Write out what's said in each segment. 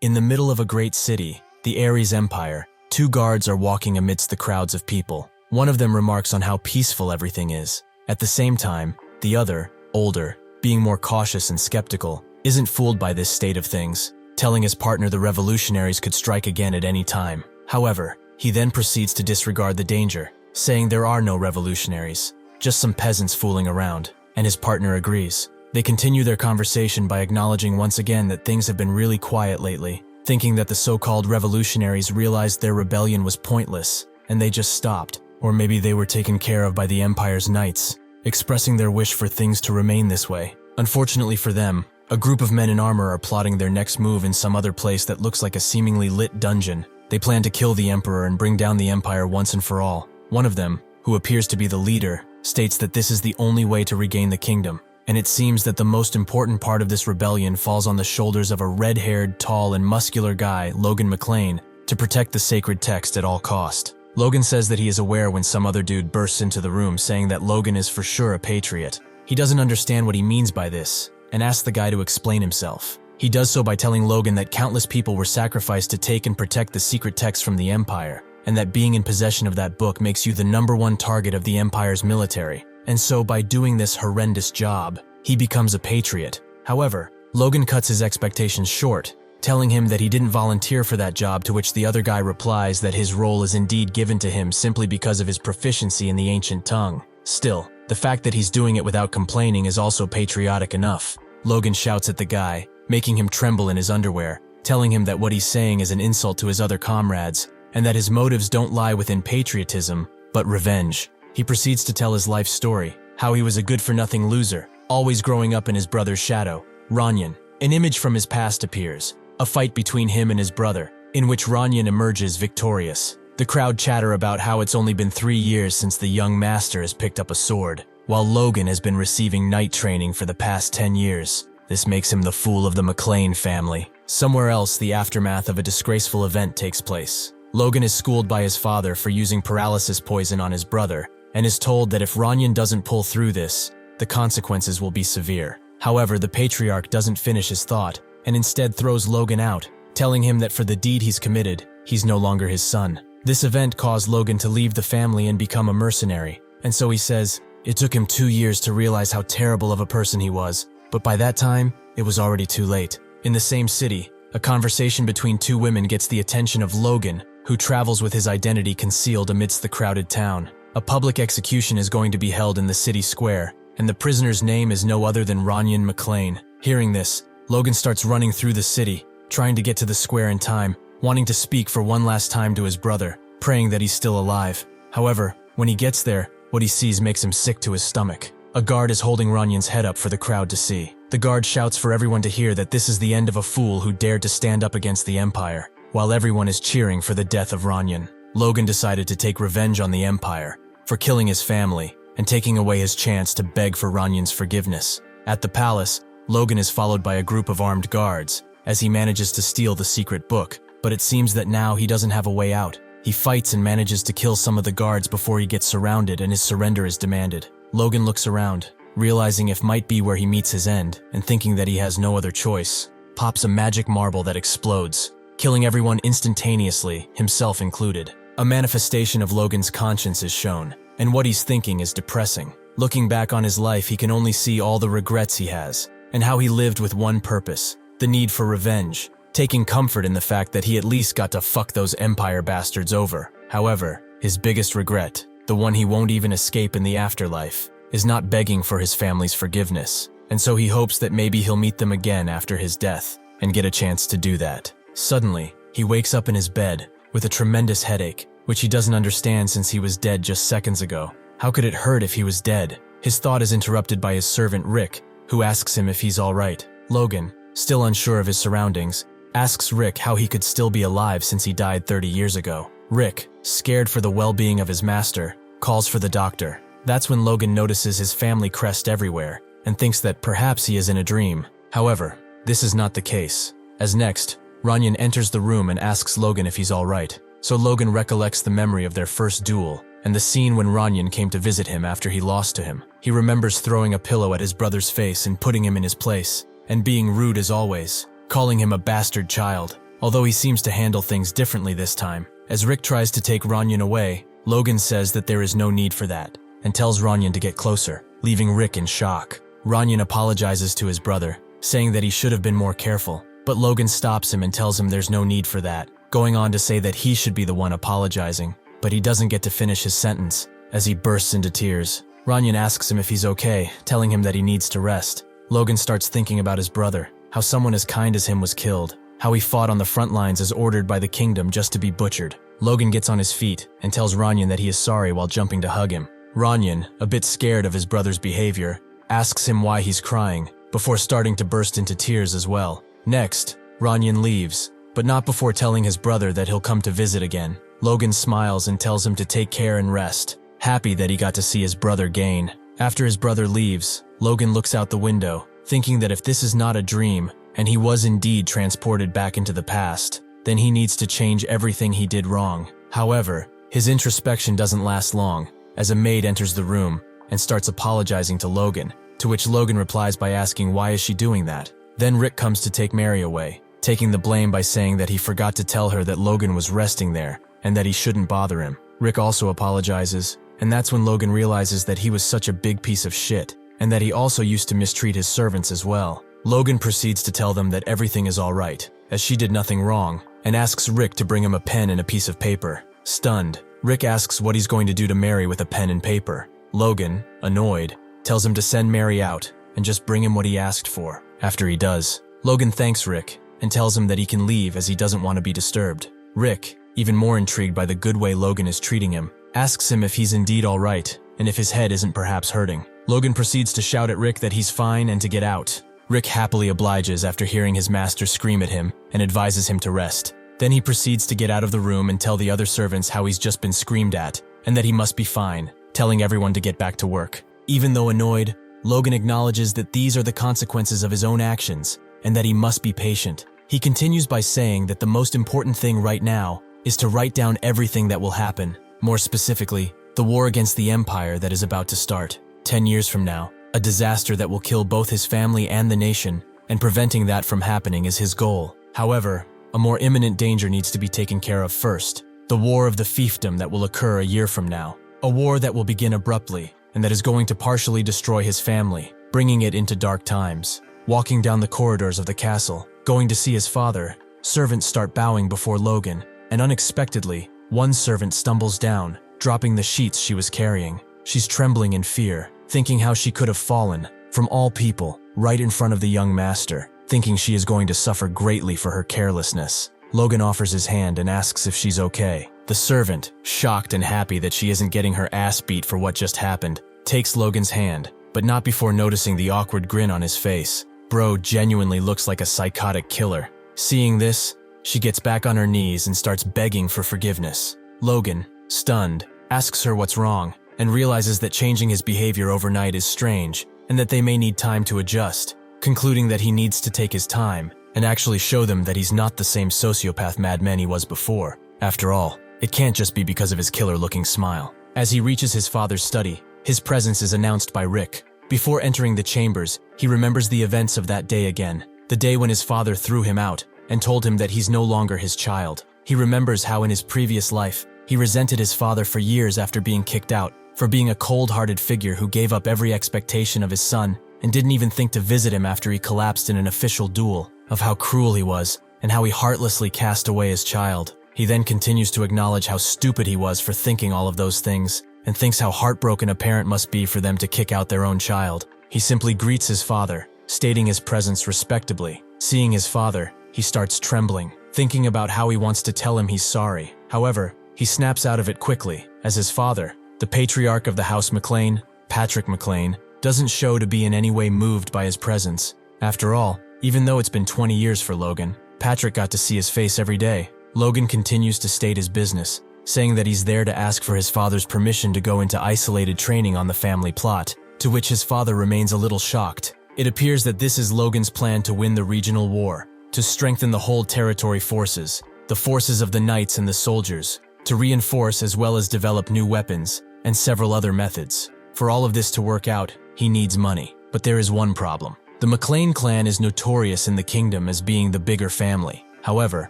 In the middle of a great city, the Ares Empire, two guards are walking amidst the crowds of people. One of them remarks on how peaceful everything is. At the same time, the other, older, being more cautious and skeptical, isn't fooled by this state of things, telling his partner the revolutionaries could strike again at any time. However, he then proceeds to disregard the danger, saying there are no revolutionaries, just some peasants fooling around, and his partner agrees. They continue their conversation by acknowledging once again that things have been really quiet lately, thinking that the so-called revolutionaries realized their rebellion was pointless, and they just stopped, or maybe they were taken care of by the Empire's knights, expressing their wish for things to remain this way. Unfortunately for them, a group of men in armor are plotting their next move in some other place that looks like a seemingly lit dungeon. They plan to kill the Emperor and bring down the Empire once and for all. One of them, who appears to be the leader, states that this is the only way to regain the kingdom, and it seems that the most important part of this rebellion falls on the shoulders of a red-haired, tall, and muscular guy, Logan McLain, to protect the sacred text at all cost. Logan says that he is aware when some other dude bursts into the room saying that Logan is for sure a patriot. He doesn't understand what he means by this, and asks the guy to explain himself. He does so by telling Logan that countless people were sacrificed to take and protect the secret text from the Empire, and that being in possession of that book makes you the #1 target of the Empire's military. And so by doing this horrendous job, he becomes a patriot. However, Logan cuts his expectations short, telling him that he didn't volunteer for that job, to which the other guy replies that his role is indeed given to him simply because of his proficiency in the ancient tongue. Still, the fact that he's doing it without complaining is also patriotic enough. Logan shouts at the guy, making him tremble in his underwear, telling him that what he's saying is an insult to his other comrades, and that his motives don't lie within patriotism, but revenge. He proceeds to tell his life story, how he was a good-for-nothing loser, always growing up in his brother's shadow. Ranyan, an image from his past appears, a fight between him and his brother, in which Ranyan emerges victorious. The crowd chatter about how it's only been 3 years since the young master has picked up a sword, while Logan has been receiving knight training for the past 10 years. This makes him the fool of the McLain family. Somewhere else, the aftermath of a disgraceful event takes place. Logan is schooled by his father for using paralysis poison on his brother, and is told that if Ranyan doesn't pull through this, the consequences will be severe. However, the patriarch doesn't finish his thought, and instead throws Logan out, telling him that for the deed he's committed, he's no longer his son. This event caused Logan to leave the family and become a mercenary, and so he says, it took him 2 years to realize how terrible of a person he was, but by that time, it was already too late. In the same city, a conversation between two women gets the attention of Logan, who travels with his identity concealed amidst the crowded town. A public execution is going to be held in the city square, and the prisoner's name is no other than Logan McLain. Hearing this, Logan starts running through the city, trying to get to the square in time, wanting to speak for one last time to his brother, praying that he's still alive. However, when he gets there, what he sees makes him sick to his stomach. A guard is holding Ranyan's head up for the crowd to see. The guard shouts for everyone to hear that this is the end of a fool who dared to stand up against the Empire, while everyone is cheering for the death of Ranyan. Logan decided to take revenge on the Empire for killing his family and taking away his chance to beg for Ranyan's forgiveness. At the palace, Logan is followed by a group of armed guards as he manages to steal the secret book, but it seems that now he doesn't have a way out. He fights and manages to kill some of the guards before he gets surrounded and his surrender is demanded. Logan looks around, realizing it might be where he meets his end, and thinking that he has no other choice, pops a magic marble that explodes, killing everyone instantaneously, himself included. A manifestation of Logan's conscience is shown, and what he's thinking is depressing. Looking back on his life, he can only see all the regrets he has, and how he lived with one purpose, the need for revenge, taking comfort in the fact that he at least got to fuck those Empire bastards over. However, his biggest regret, the one he won't even escape in the afterlife, is not begging for his family's forgiveness, and so he hopes that maybe he'll meet them again after his death, and get a chance to do that. Suddenly, he wakes up in his bed, with a tremendous headache, which he doesn't understand since he was dead just seconds ago. How could it hurt if he was dead? His thought is interrupted by his servant Rick, who asks him if he's alright. Logan, still unsure of his surroundings, asks Rick how he could still be alive since he died 30 years ago. Rick, scared for the well-being of his master, calls for the doctor. That's when Logan notices his family crest everywhere, and thinks that perhaps he is in a dream. However, this is not the case, as next, Ranyan enters the room and asks Logan if he's alright. So Logan recollects the memory of their first duel, and the scene when Ranyan came to visit him after he lost to him. He remembers throwing a pillow at his brother's face and putting him in his place, and being rude as always, calling him a bastard child, although he seems to handle things differently this time. As Rick tries to take Ranyan away, Logan says that there is no need for that, and tells Ranyan to get closer, leaving Rick in shock. Ranyan apologizes to his brother, saying that he should have been more careful, but Logan stops him and tells him there's no need for that, going on to say that he should be the one apologizing, but he doesn't get to finish his sentence, as he bursts into tears. Ranyan asks him if he's okay, telling him that he needs to rest. Logan starts thinking about his brother, how someone as kind as him was killed, how he fought on the front lines as ordered by the kingdom just to be butchered. Logan gets on his feet and tells Ranyan that he is sorry while jumping to hug him. Ranyan, a bit scared of his brother's behavior, asks him why he's crying, before starting to burst into tears as well. Next, Ranyan leaves, but not before telling his brother that he'll come to visit again. Logan smiles and tells him to take care and rest, happy that he got to see his brother gain. After his brother leaves, Logan looks out the window, thinking that if this is not a dream, and he was indeed transported back into the past, then he needs to change everything he did wrong. However, his introspection doesn't last long, as a maid enters the room and starts apologizing to Logan, to which Logan replies by asking why is she doing that. Then Rick comes to take Mary away, taking the blame by saying that he forgot to tell her that Logan was resting there, and that he shouldn't bother him. Rick also apologizes, and that's when Logan realizes that he was such a big piece of shit, and that he also used to mistreat his servants as well. Logan proceeds to tell them that everything is alright, as she did nothing wrong, and asks Rick to bring him a pen and a piece of paper. Stunned, Rick asks what he's going to do to Mary with a pen and paper. Logan, annoyed, tells him to send Mary out and just bring him what he asked for. After he does, Logan thanks Rick and tells him that he can leave as he doesn't want to be disturbed. Rick, even more intrigued by the good way Logan is treating him, asks him if he's indeed alright and if his head isn't perhaps hurting. Logan proceeds to shout at Rick that he's fine and to get out. Rick happily obliges after hearing his master scream at him and advises him to rest. Then he proceeds to get out of the room and tell the other servants how he's just been screamed at and that he must be fine, telling everyone to get back to work. Even though annoyed, Logan acknowledges that these are the consequences of his own actions and that he must be patient. He continues by saying that the most important thing right now is to write down everything that will happen, more specifically, the war against the Empire that is about to start. 10 years from now, a disaster that will kill both his family and the nation, and preventing that from happening is his goal. However, a more imminent danger needs to be taken care of first, the war of the fiefdom that will occur a year from now. A war that will begin abruptly, and that is going to partially destroy his family, bringing it into dark times. Walking down the corridors of the castle, going to see his father, servants start bowing before Logan, and unexpectedly, one servant stumbles down, dropping the sheets she was carrying. She's trembling in fear, thinking how she could have fallen, from all people, right in front of the young master, thinking she is going to suffer greatly for her carelessness. Logan offers his hand and asks if she's okay. The servant, shocked and happy that she isn't getting her ass beat for what just happened, takes Logan's hand, but not before noticing the awkward grin on his face. Bro genuinely looks like a psychotic killer. Seeing this, she gets back on her knees and starts begging for forgiveness. Logan, stunned, asks her what's wrong, and realizes that changing his behavior overnight is strange, and that they may need time to adjust, concluding that he needs to take his time and actually show them that he's not the same sociopath madman he was before. After all, it can't just be because of his killer-looking smile. As he reaches his father's study, his presence is announced by Rick. Before entering the chambers, he remembers the events of that day again, the day when his father threw him out and told him that he's no longer his child. He remembers how in his previous life, he resented his father for years after being kicked out, for being a cold-hearted figure who gave up every expectation of his son and didn't even think to visit him after he collapsed in an official duel, of how cruel he was and how he heartlessly cast away his child. He then continues to acknowledge how stupid he was for thinking all of those things, and thinks how heartbroken a parent must be for them to kick out their own child. He simply greets his father, stating his presence respectably. Seeing his father, he starts trembling, thinking about how he wants to tell him he's sorry. However, he snaps out of it quickly, as his father, the patriarch of the House McLain, Patrick McLain, doesn't show to be in any way moved by his presence. After all, even though it's been 20 years for Logan, Patrick got to see his face every day. Logan continues to state his business, saying that he's there to ask for his father's permission to go into isolated training on the family plot, to which his father remains a little shocked. It appears that this is Logan's plan to win the regional war, to strengthen the whole territory forces, the forces of the knights and the soldiers, to reinforce as well as develop new weapons, and several other methods. For all of this to work out, he needs money. But there is one problem. The McLain clan is notorious in the kingdom as being the bigger family. However,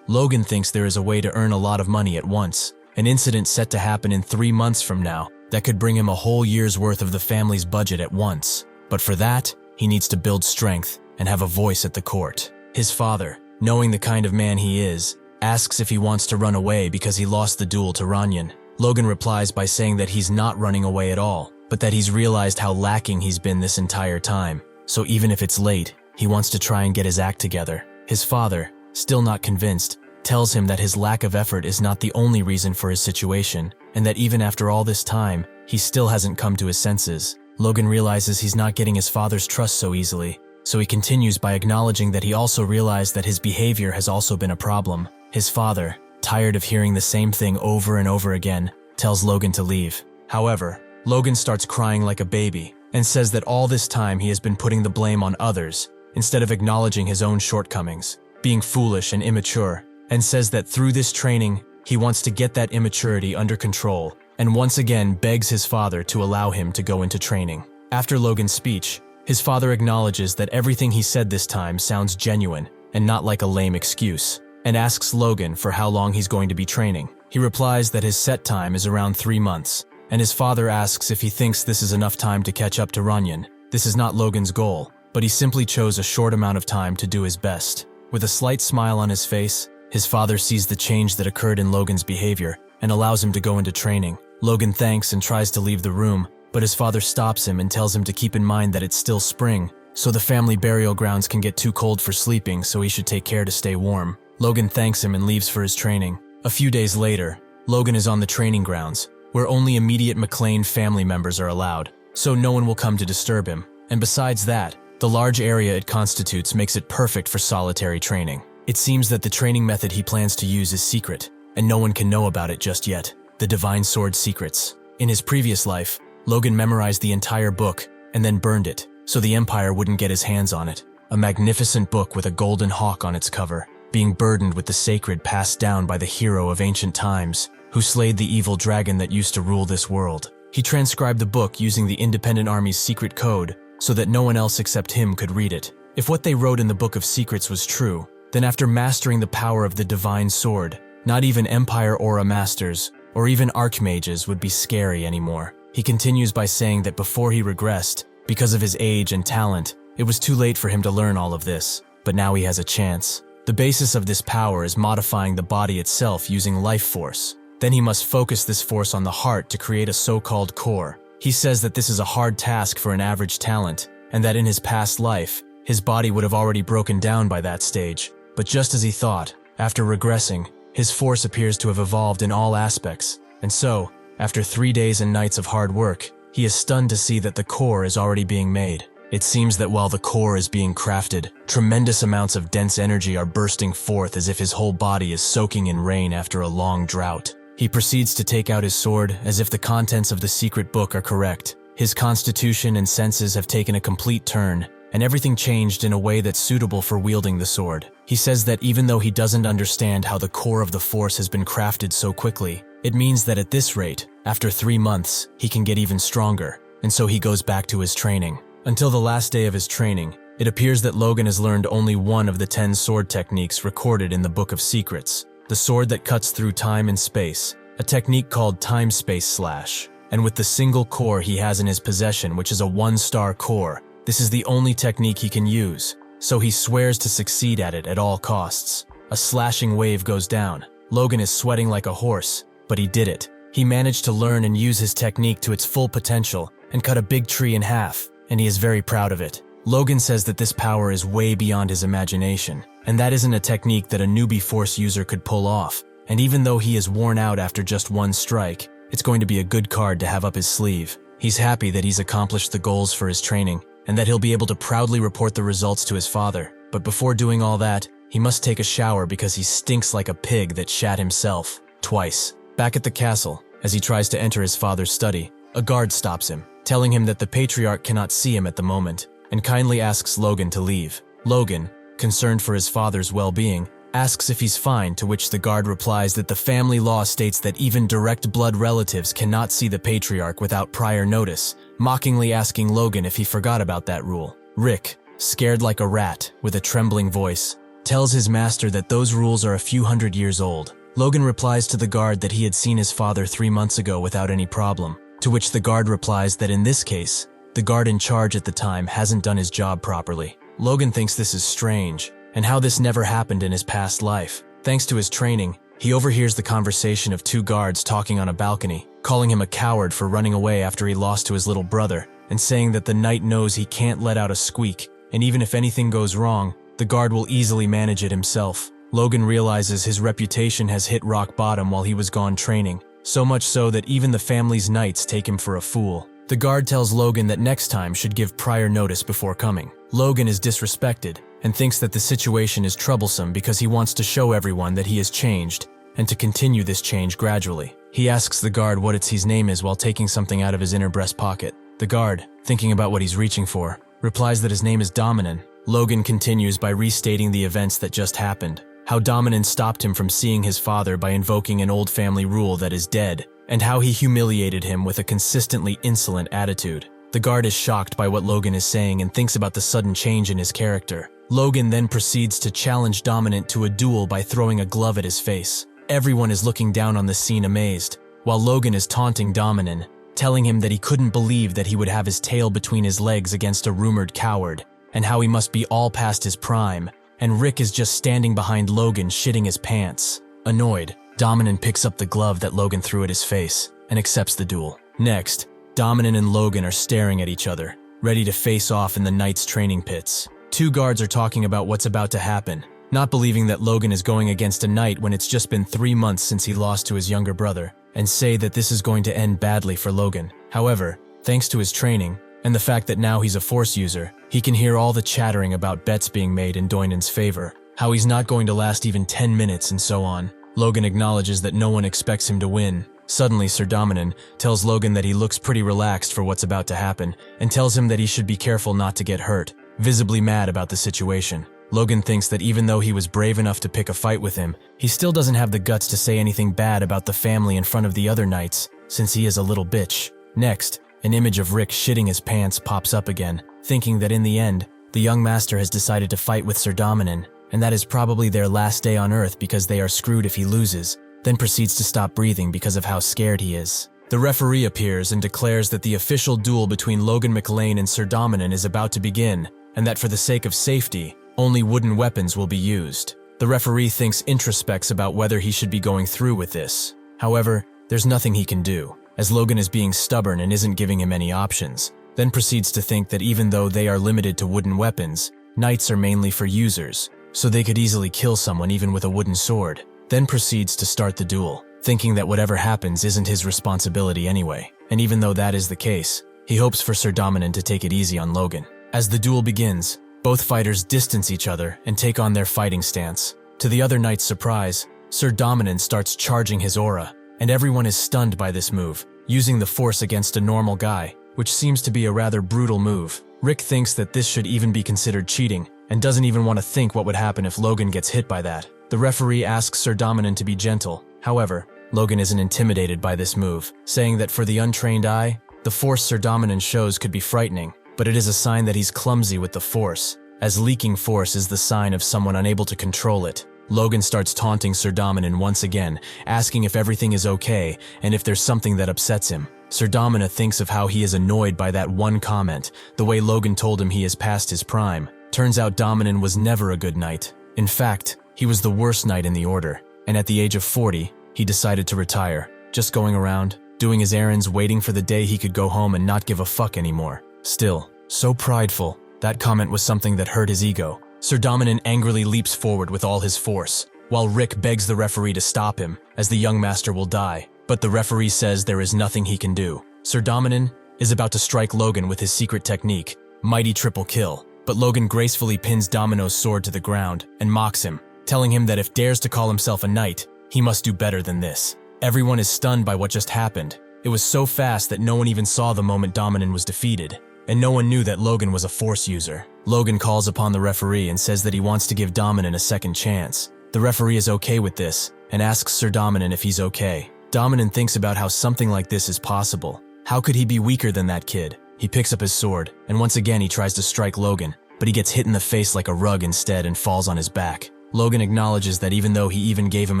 Logan thinks there is a way to earn a lot of money at once, an incident set to happen in 3 months from now that could bring him a whole year's worth of the family's budget at once. But for that, he needs to build strength and have a voice at the court. His father, knowing the kind of man he is, asks if he wants to run away because he lost the duel to Ranyan. Logan replies by saying that he's not running away at all, but that he's realized how lacking he's been this entire time. So even if it's late, he wants to try and get his act together. His father, still not convinced, tells him that his lack of effort is not the only reason for his situation, and that even after all this time, he still hasn't come to his senses. Logan realizes he's not getting his father's trust so easily, so he continues by acknowledging that he also realized that his behavior has also been a problem. His father, tired of hearing the same thing over and over again, tells Logan to leave. However, Logan starts crying like a baby and says that all this time he has been putting the blame on others instead of acknowledging his own shortcomings, being foolish and immature, and says that through this training, he wants to get that immaturity under control and once again begs his father to allow him to go into training. After Logan's speech, his father acknowledges that everything he said this time sounds genuine and not like a lame excuse, and asks Logan for how long he's going to be training. He replies that his set time is around 3 months, and his father asks if he thinks this is enough time to catch up to Ranyan. This is not Logan's goal, but he simply chose a short amount of time to do his best. With a slight smile on his face, his father sees the change that occurred in Logan's behavior and allows him to go into training. Logan thanks and tries to leave the room, but his father stops him and tells him to keep in mind that it's still spring, so the family burial grounds can get too cold for sleeping, so he should take care to stay warm. Logan thanks him and leaves for his training. A few days later, Logan is on the training grounds, where only immediate McLain family members are allowed, so no one will come to disturb him. And besides that, the large area it constitutes makes it perfect for solitary training. It seems that the training method he plans to use is secret, and no one can know about it just yet. The Divine Sword Secrets. In his previous life, Logan memorized the entire book and then burned it, so the Empire wouldn't get his hands on it. A magnificent book with a golden hawk on its cover, being burdened with the sacred passed down by the hero of ancient times, who slayed the evil dragon that used to rule this world. He transcribed the book using the Independent Army's secret code, so that no one else except him could read it. If what they wrote in the Book of Secrets was true, then after mastering the power of the Divine Sword, not even Empire Aura Masters, or even Archmages would be scary anymore. He continues by saying that before he regressed, because of his age and talent, it was too late for him to learn all of this, but now he has a chance. The basis of this power is modifying the body itself using life force. Then he must focus this force on the heart to create a so-called core. He says that this is a hard task for an average talent, and that in his past life, his body would have already broken down by that stage. But just as he thought, after regressing, his force appears to have evolved in all aspects, and so, after 3 days and nights of hard work, he is stunned to see that the core is already being made. It seems that while the core is being crafted, tremendous amounts of dense energy are bursting forth as if his whole body is soaking in rain after a long drought. He proceeds to take out his sword as if the contents of the secret book are correct. His constitution and senses have taken a complete turn, and everything changed in a way that's suitable for wielding the sword. He says that even though he doesn't understand how the core of the force has been crafted so quickly, it means that at this rate, after 3 months, he can get even stronger, and so he goes back to his training. Until the last day of his training, it appears that Logan has learned only one of the 10 sword techniques recorded in the Book of Secrets, the sword that cuts through time and space, a technique called time-space slash. And with the single core he has in his possession, which is a 1-star core, this is the only technique he can use, so he swears to succeed at it at all costs. A slashing wave goes down. Logan is sweating like a horse, but he did it. He managed to learn and use his technique to its full potential and cut a big tree in half, and he is very proud of it. Logan says that this power is way beyond his imagination, and that isn't a technique that a newbie force user could pull off, and even though he is worn out after just one strike, it's going to be a good card to have up his sleeve. He's happy that he's accomplished the goals for his training, and that he'll be able to proudly report the results to his father. But before doing all that, he must take a shower because he stinks like a pig that shat himself twice. Back at the castle, as he tries to enter his father's study, a guard stops him, telling him that the patriarch cannot see him at the moment, and kindly asks Logan to leave. Logan, concerned for his father's well-being, asks if he's fine, to which the guard replies that the family law states that even direct blood relatives cannot see the patriarch without prior notice, mockingly asking Logan if he forgot about that rule. Rick, scared like a rat, with a trembling voice, tells his master that those rules are a few hundred years old. Logan replies to the guard that he had seen his father 3 months ago without any problem, to which the guard replies that in this case, the guard in charge at the time hasn't done his job properly. Logan thinks this is strange, and how this never happened in his past life. Thanks to his training, he overhears the conversation of 2 guards talking on a balcony, calling him a coward for running away after he lost to his little brother, and saying that the knight knows he can't let out a squeak, and even if anything goes wrong, the guard will easily manage it himself. Logan realizes his reputation has hit rock bottom while he was gone training, so much so that even the family's knights take him for a fool. The guard tells Logan that next time should give prior notice before coming. Logan is disrespected and thinks that the situation is troublesome because he wants to show everyone that he has changed and to continue this change gradually. He asks the guard what his name is while taking something out of his inner breast pocket. The guard, thinking about what he's reaching for, replies that his name is Dominan. Logan continues by restating the events that just happened, how Dominan stopped him from seeing his father by invoking an old family rule that is dead, and how he humiliated him with a consistently insolent attitude. The guard is shocked by what Logan is saying and thinks about the sudden change in his character. Logan then proceeds to challenge Dominant to a duel by throwing a glove at his face. Everyone is looking down on the scene amazed, while Logan is taunting Dominan, telling him that he couldn't believe that he would have his tail between his legs against a rumored coward, and how he must be all past his prime, and Rick is just standing behind Logan shitting his pants. Annoyed, Dominan picks up the glove that Logan threw at his face and accepts the duel. Next, Dominan and Logan are staring at each other, ready to face off in the Knights' training pits. 2 guards are talking about what's about to happen, not believing that Logan is going against a knight when it's just been 3 months since he lost to his younger brother, and say that this is going to end badly for Logan. However, thanks to his training, and the fact that now he's a force user, he can hear all the chattering about bets being made in Doinan's favor, how he's not going to last even 10 minutes and so on. Logan acknowledges that no one expects him to win. Suddenly, Sir Dominan tells Logan that he looks pretty relaxed for what's about to happen, and tells him that he should be careful not to get hurt, visibly mad about the situation. Logan thinks that even though he was brave enough to pick a fight with him, he still doesn't have the guts to say anything bad about the family in front of the other knights, since he is a little bitch. Next, an image of Rick shitting his pants pops up again, thinking that in the end, the young master has decided to fight with Sir Dominan, and that is probably their last day on Earth because they are screwed if he loses, then proceeds to stop breathing because of how scared he is. The referee appears and declares that the official duel between Logan McLain and Sir Dominan is about to begin, and that for the sake of safety, only wooden weapons will be used. The referee thinks introspects about whether he should be going through with this. However, there's nothing he can do, as Logan is being stubborn and isn't giving him any options, then proceeds to think that even though they are limited to wooden weapons, knights are mainly for users, so they could easily kill someone even with a wooden sword, then proceeds to start the duel, thinking that whatever happens isn't his responsibility anyway, and even though that is the case, he hopes for Sir Dominan to take it easy on Logan. As the duel begins, both fighters distance each other and take on their fighting stance. To the other knight's surprise, Sir Dominan starts charging his aura, and everyone is stunned by this move, using the force against a normal guy, which seems to be a rather brutal move. Rick thinks that this should even be considered cheating, and doesn't even want to think what would happen if Logan gets hit by that. The referee asks Sir Dominan to be gentle. However, Logan isn't intimidated by this move, saying that for the untrained eye, the force Sir Dominan shows could be frightening, but it is a sign that he's clumsy with the force, as leaking force is the sign of someone unable to control it. Logan starts taunting Sir Dominan once again, asking if everything is okay and if there's something that upsets him. Sir Dominan thinks of how he is annoyed by that one comment, the way Logan told him he is past his prime. Turns out Dominan was never a good knight. In fact, he was the worst knight in the order, and at the age of 40, he decided to retire, just going around, doing his errands, waiting for the day he could go home and not give a fuck anymore. Still, so prideful, that comment was something that hurt his ego. Sir Dominan angrily leaps forward with all his force, while Rick begs the referee to stop him, as the young master will die. But the referee says there is nothing he can do. Sir Dominan is about to strike Logan with his secret technique, Mighty Triple Kill, but Logan gracefully pins Domino's sword to the ground and mocks him, telling him that if dares to call himself a knight, he must do better than this. Everyone is stunned by what just happened. It was so fast that no one even saw the moment Dominan was defeated, and no one knew that Logan was a force user. Logan calls upon the referee and says that he wants to give Dominan a second chance. The referee is okay with this, and asks Sir Dominan if he's okay. Dominan thinks about how something like this is possible. How could he be weaker than that kid? He picks up his sword, and once again he tries to strike Logan, but he gets hit in the face like a rug instead and falls on his back. Logan acknowledges that even though he even gave him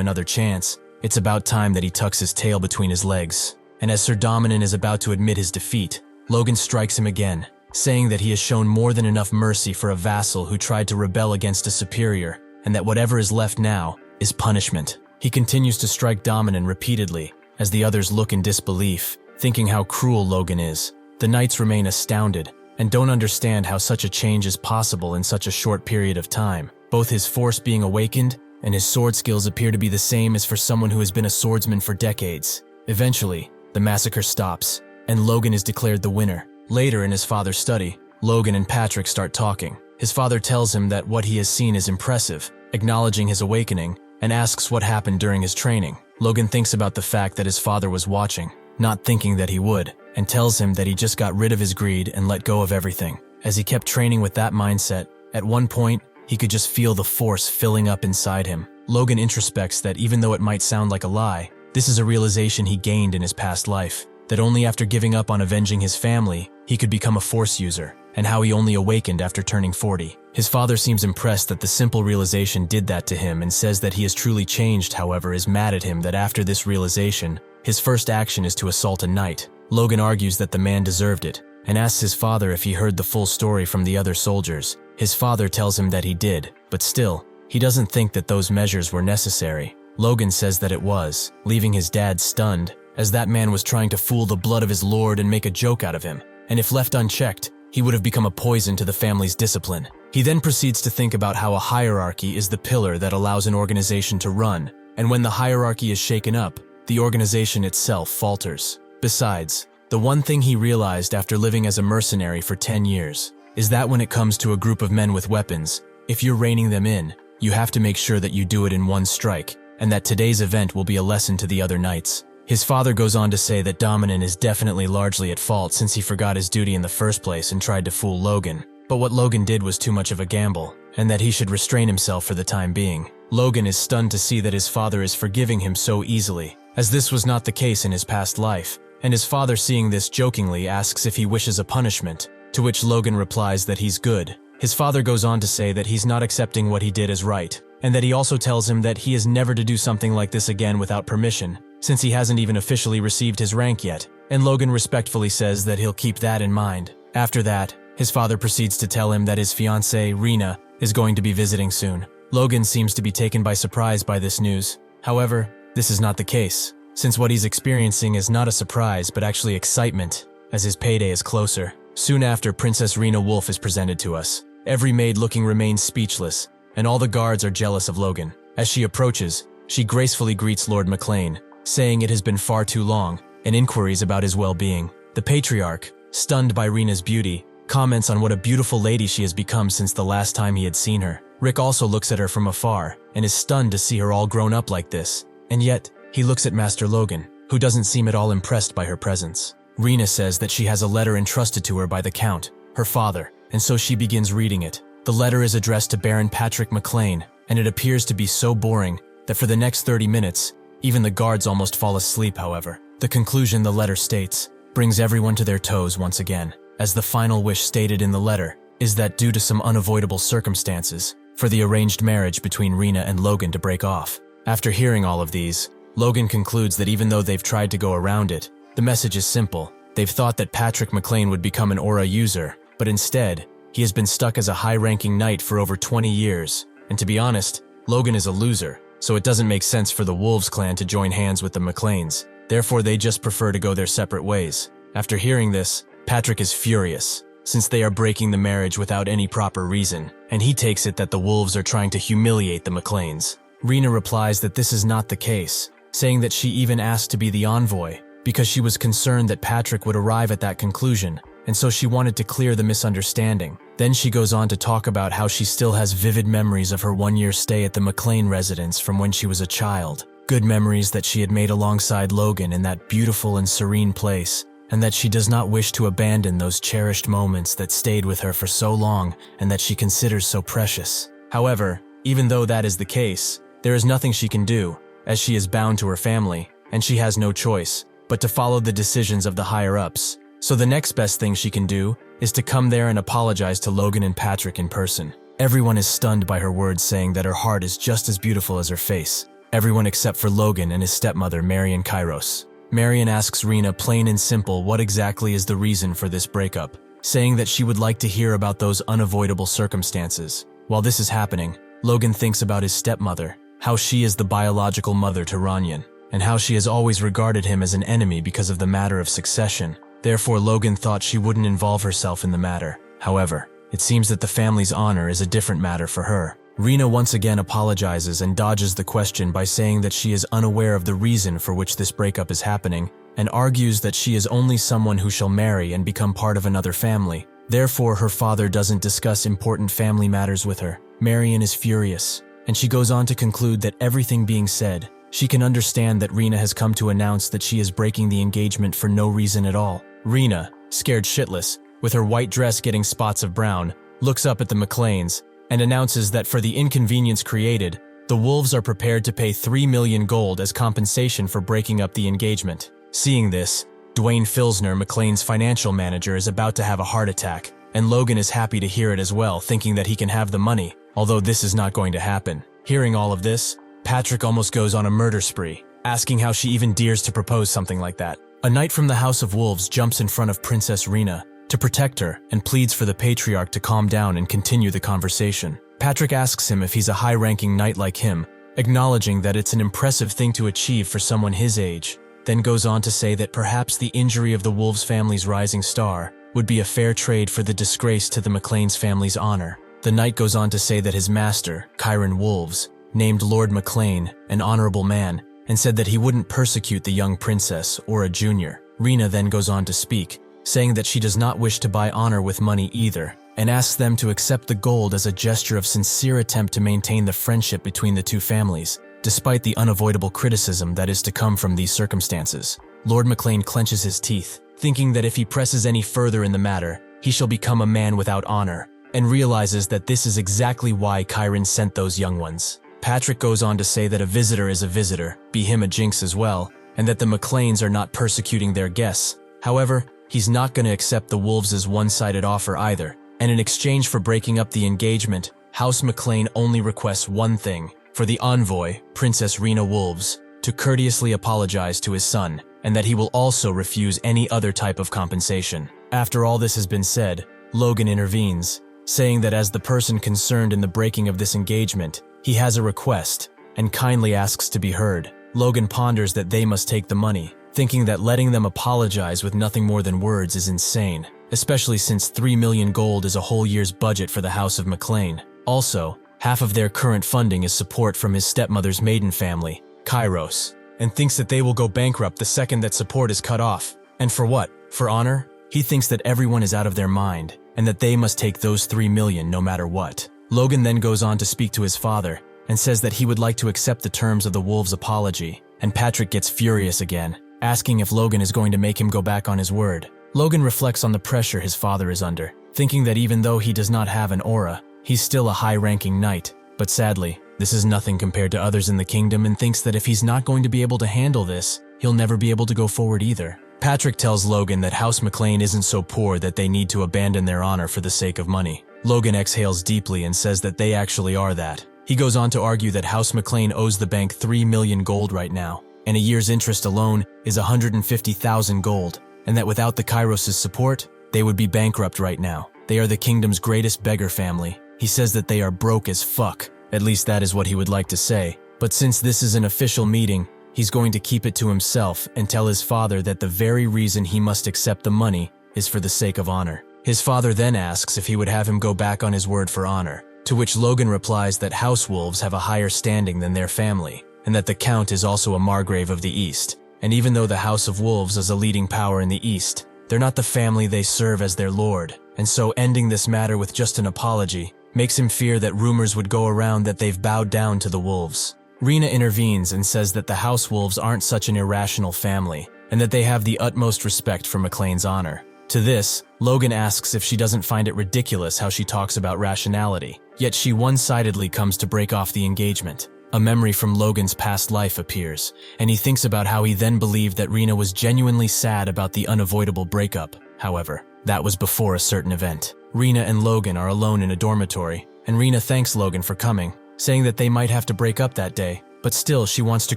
another chance, it's about time that he tucks his tail between his legs. And as Sir Dominan is about to admit his defeat, Logan strikes him again, saying that he has shown more than enough mercy for a vassal who tried to rebel against a superior, and that whatever is left now is punishment. He continues to strike Dominan repeatedly, as the others look in disbelief, thinking how cruel Logan is. The knights remain astounded, and don't understand how such a change is possible in such a short period of time. Both his force being awakened and his sword skills appear to be the same as for someone who has been a swordsman for decades. Eventually, the massacre stops, and Logan is declared the winner. Later in his father's study, Logan and Patrick start talking. His father tells him that what he has seen is impressive, acknowledging his awakening, and asks what happened during his training. Logan thinks about the fact that his father was watching, not thinking that he would, and tells him that he just got rid of his greed and let go of everything. As he kept training with that mindset, at one point, he could just feel the force filling up inside him. Logan introspects that even though it might sound like a lie, this is a realization he gained in his past life, that only after giving up on avenging his family, he could become a force user, and how he only awakened after turning 40. His father seems impressed that the simple realization did that to him and says that he has truly changed, however, is mad at him that after this realization, his first action is to assault a knight. Logan argues that the man deserved it, and asks his father if he heard the full story from the other soldiers. His father tells him that he did, but still, he doesn't think that those measures were necessary. Logan says that it was, leaving his dad stunned, as that man was trying to fool the blood of his lord and make a joke out of him, and if left unchecked, he would have become a poison to the family's discipline. He then proceeds to think about how a hierarchy is the pillar that allows an organization to run, and when the hierarchy is shaken up, the organization itself falters. Besides, the one thing he realized after living as a mercenary for 10 years is that when it comes to a group of men with weapons, if you're reining them in, you have to make sure that you do it in one strike, and that today's event will be a lesson to the other knights. His father goes on to say that Dominan is definitely largely at fault since he forgot his duty in the first place and tried to fool Logan. But what Logan did was too much of a gamble, and that he should restrain himself for the time being. Logan is stunned to see that his father is forgiving him so easily, as this was not the case in his past life, and his father, seeing this, jokingly asks if he wishes a punishment, to which Logan replies that he's good. His father goes on to say that he's not accepting what he did as right, and that he also tells him that he is never to do something like this again without permission, since he hasn't even officially received his rank yet, and Logan respectfully says that he'll keep that in mind. After that, his father proceeds to tell him that his fiancée, Rina, is going to be visiting soon. Logan seems to be taken by surprise by this news. However, this is not the case, since what he's experiencing is not a surprise but actually excitement, as his payday is closer. Soon after, Princess Rina Wolf is presented to us. Every maid looking remains speechless, and all the guards are jealous of Logan. As she approaches, she gracefully greets Lord McLain, saying it has been far too long, and inquiries about his well-being. The patriarch, stunned by Rina's beauty, comments on what a beautiful lady she has become since the last time he had seen her. Rick also looks at her from afar, and is stunned to see her all grown up like this, and yet, he looks at Master Logan, who doesn't seem at all impressed by her presence. Rina says that she has a letter entrusted to her by the Count, her father, and so she begins reading it. The letter is addressed to Baron Patrick McLain, and it appears to be so boring that for the next 30 minutes, even the guards almost fall asleep. However, the conclusion the letter states brings everyone to their toes once again, as the final wish stated in the letter is that due to some unavoidable circumstances, for the arranged marriage between Rina and Logan to break off. After hearing all of these, Logan concludes that even though they've tried to go around it, the message is simple. They've thought that Patrick McLain would become an aura user, but instead, he has been stuck as a high-ranking knight for over 20 years, and to be honest, Logan is a loser, so it doesn't make sense for the Wolves clan to join hands with the McLains. Therefore, they just prefer to go their separate ways. After hearing this, Patrick is furious, since they are breaking the marriage without any proper reason, and he takes it that the Wolves are trying to humiliate the McLains. Rina replies that this is not the case, saying that she even asked to be the envoy, because she was concerned that Patrick would arrive at that conclusion, and so she wanted to clear the misunderstanding. Then she goes on to talk about how she still has vivid memories of her one-year stay at the McLain residence from when she was a child. Good memories that she had made alongside Logan in that beautiful and serene place, and that she does not wish to abandon those cherished moments that stayed with her for so long and that she considers so precious. However, even though that is the case, there is nothing she can do, as she is bound to her family, and she has no choice but to follow the decisions of the higher-ups. So the next best thing she can do is to come there and apologize to Logan and Patrick in person. Everyone is stunned by her words, saying that her heart is just as beautiful as her face. Everyone except for Logan and his stepmother, Marion Kairos. Marion asks Rina plain and simple what exactly is the reason for this breakup, saying that she would like to hear about those unavoidable circumstances. While this is happening, Logan thinks about his stepmother, how she is the biological mother to Ranyan, and how she has always regarded him as an enemy because of the matter of succession. Therefore, Logan thought she wouldn't involve herself in the matter. However, it seems that the family's honor is a different matter for her. Rina once again apologizes and dodges the question by saying that she is unaware of the reason for which this breakup is happening, and argues that she is only someone who shall marry and become part of another family. Therefore, her father doesn't discuss important family matters with her. Marion is furious, and she goes on to conclude that everything being said, she can understand that Rina has come to announce that she is breaking the engagement for no reason at all. Rina, scared shitless, with her white dress getting spots of brown, looks up at the McLains and announces that for the inconvenience created, the Wolves are prepared to pay 3 million gold as compensation for breaking up the engagement. Seeing this, Dwayne Filsner, McLain's financial manager, is about to have a heart attack, and Logan is happy to hear it as well, thinking that he can have the money, although this is not going to happen. Hearing all of this, Patrick almost goes on a murder spree, asking how she even dares to propose something like that. A knight from the House of Wolves jumps in front of Princess Rina to protect her and pleads for the patriarch to calm down and continue the conversation. Patrick asks him if he's a high-ranking knight like him, acknowledging that it's an impressive thing to achieve for someone his age, then goes on to say that perhaps the injury of the Wolves family's rising star would be a fair trade for the disgrace to the McLain's family's honor. The knight goes on to say that his master, Chiron Wolves, named Lord McLain an honorable man and said that he wouldn't persecute the young princess or a junior. Rina then goes on to speak, saying that she does not wish to buy honor with money either, and asks them to accept the gold as a gesture of sincere attempt to maintain the friendship between the two families, despite the unavoidable criticism that is to come from these circumstances. Lord McLain clenches his teeth, thinking that if he presses any further in the matter, he shall become a man without honor, and realizes that this is exactly why Chiron sent those young ones. Patrick goes on to say that a visitor is a visitor, be him a jinx as well, and that the McLains are not persecuting their guests. However, he's not going to accept the Wolves' one-sided offer either, and in exchange for breaking up the engagement, House McLain only requests one thing, for the envoy, Princess Rina Wolves, to courteously apologize to his son, and that he will also refuse any other type of compensation. After all this has been said, Logan intervenes, saying that as the person concerned in the breaking of this engagement, he has a request, and kindly asks to be heard. Logan ponders that they must take the money, thinking that letting them apologize with nothing more than words is insane, especially since 3 million gold is a whole year's budget for the House of McLain. Also, half of their current funding is support from his stepmother's maiden family, Kairos, and thinks that they will go bankrupt the second that support is cut off. And for what? For honor? He thinks that everyone is out of their mind, and that they must take those 3 million no matter what. Logan then goes on to speak to his father, and says that he would like to accept the terms of the Wolves' apology, and Patrick gets furious again, asking if Logan is going to make him go back on his word. Logan reflects on the pressure his father is under, thinking that even though he does not have an aura, he's still a high-ranking knight, but sadly, this is nothing compared to others in the kingdom, and thinks that if he's not going to be able to handle this, he'll never be able to go forward either. Patrick tells Logan that House McLain isn't so poor that they need to abandon their honor for the sake of money. Logan exhales deeply and says that they actually are that. He goes on to argue that House McLain owes the bank 3 million gold right now, and a year's interest alone is 150,000 gold, and that without the Kairos' support, they would be bankrupt right now. They are the kingdom's greatest beggar family. He says that they are broke as fuck, at least that is what he would like to say, but since this is an official meeting, he's going to keep it to himself and tell his father that the very reason he must accept the money is for the sake of honor. His father then asks if he would have him go back on his word for honor, to which Logan replies that House Wolves have a higher standing than their family, and that the Count is also a Margrave of the East. And even though the House of Wolves is a leading power in the East, they're not the family they serve as their lord, and so ending this matter with just an apology makes him fear that rumors would go around that they've bowed down to the Wolves. Rina intervenes and says that the House Wolves aren't such an irrational family, and that they have the utmost respect for McLain's honor. To this, Logan asks if she doesn't find it ridiculous how she talks about rationality, yet she one-sidedly comes to break off the engagement. A memory from Logan's past life appears, and he thinks about how he then believed that Rina was genuinely sad about the unavoidable breakup. However, that was before a certain event. Rina and Logan are alone in a dormitory, and Rina thanks Logan for coming, saying that they might have to break up that day, but still she wants to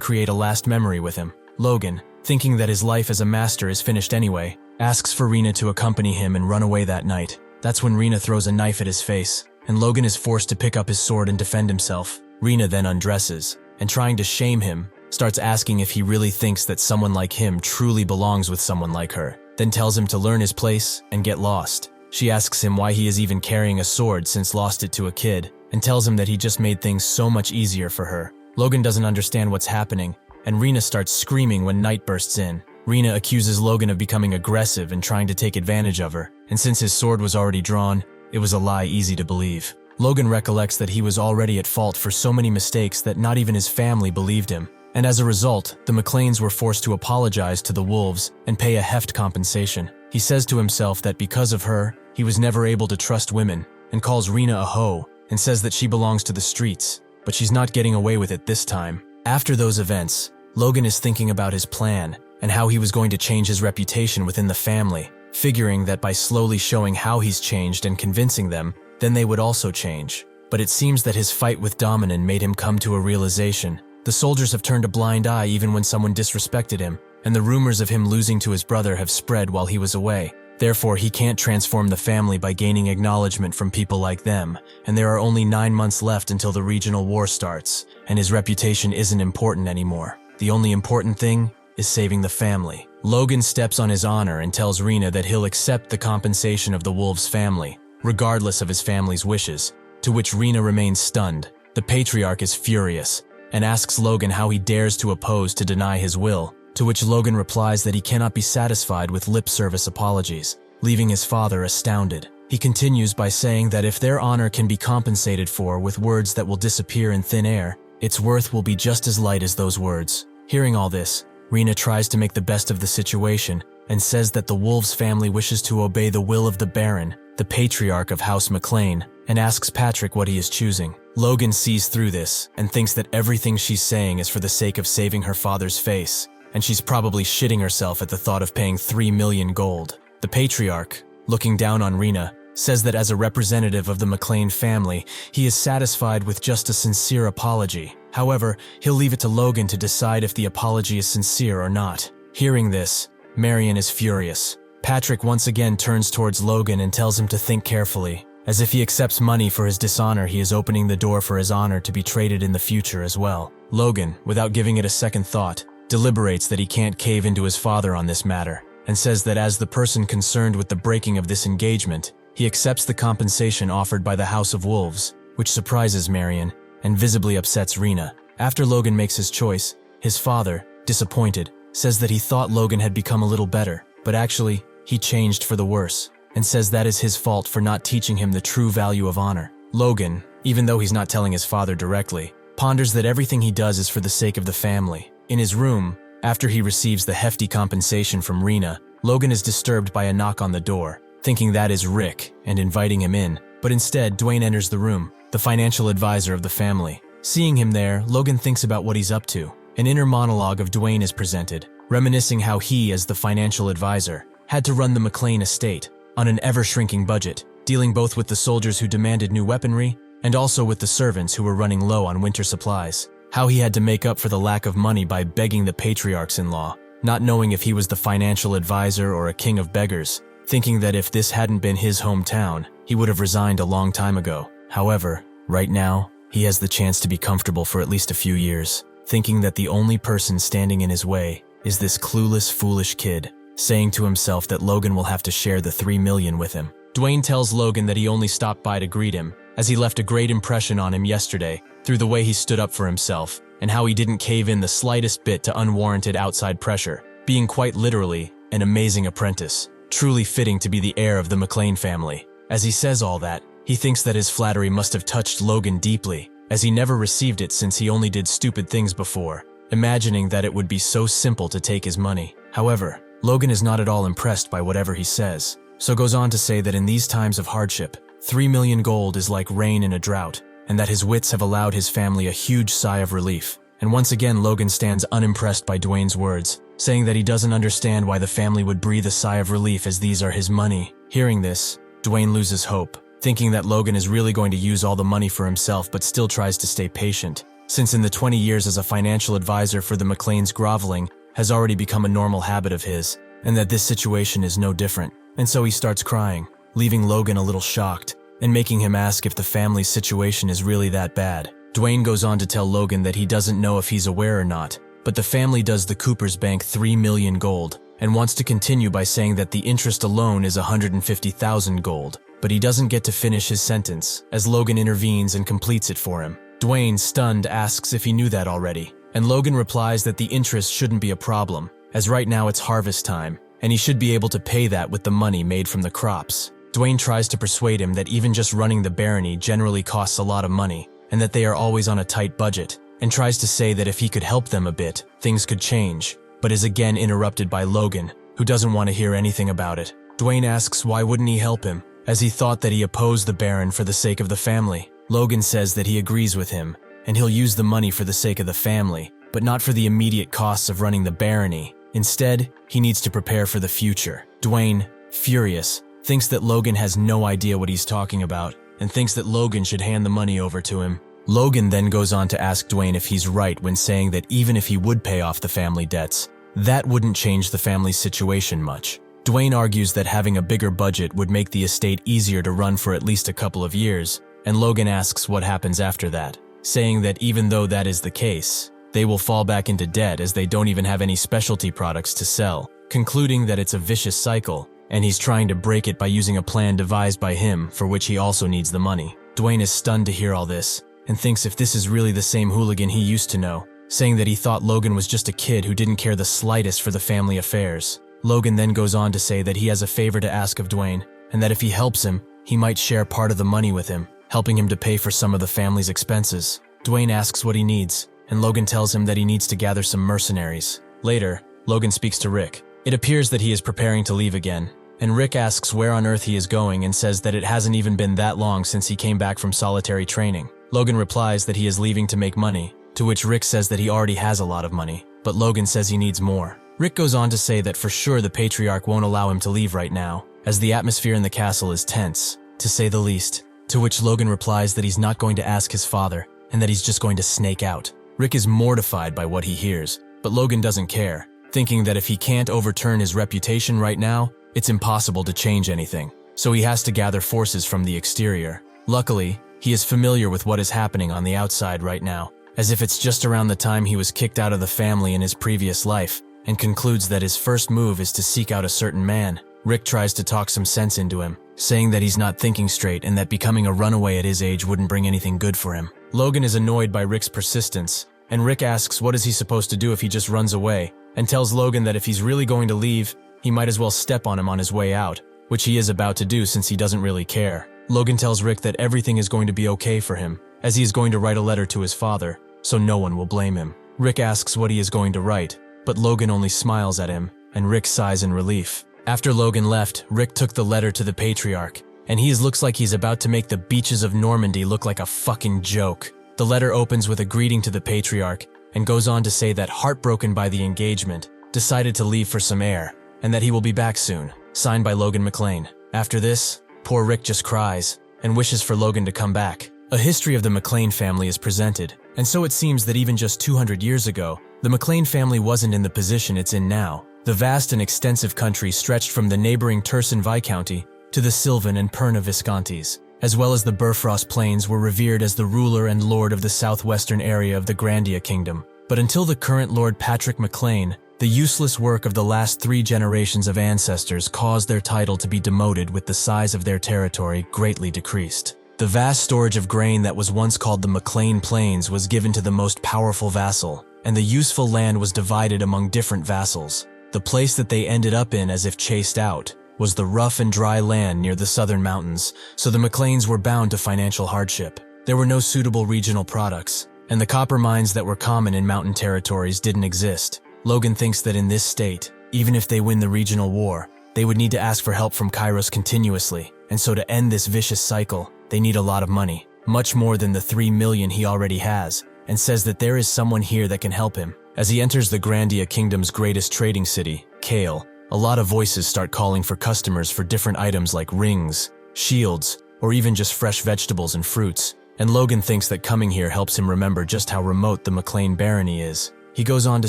create a last memory with him. Logan, thinking that his life as a master is finished anyway, asks for Rina to accompany him and run away that night. That's when Rina throws a knife at his face, and Logan is forced to pick up his sword and defend himself. Rina then undresses, and trying to shame him, starts asking if he really thinks that someone like him truly belongs with someone like her, then tells him to learn his place and get lost. She asks him why he is even carrying a sword since lost it to a kid, and tells him that he just made things so much easier for her. Logan doesn't understand what's happening, and Rina starts screaming when night bursts in. Rina accuses Logan of becoming aggressive and trying to take advantage of her, and since his sword was already drawn, it was a lie easy to believe. Logan recollects that he was already at fault for so many mistakes that not even his family believed him, and as a result, the McLains were forced to apologize to the wolves and pay a heft compensation. He says to himself that because of her, he was never able to trust women, and calls Rina a hoe, and says that she belongs to the streets, but she's not getting away with it this time. After those events, Logan is thinking about his plan and how he was going to change his reputation within the family, figuring that by slowly showing how he's changed and convincing them, then they would also change. But it seems that his fight with Dominan made him come to a realization. The soldiers have turned a blind eye even when someone disrespected him, and the rumors of him losing to his brother have spread while he was away. Therefore, he can't transform the family by gaining acknowledgement from people like them, and there are only 9 months left until the regional war starts, and his reputation isn't important anymore. The only important thing is saving the family. Logan steps on his honor and tells Rina that he'll accept the compensation of the wolves' family, regardless of his family's wishes, to which Rina remains stunned. The patriarch is furious, and asks Logan how he dares to oppose to deny his will, to which Logan replies that he cannot be satisfied with lip service apologies, leaving his father astounded. He continues by saying that if their honor can be compensated for with words that will disappear in thin air, its worth will be just as light as those words. Hearing all this, Rina tries to make the best of the situation and says that the wolves' family wishes to obey the will of the Baron, the patriarch of House McLain, and asks Patrick what he is choosing. Logan sees through this and thinks that everything she's saying is for the sake of saving her father's face, and she's probably shitting herself at the thought of paying 3 million gold. The patriarch, looking down on Rina, says that as a representative of the McLain family, he is satisfied with just a sincere apology. However, he'll leave it to Logan to decide if the apology is sincere or not. Hearing this, Marion is furious. Patrick once again turns towards Logan and tells him to think carefully. As if he accepts money for his dishonor, he is opening the door for his honor to be traded in the future as well. Logan, without giving it a second thought, deliberates that he can't cave into his father on this matter, and says that as the person concerned with the breaking of this engagement, he accepts the compensation offered by the House of Wolves, which surprises Marion and visibly upsets Rina. After Logan makes his choice, his father, disappointed, says that he thought Logan had become a little better, but actually, he changed for the worse, and says that is his fault for not teaching him the true value of honor. Logan, even though he's not telling his father directly, ponders that everything he does is for the sake of the family. In his room, after he receives the hefty compensation from Rina, Logan is disturbed by a knock on the door, thinking that is Rick and inviting him in, but instead Dwayne enters the room, the financial advisor of the family. Seeing him there, Logan thinks about what he's up to. An inner monologue of Dwayne is presented, reminiscing how he, as the financial advisor, had to run the McLain estate on an ever-shrinking budget, dealing both with the soldiers who demanded new weaponry and also with the servants who were running low on winter supplies. How he had to make up for the lack of money by begging the patriarchs-in-law, not knowing if he was the financial advisor or a king of beggars, thinking that if this hadn't been his hometown, he would have resigned a long time ago. However, right now, he has the chance to be comfortable for at least a few years, thinking that the only person standing in his way is this clueless, foolish kid, saying to himself that Logan will have to share the 3 million with him. Dwayne tells Logan that he only stopped by to greet him, as he left a great impression on him yesterday through the way he stood up for himself, and how he didn't cave in the slightest bit to unwarranted outside pressure, being quite literally an amazing apprentice, truly fitting to be the heir of the McLain family. As he says all that, he thinks that his flattery must have touched Logan deeply, as he never received it since he only did stupid things before, imagining that it would be so simple to take his money. However, Logan is not at all impressed by whatever he says, so goes on to say that in these times of hardship, 3 million gold is like rain in a drought, and that his wits have allowed his family a huge sigh of relief. And once again, Logan stands unimpressed by Dwayne's words, saying that he doesn't understand why the family would breathe a sigh of relief as these are his money. Hearing this, Dwayne loses hope, thinking that Logan is really going to use all the money for himself but still tries to stay patient, since in the 20 years as a financial advisor for the McLains, groveling has already become a normal habit of his, and that this situation is no different. And so he starts crying, leaving Logan a little shocked, and making him ask if the family's situation is really that bad. Dwayne goes on to tell Logan that he doesn't know if he's aware or not, but the family does the Cooper's Bank 3 million gold, and wants to continue by saying that the interest alone is 150,000 gold, but he doesn't get to finish his sentence, as Logan intervenes and completes it for him. Dwayne, stunned, asks if he knew that already, and Logan replies that the interest shouldn't be a problem, as right now it's harvest time, and he should be able to pay that with the money made from the crops. Dwayne tries to persuade him that even just running the barony generally costs a lot of money, and that they are always on a tight budget, and tries to say that if he could help them a bit, things could change, but is again interrupted by Logan, who doesn't want to hear anything about it. Dwayne asks why wouldn't he help him, as he thought that he opposed the Baron for the sake of the family. Logan says that he agrees with him, and he'll use the money for the sake of the family, but not for the immediate costs of running the barony. Instead, he needs to prepare for the future. Dwayne, furious, thinks that Logan has no idea what he's talking about, and thinks that Logan should hand the money over to him. Logan then goes on to ask Dwayne if he's right when saying that even if he would pay off the family debts, that wouldn't change the family's situation much. Dwayne argues that having a bigger budget would make the estate easier to run for at least a couple of years, and Logan asks what happens after that, saying that even though that is the case, they will fall back into debt as they don't even have any specialty products to sell, concluding that it's a vicious cycle, and he's trying to break it by using a plan devised by him for which he also needs the money. Dwayne is stunned to hear all this, and thinks if this is really the same hooligan he used to know, saying that he thought Logan was just a kid who didn't care the slightest for the family affairs. Logan then goes on to say that he has a favor to ask of Dwayne, and that if he helps him, he might share part of the money with him, helping him to pay for some of the family's expenses. Dwayne asks what he needs, and Logan tells him that he needs to gather some mercenaries. Later, Logan speaks to Rick. It appears that he is preparing to leave again, and Rick asks where on earth he is going and says that it hasn't even been that long since he came back from solitary training. Logan replies that he is leaving to make money, to which Rick says that he already has a lot of money, but Logan says he needs more. Rick goes on to say that for sure the Patriarch won't allow him to leave right now, as the atmosphere in the castle is tense, to say the least, to which Logan replies that he's not going to ask his father, and that he's just going to snake out. Rick is mortified by what he hears, but Logan doesn't care, thinking that if he can't overturn his reputation right now, it's impossible to change anything, so he has to gather forces from the exterior. Luckily, he is familiar with what is happening on the outside right now, as if it's just around the time he was kicked out of the family in his previous life, and concludes that his first move is to seek out a certain man. Rick tries to talk some sense into him, saying that he's not thinking straight and that becoming a runaway at his age wouldn't bring anything good for him. Logan is annoyed by Rick's persistence, and Rick asks what is he supposed to do if he just runs away, and tells Logan that if he's really going to leave, he might as well step on him on his way out, which he is about to do since he doesn't really care. Logan tells Rick that everything is going to be okay for him, as he is going to write a letter to his father, so no one will blame him. Rick asks what he is going to write, but Logan only smiles at him, and Rick sighs in relief. After Logan left, Rick took the letter to the Patriarch, and he looks like he's about to make the beaches of Normandy look like a fucking joke. The letter opens with a greeting to the Patriarch, and goes on to say that heartbroken by the engagement, decided to leave for some air, and that he will be back soon. Signed by Logan McLain. After this, poor Rick just cries, and wishes for Logan to come back. A history of the McLain family is presented, and so it seems that even just 200 years ago, the McLain family wasn't in the position it's in now. The vast and extensive country stretched from the neighboring Turson Viscounty to the Sylvan and Perna Viscontis, as well as the Bifrost Plains were revered as the ruler and lord of the southwestern area of the Grandia Kingdom. But until the current Lord Patrick McLain, the useless work of the last 3 generations of ancestors caused their title to be demoted with the size of their territory greatly decreased. The vast storage of grain that was once called the McLain Plains was given to the most powerful vassal, and the useful land was divided among different vassals. The place that they ended up in as if chased out was the rough and dry land near the southern mountains, so the McLains were bound to financial hardship. There were no suitable regional products, and the copper mines that were common in mountain territories didn't exist. Logan thinks that in this state, even if they win the regional war, they would need to ask for help from Kairos continuously, and so to end this vicious cycle, they need a lot of money, much more than the 3 million he already has, and says that there is someone here that can help him. As he enters the Grandia Kingdom's greatest trading city, Kale, a lot of voices start calling for customers for different items like rings, shields, or even just fresh vegetables and fruits. And Logan thinks that coming here helps him remember just how remote the McLain barony is. He goes on to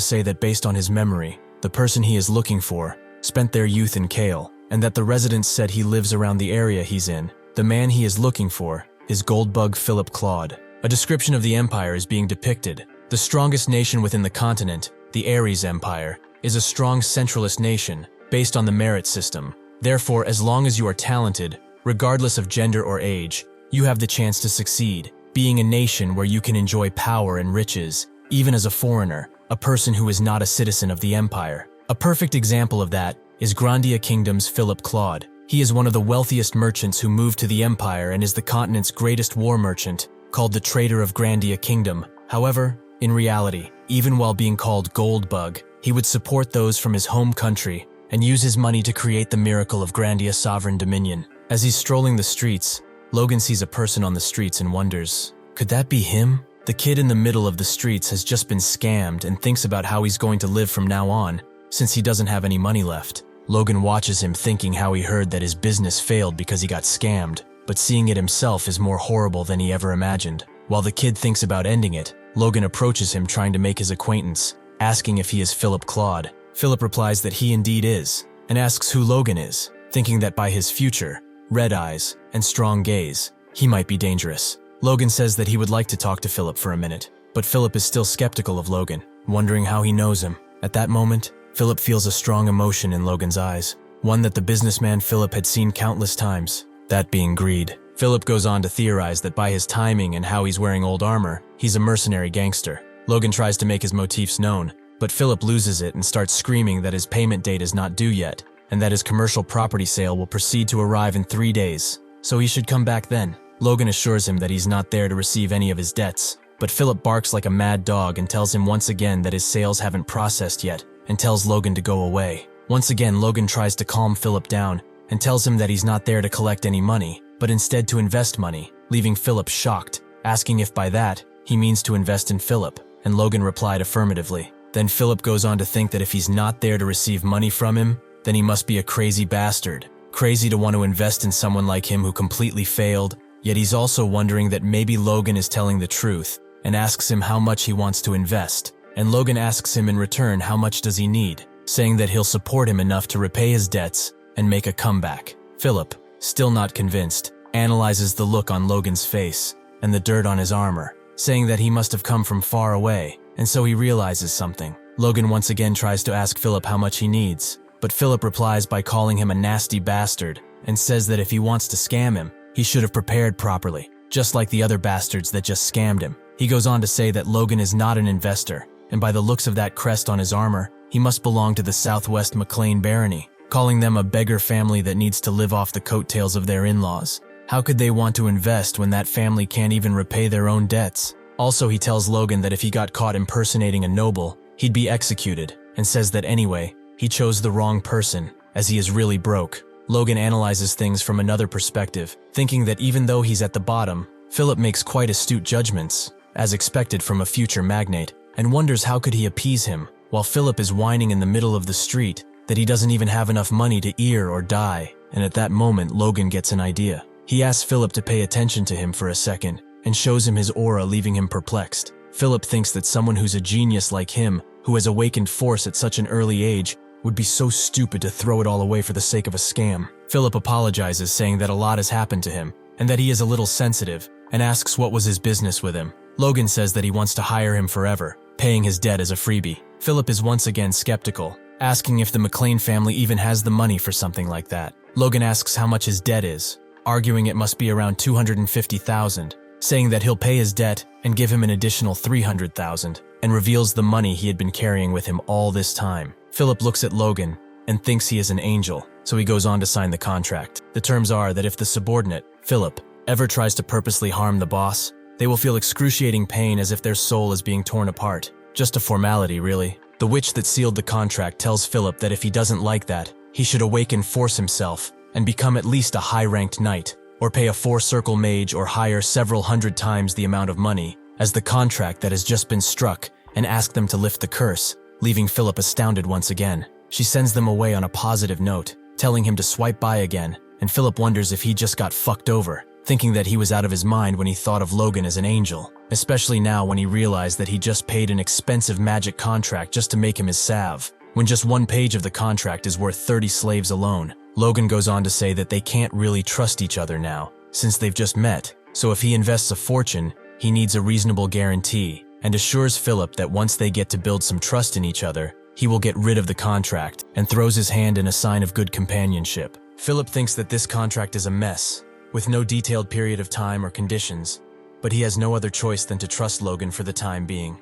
say that based on his memory, the person he is looking for spent their youth in Kale, and that the residents said he lives around the area he's in. The man he is looking for is Goldbug Philip Claude. A description of the Empire is being depicted. The strongest nation within the continent, the Ares Empire, is a strong centralist nation based on the merit system. Therefore, as long as you are talented, regardless of gender or age, you have the chance to succeed, being a nation where you can enjoy power and riches, even as a foreigner, a person who is not a citizen of the Empire. A perfect example of that is Grandia Kingdom's Philip Claude. He is one of the wealthiest merchants who moved to the Empire and is the continent's greatest war merchant, called the Trader of Grandia Kingdom. However, in reality, even while being called Goldbug, he would support those from his home country and use his money to create the miracle of Grandia sovereign dominion. As he's strolling the streets, Logan sees a person on the streets and wonders, could that be him? The kid in the middle of the streets has just been scammed and thinks about how he's going to live from now on, since he doesn't have any money left. Logan watches him thinking how he heard that his business failed because he got scammed, but seeing it himself is more horrible than he ever imagined. While the kid thinks about ending it, Logan approaches him trying to make his acquaintance, asking if he is Philip Claude. Philip replies that he indeed is, and asks who Logan is, thinking that by his future, red eyes, and strong gaze, he might be dangerous. Logan says that he would like to talk to Philip for a minute, but Philip is still skeptical of Logan, wondering how he knows him. At that moment, Philip feels a strong emotion in Logan's eyes, one that the businessman Philip had seen countless times, that being greed. Philip goes on to theorize that by his timing and how he's wearing old armor, he's a mercenary gangster. Logan tries to make his motifs known, but Philip loses it and starts screaming that his payment date is not due yet, and that his commercial property sale will proceed to arrive in 3 days, so he should come back then. Logan assures him that he's not there to receive any of his debts, but Philip barks like a mad dog and tells him once again that his sales haven't processed yet, and tells Logan to go away. Once again, Logan tries to calm Philip down and tells him that he's not there to collect any money, but instead to invest money, leaving Philip shocked, asking if by that, he means to invest in Philip, and Logan replied affirmatively. Then Philip goes on to think that if he's not there to receive money from him, then he must be a crazy bastard, crazy to want to invest in someone like him who completely failed, yet he's also wondering that maybe Logan is telling the truth, and asks him how much he wants to invest. And Logan asks him in return how much does he need, saying that he'll support him enough to repay his debts and make a comeback. Philip, still not convinced, analyzes the look on Logan's face and the dirt on his armor, saying that he must have come from far away, and so he realizes something. Logan once again tries to ask Philip how much he needs, but Philip replies by calling him a nasty bastard and says that if he wants to scam him, he should have prepared properly, just like the other bastards that just scammed him. He goes on to say that Logan is not an investor, and by the looks of that crest on his armor, he must belong to the Southwest McLain barony, calling them a beggar family that needs to live off the coattails of their in-laws. How could they want to invest when that family can't even repay their own debts? Also, he tells Logan that if he got caught impersonating a noble, he'd be executed, and says that anyway, he chose the wrong person, as he is really broke. Logan analyzes things from another perspective, thinking that even though he's at the bottom, Philip makes quite astute judgments, as expected from a future magnate, and wonders how could he appease him, while Philip is whining in the middle of the street that he doesn't even have enough money to eat or die. And at that moment, Logan gets an idea. He asks Philip to pay attention to him for a second, and shows him his aura, leaving him perplexed. Philip thinks that someone who's a genius like him, who has awakened force at such an early age, would be so stupid to throw it all away for the sake of a scam. Philip apologizes, saying that a lot has happened to him, and that he is a little sensitive, and asks what was his business with him. Logan says that he wants to hire him forever, paying his debt as a freebie. Philip is once again skeptical, asking if the McLain family even has the money for something like that. Logan asks how much his debt is, arguing it must be around $250,000, saying that he'll pay his debt and give him an additional $300,000, and reveals the money he had been carrying with him all this time. Philip looks at Logan and thinks he is an angel, so he goes on to sign the contract. The terms are that if the subordinate, Philip, ever tries to purposely harm the boss, they will feel excruciating pain as if their soul is being torn apart. Just a formality, really. The witch that sealed the contract tells Philip that if he doesn't like that, he should awaken force himself and become at least a high-ranked knight, or pay a 4-circle mage or hire several hundred times the amount of money as the contract that has just been struck, and ask them to lift the curse, leaving Philip astounded once again. She sends them away on a positive note, telling him to swipe by again, and Philip wonders if he just got fucked over. thinking that he was out of his mind when he thought of Logan as an angel, especially now when he realized that he just paid an expensive magic contract just to make him his salve, when just one page of the contract is worth 30 slaves alone. Logan goes on to say that they can't really trust each other now, since they've just met, so if he invests a fortune, he needs a reasonable guarantee, and assures Philip that once they get to build some trust in each other, he will get rid of the contract, and throws his hand in a sign of good companionship. Philip thinks that this contract is a mess, with no detailed period of time or conditions, but he has no other choice than to trust Logan for the time being.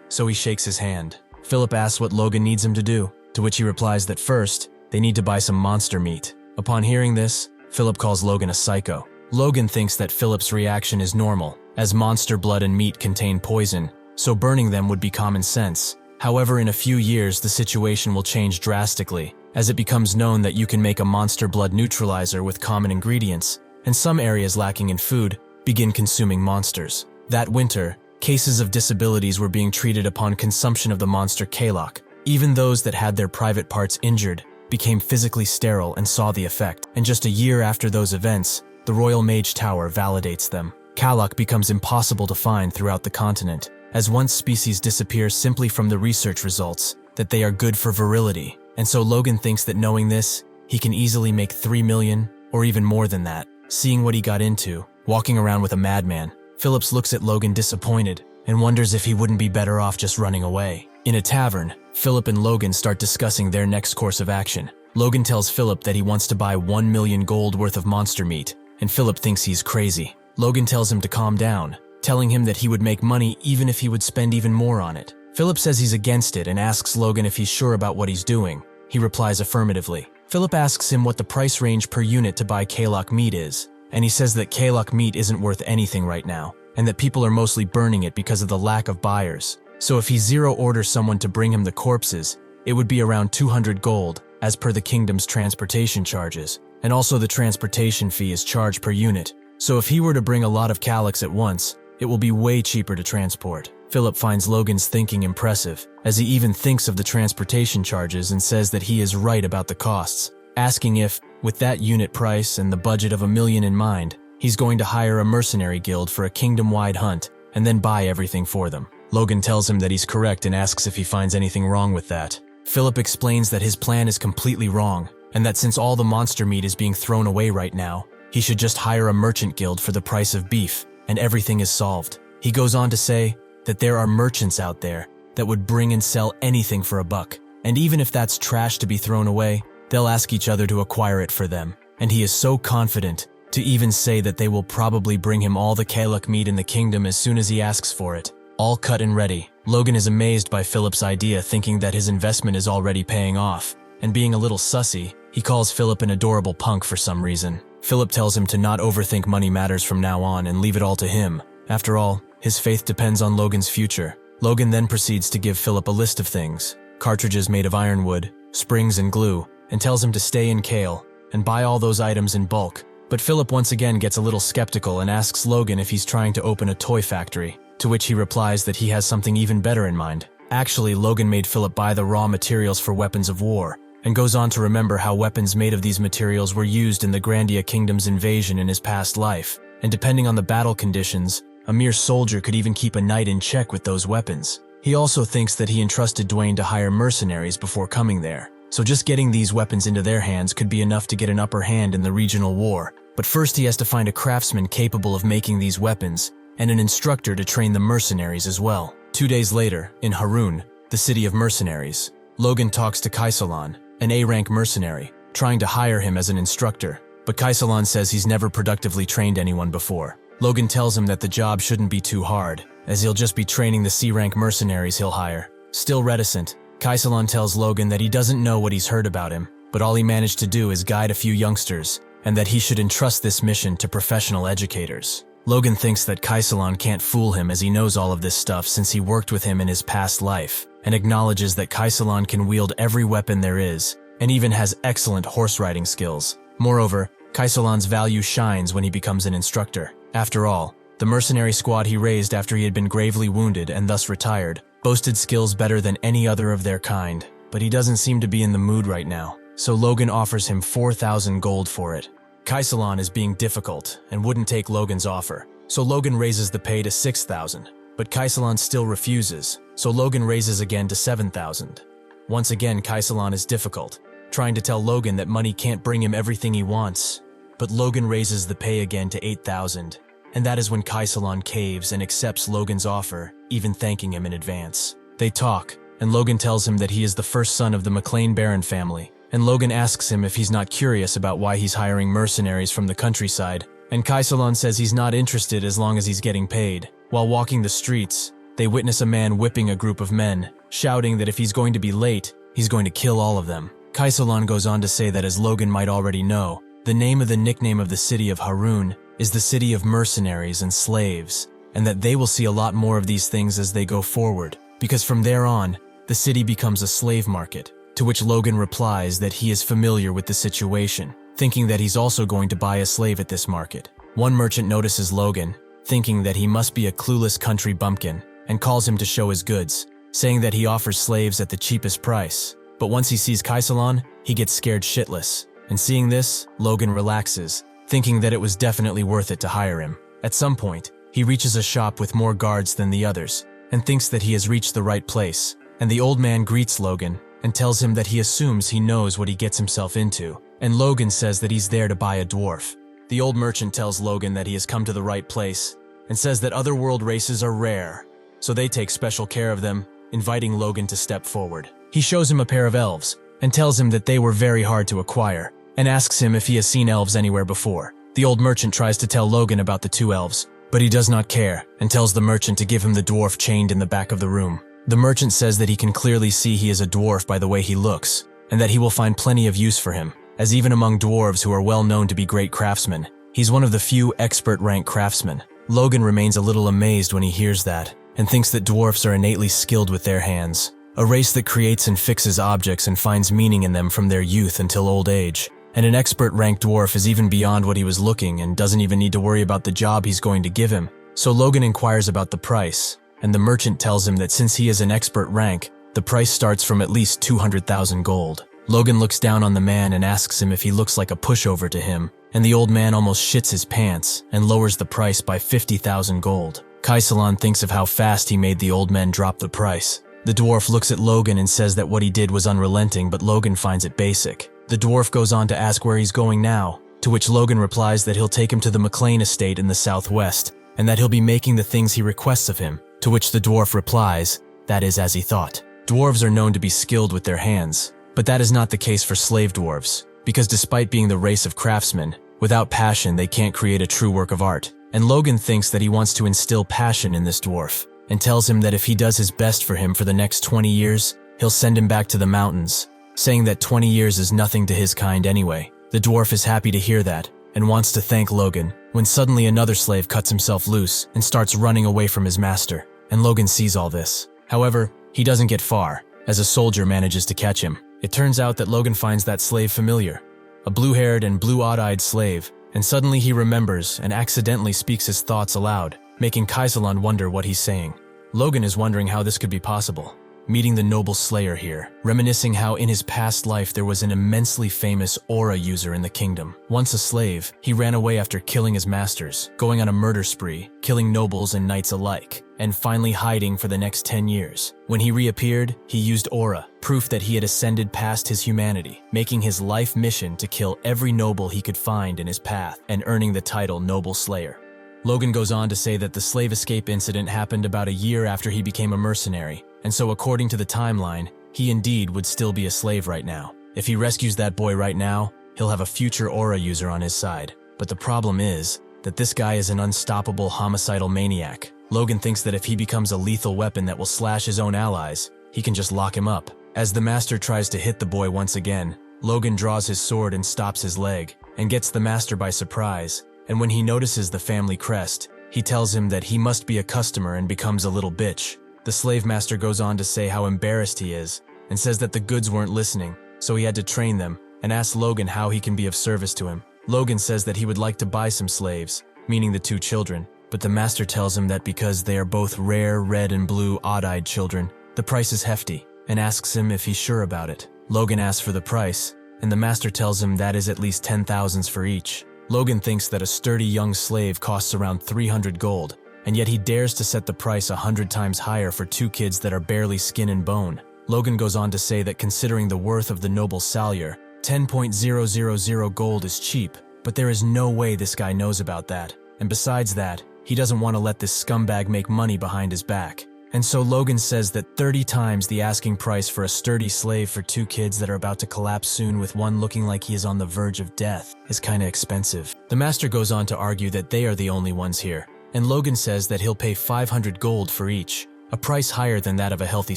So he shakes his hand. Philip asks what Logan needs him to do, to which he replies that first, they need to buy some monster meat. Upon hearing this, Philip calls Logan a psycho. Logan thinks that Philip's reaction is normal, as monster blood and meat contain poison, so burning them would be common sense. However, in a few years, the situation will change drastically, as it becomes known that you can make a monster blood neutralizer with common ingredients, and some areas lacking in food begin consuming monsters. That winter, cases of disabilities were being treated upon consumption of the monster Kalok. Even those that had their private parts injured became physically sterile and saw the effect, and just a year after those events, the Royal Mage Tower validates them. Kalok becomes impossible to find throughout the continent, as once species disappear simply from the research results that they are good for virility, and so Logan thinks that knowing this, he can easily make 3 million, or even more than that. Seeing what he got into, walking around with a madman, Phillips looks at Logan disappointed and wonders if he wouldn't be better off just running away. In a tavern, Philip and Logan start discussing their next course of action. Logan tells Philip that he wants to buy 1 million gold worth of monster meat, and Philip thinks he's crazy. Logan tells him to calm down, telling him that he would make money even if he would spend even more on it. Philip says he's against it and asks Logan if he's sure about what he's doing. He replies affirmatively. Philip asks him what the price range per unit to buy Kalok meat is, and he says that Kalok meat isn't worth anything right now, and that people are mostly burning it because of the lack of buyers. So if he zero orders someone to bring him the corpses, it would be around 200 gold, as per the kingdom's transportation charges, and also the transportation fee is charged per unit. So if he were to bring a lot of Kaloks at once, it will be way cheaper to transport. Philip finds Logan's thinking impressive, as he even thinks of the transportation charges and says that he is right about the costs, asking if, with that unit price and the budget of 1 million in mind, he's going to hire a mercenary guild for a kingdom-wide hunt and then buy everything for them. Logan tells him that he's correct and asks if he finds anything wrong with that. Philip explains that his plan is completely wrong, and that since all the monster meat is being thrown away right now, he should just hire a merchant guild for the price of beef, and everything is solved. He goes on to say that there are merchants out there that would bring and sell anything for $1, and even if that's trash to be thrown away, they'll ask each other to acquire it for them, and he is so confident to even say that they will probably bring him all the Kalok meat in the kingdom as soon as he asks for it, all cut and ready. Logan is amazed by Philip's idea, thinking that his investment is already paying off, and being a little sussy, he calls Philip an adorable punk for some reason. Philip tells him to not overthink money matters from now on and leave it all to him. After all, his faith depends on Logan's future. Logan then proceeds to give Philip a list of things, cartridges made of ironwood, springs and glue, and tells him to stay in Kale and buy all those items in bulk. But Philip once again gets a little skeptical and asks Logan if he's trying to open a toy factory, to which he replies that he has something even better in mind. Actually, Logan made Philip buy the raw materials for weapons of war, and goes on to remember how weapons made of these materials were used in the Grandia Kingdom's invasion in his past life, and depending on the battle conditions, a mere soldier could even keep a knight in check with those weapons. He also thinks that he entrusted Dwayne to hire mercenaries before coming there, so just getting these weapons into their hands could be enough to get an upper hand in the regional war. But first he has to find a craftsman capable of making these weapons, and an instructor to train the mercenaries as well. 2 days later, in Harun, the city of mercenaries, Logan talks to Kaisalan, an A-rank mercenary, trying to hire him as an instructor, but Kaisalan says he's never productively trained anyone before. Logan tells him that the job shouldn't be too hard, as he'll just be training the C-rank mercenaries he'll hire. Still reticent, Kaisalan tells Logan that he doesn't know what he's heard about him, but all he managed to do is guide a few youngsters, and that he should entrust this mission to professional educators. Logan thinks that Kaisalan can't fool him as he knows all of this stuff since he worked with him in his past life, and acknowledges that Kaisalan can wield every weapon there is, and even has excellent horse riding skills. Moreover, Kaisalan's value shines when he becomes an instructor. After all, the mercenary squad he raised after he had been gravely wounded and thus retired boasted skills better than any other of their kind, but he doesn't seem to be in the mood right now, so Logan offers him 4,000 gold for it. Kaisalon is being difficult and wouldn't take Logan's offer, so Logan raises the pay to 6,000. But Kaisalon still refuses, so Logan raises again to 7,000. Once again, Kaisalon is difficult, trying to tell Logan that money can't bring him everything he wants. But Logan raises the pay again to 8,000, and that is when Kaisalon caves and accepts Logan's offer, even thanking him in advance. They talk, and Logan tells him that he is the first son of the McLain Baron family, and Logan asks him if he's not curious about why he's hiring mercenaries from the countryside, and Kaisalon says he's not interested as long as he's getting paid. While walking the streets, they witness a man whipping a group of men, shouting that if he's going to be late, he's going to kill all of them. Kaisalon goes on to say that, as Logan might already know, the name of the nickname of the city of Harun is the city of mercenaries and slaves, and that they will see a lot more of these things as they go forward, because from there on, the city becomes a slave market, to which Logan replies that he is familiar with the situation, thinking that he's also going to buy a slave at this market. One merchant notices Logan, thinking that he must be a clueless country bumpkin, and calls him to show his goods, saying that he offers slaves at the cheapest price. But once he sees Kaisalon, he gets scared shitless, and seeing this, Logan relaxes, thinking that it was definitely worth it to hire him. At some point, he reaches a shop with more guards than the others, and thinks that he has reached the right place, and the old man greets Logan and tells him that he assumes he knows what he gets himself into, and Logan says that he's there to buy a dwarf. The old merchant tells Logan that he has come to the right place, and says that other world races are rare, so they take special care of them, inviting Logan to step forward. He shows him a pair of elves, and tells him that they were very hard to acquire, and asks him if he has seen elves anywhere before. The old merchant tries to tell Logan about the two elves, but he does not care, and tells the merchant to give him the dwarf chained in the back of the room. The merchant says that he can clearly see he is a dwarf by the way he looks, and that he will find plenty of use for him, as even among dwarves who are well known to be great craftsmen, he's one of the few expert rank craftsmen. Logan remains a little amazed when he hears that, and thinks that dwarfs are innately skilled with their hands, a race that creates and fixes objects and finds meaning in them from their youth until old age. And an expert rank dwarf is even beyond what he was looking and doesn't even need to worry about the job he's going to give him. So Logan inquires about the price, and the merchant tells him that since he is an expert rank, the price starts from at least 200,000 gold. Logan looks down on the man and asks him if he looks like a pushover to him, and the old man almost shits his pants and lowers the price by 50,000 gold. Kaisalon thinks of how fast he made the old man drop the price. The dwarf looks at Logan and says that what he did was unrelenting, but Logan finds it basic. The dwarf goes on to ask where he's going now, to which Logan replies that he'll take him to the McLain estate in the southwest, and that he'll be making the things he requests of him, to which the dwarf replies, that is as he thought. Dwarves are known to be skilled with their hands, but that is not the case for slave dwarves, because despite being the race of craftsmen, without passion they can't create a true work of art. And Logan thinks that he wants to instill passion in this dwarf, and tells him that if he does his best for him for the next 20 years, he'll send him back to the mountains, saying that 20 years is nothing to his kind anyway. The dwarf is happy to hear that, and wants to thank Logan, when suddenly another slave cuts himself loose and starts running away from his master, and Logan sees all this. However, he doesn't get far, as a soldier manages to catch him. It turns out that Logan finds that slave familiar, a blue-haired and blue-odd-eyed slave, and suddenly he remembers and accidentally speaks his thoughts aloud, making Kaisalon wonder what he's saying. Logan is wondering how this could be possible, meeting the noble slayer here, reminiscing how in his past life there was an immensely famous aura user in the kingdom. Once a slave, he ran away after killing his masters, going on a murder spree, killing nobles and knights alike, and finally hiding for the next 10 years. When he reappeared, he used aura, proof that he had ascended past his humanity, making his life mission to kill every noble he could find in his path and earning the title Noble Slayer. Logan goes on to say that the slave escape incident happened about a year after he became a mercenary, and so according to the timeline, he indeed would still be a slave right now. If he rescues that boy right now, he'll have a future aura user on his side. But the problem is that this guy is an unstoppable homicidal maniac. Logan thinks that if he becomes a lethal weapon that will slash his own allies, he can just lock him up. As the master tries to hit the boy once again, Logan draws his sword and stops his leg, and gets the master by surprise. And when he notices the family crest, he tells him that he must be a customer and becomes a little bitch. The slave master goes on to say how embarrassed he is, and says that the goods weren't listening, so he had to train them, and asks Logan how he can be of service to him. Logan says that he would like to buy some slaves, meaning the two children, but the master tells him that because they are both rare red and blue odd-eyed children, the price is hefty, and asks him if he's sure about it. Logan asks for the price, and the master tells him that is at least 10,000s for each. Logan thinks that a sturdy young slave costs around 300 gold, and yet he dares to set the price 100 times higher for 2 kids that are barely skin and bone. Logan goes on to say that considering the worth of the noble Salyer, 10,000 gold is cheap, but there is no way this guy knows about that. And besides that, he doesn't want to let this scumbag make money behind his back. And so Logan says that 30 times the asking price for a sturdy slave for 2 kids that are about to collapse soon with one looking like he is on the verge of death is kinda expensive. The master goes on to argue that they are the only ones here, and Logan says that he'll pay 500 gold for each, a price higher than that of a healthy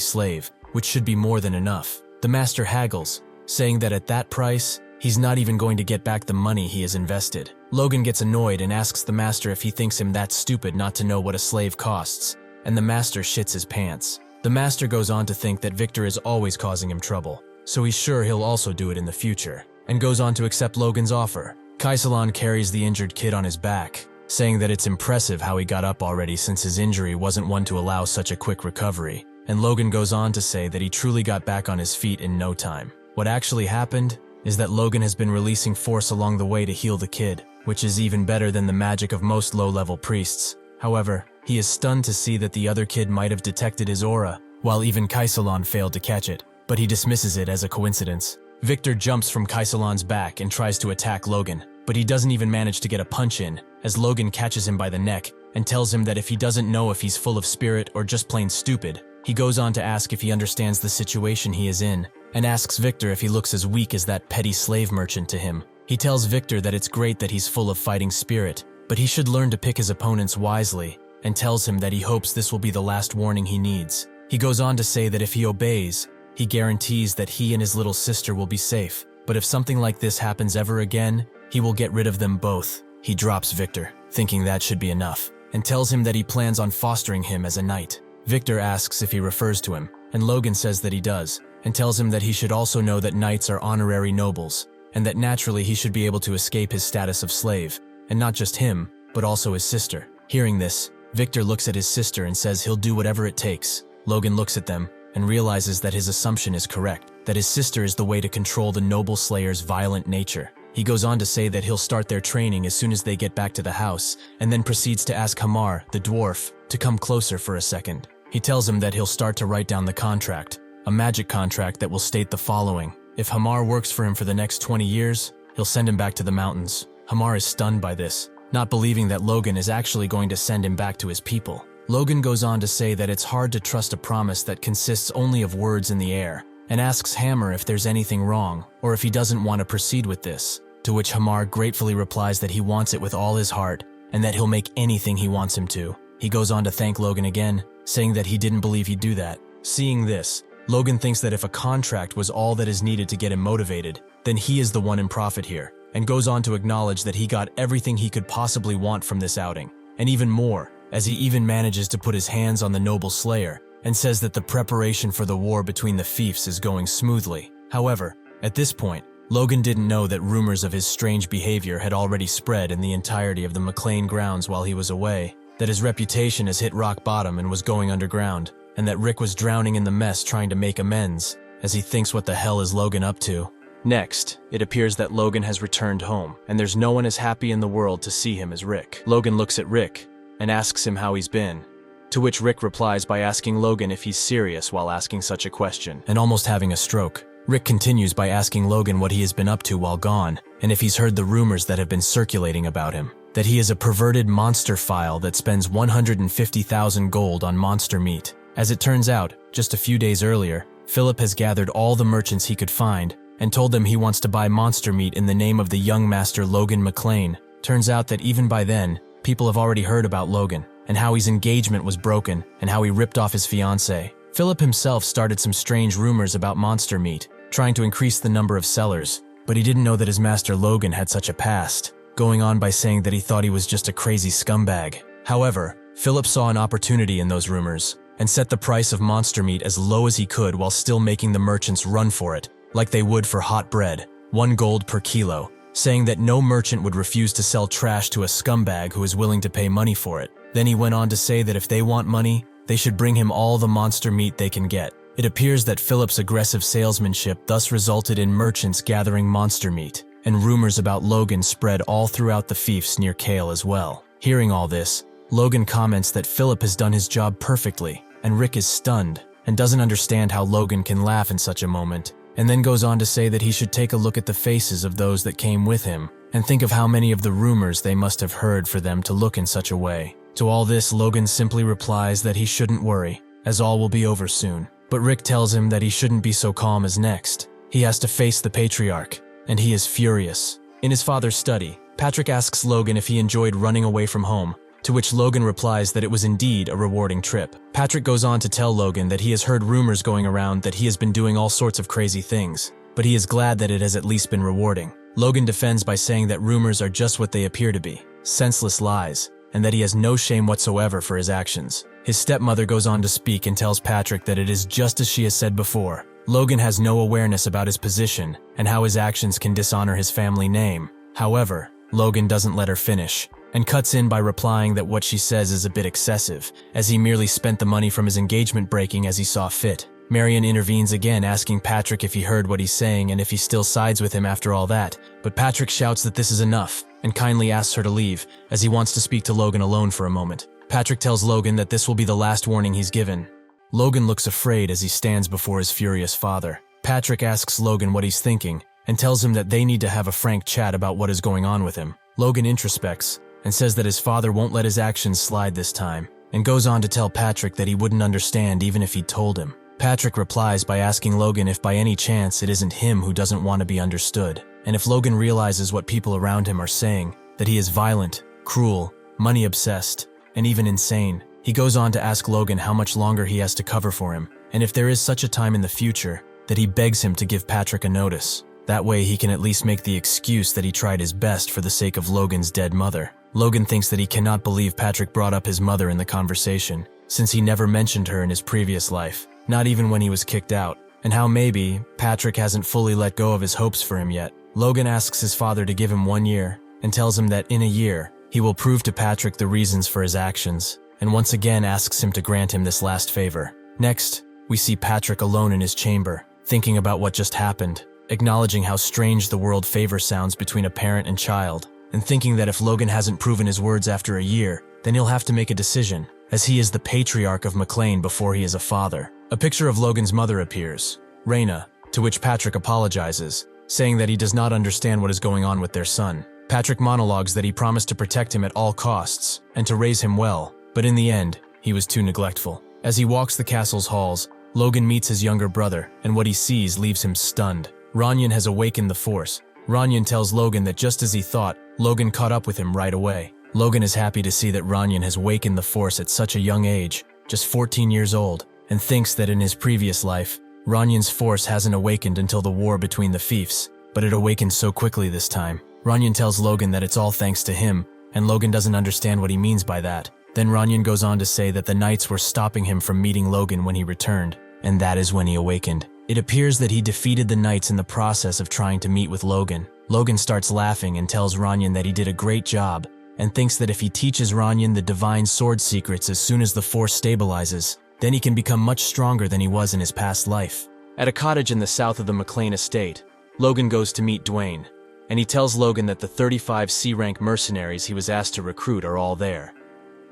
slave, which should be more than enough. The master haggles, saying that at that price, he's not even going to get back the money he has invested. Logan gets annoyed and asks the master if he thinks him that stupid not to know what a slave costs, and the master shits his pants. The master goes on to think that Victor is always causing him trouble, so he's sure he'll also do it in the future, and goes on to accept Logan's offer. Kaisalon carries the injured kid on his back, saying that it's impressive how he got up already since his injury wasn't one to allow such a quick recovery, and Logan goes on to say that he truly got back on his feet in no time. What actually happened is that Logan has been releasing force along the way to heal the kid, which is even better than the magic of most low-level priests. However, he is stunned to see that the other kid might have detected his aura, while even Kaisalon failed to catch it, but he dismisses it as a coincidence. Victor jumps from Kaisalon's back and tries to attack Logan, but he doesn't even manage to get a punch in, as Logan catches him by the neck and tells him that if he doesn't know if he's full of spirit or just plain stupid, he goes on to ask if he understands the situation he is in, and asks Victor if he looks as weak as that petty slave merchant to him. He tells Victor that it's great that he's full of fighting spirit, but he should learn to pick his opponents wisely, and tells him that he hopes this will be the last warning he needs. He goes on to say that if he obeys, he guarantees that he and his little sister will be safe, but if something like this happens ever again, he will get rid of them both. He drops Victor, thinking that should be enough, and tells him that he plans on fostering him as a knight. Victor asks if he refers to him, and Logan says that he does, and tells him that he should also know that knights are honorary nobles, and that naturally he should be able to escape his status of slave, and not just him, but also his sister. Hearing this, Victor looks at his sister and says he'll do whatever it takes. Logan looks at them and realizes that his assumption is correct, that his sister is the way to control the noble slayer's violent nature. He goes on to say that he'll start their training as soon as they get back to the house, and then proceeds to ask Hamar, the dwarf, to come closer for a second. He tells him that he'll start to write down the contract, a magic contract that will state the following. If Hamar works for him for the next 20 years, he'll send him back to the mountains. Hamar is stunned by this, not believing that Logan is actually going to send him back to his people. Logan goes on to say that it's hard to trust a promise that consists only of words in the air, and asks Hammer if there's anything wrong, or if he doesn't want to proceed with this, to which Hamar gratefully replies that he wants it with all his heart, and that he'll make anything he wants him to. He goes on to thank Logan again, saying that he didn't believe he'd do that. Seeing this, Logan thinks that if a contract was all that is needed to get him motivated, then he is the one in profit here, and goes on to acknowledge that he got everything he could possibly want from this outing, and even more, as he even manages to put his hands on the noble slayer, and says that the preparation for the war between the fiefs is going smoothly. However, at this point, Logan didn't know that rumors of his strange behavior had already spread in the entirety of the McLain grounds while he was away, that his reputation has hit rock bottom and was going underground, and that Rick was drowning in the mess trying to make amends, as he thinks what the hell is Logan up to. Next, it appears that Logan has returned home, and there's no one as happy in the world to see him as Rick. Logan looks at Rick, and asks him how he's been, to which Rick replies by asking Logan if he's serious while asking such a question, and almost having a stroke. Rick continues by asking Logan what he has been up to while gone, and if he's heard the rumors that have been circulating about him, that he is a perverted monster file that spends 150,000 gold on monster meat. As it turns out, just a few days earlier, Philip has gathered all the merchants he could find, and told them he wants to buy monster meat in the name of the young master Logan McLain. Turns out that even by then, people have already heard about Logan, and how his engagement was broken, and how he ripped off his fiancée. Philip himself started some strange rumors about monster meat, trying to increase the number of sellers, but he didn't know that his master Logan had such a past, going on by saying that he thought he was just a crazy scumbag. However, Philip saw an opportunity in those rumors, and set the price of monster meat as low as he could while still making the merchants run for it, like they would for hot bread, 1 gold per kilo, saying that no merchant would refuse to sell trash to a scumbag who is willing to pay money for it. Then he went on to say that if they want money, they should bring him all the monster meat they can get. It appears that Philip's aggressive salesmanship thus resulted in merchants gathering monster meat, and rumors about Logan spread all throughout the fiefs near Kale as well. Hearing all this, Logan comments that Philip has done his job perfectly, and Rick is stunned and doesn't understand how Logan can laugh in such a moment, and then goes on to say that he should take a look at the faces of those that came with him and think of how many of the rumors they must have heard for them to look in such a way. To all this, Logan simply replies that he shouldn't worry, as all will be over soon. But Rick tells him that he shouldn't be so calm as next. He has to face the patriarch, and he is furious. In his father's study, Patrick asks Logan if he enjoyed running away from home, to which Logan replies that it was indeed a rewarding trip. Patrick goes on to tell Logan that he has heard rumors going around that he has been doing all sorts of crazy things, but he is glad that it has at least been rewarding. Logan defends by saying that rumors are just what they appear to be, senseless lies, and that he has no shame whatsoever for his actions. His stepmother goes on to speak and tells Patrick that it is just as she has said before. Logan has no awareness about his position and how his actions can dishonor his family name. However, Logan doesn't let her finish, and cuts in by replying that what she says is a bit excessive, as he merely spent the money from his engagement breaking as he saw fit. Marion intervenes again, asking Patrick if he heard what he's saying and if he still sides with him after all that, but Patrick shouts that this is enough, and kindly asks her to leave, as he wants to speak to Logan alone for a moment. Patrick tells Logan that this will be the last warning he's given. Logan looks afraid as he stands before his furious father. Patrick asks Logan what he's thinking, and tells him that they need to have a frank chat about what is going on with him. Logan introspects, and says that his father won't let his actions slide this time, and goes on to tell Patrick that he wouldn't understand even if he'd told him. Patrick replies by asking Logan if by any chance it isn't him who doesn't want to be understood, and if Logan realizes what people around him are saying, that he is violent, cruel, money-obsessed, and even insane. He goes on to ask Logan how much longer he has to cover for him, and if there is such a time in the future, that he begs him to give Patrick a notice. That way he can at least make the excuse that he tried his best for the sake of Logan's dead mother. Logan thinks that he cannot believe Patrick brought up his mother in the conversation, since he never mentioned her in his previous life, not even when he was kicked out, and how maybe Patrick hasn't fully let go of his hopes for him yet. Logan asks his father to give him 1 year, and tells him that in a year, he will prove to Patrick the reasons for his actions, and once again asks him to grant him this last favor. Next, we see Patrick alone in his chamber, thinking about what just happened, acknowledging how strange the world favor sounds between a parent and child, and thinking that if Logan hasn't proven his words after a year, then he'll have to make a decision, as he is the patriarch of McLain before he is a father. A picture of Logan's mother appears, Raina, to which Patrick apologizes, saying that he does not understand what is going on with their son. Patrick monologues that he promised to protect him at all costs, and to raise him well, but in the end, he was too neglectful. As he walks the castle's halls, Logan meets his younger brother, and what he sees leaves him stunned. Ranyan has awakened the Force. Ranyan tells Logan that just as he thought, Logan caught up with him right away. Logan is happy to see that Ranyan has awakened the Force at such a young age, just 14 years old, and thinks that in his previous life, Ranyan's Force hasn't awakened until the war between the fiefs, but it awakened so quickly this time. Ranyan tells Logan that it's all thanks to him, and Logan doesn't understand what he means by that. Then Ranyan goes on to say that the knights were stopping him from meeting Logan when he returned, and that is when he awakened. It appears that he defeated the knights in the process of trying to meet with Logan. Logan starts laughing and tells Ranyan that he did a great job, and thinks that if he teaches Ranyan the divine sword secrets as soon as the Force stabilizes, then he can become much stronger than he was in his past life. At a cottage in the south of the McLain estate, Logan goes to meet Dwayne, and he tells Logan that the 35 C-rank mercenaries he was asked to recruit are all there.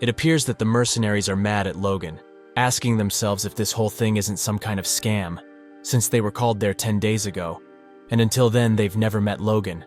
It appears that the mercenaries are mad at Logan, asking themselves if this whole thing isn't some kind of scam, since they were called there 10 days ago, and until then they've never met Logan.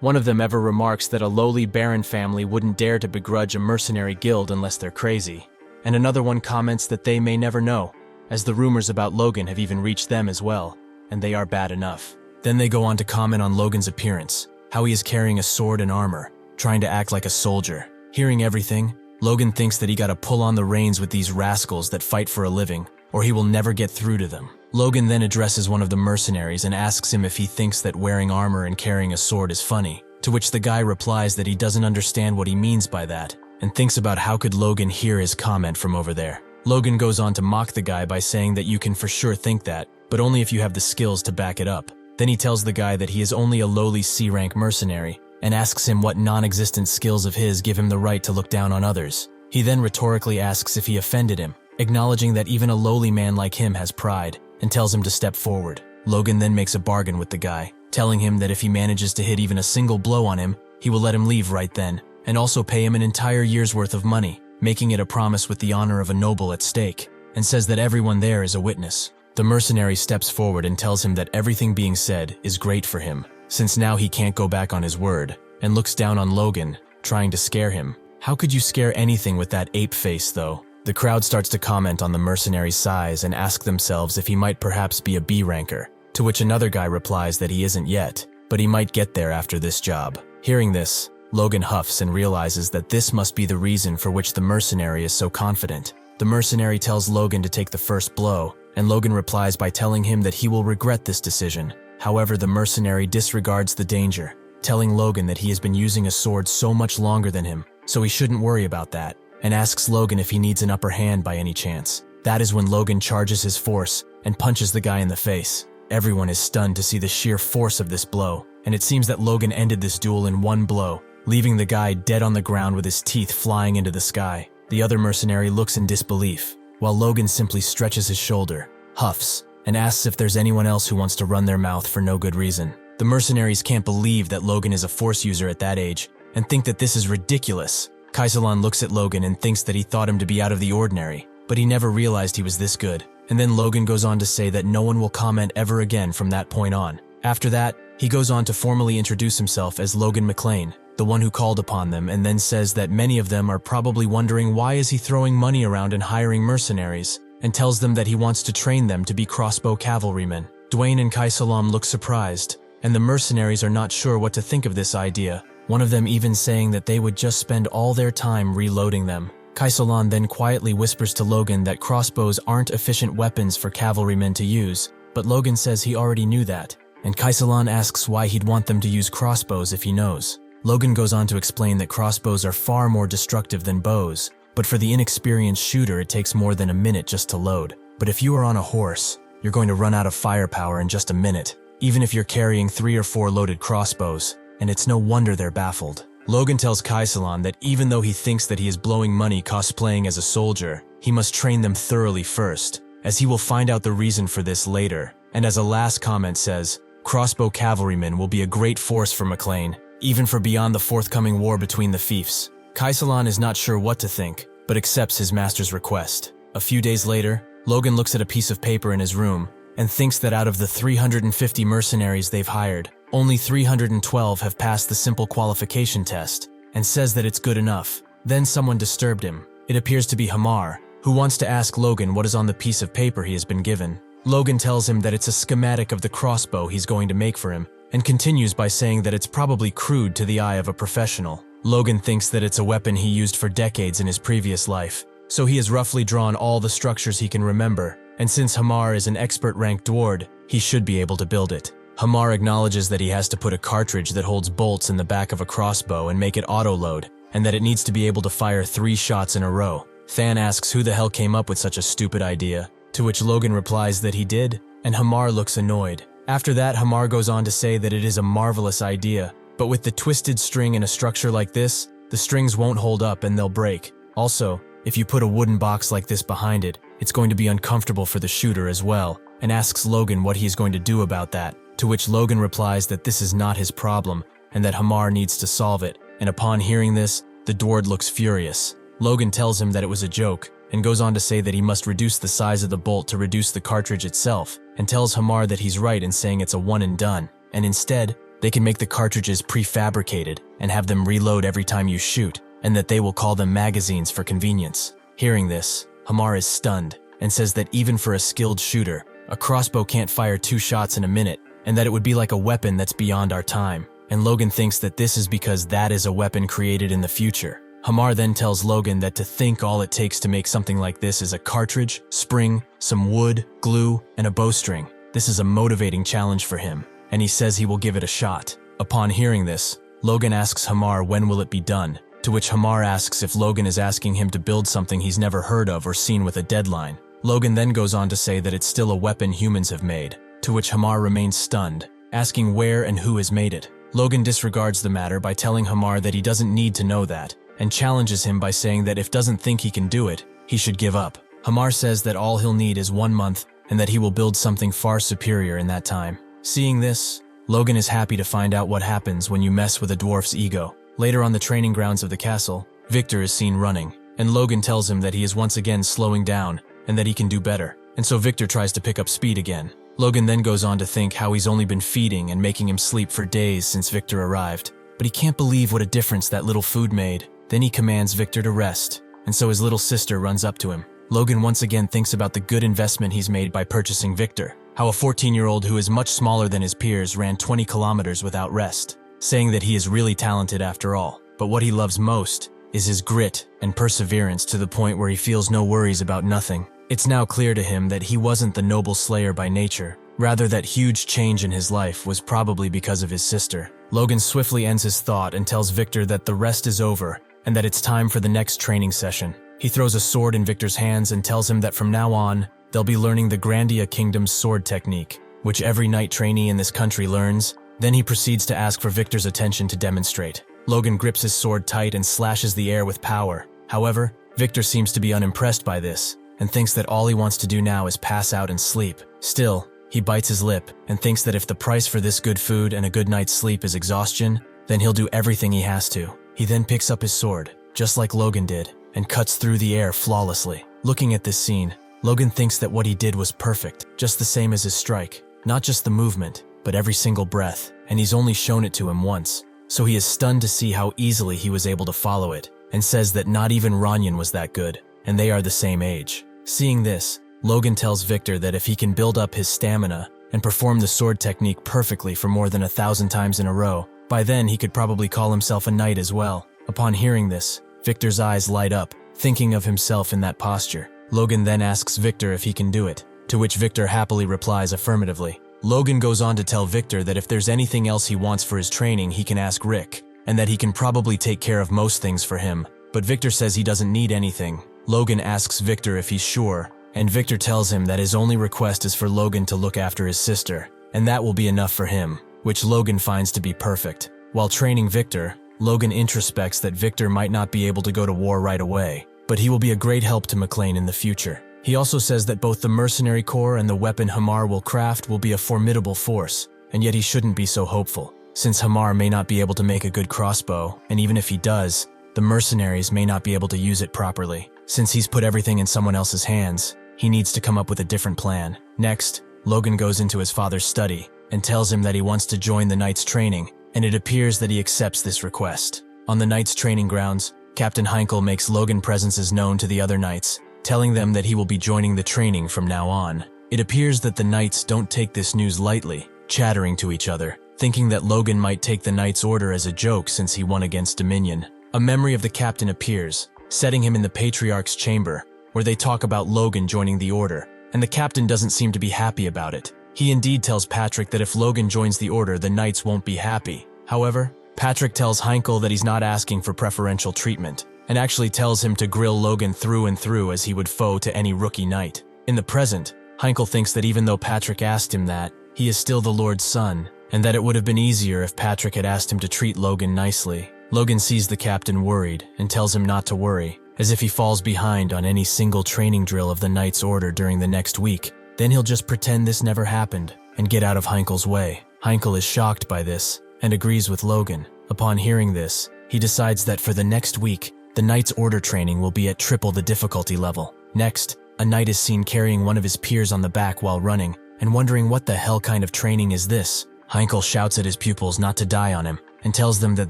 One of them ever remarks that a lowly baron family wouldn't dare to begrudge a mercenary guild unless they're crazy, and another one comments that they may never know, as the rumors about Logan have even reached them as well, and they are bad enough. Then they go on to comment on Logan's appearance, how he is carrying a sword and armor, trying to act like a soldier. Hearing everything, Logan thinks that he gotta pull on the reins with these rascals that fight for a living, or he will never get through to them. Logan then addresses one of the mercenaries and asks him if he thinks that wearing armor and carrying a sword is funny, to which the guy replies that he doesn't understand what he means by that, and thinks about how could Logan hear his comment from over there. Logan goes on to mock the guy by saying that you can for sure think that, but only if you have the skills to back it up. Then he tells the guy that he is only a lowly C-rank mercenary, and asks him what non-existent skills of his give him the right to look down on others. He then rhetorically asks if he offended him, acknowledging that even a lowly man like him has pride, and tells him to step forward. Logan then makes a bargain with the guy, telling him that if he manages to hit even a single blow on him, he will let him leave right then, and also pay him an entire year's worth of money, making it a promise with the honor of a noble at stake, and says that everyone there is a witness. The mercenary steps forward and tells him that everything being said is great for him, since now he can't go back on his word, and looks down on Logan, trying to scare him. How could you scare anything with that ape face, though? The crowd starts to comment on the mercenary's size and ask themselves if he might perhaps be a B ranker, to which another guy replies that he isn't yet, but he might get there after this job. Hearing this, Logan huffs and realizes that this must be the reason for which the mercenary is so confident. The mercenary tells Logan to take the first blow, and Logan replies by telling him that he will regret this decision. However, the mercenary disregards the danger, telling Logan that he has been using a sword so much longer than him, so he shouldn't worry about that, and asks Logan if he needs an upper hand by any chance. That is when Logan charges his force and punches the guy in the face. Everyone is stunned to see the sheer force of this blow, and it seems that Logan ended this duel in one blow, leaving the guy dead on the ground with his teeth flying into the sky. The other mercenary looks in disbelief, while Logan simply stretches his shoulder, huffs, and asks if there's anyone else who wants to run their mouth for no good reason. The mercenaries can't believe that Logan is a force user at that age, and think that this is ridiculous. Kaisalan looks at Logan and thinks that he thought him to be out of the ordinary, but he never realized he was this good. And then Logan goes on to say that no one will comment ever again from that point on. After that, he goes on to formally introduce himself as Logan McLain, the one who called upon them, and then says that many of them are probably wondering why is he throwing money around and hiring mercenaries, and tells them that he wants to train them to be crossbow cavalrymen. Dwayne and Kaisalam look surprised, and the mercenaries are not sure what to think of this idea, one of them even saying that they would just spend all their time reloading them. Kaisalan then quietly whispers to Logan that crossbows aren't efficient weapons for cavalrymen to use, but Logan says he already knew that, and Kaisalan asks why he'd want them to use crossbows if he knows. Logan goes on to explain that crossbows are far more destructive than bows, but for the inexperienced shooter it takes more than a minute just to load. But if you are on a horse, you're going to run out of firepower in just a minute, even if you're carrying 3 or 4 loaded crossbows, and it's no wonder they're baffled. Logan tells Kaisalan that even though he thinks that he is blowing money cosplaying as a soldier, he must train them thoroughly first, as he will find out the reason for this later, and as a last comment says, crossbow cavalrymen will be a great force for McLain, even for beyond the forthcoming war between the fiefs. Kaisalan is not sure what to think, but accepts his master's request. A few days later, Logan looks at a piece of paper in his room, and thinks that out of the 350 mercenaries they've hired, only 312 have passed the simple qualification test, and says that it's good enough. Then someone disturbed him. It appears to be Hamar, who wants to ask Logan what is on the piece of paper he has been given. Logan tells him that it's a schematic of the crossbow he's going to make for him, and continues by saying that it's probably crude to the eye of a professional. Logan thinks that it's a weapon he used for decades in his previous life, so he has roughly drawn all the structures he can remember, and since Hamar is an expert-ranked dwarf, he should be able to build it. Hamar acknowledges that he has to put a cartridge that holds bolts in the back of a crossbow and make it auto-load, and that it needs to be able to fire 3 shots in a row. Than asks who the hell came up with such a stupid idea, to which Logan replies that he did, and Hamar looks annoyed. After that, Hamar goes on to say that it is a marvelous idea, but with the twisted string in a structure like this, the strings won't hold up and they'll break. Also, if you put a wooden box like this behind it, it's going to be uncomfortable for the shooter as well, and asks Logan what he is going to do about that, to which Logan replies that this is not his problem, and that Hamar needs to solve it, and upon hearing this, the dwarf looks furious. Logan tells him that it was a joke, and goes on to say that he must reduce the size of the bolt to reduce the cartridge itself, and tells Hamar that he's right in saying it's a one and done, and instead, they can make the cartridges prefabricated and have them reload every time you shoot, and that they will call them magazines for convenience. Hearing this, Hamar is stunned, and says that even for a skilled shooter, a crossbow can't fire 2 shots in a minute, and that it would be like a weapon that's beyond our time, and Logan thinks that this is because that is a weapon created in the future. Hamar then tells Logan that to think all it takes to make something like this is a cartridge, spring, some wood, glue, and a bowstring. This is a motivating challenge for him, and he says he will give it a shot. Upon hearing this, Logan asks Hamar when will it be done, to which Hamar asks if Logan is asking him to build something he's never heard of or seen with a deadline. Logan then goes on to say that it's still a weapon humans have made, to which Hamar remains stunned, asking where and who has made it. Logan disregards the matter by telling Hamar that he doesn't need to know that, and challenges him by saying that if doesn't think he can do it, he should give up. Hamar says that all he'll need is 1 month, and that he will build something far superior in that time. Seeing this, Logan is happy to find out what happens when you mess with a dwarf's ego. Later on the training grounds of the castle, Victor is seen running, and Logan tells him that he is once again slowing down and that he can do better. And so Victor tries to pick up speed again. Logan then goes on to think how he's only been feeding and making him sleep for days since Victor arrived. But he can't believe what a difference that little food made. Then he commands Victor to rest, and so his little sister runs up to him. Logan once again thinks about the good investment he's made by purchasing Victor, how a 14-year-old who is much smaller than his peers ran 20 kilometers without rest, saying that he is really talented after all. But what he loves most is his grit and perseverance to the point where he feels no worries about nothing. It's now clear to him that he wasn't the noble slayer by nature, rather that huge change in his life was probably because of his sister. Logan swiftly ends his thought and tells Victor that the rest is over and that it's time for the next training session. He throws a sword in Victor's hands and tells him that from now on, they'll be learning the Grandia Kingdom's sword technique, which every knight trainee in this country learns. Then he proceeds to ask for Victor's attention to demonstrate. Logan grips his sword tight and slashes the air with power. However, Victor seems to be unimpressed by this and thinks that all he wants to do now is pass out and sleep. Still, he bites his lip and thinks that if the price for this good food and a good night's sleep is exhaustion, then he'll do everything he has to. He then picks up his sword, just like Logan did, and cuts through the air flawlessly. Looking at this scene, Logan thinks that what he did was perfect, just the same as his strike. Not just the movement, but every single breath, and he's only shown it to him once. So he is stunned to see how easily he was able to follow it, and says that not even Ranyan was that good, and they are the same age. Seeing this, Logan tells Victor that if he can build up his stamina and perform the sword technique perfectly for more than 1,000 times in a row, by then he could probably call himself a knight as well. Upon hearing this, Victor's eyes light up, thinking of himself in that posture. Logan then asks Victor if he can do it, to which Victor happily replies affirmatively. Logan goes on to tell Victor that if there's anything else he wants for his training, he can ask Rick, and that he can probably take care of most things for him. But Victor says he doesn't need anything. Logan asks Victor if he's sure, and Victor tells him that his only request is for Logan to look after his sister, and that will be enough for him, which Logan finds to be perfect. While training Victor, Logan introspects that Victor might not be able to go to war right away, but he will be a great help to McLain in the future. He also says that both the mercenary corps and the weapon Hamar will craft will be a formidable force, and yet he shouldn't be so hopeful, since Hamar may not be able to make a good crossbow, and even if he does, the mercenaries may not be able to use it properly. Since he's put everything in someone else's hands, he needs to come up with a different plan. Next, Logan goes into his father's study and tells him that he wants to join the Knights training, and it appears that he accepts this request. On the Knights training grounds, Captain Heinkel makes Logan's presences known to the other Knights, telling them that he will be joining the training from now on. It appears that the Knights don't take this news lightly, chattering to each other, thinking that Logan might take the Knights' order as a joke since he won against Dominion. A memory of the captain appears, setting him in the Patriarch's chamber, where they talk about Logan joining the order, and the captain doesn't seem to be happy about it. He indeed tells Patrick that if Logan joins the order, the Knights won't be happy. However, Patrick tells Heinkel that he's not asking for preferential treatment, and actually tells him to grill Logan through and through as he would foe to any rookie knight. In the present, Heinkel thinks that even though Patrick asked him that, he is still the Lord's son, and that it would have been easier if Patrick had asked him to treat Logan nicely. Logan sees the captain worried and tells him not to worry, as if he falls behind on any single training drill of the Knight's order during the next week, then he'll just pretend this never happened and get out of Heinkel's way. Heinkel is shocked by this and agrees with Logan. Upon hearing this, he decides that for the next week, the Knight's order training will be at triple the difficulty level. Next, a knight is seen carrying one of his peers on the back while running and wondering what the hell kind of training is this. Heinkel shouts at his pupils not to die on him and tells them that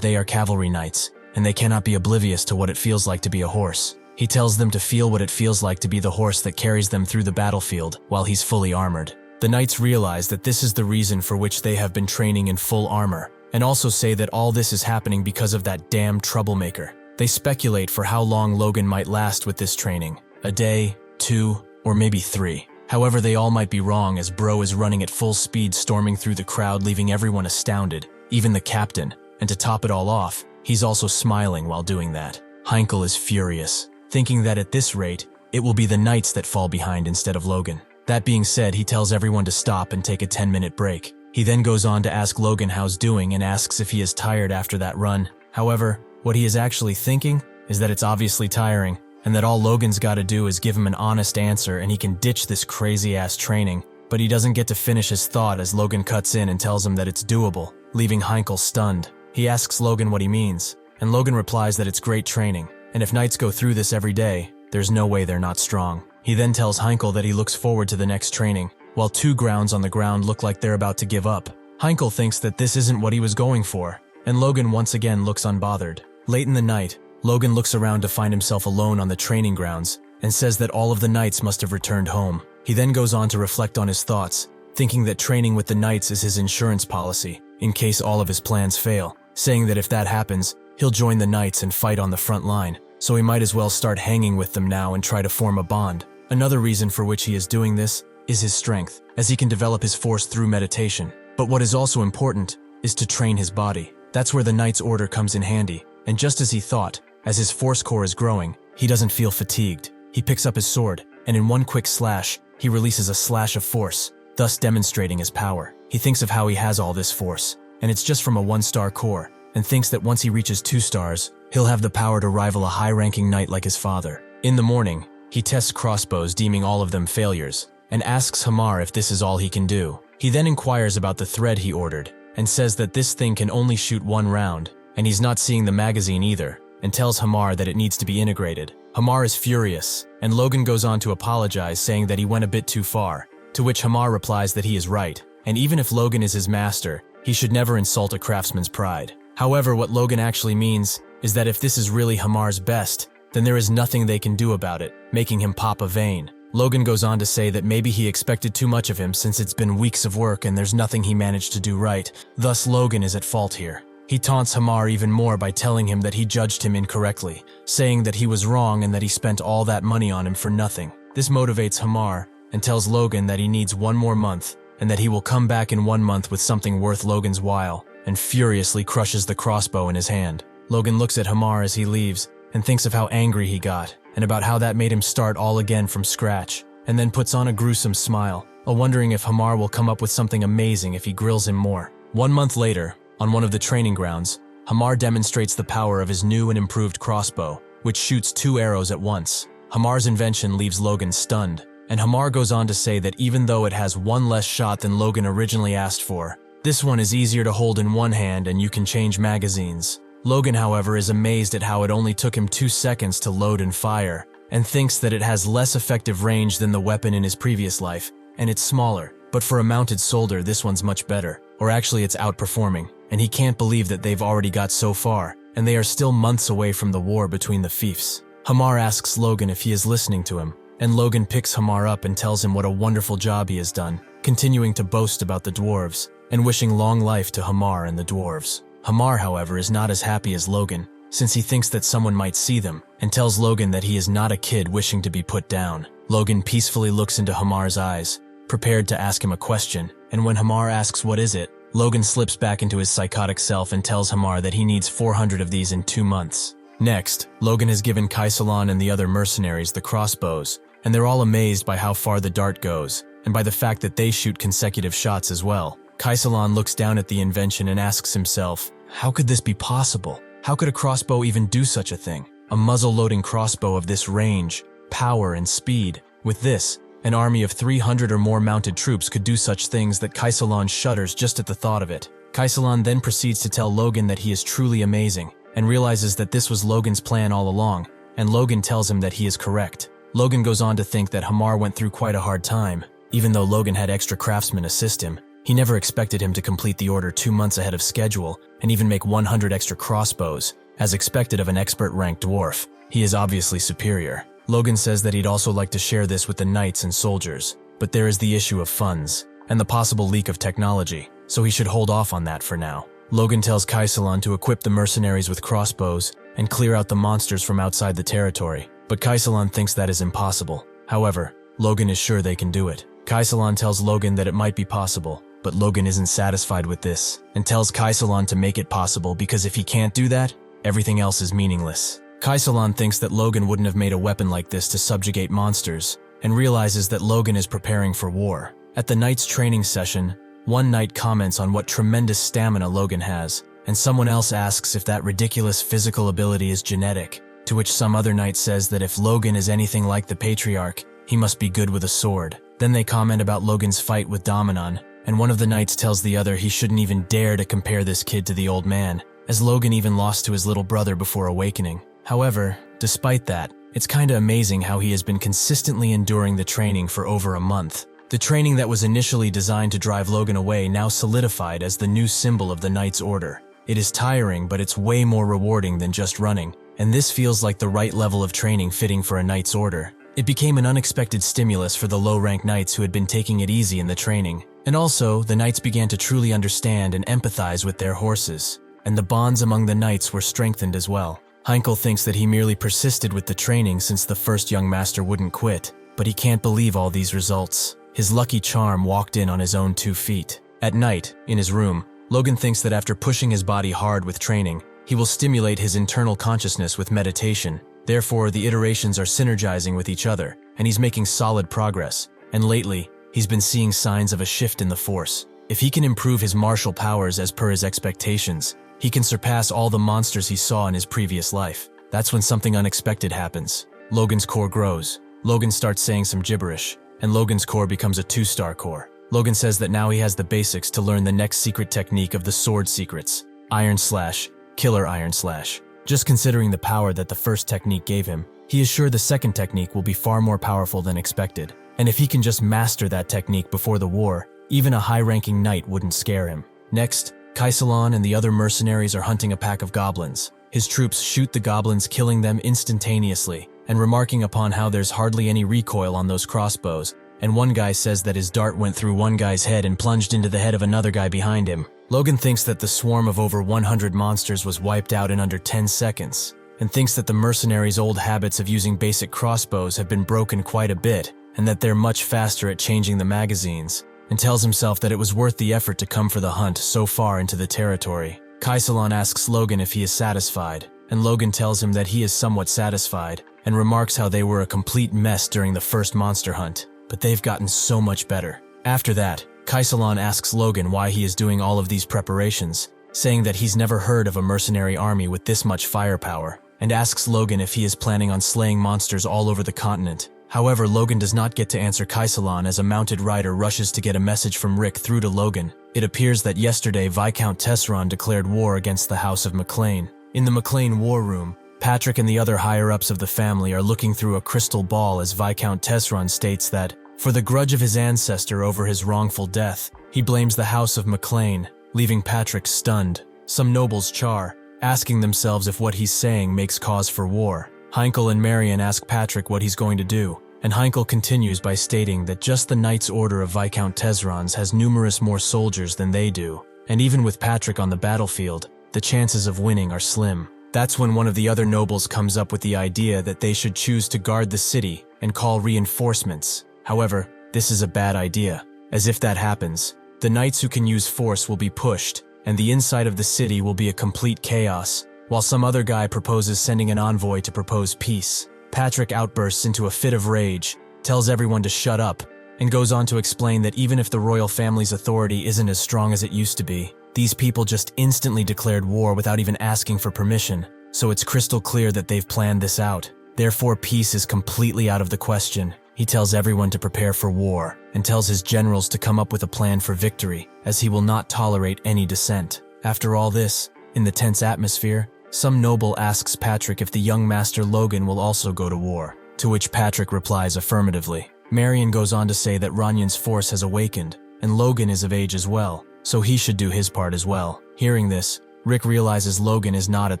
they are cavalry knights and they cannot be oblivious to what it feels like to be a horse. He tells them to feel what it feels like to be the horse that carries them through the battlefield while he's fully armored. The knights realize that this is the reason for which they have been training in full armor, and also say that all this is happening because of that damn troublemaker. They speculate for how long Logan might last with this training. A day, 2, or maybe 3. However, they all might be wrong as Bro is running at full speed storming through the crowd, leaving everyone astounded, even the captain, and to top it all off, he's also smiling while doing that. Heinkel is furious, thinking that at this rate, it will be the knights that fall behind instead of Logan. That being said, he tells everyone to stop and take a 10-minute break. He then goes on to ask Logan how's doing and asks if he is tired after that run. However, what he is actually thinking is that it's obviously tiring, and that all Logan's gotta do is give him an honest answer and he can ditch this crazy-ass training. but he doesn't get to finish his thought as Logan cuts in and tells him that it's doable, leaving Heinkel stunned. He asks Logan what he means, and Logan replies that it's great training, and if knights go through this every day, there's no way they're not strong. He then tells Heinkel that he looks forward to the next training, while two grounds on the ground look like they're about to give up. Heinkel thinks that this isn't what he was going for, and Logan once again looks unbothered. Late in the night, Logan looks around to find himself alone on the training grounds, and says that all of the knights must have returned home. He then goes on to reflect on his thoughts, thinking that training with the knights is his insurance policy, in case all of his plans fail, saying that if that happens, he'll join the knights and fight on the front line, so he might as well start hanging with them now and try to form a bond. Another reason for which he is doing this is his strength, as he can develop his force through meditation. But what is also important is to train his body. That's where the knight's order comes in handy, and just as he thought, as his force core is growing, he doesn't feel fatigued. He picks up his sword, and in one quick slash, he releases a slash of force, thus demonstrating his power. He thinks of how he has all this force, and it's just from a 1-star core, and thinks that once he reaches 2 stars, he'll have the power to rival a high-ranking knight like his father. In the morning, he tests crossbows, deeming all of them failures, and asks Hamar if this is all he can do. He then inquires about the thread he ordered, and says that this thing can only shoot 1 round, and he's not seeing the magazine either, and tells Hamar that it needs to be integrated. Hamar is furious, and Logan goes on to apologize, saying that he went a bit too far, to which Hamar replies that he is right, and even if Logan is his master, he should never insult a craftsman's pride. However, what Logan actually means is that if this is really Hamar's best, then there is nothing they can do about it, making him Papa vain. Logan goes on to say that maybe he expected too much of him since it's been weeks of work and there's nothing he managed to do right, thus Logan is at fault here. He taunts Hamar even more by telling him that he judged him incorrectly, saying that he was wrong and that he spent all that money on him for nothing. This motivates Hamar and tells Logan that he needs 1 more month and that he will come back in 1 month with something worth Logan's while, and furiously crushes the crossbow in his hand. Logan looks at Hamar as he leaves and thinks of how angry he got and about how that made him start all again from scratch, and then puts on a gruesome smile, wondering if Hamar will come up with something amazing if he grills him more. 1 month later, on one of the training grounds, Hamar demonstrates the power of his new and improved crossbow, which shoots 2 arrows at once. Hamar's invention leaves Logan stunned, and Hamar goes on to say that even though it has 1 less shot than Logan originally asked for, this one is easier to hold in one hand and you can change magazines. Logan, however, is amazed at how it only took him 2 seconds to load and fire, and thinks that it has less effective range than the weapon in his previous life, and it's smaller, but for a mounted soldier this one's much better, or actually it's outperforming, and he can't believe that they've already got so far, and they are still months away from the war between the fiefs. Hamar asks Logan if he is listening to him, and Logan picks Hamar up and tells him what a wonderful job he has done, continuing to boast about the dwarves, and wishing long life to Hamar and the dwarves. Hamar, however, is not as happy as Logan, since he thinks that someone might see them, and tells Logan that he is not a kid wishing to be put down. Logan peacefully looks into Hamar's eyes, prepared to ask him a question, and when Hamar asks what is it, Logan slips back into his psychotic self and tells Hamar that he needs 400 of these in 2 months. Next, Logan has given Kaisalan and the other mercenaries the crossbows, and they're all amazed by how far the dart goes, and by the fact that they shoot consecutive shots as well. Kaisalan looks down at the invention and asks himself, how could this be possible? How could a crossbow even do such a thing? A muzzle-loading crossbow of this range, power, and speed. With this, an army of 300 or more mounted troops could do such things that Kaisalan shudders just at the thought of it. Kaisalan then proceeds to tell Logan that he is truly amazing, and realizes that this was Logan's plan all along, and Logan tells him that he is correct. Logan goes on to think that Hamar went through quite a hard time. Even though Logan had extra craftsmen assist him, he never expected him to complete the order 2 months ahead of schedule and even make 100 extra crossbows, as expected of an expert-ranked dwarf. He is obviously superior. Logan says that he'd also like to share this with the knights and soldiers, but there is the issue of funds and the possible leak of technology, so he should hold off on that for now. Logan tells Kaisalan to equip the mercenaries with crossbows and clear out the monsters from outside the territory, but Kaisalan thinks that is impossible. However, Logan is sure they can do it. Kaisalan tells Logan that it might be possible, but Logan isn't satisfied with this, and tells Kaisalan to make it possible because if he can't do that, everything else is meaningless. Kaisalan thinks that Logan wouldn't have made a weapon like this to subjugate monsters, and realizes that Logan is preparing for war. At the knight's training session, one knight comments on what tremendous stamina Logan has, and someone else asks if that ridiculous physical ability is genetic, to which some other knight says that if Logan is anything like the patriarch, he must be good with a sword. Then they comment about Logan's fight with Dominon, and one of the knights tells the other he shouldn't even dare to compare this kid to the old man, as Logan even lost to his little brother before awakening. However, despite that, it's kinda amazing how he has been consistently enduring the training for over a month. The training that was initially designed to drive Logan away now solidified as the new symbol of the Knight's Order. It is tiring, but it's way more rewarding than just running, and this feels like the right level of training fitting for a Knight's Order. It became an unexpected stimulus for the low-rank knights who had been taking it easy in the training. And also, the knights began to truly understand and empathize with their horses, and the bonds among the knights were strengthened as well. Heinkel thinks that he merely persisted with the training since the first young master wouldn't quit, but he can't believe all these results. His lucky charm walked in on his own 2 feet. At night, in his room, Logan thinks that after pushing his body hard with training, he will stimulate his internal consciousness with meditation. Therefore, the iterations are synergizing with each other, and he's making solid progress. And lately, he's been seeing signs of a shift in the Force. If he can improve his martial powers as per his expectations, he can surpass all the monsters he saw in his previous life. That's when something unexpected happens. Logan's core grows. Logan starts saying some gibberish, and Logan's core becomes a 2-star core. Logan says that now he has the basics to learn the next secret technique of the sword secrets, Iron Slash, Killer Iron Slash. Just considering the power that the first technique gave him, he is sure the second technique will be far more powerful than expected. And if he can just master that technique before the war, even a high-ranking knight wouldn't scare him. Next, Kaisalon and the other mercenaries are hunting a pack of goblins. His troops shoot the goblins, killing them instantaneously, and remarking upon how there's hardly any recoil on those crossbows, and one guy says that his dart went through one guy's head and plunged into the head of another guy behind him. Logan thinks that the swarm of over 100 monsters was wiped out in under 10 seconds, and thinks that the mercenaries' old habits of using basic crossbows have been broken quite a bit, and that they're much faster at changing the magazines, and tells himself that it was worth the effort to come for the hunt so far into the territory. Kaisalon asks Logan if he is satisfied, and Logan tells him that he is somewhat satisfied, and remarks how they were a complete mess during the first monster hunt, but they've gotten so much better. After that, Kaisalon asks Logan why he is doing all of these preparations, saying that he's never heard of a mercenary army with this much firepower, and asks Logan if he is planning on slaying monsters all over the continent. However, Logan does not get to answer Kaisalon as a mounted rider rushes to get a message from Rick through to Logan. It appears that yesterday Viscount Tesseron declared war against the House of McLain. In the McLain war room, Patrick and the other higher-ups of the family are looking through a crystal ball as Viscount Tesseron states that, for the grudge of his ancestor over his wrongful death, he blames the House of McLain, leaving Patrick stunned. Some nobles char, asking themselves if what he's saying makes cause for war. Heinkel and Marion ask Patrick what he's going to do, and Heinkel continues by stating that just the Knight's Order of Viscount Tesserons has numerous more soldiers than they do, and even with Patrick on the battlefield, the chances of winning are slim. That's when one of the other nobles comes up with the idea that they should choose to guard the city and call reinforcements. However, this is a bad idea, as if that happens, the knights who can use force will be pushed, and the inside of the city will be a complete chaos, while some other guy proposes sending an envoy to propose peace. Patrick outbursts into a fit of rage, tells everyone to shut up, and goes on to explain that even if the royal family's authority isn't as strong as it used to be, these people just instantly declared war without even asking for permission, so it's crystal clear that they've planned this out. Therefore, peace is completely out of the question. He tells everyone to prepare for war, and tells his generals to come up with a plan for victory, as he will not tolerate any dissent. After all this, in the tense atmosphere, some noble asks Patrick if the young master Logan will also go to war, to which Patrick replies affirmatively. Marion goes on to say that Ranyan's force has awakened, and Logan is of age as well, so he should do his part as well. Hearing this, Rick realizes Logan is not at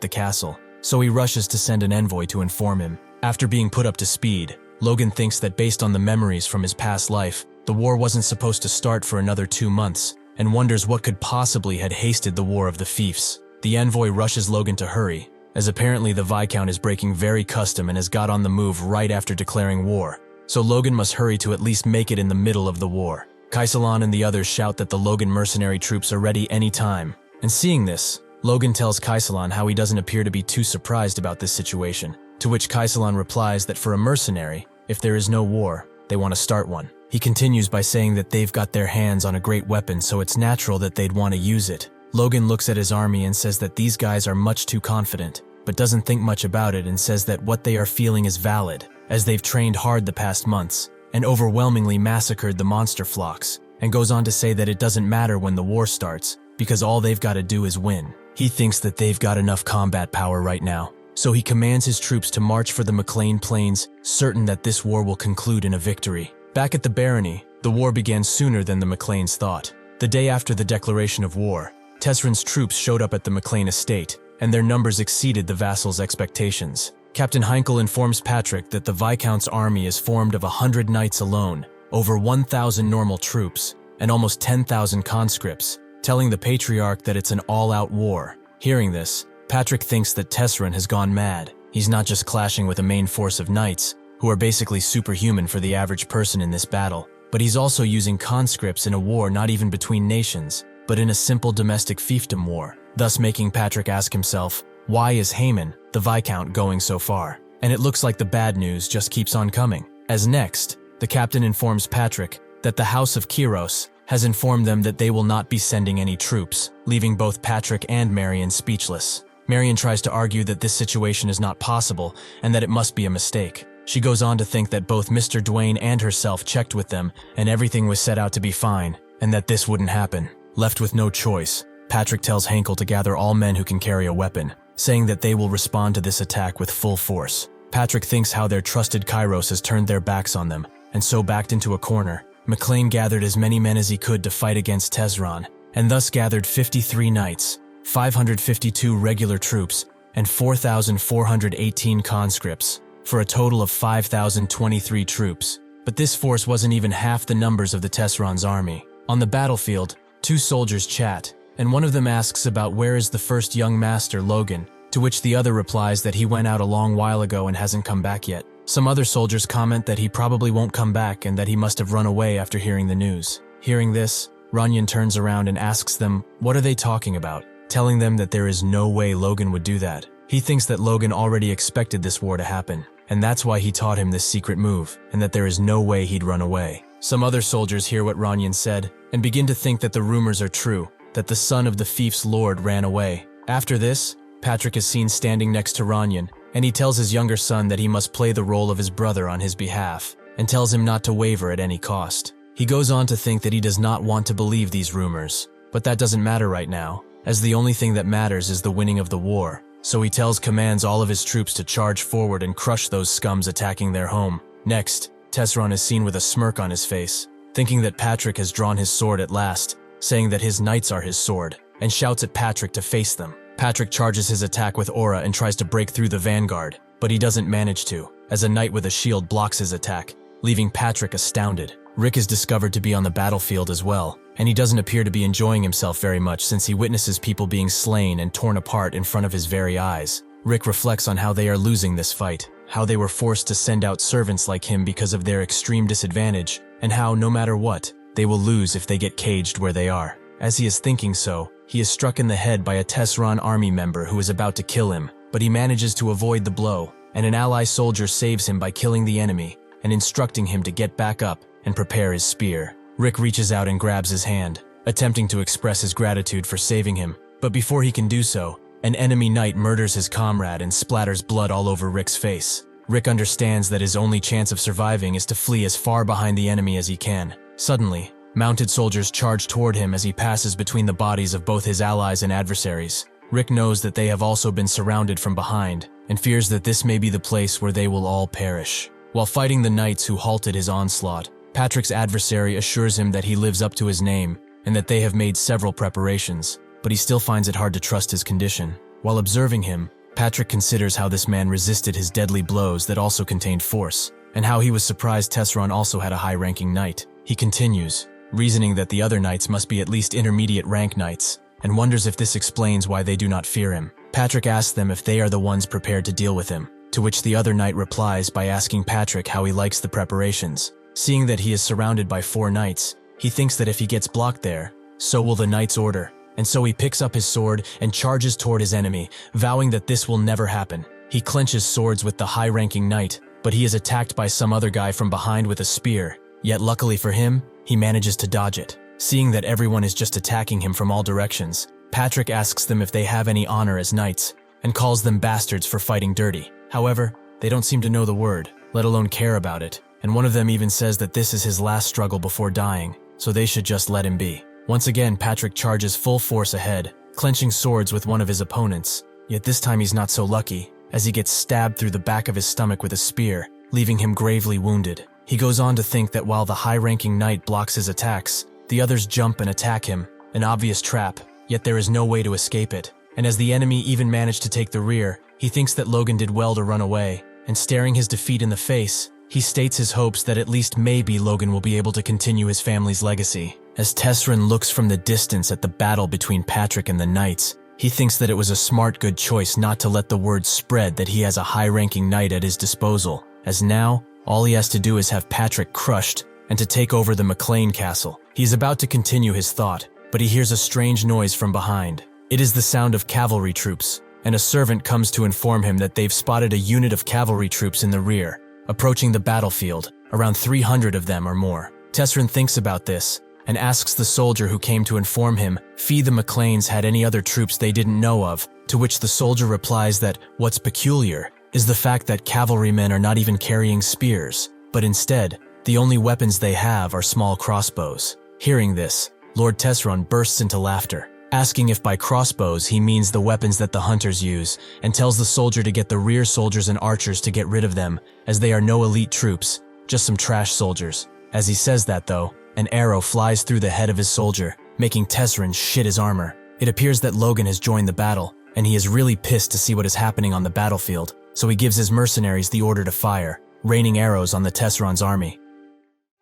the castle, so he rushes to send an envoy to inform him. After being put up to speed, Logan thinks that based on the memories from his past life, the war wasn't supposed to start for another 2 months, and wonders what could possibly had hasted the War of the Fiefs. The envoy rushes Logan to hurry, as apparently the Viscount is breaking very custom and has got on the move right after declaring war, so Logan must hurry to at least make it in the middle of the war. Kaisalon and the others shout that the Logan mercenary troops are ready any time, and seeing this, Logan tells Kaisalon how he doesn't appear to be too surprised about this situation, to which Kaisalon replies that for a mercenary, if there is no war, they want to start one. He continues by saying that they've got their hands on a great weapon, so it's natural that they'd want to use it. Logan looks at his army and says that these guys are much too confident, but doesn't think much about it and says that what they are feeling is valid, as they've trained hard the past months, and overwhelmingly massacred the monster flocks, and goes on to say that it doesn't matter when the war starts, because all they've got to do is win. He thinks that they've got enough combat power right now, so he commands his troops to march for the McLain Plains, certain that this war will conclude in a victory. Back at the barony, the war began sooner than the McLains thought. The day after the declaration of war, Tesran's troops showed up at the McLain estate, and their numbers exceeded the vassals' expectations. Captain Heinkel informs Patrick that the Viscount's army is formed of 100 knights alone, over 1,000 normal troops, and almost 10,000 conscripts, telling the Patriarch that it's an all-out war. Hearing this, Patrick thinks that Tesran has gone mad. He's not just clashing with a main force of knights, who are basically superhuman for the average person in this battle, but he's also using conscripts in a war not even between nations, but in a simple domestic fiefdom war, thus making Patrick ask himself, why is Haman, the Viscount, going so far? And it looks like the bad news just keeps on coming. As next, the captain informs Patrick that the House of Kiros has informed them that they will not be sending any troops, leaving both Patrick and Marion speechless. Marion tries to argue that this situation is not possible and that it must be a mistake. She goes on to think that both Mr. Duane and herself checked with them and everything was set out to be fine, and that this wouldn't happen. Left with no choice, Patrick tells Heinkel to gather all men who can carry a weapon, saying that they will respond to this attack with full force. Patrick thinks how their trusted Kairos has turned their backs on them, and so backed into a corner. McLain gathered as many men as he could to fight against Tesran, and thus gathered 53 knights, 552 regular troops, and 4,418 conscripts, for a total of 5,023 troops. But this force wasn't even half the numbers of the Tesran's army. On the battlefield, two soldiers chat, and one of them asks about where is the first young master, Logan, to which the other replies that he went out a long while ago and hasn't come back yet. Some other soldiers comment that he probably won't come back and that he must have run away after hearing the news. Hearing this, Runyon turns around and asks them, what are they talking about? Telling them that there is no way Logan would do that. He thinks that Logan already expected this war to happen, and that's why he taught him this secret move, and that there is no way he'd run away. Some other soldiers hear what Runyon said, and begin to think that the rumors are true, that the son of the fief's lord ran away. After this, Patrick is seen standing next to Runyon, and he tells his younger son that he must play the role of his brother on his behalf, and tells him not to waver at any cost. He goes on to think that he does not want to believe these rumors, but that doesn't matter right now, as the only thing that matters is the winning of the war. So he commands all of his troops to charge forward and crush those scums attacking their home. Next, Tesran is seen with a smirk on his face, thinking that Patrick has drawn his sword at last, saying that his knights are his sword, and shouts at Patrick to face them. Patrick charges his attack with aura and tries to break through the vanguard, but he doesn't manage to, as a knight with a shield blocks his attack, leaving Patrick astounded. Rick is discovered to be on the battlefield as well, and he doesn't appear to be enjoying himself very much since he witnesses people being slain and torn apart in front of his very eyes. Rick reflects on how they are losing this fight, how they were forced to send out servants like him because of their extreme disadvantage, and how, no matter what, they will lose if they get caged where they are. As he is thinking so, he is struck in the head by a Tesran army member who is about to kill him, but he manages to avoid the blow, and an ally soldier saves him by killing the enemy and instructing him to get back up and prepare his spear. Rick reaches out and grabs his hand, attempting to express his gratitude for saving him, but before he can do so, an enemy knight murders his comrade and splatters blood all over Rick's face. Rick understands that his only chance of surviving is to flee as far behind the enemy as he can. Suddenly, mounted soldiers charge toward him as he passes between the bodies of both his allies and adversaries. Rick knows that they have also been surrounded from behind, and fears that this may be the place where they will all perish. While fighting the knights who halted his onslaught, Patrick's adversary assures him that he lives up to his name, and that they have made several preparations, but he still finds it hard to trust his condition. While observing him, Patrick considers how this man resisted his deadly blows that also contained force, and how he was surprised Tesran also had a high-ranking knight. He continues, reasoning that the other knights must be at least intermediate rank knights, and wonders if this explains why they do not fear him. Patrick asks them if they are the ones prepared to deal with him, to which the other knight replies by asking Patrick how he likes the preparations. Seeing that he is surrounded by 4 knights, he thinks that if he gets blocked there, so will the knight's order, and so he picks up his sword and charges toward his enemy, vowing that this will never happen. He clenches swords with the high-ranking knight, but he is attacked by some other guy from behind with a spear, yet luckily for him, he manages to dodge it. Seeing that everyone is just attacking him from all directions, Patrick asks them if they have any honor as knights, and calls them bastards for fighting dirty. However, they don't seem to know the word, let alone care about it, and one of them even says that this is his last struggle before dying, so they should just let him be. Once again, Patrick charges full force ahead, clenching swords with one of his opponents, yet this time he's not so lucky, as he gets stabbed through the back of his stomach with a spear, leaving him gravely wounded. He goes on to think that while the high-ranking knight blocks his attacks, the others jump and attack him, an obvious trap, yet there is no way to escape it. And as the enemy even managed to take the rear, he thinks that Logan did well to run away, and staring his defeat in the face, he states his hopes that at least maybe Logan will be able to continue his family's legacy. As Tesrin looks from the distance at the battle between Patrick and the knights, he thinks that it was a smart, good choice not to let the word spread that he has a high-ranking knight at his disposal, as now, all he has to do is have Patrick crushed and to take over the McLain castle. He is about to continue his thought, but he hears a strange noise from behind. It is the sound of cavalry troops, and a servant comes to inform him that they've spotted a unit of cavalry troops in the rear, approaching the battlefield, around 300 of them or more. Tesrin thinks about this, and asks the soldier who came to inform him if the McLains had any other troops they didn't know of, to which the soldier replies that what's peculiar is the fact that cavalrymen are not even carrying spears, but instead, the only weapons they have are small crossbows. Hearing this, Lord Tesron bursts into laughter, asking if by crossbows he means the weapons that the hunters use, and tells the soldier to get the rear soldiers and archers to get rid of them, as they are no elite troops, just some trash soldiers. As he says that though, an arrow flies through the head of his soldier, making Tesrin shit his armor. It appears that Logan has joined the battle, and he is really pissed to see what is happening on the battlefield, so he gives his mercenaries the order to fire, raining arrows on the Tesron's army.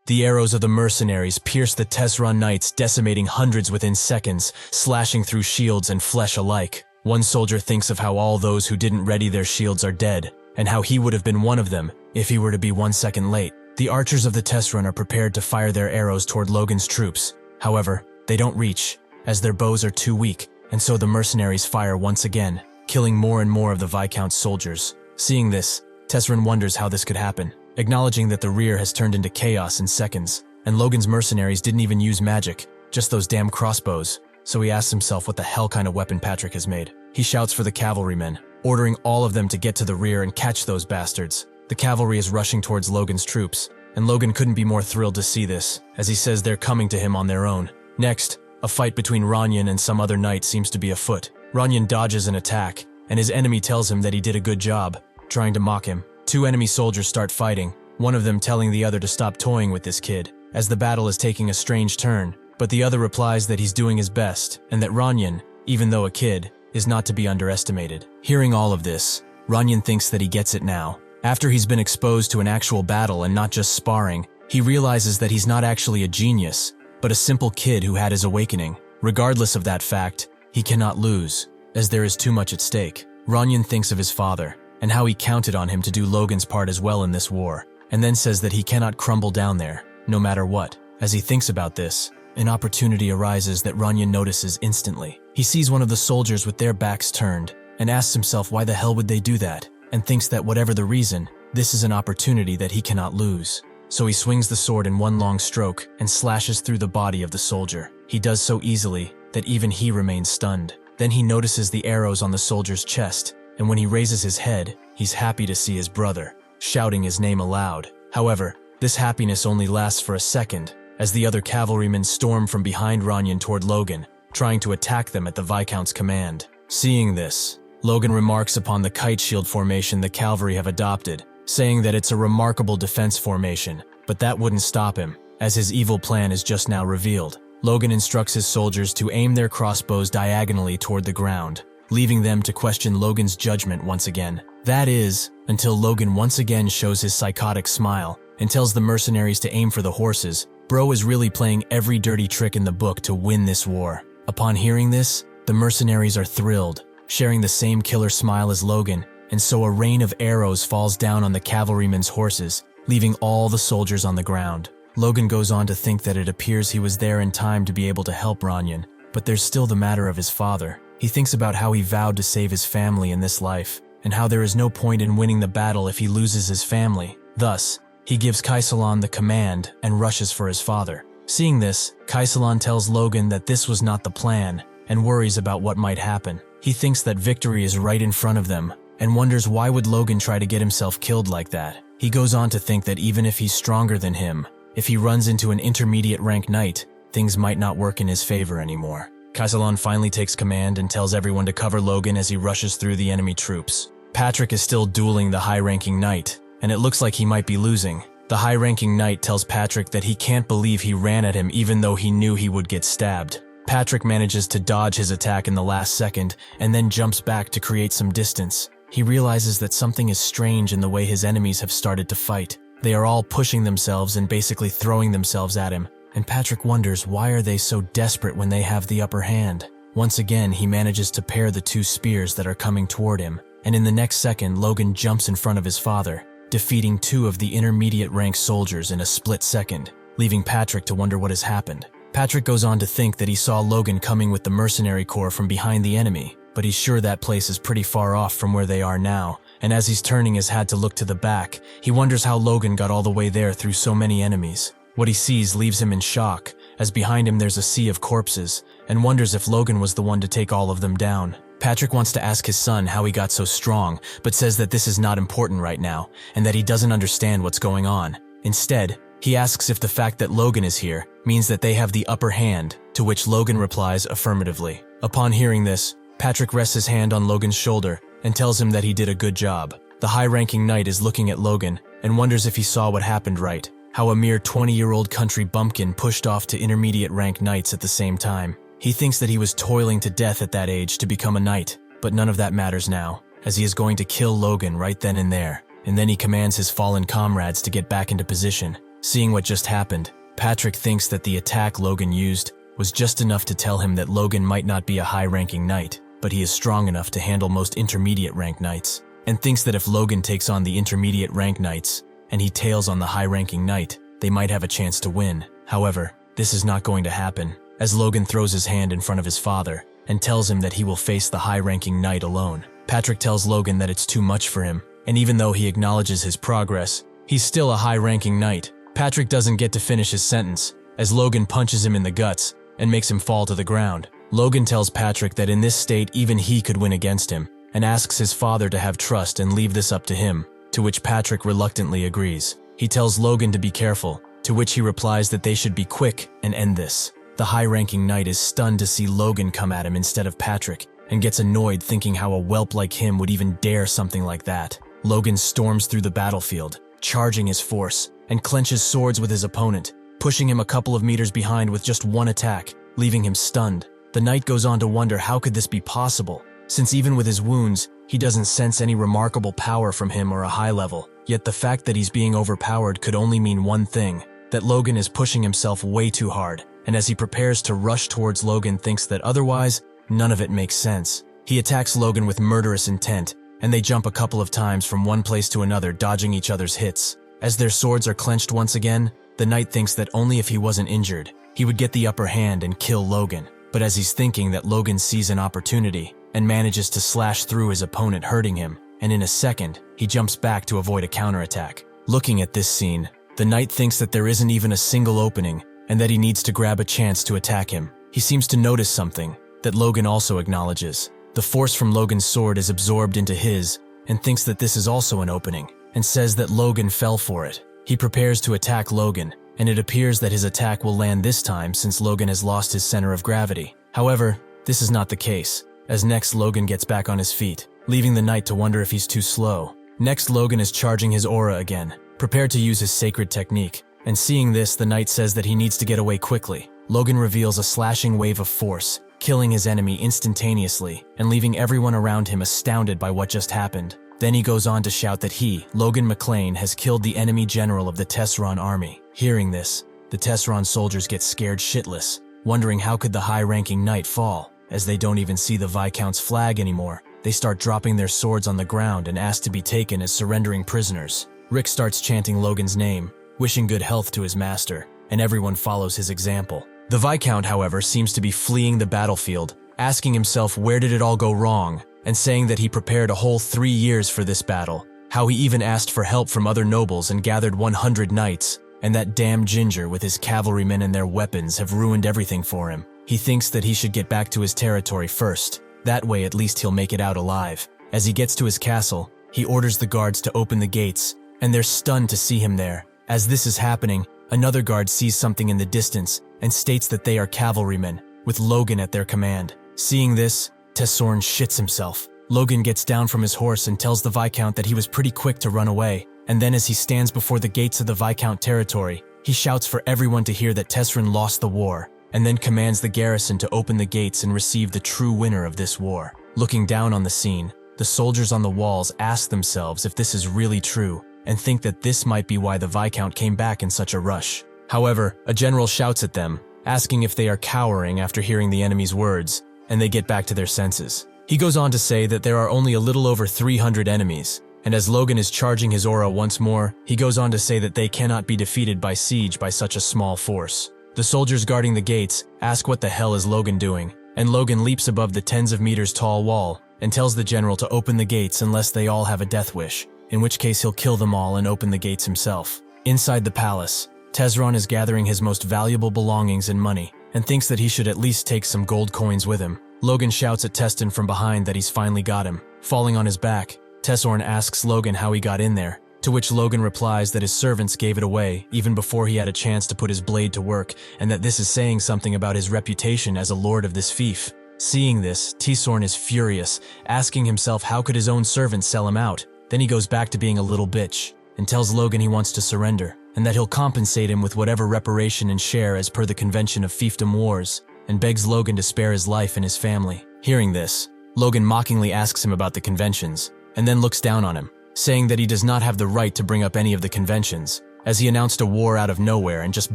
The arrows of the mercenaries pierce the Tesron knights, decimating hundreds within seconds, slashing through shields and flesh alike. One soldier thinks of how all those who didn't ready their shields are dead, and how he would have been one of them if he were to be 1 second late. The archers of the Tesron are prepared to fire their arrows toward Logan's troops. However, they don't reach, as their bows are too weak, and so the mercenaries fire once again, killing more and more of the Viscount's soldiers. Seeing this, Tesrin wonders how this could happen, acknowledging that the rear has turned into chaos in seconds, and Logan's mercenaries didn't even use magic, just those damn crossbows, so he asks himself what the hell kind of weapon Patrick has made. He shouts for the cavalrymen, ordering all of them to get to the rear and catch those bastards. The cavalry is rushing towards Logan's troops, and Logan couldn't be more thrilled to see this, as he says they're coming to him on their own. Next, a fight between Ranyan and some other knight seems to be afoot. Ranyan dodges an attack, and his enemy tells him that he did a good job, trying to mock him. Two enemy soldiers start fighting, one of them telling the other to stop toying with this kid, as the battle is taking a strange turn, but the other replies that he's doing his best, and that Ranyan, even though a kid, is not to be underestimated. Hearing all of this, Ranyan thinks that he gets it now. After he's been exposed to an actual battle and not just sparring, he realizes that he's not actually a genius, but a simple kid who had his awakening. Regardless of that fact, he cannot lose, as there is too much at stake. Ranyan thinks of his father, and how he counted on him to do Logan's part as well in this war, and then says that he cannot crumble down there, no matter what. As he thinks about this, an opportunity arises that Ranyan notices instantly. He sees one of the soldiers with their backs turned, and asks himself why the hell would they do that, and thinks that whatever the reason, this is an opportunity that he cannot lose. So he swings the sword in one long stroke and slashes through the body of the soldier. He does so easily that even he remains stunned. Then he notices the arrows on the soldier's chest, and when he raises his head, he's happy to see his brother, shouting his name aloud. However, this happiness only lasts for a second, as the other cavalrymen storm from behind Ranyan toward Logan, trying to attack them at the Viscount's command. Seeing this, Logan remarks upon the kite shield formation the cavalry have adopted, saying that it's a remarkable defense formation, but that wouldn't stop him, as his evil plan is just now revealed. Logan instructs his soldiers to aim their crossbows diagonally toward the ground, leaving them to question Logan's judgment once again. That is, until Logan once again shows his psychotic smile and tells the mercenaries to aim for the horses. Bro is really playing every dirty trick in the book to win this war. Upon hearing this, the mercenaries are thrilled, sharing the same killer smile as Logan, and so a rain of arrows falls down on the cavalrymen's horses, leaving all the soldiers on the ground. Logan goes on to think that it appears he was there in time to be able to help Ranyan, but there's still the matter of his father. He thinks about how he vowed to save his family in this life, and how there is no point in winning the battle if he loses his family. Thus, he gives Kaisalan the command and rushes for his father. Seeing this, Kaisalan tells Logan that this was not the plan, and worries about what might happen. He thinks that victory is right in front of them, and wonders why would Logan try to get himself killed like that. He goes on to think that even if he's stronger than him, if he runs into an intermediate rank knight, things might not work in his favor anymore. Kaisalon finally takes command and tells everyone to cover Logan as he rushes through the enemy troops. Patrick is still dueling the high-ranking knight, and it looks like he might be losing. The high-ranking knight tells Patrick that he can't believe he ran at him even though he knew he would get stabbed. Patrick manages to dodge his attack in the last second and then jumps back to create some distance. He realizes that something is strange in the way his enemies have started to fight. They are all pushing themselves and basically throwing themselves at him, and Patrick wonders why are they so desperate when they have the upper hand. Once again, he manages to pair the two spears that are coming toward him, and in the next second, Logan jumps in front of his father, defeating two of the intermediate rank soldiers in a split second, leaving Patrick to wonder what has happened. Patrick goes on to think that he saw Logan coming with the mercenary corps from behind the enemy, but he's sure that place is pretty far off from where they are now, and as he's turning his head to look to the back, he wonders how Logan got all the way there through so many enemies. What he sees leaves him in shock, as behind him there's a sea of corpses, and wonders if Logan was the one to take all of them down. Patrick wants to ask his son how he got so strong, but says that this is not important right now, and that he doesn't understand what's going on. Instead, he asks if the fact that Logan is here means that they have the upper hand, to which Logan replies affirmatively. Upon hearing this, Patrick rests his hand on Logan's shoulder and tells him that he did a good job. The high-ranking knight is looking at Logan and wonders if he saw what happened right, how a mere 20-year-old country bumpkin pushed off to intermediate rank knights at the same time. He thinks that he was toiling to death at that age to become a knight, but none of that matters now, as he is going to kill Logan right then and there, and then he commands his fallen comrades to get back into position. Seeing what just happened, Patrick thinks that the attack Logan used was just enough to tell him that Logan might not be a high-ranking knight, but he is strong enough to handle most intermediate rank knights, and thinks that if Logan takes on the intermediate rank knights, and he tails on the high-ranking knight, they might have a chance to win. However, this is not going to happen, as Logan throws his hand in front of his father, and tells him that he will face the high-ranking knight alone. Patrick tells Logan that it's too much for him, and even though he acknowledges his progress, he's still a high-ranking knight. Patrick doesn't get to finish his sentence, as Logan punches him in the guts and makes him fall to the ground. Logan tells Patrick that in this state even he could win against him, and asks his father to have trust and leave this up to him, to which Patrick reluctantly agrees. He tells Logan to be careful, to which he replies that they should be quick and end this. The high-ranking knight is stunned to see Logan come at him instead of Patrick, and gets annoyed thinking how a whelp like him would even dare something like that. Logan storms through the battlefield, charging his force, and clenches swords with his opponent, pushing him a couple of meters behind with just one attack, leaving him stunned. The knight goes on to wonder how could this be possible, since even with his wounds, he doesn't sense any remarkable power from him or a high level. Yet the fact that he's being overpowered could only mean one thing, that Logan is pushing himself way too hard, and as he prepares to rush towards Logan thinks that otherwise, none of it makes sense. He attacks Logan with murderous intent, and they jump a couple of times from one place to another, dodging each other's hits. As their swords are clenched once again, the knight thinks that only if he wasn't injured, he would get the upper hand and kill Logan. But as he's thinking that, Logan sees an opportunity and manages to slash through his opponent, hurting him, and in a second, he jumps back to avoid a counterattack. Looking at this scene, the knight thinks that there isn't even a single opening and that he needs to grab a chance to attack him. He seems to notice something that Logan also acknowledges. The force from Logan's sword is absorbed into his and thinks that this is also an opening, and says that Logan fell for it. He prepares to attack Logan, and it appears that his attack will land this time since Logan has lost his center of gravity. However, this is not the case, as next Logan gets back on his feet, leaving the knight to wonder if he's too slow. Next, Logan is charging his aura again, prepared to use his sacred technique, and seeing this, the knight says that he needs to get away quickly. Logan reveals a slashing wave of force, killing his enemy instantaneously, and leaving everyone around him astounded by what just happened. Then he goes on to shout that he, Logan McLain, has killed the enemy general of the Tesseron army. Hearing this, the Tesseron soldiers get scared shitless, wondering how could the high-ranking knight fall. As they don't even see the Viscount's flag anymore, they start dropping their swords on the ground and ask to be taken as surrendering prisoners. Rick starts chanting Logan's name, wishing good health to his master, and everyone follows his example. The Viscount, however, seems to be fleeing the battlefield, asking himself where did it all go wrong, and saying that he prepared a whole 3 years for this battle, how he even asked for help from other nobles and gathered 100 knights, and that damn Ginger with his cavalrymen and their weapons have ruined everything for him. He thinks that he should get back to his territory first, that way at least he'll make it out alive. As he gets to his castle, he orders the guards to open the gates, and they're stunned to see him there. As this is happening, another guard sees something in the distance and states that they are cavalrymen, with Logan at their command. Seeing this, Tessorn shits himself. Logan gets down from his horse and tells the Viscount that he was pretty quick to run away, and then as he stands before the gates of the Viscount territory, he shouts for everyone to hear that Tesrin lost the war, and then commands the garrison to open the gates and receive the true winner of this war. Looking down on the scene, the soldiers on the walls ask themselves if this is really true, and think that this might be why the Viscount came back in such a rush. However, a general shouts at them, asking if they are cowering after hearing the enemy's words, and they get back to their senses. He goes on to say that there are only a little over 300 enemies, and as Logan is charging his aura once more, he goes on to say that they cannot be defeated by siege by such a small force. The soldiers guarding the gates ask what the hell is Logan doing, and Logan leaps above the tens of meters tall wall and tells the general to open the gates unless they all have a death wish, in which case he'll kill them all and open the gates himself. Inside the palace, Tesron is gathering his most valuable belongings and money, and thinks that he should at least take some gold coins with him. Logan shouts at Teston from behind that he's finally got him. Falling on his back, Tessorn asks Logan how he got in there, to which Logan replies that his servants gave it away even before he had a chance to put his blade to work, and that this is saying something about his reputation as a lord of this fief. Seeing this, Tessorn is furious, asking himself how could his own servants sell him out. Then he goes back to being a little bitch, and tells Logan he wants to surrender, and that he'll compensate him with whatever reparation and share as per the convention of fiefdom wars, and begs Logan to spare his life and his family. Hearing this, Logan mockingly asks him about the conventions, and then looks down on him, saying that he does not have the right to bring up any of the conventions, as he announced a war out of nowhere and just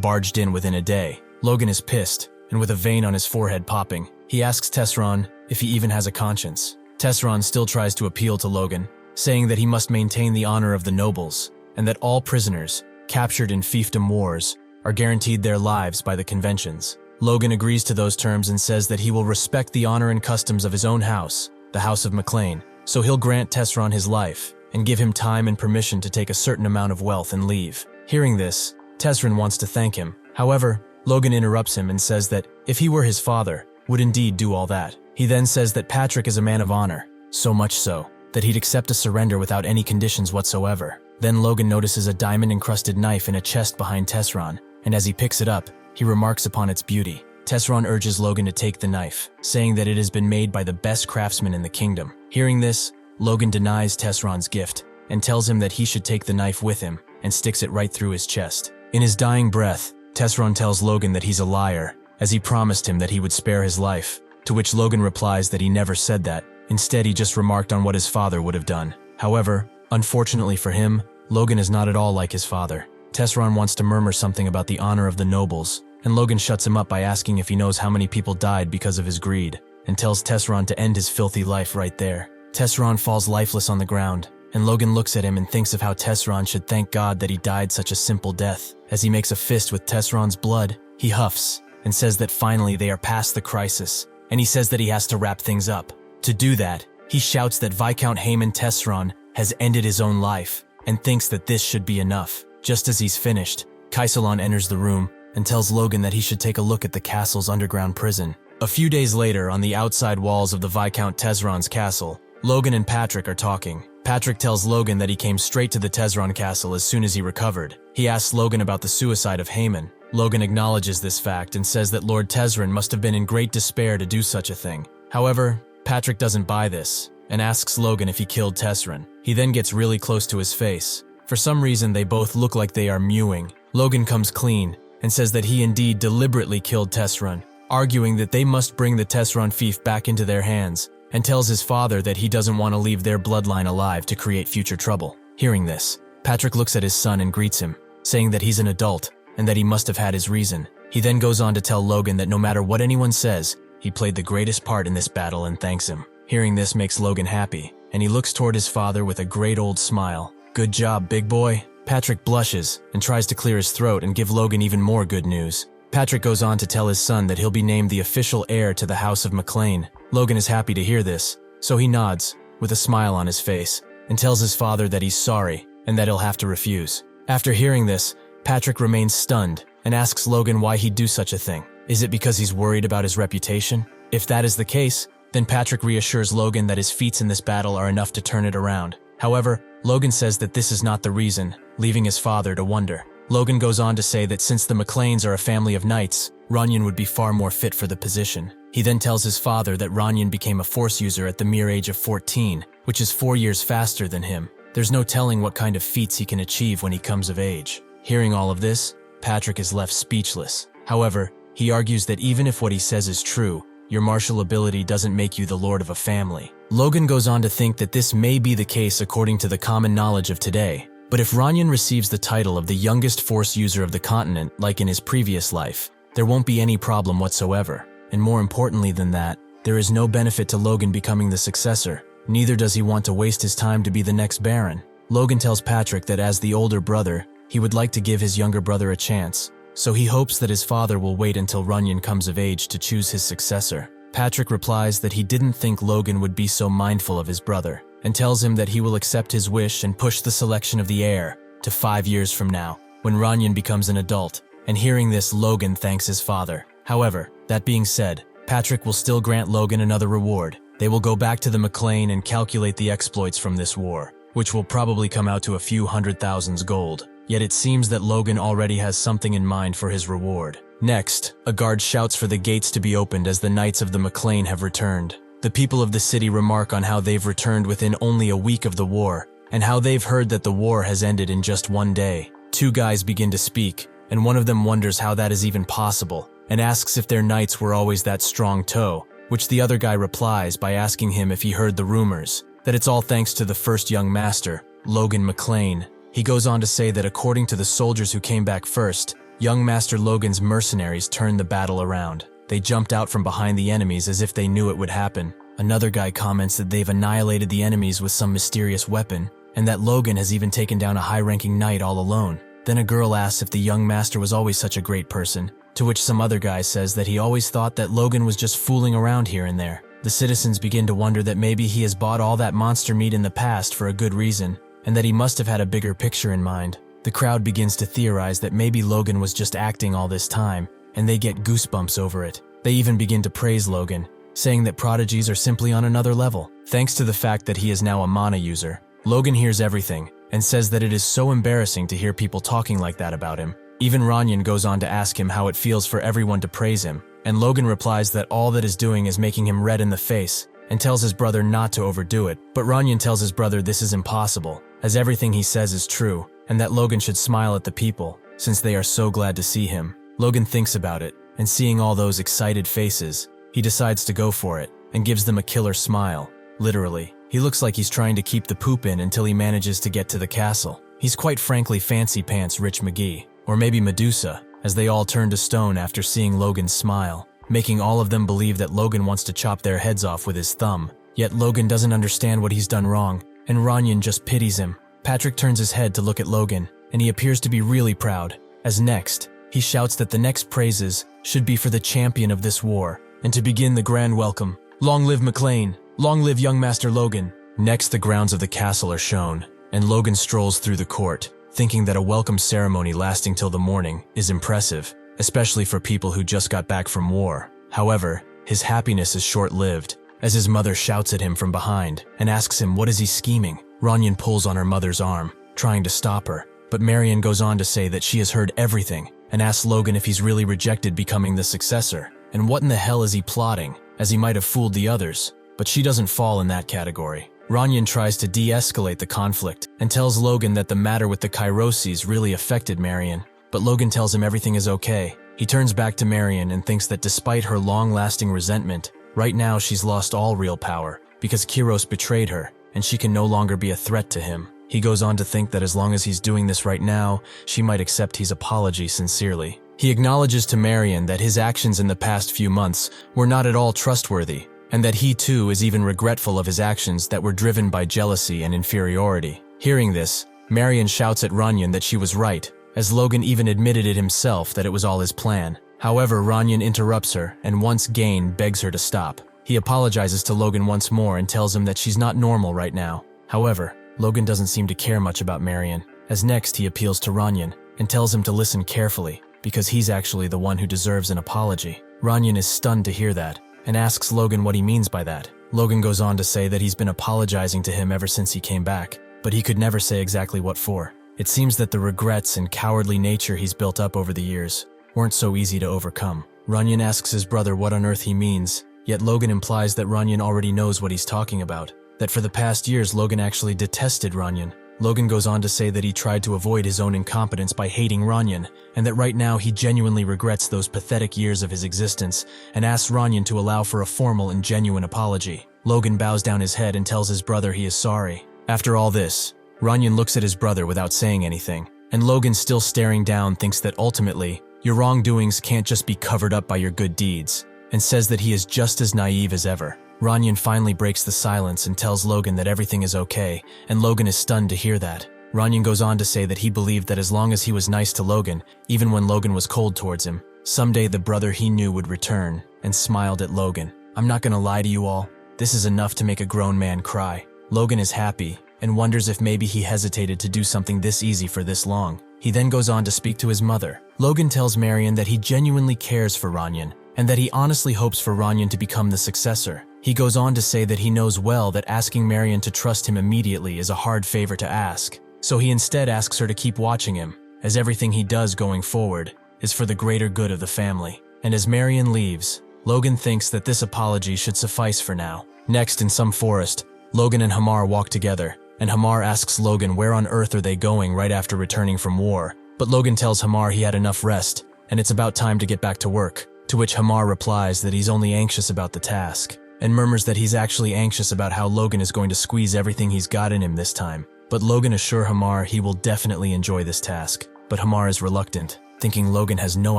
barged in within a day. Logan is pissed, and with a vein on his forehead popping, he asks Tesron if he even has a conscience. Tesron still tries to appeal to Logan, saying that he must maintain the honor of the nobles, and that all prisoners captured in fiefdom wars are guaranteed their lives by the conventions. Logan agrees to those terms and says that he will respect the honor and customs of his own house, the House of McLain, so he'll grant Tesron his life and give him time and permission to take a certain amount of wealth and leave. Hearing this, Tesrin wants to thank him. However, Logan interrupts him and says that if he were his father, would indeed do all that. He then says that Patrick is a man of honor, so much so that he'd accept a surrender without any conditions whatsoever. Then Logan notices a diamond-encrusted knife in a chest behind Tesron, and as he picks it up, he remarks upon its beauty. Tesron urges Logan to take the knife, saying that it has been made by the best craftsman in the kingdom. Hearing this, Logan denies Tesron's gift and tells him that he should take the knife with him and sticks it right through his chest. In his dying breath, Tesron tells Logan that he's a liar, as he promised him that he would spare his life, to which Logan replies that he never said that. Instead, he just remarked on what his father would have done. However, unfortunately for him, Logan is not at all like his father. Tesron wants to murmur something about the honor of the nobles, and Logan shuts him up by asking if he knows how many people died because of his greed, and tells Tesron to end his filthy life right there. Tesron falls lifeless on the ground, and Logan looks at him and thinks of how Tesron should thank God that he died such a simple death. As he makes a fist with Tesron's blood, he huffs and says that finally they are past the crisis, and he says that he has to wrap things up. To do that, he shouts that Viscount Haemon Tesron has ended his own life, and thinks that this should be enough. Just as he's finished, Kaisalon enters the room and tells Logan that he should take a look at the castle's underground prison. A few days later, on the outside walls of the Viscount Tesron's castle, Logan and Patrick are talking. Patrick tells Logan that he came straight to the Tesron castle as soon as he recovered. He asks Logan about the suicide of Haemon. Logan acknowledges this fact and says that Lord Tesron must have been in great despair to do such a thing. However, Patrick doesn't buy this and asks Logan if he killed Tesron. He then gets really close to his face. For some reason, they both look like they are mewing. Logan comes clean and says that he indeed deliberately killed Tesron, arguing that they must bring the Tesron fief back into their hands, and tells his father that he doesn't want to leave their bloodline alive to create future trouble. Hearing this, Patrick looks at his son and greets him, saying that he's an adult and that he must have had his reason. He then goes on to tell Logan that no matter what anyone says, he played the greatest part in this battle and thanks him. Hearing this makes Logan happy, and he looks toward his father with a great old smile. "Good job, big boy." Patrick blushes and tries to clear his throat and give Logan even more good news. Patrick goes on to tell his son that he'll be named the official heir to the House of McLain. Logan is happy to hear this, so he nods, with a smile on his face, and tells his father that he's sorry and that he'll have to refuse. After hearing this, Patrick remains stunned and asks Logan why he'd do such a thing. Is it because he's worried about his reputation? If that is the case, then Patrick reassures Logan that his feats in this battle are enough to turn it around. However, Logan says that this is not the reason, leaving his father to wonder. Logan goes on to say that since the McLains are a family of knights, Ranyan would be far more fit for the position. He then tells his father that Ranyan became a force user at the mere age of 14, which is 4 years faster than him. There's no telling what kind of feats he can achieve when he comes of age. Hearing all of this, Patrick is left speechless. However, he argues that even if what he says is true, your martial ability doesn't make you the lord of a family. Logan goes on to think that this may be the case according to the common knowledge of today. But if Ranyan receives the title of the youngest force user of the continent, like in his previous life, there won't be any problem whatsoever. And more importantly than that, there is no benefit to Logan becoming the successor. Neither does he want to waste his time to be the next Baron. Logan tells Patrick that as the older brother, he would like to give his younger brother a chance. So he hopes that his father will wait until Ranyan comes of age to choose his successor. Patrick replies that he didn't think Logan would be so mindful of his brother, and tells him that he will accept his wish and push the selection of the heir to 5 years from now, when Ranyan becomes an adult. And hearing this, Logan thanks his father. However, that being said, Patrick will still grant Logan another reward. They will go back to the McLain and calculate the exploits from this war, which will probably come out to a few 100,000 gold. Yet it seems that Logan already has something in mind for his reward. Next, a guard shouts for the gates to be opened as the knights of the McLain have returned. The people of the city remark on how they've returned within only a week of the war, and how they've heard that the war has ended in just 1 day. 2 guys begin to speak, and one of them wonders how that is even possible, and asks if their knights were always that strong-toe, which the other guy replies by asking him if he heard the rumors, that it's all thanks to the first young master, Logan McLain. He goes on to say that according to the soldiers who came back first, young Master Logan's mercenaries turned the battle around. They jumped out from behind the enemies as if they knew it would happen. Another guy comments that they've annihilated the enemies with some mysterious weapon, and that Logan has even taken down a high-ranking knight all alone. Then a girl asks if the young master was always such a great person, to which some other guy says that he always thought that Logan was just fooling around here and there. The citizens begin to wonder that maybe he has bought all that monster meat in the past for a good reason, and that he must have had a bigger picture in mind. The crowd begins to theorize that maybe Logan was just acting all this time, and they get goosebumps over it. They even begin to praise Logan, saying that prodigies are simply on another level. Thanks to the fact that he is now a mana user, Logan hears everything, and says that it is so embarrassing to hear people talking like that about him. Even Ranyan goes on to ask him how it feels for everyone to praise him, and Logan replies that all that is doing is making him red in the face, and tells his brother not to overdo it. But Ranyan tells his brother this is impossible, as everything he says is true, and that Logan should smile at the people, since they are so glad to see him. Logan thinks about it, and seeing all those excited faces, he decides to go for it, and gives them a killer smile. Literally, he looks like he's trying to keep the poop in until he manages to get to the castle. He's quite frankly fancy pants Rich McGee, or maybe Medusa, as they all turn to stone after seeing Logan's smile, making all of them believe that Logan wants to chop their heads off with his thumb. Yet Logan doesn't understand what he's done wrong, and Ranyan just pities him. Patrick turns his head to look at Logan, and he appears to be really proud, as next, he shouts that the next praises should be for the champion of this war, and to begin the grand welcome. Long live McLain! Long live young Master Logan! Next, the grounds of the castle are shown, and Logan strolls through the court, thinking that a welcome ceremony lasting till the morning is impressive, especially for people who just got back from war. However, his happiness is short-lived, as his mother shouts at him from behind and asks him what is he scheming. Ranyan pulls on her mother's arm, trying to stop her, but Marion goes on to say that she has heard everything and asks Logan if he's really rejected becoming the successor, and what in the hell is he plotting, as he might have fooled the others, but she doesn't fall in that category. Ranyan tries to de-escalate the conflict and tells Logan that the matter with the Kairoses really affected Marion, but Logan tells him everything is okay. He turns back to Marion and thinks that despite her long-lasting resentment, right now she's lost all real power because Kiros betrayed her and she can no longer be a threat to him. He goes on to think that as long as he's doing this right now, she might accept his apology sincerely. He acknowledges to Marion that his actions in the past few months were not at all trustworthy, and that he too is even regretful of his actions that were driven by jealousy and inferiority. Hearing this, Marion shouts at Ranyan that she was right, as Logan even admitted it himself that it was all his plan. However, Ranyan interrupts her and once again begs her to stop. He apologizes to Logan once more and tells him that she's not normal right now. However, Logan doesn't seem to care much about Marion, as next he appeals to Ranyan and tells him to listen carefully, because he's actually the one who deserves an apology. Ranyan is stunned to hear that, and asks Logan what he means by that. Logan goes on to say that he's been apologizing to him ever since he came back, but he could never say exactly what for. It seems that the regrets and cowardly nature he's built up over the years weren't so easy to overcome. Runyon asks his brother what on earth he means, yet Logan implies that Runyon already knows what he's talking about, that for the past years Logan actually detested Runyon. Logan goes on to say that he tried to avoid his own incompetence by hating Runyon, and that right now he genuinely regrets those pathetic years of his existence, and asks Runyon to allow for a formal and genuine apology. Logan bows down his head and tells his brother he is sorry. After all this, Runyon looks at his brother without saying anything, and Logan, still staring down, thinks that ultimately, your wrongdoings can't just be covered up by your good deeds, and says that he is just as naive as ever. Runyon finally breaks the silence and tells Logan that everything is okay, and Logan is stunned to hear that. Runyon goes on to say that he believed that as long as he was nice to Logan, even when Logan was cold towards him, someday the brother he knew would return, and smiled at Logan. I'm not gonna lie to you all, this is enough to make a grown man cry. Logan is happy, and wonders if maybe he hesitated to do something this easy for this long. He then goes on to speak to his mother. Logan tells Marion that he genuinely cares for Runyon, and that he honestly hopes for Runyon to become the successor. He goes on to say that he knows well that asking Marion to trust him immediately is a hard favor to ask, so he instead asks her to keep watching him, as everything he does going forward is for the greater good of the family. And as Marion leaves, Logan thinks that this apology should suffice for now. Next, in some forest, Logan and Hamar walk together, and Hamar asks Logan where on earth are they going right after returning from war, but Logan tells Hamar he had enough rest, and it's about time to get back to work, to which Hamar replies that he's only anxious about the task, and murmurs that he's actually anxious about how Logan is going to squeeze everything he's got in him this time. But Logan assures Hamar he will definitely enjoy this task, but Hamar is reluctant, thinking Logan has no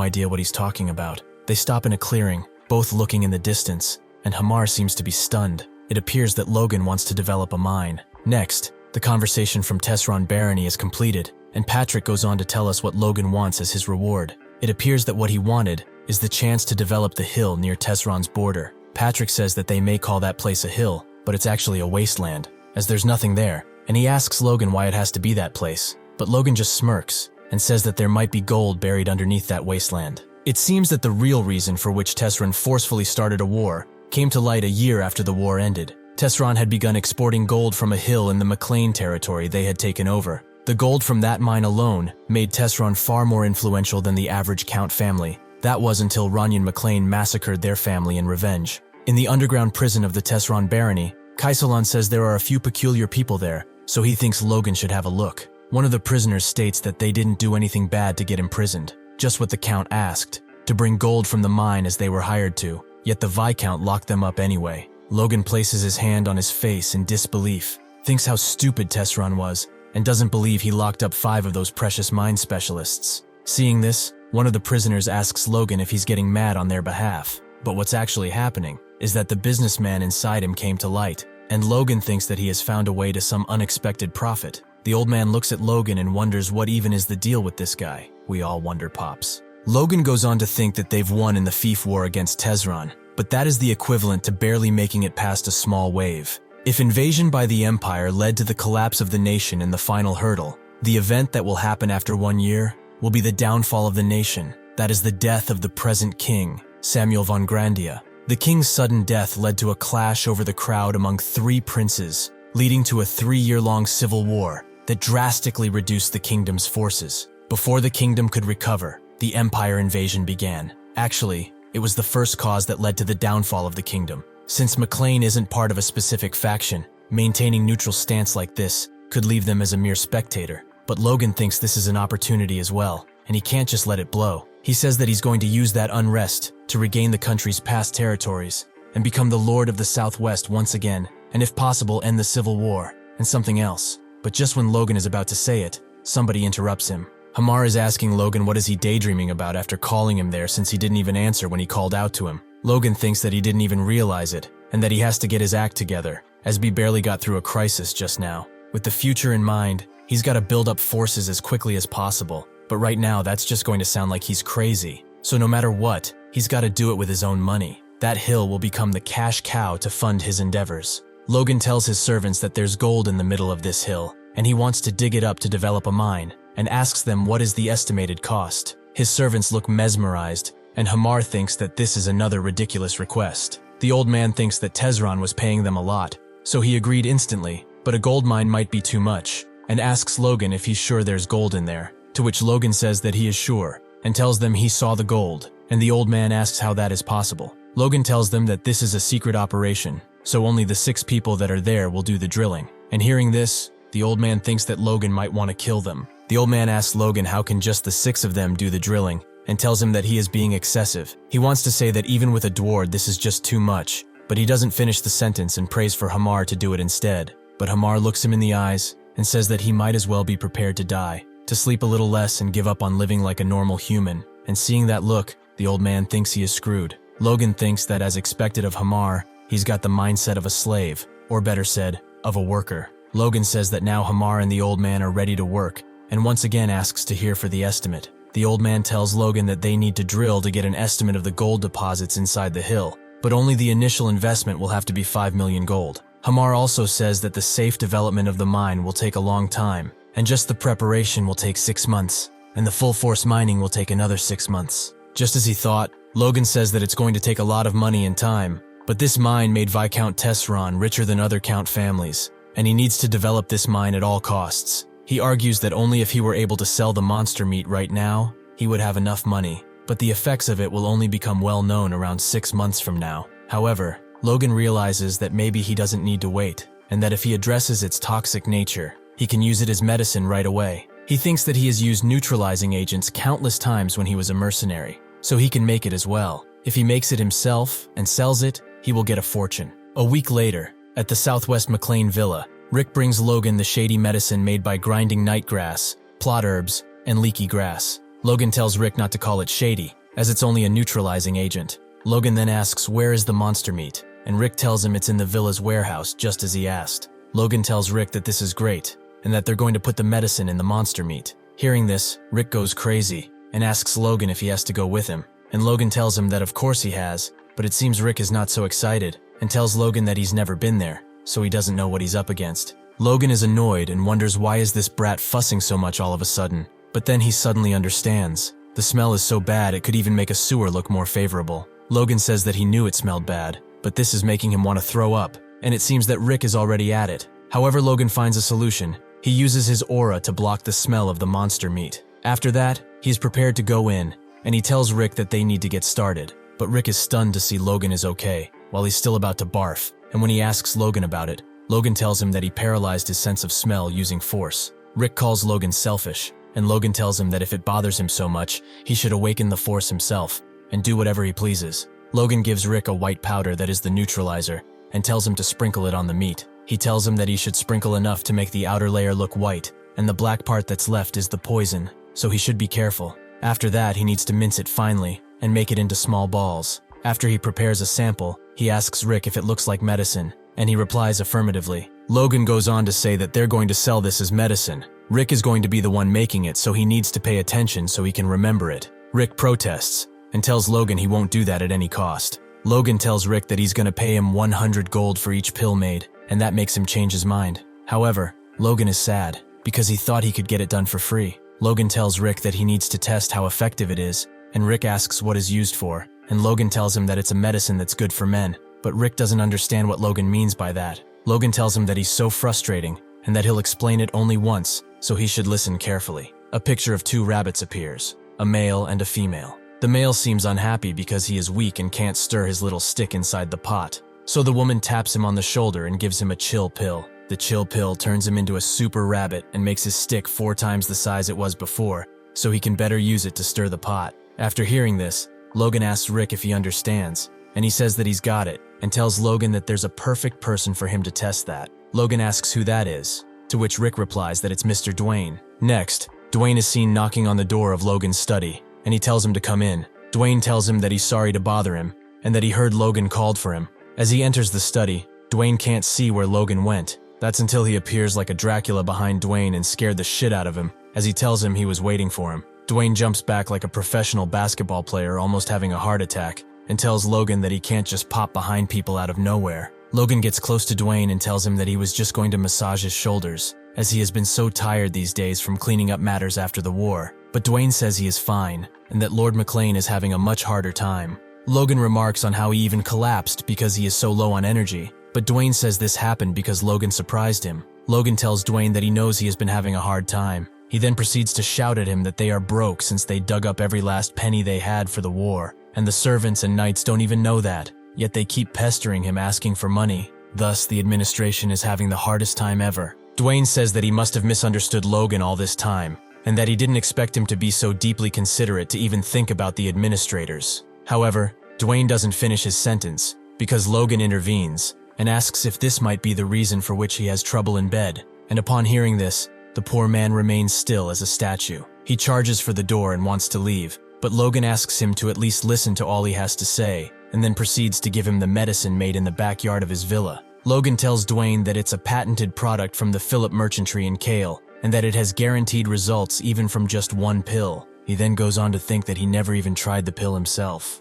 idea what he's talking about. They stop in a clearing, both looking in the distance, and Hamar seems to be stunned. It appears that Logan wants to develop a mine. Next, the conversation from Tesron Barony is completed, and Patrick goes on to tell us what Logan wants as his reward. It appears that what he wanted is the chance to develop the hill near Tesron's border. Patrick says that they may call that place a hill, but it's actually a wasteland, as there's nothing there, and he asks Logan why it has to be that place. But Logan just smirks, and says that there might be gold buried underneath that wasteland. It seems that the real reason for which Tesron forcefully started a war came to light a year after the war ended. Tesron had begun exporting gold from a hill in the McLain territory they had taken over. The gold from that mine alone made Tesron far more influential than the average Count family. That was until Logan McLain massacred their family in revenge. In the underground prison of the Tesron Barony, Kaisalon says there are a few peculiar people there, so he thinks Logan should have a look. One of the prisoners states that they didn't do anything bad to get imprisoned, just what the Count asked, to bring gold from the mine as they were hired to, yet the Viscount locked them up anyway. Logan places his hand on his face in disbelief, thinks how stupid Tesron was, and doesn't believe he locked up 5 of those precious mine specialists. Seeing this, one of the prisoners asks Logan if he's getting mad on their behalf. But what's actually happening is that the businessman inside him came to light, and Logan thinks that he has found a way to some unexpected profit. The old man looks at Logan and wonders what even is the deal with this guy. We all wonder, Pops. Logan goes on to think that they've won in the fief war against Tesron, but that is the equivalent to barely making it past a small wave. If invasion by the Empire led to the collapse of the nation in the final hurdle, the event that will happen after 1 year will be the downfall of the nation. That is the death of the present king, Samuel von Grandia. The king's sudden death led to a clash over the crowd among 3 princes, leading to a 3-year-long civil war that drastically reduced the kingdom's forces. Before the kingdom could recover, the Empire invasion began. Actually, it was the first cause that led to the downfall of the kingdom. Since McLain isn't part of a specific faction, maintaining neutral stance like this could leave them as a mere spectator. But Logan thinks this is an opportunity as well, and he can't just let it blow. He says that he's going to use that unrest to regain the country's past territories and become the Lord of the Southwest once again, and if possible end the Civil War, and something else. But just when Logan is about to say it, somebody interrupts him. Hamar is asking Logan what is he daydreaming about after calling him there, since he didn't even answer when he called out to him. Logan thinks that he didn't even realize it, and that he has to get his act together, as he barely got through a crisis just now. With the future in mind, he's got to build up forces as quickly as possible, but right now that's just going to sound like he's crazy. So no matter what, he's got to do it with his own money. That hill will become the cash cow to fund his endeavors. Logan tells his servants that there's gold in the middle of this hill, and he wants to dig it up to develop a mine, and asks them what is the estimated cost. His servants look mesmerized, and Hamar thinks that this is another ridiculous request. The old man thinks that Tesron was paying them a lot, so he agreed instantly, but a gold mine might be too much, and asks Logan if he's sure there's gold in there, to which Logan says that he is sure, and tells them he saw the gold, and the old man asks how that is possible. Logan tells them that this is a secret operation, so only the 6 people that are there will do the drilling. And hearing this, the old man thinks that Logan might want to kill them. The old man asks Logan how can just the 6 of them do the drilling, and tells him that he is being excessive. He wants to say that even with a dwarf this is just too much, but he doesn't finish the sentence and prays for Hamar to do it instead. But Hamar looks him in the eyes and says that he might as well be prepared to die, to sleep a little less and give up on living like a normal human. And seeing that look, the old man thinks he is screwed. Logan thinks that as expected of Hamar, he's got the mindset of a slave, or better said, of a worker. Logan says that now Hamar and the old man are ready to work, and once again asks to hear for the estimate. The old man tells Logan that they need to drill to get an estimate of the gold deposits inside the hill, but only the initial investment will have to be 5 million gold. Hamar also says that the safe development of the mine will take a long time, and just the preparation will take 6 months, and the full force mining will take another 6 months. Just as he thought, Logan says that it's going to take a lot of money and time, but this mine made Viscount Tesseron richer than other Count families, and he needs to develop this mine at all costs. He argues that only if he were able to sell the monster meat right now, he would have enough money, but the effects of it will only become well known around 6 months from now. However, Logan realizes that maybe he doesn't need to wait, and that if he addresses its toxic nature, he can use it as medicine right away. He thinks that he has used neutralizing agents countless times when he was a mercenary, so he can make it as well. If he makes it himself and sells it, he will get a fortune. A week later, at the Southwest McLain Villa, Rick brings Logan the shady medicine made by grinding nightgrass, plot herbs, and leaky grass. Logan tells Rick not to call it shady, as it's only a neutralizing agent. Logan then asks where is the monster meat, and Rick tells him it's in the villa's warehouse just as he asked. Logan tells Rick that this is great, and that they're going to put the medicine in the monster meat. Hearing this, Rick goes crazy, and asks Logan if he has to go with him, and Logan tells him that of course he has, but it seems Rick is not so excited, and tells Logan that he's never been there, so he doesn't know what he's up against. Logan is annoyed and wonders why is this brat fussing so much all of a sudden, but then he suddenly understands. The smell is so bad it could even make a sewer look more favorable. Logan says that he knew it smelled bad, but this is making him want to throw up, and it seems that Rick is already at it. However, Logan finds a solution. He uses his aura to block the smell of the monster meat. After that, he's prepared to go in, and he tells Rick that they need to get started, but Rick is stunned to see Logan is okay, while he's still about to barf, and when he asks Logan about it, Logan tells him that he paralyzed his sense of smell using force. Rick calls Logan selfish, and Logan tells him that if it bothers him so much, he should awaken the force himself, and do whatever he pleases. Logan gives Rick a white powder that is the neutralizer, and tells him to sprinkle it on the meat. He tells him that he should sprinkle enough to make the outer layer look white, and the black part that's left is the poison, so he should be careful. After that, he needs to mince it finely, and make it into small balls. After he prepares a sample, he asks Rick if it looks like medicine, and he replies affirmatively. Logan goes on to say that they're going to sell this as medicine. Rick is going to be the one making it, so he needs to pay attention so he can remember it. Rick protests, and tells Logan he won't do that at any cost. Logan tells Rick that he's going to pay him 100 gold for each pill made, and that makes him change his mind. However, Logan is sad, because he thought he could get it done for free. Logan tells Rick that he needs to test how effective it is, and Rick asks what it's used for, and Logan tells him that it's a medicine that's good for men, but Rick doesn't understand what Logan means by that. Logan tells him that he's so frustrating, and that he'll explain it only once, so he should listen carefully. A picture of 2 rabbits appears, a male and a female. The male seems unhappy because he is weak and can't stir his little stick inside the pot, so the woman taps him on the shoulder and gives him a chill pill. The chill pill turns him into a super rabbit and makes his stick 4 times the size it was before, so he can better use it to stir the pot. After hearing this, Logan asks Rick if he understands, and he says that he's got it, and tells Logan that there's a perfect person for him to test that. Logan asks who that is, to which Rick replies that it's Mr. Dwayne. Next, Dwayne is seen knocking on the door of Logan's study, and he tells him to come in. Dwayne tells him that he's sorry to bother him, and that he heard Logan called for him. As he enters the study, Dwayne can't see where Logan went. That's until he appears like a Dracula behind Dwayne and scared the shit out of him, as he tells him he was waiting for him. Dwayne jumps back like a professional basketball player almost having a heart attack, and tells Logan that he can't just pop behind people out of nowhere. Logan gets close to Dwayne and tells him that he was just going to massage his shoulders, as he has been so tired these days from cleaning up matters after the war. But Dwayne says he is fine, and that Lord McLain is having a much harder time. Logan remarks on how he even collapsed because he is so low on energy, but Dwayne says this happened because Logan surprised him. Logan tells Dwayne that he knows he has been having a hard time. He then proceeds to shout at him that they are broke since they dug up every last penny they had for the war, and the servants and knights don't even know that, yet they keep pestering him asking for money. Thus, the administration is having the hardest time ever. Dwayne says that he must have misunderstood Logan all this time, and that he didn't expect him to be so deeply considerate to even think about the administrators. However, Dwayne doesn't finish his sentence, because Logan intervenes and asks if this might be the reason for which he has trouble in bed, and upon hearing this, the poor man remains still as a statue. He charges for the door and wants to leave, but Logan asks him to at least listen to all he has to say, and then proceeds to give him the medicine made in the backyard of his villa. Logan tells Dwayne that it's a patented product from the Philip merchantry in Kale, and that it has guaranteed results even from just one pill. He then goes on to think that he never even tried the pill himself.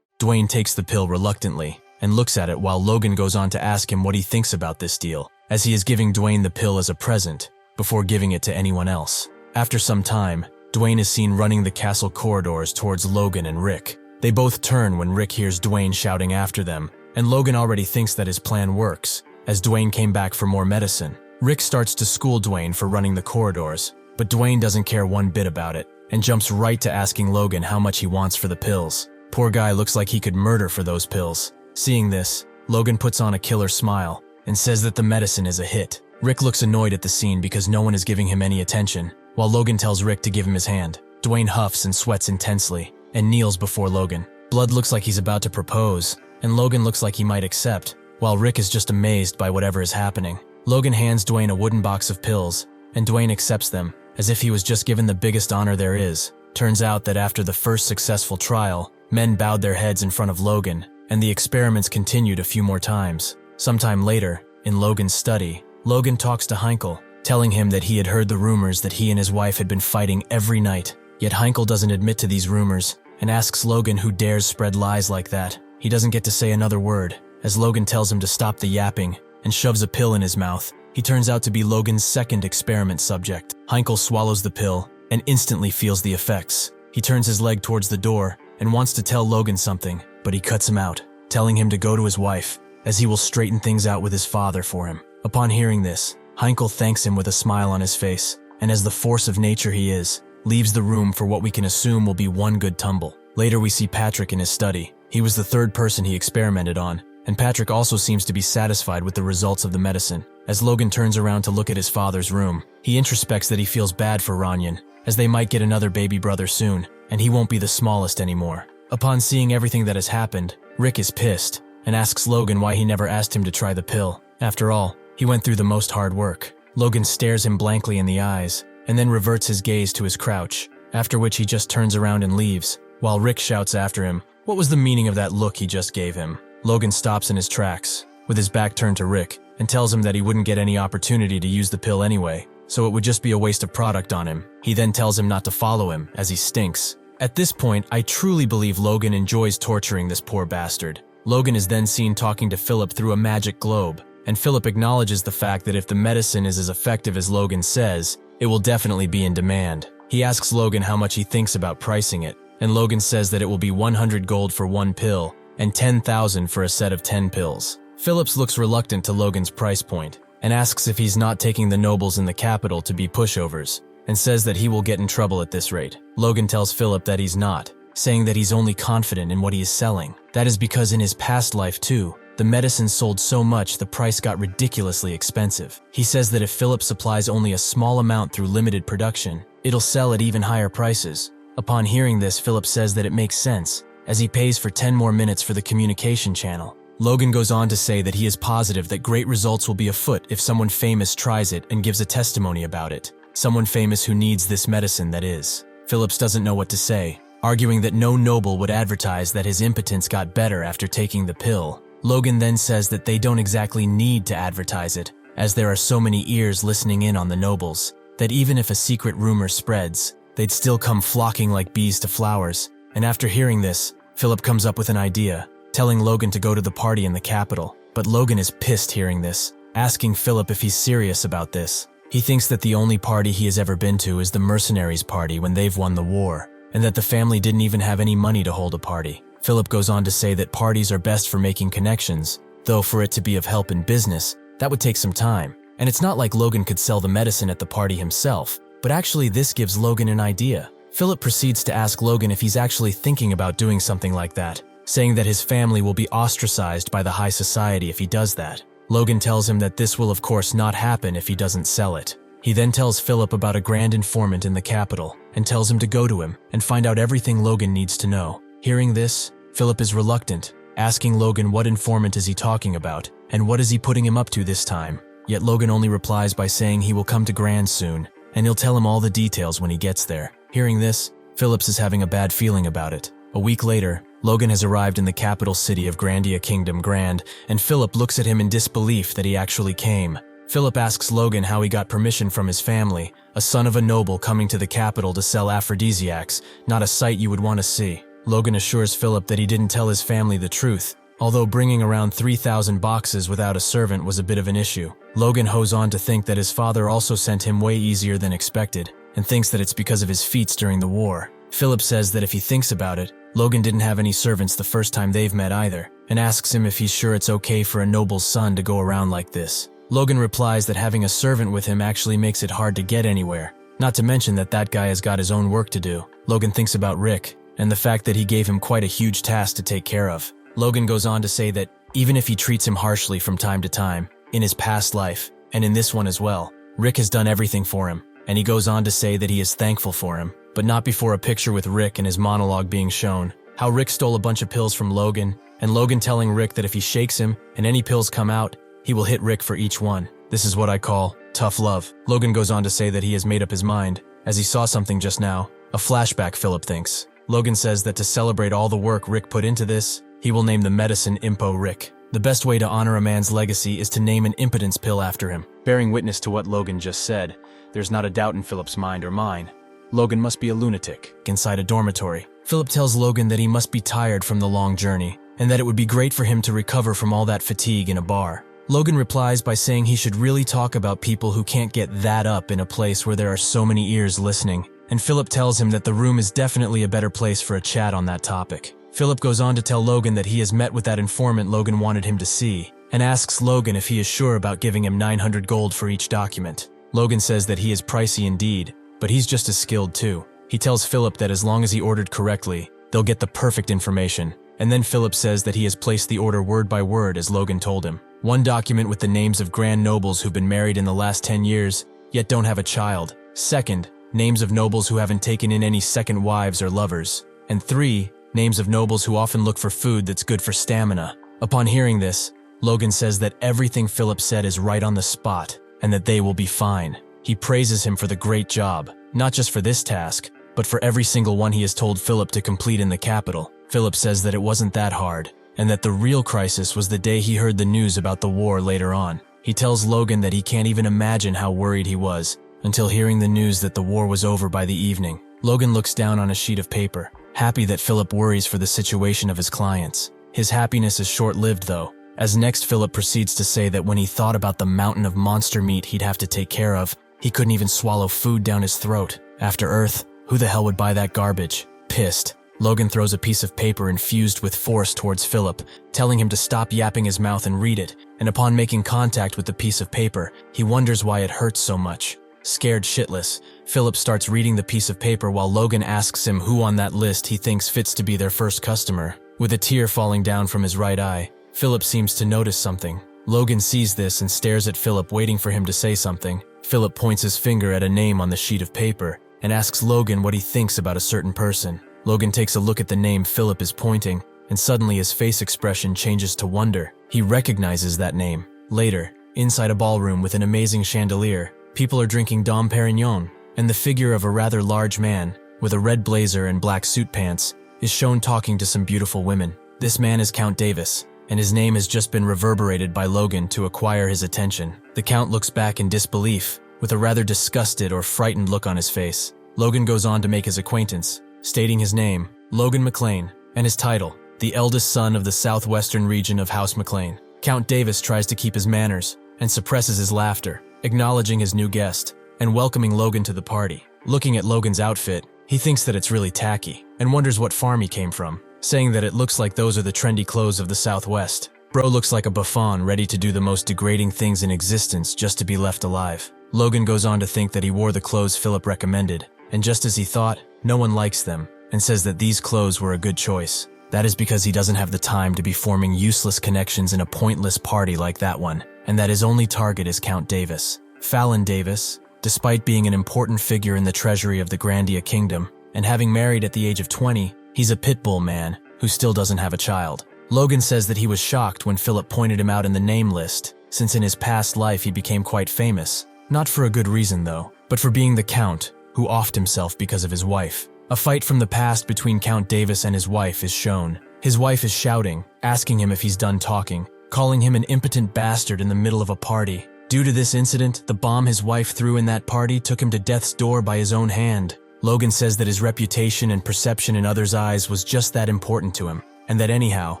Dwayne takes the pill reluctantly, and looks at it while Logan goes on to ask him what he thinks about this deal, as he is giving Dwayne the pill as a present, before giving it to anyone else. After some time, Dwayne is seen running the castle corridors towards Logan and Rick. They both turn when Rick hears Dwayne shouting after them, and Logan already thinks that his plan works, as Dwayne came back for more medicine. Rick starts to school Dwayne for running the corridors, but Dwayne doesn't care one bit about it, and jumps right to asking Logan how much he wants for the pills. Poor guy looks like he could murder for those pills. Seeing this, Logan puts on a killer smile, and says that the medicine is a hit. Rick looks annoyed at the scene because no one is giving him any attention, while Logan tells Rick to give him his hand. Dwayne huffs and sweats intensely, and kneels before Logan. Blood looks like he's about to propose, and Logan looks like he might accept, while Rick is just amazed by whatever is happening. Logan hands Dwayne a wooden box of pills, and Dwayne accepts them, as if he was just given the biggest honor there is. Turns out that after the first successful trial, men bowed their heads in front of Logan, and the experiments continued a few more times. Sometime later, in Logan's study, Logan talks to Heinkel, telling him that he had heard the rumors that he and his wife had been fighting every night. Yet Heinkel doesn't admit to these rumors, and asks Logan who dares spread lies like that. He doesn't get to say another word, as Logan tells him to stop the yapping, and shoves a pill in his mouth. He turns out to be Logan's second experiment subject. Heinkel swallows the pill, and instantly feels the effects. He turns his leg towards the door, and wants to tell Logan something, but he cuts him out, telling him to go to his wife, as he will straighten things out with his father for him. Upon hearing this, Heinkel thanks him with a smile on his face, and as the force of nature he is, leaves the room for what we can assume will be one good tumble. Later we see Patrick in his study. He was the third person he experimented on, and Patrick also seems to be satisfied with the results of the medicine. As Logan turns around to look at his father's room, he introspects that he feels bad for Ranyan, as they might get another baby brother soon, and he won't be the smallest anymore. Upon seeing everything that has happened, Rick is pissed, and asks Logan why he never asked him to try the pill. After all, he went through the most hard work. Logan stares him blankly in the eyes, and then reverts his gaze to his crouch, after which he just turns around and leaves, while Rick shouts after him, what was the meaning of that look he just gave him? Logan stops in his tracks, with his back turned to Rick, and tells him that he wouldn't get any opportunity to use the pill anyway, so it would just be a waste of product on him. He then tells him not to follow him, as he stinks. At this point, I truly believe Logan enjoys torturing this poor bastard. Logan is then seen talking to Philip through a magic globe, and Philip acknowledges the fact that if the medicine is as effective as Logan says, it will definitely be in demand. He asks Logan how much he thinks about pricing it, and Logan says that it will be 100 gold for one pill, and 10,000 for a set of 10 pills. Phillips looks reluctant to Logan's price point, and asks if he's not taking the nobles in the capital to be pushovers, and says that he will get in trouble at this rate. Logan tells Philip that he's not, saying that he's only confident in what he is selling. That is because in his past life too, the medicine sold so much the price got ridiculously expensive. He says that if Philip supplies only a small amount through limited production, it'll sell at even higher prices. Upon hearing this, Philip says that it makes sense, as he pays for 10 more minutes for the communication channel. Logan goes on to say that he is positive that great results will be afoot if someone famous tries it and gives a testimony about it. Someone famous who needs this medicine, that is. Phillips doesn't know what to say, arguing that no noble would advertise that his impotence got better after taking the pill. Logan then says that they don't exactly need to advertise it, as there are so many ears listening in on the nobles, that even if a secret rumor spreads, they'd still come flocking like bees to flowers. And after hearing this, Philip comes up with an idea, telling Logan to go to the party in the capital. But Logan is pissed hearing this, asking Philip if he's serious about this. He thinks that the only party he has ever been to is the mercenaries' party when they've won the war, and that the family didn't even have any money to hold a party. Philip goes on to say that parties are best for making connections, though for it to be of help in business, that would take some time. And it's not like Logan could sell the medicine at the party himself, but actually this gives Logan an idea. Philip proceeds to ask Logan if he's actually thinking about doing something like that, saying that his family will be ostracized by the high society if he does that. Logan tells him that this will of course not happen if he doesn't sell it. He then tells Philip about a grand informant in the capital and tells him to go to him and find out everything Logan needs to know. Hearing this, Philip is reluctant, asking Logan what informant is he talking about and what is he putting him up to this time. Yet Logan only replies by saying he will come to Grand soon and he'll tell him all the details when he gets there. Hearing this, Phillips is having a bad feeling about it. A week later, Logan has arrived in the capital city of Grandia Kingdom Grand, and Philip looks at him in disbelief that he actually came. Philip asks Logan how he got permission from his family, a son of a noble coming to the capital to sell aphrodisiacs, not a sight you would want to see. Logan assures Philip that he didn't tell his family the truth, although bringing around 3,000 boxes without a servant was a bit of an issue. Logan goes on to think that his father also sent him way easier than expected, and thinks that it's because of his feats during the war. Philip says that if he thinks about it, Logan didn't have any servants the first time they've met either, and asks him if he's sure it's okay for a noble's son to go around like this. Logan replies that having a servant with him actually makes it hard to get anywhere, not to mention that that guy has got his own work to do. Logan thinks about Rick, and the fact that he gave him quite a huge task to take care of. Logan goes on to say that even if he treats him harshly from time to time, in his past life, and in this one as well, Rick has done everything for him, and he goes on to say that he is thankful for him, but not before a picture with Rick and his monologue being shown. How Rick stole a bunch of pills from Logan, and Logan telling Rick that if he shakes him and any pills come out, he will hit Rick for each one. This is what I call tough love. Logan goes on to say that he has made up his mind, as he saw something just now, a flashback Philip thinks. Logan says that to celebrate all the work Rick put into this, he will name the medicine Impo Rick. The best way to honor a man's legacy is to name an impotence pill after him. Bearing witness to what Logan just said, there's not a doubt in Philip's mind or mine. Logan must be a lunatic inside a dormitory. Philip tells Logan that he must be tired from the long journey, and that it would be great for him to recover from all that fatigue in a bar. Logan replies by saying he should really talk about people who can't get that up in a place where there are so many ears listening, and Philip tells him that the room is definitely a better place for a chat on that topic. Philip goes on to tell Logan that he has met with that informant Logan wanted him to see, and asks Logan if he is sure about giving him 900 gold for each document. Logan says that he is pricey indeed, but he's just as skilled too. He tells Philip that as long as he ordered correctly, they'll get the perfect information, and then Philip says that he has placed the order word by word as Logan told him. One document with the names of grand nobles who've been married in the last 10 years, yet don't have a child. Second, names of nobles who haven't taken in any second wives or lovers. And 3, names of nobles who often look for food that's good for stamina. Upon hearing this, Logan says that everything Philip said is right on the spot, and that they will be fine. He praises him for the great job, not just for this task, but for every single one he has told Philip to complete in the capital. Philip says that it wasn't that hard, and that the real crisis was the day he heard the news about the war later on. He tells Logan that he can't even imagine how worried he was, until hearing the news that the war was over by the evening. Logan looks down on a sheet of paper, happy that Philip worries for the situation of his clients. His happiness is short-lived though, as next Philip proceeds to say that when he thought about the mountain of monster meat he'd have to take care of, he couldn't even swallow food down his throat. After Earth, who the hell would buy that garbage? Pissed, Logan throws a piece of paper infused with force towards Philip, telling him to stop yapping his mouth and read it, and upon making contact with the piece of paper, he wonders why it hurts so much. Scared shitless, Philip starts reading the piece of paper while Logan asks him who on that list he thinks fits to be their first customer. With a tear falling down from his right eye, Philip seems to notice something. Logan sees this and stares at Philip, waiting for him to say something. Philip points his finger at a name on the sheet of paper and asks Logan what he thinks about a certain person. Logan takes a look at the name Philip is pointing, and suddenly his face expression changes to wonder. He recognizes that name. Later, inside a ballroom with an amazing chandelier, people are drinking Dom Perignon, and the figure of a rather large man, with a red blazer and black suit pants, is shown talking to some beautiful women. This man is Count Davis, and his name has just been reverberated by Logan to acquire his attention. The Count looks back in disbelief, with a rather disgusted or frightened look on his face. Logan goes on to make his acquaintance, stating his name, Logan McLain, and his title, the eldest son of the southwestern region of House McLain. Count Davis tries to keep his manners and suppresses his laughter, acknowledging his new guest and welcoming Logan to the party. Looking at Logan's outfit, he thinks that it's really tacky and wonders what farm he came from, saying that it looks like those are the trendy clothes of the Southwest. Bro looks like a buffoon ready to do the most degrading things in existence just to be left alive. Logan goes on to think that he wore the clothes Philip recommended, and just as he thought, no one likes them, and says that these clothes were a good choice. That is because he doesn't have the time to be forming useless connections in a pointless party like that one, and that his only target is Count Davis. Fallon Davis, despite being an important figure in the treasury of the Grandia Kingdom, and having married at the age of 20, he's a pit bull man who still doesn't have a child. Logan says that he was shocked when Philip pointed him out in the name list, since in his past life he became quite famous. Not for a good reason though, but for being the Count, who offed himself because of his wife. A fight from the past between Count Davis and his wife is shown. His wife is shouting, asking him if he's done talking, calling him an impotent bastard in the middle of a party. Due to this incident, the bomb his wife threw in that party took him to death's door by his own hand. Logan says that his reputation and perception in others' eyes was just that important to him, and that anyhow,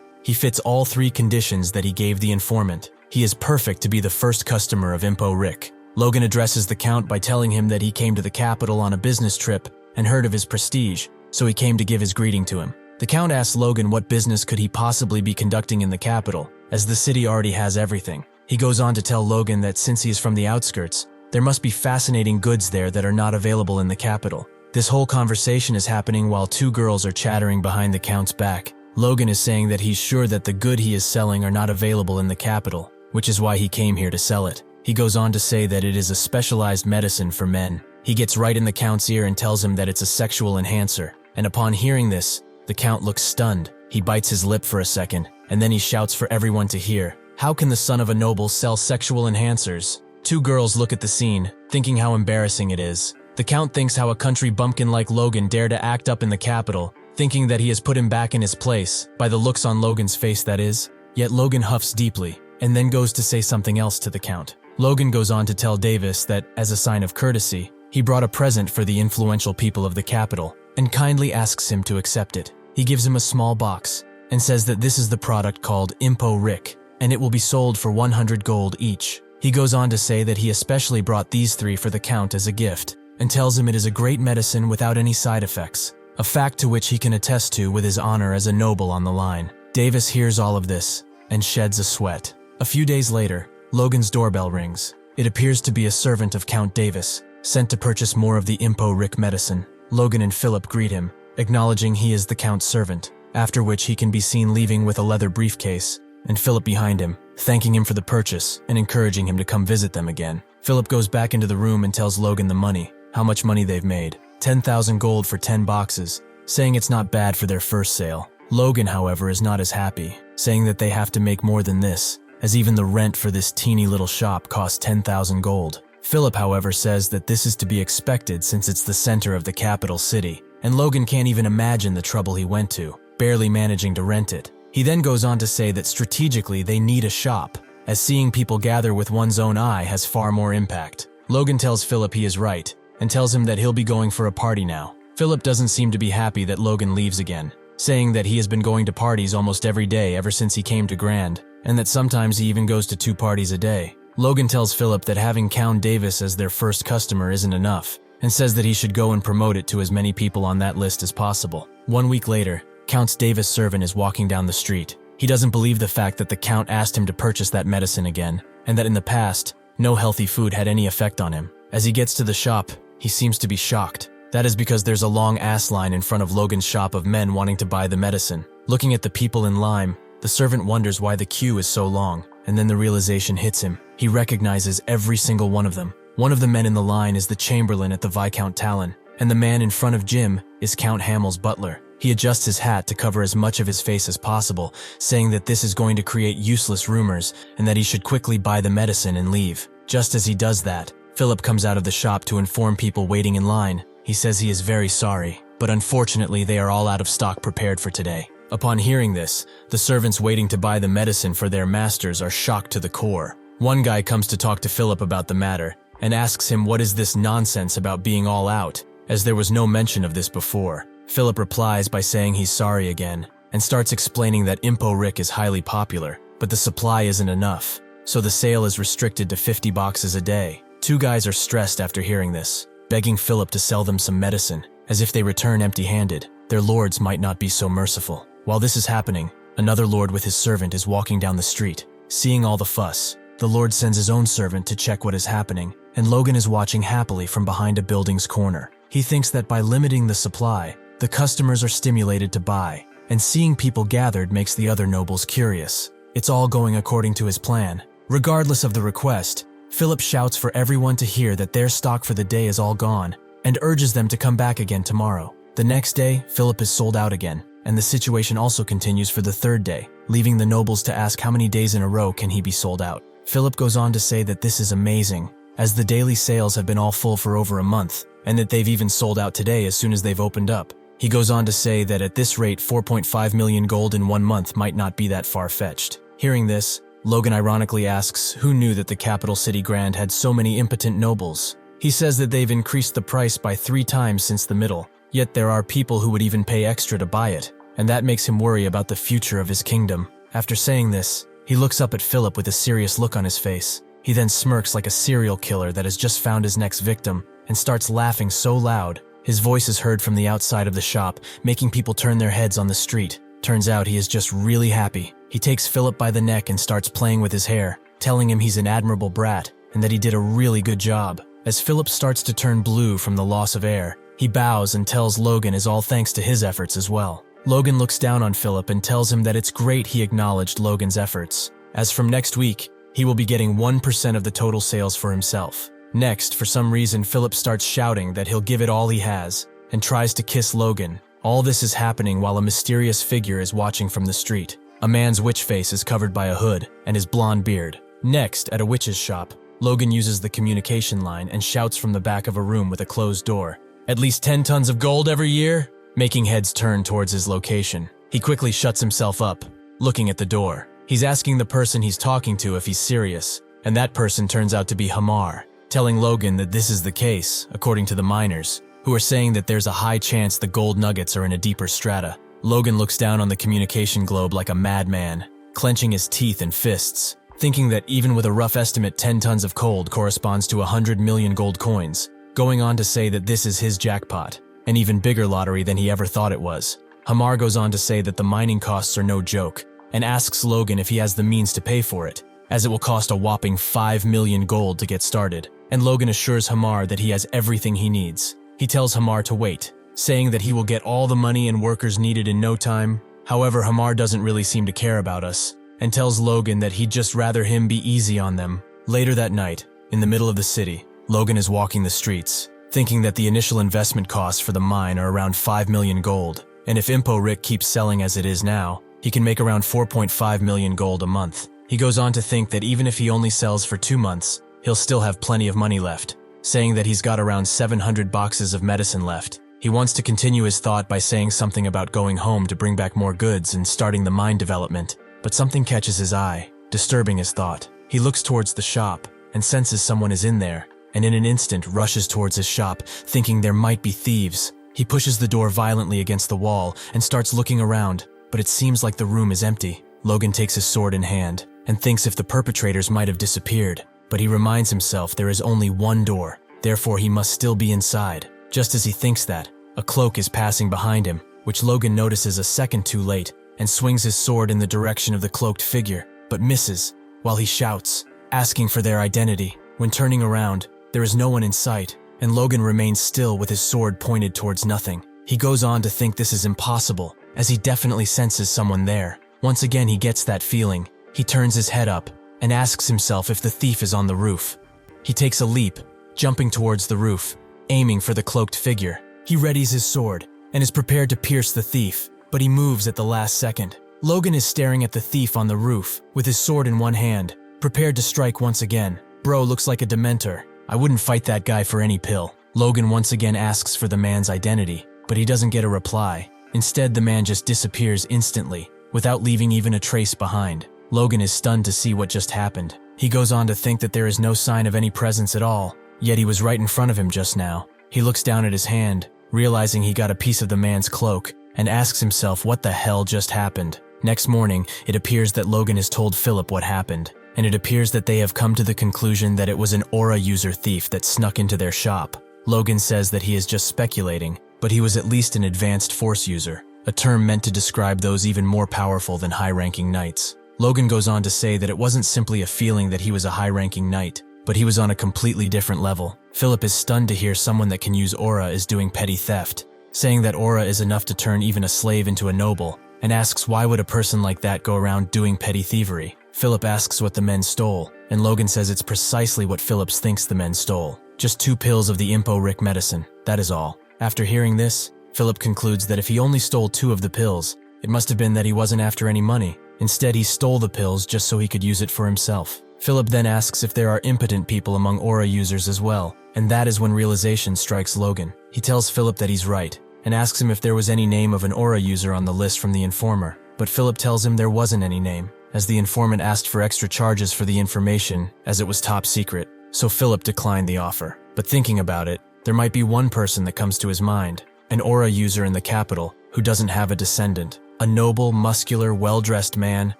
he fits all 3 conditions that he gave the informant. He is perfect to be the first customer of Impo Rick. Logan addresses the Count by telling him that he came to the capital on a business trip and heard of his prestige, so he came to give his greeting to him. The Count asks Logan what business could he possibly be conducting in the capital, as the city already has everything. He goes on to tell Logan that since he is from the outskirts, there must be fascinating goods there that are not available in the capital. This whole conversation is happening while 2 girls are chattering behind the Count's back. Logan is saying that he's sure that the good he is selling are not available in the capital, which is why he came here to sell it. He goes on to say that it is a specialized medicine for men. He gets right in the Count's ear and tells him that it's a sexual enhancer, and upon hearing this, the Count looks stunned. He bites his lip for a second, and then he shouts for everyone to hear. How can the son of a noble sell sexual enhancers? 2 girls look at the scene, thinking how embarrassing it is. The Count thinks how a country bumpkin like Logan dare to act up in the capital, thinking that he has put him back in his place, by the looks on Logan's face that is. Yet Logan huffs deeply, and then goes to say something else to the Count. Logan goes on to tell Davis that, as a sign of courtesy, he brought a present for the influential people of the capital, and kindly asks him to accept it. He gives him a small box, and says that this is the product called Impo Rick, and it will be sold for 100 gold each. He goes on to say that he especially brought these 3 for the Count as a gift, and tells him it is a great medicine without any side effects, a fact to which he can attest to with his honor as a noble on the line. Davis hears all of this, and sheds a sweat. A few days later, Logan's doorbell rings. It appears to be a servant of Count Davis, sent to purchase more of the Impo Rick medicine. Logan and Philip greet him, acknowledging he is the Count's servant, after which he can be seen leaving with a leather briefcase, and Philip behind him, thanking him for the purchase and encouraging him to come visit them again. Philip goes back into the room and tells Logan the money, how much money they've made. 10,000 gold for 10 boxes, saying it's not bad for their first sale. Logan, however, is not as happy, saying that they have to make more than this, as even the rent for this teeny little shop costs 10,000 gold. Philip, however, says that this is to be expected since it's the center of the capital city, and Logan can't even imagine the trouble he went to, barely managing to rent it. He then goes on to say that strategically they need a shop, as seeing people gather with one's own eye has far more impact. Logan tells Philip he is right, and tells him that he'll be going for a party now. Philip doesn't seem to be happy that Logan leaves again, saying that he has been going to parties almost every day ever since he came to Grand, and that sometimes he even goes to 2 parties a day. Logan tells Philip that having Count Davis as their first customer isn't enough, and says that he should go and promote it to as many people on that list as possible. 1 week later, Count Davis' servant is walking down the street. He doesn't believe the fact that the Count asked him to purchase that medicine again, and that in the past, no healthy food had any effect on him. As he gets to the shop, he seems to be shocked. That is because there's a long ass line in front of Logan's shop of men wanting to buy the medicine. Looking at the people in line, the servant wonders why the queue is so long, and then the realization hits him. He recognizes every single one of them. One of the men in the line is the Chamberlain at the Viscount Talon, and the man in front of Jim is Count Hamill's butler. He adjusts his hat to cover as much of his face as possible, saying that this is going to create useless rumors and that he should quickly buy the medicine and leave. Just as he does that, Philip comes out of the shop to inform people waiting in line. He says he is very sorry, but unfortunately they are all out of stock prepared for today. Upon hearing this, the servants waiting to buy the medicine for their masters are shocked to the core. One guy comes to talk to Philip about the matter and asks him what is this nonsense about being all out, as there was no mention of this before. Philip replies by saying he's sorry again and starts explaining that Impo Rick is highly popular, but the supply isn't enough, so the sale is restricted to 50 boxes a day. 2 guys are stressed after hearing this, begging Philip to sell them some medicine, as if they return empty-handed, their lords might not be so merciful. While this is happening, Another lord with his servant is walking down the street. Seeing all the fuss, the lord sends his own servant to check what is happening, and Logan is watching happily from behind a building's corner. He thinks that by limiting the supply, the customers are stimulated to buy, and seeing people gathered makes the other nobles curious. It's all going according to his plan. Regardless of the request, Philip shouts for everyone to hear that their stock for the day is all gone, and urges them to come back again tomorrow. The next day, Philip is sold out again, and the situation also continues for the third day, leaving the nobles to ask how many days in a row can he be sold out. Philip goes on to say that this is amazing, as the daily sales have been all full for over a month, and that they've even sold out today as soon as they've opened up. He goes on to say that at this rate 4.5 million gold in 1 month might not be that far-fetched. Hearing this, Logan ironically asks who knew that the capital city grand had so many impotent nobles. He says that they've increased the price by 3 times since the middle, yet there are people who would even pay extra to buy it, and that makes him worry about the future of his kingdom. After saying this, he looks up at Philip with a serious look on his face. He then smirks like a serial killer that has just found his next victim and starts laughing so loud, his voice is heard from the outside of the shop, making people turn their heads on the street. Turns out he is just really happy. He takes Philip by the neck and starts playing with his hair, telling him he's an admirable brat and that he did a really good job. As Philip starts to turn blue from the loss of air, he bows and tells Logan is all thanks to his efforts as well. Logan looks down on Philip and tells him that it's great he acknowledged Logan's efforts, as from next week, he will be getting 1% of the total sales for himself. Next, for some reason, Philip starts shouting that he'll give it all he has, and tries to kiss Logan. All this is happening while a mysterious figure is watching from the street. A man's witch face is covered by a hood, and his blonde beard. Next, at a witch's shop, Logan uses the communication line and shouts from the back of a room with a closed door, "At least 10 tons of gold every year?" Making heads turn towards his location. He quickly shuts himself up, looking at the door. He's asking the person he's talking to if he's serious, and that person turns out to be Hamar, telling Logan that this is the case, according to the miners, who are saying that there's a high chance the gold nuggets are in a deeper strata. Logan looks down on the communication globe like a madman, clenching his teeth and fists, thinking that even with a rough estimate 10 tons of gold corresponds to 100 million gold coins, going on to say that this is his jackpot, an even bigger lottery than he ever thought it was. Hamar goes on to say that the mining costs are no joke, and asks Logan if he has the means to pay for it, as it will cost a whopping 5 million gold to get started, and Logan assures Hamar that he has everything he needs. He tells Hamar to wait, saying that he will get all the money and workers needed in no time. However, Hamar doesn't really seem to care about us, and tells Logan that he'd just rather him be easy on them. Later that night, in the middle of the city, Logan is walking the streets, thinking that the initial investment costs for the mine are around 5 million gold, and if Impo Rick keeps selling as it is now, he can make around 4.5 million gold a month. He goes on to think that even if he only sells for 2 months, he'll still have plenty of money left, saying that he's got around 700 boxes of medicine left. He wants to continue his thought by saying something about going home to bring back more goods and starting the mine development, but something catches his eye, disturbing his thought. He looks towards the shop and senses someone is in there, and in an instant rushes towards his shop, thinking there might be thieves. He pushes the door violently against the wall and starts looking around, but it seems like the room is empty. Logan takes his sword in hand and thinks if the perpetrators might have disappeared, but he reminds himself there is only one door, therefore he must still be inside. Just as he thinks that, a cloak is passing behind him, which Logan notices a second too late, and swings his sword in the direction of the cloaked figure, but misses, while he shouts, asking for their identity. When turning around, there is no one in sight, and Logan remains still with his sword pointed towards nothing. He goes on to think this is impossible, as he definitely senses someone there. Once again he gets that feeling. He turns his head up, and asks himself if the thief is on the roof. He takes a leap, jumping towards the roof, aiming for the cloaked figure. He readies his sword, and is prepared to pierce the thief, but he moves at the last second. Logan is staring at the thief on the roof, with his sword in one hand, prepared to strike once again. Bro looks like a dementor. I wouldn't fight that guy for any pill. Logan once again asks for the man's identity, but he doesn't get a reply. Instead, the man just disappears instantly, without leaving even a trace behind. Logan is stunned to see what just happened. He goes on to think that there is no sign of any presence at all, yet he was right in front of him just now. He looks down at his hand, realizing he got a piece of the man's cloak, and asks himself what the hell just happened. Next morning, it appears that Logan has told Philip what happened, and it appears that they have come to the conclusion that it was an aura user thief that snuck into their shop. Logan says that he is just speculating, but he was at least an advanced force user. a term meant to describe those even more powerful than high-ranking knights. Logan goes on to say that it wasn't simply a feeling that he was a high-ranking knight, but he was on a completely different level. Philip is stunned to hear someone that can use aura is doing petty theft, saying that aura is enough to turn even a slave into a noble, and asks why would a person like that go around doing petty thievery. Philip asks what the men stole, and Logan says it's precisely what Philip thinks the men stole. Just 2 pills of the Impo-Rick medicine, that is all. After hearing this, Philip concludes that if he only stole 2 of the pills, it must have been that he wasn't after any money. Instead, he stole the pills just so he could use it for himself. Philip then asks if there are impotent people among aura users as well, and that is when realization strikes Logan. He tells Philip that he's right, and asks him if there was any name of an aura user on the list from the informer, but Philip tells him there wasn't any name, as the informant asked for extra charges for the information as it was top secret, so Philip declined the offer. But thinking about it, there might be one person that comes to his mind, an aura user in the capital who doesn't have a descendant. A noble, muscular, well-dressed man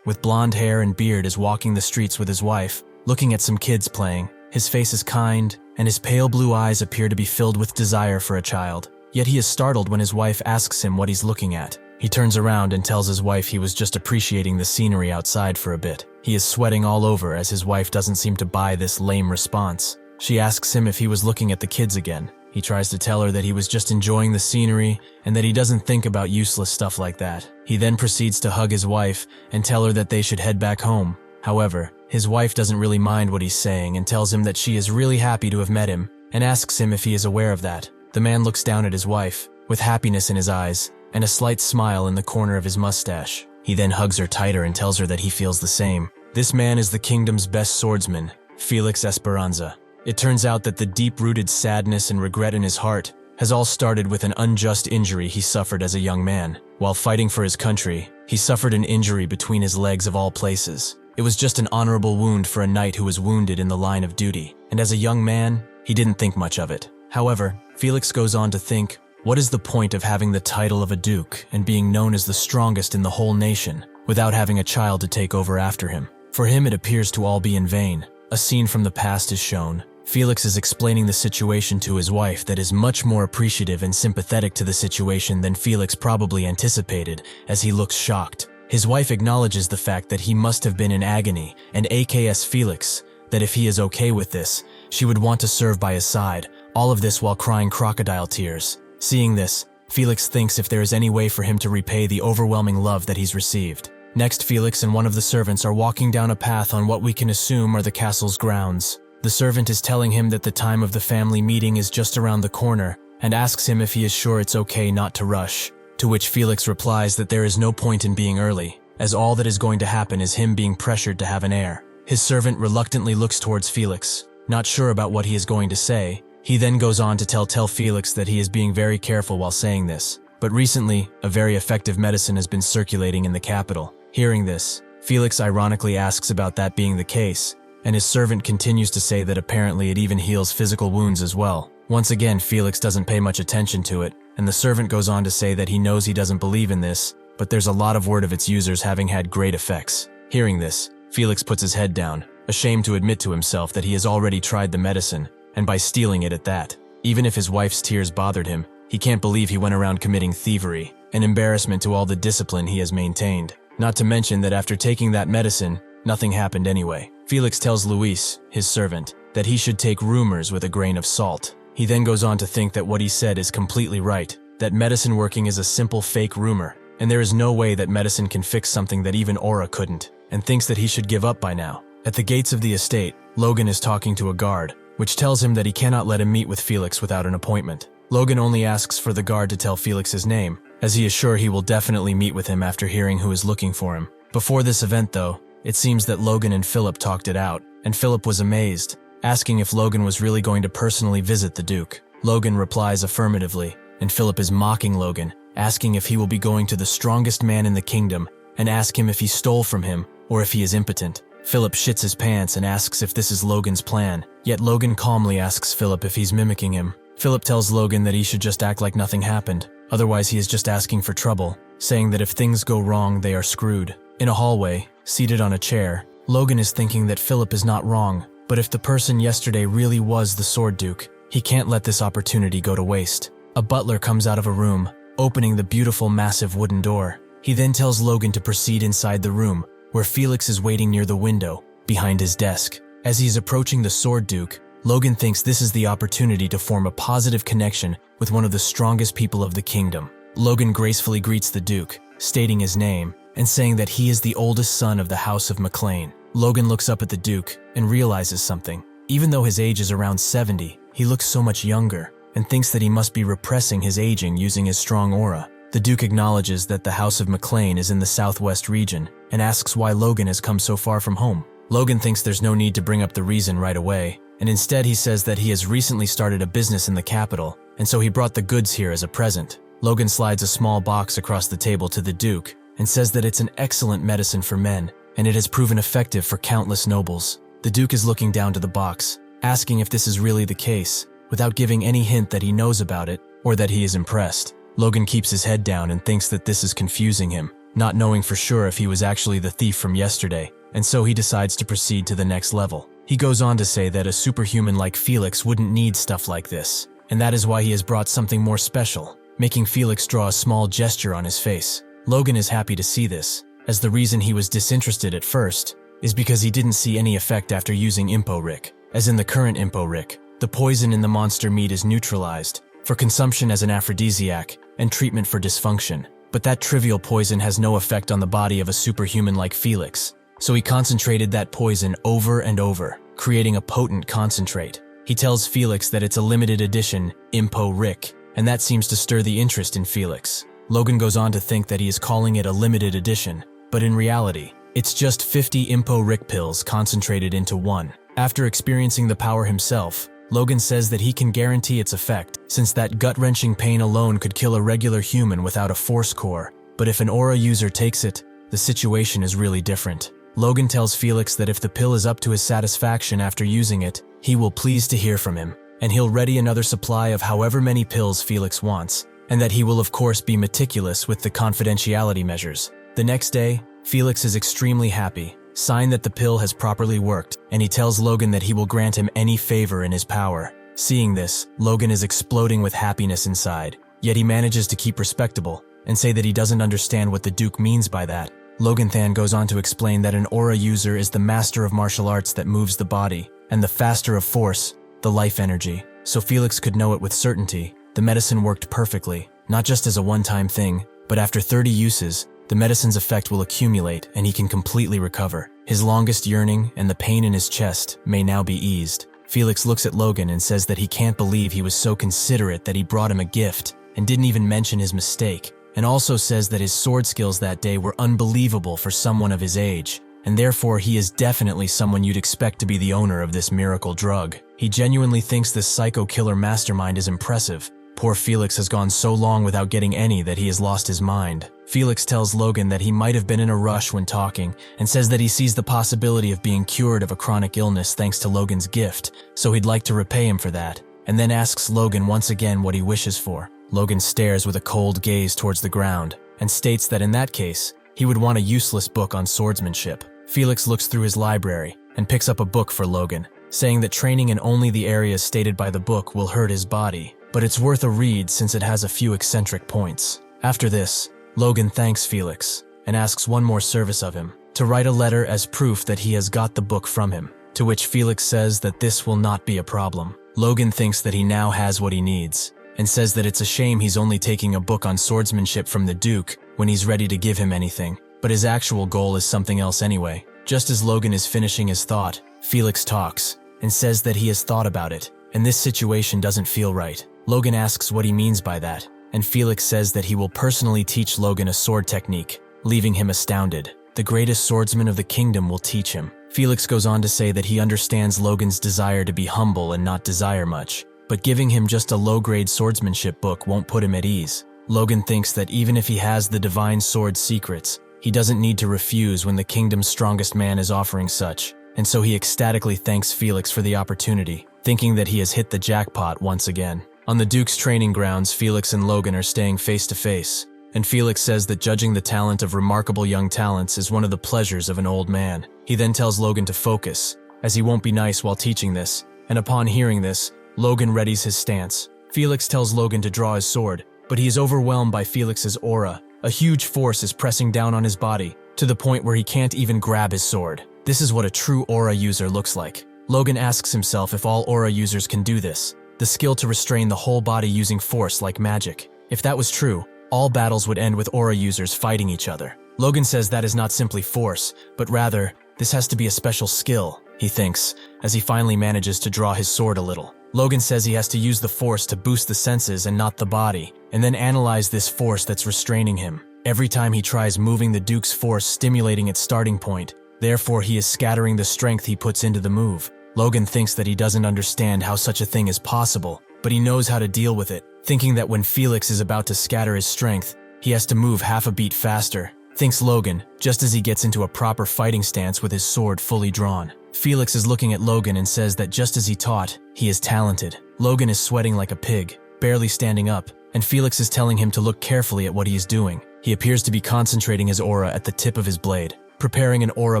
with blonde hair and beard is walking the streets with his wife, looking at some kids playing. His face is kind, and his pale blue eyes appear to be filled with desire for a child. Yet he is startled when his wife asks him what he's looking at. He turns around and tells his wife he was just appreciating the scenery outside for a bit. He is sweating all over as his wife doesn't seem to buy this lame response. She asks him if he was looking at the kids again. He tries to tell her that he was just enjoying the scenery and that he doesn't think about useless stuff like that. He then proceeds to hug his wife and tell her that they should head back home. However, his wife doesn't really mind what he's saying and tells him that she is really happy to have met him and asks him if he is aware of that. The man looks down at his wife, with happiness in his eyes and a slight smile in the corner of his mustache. He then hugs her tighter and tells her that he feels the same. This man is the kingdom's best swordsman, Felix Esperanza. It turns out that the deep-rooted sadness and regret in his heart has all started with an unjust injury he suffered as a young man. While fighting for his country, he suffered an injury between his legs of all places. It was just an honorable wound for a knight who was wounded in the line of duty, and as a young man, he didn't think much of it. However, Felix goes on to think, what is the point of having the title of a duke and being known as the strongest in the whole nation without having a child to take over after him? For him, it appears to all be in vain. A scene from the past is shown. Felix is explaining the situation to his wife that is much more appreciative and sympathetic to the situation than Felix probably anticipated, as he looks shocked. His wife acknowledges the fact that he must have been in agony, and asks Felix that if he is okay with this, she would want to serve by his side, all of this while crying crocodile tears. Seeing this, Felix thinks if there is any way for him to repay the overwhelming love that he's received. Next, Felix and one of the servants are walking down a path on what we can assume are the castle's grounds. The servant is telling him that the time of the family meeting is just around the corner and asks him if he is sure it's okay not to rush, to which Felix replies that there is no point in being early, as all that is going to happen is him being pressured to have an heir. His servant reluctantly looks towards Felix, not sure about what he is going to say. He then goes on to tell Felix that he is being very careful while saying this. But recently, a very effective medicine has been circulating in the capital. Hearing this, Felix ironically asks about that being the case, and his servant continues to say that apparently it even heals physical wounds as well. Once again, Felix doesn't pay much attention to it, and the servant goes on to say that he knows he doesn't believe in this, but there's a lot of word of its users having had great effects. Hearing this, Felix puts his head down, ashamed to admit to himself that he has already tried the medicine, and by stealing it at that. Even if his wife's tears bothered him, he can't believe he went around committing thievery, an embarrassment to all the discipline he has maintained. Not to mention that after taking that medicine, nothing happened anyway. Felix tells Luis, his servant, that he should take rumors with a grain of salt. He then goes on to think that what he said is completely right, that medicine working is a simple fake rumor, and there is no way that medicine can fix something that even Aura couldn't, and thinks that he should give up by now. At the gates of the estate, Logan is talking to a guard, which tells him that he cannot let him meet with Felix without an appointment. Logan only asks for the guard to tell Felix his name, as he is sure he will definitely meet with him after hearing who is looking for him. Before this event though, it seems that Logan and Philip talked it out, and Philip was amazed, asking if Logan was really going to personally visit the Duke. Logan replies affirmatively, and Philip is mocking Logan, asking if he will be going to the strongest man in the kingdom, and ask him if he stole from him, or if he is impotent. Philip shits his pants and asks if this is Logan's plan, yet Logan calmly asks Philip if he's mimicking him. Philip tells Logan that he should just act like nothing happened, otherwise he is just asking for trouble, saying that if things go wrong, they are screwed. In a hallway, seated on a chair, Logan is thinking that Philip is not wrong, but if the person yesterday really was the Sword Duke, he can't let this opportunity go to waste. A butler comes out of a room, opening the beautiful massive wooden door. He then tells Logan to proceed inside the room, where Felix is waiting near the window, behind his desk. As he's approaching the Sword Duke, Logan thinks this is the opportunity to form a positive connection with one of the strongest people of the kingdom. Logan gracefully greets the Duke, stating his name, and saying that he is the oldest son of the House of McLain. Logan looks up at the Duke and realizes something. Even though his age is around 70, he looks so much younger, and thinks that he must be repressing his aging using his strong aura. The Duke acknowledges that the House of McLain is in the southwest region, and asks why Logan has come so far from home. Logan thinks there's no need to bring up the reason right away, and instead he says that he has recently started a business in the capital, and so he brought the goods here as a present. Logan slides a small box across the table to the Duke, and says that it's an excellent medicine for men, and it has proven effective for countless nobles. The Duke is looking down to the box, asking if this is really the case, without giving any hint that he knows about it, or that he is impressed. Logan keeps his head down and thinks that this is confusing him, not knowing for sure if he was actually the thief from yesterday, and so he decides to proceed to the next level. He goes on to say that a superhuman like Felix wouldn't need stuff like this, and that is why he has brought something more special, making Felix draw a small gesture on his face. Logan is happy to see this, as the reason he was disinterested at first is because he didn't see any effect after using Impo-Rick. As in the current Impo-Rick, the poison in the monster meat is neutralized, for consumption as an aphrodisiac and treatment for dysfunction, but that trivial poison has no effect on the body of a superhuman like Felix, so he concentrated that poison over and over, creating a potent concentrate. He tells Felix that it's a limited edition Impo-Rick, and that seems to stir the interest in Felix. Logan goes on to think that he is calling it a limited edition, but in reality, it's just 50 Impo-Rick pills concentrated into one. After experiencing the power himself, Logan says that he can guarantee its effect, since that gut-wrenching pain alone could kill a regular human without a force core, but if an aura user takes it, the situation is really different. Logan tells Felix that if the pill is up to his satisfaction after using it, he will please to hear from him, and he'll ready another supply of however many pills Felix wants, and that he will of course be meticulous with the confidentiality measures. The next day, Felix is extremely happy, sign that the pill has properly worked, and he tells Logan that he will grant him any favor in his power. Seeing this, Logan is exploding with happiness inside, yet he manages to keep respectable and say that he doesn't understand what the Duke means by that. Logan Than goes on to explain that an aura user is the master of martial arts that moves the body, and the faster of force, the life energy. So Felix could know it with certainty. The medicine worked perfectly, not just as a one-time thing, but after 30 uses, the medicine's effect will accumulate and he can completely recover. His longest yearning and the pain in his chest may now be eased. Felix looks at Logan and says that he can't believe he was so considerate that he brought him a gift and didn't even mention his mistake, and also says that his sword skills that day were unbelievable for someone of his age, and therefore he is definitely someone you'd expect to be the owner of this miracle drug. He genuinely thinks this psycho-killer mastermind is impressive. Poor Felix has gone so long without getting any that he has lost his mind. Felix tells Logan that he might have been in a rush when talking, and says that he sees the possibility of being cured of a chronic illness thanks to Logan's gift, so he'd like to repay him for that, and then asks Logan once again what he wishes for. Logan stares with a cold gaze towards the ground, and states that in that case, he would want a useless book on swordsmanship. Felix looks through his library and picks up a book for Logan, saying that training in only the areas stated by the book will hurt his body, but it's worth a read since it has a few eccentric points. After this, Logan thanks Felix and asks one more service of him, to write a letter as proof that he has got the book from him, to which Felix says that this will not be a problem. Logan thinks that he now has what he needs, and says that it's a shame he's only taking a book on swordsmanship from the Duke when he's ready to give him anything, but his actual goal is something else anyway. Just as Logan is finishing his thought, Felix talks, and says that he has thought about it, and this situation doesn't feel right. Logan asks what he means by that, and Felix says that he will personally teach Logan a sword technique, leaving him astounded. The greatest swordsman of the kingdom will teach him. Felix goes on to say that he understands Logan's desire to be humble and not desire much, but giving him just a low-grade swordsmanship book won't put him at ease. Logan thinks that even if he has the divine sword secrets, he doesn't need to refuse when the kingdom's strongest man is offering such, and so he ecstatically thanks Felix for the opportunity, thinking that he has hit the jackpot once again. On the Duke's training grounds, Felix and Logan are staying face to face, and Felix says that judging the talent of remarkable young talents is one of the pleasures of an old man. He then tells Logan to focus, as he won't be nice while teaching this, and upon hearing this, Logan readies his stance. Felix tells Logan to draw his sword, but he is overwhelmed by Felix's aura. A huge force is pressing down on his body, to the point where he can't even grab his sword. This is what a true aura user looks like. Logan asks himself if all aura users can do this, the skill to restrain the whole body using force like magic. If that was true, all battles would end with aura users fighting each other. Logan says that is not simply force, but rather, this has to be a special skill, he thinks, as he finally manages to draw his sword a little. Logan says he has to use the force to boost the senses and not the body, and then analyze this force that's restraining him. Every time he tries moving the Duke's force stimulating its starting point, therefore he is scattering the strength he puts into the move. Logan thinks that he doesn't understand how such a thing is possible, but he knows how to deal with it, thinking that when Felix is about to scatter his strength, he has to move half a beat faster, thinks Logan, just as he gets into a proper fighting stance with his sword fully drawn. Felix is looking at Logan and says that just as he taught, he is talented. Logan is sweating like a pig, barely standing up, and Felix is telling him to look carefully at what he is doing. He appears to be concentrating his aura at the tip of his blade, preparing an aura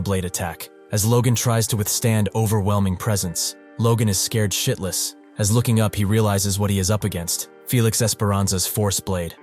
blade attack. As Logan tries to withstand overwhelming presence, Logan is scared shitless. As looking up, he realizes what he is up against: Felix Esperanza's force blade.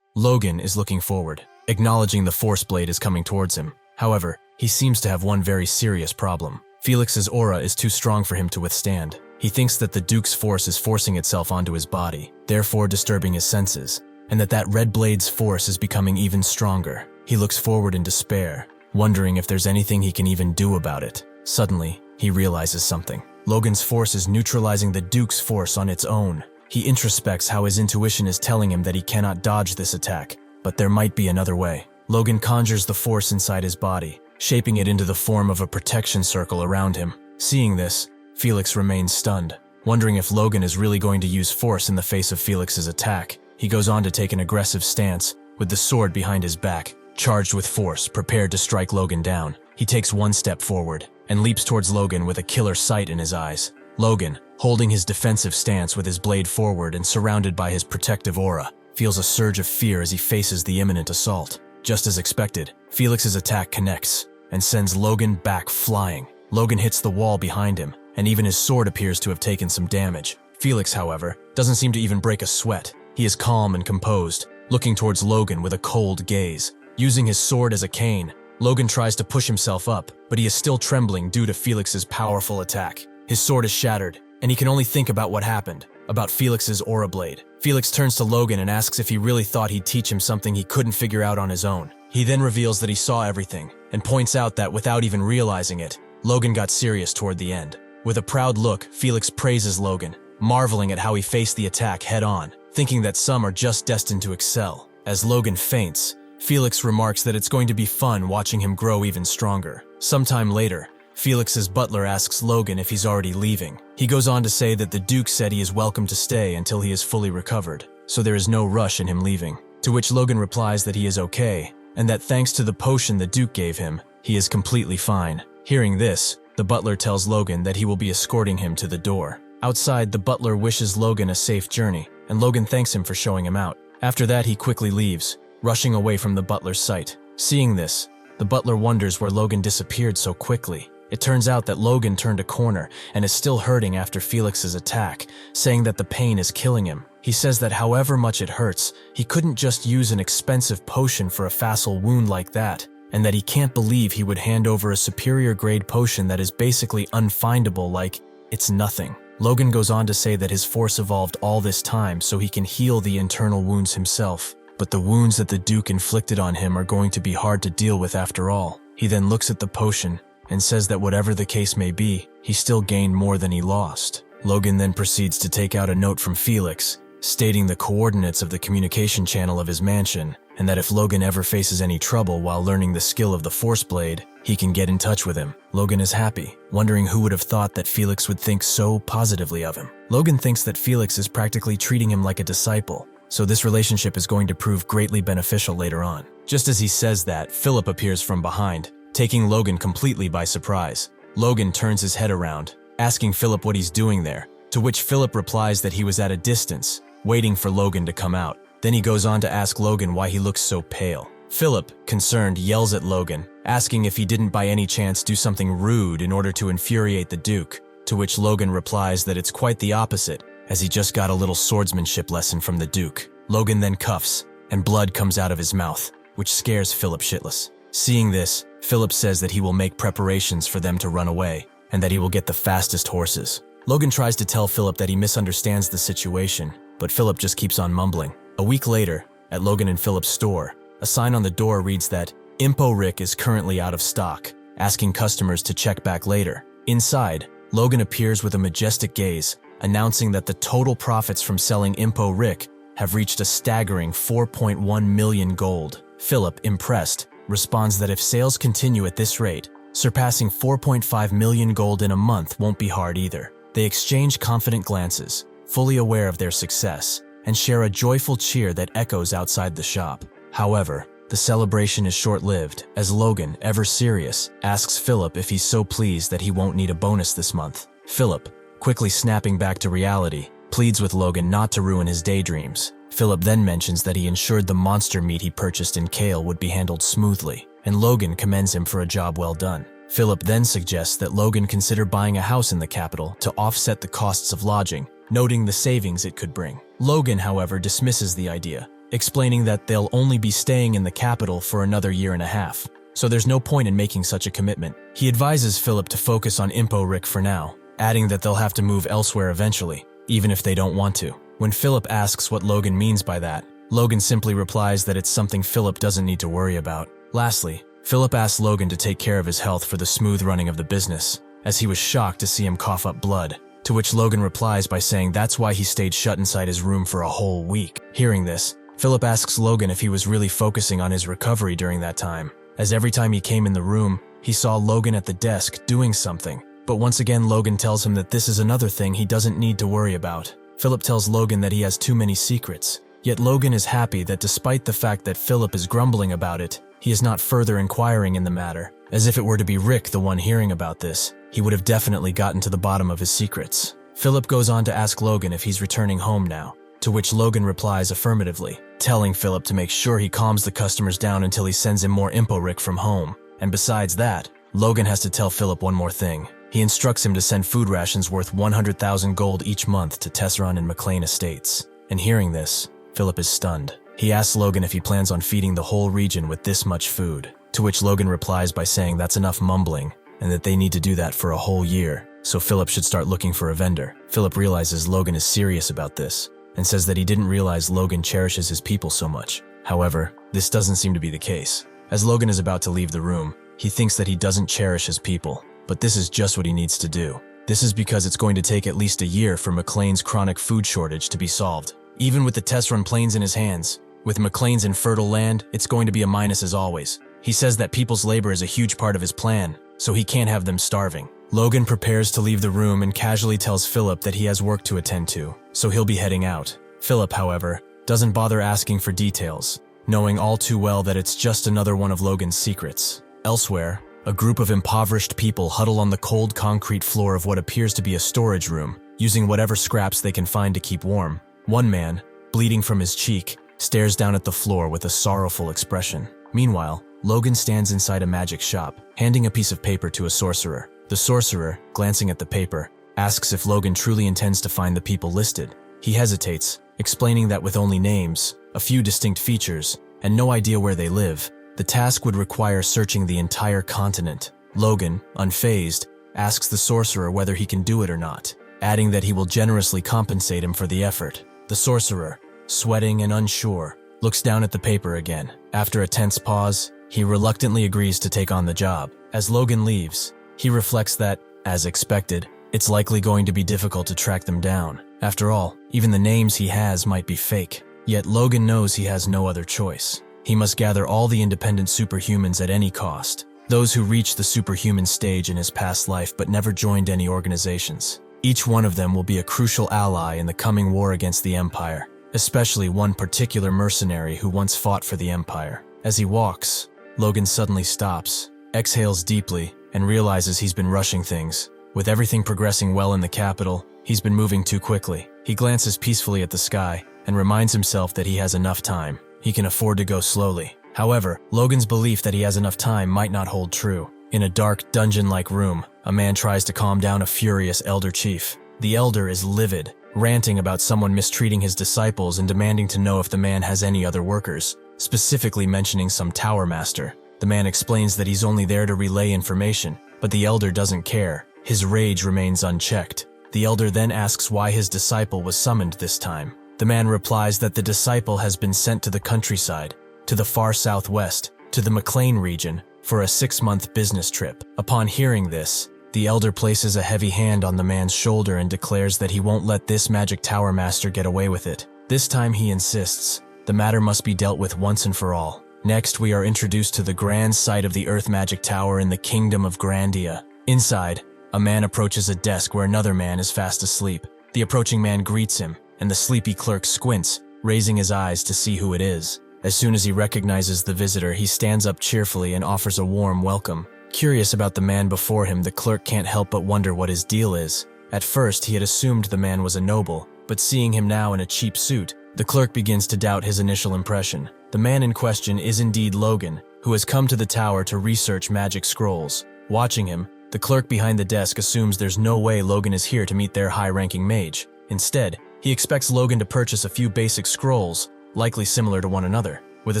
Logan is looking forward, acknowledging the force blade is coming towards him. However, he seems to have one very serious problem. Felix's aura is too strong for him to withstand. He thinks that the Duke's force is forcing itself onto his body, therefore disturbing his senses, and that red blade's force is becoming even stronger. He looks forward in despair, wondering if there's anything he can even do about it. Suddenly, he realizes something. Logan's force is neutralizing the Duke's force on its own. He introspects how his intuition is telling him that he cannot dodge this attack, but there might be another way. Logan conjures the force inside his body, shaping it into the form of a protection circle around him. Seeing this, Felix remains stunned, wondering if Logan is really going to use force in the face of Felix's attack. He goes on to take an aggressive stance, with the sword behind his back, charged with force, prepared to strike Logan down. He takes one step forward, and leaps towards Logan with a killer sight in his eyes. Logan, holding his defensive stance with his blade forward and surrounded by his protective aura, feels a surge of fear as he faces the imminent assault. Just as expected, Felix's attack connects, and sends Logan back flying. Logan hits the wall behind him, and even his sword appears to have taken some damage. Felix, however, doesn't seem to even break a sweat. He is calm and composed, looking towards Logan with a cold gaze. Using his sword as a cane, Logan tries to push himself up, but he is still trembling due to Felix's powerful attack. His sword is shattered, and he can only think about what happened, about Felix's aura blade. Felix turns to Logan and asks if he really thought he'd teach him something he couldn't figure out on his own. He then reveals that he saw everything, and points out that without even realizing it, Logan got serious toward the end. With a proud look, Felix praises Logan, marveling at how he faced the attack head-on, thinking that some are just destined to excel. As Logan faints, Felix remarks that it's going to be fun watching him grow even stronger. Sometime later, Felix's butler asks Logan if he's already leaving. He goes on to say that the Duke said he is welcome to stay until he is fully recovered, so there is no rush in him leaving. To which Logan replies that he is okay, and that thanks to the potion the Duke gave him, he is completely fine. Hearing this, the butler tells Logan that he will be escorting him to the door. Outside, the butler wishes Logan a safe journey, and Logan thanks him for showing him out. After that, he quickly leaves, rushing away from the butler's sight. Seeing this, the butler wonders where Logan disappeared so quickly. It turns out that Logan turned a corner and is still hurting after Felix's attack, saying that the pain is killing him. He says that however much it hurts, he couldn't just use an expensive potion for a facile wound like that, and that he can't believe he would hand over a superior grade potion that is basically unfindable, like it's nothing. Logan goes on to say that his force evolved all this time so he can heal the internal wounds himself, but the wounds that the Duke inflicted on him are going to be hard to deal with after all. He then looks at the potion and says that whatever the case may be, he still gained more than he lost. Logan then proceeds to take out a note from Felix, stating the coordinates of the communication channel of his mansion, and that if Logan ever faces any trouble while learning the skill of the Force Blade, he can get in touch with him. Logan is happy, wondering who would have thought that Felix would think so positively of him. Logan thinks that Felix is practically treating him like a disciple, so this relationship is going to prove greatly beneficial later on. Just as he says that, Philip appears from behind, taking Logan completely by surprise. Logan turns his head around, asking Philip what he's doing there, to which Philip replies that he was at a distance, waiting for Logan to come out. Then he goes on to ask Logan why he looks so pale. Philip, concerned, yells at Logan, asking if he didn't by any chance do something rude in order to infuriate the Duke, to which Logan replies that it's quite the opposite, as he just got a little swordsmanship lesson from the Duke. Logan then cuffs, and blood comes out of his mouth, which scares Philip shitless. Seeing this, Philip says that he will make preparations for them to run away, and that he will get the fastest horses. Logan tries to tell Philip that he misunderstands the situation, but Philip just keeps on mumbling. A week later, at Logan and Philip's store, a sign on the door reads that Impo Rick is currently out of stock, asking customers to check back later. Inside, Logan appears with a majestic gaze, announcing that the total profits from selling Impo Rick have reached a staggering 4.1 million gold. Philip, impressed, responds that if sales continue at this rate, surpassing 4.5 million gold in a month won't be hard either. They exchange confident glances, fully aware of their success, and share a joyful cheer that echoes outside the shop. However, the celebration is short-lived, as Logan, ever serious, asks Philip if he's so pleased that he won't need a bonus this month. Philip, quickly snapping back to reality, pleads with Logan not to ruin his daydreams. Philip then mentions that he ensured the monster meat he purchased in Kale would be handled smoothly, and Logan commends him for a job well done. Philip then suggests that Logan consider buying a house in the capital to offset the costs of lodging, noting the savings it could bring. Logan, however, dismisses the idea, explaining that they'll only be staying in the capital for another year and a half, so there's no point in making such a commitment. He advises Philip to focus on Impo Rick for now, adding that they'll have to move elsewhere eventually, even if they don't want to. When Philip asks what Logan means by that, Logan simply replies that it's something Philip doesn't need to worry about. Lastly, Philip asks Logan to take care of his health for the smooth running of the business, as he was shocked to see him cough up blood, to which Logan replies by saying that's why he stayed shut inside his room for a whole week. Hearing this, Philip asks Logan if he was really focusing on his recovery during that time, as every time he came in the room, he saw Logan at the desk doing something. But once again, Logan tells him that this is another thing he doesn't need to worry about. Philip tells Logan that he has too many secrets, yet Logan is happy that despite the fact that Philip is grumbling about it, he is not further inquiring in the matter. As if it were to be Rick the one hearing about this, he would have definitely gotten to the bottom of his secrets. Philip goes on to ask Logan if he's returning home now, to which Logan replies affirmatively, telling Philip to make sure he calms the customers down until he sends him more Impo Rick from home. And besides that, Logan has to tell Philip one more thing. He instructs him to send food rations worth 100,000 gold each month to Tesseron and McLain estates. And hearing this, Philip is stunned. He asks Logan if he plans on feeding the whole region with this much food, to which Logan replies by saying that's enough mumbling, and that they need to do that for a whole year, so Philip should start looking for a vendor. Philip realizes Logan is serious about this, and says that he didn't realize Logan cherishes his people so much. However, this doesn't seem to be the case. As Logan is about to leave the room, he thinks that he doesn't cherish his people, but this is just what he needs to do. This is because it's going to take at least a year for McLain's chronic food shortage to be solved. Even with the Tesseron plains in his hands, with McLain's infertile land, it's going to be a minus as always. He says that people's labor is a huge part of his plan, so he can't have them starving. Logan prepares to leave the room and casually tells Philip that he has work to attend to, so he'll be heading out. Philip, however, doesn't bother asking for details, knowing all too well that it's just another one of Logan's secrets. Elsewhere, a group of impoverished people huddle on the cold concrete floor of what appears to be a storage room, using whatever scraps they can find to keep warm. One man, bleeding from his cheek, stares down at the floor with a sorrowful expression. Meanwhile, Logan stands inside a magic shop, handing a piece of paper to a sorcerer. The sorcerer, glancing at the paper, asks if Logan truly intends to find the people listed. He hesitates, explaining that with only names, a few distinct features, and no idea where they live, the task would require searching the entire continent. Logan, unfazed, asks the sorcerer whether he can do it or not, adding that he will generously compensate him for the effort. The sorcerer, sweating and unsure, looks down at the paper again. After a tense pause, he reluctantly agrees to take on the job. As Logan leaves, he reflects that, as expected, it's likely going to be difficult to track them down. After all, even the names he has might be fake. Yet Logan knows he has no other choice. He must gather all the independent superhumans at any cost, those who reached the superhuman stage in his past life but never joined any organizations. Each one of them will be a crucial ally in the coming war against the Empire, especially one particular mercenary who once fought for the Empire. As he walks, Logan suddenly stops, exhales deeply, and realizes he's been rushing things. With everything progressing well in the capital, he's been moving too quickly. He glances peacefully at the sky and reminds himself that he has enough time. He can afford to go slowly. However, Logan's belief that he has enough time might not hold true. In a dark, dungeon-like room, a man tries to calm down a furious elder chief. The elder is livid, ranting about someone mistreating his disciples and demanding to know if the man has any other workers, specifically mentioning some tower master. The man explains that he's only there to relay information, but the elder doesn't care. His rage remains unchecked. The elder then asks why his disciple was summoned this time. The man replies that the disciple has been sent to the countryside, to the far southwest, to the McLain region, for a 6-month business trip. Upon hearing this, the elder places a heavy hand on the man's shoulder and declares that he won't let this magic tower master get away with it. This time he insists the matter must be dealt with once and for all. Next, we are introduced to the grand site of the Earth Magic Tower in the Kingdom of Grandia. Inside, a man approaches a desk where another man is fast asleep. The approaching man greets him, and the sleepy clerk squints, raising his eyes to see who it is. As soon as he recognizes the visitor, he stands up cheerfully and offers a warm welcome. Curious about the man before him, the clerk can't help but wonder what his deal is. At first, he had assumed the man was a noble, but seeing him now in a cheap suit, the clerk begins to doubt his initial impression. The man in question is indeed Logan, who has come to the tower to research magic scrolls. Watching him, the clerk behind the desk assumes there's no way Logan is here to meet their high-ranking mage. Instead, he expects Logan to purchase a few basic scrolls, likely similar to one another. With a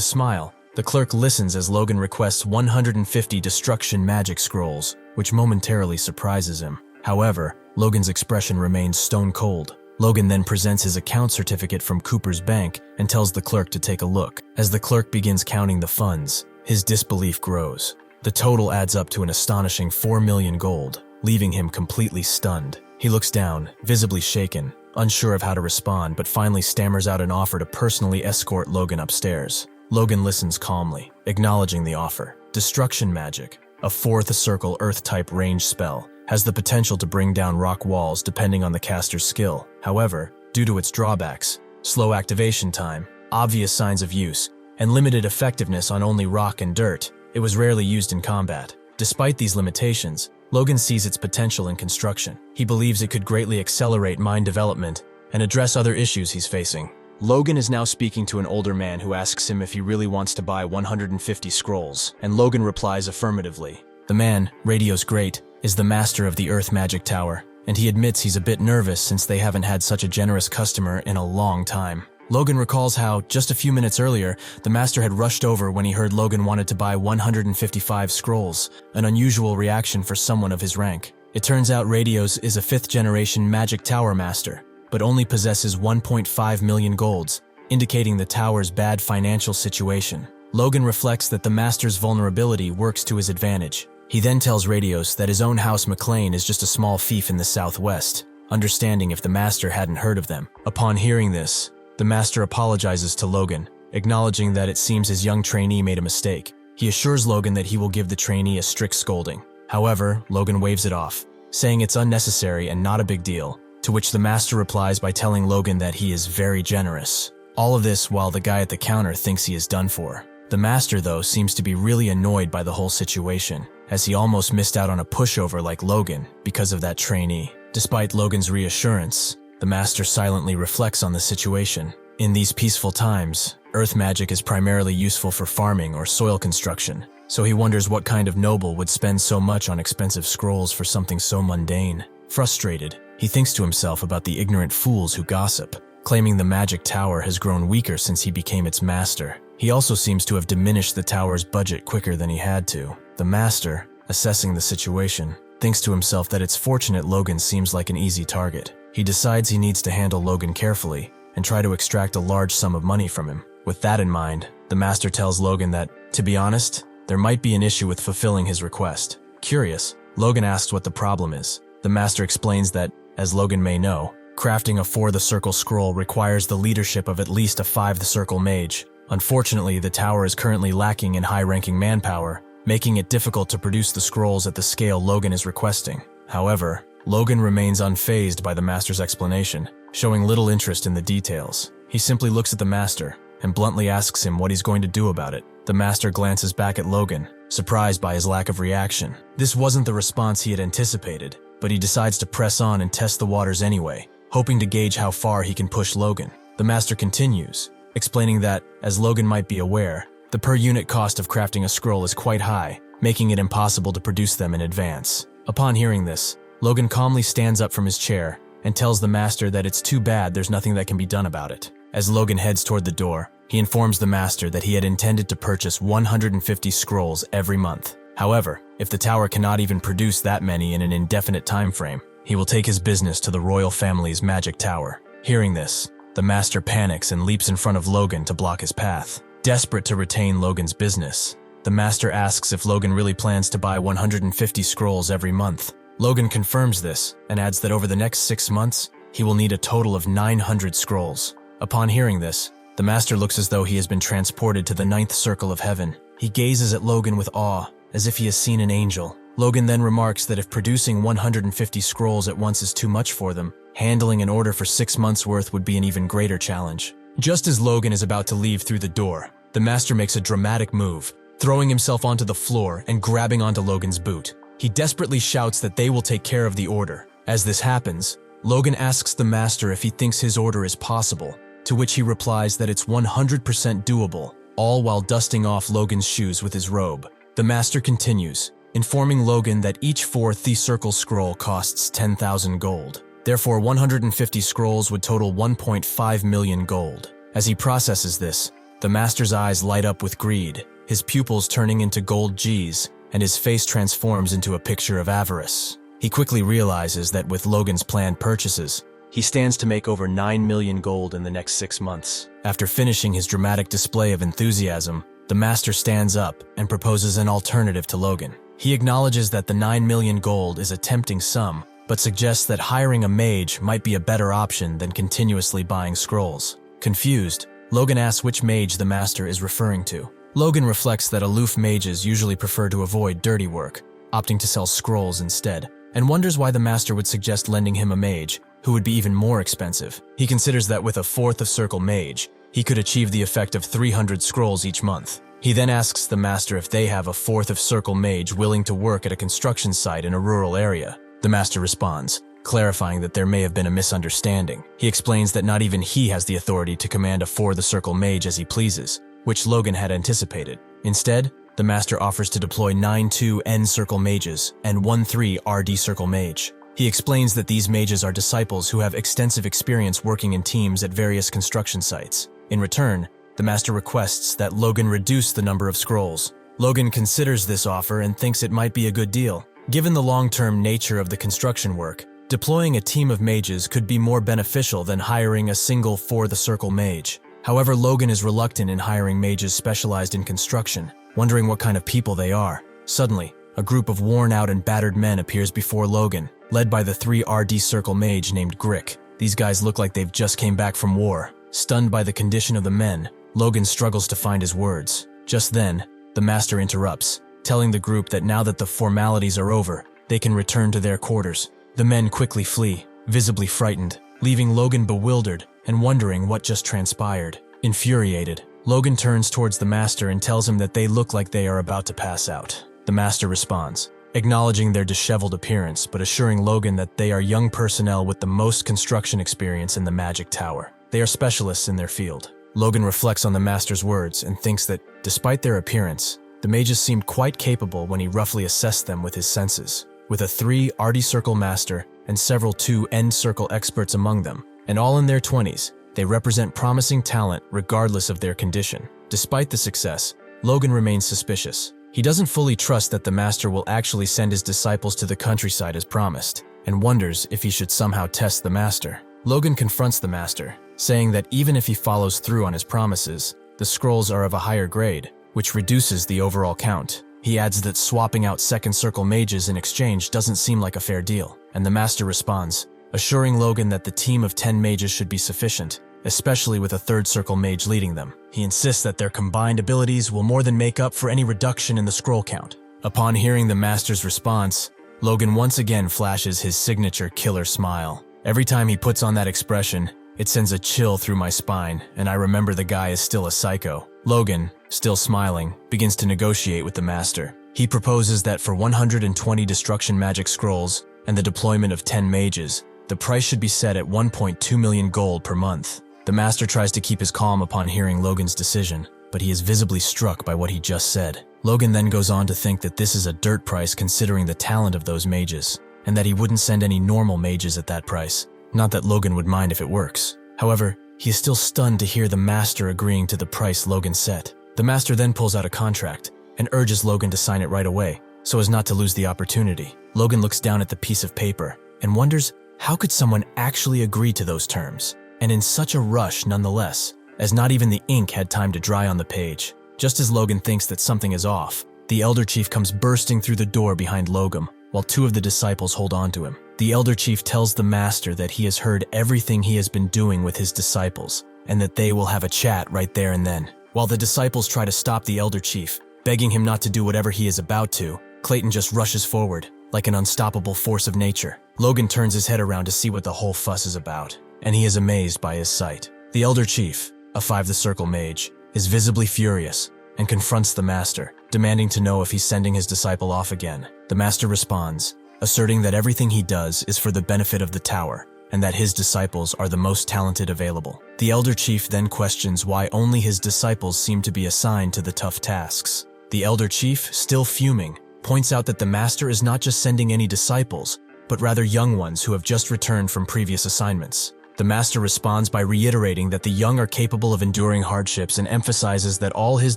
smile, the clerk listens as Logan requests 150 destruction magic scrolls, which momentarily surprises him. However, Logan's expression remains stone cold. Logan then presents his account certificate from Cooper's bank and tells the clerk to take a look. As the clerk begins counting the funds, his disbelief grows. The total adds up to an astonishing 4 million gold, leaving him completely stunned. He looks down, visibly shaken, unsure of how to respond, but finally stammers out an offer to personally escort Logan upstairs. Logan listens calmly, acknowledging the offer. Destruction magic, a 4th circle earth-type range spell, has the potential to bring down rock walls depending on the caster's skill. However, due to its drawbacks, slow activation time, obvious signs of use, and limited effectiveness on only rock and dirt, it was rarely used in combat. Despite these limitations, Logan sees its potential in construction. He believes it could greatly accelerate mind development and address other issues he's facing. Logan is now speaking to an older man who asks him if he really wants to buy 150 scrolls, and Logan replies affirmatively. The man, Radio's great, is the master of the Earth Magic Tower, and he admits he's a bit nervous since they haven't had such a generous customer in a long time. Logan recalls how, just a few minutes earlier, the master had rushed over when he heard Logan wanted to buy 155 scrolls, an unusual reaction for someone of his rank. It turns out Radio's is a 5th-generation Magic Tower master, but only possesses 1.5 million golds, indicating the tower's bad financial situation. Logan reflects that the master's vulnerability works to his advantage. He then tells Radios that his own house McLain is just a small fief in the southwest, understanding if the master hadn't heard of them. Upon hearing this, the master apologizes to Logan, acknowledging that it seems his young trainee made a mistake. He assures Logan that he will give the trainee a strict scolding. However, Logan waves it off, saying it's unnecessary and not a big deal, to which the master replies by telling Logan that he is very generous. All of this while the guy at the counter thinks he is done for. The master, though, seems to be really annoyed by the whole situation, as he almost missed out on a pushover like Logan because of that trainee. Despite Logan's reassurance, the master silently reflects on the situation. In these peaceful times, earth magic is primarily useful for farming or soil construction, so he wonders what kind of noble would spend so much on expensive scrolls for something so mundane. Frustrated, he thinks to himself about the ignorant fools who gossip, claiming the magic tower has grown weaker since he became its master. He also seems to have diminished the tower's budget quicker than he had to. The master, assessing the situation, thinks to himself that it's fortunate Logan seems like an easy target. He decides he needs to handle Logan carefully and try to extract a large sum of money from him. With that in mind, the master tells Logan that, to be honest, there might be an issue with fulfilling his request. Curious, Logan asks what the problem is. The master explains that, as Logan may know, crafting a 4-the-circle scroll requires the leadership of at least a 5-the-circle mage. Unfortunately, the tower is currently lacking in high-ranking manpower, making it difficult to produce the scrolls at the scale Logan is requesting. However, Logan remains unfazed by the master's explanation, showing little interest in the details. He simply looks at the master and bluntly asks him what he's going to do about it. The master glances back at Logan, surprised by his lack of reaction. This wasn't the response he had anticipated, but he decides to press on and test the waters anyway, hoping to gauge how far he can push Logan. The master continues, explaining that, as Logan might be aware, the per-unit cost of crafting a scroll is quite high, making it impossible to produce them in advance. Upon hearing this, Logan calmly stands up from his chair and tells the master that it's too bad there's nothing that can be done about it. As Logan heads toward the door, he informs the master that he had intended to purchase 150 scrolls every month. However, if the tower cannot even produce that many in an indefinite time frame, he will take his business to the royal family's magic tower. Hearing this, the master panics and leaps in front of Logan to block his path. Desperate to retain Logan's business, the master asks if Logan really plans to buy 150 scrolls every month. Logan confirms this and adds that over the next 6 months, he will need a total of 900 scrolls. Upon hearing this, the master looks as though he has been transported to the 9th circle of heaven. He gazes at Logan with awe, as if he has seen an angel. Logan then remarks that if producing 150 scrolls at once is too much for them, handling an order for 6 months' worth would be an even greater challenge. Just as Logan is about to leave through the door, the master makes a dramatic move, throwing himself onto the floor and grabbing onto Logan's boot. He desperately shouts that they will take care of the order. As this happens, Logan asks the master if he thinks his order is possible, to which he replies that it's 100% doable, all while dusting off Logan's shoes with his robe. The master continues, informing Logan that each 4th circle scroll costs 10,000 gold. Therefore, 150 scrolls would total 1.5 million gold. As he processes this, the master's eyes light up with greed, his pupils turning into gold G's, and his face transforms into a picture of avarice. He quickly realizes that with Logan's planned purchases, he stands to make over 9 million gold in the next 6 months. After finishing his dramatic display of enthusiasm, the master stands up and proposes an alternative to Logan. He acknowledges that the 9 million gold is a tempting sum, but suggests that hiring a mage might be a better option than continuously buying scrolls. Confused, Logan asks which mage the master is referring to. Logan reflects that aloof mages usually prefer to avoid dirty work, opting to sell scrolls instead, and wonders why the master would suggest lending him a mage, who would be even more expensive. He considers that with a 4th circle mage, he could achieve the effect of 300 scrolls each month. He then asks the master if they have a 4th circle mage willing to work at a construction site in a rural area. The master responds, clarifying that there may have been a misunderstanding. He explains that not even he has the authority to command a 4th circle mage as he pleases, which Logan had anticipated. Instead, the master offers to deploy 9 2N circle mages and 1 3 RD circle mage. He explains that these mages are disciples who have extensive experience working in teams at various construction sites. In return, the master requests that Logan reduce the number of scrolls. Logan considers this offer and thinks it might be a good deal. Given the long-term nature of the construction work, deploying a team of mages could be more beneficial than hiring a single 4th circle mage. However, Logan is reluctant in hiring mages specialized in construction, wondering what kind of people they are. Suddenly, a group of worn-out and battered men appears before Logan, led by the 3 RD circle mage named Grick. These guys look like they've just came back from war. Stunned by the condition of the men, Logan struggles to find his words. Just then, the master interrupts, telling the group that now that the formalities are over, they can return to their quarters. The men quickly flee, visibly frightened, leaving Logan bewildered and wondering what just transpired. Infuriated, Logan turns towards the master and tells him that they look like they are about to pass out. The master responds, acknowledging their disheveled appearance but assuring Logan that they are young personnel with the most construction experience in the magic tower. They are specialists in their field. Logan reflects on the master's words and thinks that, despite their appearance, the mages seemed quite capable when he roughly assessed them with his senses. With a 3 RD circle master and several 2 N circle experts among them, and all in their 20s, they represent promising talent regardless of their condition. Despite the success, Logan remains suspicious. He doesn't fully trust that the master will actually send his disciples to the countryside as promised, and wonders if he should somehow test the master. Logan confronts the master, saying that even if he follows through on his promises, the scrolls are of a higher grade, which reduces the overall count. He adds that swapping out 2nd circle mages in exchange doesn't seem like a fair deal, and the master responds, assuring Logan that the team of 10 mages should be sufficient, especially with a 3rd circle mage leading them. He insists that their combined abilities will more than make up for any reduction in the scroll count. Upon hearing the master's response, Logan once again flashes his signature killer smile. Every time he puts on that expression, it sends a chill through my spine, and I remember the guy is still a psycho. Logan, still smiling, begins to negotiate with the master. He proposes that for 120 destruction magic scrolls and the deployment of 10 mages, the price should be set at 1.2 million gold per month. The master tries to keep his calm upon hearing Logan's decision, but he is visibly struck by what he just said. Logan then goes on to think that this is a dirt price considering the talent of those mages, and that he wouldn't send any normal mages at that price. Not that Logan would mind if it works. However, he is still stunned to hear the master agreeing to the price Logan set. The master then pulls out a contract and urges Logan to sign it right away, so as not to lose the opportunity. Logan looks down at the piece of paper and wonders how could someone actually agree to those terms, and in such a rush nonetheless, as not even the ink had time to dry on the page. Just as Logan thinks that something is off, the Elder Chief comes bursting through the door behind Logan, while two of the disciples hold on to him. The Elder Chief tells the master that he has heard everything he has been doing with his disciples, and that they will have a chat right there and then. While the disciples try to stop the Elder Chief, begging him not to do whatever he is about to, Clayton just rushes forward, like an unstoppable force of nature. Logan turns his head around to see what the whole fuss is about, and he is amazed by his sight. The Elder Chief, a 5 the Circle mage, is visibly furious and confronts the master, demanding to know if he's sending his disciple off again. The master responds, asserting that everything he does is for the benefit of the tower, and that his disciples are the most talented available. The Elder Chief then questions why only his disciples seem to be assigned to the tough tasks. The Elder Chief, still fuming, points out that the master is not just sending any disciples, but rather young ones who have just returned from previous assignments. The master responds by reiterating that the young are capable of enduring hardships and emphasizes that all his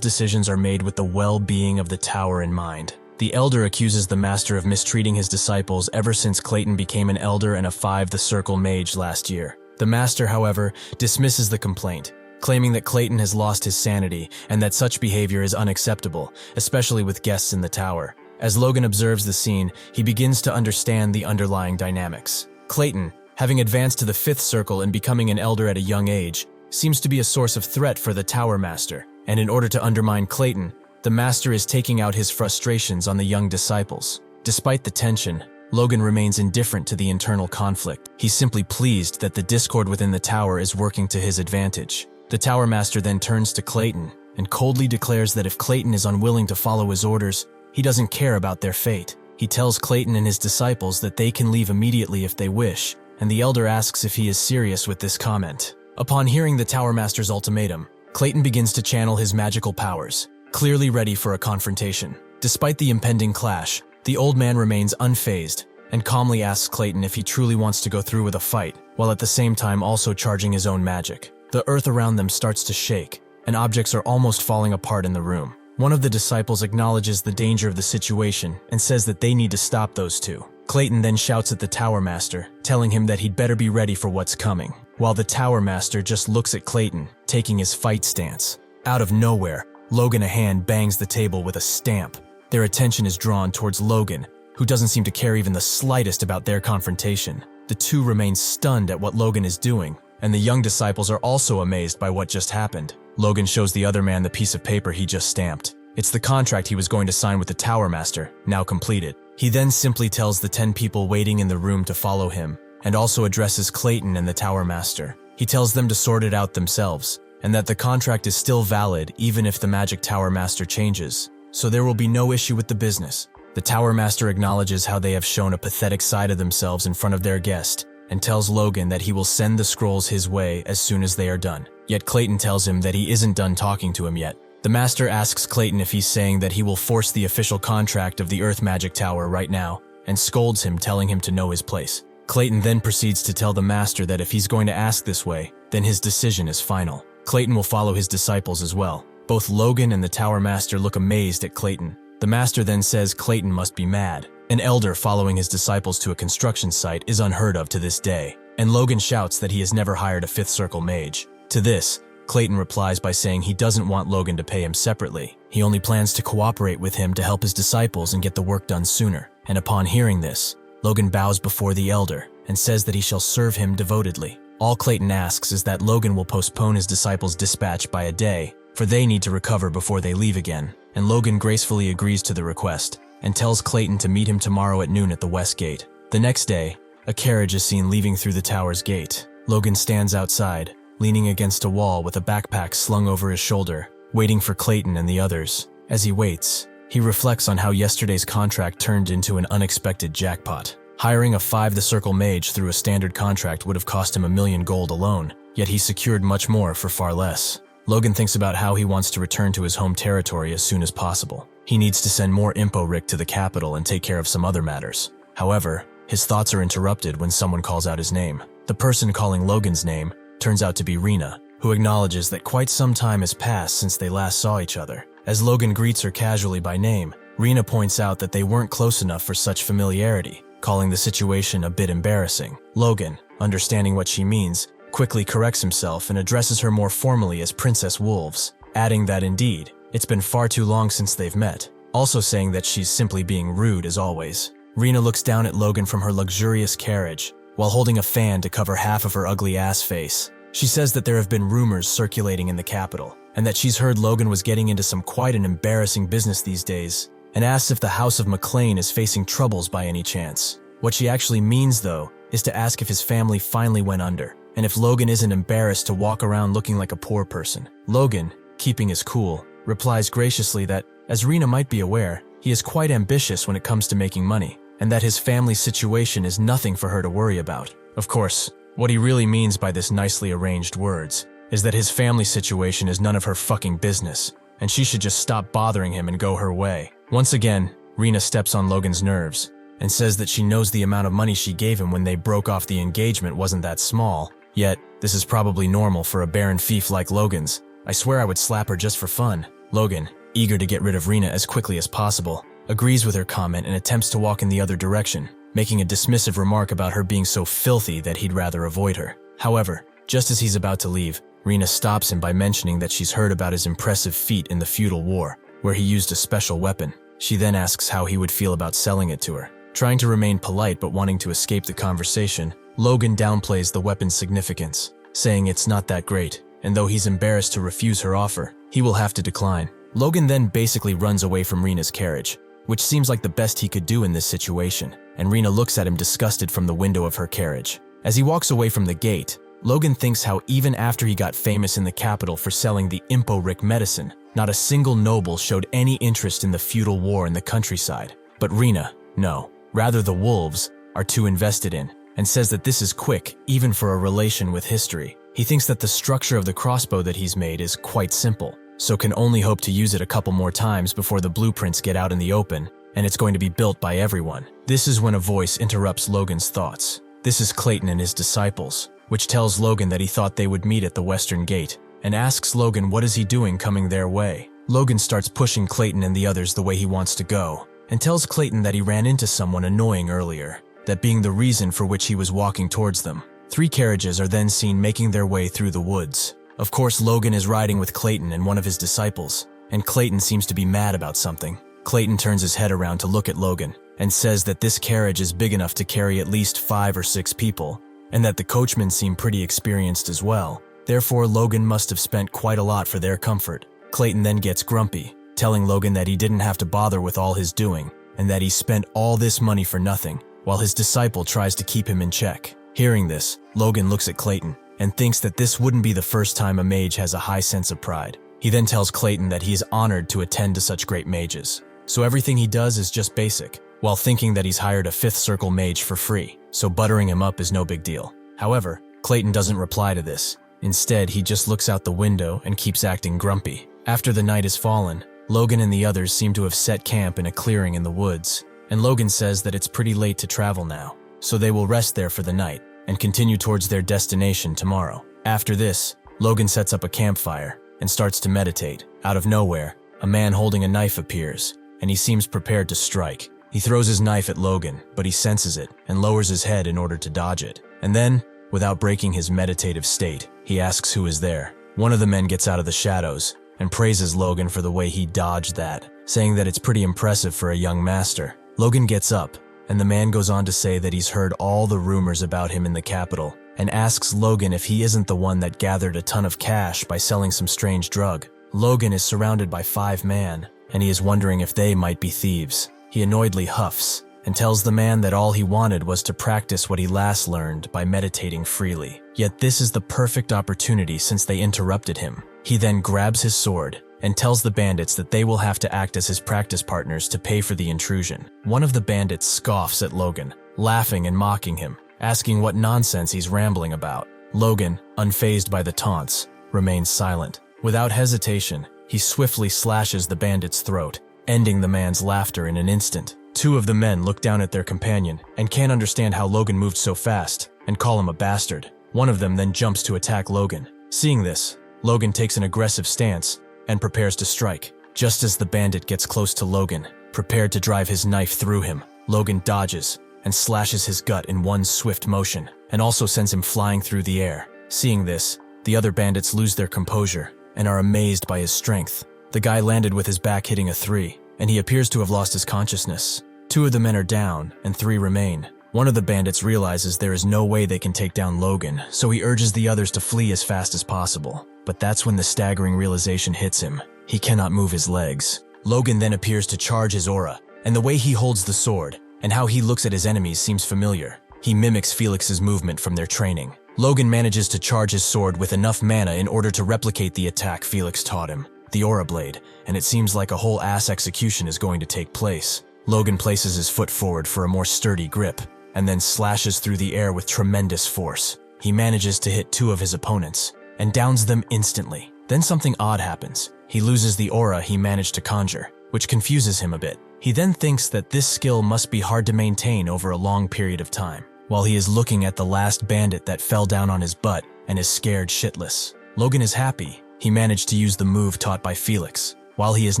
decisions are made with the well-being of the tower in mind. The elder accuses the master of mistreating his disciples ever since Clayton became an elder and a 5 the Circle mage last year. The master, however, dismisses the complaint, claiming that Clayton has lost his sanity and that such behavior is unacceptable, especially with guests in the tower. As Logan observes the scene, he begins to understand the underlying dynamics. Clayton, having advanced to the 5th Circle and becoming an elder at a young age, seems to be a source of threat for the Tower Master, and in order to undermine Clayton, the Master is taking out his frustrations on the young disciples. Despite the tension, Logan remains indifferent to the internal conflict. He's simply pleased that the discord within the tower is working to his advantage. The Tower Master then turns to Clayton and coldly declares that if Clayton is unwilling to follow his orders, he doesn't care about their fate. He tells Clayton and his disciples that they can leave immediately if they wish, and the elder asks if he is serious with this comment. Upon hearing the Tower Master's ultimatum, Clayton begins to channel his magical powers, clearly ready for a confrontation. Despite the impending clash, the old man remains unfazed and calmly asks Clayton if he truly wants to go through with a fight, while at the same time also charging his own magic. The earth around them starts to shake, and objects are almost falling apart in the room. One of the disciples acknowledges the danger of the situation and says that they need to stop those two. Clayton then shouts at the Tower Master, telling him that he'd better be ready for what's coming, while the Tower Master just looks at Clayton, taking his fight stance. Out of nowhere, Logan a hand bangs the table with a stamp. Their attention is drawn towards Logan, who doesn't seem to care even the slightest about their confrontation. The two remain stunned at what Logan is doing, and the young disciples are also amazed by what just happened. Logan shows the other man the piece of paper he just stamped. It's the contract he was going to sign with the Tower Master, now completed. He then simply tells the 10 people waiting in the room to follow him, and also addresses Clayton and the Tower Master. He tells them to sort it out themselves, and that the contract is still valid even if the Magic Tower Master changes, so there will be no issue with the business. The Tower Master acknowledges how they have shown a pathetic side of themselves in front of their guest, and tells Logan that he will send the scrolls his way as soon as they are done. Yet Clayton tells him that he isn't done talking to him yet. The Master asks Clayton if he's saying that he will force the official contract of the Earth Magic Tower right now, and scolds him, telling him to know his place. Clayton then proceeds to tell the Master that if he's going to ask this way, then his decision is final. Clayton will follow his disciples as well. Both Logan and the Tower Master look amazed at Clayton. The Master then says Clayton must be mad. An elder following his disciples to a construction site is unheard of to this day, and Logan shouts that he has never hired a 5th Circle mage. To this, Clayton replies by saying he doesn't want Logan to pay him separately. He only plans to cooperate with him to help his disciples and get the work done sooner. And upon hearing this, Logan bows before the elder and says that he shall serve him devotedly. All Clayton asks is that Logan will postpone his disciples' dispatch by a day, for they need to recover before they leave again, and Logan gracefully agrees to the request and tells Clayton to meet him tomorrow at noon at the west gate. The next day, a carriage is seen leaving through the tower's gate. Logan stands outside, leaning against a wall with a backpack slung over his shoulder, waiting for Clayton and the others. As he waits, he reflects on how yesterday's contract turned into an unexpected jackpot. Hiring a 5 the Circle mage through a standard contract would have cost him 1 million gold alone, yet he secured much more for far less. Logan thinks about how he wants to return to his home territory as soon as possible. He needs to send more Impo Rick to the capital and take care of some other matters. However, his thoughts are interrupted when someone calls out his name. The person calling Logan's name turns out to be Rena, who acknowledges that quite some time has passed since they last saw each other. As Logan greets her casually by name, Rena points out that they weren't close enough for such familiarity, calling the situation a bit embarrassing. Logan, understanding what she means, quickly corrects himself and addresses her more formally as Princess Wolves, adding that indeed, it's been far too long since they've met, also saying that she's simply being rude as always. Rena looks down at Logan from her luxurious carriage, while holding a fan to cover half of her ugly ass face. She says that there have been rumors circulating in the capital, and that she's heard Logan was getting into some quite an embarrassing business these days, and asks if the House of McLain is facing troubles by any chance. What she actually means, though, is to ask if his family finally went under, and if Logan isn't embarrassed to walk around looking like a poor person. Logan, keeping his cool, replies graciously that, as Rena might be aware, he is quite ambitious when it comes to making money, and that his family's situation is nothing for her to worry about. Of course, what he really means by this nicely arranged words is that his family situation is none of her fucking business, and she should just stop bothering him and go her way. Once again, Rena steps on Logan's nerves and says that she knows the amount of money she gave him when they broke off the engagement wasn't that small, yet this is probably normal for a barren fief like Logan's. I swear I would slap her just for fun. Logan, eager to get rid of Rena as quickly as possible, agrees with her comment and attempts to walk in the other direction, making a dismissive remark about her being so filthy that he'd rather avoid her. However, just as he's about to leave, Rena stops him by mentioning that she's heard about his impressive feat in the feudal war, where he used a special weapon. She then asks how he would feel about selling it to her. Trying to remain polite but wanting to escape the conversation, Logan downplays the weapon's significance, saying it's not that great, and though he's embarrassed to refuse her offer, he will have to decline. Logan then basically runs away from Rena's carriage, which seems like the best he could do in this situation, and Rena looks at him disgusted from the window of her carriage. As he walks away from the gate, Logan thinks how even after he got famous in the capital for selling the Impo-Rick medicine, not a single noble showed any interest in the feudal war in the countryside. But Rena, no, rather the wolves, are too invested in, and says that this is quick, even for a relation with history. He thinks that the structure of the crossbow that he's made is quite simple, so can only hope to use it a couple more times before the blueprints get out in the open, and it's going to be built by everyone. This is when a voice interrupts Logan's thoughts. This is Clayton and his disciples, which tells Logan that he thought they would meet at the western gate, and asks Logan what is he doing coming their way. Logan starts pushing Clayton and the others the way he wants to go, and tells Clayton that he ran into someone annoying earlier, that being the reason for which he was walking towards them. 3 carriages are then seen making their way through the woods. Of course, Logan is riding with Clayton and one of his disciples, and Clayton seems to be mad about something. Clayton turns his head around to look at Logan, and says that this carriage is big enough to carry at least 5 or 6 people, and that the coachmen seem pretty experienced as well. Therefore, Logan must have spent quite a lot for their comfort. Clayton then gets grumpy, telling Logan that he didn't have to bother with all his doing, and that he spent all this money for nothing, while his disciple tries to keep him in check. Hearing this, Logan looks at Clayton, and thinks that this wouldn't be the first time a mage has a high sense of pride. He then tells Clayton that he is honored to attend to such great mages, so everything he does is just basic, while thinking that he's hired a 5th circle mage for free, so buttering him up is no big deal. However, Clayton doesn't reply to this. Instead, he just looks out the window and keeps acting grumpy. After the night has fallen, Logan and the others seem to have set camp in a clearing in the woods, and Logan says that it's pretty late to travel now, so they will rest there for the night and continue towards their destination tomorrow. After this, Logan sets up a campfire and starts to meditate. Out of nowhere, a man holding a knife appears, and he seems prepared to strike. He throws his knife at Logan, but he senses it and lowers his head in order to dodge it. And then, without breaking his meditative state, he asks who is there. One of the men gets out of the shadows and praises Logan for the way he dodged that, saying that it's pretty impressive for a young master. Logan gets up, and the man goes on to say that he's heard all the rumors about him in the capital, and asks Logan if he isn't the one that gathered a ton of cash by selling some strange drug. Logan is surrounded by 5 men, and he is wondering if they might be thieves. He annoyedly huffs, and tells the man that all he wanted was to practice what he last learned by meditating freely. Yet this is the perfect opportunity since they interrupted him. He then grabs his sword and tells the bandits that they will have to act as his practice partners to pay for the intrusion. One of the bandits scoffs at Logan, laughing and mocking him, asking what nonsense he's rambling about. Logan, unfazed by the taunts, remains silent. Without hesitation, he swiftly slashes the bandit's throat, ending the man's laughter in an instant. 2 of the men look down at their companion and can't understand how Logan moved so fast. and call him a bastard. One of them then jumps to attack Logan. Seeing this, Logan takes an aggressive stance and prepares to strike. Just as the bandit gets close to Logan, prepared to drive his knife through him, Logan dodges and slashes his gut in one swift motion, and also sends him flying through the air. Seeing this, the other bandits lose their composure and are amazed by his strength. The guy landed with his back hitting a 3, and he appears to have lost his consciousness. 2 of the men are down, and 3 remain. One of the bandits realizes there is no way they can take down Logan, so he urges the others to flee as fast as possible. But that's when the staggering realization hits him. He cannot move his legs. Logan then appears to charge his aura, and the way he holds the sword and how he looks at his enemies seems familiar. He mimics Felix's movement from their training. Logan manages to charge his sword with enough mana in order to replicate the attack Felix taught him, the aura blade, and it seems like a whole ass execution is going to take place. Logan places his foot forward for a more sturdy grip, and then slashes through the air with tremendous force. He manages to hit 2 of his opponents, and downs them instantly. Then something odd happens. He loses the aura he managed to conjure, which confuses him a bit. He then thinks that this skill must be hard to maintain over a long period of time, while he is looking at the last bandit that fell down on his butt and is scared shitless. Logan is happy. He managed to use the move taught by Felix. While he is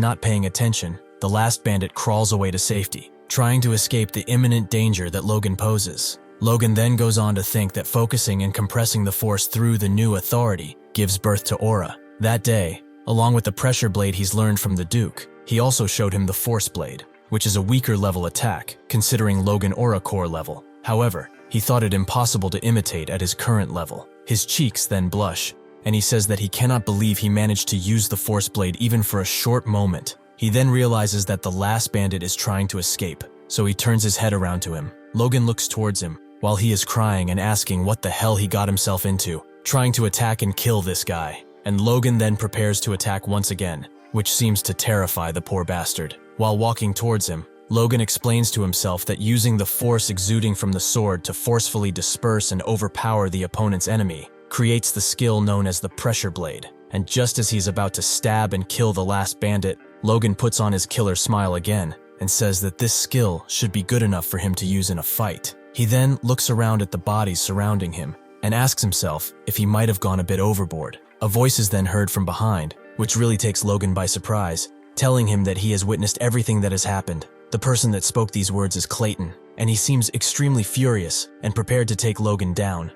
not paying attention, the last bandit crawls away to safety, trying to escape the imminent danger that Logan poses. Logan then goes on to think that focusing and compressing the force through the new authority gives birth to aura. That day, along with the pressure blade he's learned from the Duke, he also showed him the force blade, which is a weaker level attack, considering Logan aura core level. However, he thought it impossible to imitate at his current level. His cheeks then blush, and he says that he cannot believe he managed to use the force blade even for a short moment. He then realizes that the last bandit is trying to escape, so he turns his head around to him. Logan looks towards him, while he is crying and asking what the hell he got himself into, trying to attack and kill this guy. And Logan then prepares to attack once again, which seems to terrify the poor bastard. While walking towards him, Logan explains to himself that using the force exuding from the sword to forcefully disperse and overpower the opponent's enemy creates the skill known as the pressure blade. And just as he's about to stab and kill the last bandit, Logan puts on his killer smile again and says that this skill should be good enough for him to use in a fight. He then looks around at the bodies surrounding him and asks himself if he might have gone a bit overboard. A voice is then heard from behind, which really takes Logan by surprise, telling him that he has witnessed everything that has happened. The person that spoke these words is Clayton, and he seems extremely furious and prepared to take Logan down.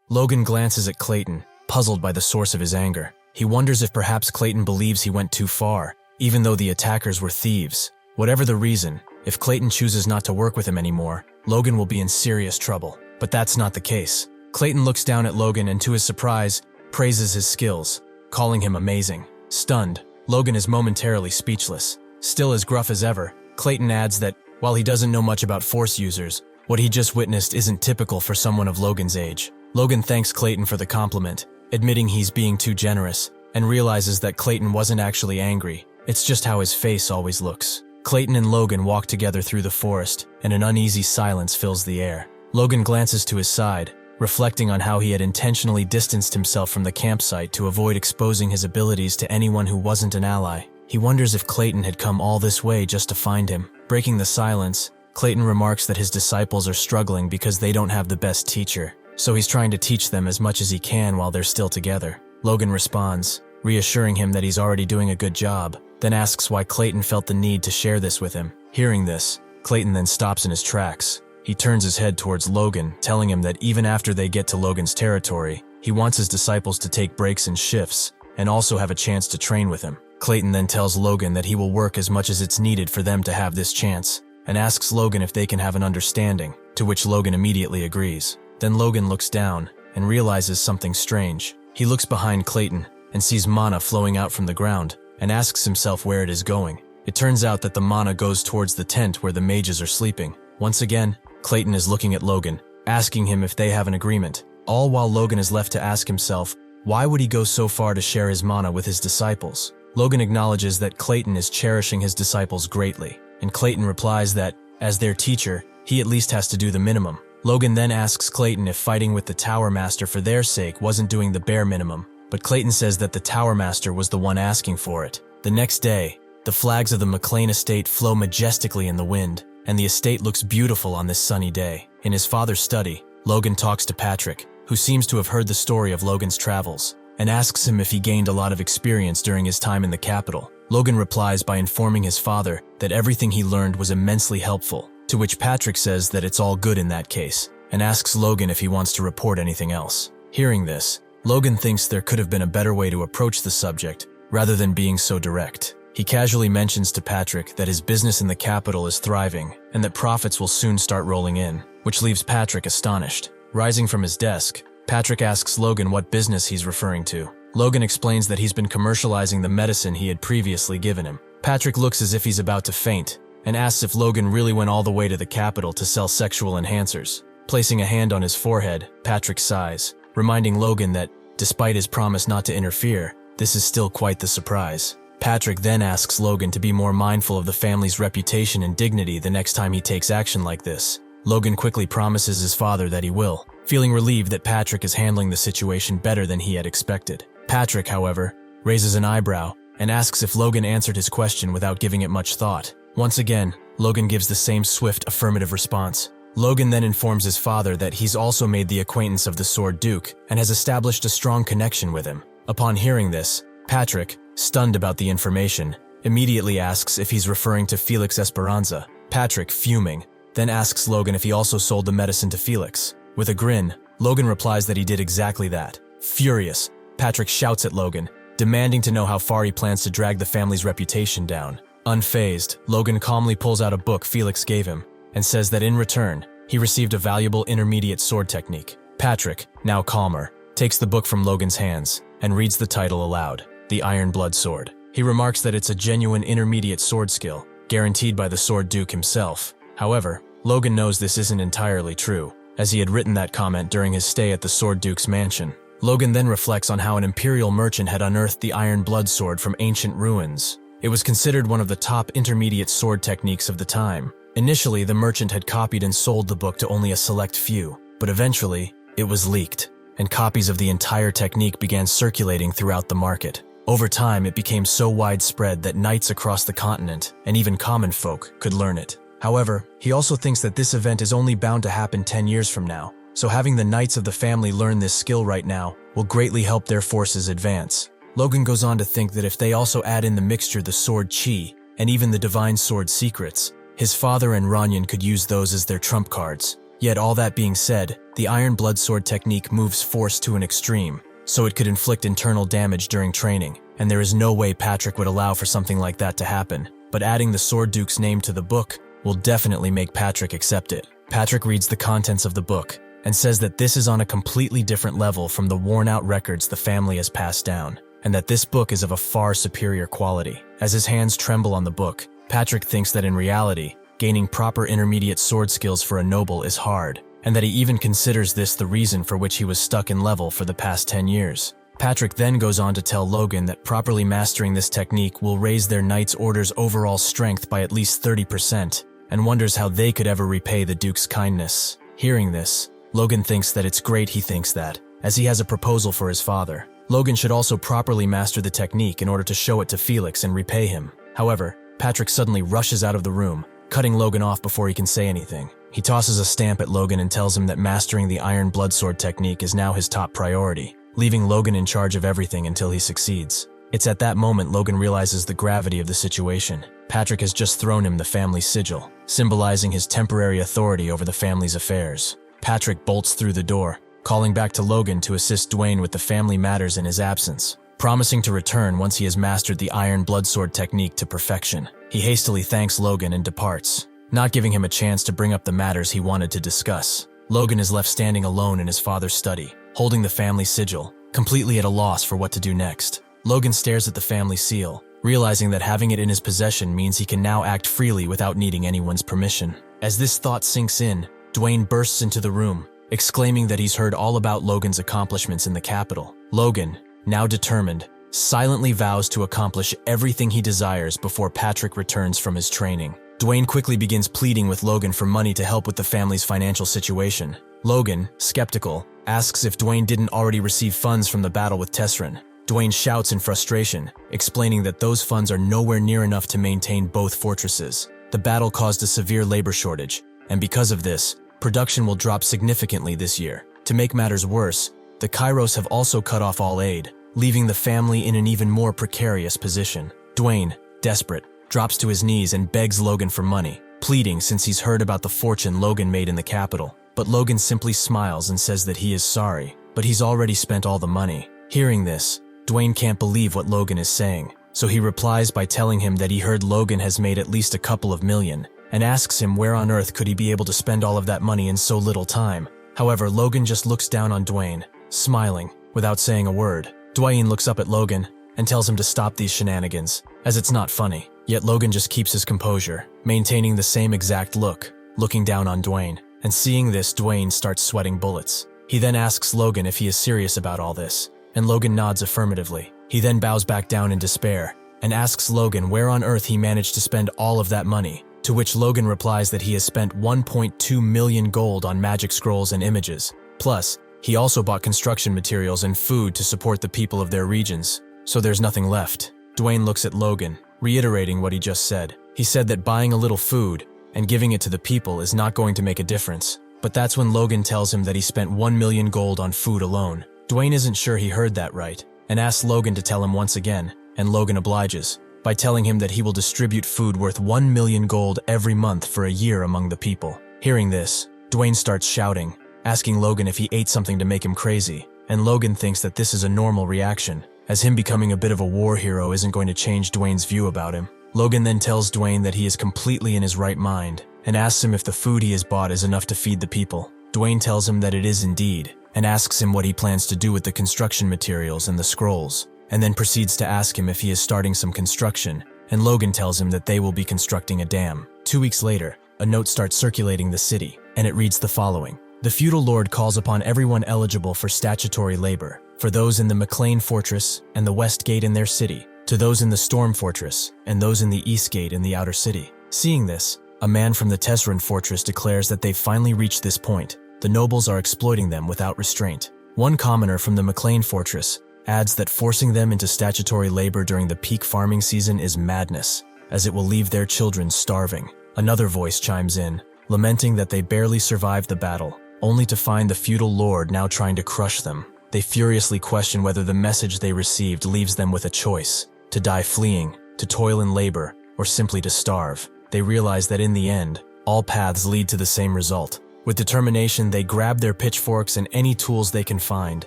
Logan glances at Clayton, puzzled by the source of his anger. He wonders if perhaps Clayton believes he went too far, even though the attackers were thieves. Whatever the reason, if Clayton chooses not to work with him anymore, Logan will be in serious trouble. But that's not the case. Clayton looks down at Logan and, to his surprise, praises his skills, calling him amazing. Stunned, Logan is momentarily speechless. Still as gruff as ever, Clayton adds that, while he doesn't know much about force users, what he just witnessed isn't typical for someone of Logan's age. Logan thanks Clayton for the compliment, admitting he's being too generous, and realizes that Clayton wasn't actually angry. It's just how his face always looks. Clayton and Logan walk together through the forest, and an uneasy silence fills the air. Logan glances to his side, reflecting on how he had intentionally distanced himself from the campsite to avoid exposing his abilities to anyone who wasn't an ally. He wonders if Clayton had come all this way just to find him. Breaking the silence, Clayton remarks that his disciples are struggling because they don't have the best teacher, so he's trying to teach them as much as he can while they're still together. Logan responds, reassuring him that he's already doing a good job, then asks why Clayton felt the need to share this with him. Hearing this, Clayton then stops in his tracks. He turns his head towards Logan, telling him that even after they get to Logan's territory, he wants his disciples to take breaks and shifts, and also have a chance to train with him. Clayton then tells Logan that he will work as much as it's needed for them to have this chance, and asks Logan if they can have an understanding, to which Logan immediately agrees. Then Logan looks down and realizes something strange. He looks behind Clayton and sees mana flowing out from the ground, and asks himself where it is going. It turns out that the mana goes towards the tent where the mages are sleeping. Once again, Clayton is looking at Logan, asking him if they have an agreement, all while Logan is left to ask himself, why would he go so far to share his mana with his disciples? Logan acknowledges that Clayton is cherishing his disciples greatly, and Clayton replies that, as their teacher, he at least has to do the minimum. Logan then asks Clayton if fighting with the Tower Master for their sake wasn't doing the bare minimum, but Clayton says that the Tower Master was the one asking for it. The next day, the flags of the McLain estate flow majestically in the wind, and the estate looks beautiful on this sunny day. In his father's study, Logan talks to Patrick, who seems to have heard the story of Logan's travels, and asks him if he gained a lot of experience during his time in the capital. Logan replies by informing his father that everything he learned was immensely helpful, to which Patrick says that it's all good in that case, and asks Logan if he wants to report anything else. Hearing this, Logan thinks there could have been a better way to approach the subject, rather than being so direct. He casually mentions to Patrick that his business in the capital is thriving, and that profits will soon start rolling in, which leaves Patrick astonished. Rising from his desk, Patrick asks Logan what business he's referring to. Logan explains that he's been commercializing the medicine he had previously given him. Patrick looks as if he's about to faint, and asks if Logan really went all the way to the capital to sell sexual enhancers. Placing a hand on his forehead, Patrick sighs, reminding Logan that, despite his promise not to interfere, this is still quite the surprise. Patrick then asks Logan to be more mindful of the family's reputation and dignity the next time he takes action like this. Logan quickly promises his father that he will, feeling relieved that Patrick is handling the situation better than he had expected. Patrick, however, raises an eyebrow and asks if Logan answered his question without giving it much thought. Once again, Logan gives the same swift affirmative response. Logan then informs his father that he's also made the acquaintance of the Sword Duke and has established a strong connection with him. Upon hearing this, Patrick, stunned about the information, immediately asks if he's referring to Felix Esperanza. Patrick, fuming, then asks Logan if he also sold the medicine to Felix. With a grin, Logan replies that he did exactly that. Furious, Patrick shouts at Logan, demanding to know how far he plans to drag the family's reputation down. Unfazed, Logan calmly pulls out a book Felix gave him and says that in return, he received a valuable intermediate sword technique. Patrick, now calmer, takes the book from Logan's hands and reads the title aloud, The Iron Blood Sword. He remarks that it's a genuine intermediate sword skill, guaranteed by the Sword Duke himself. However, Logan knows this isn't entirely true, as he had written that comment during his stay at the Sword Duke's mansion. Logan then reflects on how an imperial merchant had unearthed the Iron Blood Sword from ancient ruins. It was considered one of the top intermediate sword techniques of the time. Initially, the merchant had copied and sold the book to only a select few, but eventually, it was leaked, and copies of the entire technique began circulating throughout the market. Over time, it became so widespread that knights across the continent, and even common folk, could learn it. However, he also thinks that this event is only bound to happen 10 years from now, so having the knights of the family learn this skill right now will greatly help their forces advance. Logan goes on to think that if they also add in the mixture the sword chi, and even the divine sword secrets, his father and Ranyan could use those as their trump cards. Yet all that being said, the Iron Blood Sword technique moves force to an extreme, so it could inflict internal damage during training, and there is no way Patrick would allow for something like that to happen. But adding the Sword Duke's name to the book will definitely make Patrick accept it. Patrick reads the contents of the book and says that this is on a completely different level from the worn-out records the family has passed down, and that this book is of a far superior quality. As his hands tremble on the book, Patrick thinks that in reality, gaining proper intermediate sword skills for a noble is hard, and that he even considers this the reason for which he was stuck in level for the past 10 years. Patrick then goes on to tell Logan that properly mastering this technique will raise their Knight's Order's overall strength by at least 30%, and wonders how they could ever repay the Duke's kindness. Hearing this, Logan thinks that it's great he thinks that, as he has a proposal for his father. Logan should also properly master the technique in order to show it to Felix and repay him. However, Patrick suddenly rushes out of the room, cutting Logan off before he can say anything. He tosses a stamp at Logan and tells him that mastering the Iron Blood Sword technique is now his top priority, leaving Logan in charge of everything until he succeeds. It's at that moment Logan realizes the gravity of the situation. Patrick has just thrown him the family sigil, symbolizing his temporary authority over the family's affairs. Patrick bolts through the door, calling back to Logan to assist Dwayne with the family matters in his absence, promising to return once he has mastered the Iron Blood Sword technique to perfection. He hastily thanks Logan and departs, not giving him a chance to bring up the matters he wanted to discuss. Logan is left standing alone in his father's study, holding the family sigil, completely at a loss for what to do next. Logan stares at the family seal, realizing that having it in his possession means he can now act freely without needing anyone's permission. As this thought sinks in, Dwayne bursts into the room, exclaiming that he's heard all about Logan's accomplishments in the capital. Logan, now determined, silently vows to accomplish everything he desires before Patrick returns from his training. Dwayne quickly begins pleading with Logan for money to help with the family's financial situation. Logan, skeptical, asks if Dwayne didn't already receive funds from the battle with Tessrin. Dwayne shouts in frustration, explaining that those funds are nowhere near enough to maintain both fortresses. The battle caused a severe labor shortage, and because of this, production will drop significantly this year. To make matters worse, the Kairos have also cut off all aid, leaving the family in an even more precarious position. Dwayne, desperate, drops to his knees and begs Logan for money, pleading since he's heard about the fortune Logan made in the capital. But Logan simply smiles and says that he is sorry, but he's already spent all the money. Hearing this, Dwayne can't believe what Logan is saying, so he replies by telling him that he heard Logan has made at least a couple of million, and asks him where on earth could he be able to spend all of that money in so little time. However, Logan just looks down on Dwayne, smiling, without saying a word. Dwayne looks up at Logan and tells him to stop these shenanigans, as it's not funny. Yet Logan just keeps his composure, maintaining the same exact look, looking down on Dwayne. And seeing this, Dwayne starts sweating bullets. He then asks Logan if he is serious about all this, and Logan nods affirmatively. He then bows back down in despair and asks Logan where on earth he managed to spend all of that money, to which Logan replies that he has spent 1.2 million gold on magic scrolls and images. Plus, he also bought construction materials and food to support the people of their regions, so there's nothing left. Dwayne looks at Logan, reiterating what he just said. He said that buying a little food and giving it to the people is not going to make a difference, but that's when Logan tells him that he spent 1 million gold on food alone. Dwayne isn't sure he heard that right, and asks Logan to tell him once again, and Logan obliges, by telling him that he will distribute food worth 1 million gold every month for a year among the people. Hearing this, Dwayne starts shouting, asking Logan if he ate something to make him crazy, and Logan thinks that this is a normal reaction, as him becoming a bit of a war hero isn't going to change Dwayne's view about him. Logan then tells Dwayne that he is completely in his right mind, and asks him if the food he has bought is enough to feed the people. Dwayne tells him that it is indeed, and asks him what he plans to do with the construction materials and the scrolls, and then proceeds to ask him if he is starting some construction, and Logan tells him that they will be constructing a dam. 2 weeks later, a note starts circulating the city, and it reads the following. The feudal lord calls upon everyone eligible for statutory labor, for those in the McLain Fortress and the West Gate in their city, to those in the Storm Fortress and those in the East Gate in the outer city. Seeing this, a man from the Tesran Fortress declares that they've finally reached this point. The nobles are exploiting them without restraint. One commoner from the McLain Fortress adds that forcing them into statutory labor during the peak farming season is madness, as it will leave their children starving. Another voice chimes in, lamenting that they barely survived the battle, only to find the feudal lord now trying to crush them. They furiously question whether the message they received leaves them with a choice, to die fleeing, to toil in labor, or simply to starve. They realize that in the end, all paths lead to the same result. With determination, they grab their pitchforks and any tools they can find,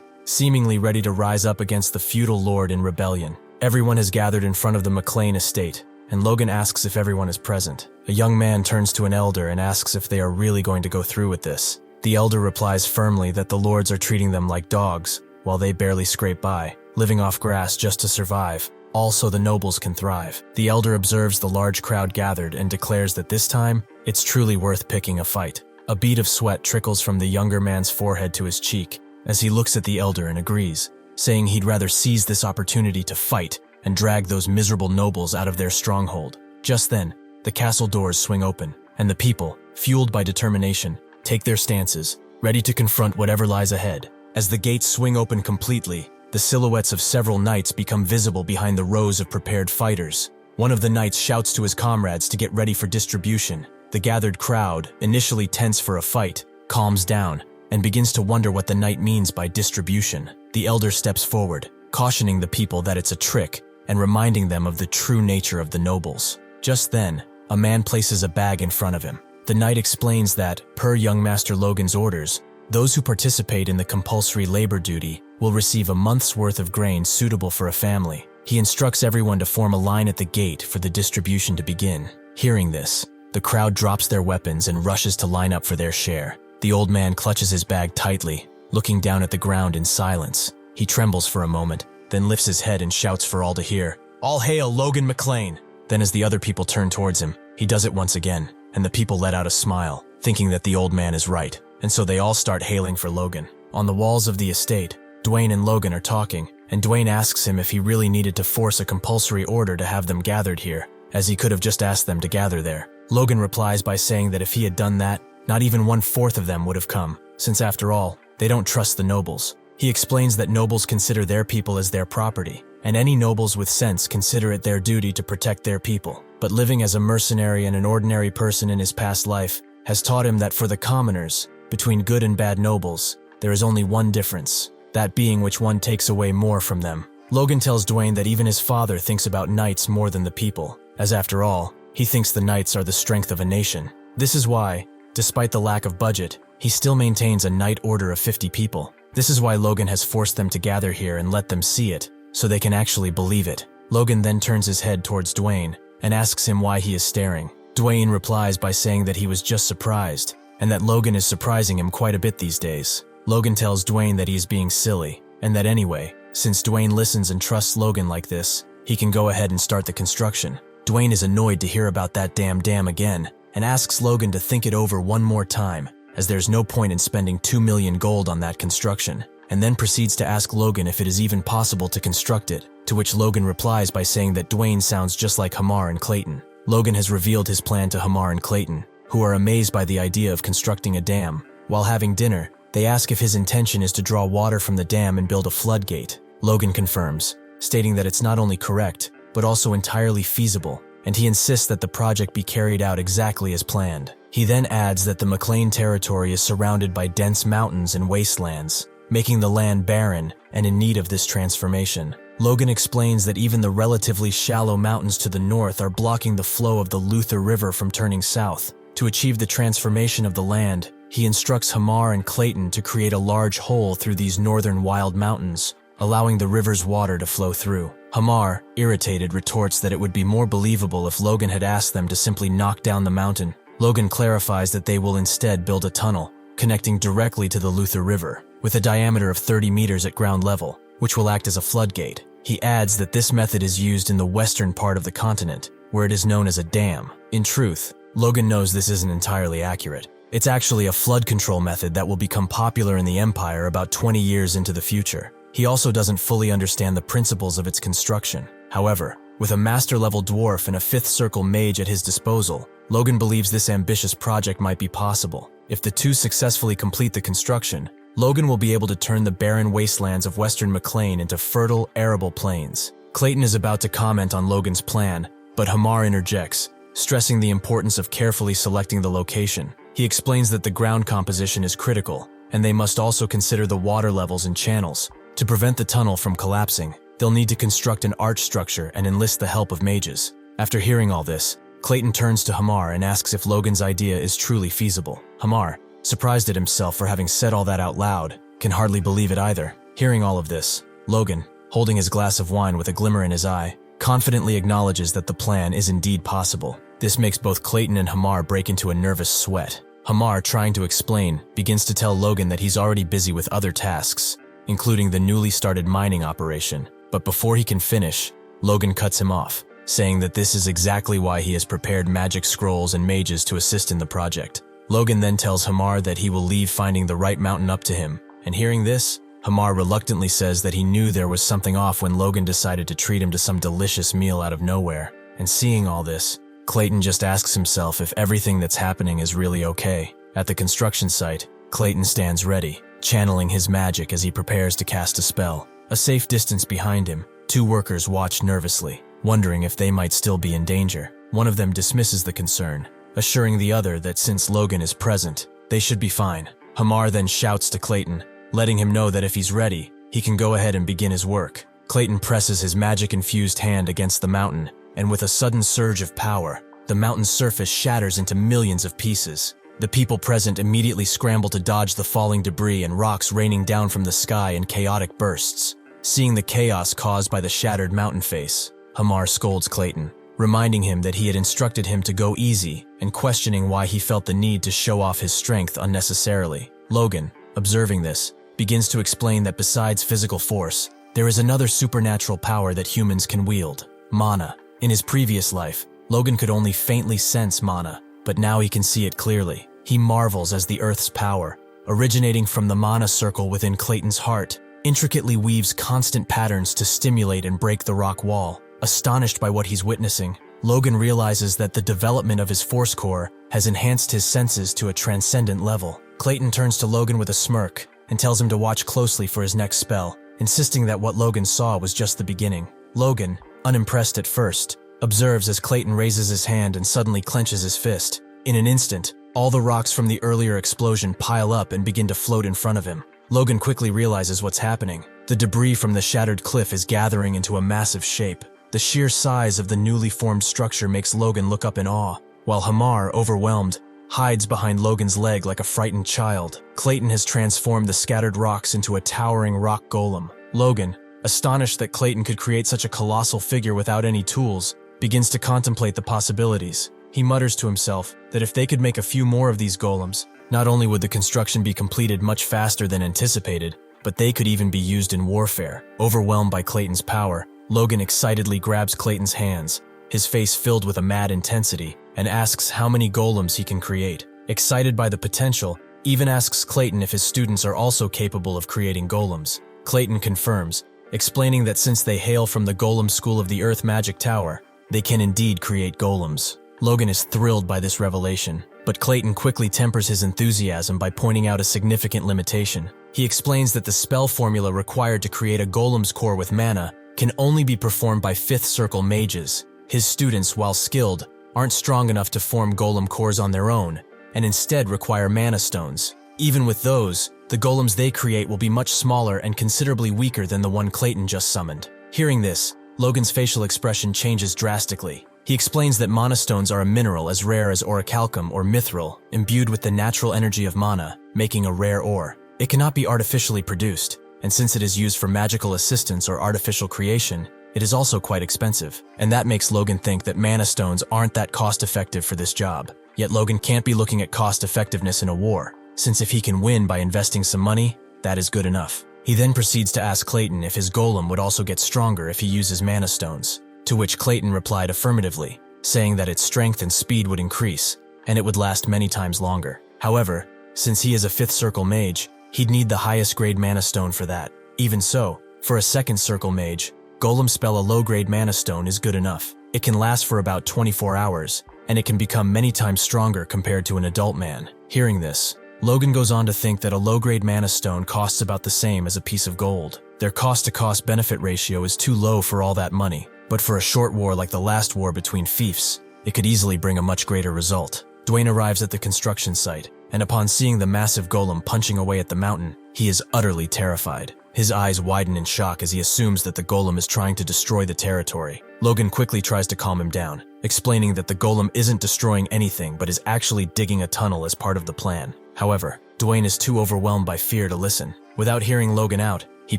seemingly ready to rise up against the feudal lord in rebellion. Everyone has gathered in front of the McLain estate, and Logan asks if everyone is present. A young man turns to an elder and asks if they are really going to go through with this. The elder replies firmly that the lords are treating them like dogs, while they barely scrape by, living off grass just to survive. Also, the nobles can thrive. The elder observes the large crowd gathered and declares that this time, it's truly worth picking a fight. A bead of sweat trickles from the younger man's forehead to his cheek as he looks at the elder and agrees, saying he'd rather seize this opportunity to fight and drag those miserable nobles out of their stronghold. Just then, the castle doors swing open, and the people, fueled by determination, take their stances, ready to confront whatever lies ahead. As the gates swing open completely, the silhouettes of several knights become visible behind the rows of prepared fighters. One of the knights shouts to his comrades to get ready for distribution. The gathered crowd, initially tense for a fight, calms down and begins to wonder what the knight means by distribution. The elder steps forward, cautioning the people that it's a trick and reminding them of the true nature of the nobles. Just then, a man places a bag in front of him. The knight explains that, per young Master Logan's orders, those who participate in the compulsory labor duty will receive a month's worth of grain suitable for a family. He instructs everyone to form a line at the gate for the distribution to begin. Hearing this, the crowd drops their weapons and rushes to line up for their share. The old man clutches his bag tightly, looking down at the ground in silence. He trembles for a moment, then lifts his head and shouts for all to hear, "All hail Logan McLain!" Then as the other people turn towards him, he does it once again, and the people let out a smile, thinking that the old man is right, and so they all start hailing for Logan. On the walls of the estate, Dwayne and Logan are talking, and Dwayne asks him if he really needed to force a compulsory order to have them gathered here, as he could have just asked them to gather there. Logan replies by saying that if he had done that, not even 1/4 of them would have come, since after all, they don't trust the nobles. He explains that nobles consider their people as their property, and any nobles with sense consider it their duty to protect their people. But living as a mercenary and an ordinary person in his past life, has taught him that for the commoners, between good and bad nobles, there is only one difference, that being which one takes away more from them. Logan tells Dwayne that even his father thinks about knights more than the people, as after all, he thinks the knights are the strength of a nation. This is why, despite the lack of budget, he still maintains a knight order of 50 people. This is why Logan has forced them to gather here and let them see it, so they can actually believe it. Logan then turns his head towards Dwayne and asks him why he is staring. Dwayne replies by saying that he was just surprised, and that Logan is surprising him quite a bit these days. Logan tells Dwayne that he is being silly, and that anyway, since Dwayne listens and trusts Logan like this, he can go ahead and start the construction. Dwayne is annoyed to hear about that damn dam again, and asks Logan to think it over one more time, as there's no point in spending 2 million gold on that construction, and then proceeds to ask Logan if it is even possible to construct it, to which Logan replies by saying that Dwayne sounds just like Hamar and Clayton. Logan has revealed his plan to Hamar and Clayton, who are amazed by the idea of constructing a dam. While having dinner, they ask if his intention is to draw water from the dam and build a floodgate. Logan confirms, stating that it's not only correct, but also entirely feasible, and he insists that the project be carried out exactly as planned. He then adds that the McLain territory is surrounded by dense mountains and wastelands, making the land barren and in need of this transformation. Logan explains that even the relatively shallow mountains to the north are blocking the flow of the Luther River from turning south. To achieve the transformation of the land, he instructs Hamar and Clayton to create a large hole through these northern wild mountains, allowing the river's water to flow through. Hamar, irritated, retorts that it would be more believable if Logan had asked them to simply knock down the mountain. Logan clarifies that they will instead build a tunnel, connecting directly to the Luther River, with a diameter of 30 meters at ground level, which will act as a floodgate. He adds that this method is used in the western part of the continent, where it is known as a dam. In truth, Logan knows this isn't entirely accurate. It's actually a flood control method that will become popular in the Empire about 20 years into the future. He also doesn't fully understand the principles of its construction. However, with a master-level dwarf and a 5th circle mage at his disposal, Logan believes this ambitious project might be possible. If the two successfully complete the construction, Logan will be able to turn the barren wastelands of western McLain into fertile, arable plains. Clayton is about to comment on Logan's plan, but Hamar interjects, stressing the importance of carefully selecting the location. He explains that the ground composition is critical, and they must also consider the water levels and channels. To prevent the tunnel from collapsing, they'll need to construct an arch structure and enlist the help of mages. After hearing all this, Clayton turns to Hamar and asks if Logan's idea is truly feasible. Hamar, surprised at himself for having said all that out loud, can hardly believe it either. Hearing all of this, Logan, holding his glass of wine with a glimmer in his eye, confidently acknowledges that the plan is indeed possible. This makes both Clayton and Hamar break into a nervous sweat. Hamar, trying to explain, begins to tell Logan that he's already busy with other tasks, including the newly started mining operation. But before he can finish, Logan cuts him off, saying that this is exactly why he has prepared magic scrolls and mages to assist in the project. Logan then tells Hamar that he will leave finding the right mountain up to him, and hearing this, Hamar reluctantly says that he knew there was something off when Logan decided to treat him to some delicious meal out of nowhere. And seeing all this, Clayton just asks himself if everything that's happening is really okay. At the construction site, Clayton stands ready, channeling his magic as he prepares to cast a spell. A safe distance behind him, 2 workers watch nervously, wondering if they might still be in danger. One of them dismisses the concern, assuring the other that since Logan is present, they should be fine. Hamar then shouts to Clayton, letting him know that if he's ready, he can go ahead and begin his work. Clayton presses his magic-infused hand against the mountain, and with a sudden surge of power, the mountain's surface shatters into millions of pieces. The people present immediately scramble to dodge the falling debris and rocks raining down from the sky in chaotic bursts. Seeing the chaos caused by the shattered mountain face, Hamar scolds Clayton, reminding him that he had instructed him to go easy and questioning why he felt the need to show off his strength unnecessarily. Logan, observing this, begins to explain that besides physical force, there is another supernatural power that humans can wield: mana. In his previous life, Logan could only faintly sense mana, but now he can see it clearly. He marvels as the Earth's power, originating from the mana circle within Clayton's heart, intricately weaves constant patterns to stimulate and break the rock wall. Astonished by what he's witnessing, Logan realizes that the development of his force core has enhanced his senses to a transcendent level. Clayton turns to Logan with a smirk and tells him to watch closely for his next spell, insisting that what Logan saw was just the beginning. Logan, unimpressed at first, observes as Clayton raises his hand and suddenly clenches his fist. In an instant, All the rocks from the earlier explosion pile up and begin to float in front of him. Logan quickly realizes what's happening. The debris from the shattered cliff is gathering into a massive shape. The sheer size of the newly formed structure makes Logan look up in awe, while Hamar, overwhelmed, hides behind Logan's leg like a frightened child. Clayton has transformed the scattered rocks into a towering rock golem. Logan, astonished that Clayton could create such a colossal figure without any tools, begins to contemplate the possibilities. He mutters to himself that if they could make a few more of these golems, not only would the construction be completed much faster than anticipated, but they could even be used in warfare. Overwhelmed by Clayton's power, Logan excitedly grabs Clayton's hands, his face filled with a mad intensity, and asks how many golems he can create. Excited by the potential, even asks Clayton if his students are also capable of creating golems. Clayton confirms, explaining that since they hail from the Golem School of the Earth Magic Tower, they can indeed create golems. Logan is thrilled by this revelation, but Clayton quickly tempers his enthusiasm by pointing out a significant limitation. He explains that the spell formula required to create a golem's core with mana can only be performed by 5th Circle mages. His students, while skilled, aren't strong enough to form golem cores on their own, and instead require mana stones. Even with those, the golems they create will be much smaller and considerably weaker than the one Clayton just summoned. Hearing this, Logan's facial expression changes drastically. He explains that mana stones are a mineral as rare as orichalcum or mithril, imbued with the natural energy of mana, making a rare ore. It cannot be artificially produced, and since it is used for magical assistance or artificial creation, it is also quite expensive. And that makes Logan think that mana stones aren't that cost-effective for this job. Yet Logan can't be looking at cost-effectiveness in a war, since if he can win by investing some money, that is good enough. He then proceeds to ask Clayton if his golem would also get stronger if he uses mana stones, to which Clayton replied affirmatively, saying that its strength and speed would increase, and it would last many times longer. However, since he is a 5th Circle mage, he'd need the highest grade mana stone for that. Even so, for a 2nd Circle mage, golem spell a low-grade mana stone is good enough. It can last for about 24 hours, and it can become many times stronger compared to an adult man. Hearing this, Logan goes on to think that a low-grade mana stone costs about the same as a piece of gold. Their cost-to-cost benefit ratio is too low for all that money, but for a short war like the last war between fiefs, it could easily bring a much greater result. Dwayne arrives at the construction site, and upon seeing the massive golem punching away at the mountain, he is utterly terrified. His eyes widen in shock as he assumes that the golem is trying to destroy the territory. Logan quickly tries to calm him down, explaining that the golem isn't destroying anything but is actually digging a tunnel as part of the plan. However, Dwayne is too overwhelmed by fear to listen. Without hearing Logan out, he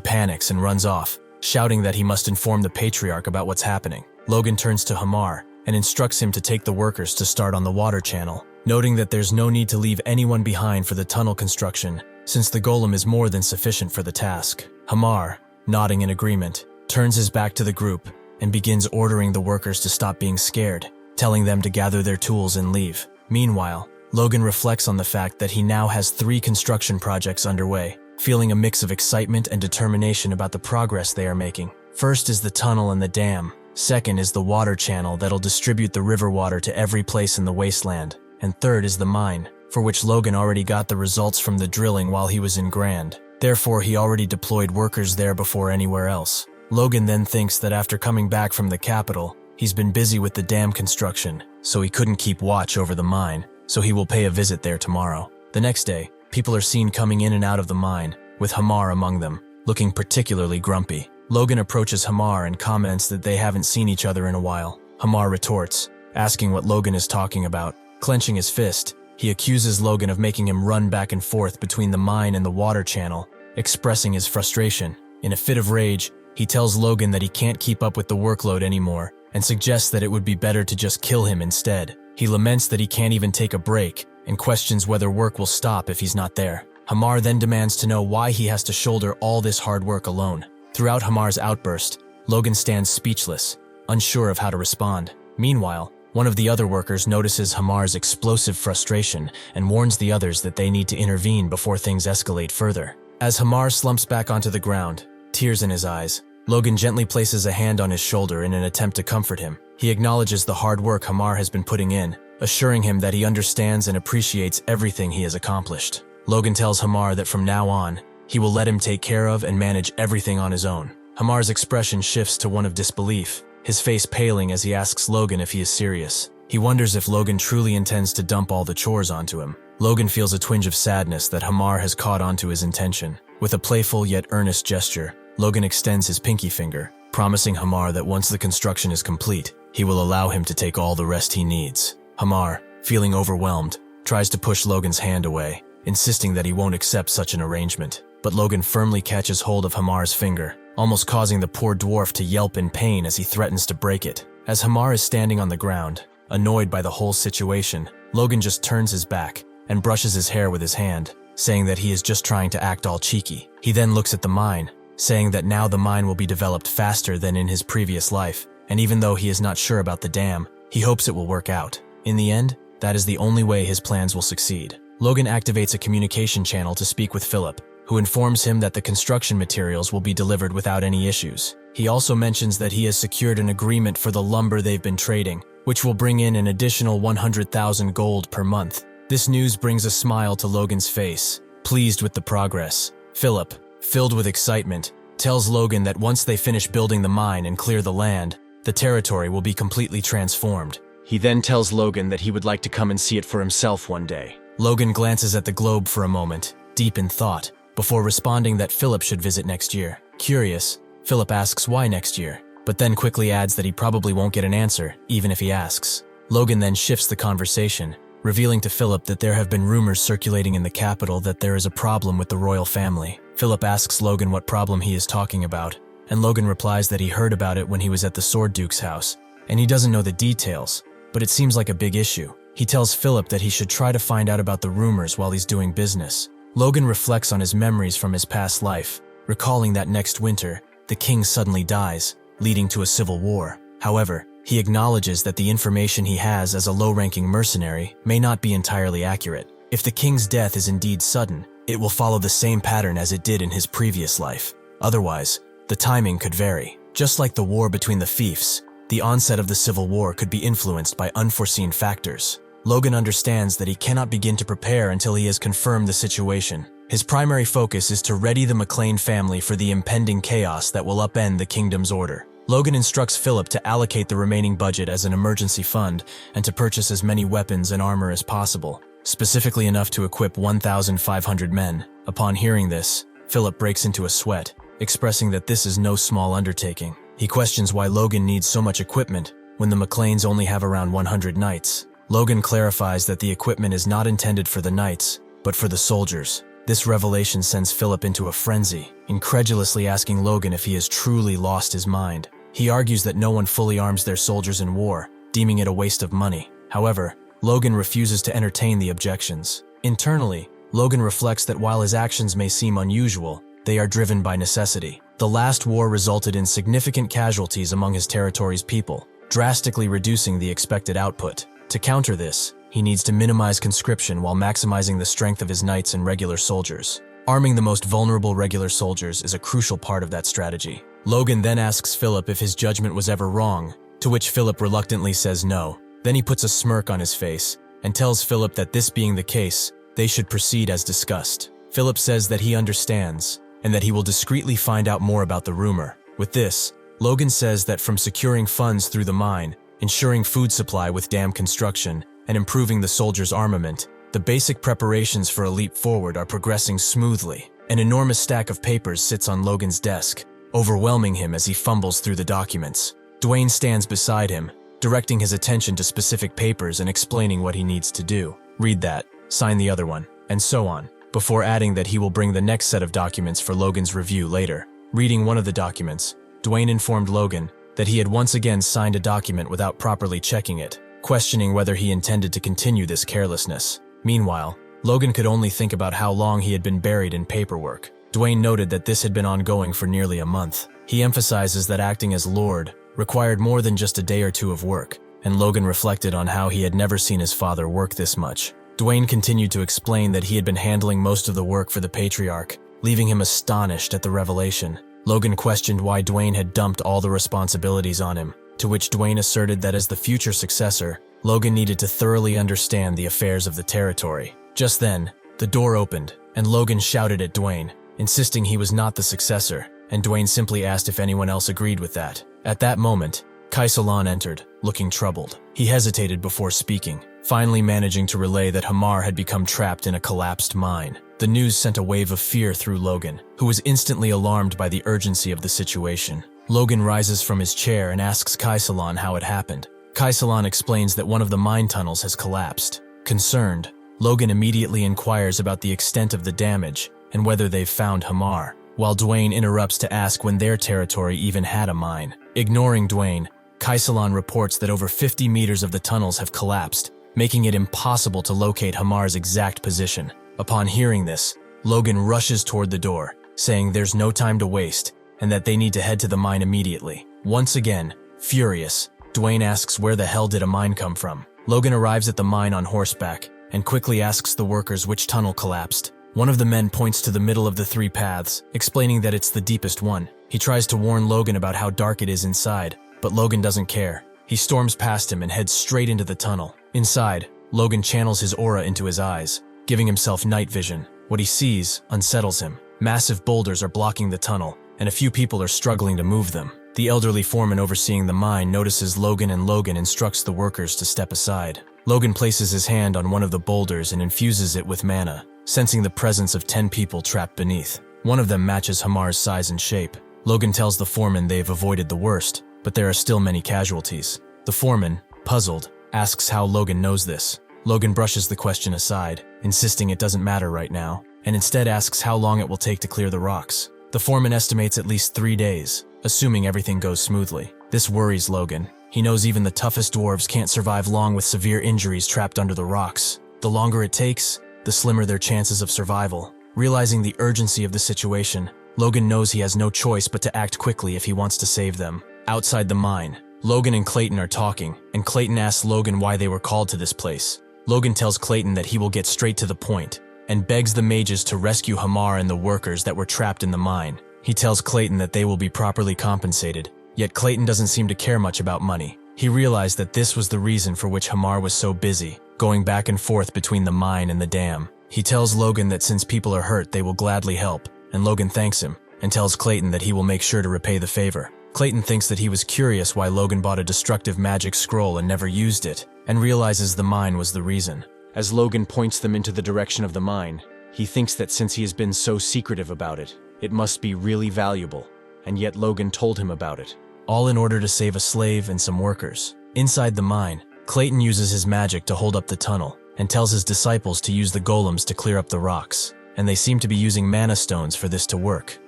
panics and runs off, shouting that he must inform the Patriarch about what's happening. Logan turns to Hamar and instructs him to take the workers to start on the water channel, noting that there's no need to leave anyone behind for the tunnel construction, since the golem is more than sufficient for the task. Hamar, nodding in agreement, turns his back to the group and begins ordering the workers to stop being scared, telling them to gather their tools and leave. Meanwhile, Logan reflects on the fact that he now has 3 construction projects underway, feeling a mix of excitement and determination about the progress they are making. First is the tunnel and the dam. Second is the water channel that'll distribute the river water to every place in the wasteland. And third is the mine, for which Logan already got the results from the drilling while he was in Grand. Therefore, he already deployed workers there before anywhere else. Logan then thinks that after coming back from the capital, he's been busy with the dam construction, so he couldn't keep watch over the mine, so he will pay a visit there tomorrow. The next day, people are seen coming in and out of the mine, with Hamar among them, looking particularly grumpy. Logan approaches Hamar and comments that they haven't seen each other in a while. Hamar retorts, asking what Logan is talking about. Clenching his fist, he accuses Logan of making him run back and forth between the mine and the water channel, expressing his frustration. In a fit of rage, he tells Logan that he can't keep up with the workload anymore and suggests that it would be better to just kill him instead. He laments that he can't even take a break and questions whether work will stop if he's not there. Hamar then demands to know why he has to shoulder all this hard work alone. Throughout Hamar's outburst, Logan stands speechless, unsure of how to respond. Meanwhile, one of the other workers notices Hamar's explosive frustration and warns the others that they need to intervene before things escalate further. As Hamar slumps back onto the ground, tears in his eyes, Logan gently places a hand on his shoulder in an attempt to comfort him. He acknowledges the hard work Hamar has been putting in, assuring him that he understands and appreciates everything he has accomplished. Logan tells Hamar that from now on, he will let him take care of and manage everything on his own. Hamar's expression shifts to one of disbelief, his face paling as he asks Logan if he is serious. He wonders if Logan truly intends to dump all the chores onto him. Logan feels a twinge of sadness that Hamar has caught onto his intention. With a playful yet earnest gesture, Logan extends his pinky finger, promising Hamar that once the construction is complete, he will allow him to take all the rest he needs. Hamar, feeling overwhelmed, tries to push Logan's hand away, insisting that he won't accept such an arrangement. But Logan firmly catches hold of Hamar's finger, almost causing the poor dwarf to yelp in pain as he threatens to break it. As Hamar is standing on the ground, annoyed by the whole situation, Logan just turns his back and brushes his hair with his hand, saying that he is just trying to act all cheeky. He then looks at the mine, saying that now the mine will be developed faster than in his previous life, and even though he is not sure about the dam, he hopes it will work out. In the end, that is the only way his plans will succeed. Logan activates a communication channel to speak with Philip, who informs him that the construction materials will be delivered without any issues. He also mentions that he has secured an agreement for the lumber they've been trading, which will bring in an additional 100,000 gold per month. This news brings a smile to Logan's face. Pleased with the progress, Philip, filled with excitement, tells Logan that once they finish building the mine and clear the land, the territory will be completely transformed. He then tells Logan that he would like to come and see it for himself one day. Logan glances at the globe for a moment, deep in thought, before responding that Philip should visit next year. Curious, Philip asks why next year, but then quickly adds that he probably won't get an answer, even if he asks. Logan then shifts the conversation, revealing to Philip that there have been rumors circulating in the capital that there is a problem with the royal family. Philip asks Logan what problem he is talking about, and Logan replies that he heard about it when he was at the Sword Duke's house, and he doesn't know the details, but it seems like a big issue. He tells Philip that he should try to find out about the rumors while he's doing business. Logan reflects on his memories from his past life, recalling that next winter, the king suddenly dies, leading to a civil war. However, he acknowledges that the information he has as a low-ranking mercenary may not be entirely accurate. If the king's death is indeed sudden, it will follow the same pattern as it did in his previous life. Otherwise, the timing could vary. Just like the war between the fiefs, the onset of the civil war could be influenced by unforeseen factors. Logan understands that he cannot begin to prepare until he has confirmed the situation. His primary focus is to ready the McLain family for the impending chaos that will upend the kingdom's order. Logan instructs Philip to allocate the remaining budget as an emergency fund and to purchase as many weapons and armor as possible, specifically enough to equip 1,500 men. Upon hearing this, Philip breaks into a sweat, expressing that this is no small undertaking. He questions why Logan needs so much equipment when the McLains only have around 100 knights. Logan clarifies that the equipment is not intended for the knights, but for the soldiers. This revelation sends Philip into a frenzy, incredulously asking Logan if he has truly lost his mind. He argues that no one fully arms their soldiers in war, deeming it a waste of money. However, Logan refuses to entertain the objections. Internally, Logan reflects that while his actions may seem unusual, they are driven by necessity. The last war resulted in significant casualties among his territory's people, drastically reducing the expected output. To counter this, he needs to minimize conscription while maximizing the strength of his knights and regular soldiers. Arming the most vulnerable regular soldiers is a crucial part of that strategy. Logan then asks Philip if his judgment was ever wrong, to which Philip reluctantly says no. Then he puts a smirk on his face and tells Philip that this being the case, they should proceed as discussed. Philip says that he understands and that he will discreetly find out more about the rumor. With this, Logan says that from securing funds through the mine, ensuring food supply with dam construction, and improving the soldiers' armament, the basic preparations for a leap forward are progressing smoothly. An enormous stack of papers sits on Logan's desk, overwhelming him as he fumbles through the documents. Dwayne stands beside him, directing his attention to specific papers and explaining what he needs to do. Read that, sign the other one, and so on, before adding that he will bring the next set of documents for Logan's review later. Reading one of the documents, Dwayne informed Logan that he had once again signed a document without properly checking it, questioning whether he intended to continue this carelessness. Meanwhile, Logan could only think about how long he had been buried in paperwork. Dwayne noted that this had been ongoing for nearly a month. He emphasizes that acting as Lord required more than just a day or two of work, and Logan reflected on how he had never seen his father work this much. Dwayne continued to explain that he had been handling most of the work for the Patriarch, leaving him astonished at the revelation. Logan questioned why Dwayne had dumped all the responsibilities on him, to which Dwayne asserted that as the future successor, Logan needed to thoroughly understand the affairs of the territory. Just then, the door opened, and Logan shouted at Dwayne, insisting he was not the successor, and Dwayne simply asked if anyone else agreed with that. At that moment, Kaisalan entered, looking troubled. He hesitated before speaking, finally managing to relay that Hamar had become trapped in a collapsed mine. The news sent a wave of fear through Logan, who was instantly alarmed by the urgency of the situation. Logan rises from his chair and asks Kaisalan how it happened. Kaisalan explains that one of the mine tunnels has collapsed. Concerned, Logan immediately inquires about the extent of the damage and whether they've found Hamar, while Dwayne interrupts to ask when their territory even had a mine. Ignoring Dwayne, Kaisalan reports that over 50 meters of the tunnels have collapsed, making it impossible to locate Hamar's exact position. Upon hearing this, Logan rushes toward the door, saying there's no time to waste and that they need to head to the mine immediately. Once again, furious, Dwayne asks where the hell did a mine come from. Logan arrives at the mine on horseback and quickly asks the workers which tunnel collapsed. One of the men points to the middle of the 3 paths, explaining that it's the deepest one. He tries to warn Logan about how dark it is inside, but Logan doesn't care. He storms past him and heads straight into the tunnel. Inside, Logan channels his aura into his eyes, giving himself night vision. What he sees unsettles him. Massive boulders are blocking the tunnel, and a few people are struggling to move them. The elderly foreman overseeing the mine notices Logan and Logan instructs the workers to step aside. Logan places his hand on one of the boulders and infuses it with mana, sensing the presence of 10 people trapped beneath. One of them matches Hamar's size and shape. Logan tells the foreman they've avoided the worst, but there are still many casualties. The foreman, puzzled, asks how Logan knows this. Logan brushes the question aside, insisting it doesn't matter right now, and instead asks how long it will take to clear the rocks. The foreman estimates at least 3 days, assuming everything goes smoothly. This worries Logan. He knows even the toughest dwarves can't survive long with severe injuries trapped under the rocks. The longer it takes, the slimmer their chances of survival. Realizing the urgency of the situation, Logan knows he has no choice but to act quickly if he wants to save them. Outside the mine, Logan and Clayton are talking, and Clayton asks Logan why they were called to this place. Logan tells Clayton that he will get straight to the point, and begs the mages to rescue Hamar and the workers that were trapped in the mine. He tells Clayton that they will be properly compensated, yet Clayton doesn't seem to care much about money. He realized that this was the reason for which Hamar was so busy, going back and forth between the mine and the dam. He tells Logan that since people are hurt, they will gladly help, and Logan thanks him, and tells Clayton that he will make sure to repay the favor. Clayton thinks that he was curious why Logan bought a destructive magic scroll and never used it, and realizes the mine was the reason. As Logan points them into the direction of the mine, he thinks that since he has been so secretive about it, it must be really valuable, and yet Logan told him about it. All in order to save a slave and some workers. Inside the mine, Clayton uses his magic to hold up the tunnel, and tells his disciples to use the golems to clear up the rocks, and they seem to be using mana stones for this to work.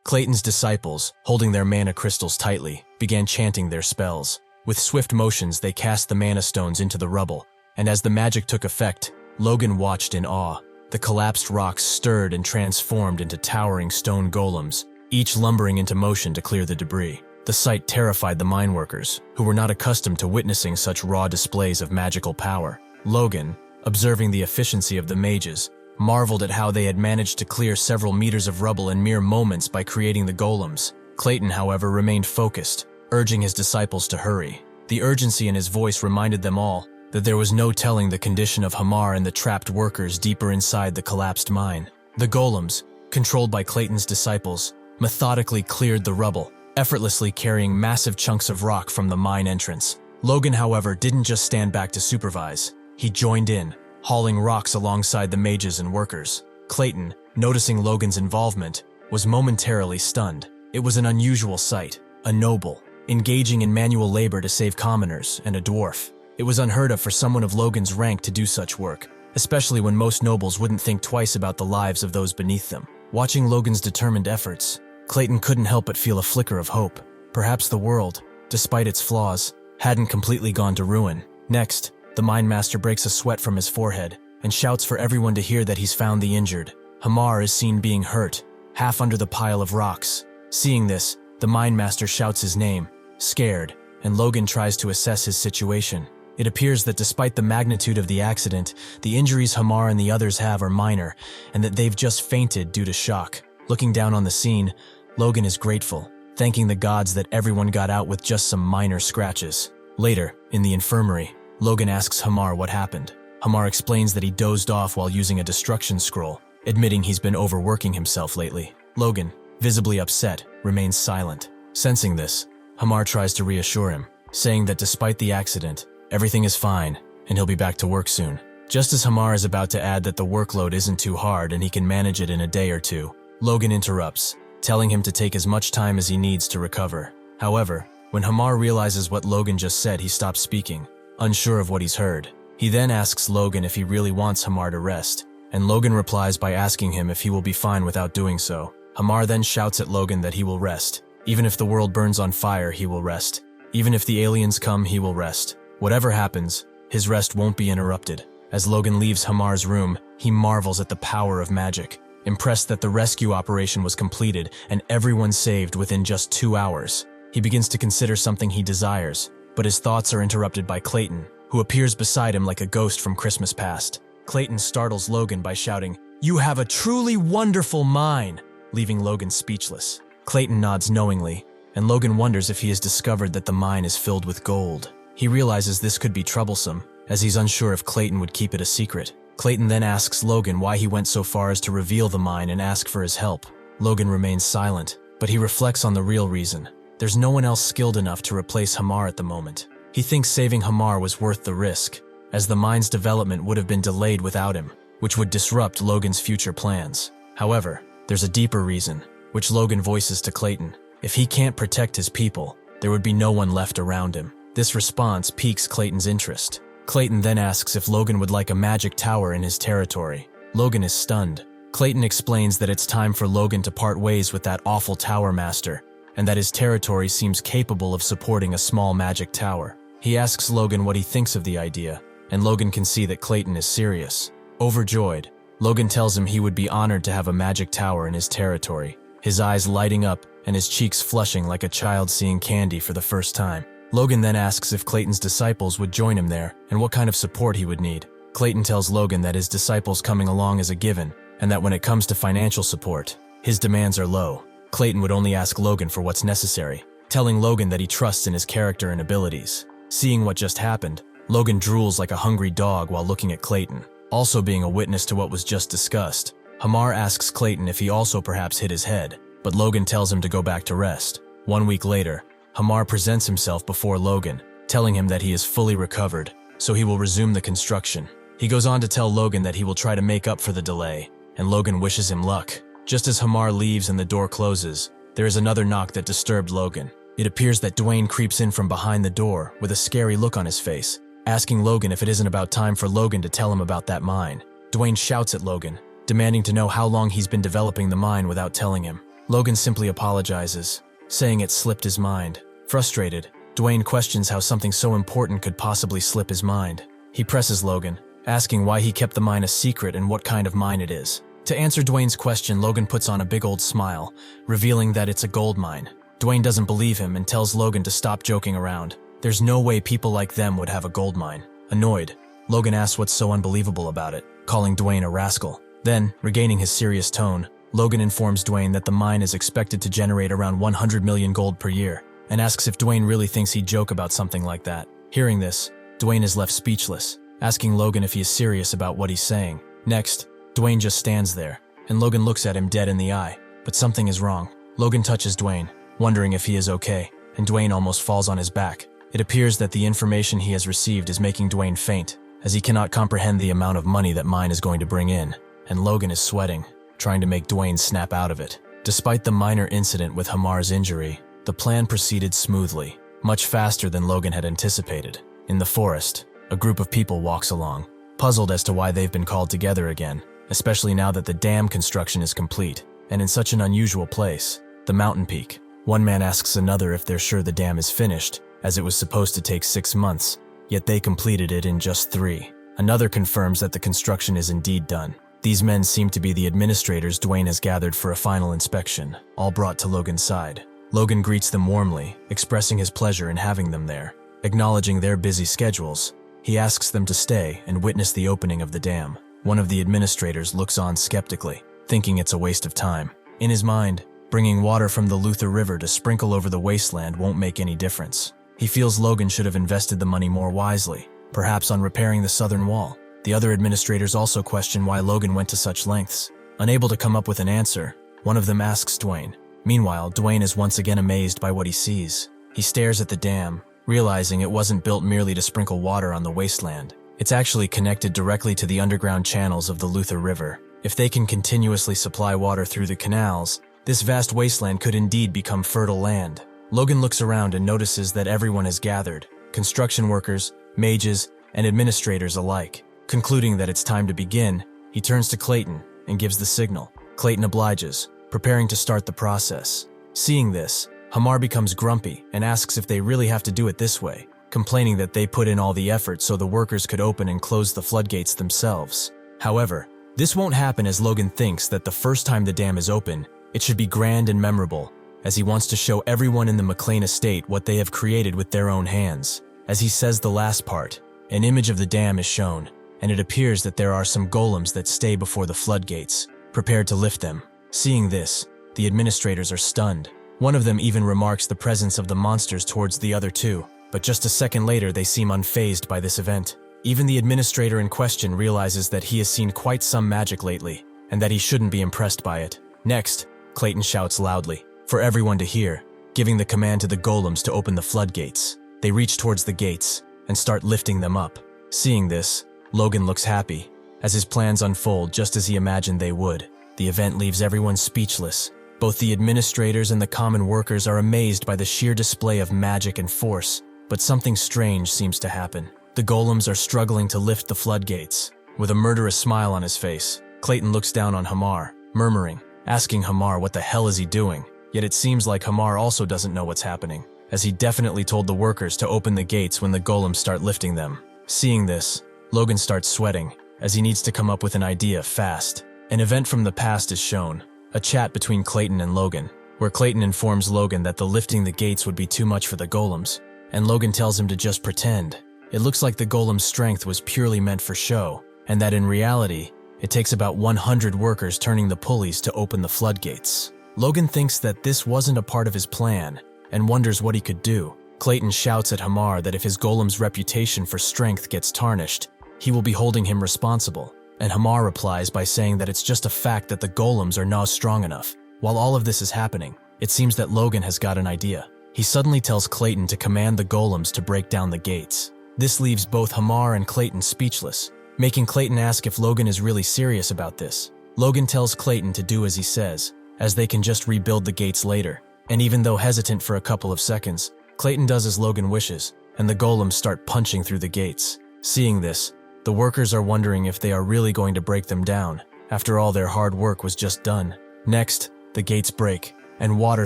Clayton's disciples, holding their mana crystals tightly, began chanting their spells. With swift motions, they cast the mana stones into the rubble, and as the magic took effect, Logan watched in awe. The collapsed rocks stirred and transformed into towering stone golems, each lumbering into motion to clear the debris. The sight terrified the mine workers, who were not accustomed to witnessing such raw displays of magical power. Logan, observing the efficiency of the mages, marveled at how they had managed to clear several meters of rubble in mere moments by creating the golems. Clayton, however, remained focused, urging his disciples to hurry. The urgency in his voice reminded them all that there was no telling the condition of Hamar and the trapped workers deeper inside the collapsed mine. The golems, controlled by Clayton's disciples, methodically cleared the rubble, effortlessly carrying massive chunks of rock from the mine entrance. Logan, however, didn't just stand back to supervise. He joined in, hauling rocks alongside the mages and workers. Clayton, noticing Logan's involvement, was momentarily stunned. It was an unusual sight, a noble, engaging in manual labor to save commoners, and a dwarf. It was unheard of for someone of Logan's rank to do such work, especially when most nobles wouldn't think twice about the lives of those beneath them. Watching Logan's determined efforts, Clayton couldn't help but feel a flicker of hope. Perhaps the world, despite its flaws, hadn't completely gone to ruin. Next, the mine master breaks a sweat from his forehead and shouts for everyone to hear that he's found the injured. Hamar is seen being hurt, half under the pile of rocks. Seeing this, the mine master shouts his name, scared, and Logan tries to assess his situation. It appears that despite the magnitude of the accident, the injuries Hamar and the others have are minor, and that they've just fainted due to shock. Looking down on the scene, Logan is grateful, thanking the gods that everyone got out with just some minor scratches. Later, in the infirmary, Logan asks Hamar what happened. Hamar explains that he dozed off while using a destruction scroll, admitting he's been overworking himself lately. Logan, visibly upset, remains silent. Sensing this, Hamar tries to reassure him, saying that despite the accident, everything is fine and he'll be back to work soon. Just as Hamar is about to add that the workload isn't too hard and he can manage it in a day or two, Logan interrupts, telling him to take as much time as he needs to recover. However, when Hamar realizes what Logan just said, he stops speaking, unsure of what he's heard. He then asks Logan if he really wants Hamar to rest, and Logan replies by asking him if he will be fine without doing so. Hamar then shouts at Logan that he will rest. Even if the world burns on fire, he will rest. Even if the aliens come, he will rest. Whatever happens, his rest won't be interrupted. As Logan leaves Hamar's room, he marvels at the power of magic, impressed that the rescue operation was completed and everyone saved within just 2 hours. He begins to consider something he desires, but his thoughts are interrupted by Clayton, who appears beside him like a ghost from Christmas past. Clayton startles Logan by shouting, "You have a truly wonderful mind," leaving Logan speechless. Clayton nods knowingly, and Logan wonders if he has discovered that the mine is filled with gold. He realizes this could be troublesome, as he's unsure if Clayton would keep it a secret. Clayton then asks Logan why he went so far as to reveal the mine and ask for his help. Logan remains silent, but he reflects on the real reason. There's no one else skilled enough to replace Hamar at the moment. He thinks saving Hamar was worth the risk, as the mine's development would have been delayed without him, which would disrupt Logan's future plans. However, there's a deeper reason, which Logan voices to Clayton. If he can't protect his people, there would be no one left around him. This response piques Clayton's interest. Clayton then asks if Logan would like a magic tower in his territory. Logan is stunned. Clayton explains that it's time for Logan to part ways with that awful tower master, and that his territory seems capable of supporting a small magic tower. He asks Logan what he thinks of the idea, and Logan can see that Clayton is serious. Overjoyed, Logan tells him he would be honored to have a magic tower in his territory, his eyes lighting up and his cheeks flushing like a child seeing candy for the first time. Logan then asks if Clayton's disciples would join him there and what kind of support he would need. Clayton tells Logan that his disciples coming along is a given, and that when it comes to financial support, his demands are low. Clayton would only ask Logan for what's necessary, telling Logan that he trusts in his character and abilities. Seeing what just happened, Logan drools like a hungry dog while looking at Clayton. Also being a witness to what was just discussed, Hamar asks Clayton if he also perhaps hit his head, but Logan tells him to go back to rest. 1 week later, Hamar presents himself before Logan, telling him that he is fully recovered, so he will resume the construction. He goes on to tell Logan that he will try to make up for the delay, and Logan wishes him luck. Just as Hamar leaves and the door closes, there is another knock that disturbed Logan. It appears that Dwayne creeps in from behind the door with a scary look on his face, asking Logan if it isn't about time for Logan to tell him about that mine. Dwayne shouts at Logan, demanding to know how long he's been developing the mine without telling him. Logan simply apologizes, saying it slipped his mind. Frustrated, Dwayne questions how something so important could possibly slip his mind. He presses Logan, asking why he kept the mine a secret and what kind of mine it is. To answer Dwayne's question, Logan puts on a big old smile, revealing that it's a gold mine. Dwayne doesn't believe him and tells Logan to stop joking around. There's no way people like them would have a gold mine. Annoyed, Logan asks what's so unbelievable about it, calling Dwayne a rascal. Then, regaining his serious tone, Logan informs Dwayne that the mine is expected to generate around 100 million gold per year, and asks if Dwayne really thinks he'd joke about something like that. Hearing this, Dwayne is left speechless, asking Logan if he is serious about what he's saying. Next, Dwayne just stands there, and Logan looks at him dead in the eye, but something is wrong. Logan touches Dwayne, wondering if he is okay, and Dwayne almost falls on his back. It appears that the information he has received is making Dwayne faint, as he cannot comprehend the amount of money that mine is going to bring in, and Logan is sweating, trying to make Dwayne snap out of it. Despite the minor incident with Hamar's injury, the plan proceeded smoothly, much faster than Logan had anticipated. In the forest, a group of people walks along, puzzled as to why they've been called together again, especially now that the dam construction is complete, and in such an unusual place, the mountain peak. One man asks another if they're sure the dam is finished, as it was supposed to take 6 months, yet they completed it in just 3. Another confirms that the construction is indeed done. These men seem to be the administrators Dwayne has gathered for a final inspection, all brought to Logan's side. Logan greets them warmly, expressing his pleasure in having them there. Acknowledging their busy schedules, he asks them to stay and witness the opening of the dam. One of the administrators looks on skeptically, thinking it's a waste of time. In his mind, bringing water from the Luther River to sprinkle over the wasteland won't make any difference. He feels Logan should have invested the money more wisely, perhaps on repairing the southern wall. The other administrators also question why Logan went to such lengths. Unable to come up with an answer, one of them asks Dwayne. Meanwhile, Dwayne is once again amazed by what he sees. He stares at the dam, realizing it wasn't built merely to sprinkle water on the wasteland. It's actually connected directly to the underground channels of the Luther River. If they can continuously supply water through the canals, this vast wasteland could indeed become fertile land. Logan looks around and notices that everyone has gathered, construction workers, mages, and administrators alike. Concluding that it's time to begin, he turns to Clayton and gives the signal. Clayton obliges, preparing to start the process. Seeing this, Hamar becomes grumpy and asks if they really have to do it this way, complaining that they put in all the effort so the workers could open and close the floodgates themselves. However, this won't happen, as Logan thinks that the first time the dam is open, it should be grand and memorable, as he wants to show everyone in the McLain estate what they have created with their own hands. As he says the last part, an image of the dam is shown, and it appears that there are some golems that stay before the floodgates, prepared to lift them. Seeing this, the administrators are stunned. One of them even remarks the presence of the monsters towards the other two, but just a second later they seem unfazed by this event. Even the administrator in question realizes that he has seen quite some magic lately, and that he shouldn't be impressed by it. Next, Clayton shouts loudly, for everyone to hear, giving the command to the golems to open the floodgates. They reach towards the gates and start lifting them up. Seeing this, Logan looks happy, as his plans unfold just as he imagined they would. The event leaves everyone speechless. Both the administrators and the common workers are amazed by the sheer display of magic and force, but something strange seems to happen. The golems are struggling to lift the floodgates. With a murderous smile on his face, Clayton looks down on Hamar, murmuring, asking Hamar what the hell is he doing. Yet it seems like Hamar also doesn't know what's happening, as he definitely told the workers to open the gates when the golems start lifting them. Seeing this, Logan starts sweating, as he needs to come up with an idea fast. An event from the past is shown, a chat between Clayton and Logan, where Clayton informs Logan that the lifting the gates would be too much for the golems, and Logan tells him to just pretend. It looks like the golem's strength was purely meant for show, and that in reality, it takes about 100 workers turning the pulleys to open the floodgates. Logan thinks that this wasn't a part of his plan, and wonders what he could do. Clayton shouts at Hamar that if his golem's reputation for strength gets tarnished, he will be holding him responsible, and Hamar replies by saying that it's just a fact that the golems are not strong enough. While all of this is happening, it seems that Logan has got an idea. He suddenly tells Clayton to command the golems to break down the gates. This leaves both Hamar and Clayton speechless, making Clayton ask if Logan is really serious about this. Logan tells Clayton to do as he says, as they can just rebuild the gates later. And even though hesitant for a couple of seconds, Clayton does as Logan wishes, and the golems start punching through the gates. Seeing this, the workers are wondering if they are really going to break them down. After all, their hard work was just done. Next, the gates break, and water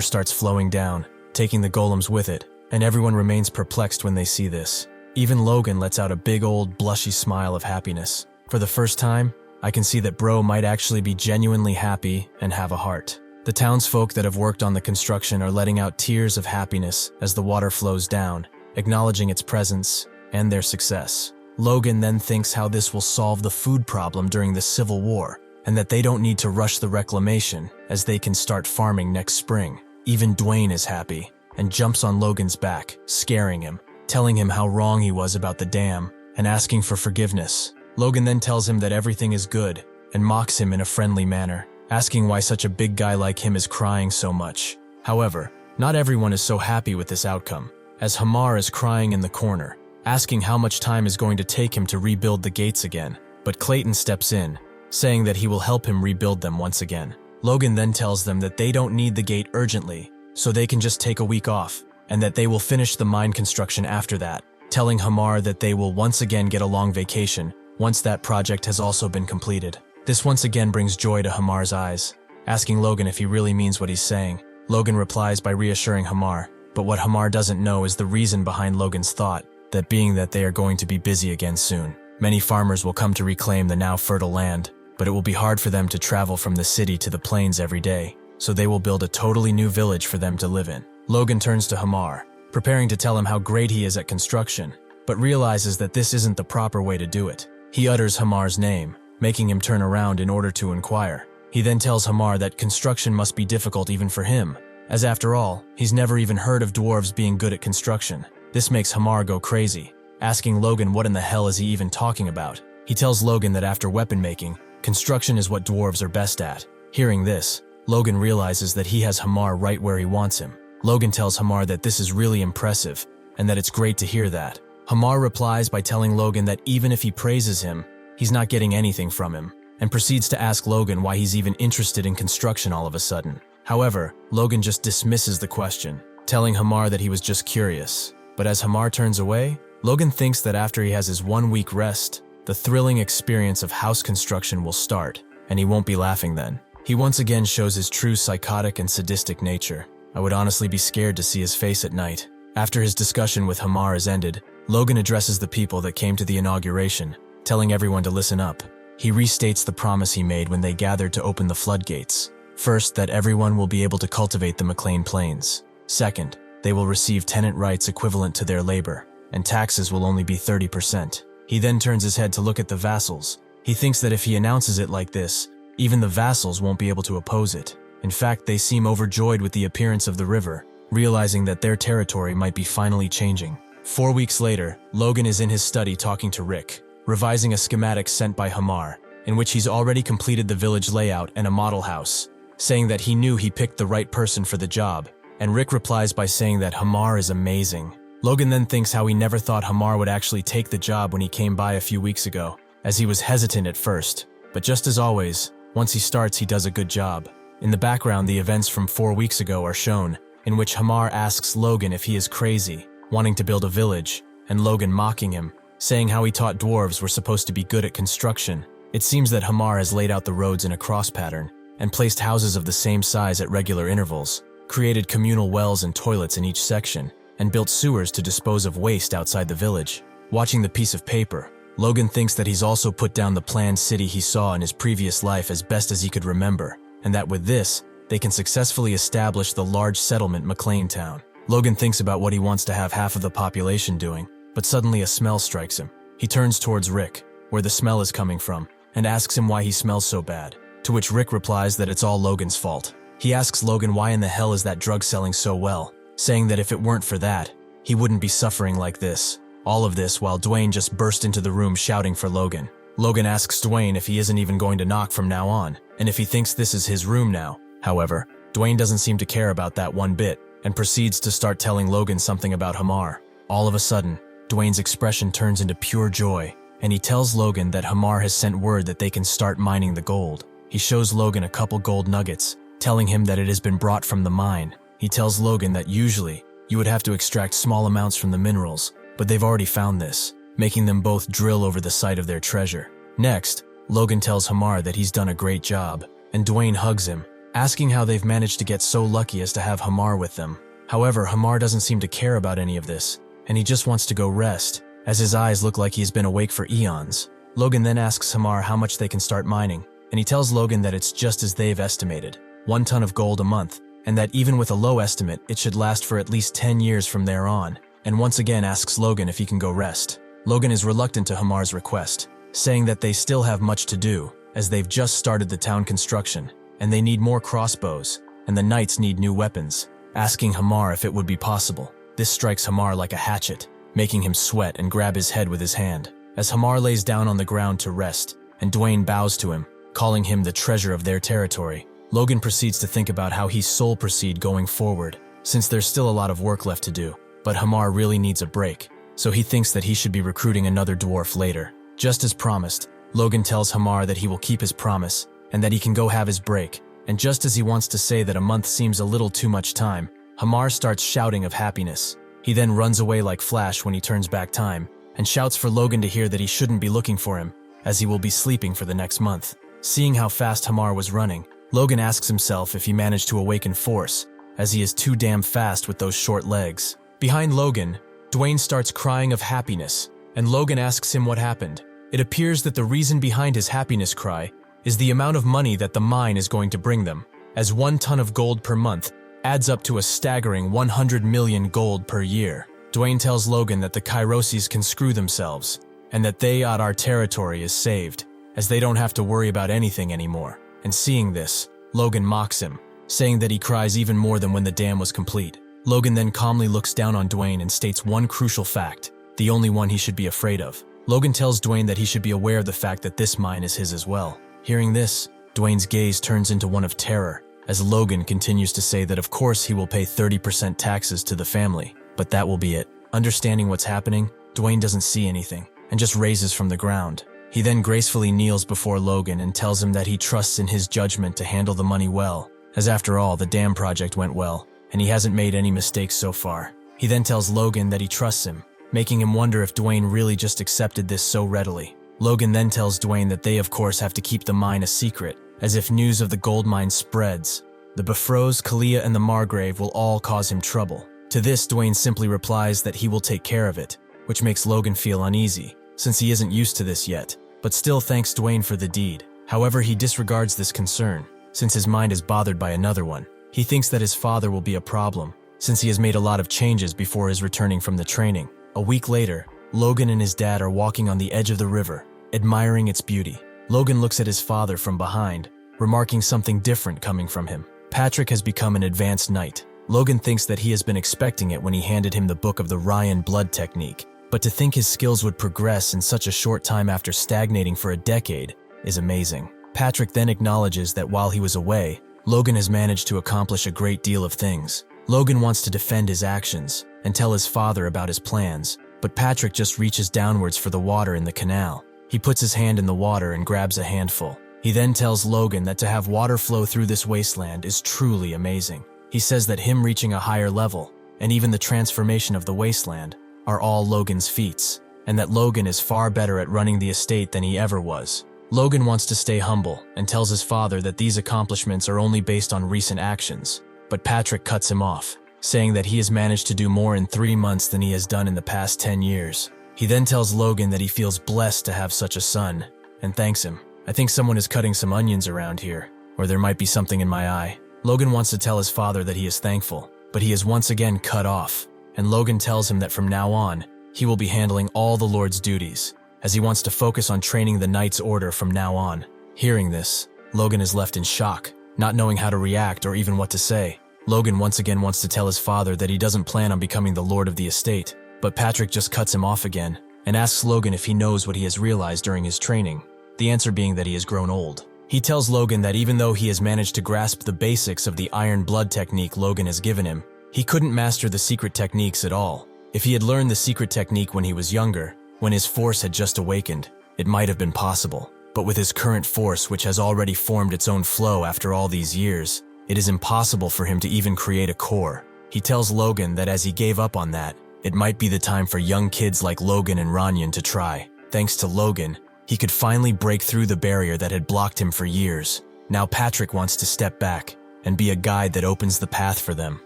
starts flowing down, taking the golems with it, and everyone remains perplexed when they see this. Even Logan lets out a big old blushy smile of happiness. For the first time, I can see that bro might actually be genuinely happy and have a heart. The townsfolk that have worked on the construction are letting out tears of happiness as the water flows down, acknowledging its presence and their success. Logan then thinks how this will solve the food problem during the Civil War, and that they don't need to rush the reclamation as they can start farming next spring. Even Dwayne is happy and jumps on Logan's back, scaring him, telling him how wrong he was about the dam and asking for forgiveness. Logan then tells him that everything is good and mocks him in a friendly manner, asking why such a big guy like him is crying so much. However, not everyone is so happy with this outcome, as Hamar is crying in the corner, asking how much time is going to take him to rebuild the gates again. But Clayton steps in, saying that he will help him rebuild them once again. Logan then tells them that they don't need the gate urgently, so they can just take a week off, and that they will finish the mine construction after that, telling Hamar that they will once again get a long vacation once that project has also been completed. This once again brings joy to Hamar's eyes, asking Logan if he really means what he's saying. Logan replies by reassuring Hamar, but what Hamar doesn't know is the reason behind Logan's thought, that being that they are going to be busy again soon. Many farmers will come to reclaim the now fertile land, but it will be hard for them to travel from the city to the plains every day, so they will build a totally new village for them to live in. Logan turns to Hamar, preparing to tell him how great he is at construction, but realizes that this isn't the proper way to do it. He utters Hamar's name, making him turn around in order to inquire. He then tells Hamar that construction must be difficult even for him, as after all, he's never even heard of dwarves being good at construction. This makes Hamar go crazy, asking Logan what in the hell is he even talking about. He tells Logan that after weapon making, construction is what dwarves are best at. Hearing this, Logan realizes that he has Hamar right where he wants him. Logan tells Hamar that this is really impressive and that it's great to hear that. Hamar replies by telling Logan that even if he praises him, he's not getting anything from him, and proceeds to ask Logan why he's even interested in construction all of a sudden. However, Logan just dismisses the question, telling Hamar that he was just curious. But as Hamar turns away, Logan thinks that after he has his 1 week rest, the thrilling experience of house construction will start, and he won't be laughing then. He once again shows his true psychotic and sadistic nature. I would honestly be scared to see his face at night. After his discussion with Hamar is ended, Logan addresses the people that came to the inauguration, telling everyone to listen up. He restates the promise he made when they gathered to open the floodgates. First, that everyone will be able to cultivate the McLain Plains. Second, they will receive tenant rights equivalent to their labor, and taxes will only be 30%. He then turns his head to look at the vassals. He thinks that if he announces it like this, even the vassals won't be able to oppose it. In fact, they seem overjoyed with the appearance of the river, realizing that their territory might be finally changing. 4 weeks later, Logan is in his study talking to Rick, revising a schematic sent by Hamar, in which he's already completed the village layout and a model house, saying that he knew he picked the right person for the job, and Rick replies by saying that Hamar is amazing. Logan then thinks how he never thought Hamar would actually take the job when he came by a few weeks ago, as he was hesitant at first. But just as always, once he starts, he does a good job. In the background, the events from 4 weeks ago are shown, in which Hamar asks Logan if he is crazy, wanting to build a village, and Logan mocking him, saying how he taught dwarves were supposed to be good at construction. It seems that Hamar has laid out the roads in a cross pattern, and placed houses of the same size at regular intervals, created communal wells and toilets in each section, and built sewers to dispose of waste outside the village. Watching the piece of paper, Logan thinks that he's also put down the planned city he saw in his previous life as best as he could remember, and that with this, they can successfully establish the large settlement McLain Town. Logan thinks about what he wants to have half of the population doing, but suddenly a smell strikes him. He turns towards Rick, where the smell is coming from, and asks him why he smells so bad, to which Rick replies that it's all Logan's fault. He asks Logan why in the hell is that drug selling so well, saying that if it weren't for that, he wouldn't be suffering like this. All of this while Dwayne just burst into the room shouting for Logan. Logan asks Dwayne if he isn't even going to knock from now on, and if he thinks this is his room now. However, Dwayne doesn't seem to care about that one bit, and proceeds to start telling Logan something about Hamar. All of a sudden, Dwayne's expression turns into pure joy, and he tells Logan that Hamar has sent word that they can start mining the gold. He shows Logan a couple gold nuggets, telling him that it has been brought from the mine. He tells Logan that usually, you would have to extract small amounts from the minerals, but they've already found this, making them both drill over the site of their treasure. Next, Logan tells Hamar that he's done a great job, and Dwayne hugs him, asking how they've managed to get so lucky as to have Hamar with them. However, Hamar doesn't seem to care about any of this, and he just wants to go rest, as his eyes look like he's been awake for eons. Logan then asks Hamar how much they can start mining, and he tells Logan that it's just as they've estimated, 1 ton of gold a month, and that even with a low estimate, it should last for at least 10 years from there on, and once again asks Logan if he can go rest. Logan is reluctant to Hamar's request, saying that they still have much to do, as they've just started the town construction, and they need more crossbows, and the knights need new weapons, asking Hamar if it would be possible. This strikes Hamar like a hatchet, making him sweat and grab his head with his hand, as Hamar lays down on the ground to rest, and Dwayne bows to him, calling him the treasure of their territory. Logan proceeds to think about how he's sole proceed going forward, since there's still a lot of work left to do, but Hamar really needs a break, so he thinks that he should be recruiting another dwarf later. Just as promised, Logan tells Hamar that he will keep his promise, and that he can go have his break, and just as he wants to say that a month seems a little too much time, Hamar starts shouting of happiness. He then runs away like Flash when he turns back time, and shouts for Logan to hear that he shouldn't be looking for him, as he will be sleeping for the next month. Seeing how fast Hamar was running, Logan asks himself if he managed to awaken force, as he is too damn fast with those short legs. Behind Logan, Dwayne starts crying of happiness, and Logan asks him what happened. It appears that the reason behind his happiness cry is the amount of money that the mine is going to bring them, as 1 ton of gold per month adds up to a staggering 100 million gold per year. Dwayne tells Logan that the Kairosis can screw themselves, and that our territory is saved, as they don't have to worry about anything anymore. And seeing this, Logan mocks him, saying that he cries even more than when the dam was complete. Logan then calmly looks down on Dwayne and states one crucial fact, the only one he should be afraid of. Logan tells Dwayne that he should be aware of the fact that this mine is his as well. Hearing this, Dwayne's gaze turns into one of terror, as Logan continues to say that of course he will pay 30% taxes to the family, but that will be it. Understanding what's happening, Dwayne doesn't see anything, and just raises from the ground. He then gracefully kneels before Logan and tells him that he trusts in his judgment to handle the money well, as after all, the dam project went well, and he hasn't made any mistakes so far. He then tells Logan that he trusts him, making him wonder if Dwayne really just accepted this so readily. Logan then tells Dwayne that they of course have to keep the mine a secret, as if news of the gold mine spreads, the Befros, Kalia, and the Margrave will all cause him trouble. To this, Dwayne simply replies that he will take care of it, which makes Logan feel uneasy, since he isn't used to this yet, but still thanks Dwayne for the deed. However, he disregards this concern, since his mind is bothered by another one. He thinks that his father will be a problem, since he has made a lot of changes before his returning from the training. A week later, Logan and his dad are walking on the edge of the river, admiring its beauty. Logan looks at his father from behind, remarking something different coming from him. Patrick has become an advanced knight. Logan thinks that he has been expecting it when he handed him the book of the Ryan blood technique, but to think his skills would progress in such a short time after stagnating for a decade is amazing. Patrick then acknowledges that while he was away, Logan has managed to accomplish a great deal of things. Logan wants to defend his actions and tell his father about his plans, but Patrick just reaches downwards for the water in the canal. He puts his hand in the water and grabs a handful. He then tells Logan that to have water flow through this wasteland is truly amazing. He says that him reaching a higher level, and even the transformation of the wasteland, are all Logan's feats, and that Logan is far better at running the estate than he ever was. Logan wants to stay humble and tells his father that these accomplishments are only based on recent actions, but Patrick cuts him off, saying that he has managed to do more in 3 months than he has done in the past 10 years. He then tells Logan that he feels blessed to have such a son, and thanks him. I think someone is cutting some onions around here, or there might be something in my eye. Logan wants to tell his father that he is thankful, but he is once again cut off, and Logan tells him that from now on, he will be handling all the Lord's duties, as he wants to focus on training the Knight's Order from now on. Hearing this, Logan is left in shock, not knowing how to react or even what to say. Logan once again wants to tell his father that he doesn't plan on becoming the Lord of the estate, but Patrick just cuts him off again, and asks Logan if he knows what he has realized during his training, the answer being that he has grown old. He tells Logan that even though he has managed to grasp the basics of the iron blood technique Logan has given him, he couldn't master the secret techniques at all. If he had learned the secret technique when he was younger, when his force had just awakened, it might have been possible. But with his current force, which has already formed its own flow after all these years, it is impossible for him to even create a core. He tells Logan that as he gave up on that, it might be the time for young kids like Logan and Ranyan to try. Thanks to Logan, he could finally break through the barrier that had blocked him for years. Now Patrick wants to step back and be a guide that opens the path for them.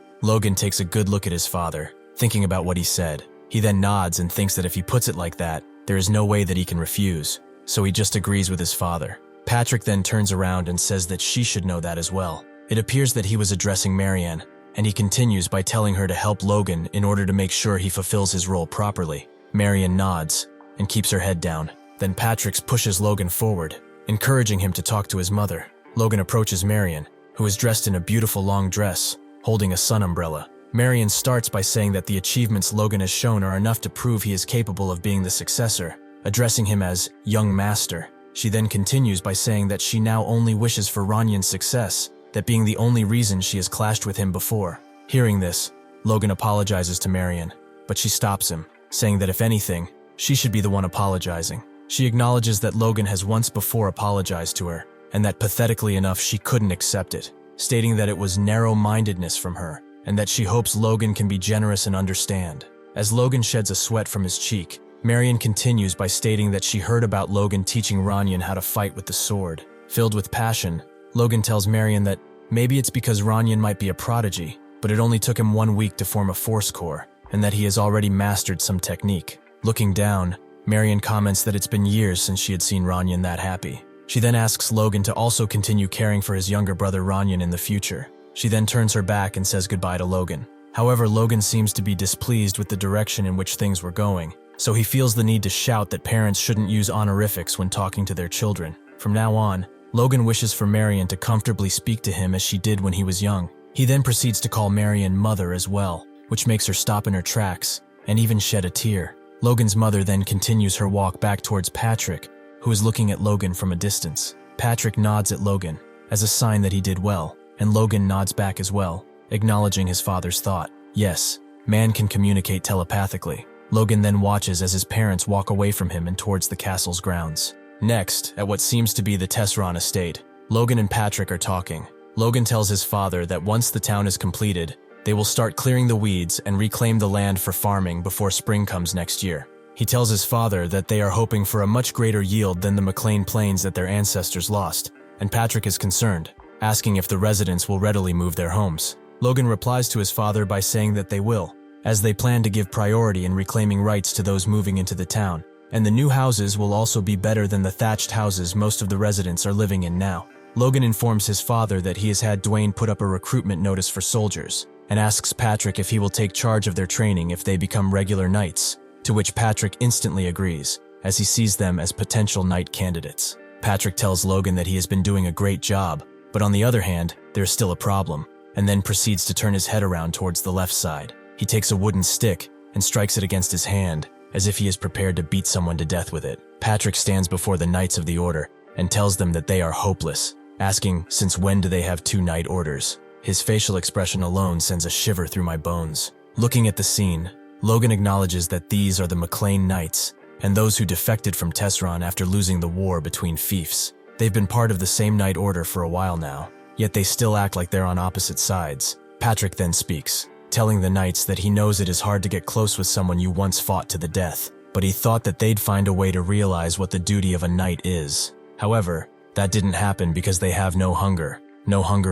Logan takes a good look at his father, thinking about what he said. He then nods and thinks that if he puts it like that, there is no way that he can refuse, so he just agrees with his father. Patrick then turns around and says that she should know that as well. It appears that he was addressing Marianne, and he continues by telling her to help Logan in order to make sure he fulfills his role properly. Marianne nods and keeps her head down. Then Patrick pushes Logan forward, encouraging him to talk to his mother. Logan approaches Marianne, who is dressed in a beautiful long dress, holding a sun umbrella. Marianne starts by saying that the achievements Logan has shown are enough to prove he is capable of being the successor, addressing him as young master. She then continues by saying that she now only wishes for Ranyan's success, that being the only reason she has clashed with him before. Hearing this, Logan apologizes to Marianne, but she stops him, saying that if anything, she should be the one apologizing. She acknowledges that Logan has once before apologized to her, and that pathetically enough she couldn't accept it, stating that it was narrow-mindedness from her, and that she hopes Logan can be generous and understand. As Logan sheds a sweat from his cheek, Marianne continues by stating that she heard about Logan teaching Ranyan how to fight with the sword. Filled with passion, Logan tells Marianne that maybe it's because Ranyan might be a prodigy, but it only took him 1 week to form a force core, and that he has already mastered some technique. Looking down, Marianne comments that it's been years since she had seen Ranyan that happy. She then asks Logan to also continue caring for his younger brother Ranyan in the future. She then turns her back and says goodbye to Logan. However, Logan seems to be displeased with the direction in which things were going, so he feels the need to shout that parents shouldn't use honorifics when talking to their children. From now on, Logan wishes for Marianne to comfortably speak to him as she did when he was young. He then proceeds to call Marianne mother as well, which makes her stop in her tracks and even shed a tear. Logan's mother then continues her walk back towards Patrick, who is looking at Logan from a distance. Patrick nods at Logan as a sign that he did well, and Logan nods back as well, acknowledging his father's thought. Yes, man can communicate telepathically. Logan then watches as his parents walk away from him and towards the castle's grounds. Next, at what seems to be the Tesseron estate, Logan and Patrick are talking. Logan tells his father that once the town is completed, they will start clearing the weeds and reclaim the land for farming before spring comes next year. He tells his father that they are hoping for a much greater yield than the McLain plains that their ancestors lost, and Patrick is concerned, asking if the residents will readily move their homes. Logan replies to his father by saying that they will, as they plan to give priority in reclaiming rights to those moving into the town, and the new houses will also be better than the thatched houses most of the residents are living in now. Logan informs his father that he has had Dwayne put up a recruitment notice for soldiers, and asks Patrick if he will take charge of their training if they become regular knights, to which Patrick instantly agrees, as he sees them as potential knight candidates. Patrick tells Logan that he has been doing a great job, but on the other hand, there's still a problem, and then proceeds to turn his head around towards the left side. He takes a wooden stick and strikes it against his hand, as if he is prepared to beat someone to death with it. Patrick stands before the Knights of the Order and tells them that they are hopeless, asking since when do they have 2 knight orders. His facial expression alone sends a shiver through my bones. Looking at the scene, Logan acknowledges that these are the McLain Knights, and those who defected from Tesseron after losing the war between fiefs. They've been part of the same knight order for a while now, yet they still act like they're on opposite sides. Patrick then speaks, telling the knights that he knows it is hard to get close with someone you once fought to the death, but he thought that they'd find a way to realize what the duty of a knight is. However, that didn't happen because they have no hunger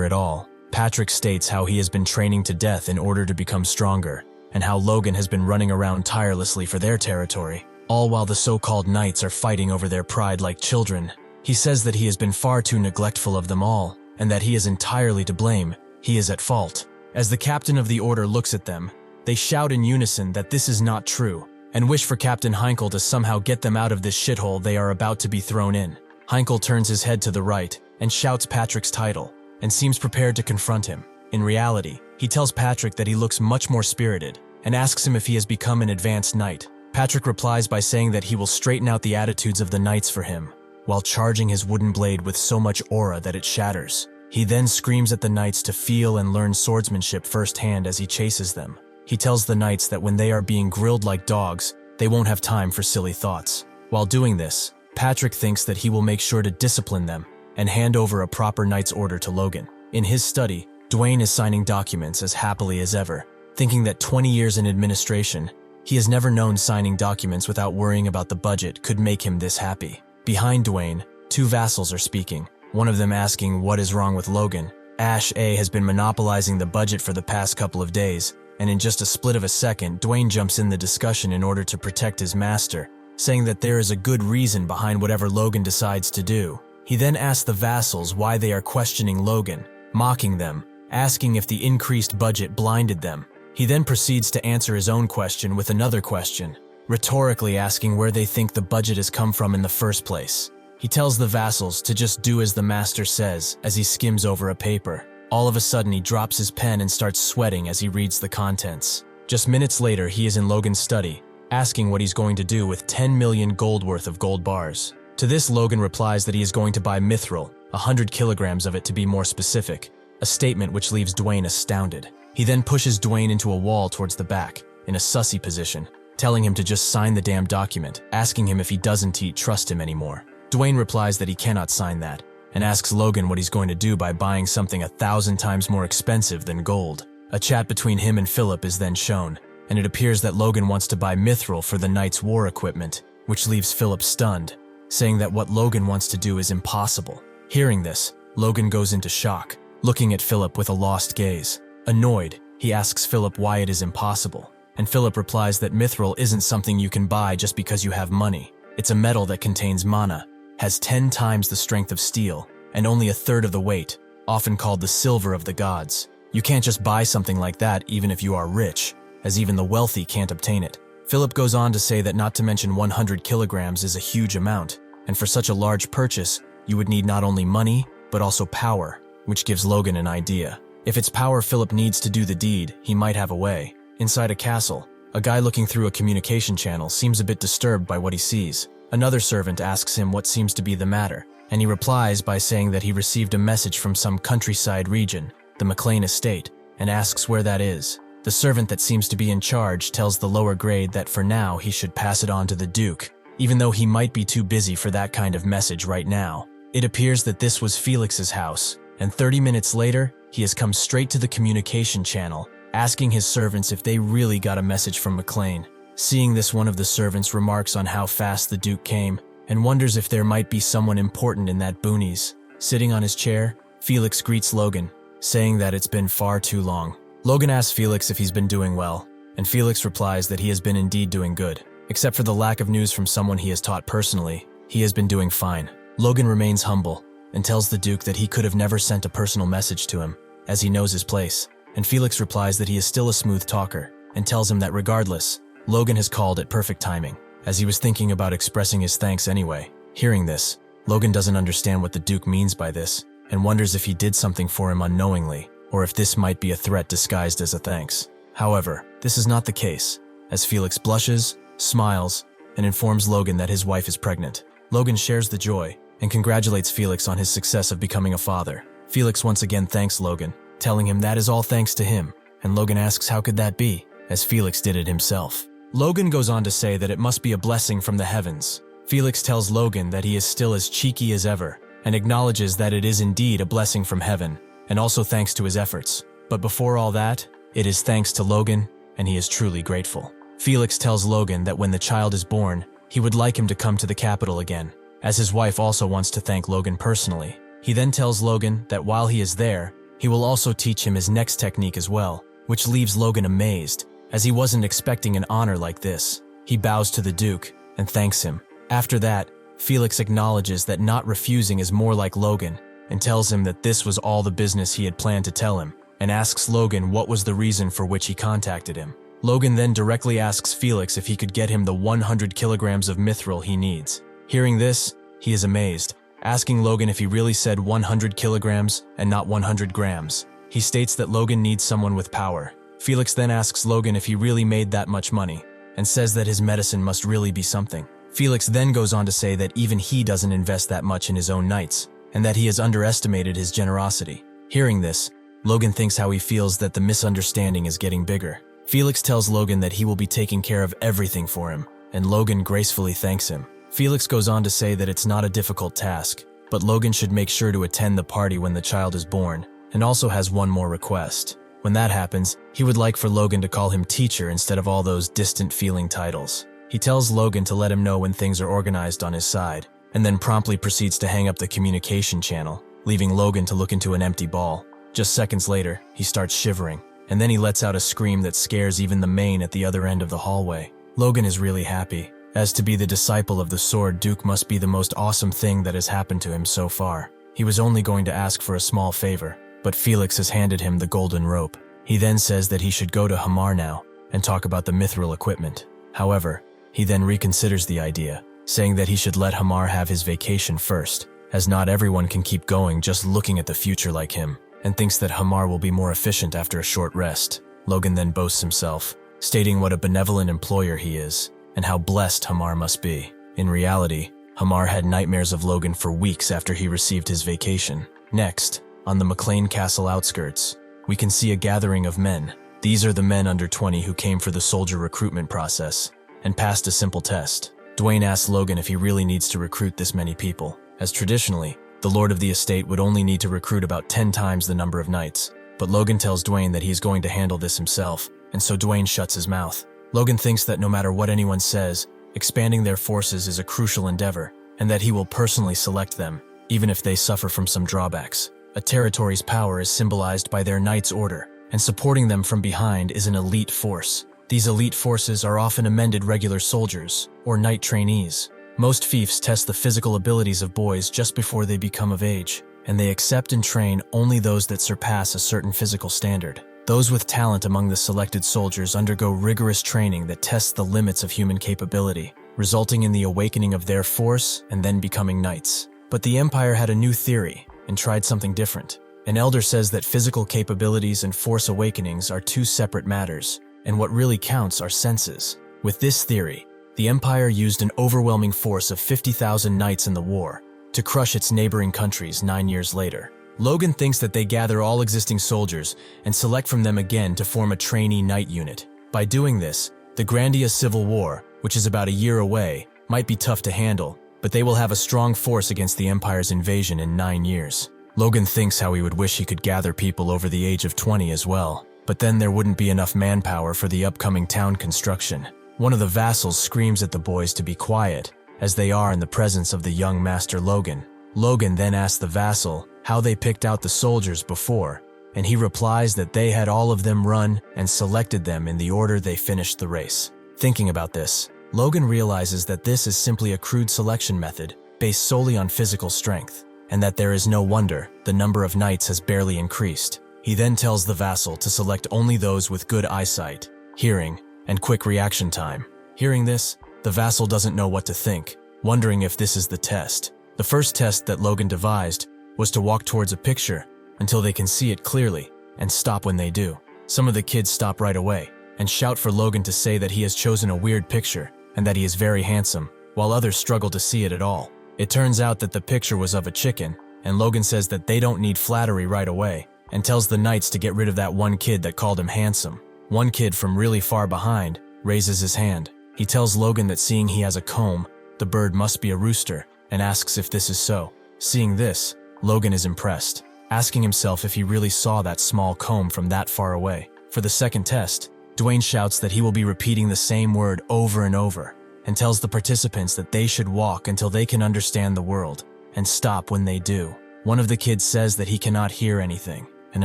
at all. Patrick states how he has been training to death in order to become stronger, and how Logan has been running around tirelessly for their territory, all while the so-called knights are fighting over their pride like children. He says that he has been far too neglectful of them all, and that he is entirely to blame. He is at fault. As the captain of the order looks at them, they shout in unison that this is not true, and wish for Captain Heinkel to somehow get them out of this shithole they are about to be thrown in. Heinkel turns his head to the right and shouts Patrick's title, and seems prepared to confront him. In reality, he tells Patrick that he looks much more spirited, and asks him if he has become an advanced knight. Patrick replies by saying that he will straighten out the attitudes of the knights for him, while charging his wooden blade with so much aura that it shatters. He then screams at the knights to feel and learn swordsmanship firsthand as he chases them. He tells the knights that when they are being grilled like dogs, they won't have time for silly thoughts. While doing this, Patrick thinks that he will make sure to discipline them and hand over a proper knight's order to Logan. In his study, Dwayne is signing documents as happily as ever, thinking that 20 years in administration, he has never known signing documents without worrying about the budget could make him this happy. Behind Dwayne, 2 vassals are speaking, one of them asking what is wrong with Logan. Ash A has been monopolizing the budget for the past couple of days, and in just a split of a second, Dwayne jumps in the discussion in order to protect his master, saying that there is a good reason behind whatever Logan decides to do. He then asks the vassals why they are questioning Logan, mocking them, asking if the increased budget blinded them. He then proceeds to answer his own question with another question, rhetorically asking where they think the budget has come from in the first place. He tells the vassals to just do as the master says as he skims over a paper. All of a sudden he drops his pen and starts sweating as he reads the contents. Just minutes later he is in Logan's study, asking what he's going to do with 10 million gold worth of gold bars. To this, Logan replies that he is going to buy mithril, 100 kilograms of it to be more specific, a statement which leaves Dwayne astounded. He then pushes Dwayne into a wall towards the back, in a sussy position, telling him to just sign the damn document, asking him if he doesn't trust him anymore. Dwayne replies that he cannot sign that, and asks Logan what he's going to do by buying something 1,000 times more expensive than gold. A chat between him and Philip is then shown, and it appears that Logan wants to buy mithril for the knight's war equipment, which leaves Philip stunned, saying that what Logan wants to do is impossible. Hearing this, Logan goes into shock, looking at Philip with a lost gaze. Annoyed, he asks Philip why it is impossible, and Philip replies that mithril isn't something you can buy just because you have money. It's a metal that contains mana, has 10 times the strength of steel, and only 1/3 of the weight, often called the silver of the gods. You can't just buy something like that even if you are rich, as even the wealthy can't obtain it. Philip goes on to say that not to mention 100 kilograms is a huge amount, and for such a large purchase, you would need not only money, but also power, which gives Logan an idea. If it's power Philip needs to do the deed, he might have a way. Inside a castle, a guy looking through a communication channel seems a bit disturbed by what he sees. Another servant asks him what seems to be the matter, and he replies by saying that he received a message from some countryside region, the McLain estate, and asks where that is. The servant that seems to be in charge tells the lower grade that for now he should pass it on to the Duke, even though he might be too busy for that kind of message right now. It appears that this was Felix's house, and 30 minutes later, he has come straight to the communication channel, asking his servants if they really got a message from McLain. Seeing this, one of the servants remarks on how fast the Duke came, and wonders if there might be someone important in that boonies. Sitting on his chair, Felix greets Logan, saying that it's been far too long. Logan asks Felix if he's been doing well, and Felix replies that he has been indeed doing good. Except for the lack of news from someone he has taught personally, he has been doing fine. Logan remains humble, and tells the Duke that he could have never sent a personal message to him, as he knows his place, and Felix replies that he is still a smooth talker, and tells him that regardless, Logan has called at perfect timing, as he was thinking about expressing his thanks anyway. Hearing this, Logan doesn't understand what the Duke means by this, and wonders if he did something for him unknowingly, or if this might be a threat disguised as a thanks. However, this is not the case, as Felix blushes, smiles, and informs Logan that his wife is pregnant. Logan shares the joy, and congratulates Felix on his success of becoming a father. Felix once again thanks Logan, telling him that is all thanks to him, and Logan asks how could that be, as Felix did it himself. Logan goes on to say that it must be a blessing from the heavens. Felix tells Logan that he is still as cheeky as ever, and acknowledges that it is indeed a blessing from heaven, and also thanks to his efforts. But before all that, it is thanks to Logan, and he is truly grateful. Felix tells Logan that when the child is born, he would like him to come to the capital again, as his wife also wants to thank Logan personally. He then tells Logan that while he is there, he will also teach him his next technique as well, which leaves Logan amazed, as he wasn't expecting an honor like this. He bows to the Duke and thanks him. After that, Felix acknowledges that not refusing is more like Logan, and tells him that this was all the business he had planned to tell him, and asks Logan what was the reason for which he contacted him. Logan then directly asks Felix if he could get him the 100 kilograms of mithril he needs. Hearing this, he is amazed, asking Logan if he really said 100 kilograms and not 100 grams. He states that Logan needs someone with power. Felix then asks Logan if he really made that much money, and says that his medicine must really be something. Felix then goes on to say that even he doesn't invest that much in his own knights, and that he has underestimated his generosity. Hearing this, Logan thinks how he feels that the misunderstanding is getting bigger. Felix tells Logan that he will be taking care of everything for him, and Logan gracefully thanks him. Felix goes on to say that it's not a difficult task, but Logan should make sure to attend the party when the child is born, and also has one more request. When that happens, he would like for Logan to call him teacher instead of all those distant-feeling titles. He tells Logan to let him know when things are organized on his side, and then promptly proceeds to hang up the communication channel, leaving Logan to look into an empty ball. Just seconds later, he starts shivering, and then he lets out a scream that scares even the main at the other end of the hallway. Logan is really happy, as to be the disciple of the Sword Duke must be the most awesome thing that has happened to him so far. He was only going to ask for a small favor, but Felix has handed him the golden rope. He then says that he should go to Hamar now and talk about the mithril equipment. However, he then reconsiders the idea, saying that he should let Hamar have his vacation first, as not everyone can keep going just looking at the future like him, and thinks that Hamar will be more efficient after a short rest. Logan then boasts himself, stating what a benevolent employer he is, and how blessed Hamar must be. In reality, Hamar had nightmares of Logan for weeks after he received his vacation. Next, on the McLain Castle outskirts, we can see a gathering of men. These are the men under 20 who came for the soldier recruitment process, and passed a simple test. Dwayne asks Logan if he really needs to recruit this many people, as traditionally, the lord of the estate would only need to recruit about 10 times the number of knights. But Logan tells Dwayne that he is going to handle this himself, and so Dwayne shuts his mouth. Logan thinks that no matter what anyone says, expanding their forces is a crucial endeavor, and that he will personally select them, even if they suffer from some drawbacks. A territory's power is symbolized by their knight's order, and supporting them from behind is an elite force. These elite forces are often amended regular soldiers, or knight trainees. Most fiefs test the physical abilities of boys just before they become of age, and they accept and train only those that surpass a certain physical standard. Those with talent among the selected soldiers undergo rigorous training that tests the limits of human capability, resulting in the awakening of their force and then becoming knights. But the Empire had a new theory and tried something different. An elder says that physical capabilities and force awakenings are two separate matters, and what really counts are senses. With this theory, the Empire used an overwhelming force of 50,000 knights in the war, to crush its neighboring countries 9 years later. Logan thinks that they gather all existing soldiers and select from them again to form a trainee knight unit. By doing this, the Grandia Civil War, which is about a year away, might be tough to handle, but they will have a strong force against the Empire's invasion in 9 years. Logan thinks how he would wish he could gather people over the age of 20 as well, but then there wouldn't be enough manpower for the upcoming town construction. One of the vassals screams at the boys to be quiet, as they are in the presence of the young Master Logan. Logan then asks the vassal how they picked out the soldiers before, and he replies that they had all of them run and selected them in the order they finished the race. Thinking about this, Logan realizes that this is simply a crude selection method based solely on physical strength, and that there is no wonder the number of knights has barely increased. He then tells the vassal to select only those with good eyesight, hearing, and quick reaction time. Hearing this, the vassal doesn't know what to think, wondering if this is the test. The first test that Logan devised was to walk towards a picture until they can see it clearly and stop when they do. Some of the kids stop right away and shout for Logan to say that he has chosen a weird picture and that he is very handsome, while others struggle to see it at all. It turns out that the picture was of a chicken, and Logan says that they don't need flattery right away and tells the knights to get rid of that one kid that called him handsome. One kid from really far behind raises his hand. He tells Logan that seeing he has a comb, the bird must be a rooster, and asks if this is so. Seeing this, Logan is impressed, asking himself if he really saw that small comb from that far away. For the second test, Dwayne shouts that he will be repeating the same word over and over, and tells the participants that they should walk until they can understand the world, and stop when they do. One of the kids says that he cannot hear anything, and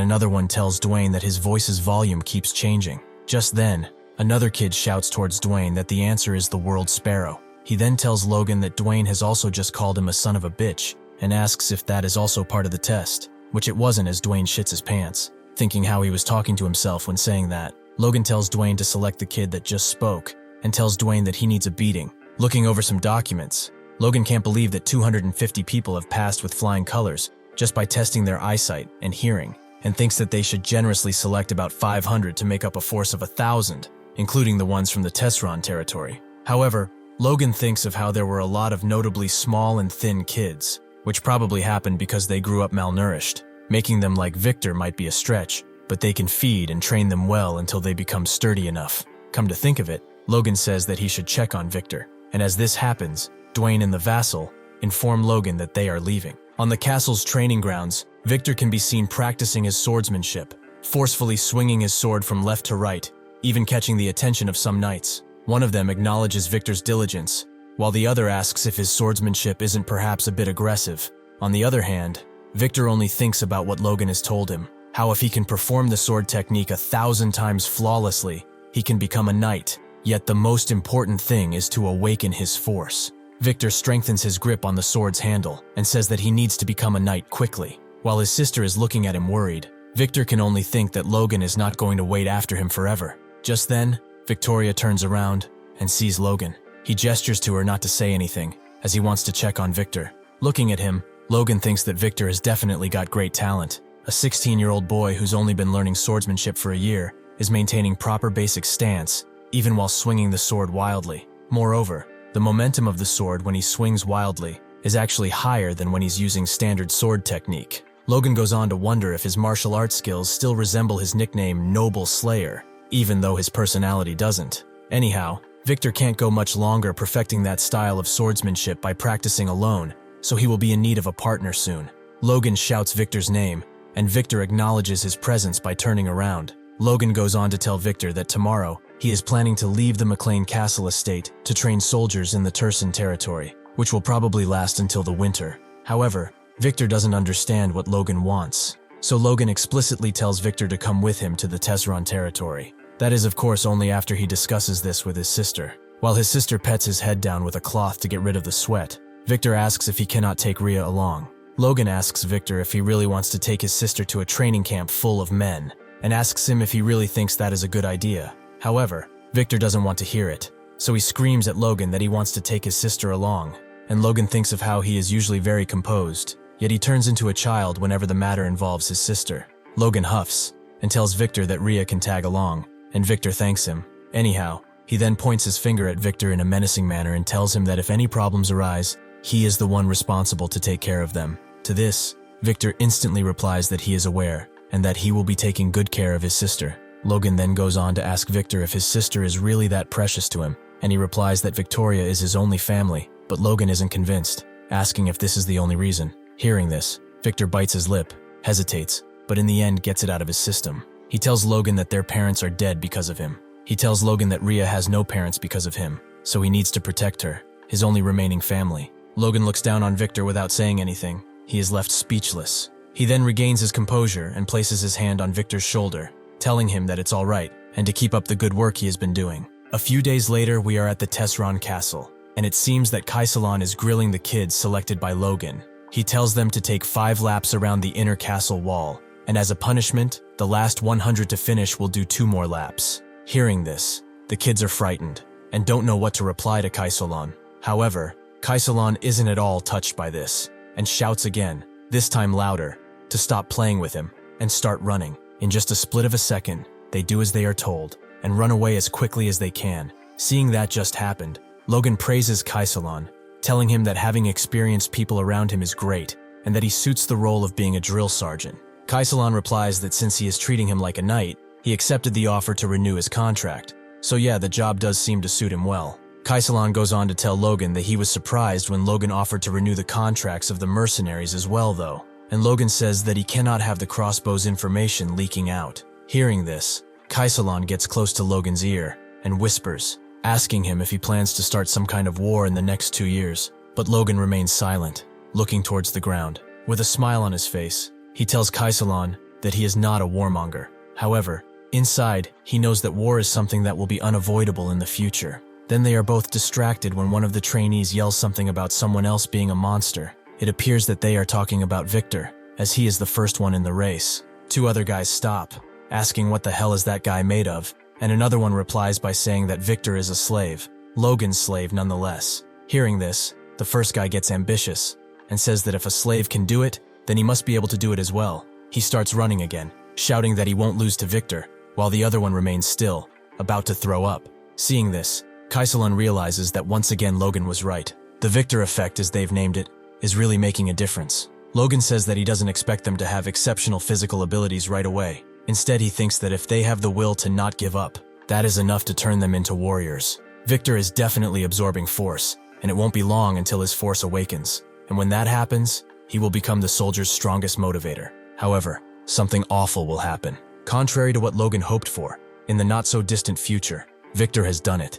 another one tells Dwayne that his voice's volume keeps changing. Just then, another kid shouts towards Dwayne that the answer is the world sparrow. He then tells Logan that Dwayne has also just called him a son of a bitch, and asks if that is also part of the test, which it wasn't, as Dwayne shits his pants. Thinking how he was talking to himself when saying that, Logan tells Dwayne to select the kid that just spoke, and tells Dwayne that he needs a beating. Looking over some documents, Logan can't believe that 250 people have passed with flying colors just by testing their eyesight and hearing, and thinks that they should generously select about 500 to make up a force of 1,000, including the ones from the Tesron territory. However, Logan thinks of how there were a lot of notably small and thin kids, which probably happened because they grew up malnourished. Making them like Victor might be a stretch, but they can feed and train them well until they become sturdy enough. Come to think of it, Logan says that he should check on Victor, and as this happens, Dwayne and the vassal inform Logan that they are leaving. On the castle's training grounds, Victor can be seen practicing his swordsmanship, forcefully swinging his sword from left to right, even catching the attention of some knights. One of them acknowledges Victor's diligence, while the other asks if his swordsmanship isn't perhaps a bit aggressive. On the other hand, Victor only thinks about what Logan has told him, how if he can perform the sword technique 1,000 times flawlessly, he can become a knight. Yet the most important thing is to awaken his force. Victor strengthens his grip on the sword's handle and says that he needs to become a knight quickly. While his sister is looking at him worried, Victor can only think that Logan is not going to wait after him forever. Just then, Victoria turns around and sees Logan. He gestures to her not to say anything, as he wants to check on Victor. Looking at him, Logan thinks that Victor has definitely got great talent. A 16-year-old boy who's only been learning swordsmanship for a year is maintaining proper basic stance, even while swinging the sword wildly. Moreover, the momentum of the sword when he swings wildly is actually higher than when he's using standard sword technique. Logan goes on to wonder if his martial arts skills still resemble his nickname Noble Slayer, even though his personality doesn't. Anyhow, Victor can't go much longer perfecting that style of swordsmanship by practicing alone, so he will be in need of a partner soon. Logan shouts Victor's name, and Victor acknowledges his presence by turning around. Logan goes on to tell Victor that tomorrow, he is planning to leave the McLain Castle estate to train soldiers in the Tursan territory, which will probably last until the winter. However, Victor doesn't understand what Logan wants, so Logan explicitly tells Victor to come with him to the Tesron territory. That is, of course, only after he discusses this with his sister. While his sister pets his head down with a cloth to get rid of the sweat, Victor asks if he cannot take Rhea along. Logan asks Victor if he really wants to take his sister to a training camp full of men, and asks him if he really thinks that is a good idea. However, Victor doesn't want to hear it, so he screams at Logan that he wants to take his sister along, and Logan thinks of how he is usually very composed, yet he turns into a child whenever the matter involves his sister. Logan huffs and tells Victor that Rhea can tag along, and Victor thanks him. Anyhow, he then points his finger at Victor in a menacing manner and tells him that if any problems arise, he is the one responsible to take care of them. To this, Victor instantly replies that he is aware and that he will be taking good care of his sister. Logan then goes on to ask Victor if his sister is really that precious to him, and he replies that Victoria is his only family, but Logan isn't convinced, asking if this is the only reason. Hearing this, Victor bites his lip, hesitates, but in the end gets it out of his system. He tells Logan that their parents are dead because of him. He tells Logan that Rhea has no parents because of him, so he needs to protect her, his only remaining family. Logan looks down on Victor without saying anything. He is left speechless. He then regains his composure and places his hand on Victor's shoulder, telling him that it's all right and to keep up the good work he has been doing. A few days later, we are at the Tesron castle, and it seems that Kaisalon is grilling the kids selected by Logan. He tells them to take 5 laps around the inner castle wall, and as a punishment, the last 100 to finish will do 2 more laps. Hearing this, the kids are frightened and don't know what to reply to Kaisalon. However, Kaisalon isn't at all touched by this, and shouts again, this time louder, to stop playing with him and start running. In just a split of a second, they do as they are told and run away as quickly as they can. Seeing that just happened, Logan praises Kaisalon, telling him that having experienced people around him is great and that he suits the role of being a drill sergeant. Kaisalon replies that since he is treating him like a knight, he accepted the offer to renew his contract. So yeah, the job does seem to suit him well. Kaisalon goes on to tell Logan that he was surprised when Logan offered to renew the contracts of the mercenaries as well though, and Logan says that he cannot have the crossbow's information leaking out. Hearing this, Kaisalon gets close to Logan's ear and whispers, asking him if he plans to start some kind of war in the next 2 years. But Logan remains silent, looking towards the ground. With a smile on his face, he tells Kaisalon that he is not a warmonger. However, inside, he knows that war is something that will be unavoidable in the future. Then they are both distracted when one of the trainees yells something about someone else being a monster. It appears that they are talking about Victor, as he is the first one in the race. 2 other guys stop, asking what the hell is that guy made of, and another one replies by saying that Victor is a slave, Logan's slave nonetheless. Hearing this, the first guy gets ambitious, and says that if a slave can do it, then he must be able to do it as well. He starts running again, shouting that he won't lose to Victor, while the other one remains still, about to throw up. Seeing this, Kaisalon realizes that once again Logan was right. The Victor effect, as they've named it, is really making a difference. Logan says that he doesn't expect them to have exceptional physical abilities right away. Instead, he thinks that if they have the will to not give up, that is enough to turn them into warriors. Victor is definitely absorbing force, and it won't be long until his force awakens. And when that happens, he will become the soldier's strongest motivator. However, something awful will happen. Contrary to what Logan hoped for, in the not-so-distant future, Victor has done it.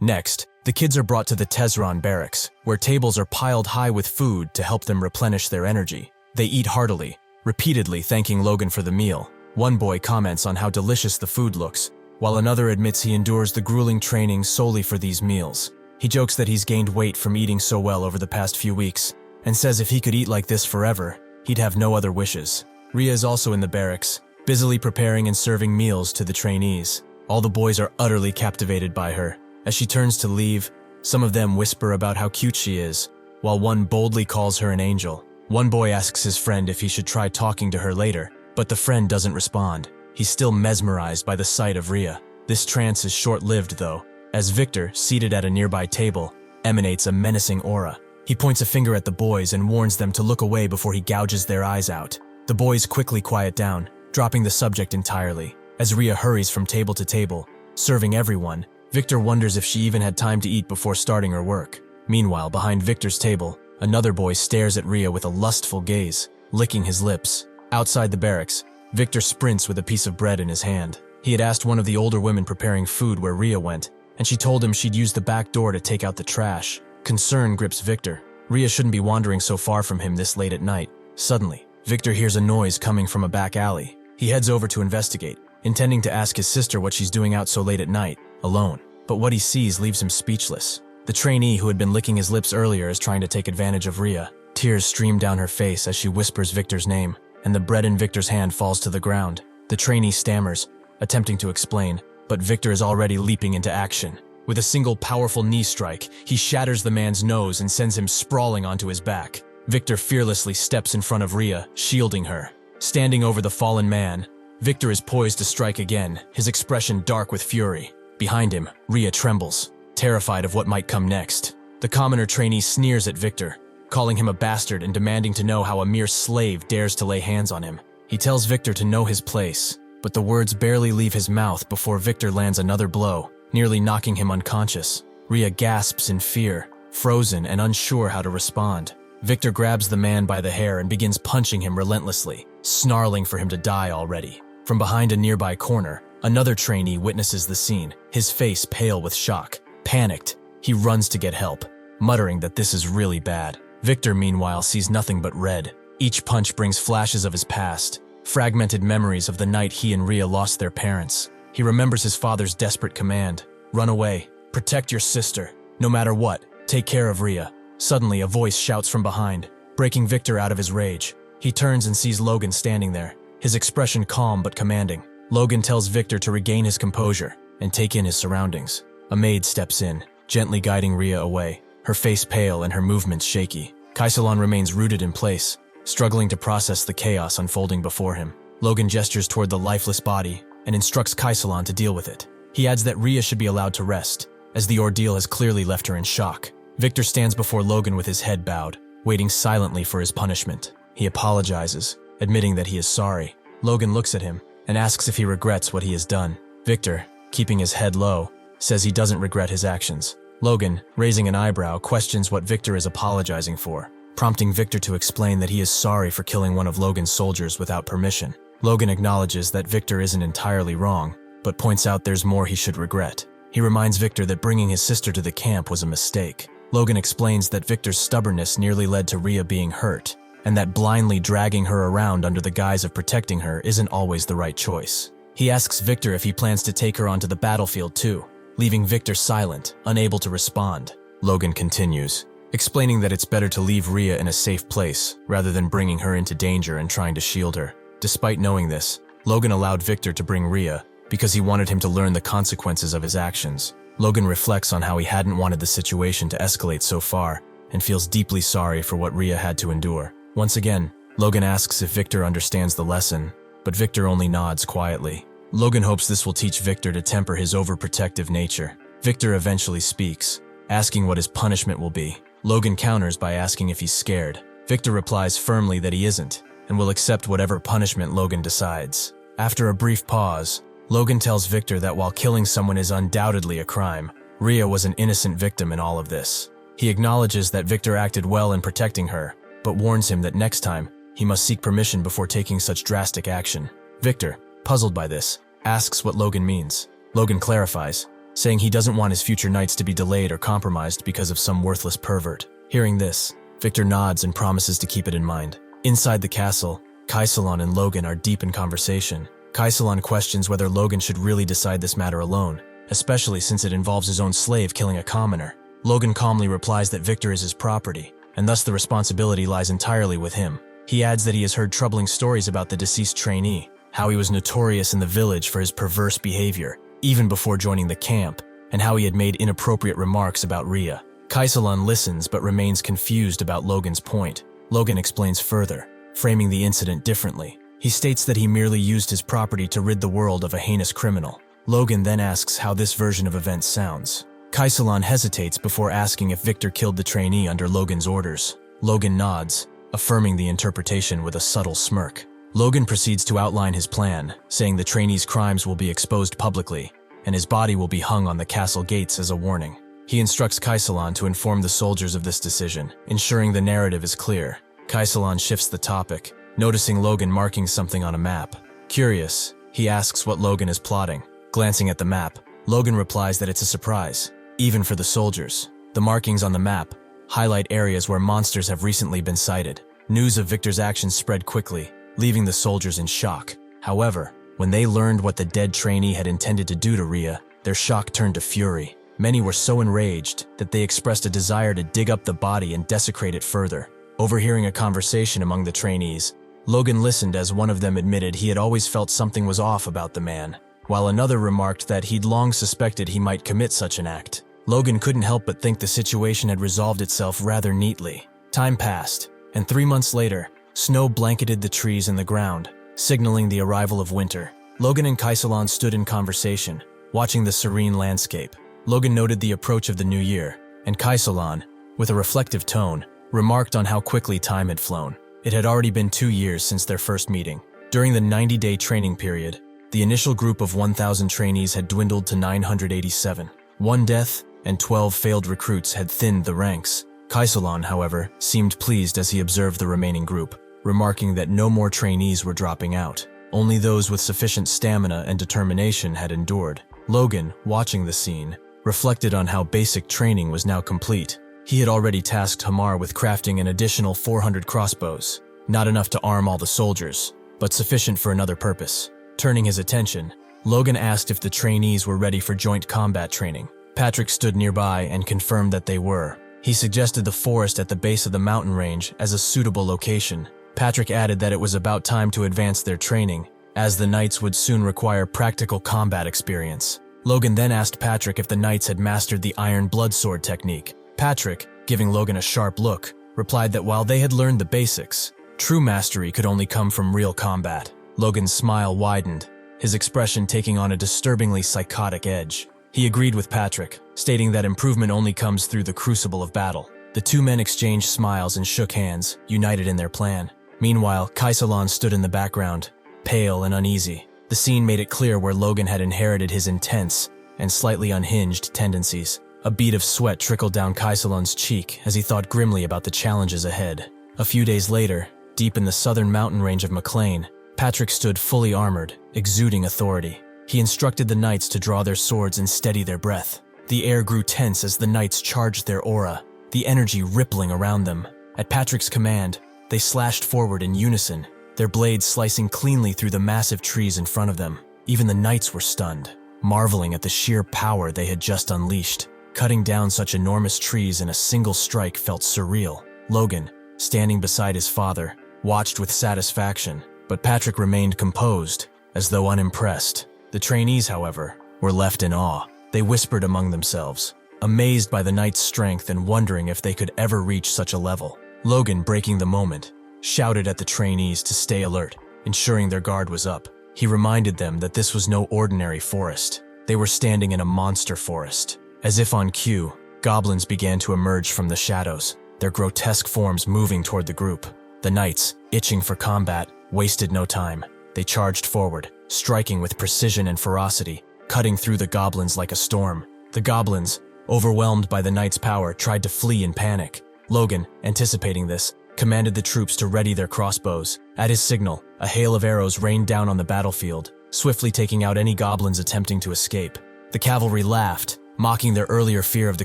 Next, the kids are brought to the Tesron barracks, where tables are piled high with food to help them replenish their energy. They eat heartily, repeatedly thanking Logan for the meal. One boy comments on how delicious the food looks, while another admits he endures the grueling training solely for these meals. He jokes that he's gained weight from eating so well over the past few weeks, and says if he could eat like this forever, he'd have no other wishes. Rhea is also in the barracks, busily preparing and serving meals to the trainees. All the boys are utterly captivated by her. As she turns to leave, some of them whisper about how cute she is, while one boldly calls her an angel. One boy asks his friend if he should try talking to her later, but the friend doesn't respond. He's still mesmerized by the sight of Rhea. This trance is short-lived though, as Victor, seated at a nearby table, emanates a menacing aura. He points a finger at the boys and warns them to look away before he gouges their eyes out. The boys quickly quiet down, dropping the subject entirely. As Rhea hurries from table to table, serving everyone, Victor wonders if she even had time to eat before starting her work. Meanwhile, behind Victor's table, another boy stares at Rhea with a lustful gaze, licking his lips. Outside the barracks, Victor sprints with a piece of bread in his hand. He had asked one of the older women preparing food where Rhea went, and she told him she'd use the back door to take out the trash. Concern grips Victor. Rhea shouldn't be wandering so far from him this late at night. Suddenly, Victor hears a noise coming from a back alley. He heads over to investigate, intending to ask his sister what she's doing out so late at night, alone. But what he sees leaves him speechless. The trainee who had been licking his lips earlier is trying to take advantage of Rhea. Tears stream down her face as she whispers Victor's name, and the bread in Victor's hand falls to the ground. The trainee stammers, attempting to explain, but Victor is already leaping into action. With a single powerful knee strike, he shatters the man's nose and sends him sprawling onto his back. Victor fearlessly steps in front of Rhea, shielding her. Standing over the fallen man, Victor is poised to strike again, his expression dark with fury. Behind him, Rhea trembles, terrified of what might come next. The commoner trainee sneers at Victor, calling him a bastard and demanding to know how a mere slave dares to lay hands on him. He tells Victor to know his place, but the words barely leave his mouth before Victor lands another blow, nearly knocking him unconscious. Rhea gasps in fear, frozen and unsure how to respond. Victor grabs the man by the hair and begins punching him relentlessly, snarling for him to die already. From behind a nearby corner, another trainee witnesses the scene, his face pale with shock. Panicked, he runs to get help, muttering that this is really bad. Victor, meanwhile, sees nothing but red. Each punch brings flashes of his past, fragmented memories of the night he and Rhea lost their parents. He remembers his father's desperate command, "Run away, protect your sister, no matter what, take care of Rhea." Suddenly, a voice shouts from behind, breaking Victor out of his rage. He turns and sees Logan standing there, his expression calm but commanding. Logan tells Victor to regain his composure and take in his surroundings. A maid steps in, gently guiding Rhea away, her face pale and her movements shaky. Kaisalon remains rooted in place, struggling to process the chaos unfolding before him. Logan gestures toward the lifeless body and instructs Kaisalon to deal with it. He adds that Rhea should be allowed to rest, as the ordeal has clearly left her in shock. Victor stands before Logan with his head bowed, waiting silently for his punishment. He apologizes, admitting that he is sorry. Logan looks at him and asks if he regrets what he has done. Victor, keeping his head low, says he doesn't regret his actions. Logan, raising an eyebrow, questions what Victor is apologizing for, prompting Victor to explain that he is sorry for killing one of Logan's soldiers without permission. Logan acknowledges that Victor isn't entirely wrong, but points out there's more he should regret. He reminds Victor that bringing his sister to the camp was a mistake. Logan explains that Victor's stubbornness nearly led to Rhea being hurt, and that blindly dragging her around under the guise of protecting her isn't always the right choice. He asks Victor if he plans to take her onto the battlefield too, leaving Victor silent, unable to respond. Logan continues, explaining that it's better to leave Rhea in a safe place rather than bringing her into danger and trying to shield her. Despite knowing this, Logan allowed Victor to bring Rhea because he wanted him to learn the consequences of his actions. Logan reflects on how he hadn't wanted the situation to escalate so far and feels deeply sorry for what Rhea had to endure. Once again, Logan asks if Victor understands the lesson, but Victor only nods quietly. Logan hopes this will teach Victor to temper his overprotective nature. Victor eventually speaks, asking what his punishment will be. Logan counters by asking if he's scared. Victor replies firmly that he isn't, and will accept whatever punishment Logan decides. After a brief pause, Logan tells Victor that while killing someone is undoubtedly a crime, Rhea was an innocent victim in all of this. He acknowledges that Victor acted well in protecting her, but warns him that next time, he must seek permission before taking such drastic action. Victor, puzzled by this, asks what Logan means. Logan clarifies, saying he doesn't want his future nights to be delayed or compromised because of some worthless pervert. Hearing this, Victor nods and promises to keep it in mind. Inside the castle, Kaisalon and Logan are deep in conversation. Kaisalon questions whether Logan should really decide this matter alone, especially since it involves his own slave killing a commoner. Logan calmly replies that Victor is his property, and thus the responsibility lies entirely with him. He adds that he has heard troubling stories about the deceased trainee, how he was notorious in the village for his perverse behavior, even before joining the camp, and how he had made inappropriate remarks about Rhea. Kaisalon listens but remains confused about Logan's point. Logan explains further, framing the incident differently. He states that he merely used his property to rid the world of a heinous criminal. Logan then asks how this version of events sounds. Kaisalon hesitates before asking if Victor killed the trainee under Logan's orders. Logan nods, affirming the interpretation with a subtle smirk. Logan proceeds to outline his plan, saying the trainee's crimes will be exposed publicly, and his body will be hung on the castle gates as a warning. He instructs Kaisalon to inform the soldiers of this decision, ensuring the narrative is clear. Kaisalon shifts the topic, noticing Logan marking something on a map. Curious, he asks what Logan is plotting. Glancing at the map, Logan replies that it's a surprise, even for the soldiers. The markings on the map highlight areas where monsters have recently been sighted. News of Victor's actions spread quickly, leaving the soldiers in shock. However, when they learned what the dead trainee had intended to do to Rhea, their shock turned to fury. Many were so enraged that they expressed a desire to dig up the body and desecrate it further. Overhearing a conversation among the trainees, Logan listened as one of them admitted he had always felt something was off about the man, while another remarked that he'd long suspected he might commit such an act. Logan couldn't help but think the situation had resolved itself rather neatly. Time passed, and 3 months later, snow blanketed the trees and the ground, signaling the arrival of winter. Logan and Kaisalon stood in conversation, watching the serene landscape. Logan noted the approach of the new year, and Kaisalan, with a reflective tone, remarked on how quickly time had flown. It had already been 2 years since their first meeting. During the 90-day training period, the initial group of 1,000 trainees had dwindled to 987. 1 death and 12 failed recruits had thinned the ranks. Kaisalan, however, seemed pleased as he observed the remaining group, remarking that no more trainees were dropping out. Only those with sufficient stamina and determination had endured. Logan, watching the scene, reflected on how basic training was now complete. He had already tasked Hamar with crafting an additional 400 crossbows, not enough to arm all the soldiers, but sufficient for another purpose. Turning his attention, Logan asked if the trainees were ready for joint combat training. Patrick stood nearby and confirmed that they were. He suggested the forest at the base of the mountain range as a suitable location. Patrick added that it was about time to advance their training, as the knights would soon require practical combat experience. Logan then asked Patrick if the knights had mastered the iron bloodsword technique. Patrick, giving Logan a sharp look, replied that while they had learned the basics, true mastery could only come from real combat. Logan's smile widened, his expression taking on a disturbingly psychotic edge. He agreed with Patrick, stating that improvement only comes through the crucible of battle. The two men exchanged smiles and shook hands, united in their plan. Meanwhile, Kaisalan stood in the background, pale and uneasy. The scene made it clear where Logan had inherited his intense and slightly unhinged tendencies. A bead of sweat trickled down Kaisalan's cheek as he thought grimly about the challenges ahead. A few days later, deep in the southern mountain range of McLain, Patrick stood fully armored, exuding authority. He instructed the knights to draw their swords and steady their breath. The air grew tense as the knights charged their aura, the energy rippling around them. At Patrick's command, they slashed forward in unison, their blades slicing cleanly through the massive trees in front of them. Even the knights were stunned, marveling at the sheer power they had just unleashed. Cutting down such enormous trees in a single strike felt surreal. Logan, standing beside his father, watched with satisfaction, but Patrick remained composed, as though unimpressed. The trainees, however, were left in awe. They whispered among themselves, amazed by the knight's strength and wondering if they could ever reach such a level. Logan, breaking the moment, shouted at the trainees to stay alert, ensuring their guard was up. He reminded them that this was no ordinary forest. They were standing in a monster forest. As if on cue, goblins began to emerge from the shadows, their grotesque forms moving toward the group. The knights, itching for combat, wasted no time. They charged forward, striking with precision and ferocity, cutting through the goblins like a storm. The goblins, overwhelmed by the knights' power, tried to flee in panic. Logan, anticipating this, commanded the troops to ready their crossbows. At his signal, a hail of arrows rained down on the battlefield, swiftly taking out any goblins attempting to escape. The cavalry laughed, mocking their earlier fear of the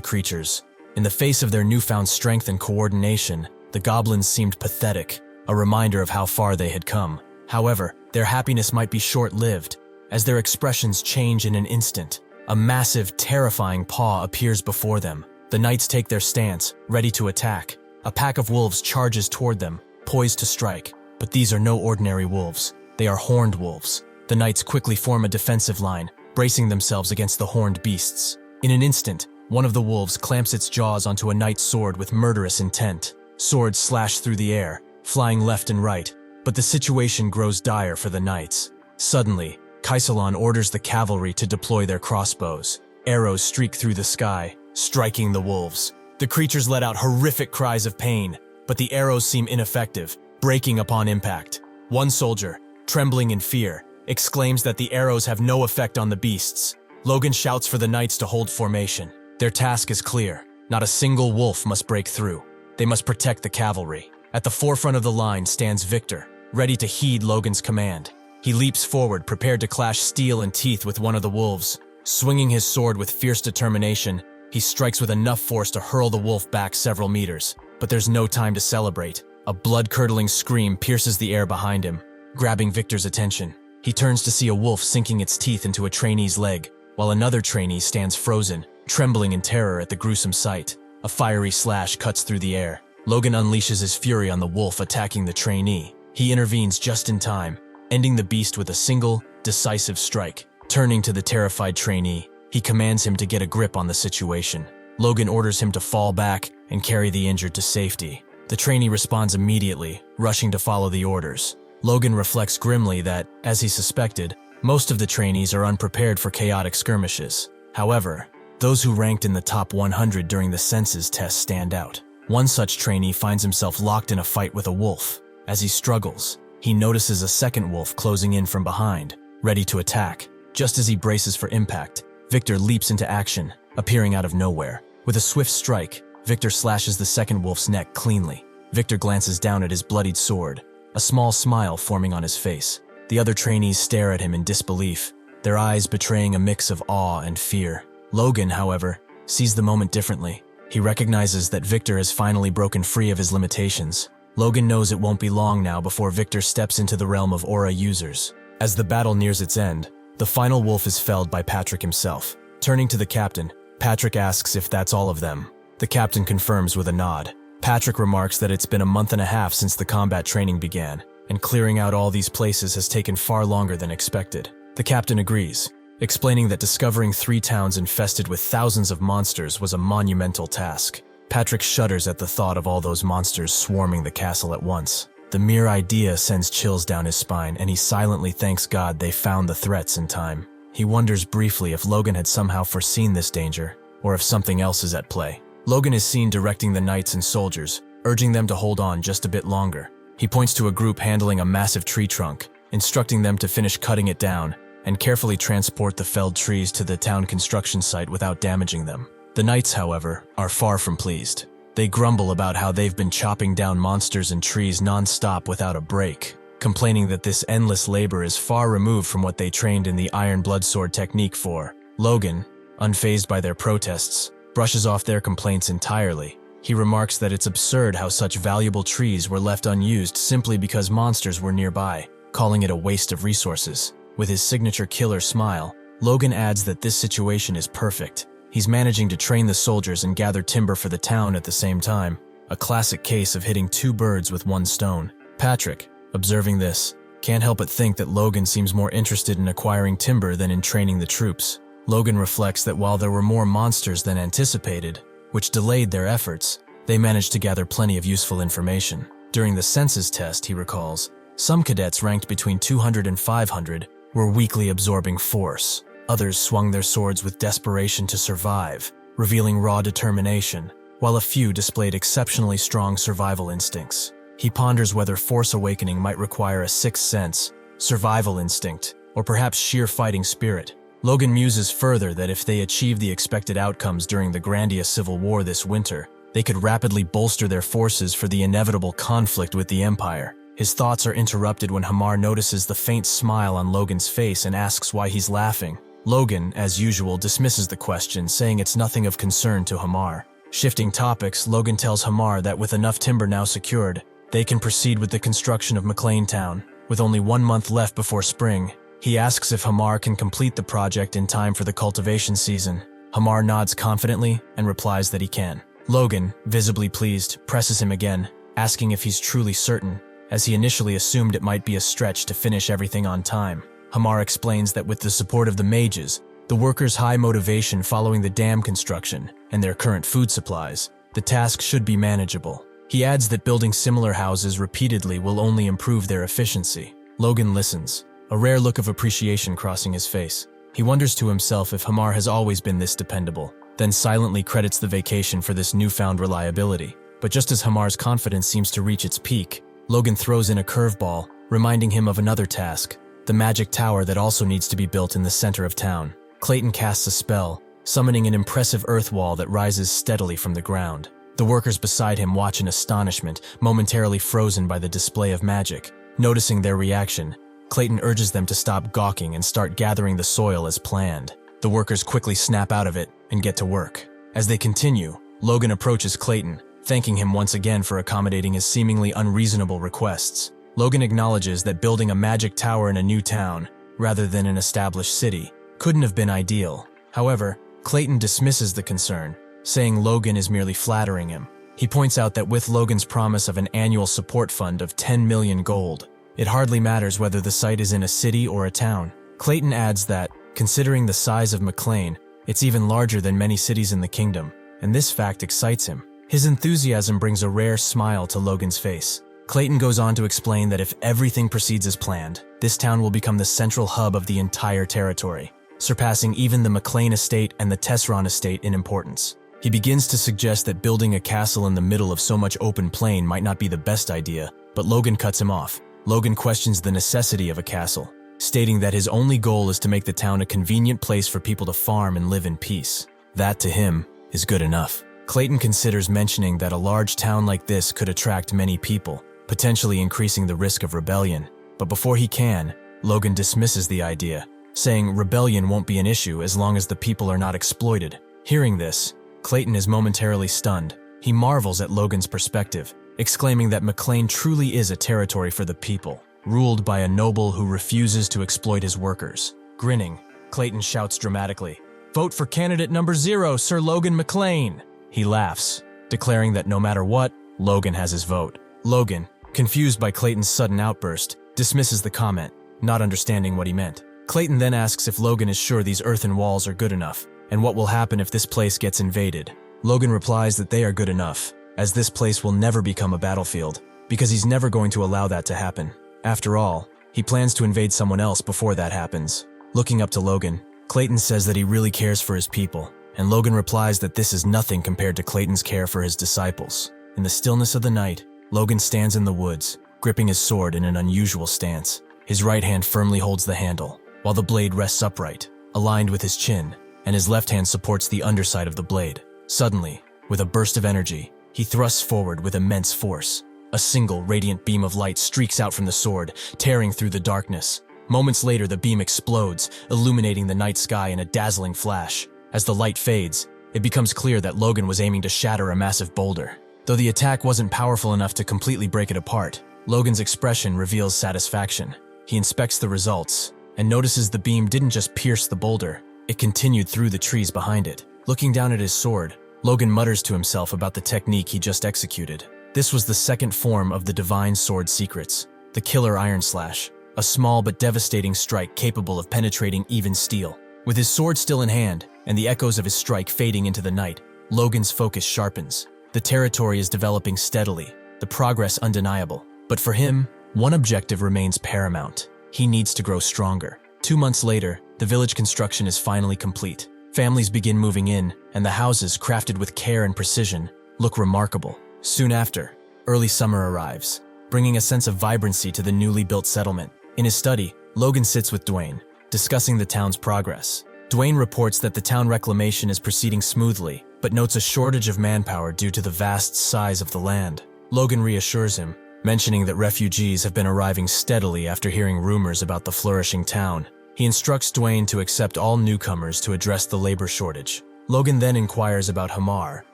creatures. In the face of their newfound strength and coordination, the goblins seemed pathetic, a reminder of how far they had come. However, their happiness might be short-lived, as their expressions change in an instant. A massive, terrifying paw appears before them. The knights take their stance, ready to attack. A pack of wolves charges toward them, poised to strike. But these are no ordinary wolves. They are horned wolves. The knights quickly form a defensive line, bracing themselves against the horned beasts. In an instant, one of the wolves clamps its jaws onto a knight's sword with murderous intent. Swords slash through the air, flying left and right, but the situation grows dire for the knights. Suddenly, Kaisalan orders the cavalry to deploy their crossbows. Arrows streak through the sky, striking the wolves. The creatures let out horrific cries of pain, but the arrows seem ineffective, breaking upon impact. One soldier, trembling in fear, exclaims that the arrows have no effect on the beasts. Logan shouts for the knights to hold formation. Their task is clear. Not a single wolf must break through. They must protect the cavalry. At the forefront of the line stands Victor, ready to heed Logan's command. He leaps forward, prepared to clash steel and teeth with one of the wolves. Swinging his sword with fierce determination, he strikes with enough force to hurl the wolf back several meters. But there's no time to celebrate. A blood-curdling scream pierces the air behind him, grabbing Victor's attention. He turns to see a wolf sinking its teeth into a trainee's leg, while another trainee stands frozen, trembling in terror at the gruesome sight. A fiery slash cuts through the air. Logan unleashes his fury on the wolf attacking the trainee. He intervenes just in time, ending the beast with a single, decisive strike. Turning to the terrified trainee, he commands him to get a grip on the situation. Logan orders him to fall back and carry the injured to safety. The trainee responds immediately, rushing to follow the orders. Logan reflects grimly that, as he suspected, most of the trainees are unprepared for chaotic skirmishes. However, Those who ranked in the top 100 during the census test stand out. One such trainee finds himself locked in a fight with a wolf. As he struggles, he notices a second wolf closing in from behind, ready to attack. Just as he braces for impact, Victor leaps into action, appearing out of nowhere. With a swift strike, Victor slashes the second wolf's neck cleanly. Victor glances down at his bloodied sword, a small smile forming on his face. The other trainees stare at him in disbelief, their eyes betraying a mix of awe and fear. Logan, however, sees the moment differently. He recognizes that Victor has finally broken free of his limitations. Logan knows it won't be long now before Victor steps into the realm of aura users. As the battle nears its end, the final wolf is felled by Patrick himself. Turning to the captain, Patrick asks if that's all of them. The captain confirms with a nod. Patrick remarks that it's been a month and a half since the combat training began, and clearing out all these places has taken far longer than expected. The captain agrees, explaining that discovering 3 towns infested with thousands of monsters was a monumental task. Patrick shudders at the thought of all those monsters swarming the castle at once. The mere idea sends chills down his spine, and he silently thanks God they found the threats in time. He wonders briefly if Logan had somehow foreseen this danger, or if something else is at play. Logan is seen directing the knights and soldiers, urging them to hold on just a bit longer. He points to a group handling a massive tree trunk, instructing them to finish cutting it down and carefully transport the felled trees to the town construction site without damaging them. The knights, however, are far from pleased. They grumble about how they've been chopping down monsters and trees non-stop without a break, complaining that this endless labor is far removed from what they trained in the Iron Bloodsword technique for. Logan, unfazed by their protests, brushes off their complaints entirely. He remarks that it's absurd how such valuable trees were left unused simply because monsters were nearby, calling it a waste of resources. With his signature killer smile, Logan adds that this situation is perfect. He's managing to train the soldiers and gather timber for the town at the same time, a classic case of hitting 2 birds with 1 stone. Patrick, observing this, can't help but think that Logan seems more interested in acquiring timber than in training the troops. Logan reflects that while there were more monsters than anticipated, which delayed their efforts, they managed to gather plenty of useful information. During the census test, he recalls, some cadets ranked between 200 and 500 were weakly absorbing force. Others swung their swords with desperation to survive, revealing raw determination, while a few displayed exceptionally strong survival instincts. He ponders whether Force Awakening might require a 6th sense, survival instinct, or perhaps sheer fighting spirit. Logan muses further that if they achieve the expected outcomes during the Grandia Civil War this winter, they could rapidly bolster their forces for the inevitable conflict with the Empire. His thoughts are interrupted when Hamar notices the faint smile on Logan's face and asks why he's laughing. Logan, as usual, dismisses the question, saying it's nothing of concern to Hamar. Shifting topics, Logan tells Hamar that with enough timber now secured, they can proceed with the construction of McLain Town. With only 1 month left before spring, he asks if Hamar can complete the project in time for the cultivation season. Hamar nods confidently and replies that he can. Logan, visibly pleased, presses him again, asking if he's truly certain, as he initially assumed it might be a stretch to finish everything on time. Hamar explains that with the support of the mages, the workers' high motivation following the dam construction, and their current food supplies, the task should be manageable. He adds that building similar houses repeatedly will only improve their efficiency. Logan listens, a rare look of appreciation crossing his face. He wonders to himself if Hamar has always been this dependable, then silently credits the vacation for this newfound reliability. But just as Hamar's confidence seems to reach its peak, Logan throws in a curveball, reminding him of another task, the magic tower that also needs to be built in the center of town. Clayton casts a spell, summoning an impressive earth wall that rises steadily from the ground. The workers beside him watch in astonishment, momentarily frozen by the display of magic. Noticing their reaction, Clayton urges them to stop gawking and start gathering the soil as planned. The workers quickly snap out of it and get to work. As they continue, Logan approaches Clayton, thanking him once again for accommodating his seemingly unreasonable requests. Logan acknowledges that building a magic tower in a new town, rather than an established city, couldn't have been ideal. However, Clayton dismisses the concern, saying Logan is merely flattering him. He points out that with Logan's promise of an annual support fund of 10 million gold, it hardly matters whether the site is in a city or a town. Clayton adds that, considering the size of McLain, it's even larger than many cities in the kingdom, and this fact excites him. His enthusiasm brings a rare smile to Logan's face. Clayton goes on to explain that if everything proceeds as planned, this town will become the central hub of the entire territory. surpassing even the McLain estate and the Tesron estate in importance. He begins to suggest that building a castle in the middle of so much open plain might not be the best idea, but Logan cuts him off. Logan questions the necessity of a castle, stating that his only goal is to make the town a convenient place for people to farm and live in peace. That, to him, is good enough. Clayton considers mentioning that a large town like this could attract many people, potentially increasing the risk of rebellion. But before he can, Logan dismisses the idea, saying rebellion won't be an issue as long as the people are not exploited. Hearing this, Clayton is momentarily stunned. He marvels at Logan's perspective, exclaiming that McLain truly is a territory for the people, ruled by a noble who refuses to exploit his workers. Grinning, Clayton shouts dramatically, "Vote for candidate number 0, Sir Logan McLain!" He laughs, declaring that no matter what, Logan has his vote. Logan, confused by Clayton's sudden outburst, dismisses the comment, not understanding what he meant. Clayton then asks if Logan is sure these earthen walls are good enough, and what will happen if this place gets invaded. Logan replies that they are good enough, as this place will never become a battlefield, because he's never going to allow that to happen. After all, he plans to invade someone else before that happens. Looking up to Logan, Clayton says that he really cares for his people, and Logan replies that this is nothing compared to Clayton's care for his disciples. In the stillness of the night, Logan stands in the woods, gripping his sword in an unusual stance. His right hand firmly holds the handle, while the blade rests upright, aligned with his chin, and his left hand supports the underside of the blade. Suddenly, with a burst of energy, he thrusts forward with immense force. A single radiant beam of light streaks out from the sword, tearing through the darkness. Moments later, the beam explodes, illuminating the night sky in a dazzling flash. As the light fades, it becomes clear that Logan was aiming to shatter a massive boulder. Though the attack wasn't powerful enough to completely break it apart, Logan's expression reveals satisfaction. He inspects the results, and notices the beam didn't just pierce the boulder, it continued through the trees behind it. Looking down at his sword, Logan mutters to himself about the technique he just executed. This was the second form of the divine sword secrets, the killer iron slash, a small but devastating strike capable of penetrating even steel. With his sword still in hand, and the echoes of his strike fading into the night, Logan's focus sharpens. The territory is developing steadily, the progress undeniable. But for him, one objective remains paramount. He needs to grow stronger. 2 months later, the village construction is finally complete. Families begin moving in, and the houses, crafted with care and precision, look remarkable. Soon after, early summer arrives, bringing a sense of vibrancy to the newly built settlement. In his study, Logan sits with Dwayne, discussing the town's progress. Dwayne reports that the town reclamation is proceeding smoothly, but notes a shortage of manpower due to the vast size of the land. Logan reassures him, mentioning that refugees have been arriving steadily after hearing rumors about the flourishing town. He instructs Dwayne to accept all newcomers to address the labor shortage. Logan then inquires about Hamar,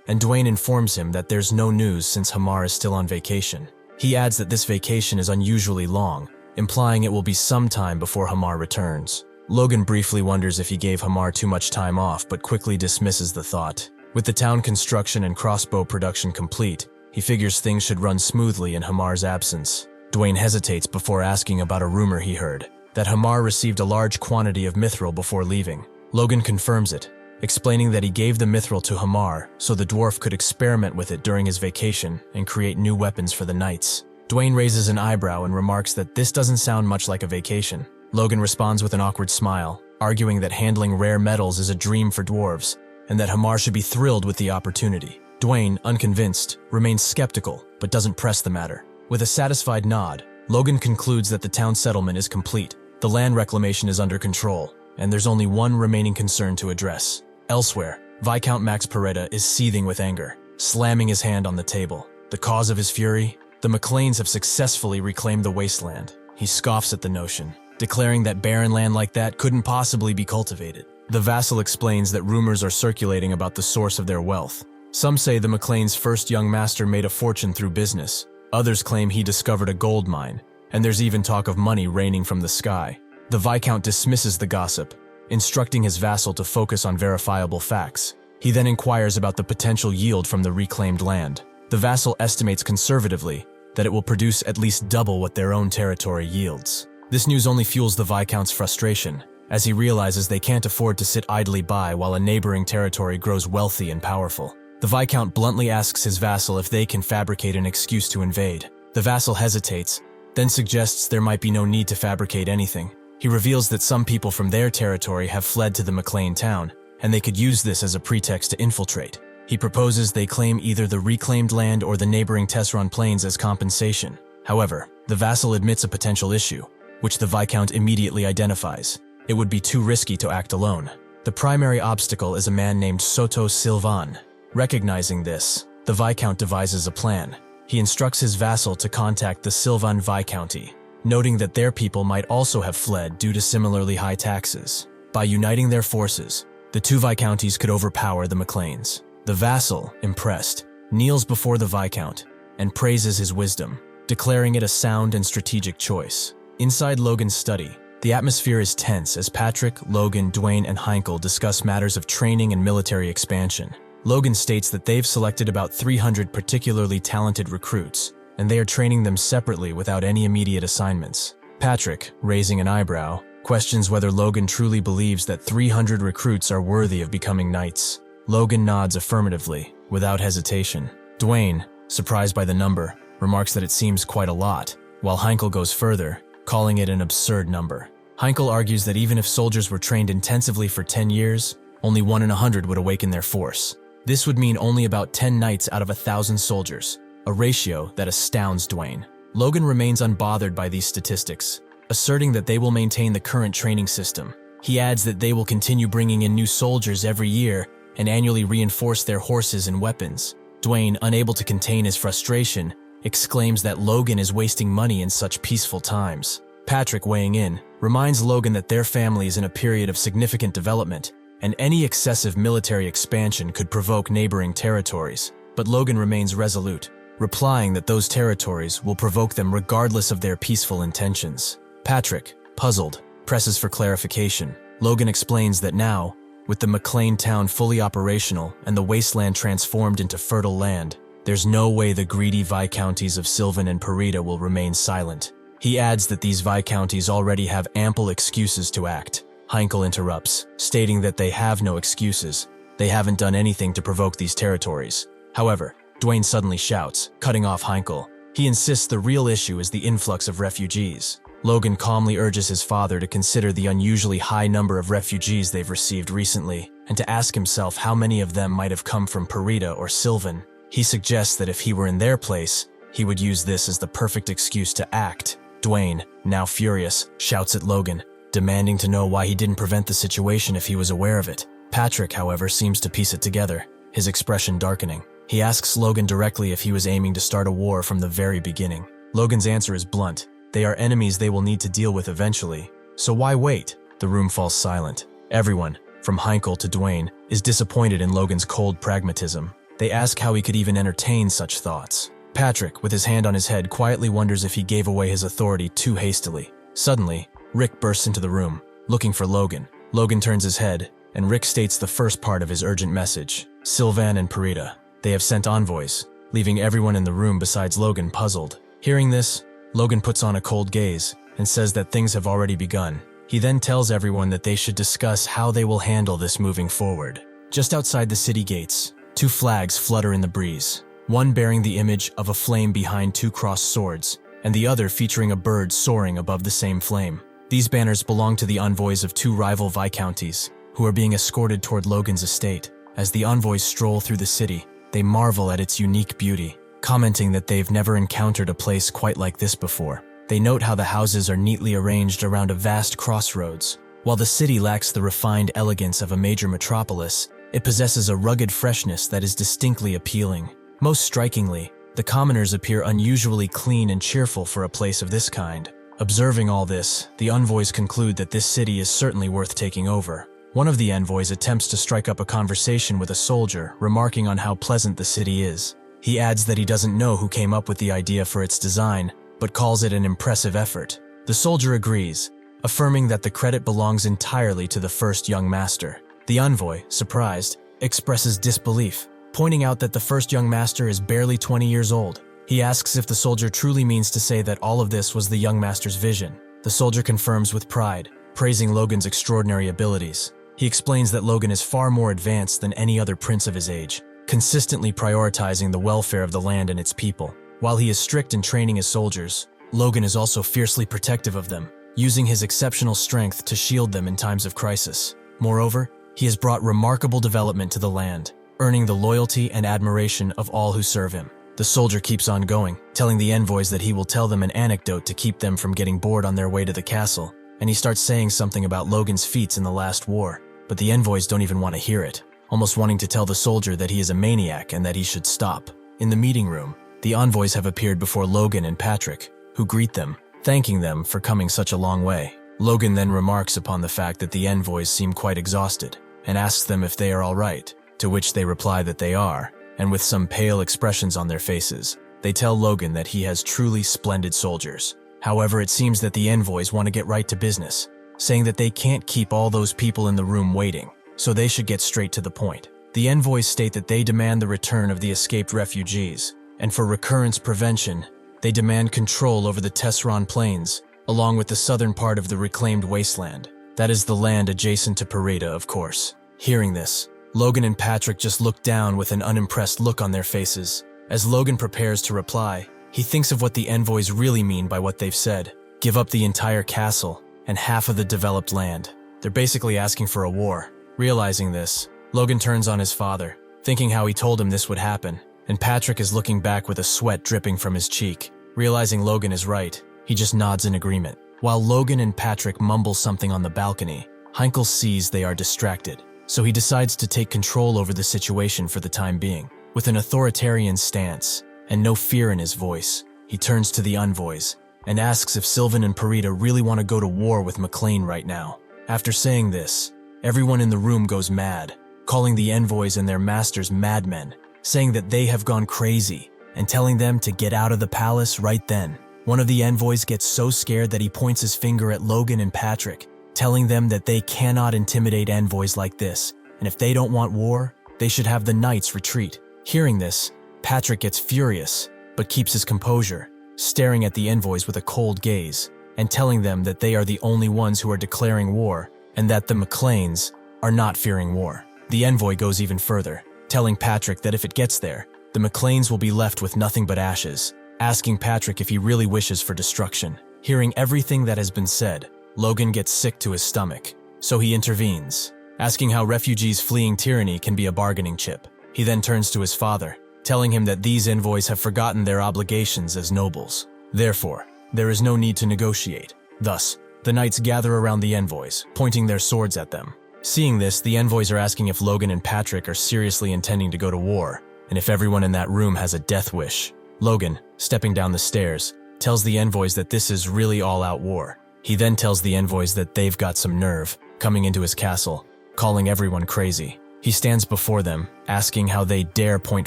and Dwayne informs him that there's no news since Hamar is still on vacation. He adds that this vacation is unusually long, implying it will be some time before Hamar returns. Logan briefly wonders if he gave Hamar too much time off, but quickly dismisses the thought. With the town construction and crossbow production complete, he figures things should run smoothly in Hamar's absence. Dwayne hesitates before asking about a rumor he heard, that Hamar received a large quantity of mithril before leaving. Logan confirms it, explaining that he gave the mithril to Hamar so the dwarf could experiment with it during his vacation and create new weapons for the knights. Dwayne raises an eyebrow and remarks that this doesn't sound much like a vacation. Logan responds with an awkward smile, arguing that handling rare metals is a dream for dwarves, and that Hamar should be thrilled with the opportunity. Dwayne, unconvinced, remains skeptical, but doesn't press the matter. With a satisfied nod, Logan concludes that the town settlement is complete, the land reclamation is under control, and there's only one remaining concern to address. Elsewhere, Viscount Max Peretta is seething with anger, slamming his hand on the table. The cause of his fury? The McLains have successfully reclaimed the wasteland. He scoffs at the notion, declaring that barren land like that couldn't possibly be cultivated. The vassal explains that rumors are circulating about the source of their wealth. Some say the McLain's first young master made a fortune through business. Others claim he discovered a gold mine, and there's even talk of money raining from the sky. The Viscount dismisses the gossip, instructing his vassal to focus on verifiable facts. He then inquires about the potential yield from the reclaimed land. The vassal estimates conservatively that it will produce at least double what their own territory yields. This news only fuels the Viscount's frustration, as he realizes they can't afford to sit idly by while a neighboring territory grows wealthy and powerful. The Viscount bluntly asks his vassal if they can fabricate an excuse to invade. The vassal hesitates, then suggests there might be no need to fabricate anything. He reveals that some people from their territory have fled to the McLain town, and they could use this as a pretext to infiltrate. He proposes they claim either the reclaimed land or the neighboring Tesseron plains as compensation. However, the vassal admits a potential issue, which the Viscount immediately identifies. It would be too risky to act alone. The primary obstacle is a man named Soto Silvan. Recognizing this, the Viscount devises a plan. He instructs his vassal to contact the Silvan Viscounty, noting that their people might also have fled due to similarly high taxes. By uniting their forces, the two Viscounties could overpower the McLains. The vassal, impressed, kneels before the Viscount and praises his wisdom, declaring it a sound and strategic choice. Inside Logan's study, the atmosphere is tense as Patrick, Logan, Dwayne, and Heinkel discuss matters of training and military expansion. Logan states that they've selected about 300 particularly talented recruits, and they are training them separately without any immediate assignments. Patrick, raising an eyebrow, questions whether Logan truly believes that 300 recruits are worthy of becoming knights. Logan nods affirmatively, without hesitation. Dwayne, surprised by the number, remarks that it seems quite a lot, while Heinkel goes further, calling it an absurd number. Heinkel argues that even if soldiers were trained intensively for 10 years, only 1 in 100 would awaken their force. This would mean only about 10 knights out of 1,000 soldiers, a ratio that astounds Dwayne. Logan remains unbothered by these statistics, asserting that they will maintain the current training system. He adds that they will continue bringing in new soldiers every year and annually reinforce their horses and weapons. Dwayne, unable to contain his frustration, exclaims that Logan is wasting money in such peaceful times. Patrick, weighing in, reminds Logan that their family is in a period of significant development, and any excessive military expansion could provoke neighboring territories. But Logan remains resolute, replying that those territories will provoke them regardless of their peaceful intentions. Patrick, puzzled, presses for clarification. Logan explains that now, with the McLain town fully operational and the wasteland transformed into fertile land, there's no way the greedy Viscounties of Sylvan and Parita will remain silent. He adds that these Viscounties already have ample excuses to act. Heinkel interrupts, stating that they have no excuses. They haven't done anything to provoke these territories. However, Dwayne suddenly shouts, cutting off Heinkel. He insists the real issue is the influx of refugees. Logan calmly urges his father to consider the unusually high number of refugees they've received recently, and to ask himself how many of them might have come from Parita or Sylvan. He suggests that if he were in their place, he would use this as the perfect excuse to act. Dwayne, now furious, shouts at Logan, demanding to know why he didn't prevent the situation if he was aware of it. Patrick, however, seems to piece it together, his expression darkening. He asks Logan directly if he was aiming to start a war from the very beginning. Logan's answer is blunt. They are enemies they will need to deal with eventually. So why wait? The room falls silent. Everyone, from Heinkel to Dwayne, is disappointed in Logan's cold pragmatism. They ask how he could even entertain such thoughts. Patrick, with his hand on his head, quietly wonders if he gave away his authority too hastily. Suddenly, Rick bursts into the room, looking for Logan. Logan turns his head, and Rick states the first part of his urgent message. Sylvan and Parita. They have sent envoys, leaving everyone in the room besides Logan puzzled. Hearing this, Logan puts on a cold gaze and says that things have already begun. He then tells everyone that they should discuss how they will handle this moving forward. Just outside the city gates, 2 flags flutter in the breeze, one bearing the image of a flame behind 2 crossed swords, and the other featuring a bird soaring above the same flame. These banners belong to the envoys of 2 rival Viscounties, who are being escorted toward Logan's estate. As the envoys stroll through the city, they marvel at its unique beauty, commenting that they've never encountered a place quite like this before. They note how the houses are neatly arranged around a vast crossroads. While the city lacks the refined elegance of a major metropolis, it possesses a rugged freshness that is distinctly appealing. Most strikingly, the commoners appear unusually clean and cheerful for a place of this kind. Observing all this, the envoys conclude that this city is certainly worth taking over. One of the envoys attempts to strike up a conversation with a soldier, remarking on how pleasant the city is. He adds that he doesn't know who came up with the idea for its design, but calls it an impressive effort. The soldier agrees, affirming that the credit belongs entirely to the first young master. The envoy, surprised, expresses disbelief, pointing out that the first young master is barely 20 years old. He asks if the soldier truly means to say that all of this was the young master's vision. The soldier confirms with pride, praising Logan's extraordinary abilities. He explains that Logan is far more advanced than any other prince of his age, consistently prioritizing the welfare of the land and its people. While he is strict in training his soldiers, Logan is also fiercely protective of them, using his exceptional strength to shield them in times of crisis. Moreover, he has brought remarkable development to the land, earning the loyalty and admiration of all who serve him. The soldier keeps on going, telling the envoys that he will tell them an anecdote to keep them from getting bored on their way to the castle, and he starts saying something about Logan's feats in the last war, but the envoys don't even want to hear it, almost wanting to tell the soldier that he is a maniac and that he should stop. In the meeting room, the envoys have appeared before Logan and Patrick, who greet them, thanking them for coming such a long way. Logan then remarks upon the fact that the envoys seem quite exhausted, and asks them if they are all right, to which they reply that they are, and with some pale expressions on their faces, they tell Logan that he has truly splendid soldiers. However, it seems that the envoys want to get right to business, saying that they can't keep all those people in the room waiting, so they should get straight to the point. The envoys state that they demand the return of the escaped refugees, and for recurrence prevention, they demand control over the Tesseron Plains, along with the southern part of the reclaimed wasteland. That is the land adjacent to Parida, of course. Hearing this, Logan and Patrick just look down with an unimpressed look on their faces. As Logan prepares to reply, he thinks of what the envoys really mean by what they've said. Give up the entire castle and half of the developed land. They're basically asking for a war. Realizing this, Logan turns on his father, thinking how he told him this would happen, and Patrick is looking back with a sweat dripping from his cheek. Realizing Logan is right, he just nods in agreement. While Logan and Patrick mumble something on the balcony, Heinkel sees they are distracted, so he decides to take control over the situation for the time being. With an authoritarian stance and no fear in his voice, he turns to the envoys and asks if Sylvan and Parida really want to go to war with McLain right now. After saying this, everyone in the room goes mad, calling the envoys and their masters madmen, saying that they have gone crazy and telling them to get out of the palace right then. One of the envoys gets so scared that he points his finger at Logan and Patrick, telling them that they cannot intimidate envoys like this, and if they don't want war, they should have the knights retreat. Hearing this, Patrick gets furious, but keeps his composure, staring at the envoys with a cold gaze, and telling them that they are the only ones who are declaring war, and that the McLains are not fearing war. The envoy goes even further, telling Patrick that if it gets there, the McLains will be left with nothing but ashes, asking Patrick if he really wishes for destruction. Hearing everything that has been said, Logan gets sick to his stomach, so he intervenes, asking how refugees fleeing tyranny can be a bargaining chip. He then turns to his father, telling him that these envoys have forgotten their obligations as nobles. Therefore, there is no need to negotiate. Thus, the knights gather around the envoys, pointing their swords at them. Seeing this, the envoys are asking if Logan and Patrick are seriously intending to go to war, and if everyone in that room has a death wish. Logan, stepping down the stairs, tells the envoys that this is really all-out war. He then tells the envoys that they've got some nerve, coming into his castle, calling everyone crazy. He stands before them, asking how they dare point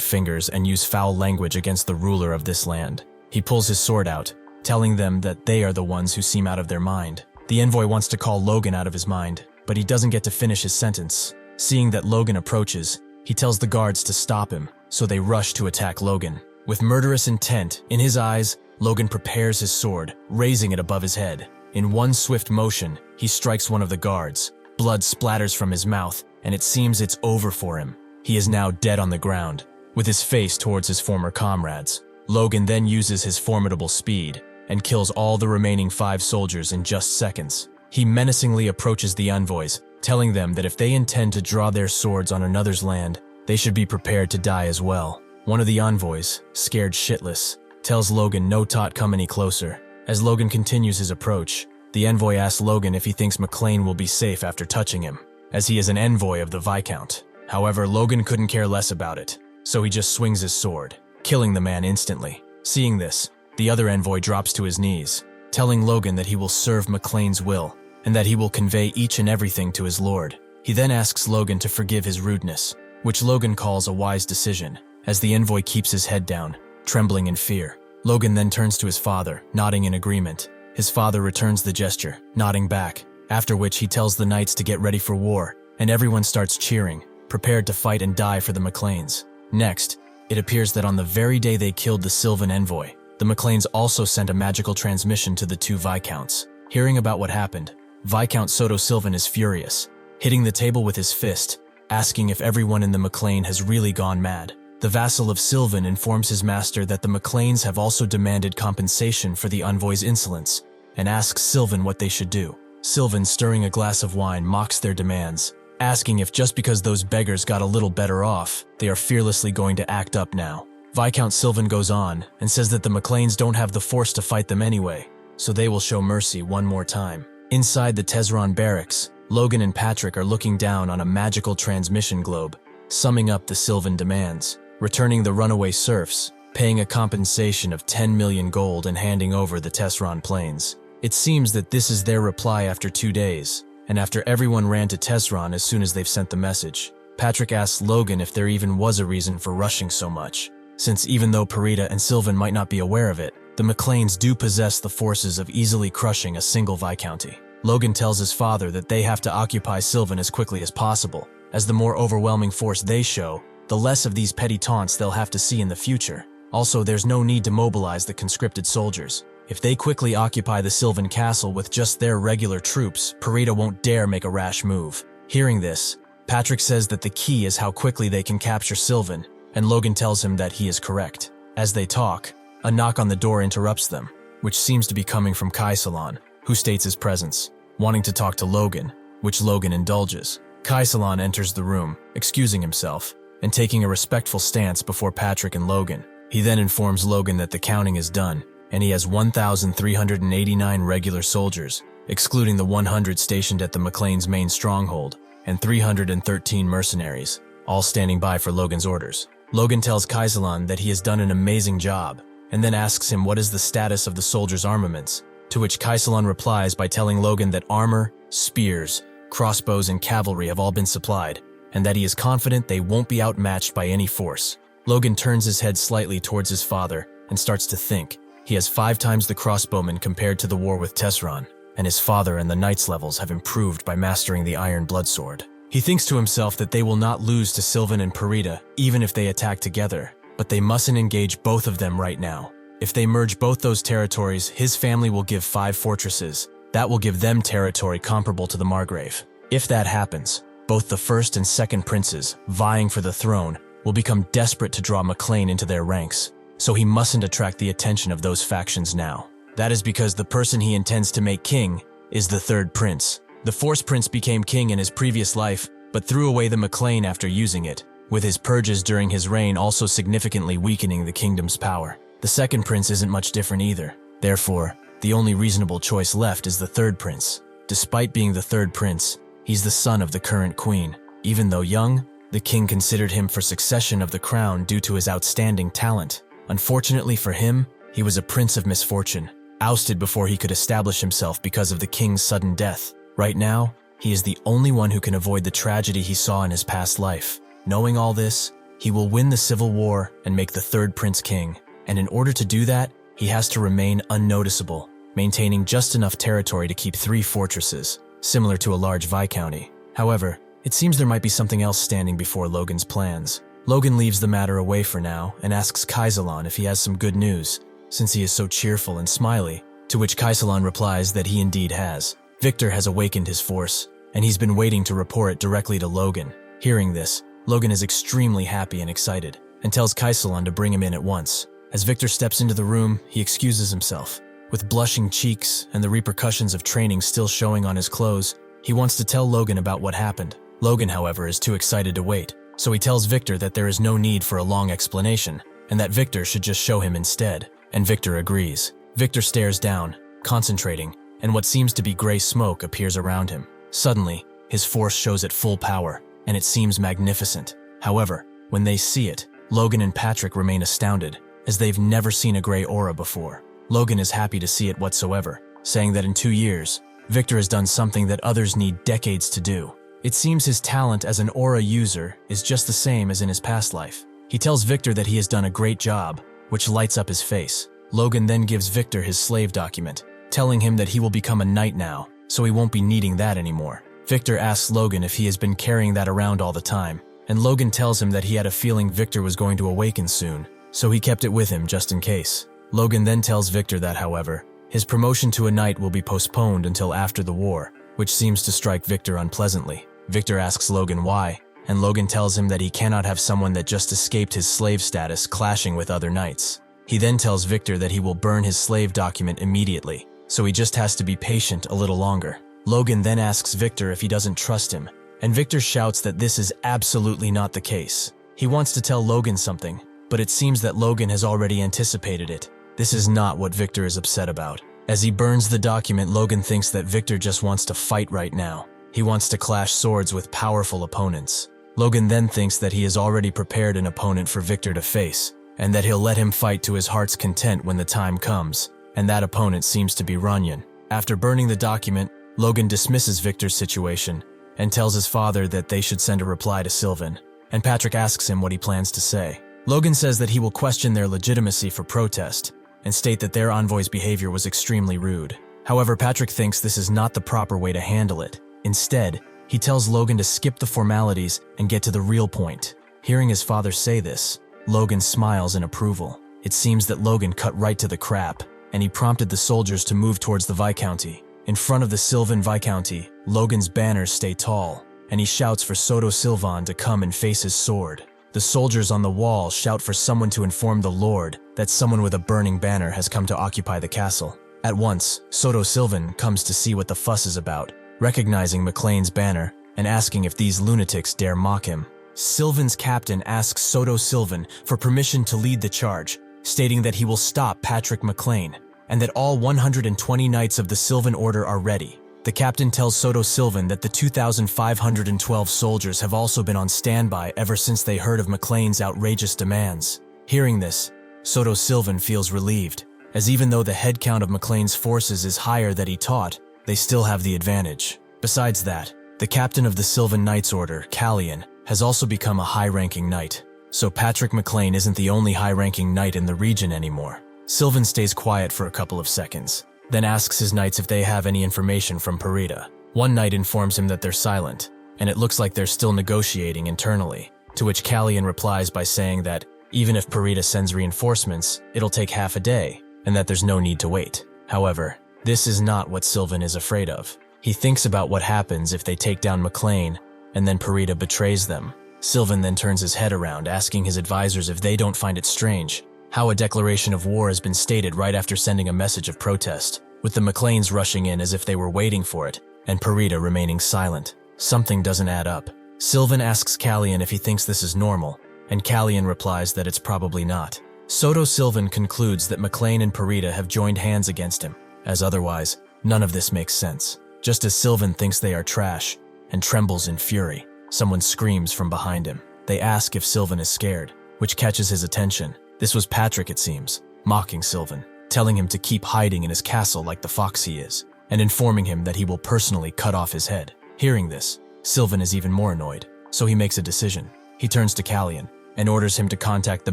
fingers and use foul language against the ruler of this land. He pulls his sword out, telling them that they are the ones who seem out of their mind. The envoy wants to call Logan out of his mind, but he doesn't get to finish his sentence. Seeing that Logan approaches, he tells the guards to stop him, so they rush to attack Logan. With murderous intent in his eyes, Logan prepares his sword, raising it above his head. In one swift motion, he strikes one of the guards. Blood splatters from his mouth, and it seems it's over for him. He is now dead on the ground, with his face towards his former comrades. Logan then uses his formidable speed and kills all the remaining 5 soldiers in just seconds. He menacingly approaches the envoys, telling them that if they intend to draw their swords on another's land, they should be prepared to die as well. One of the envoys, scared shitless, tells Logan no tot come any closer. As Logan continues his approach, the envoy asks Logan if he thinks McLain will be safe after touching him, as he is an envoy of the Viscount. However, Logan couldn't care less about it, so he just swings his sword, killing the man instantly. Seeing this, the other envoy drops to his knees, telling Logan that he will serve McLain's will, and that he will convey each and everything to his lord. He then asks Logan to forgive his rudeness, which Logan calls a wise decision, as the envoy keeps his head down, trembling in fear. Logan then turns to his father, nodding in agreement. His father returns the gesture, nodding back, after which he tells the knights to get ready for war, and everyone starts cheering, prepared to fight and die for the McLains. Next, it appears that on the very day they killed the Sylvan envoy, the McLains also sent a magical transmission to the 2 Viscounts. Hearing about what happened, Viscount Soto Sylvan is furious, hitting the table with his fist, asking if everyone in the McLain has really gone mad. The vassal of Sylvan informs his master that the McLains have also demanded compensation for the envoy's insolence, and asks Sylvan what they should do. Sylvan, stirring a glass of wine, mocks their demands, asking if just because those beggars got a little better off, they are fearlessly going to act up now. Viscount Sylvan goes on and says that the McLains don't have the force to fight them anyway, so they will show mercy one more time. Inside the Tesron barracks, Logan and Patrick are looking down on a magical transmission globe, summing up the Sylvan demands, returning the runaway serfs, paying a compensation of 10 million gold and handing over the Tesron plains. It seems that this is their reply after 2 days, and after everyone ran to Tesron as soon as they've sent the message. Patrick asks Logan if there even was a reason for rushing so much, since even though Parita and Sylvan might not be aware of it, the McLains do possess the forces of easily crushing a single viscounty. Logan tells his father that they have to occupy Sylvan as quickly as possible, as the more overwhelming force they show, the less of these petty taunts they'll have to see in the future. Also, there's no need to mobilize the conscripted soldiers. If they quickly occupy the Sylvan castle with just their regular troops, Parita won't dare make a rash move. Hearing this, Patrick says that the key is how quickly they can capture Sylvan, and Logan tells him that he is correct. As they talk, a knock on the door interrupts them, which seems to be coming from Kaisalon, who states his presence, wanting to talk to Logan, which Logan indulges. Kaisalon enters the room, excusing himself, and taking a respectful stance before Patrick and Logan. He then informs Logan that the counting is done, and he has 1,389 regular soldiers, excluding the 100 stationed at the McLain's main stronghold, and 313 mercenaries, all standing by for Logan's orders. Logan tells Kaisalon that he has done an amazing job, and then asks him what is the status of the soldiers' armaments, to which Kaisalon replies by telling Logan that armor, spears, crossbows, and cavalry have all been supplied, and that he is confident they won't be outmatched by any force. Logan turns his head slightly towards his father and starts to think. He has 5 times the crossbowmen compared to the war with Tesron, and his father and the knight's levels have improved by mastering the iron bloodsword. He thinks to himself that they will not lose to Sylvan and Parita even if they attack together, but they mustn't engage both of them right now. If they merge both those territories, his family will give 5 fortresses. That will give them territory comparable to the Margrave. If that happens, both the first and second princes, vying for the throne, will become desperate to draw McLain into their ranks, so he mustn't attract the attention of those factions now. That is because the person he intends to make king is the third prince. The Force Prince became king in his previous life, but threw away the McLain after using it, with his purges during his reign also significantly weakening the kingdom's power. The second prince isn't much different either. Therefore, the only reasonable choice left is the third prince. Despite being the third prince, he's the son of the current queen. Even though young, the king considered him for succession of the crown due to his outstanding talent. Unfortunately for him, he was a prince of misfortune, ousted before he could establish himself because of the king's sudden death. Right now, he is the only one who can avoid the tragedy he saw in his past life. Knowing all this, he will win the civil war and make the third prince king. And in order to do that, he has to remain unnoticeable, maintaining just enough territory to keep 3 fortresses, similar to a large viscounty. However, it seems there might be something else standing before Logan's plans. Logan leaves the matter away for now and asks Kaisalon if he has some good news, since he is so cheerful and smiley, to which Kaisalon replies that he indeed has. Victor has awakened his force, and he's been waiting to report it directly to Logan. Hearing this, Logan is extremely happy and excited, and tells Kaisalon to bring him in at once. As Victor steps into the room, he excuses himself. With blushing cheeks and the repercussions of training still showing on his clothes, he wants to tell Logan about what happened. Logan, however, is too excited to wait, so he tells Victor that there is no need for a long explanation, and that Victor should just show him instead. And Victor agrees. Victor stares down, concentrating, and what seems to be gray smoke appears around him. Suddenly, his force shows at full power, and it seems magnificent. However, when they see it, Logan and Patrick remain astounded, as they've never seen a gray aura before. Logan is happy to see it whatsoever, saying that in 2 years, Victor has done something that others need decades to do. It seems his talent as an aura user is just the same as in his past life. He tells Victor that he has done a great job, which lights up his face. Logan then gives Victor his slave document, telling him that he will become a knight now, so he won't be needing that anymore. Victor asks Logan if he has been carrying that around all the time, and Logan tells him that he had a feeling Victor was going to awaken soon, so he kept it with him just in case. Logan then tells Victor that, however, his promotion to a knight will be postponed until after the war, which seems to strike Victor unpleasantly. Victor asks Logan why, and Logan tells him that he cannot have someone that just escaped his slave status clashing with other knights. He then tells Victor that he will burn his slave document immediately, so he just has to be patient a little longer. Logan then asks Victor if he doesn't trust him, and Victor shouts that this is absolutely not the case. He wants to tell Logan something, but it seems that Logan has already anticipated it. This is not what Victor is upset about. As he burns the document, Logan thinks that Victor just wants to fight right now. He wants to clash swords with powerful opponents. Logan then thinks that he has already prepared an opponent for Victor to face, and that he'll let him fight to his heart's content when the time comes, and that opponent seems to be Runyon. After burning the document, Logan dismisses Victor's situation and tells his father that they should send a reply to Sylvan, and Patrick asks him what he plans to say. Logan says that he will question their legitimacy for protest and state that their envoy's behavior was extremely rude. However, Patrick thinks this is not the proper way to handle it. Instead, he tells Logan to skip the formalities and get to the real point. Hearing his father say this, Logan smiles in approval. It seems that Logan cut right to the crap, and he prompted the soldiers to move towards the Viscounty. In front of the Sylvan Viscounty, Logan's banners stay tall, and he shouts for Soto Sylvan to come and face his sword. The soldiers on the wall shout for someone to inform the Lord that someone with a burning banner has come to occupy the castle. At once, Soto Sylvan comes to see what the fuss is about, recognizing McLain's banner and asking if these lunatics dare mock him. Sylvan's captain asks Soto Sylvan for permission to lead the charge, stating that he will stop Patrick McLain and that all 120 knights of the Sylvan Order are ready. The captain tells Soto Sylvan that the 2,512 soldiers have also been on standby ever since they heard of McLain's outrageous demands. Hearing this, Soto Sylvan feels relieved, as even though the headcount of McLain's forces is higher than he taught, they still have the advantage. Besides that, the captain of the Sylvan Knights Order, Callian, has also become a high-ranking knight, so Patrick McLain isn't the only high-ranking knight in the region anymore. Sylvan stays quiet for a couple of seconds, then asks his knights if they have any information from Parita. One knight informs him that they're silent, and it looks like they're still negotiating internally, to which Callian replies by saying that even if Parita sends reinforcements, it'll take half a day, and that there's no need to wait. However, this is not what Sylvan is afraid of. He thinks about what happens if they take down McLain, and then Parita betrays them. Sylvan then turns his head around, asking his advisors if they don't find it strange how a declaration of war has been stated right after sending a message of protest, with the McLains rushing in as if they were waiting for it, and Parita remaining silent. Something doesn't add up. Sylvan asks Callian if he thinks this is normal, and Callian replies that it's probably not. Soto Sylvan concludes that McLain and Parita have joined hands against him, as otherwise, none of this makes sense. Just as Sylvan thinks they are trash, and trembles in fury, someone screams from behind him. They ask if Sylvan is scared, which catches his attention. This was Patrick, it seems, mocking Sylvan, telling him to keep hiding in his castle like the fox he is, and informing him that he will personally cut off his head. Hearing this, Sylvan is even more annoyed, so he makes a decision. He turns to Callian and orders him to contact the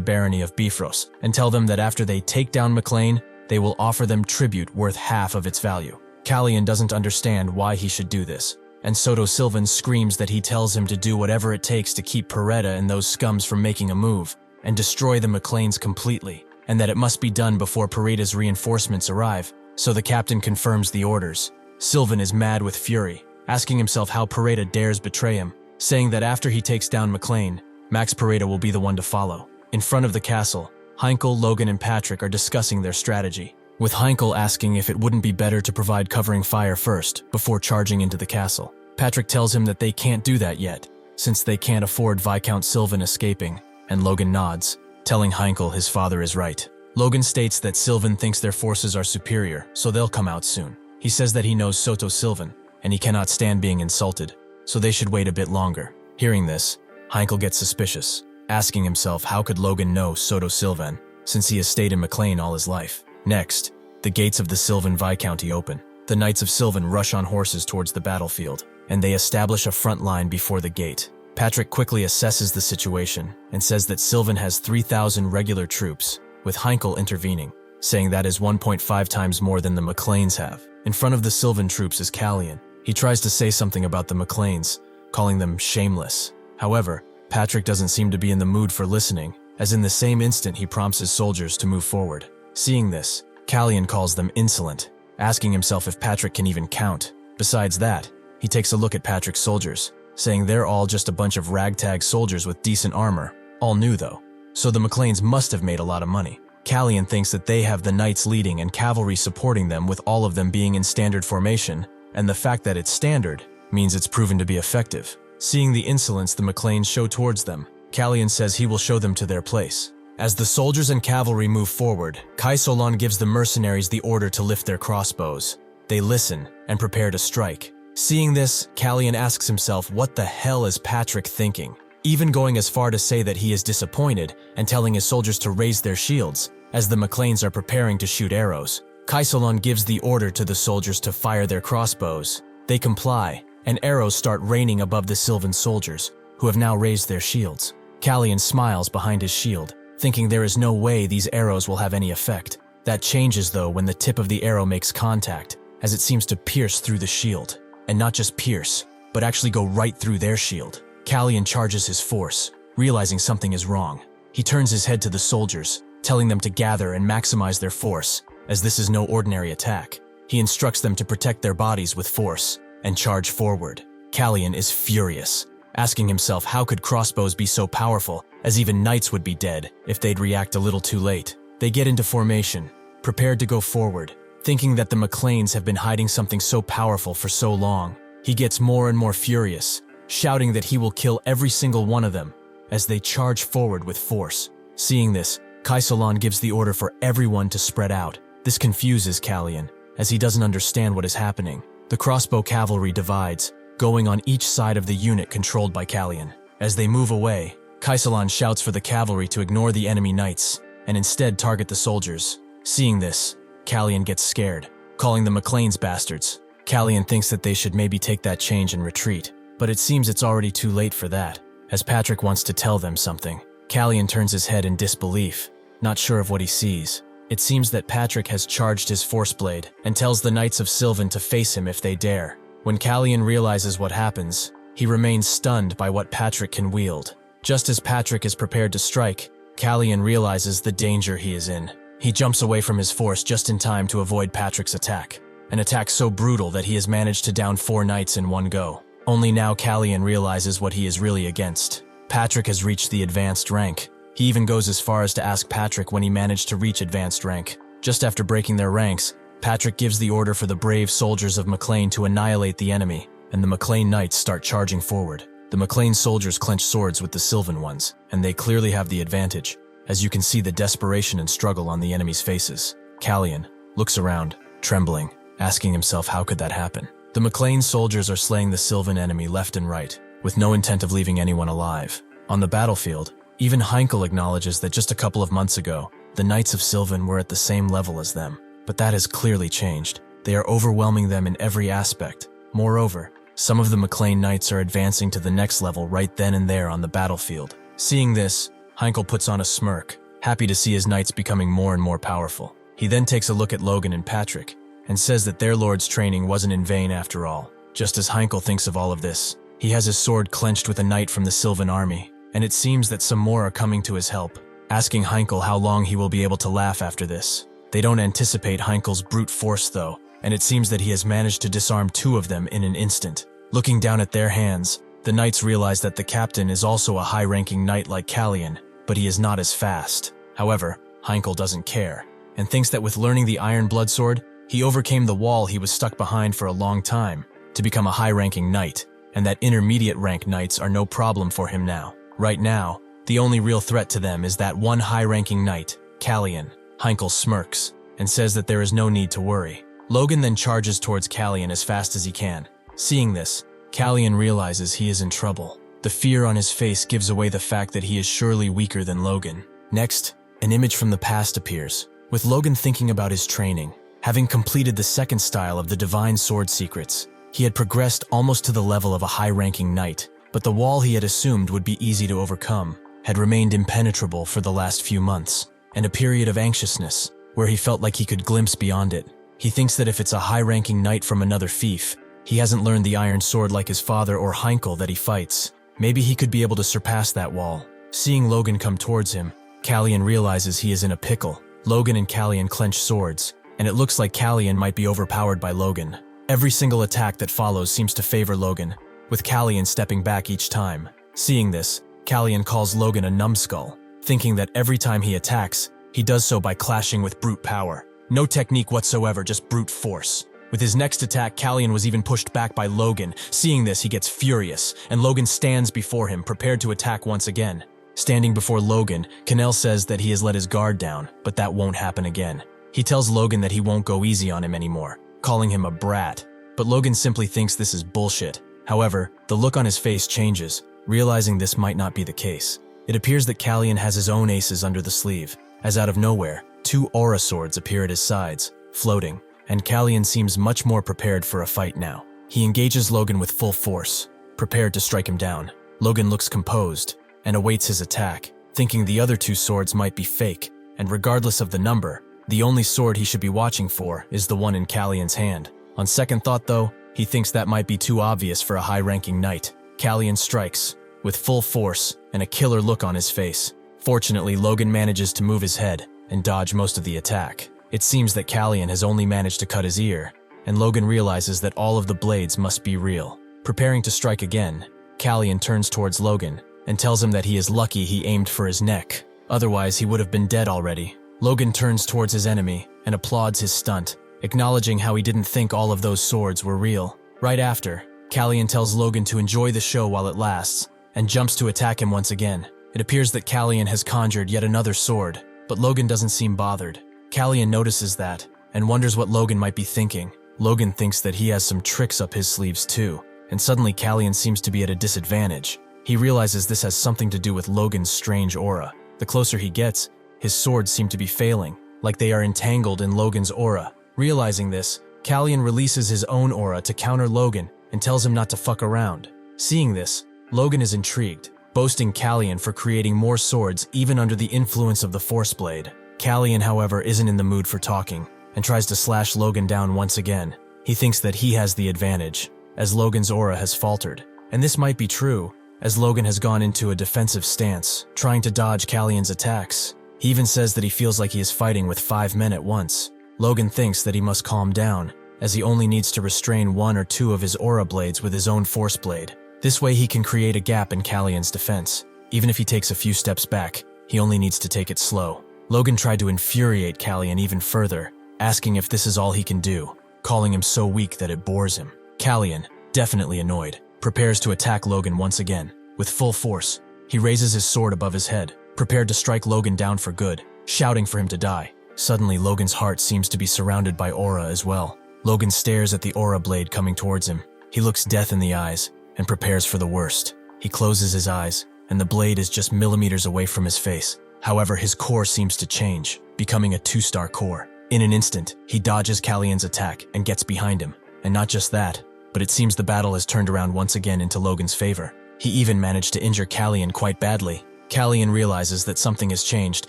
barony of Bifrost and tell them that after they take down McLain, they will offer them tribute worth half of its value. Callian doesn't understand why he should do this, and Soto Sylvan screams that he tells him to do whatever it takes to keep Parita and those scums from making a move, and destroy the McLains completely, and that it must be done before Parita's reinforcements arrive, so the captain confirms the orders. Sylvan is mad with fury, asking himself how Parita dares betray him, saying that after he takes down McLain, Max Parita will be the one to follow. In front of the castle, Heinkel, Logan, and Patrick are discussing their strategy, with Heinkel asking if it wouldn't be better to provide covering fire first, before charging into the castle. Patrick tells him that they can't do that yet, since they can't afford Viscount Sylvan escaping, and Logan nods, telling Heinkel his father is right. Logan states that Sylvan thinks their forces are superior, so they'll come out soon. He says that he knows Soto Sylvan, and he cannot stand being insulted, so they should wait a bit longer. Hearing this, Heinkel gets suspicious, asking himself how could Logan know Soto Sylvan, since he has stayed in McLain all his life. Next, the gates of the Sylvan Viscounty open. The Knights of Sylvan rush on horses towards the battlefield, and they establish a front line before the gate. Patrick quickly assesses the situation and says that Sylvan has 3,000 regular troops, with Heinkel intervening, saying that is 1.5 times more than the McLains have. In front of the Sylvan troops is Callian. He tries to say something about the McLains, calling them shameless. However, Patrick doesn't seem to be in the mood for listening, as in the same instant he prompts his soldiers to move forward. Seeing this, Callian calls them insolent, asking himself if Patrick can even count. Besides that, he takes a look at Patrick's soldiers, saying they're all just a bunch of ragtag soldiers with decent armor, all new though, so the McLains must have made a lot of money. Callian thinks that they have the knights leading and cavalry supporting them, with all of them being in standard formation, and the fact that it's standard means it's proven to be effective. Seeing the insolence the McLains show towards them, Callian says he will show them to their place. As the soldiers and cavalry move forward, Kaisolon gives the mercenaries the order to lift their crossbows. They listen and prepare to strike. Seeing this, Callian asks himself, what the hell is Patrick thinking? Even going as far to say that he is disappointed and telling his soldiers to raise their shields as the McLains are preparing to shoot arrows. Kaisolon gives the order to the soldiers to fire their crossbows. They comply, and arrows start raining above the Sylvan soldiers, who have now raised their shields. Callian smiles behind his shield, thinking there is no way these arrows will have any effect. That changes though when the tip of the arrow makes contact, as it seems to pierce through the shield. And not just pierce, but actually go right through their shield. Callian charges his force, realizing something is wrong. He turns his head to the soldiers, telling them to gather and maximize their force, as this is no ordinary attack. He instructs them to protect their bodies with force and charge forward. Callian is furious, asking himself how could crossbows be so powerful, as even knights would be dead if they'd react a little too late. They get into formation, prepared to go forward, thinking that the McLains have been hiding something so powerful for so long. He gets more and more furious, shouting that he will kill every single one of them as they charge forward with force. Seeing this, Kaisolon gives the order for everyone to spread out. This confuses Callian, as he doesn't understand what is happening. The crossbow cavalry divides, going on each side of the unit controlled by Callian. As they move away, Kaisolon shouts for the cavalry to ignore the enemy knights and instead target the soldiers. Seeing this, Callian gets scared, calling the McLains bastards. Callian thinks that they should maybe take that change and retreat, but it seems it's already too late for that, as Patrick wants to tell them something. Callian turns his head in disbelief, not sure of what he sees. It seems that Patrick has charged his force blade and tells the Knights of Sylvan to face him if they dare. When Callian realizes what happens, he remains stunned by what Patrick can wield. Just as Patrick is prepared to strike, Callian realizes the danger he is in. He jumps away from his force just in time to avoid Patrick's attack, an attack so brutal that he has managed to down 4 knights in one go. Only now Callian realizes what he is really against. Patrick has reached the advanced rank. He even goes as far as to ask Patrick when he managed to reach advanced rank. Just after breaking their ranks, Patrick gives the order for the brave soldiers of McLain to annihilate the enemy, and the McLain knights start charging forward. The McLain soldiers clench swords with the Sylvan ones, and they clearly have the advantage, as you can see the desperation and struggle on the enemy's faces. Callian looks around, trembling, asking himself how could that happen. The McLain soldiers are slaying the Sylvan enemy left and right, with no intent of leaving anyone alive. On the battlefield, even Heinkel acknowledges that just a couple of months ago, the Knights of Sylvan were at the same level as them. But that has clearly changed. They are overwhelming them in every aspect. Moreover, some of the McLain Knights are advancing to the next level right then and there on the battlefield. Seeing this, Heinkel puts on a smirk, happy to see his knights becoming more and more powerful. He then takes a look at Logan and Patrick, and says that their lord's training wasn't in vain after all. Just as Heinkel thinks of all of this, he has his sword clenched with a knight from the Sylvan army, and it seems that some more are coming to his help, asking Heinkel how long he will be able to laugh after this. They don't anticipate Heinkel's brute force though, and it seems that he has managed to disarm 2 of them in an instant. Looking down at their hands, the knights realize that the captain is also a high-ranking knight like Callian, but he is not as fast. However, Heinkel doesn't care, and thinks that with learning the Iron Blood Sword, he overcame the wall he was stuck behind for a long time to become a high-ranking knight, and that intermediate-rank knights are no problem for him now. Right now, the only real threat to them is that one high-ranking knight, Callian. Heinkel smirks and says that there is no need to worry. Logan then charges towards Callian as fast as he can. Seeing this, Callian realizes he is in trouble. The fear on his face gives away the fact that he is surely weaker than Logan. Next, an image from the past appears, with Logan thinking about his training. Having completed the second style of the Divine Sword Secrets, he had progressed almost to the level of a high-ranking knight, but the wall he had assumed would be easy to overcome had remained impenetrable for the last few months, and a period of anxiousness, where he felt like he could glimpse beyond it. He thinks that if it's a high-ranking knight from another fief, he hasn't learned the iron sword like his father or Heinkel that he fights. Maybe he could be able to surpass that wall. Seeing Logan come towards him, Callian realizes he is in a pickle. Logan and Callian clench swords, and it looks like Callian might be overpowered by Logan. Every single attack that follows seems to favor Logan, with Callian stepping back each time. Seeing this, Callian calls Logan a numbskull, thinking that every time he attacks, He does so by clashing with brute power. No technique whatsoever, just brute force. With his next attack, Callian was even pushed back by Logan. Seeing this, he gets furious, and Logan stands before him, prepared to attack once again. Standing before Logan, Cannell says that he has let his guard down, but that won't happen again. He tells Logan that he won't go easy on him anymore, calling him a brat. But Logan simply thinks this is bullshit. However, the look on his face changes, realizing this might not be the case. It appears that Callian has his own aces under the sleeve, as out of nowhere, 2 aura swords appear at his sides, floating, and Callian seems much more prepared for a fight now. He engages Logan with full force, prepared to strike him down. Logan looks composed, and awaits his attack, thinking the other 2 swords might be fake, and regardless of the number, the only sword he should be watching for is the one in Callian's hand. On second thought though, he thinks that might be too obvious for a high-ranking knight. Callian strikes, with full force and a killer look on his face. Fortunately, Logan manages to move his head and dodge most of the attack. It seems that Callian has only managed to cut his ear, and Logan realizes that all of the blades must be real. Preparing to strike again, Callian turns towards Logan and tells him that he is lucky he aimed for his neck. Otherwise, he would have been dead already. Logan turns towards his enemy and applauds his stunt, acknowledging how he didn't think all of those swords were real. Right after, Callian tells Logan to enjoy the show while it lasts, and jumps to attack him once again. It appears that Callian has conjured yet another sword, but Logan doesn't seem bothered. Callian notices that, and wonders what Logan might be thinking. Logan thinks that he has some tricks up his sleeves too, and suddenly Callian seems to be at a disadvantage. He realizes this has something to do with Logan's strange aura. The closer he gets, his swords seem to be failing, like they are entangled in Logan's aura. Realizing this, Callian releases his own aura to counter Logan and tells him not to fuck around. Seeing this, Logan is intrigued, boasting Callian for creating more swords even under the influence of the Force Blade. Callian, however, isn't in the mood for talking and tries to slash Logan down once again. He thinks that he has the advantage, as Logan's aura has faltered. And this might be true, as Logan has gone into a defensive stance, trying to dodge Callian's attacks. He even says that he feels like he is fighting with 5 men at once. Logan thinks that he must calm down, as he only needs to restrain 1 or 2 of his aura blades with his own Force Blade. This way he can create a gap in Callian's defense. Even if he takes a few steps back, he only needs to take it slow. Logan tried to infuriate Callian even further, asking if this is all he can do, calling him so weak that it bores him. Callian, definitely annoyed, prepares to attack Logan once again. With full force, he raises his sword above his head, prepared to strike Logan down for good, shouting for him to die. Suddenly, Logan's heart seems to be surrounded by aura as well. Logan stares at the aura blade coming towards him. He looks death in the eyes and prepares for the worst. He closes his eyes, and the blade is just millimeters away from his face. However, his core seems to change, becoming a 2-star core. In an instant, he dodges Callian's attack and gets behind him. And not just that, but it seems the battle has turned around once again into Logan's favor. He even managed to injure Callian quite badly. Callian realizes that something has changed,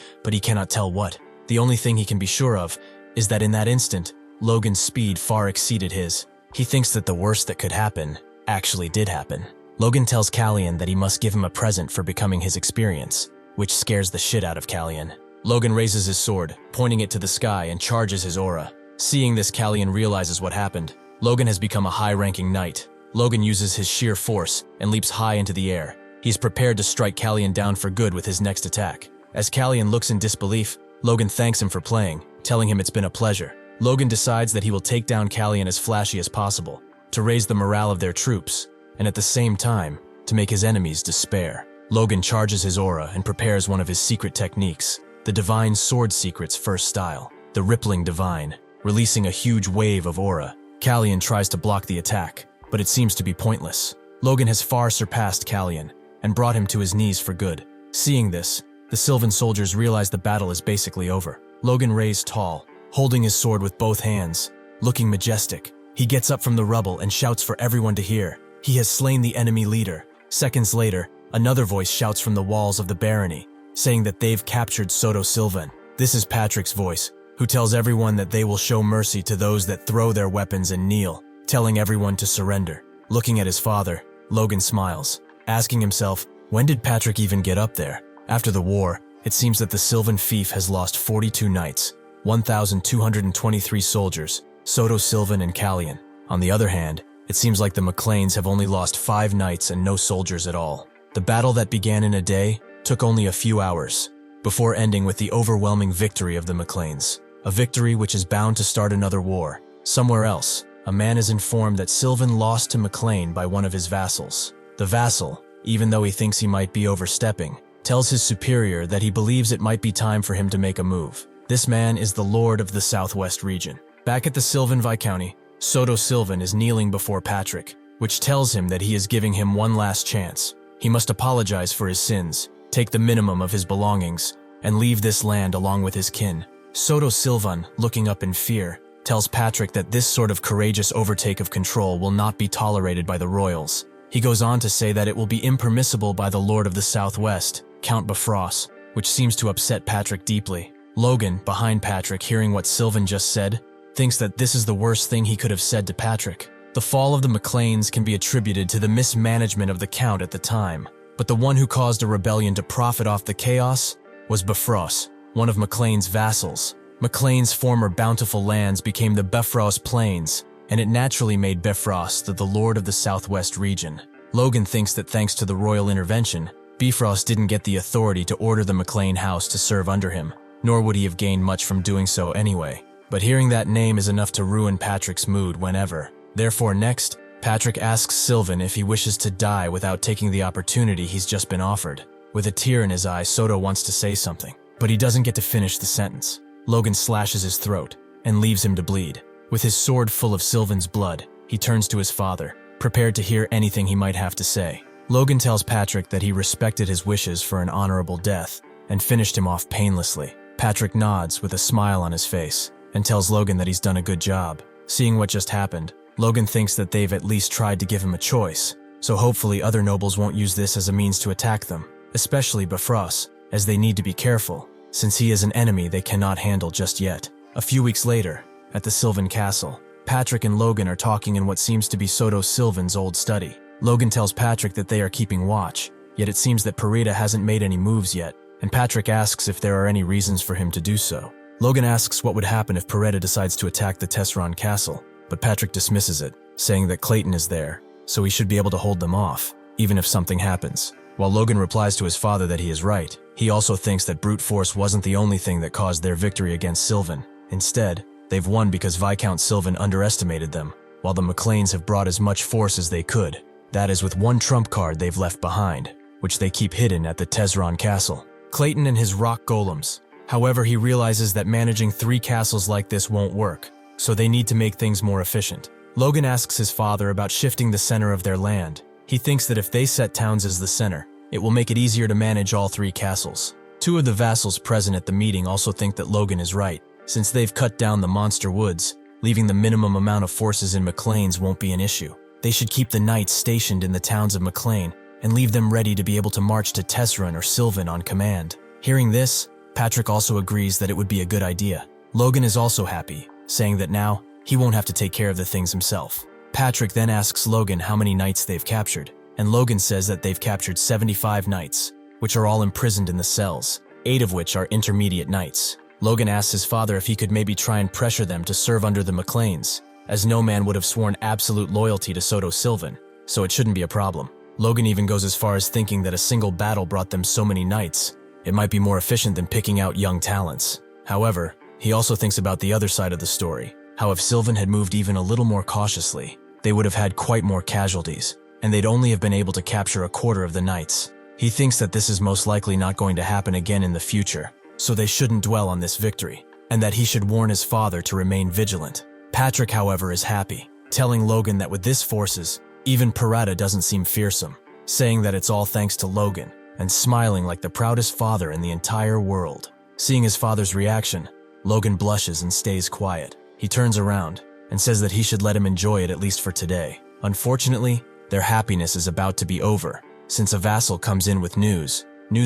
but he cannot tell what. The only thing he can be sure of is that in that instant, Logan's speed far exceeded his. He thinks that the worst that could happen actually did happen. Logan tells Callian that he must give him a present for becoming his experience, which scares the shit out of Callian. Logan raises his sword, pointing it to the sky, and charges his aura. Seeing this, Callian realizes what happened. Logan has become a high-ranking knight. Logan uses his sheer force and leaps high into the air. He's prepared to strike Callian down for good with his next attack. As Callian looks in disbelief, Logan thanks him for playing, telling him it's been a pleasure. Logan decides that he will take down Callian as flashy as possible, to raise the morale of their troops, and at the same time, to make his enemies despair. Logan charges his aura and prepares one of his secret techniques, the Divine Sword Secret's first style, the Rippling Divine, releasing a huge wave of aura. Callian tries to block the attack, but it seems to be pointless. Logan has far surpassed Callian and brought him to his knees for good. Seeing this, the Sylvan soldiers realize the battle is basically over. Logan raised tall, holding his sword with both hands, looking majestic. He gets up from the rubble and shouts for everyone to hear. He has slain the enemy leader. Seconds later, another voice shouts from the walls of the barony, saying that they've captured Soto Sylvan. This is Patrick's voice, who tells everyone that they will show mercy to those that throw their weapons and kneel, telling everyone to surrender. Looking at his father, Logan smiles, asking himself, when did Patrick even get up there? After the war, it seems that the Sylvan fief has lost 42 knights, 1,223 soldiers, Soto Sylvan and Callian. On the other hand, it seems like the McLains have only lost 5 knights and no soldiers at all. The battle that began in a day took only a few hours, before ending with the overwhelming victory of the McLains. A victory which is bound to start another war. Somewhere else, a man is informed that Sylvan lost to McLain by one of his vassals. The vassal, even though he thinks he might be overstepping, tells his superior that he believes it might be time for him to make a move. This man is the Lord of the Southwest region. Back at the Sylvan Viscounty, Soto Sylvan is kneeling before Patrick, which tells him that he is giving him one last chance. He must apologize for his sins, take the minimum of his belongings, and leave this land along with his kin. Soto Sylvan, looking up in fear, tells Patrick that this sort of courageous overtake of control will not be tolerated by the royals. He goes on to say that it will be impermissible by the Lord of the Southwest, Count Bifrost, which seems to upset Patrick deeply. Logan, behind Patrick, hearing what Sylvan just said, thinks that this is the worst thing he could have said to Patrick. The fall of the McLains can be attributed to the mismanagement of the Count at the time, but the one who caused a rebellion to profit off the chaos was Bifrost, one of McLain's vassals. McLain's former bountiful lands became the Bifrost Plains, and it naturally made Bifrost the Lord of the Southwest region. Logan thinks that thanks to the royal intervention, Bifrost didn't get the authority to order the McLain house to serve under him, nor would he have gained much from doing so anyway. But hearing that name is enough to ruin Patrick's mood whenever. Therefore next, Patrick asks Sylvan if he wishes to die without taking the opportunity he's just been offered. With a tear in his eye, Soto wants to say something, but he doesn't get to finish the sentence. Logan slashes his throat and leaves him to bleed. With his sword full of Sylvan's blood, he turns to his father, prepared to hear anything he might have to say. Logan tells Patrick that he respected his wishes for an honorable death and finished him off painlessly. Patrick nods with a smile on his face and tells Logan that he's done a good job. Seeing what just happened, Logan thinks that they've at least tried to give him a choice, so hopefully other nobles won't use this as a means to attack them, especially Bifrost, as they need to be careful, since he is an enemy they cannot handle just yet. A few weeks later, at the Sylvan Castle, Patrick and Logan are talking in what seems to be Soto Sylvan's old study. Logan tells Patrick that they are keeping watch, yet it seems that Parita hasn't made any moves yet, and Patrick asks if there are any reasons for him to do so. Logan asks what would happen if Parita decides to attack the Tesseron Castle, but Patrick dismisses it, saying that Clayton is there, so he should be able to hold them off, even if something happens. While Logan replies to his father that he is right, he also thinks that brute force wasn't the only thing that caused their victory against Sylvan. Instead, they've won because Viscount Sylvan underestimated them, while the McLains have brought as much force as they could. That is with one trump card they've left behind, which they keep hidden at the Tesseron Castle. Clayton and his rock golems. However, he realizes that managing 3 castles like this won't work, so they need to make things more efficient. Logan asks his father about shifting the center of their land. He thinks that if they set towns as the center, it will make it easier to manage all 3 castles. 2 of the vassals present at the meeting also think that Logan is right, since they've cut down the monster woods, leaving the minimum amount of forces in McLain's won't be an issue. They should keep the knights stationed in the towns of McLain and leave them ready to be able to march to Tesseron or Sylvan on command. Hearing this, Patrick also agrees that it would be a good idea. Logan is also happy, saying that now he won't have to take care of the things himself. Patrick then asks Logan how many knights they've captured, and Logan says that they've captured 75 knights, which are all imprisoned in the cells, 8 of which are intermediate knights. Logan asks his father if he could maybe try and pressure them to serve under the McLains, as no man would have sworn absolute loyalty to Soto Sylvan, so it shouldn't be a problem. Logan even goes as far as thinking that a single battle brought them so many knights, it might be more efficient than picking out young talents. However, he also thinks about the other side of the story, how if Sylvan had moved even a little more cautiously, they would have had quite more casualties, and they'd only have been able to capture a quarter of the knights. He thinks that this is most likely not going to happen again in the future, so they shouldn't dwell on this victory, and that he should warn his father to remain vigilant. Patrick, however, is happy, telling Logan that with this forces, even Parita doesn't seem fearsome, saying that it's all thanks to Logan, and smiling like the proudest father in the entire world. Seeing his father's reaction, Logan blushes and stays quiet. He turns around and says that he should let him enjoy it at least for today. Unfortunately, their happiness is about to be over, since a vassal comes in with news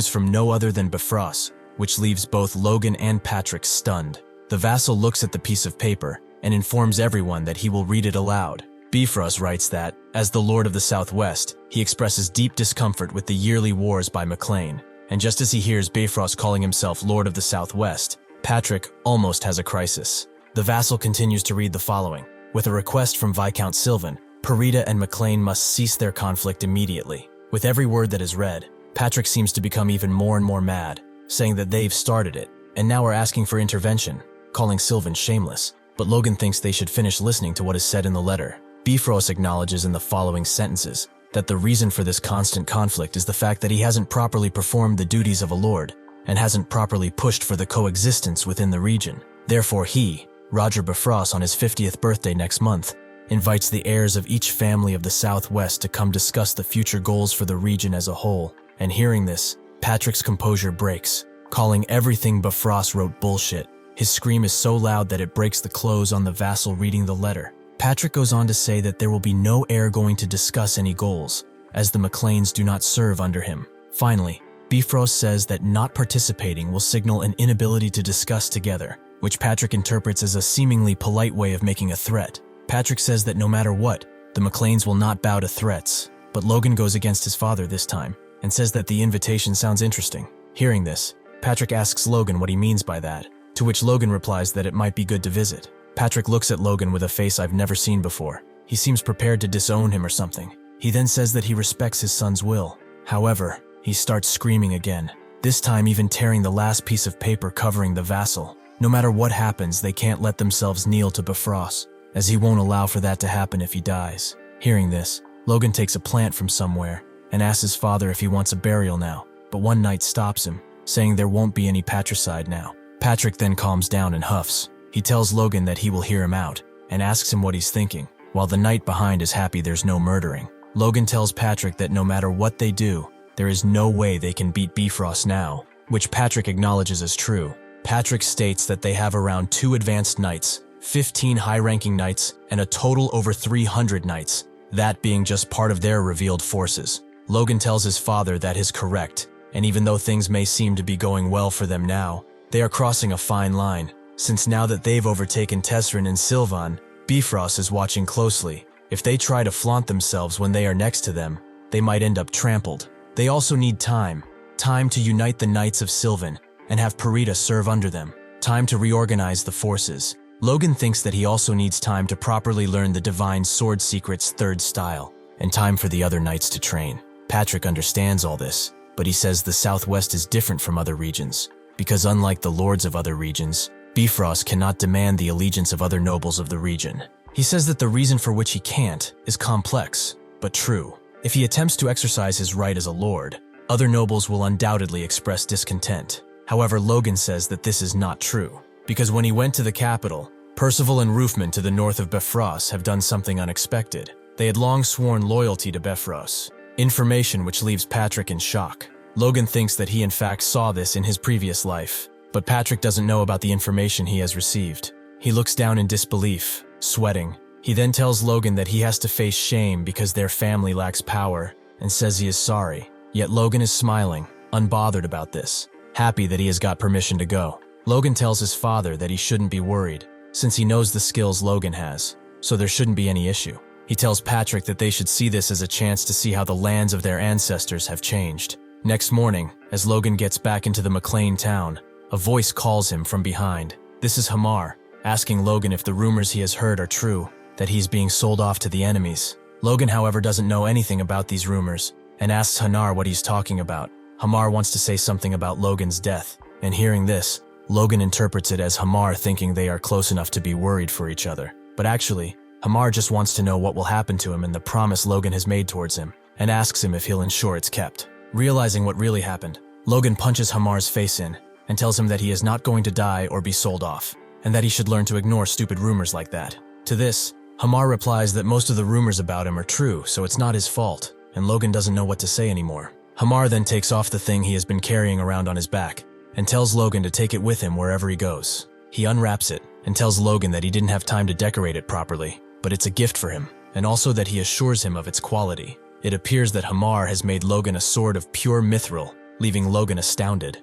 from no other than Bifrost, which leaves both Logan and Patrick stunned. The vassal looks at the piece of paper and informs everyone that he will read it aloud. Bifrost writes that, as the Lord of the Southwest, he expresses deep discomfort with the yearly wars by McLain, and just as he hears Bifrost calling himself Lord of the Southwest, Patrick almost has a crisis. The vassal continues to read the following. With a request from Viscount Sylvan, Parita and McLain must cease their conflict immediately. With every word that is read, Patrick seems to become even more and more mad, saying that they've started it, and now are asking for intervention, calling Sylvan shameless. But Logan thinks they should finish listening to what is said in the letter. Bifrost acknowledges in the following sentences that the reason for this constant conflict is the fact that he hasn't properly performed the duties of a lord, and hasn't properly pushed for the coexistence within the region. Therefore he, Roger Bifrost, on his 50th birthday next month, invites the heirs of each family of the Southwest to come discuss the future goals for the region as a whole. And hearing this, Patrick's composure breaks, calling everything Bifrost wrote bullshit. His scream is so loud that it breaks the clothes on the vassal reading the letter. Patrick goes on to say that there will be no heir going to discuss any goals, as the McLains do not serve under him. Finally, Bifrost says that not participating will signal an inability to discuss together, which Patrick interprets as a seemingly polite way of making a threat. Patrick says that no matter what, the McLains will not bow to threats, but Logan goes against his father this time, and says that the invitation sounds interesting. Hearing this, Patrick asks Logan what he means by that, to which Logan replies that it might be good to visit. Patrick looks at Logan with a face I've never seen before. He seems prepared to disown him or something. He then says that he respects his son's will. However, he starts screaming again, this time even tearing the last piece of paper covering the vassal. No matter what happens, they can't let themselves kneel to Bifrost, as he won't allow for that to happen if he dies. Hearing this, Logan takes a plant from somewhere and asks his father if he wants a burial now, but one knight stops him, saying there won't be any patricide now. Patrick then calms down and huffs. He tells Logan that he will hear him out and asks him what he's thinking, while the knight behind is happy there's no murdering. Logan tells Patrick that no matter what they do, there is no way they can beat Bifrost now, which Patrick acknowledges as true. Patrick states that they have around 2 advanced knights, 15 high-ranking knights, and a total over 300 knights, that being just part of their revealed forces. Logan tells his father that is correct, and even though things may seem to be going well for them now, they are crossing a fine line, since now that they've overtaken Tesrin and Sylvan, Bifrost is watching closely. If they try to flaunt themselves when they are next to them, they might end up trampled. They also need time to unite the Knights of Sylvan and have Parita serve under them, time to reorganize the forces. Logan thinks that he also needs time to properly learn the Divine Sword Secret's 3rd style, and time for the other knights to train. Patrick understands all this, but he says the Southwest is different from other regions, because unlike the lords of other regions, Bifrost cannot demand the allegiance of other nobles of the region. He says that the reason for which he can't is complex, but true. If he attempts to exercise his right as a lord, other nobles will undoubtedly express discontent. However, Logan says that this is not true, because when he went to the capital, Percival and Roofman to the north of Bifrost have done something unexpected. They had long sworn loyalty to Bifrost, information which leaves Patrick in shock. Logan thinks that he in fact saw this in his previous life, but Patrick doesn't know about the information he has received. He looks down in disbelief, sweating. He then tells Logan that he has to face shame because their family lacks power, and says he is sorry. Yet Logan is smiling, unbothered about this, happy that he has got permission to go. Logan tells his father that he shouldn't be worried, since he knows the skills Logan has, so there shouldn't be any issue. He tells Patrick that they should see this as a chance to see how the lands of their ancestors have changed. Next morning, as Logan gets back into the McLain town, a voice calls him from behind. This is Hamar, asking Logan if the rumors he has heard are true, that he's being sold off to the enemies. Logan, however, doesn't know anything about these rumors, and asks Hanar what he's talking about. Hamar wants to say something about Logan's death, and hearing this, Logan interprets it as Hamar thinking they are close enough to be worried for each other. But actually, Hamar just wants to know what will happen to him and the promise Logan has made towards him, and asks him if he'll ensure it's kept. Realizing what really happened, Logan punches Hamar's face in, and tells him that he is not going to die or be sold off, and that he should learn to ignore stupid rumors like that. To this, Hamar replies that most of the rumors about him are true, so it's not his fault, and Logan doesn't know what to say anymore. Hamar then takes off the thing he has been carrying around on his back, and tells Logan to take it with him wherever he goes. He unwraps it, and tells Logan that he didn't have time to decorate it properly, but it's a gift for him, and also that he assures him of its quality. It appears that Hamar has made Logan a sword of pure mithril, leaving Logan astounded.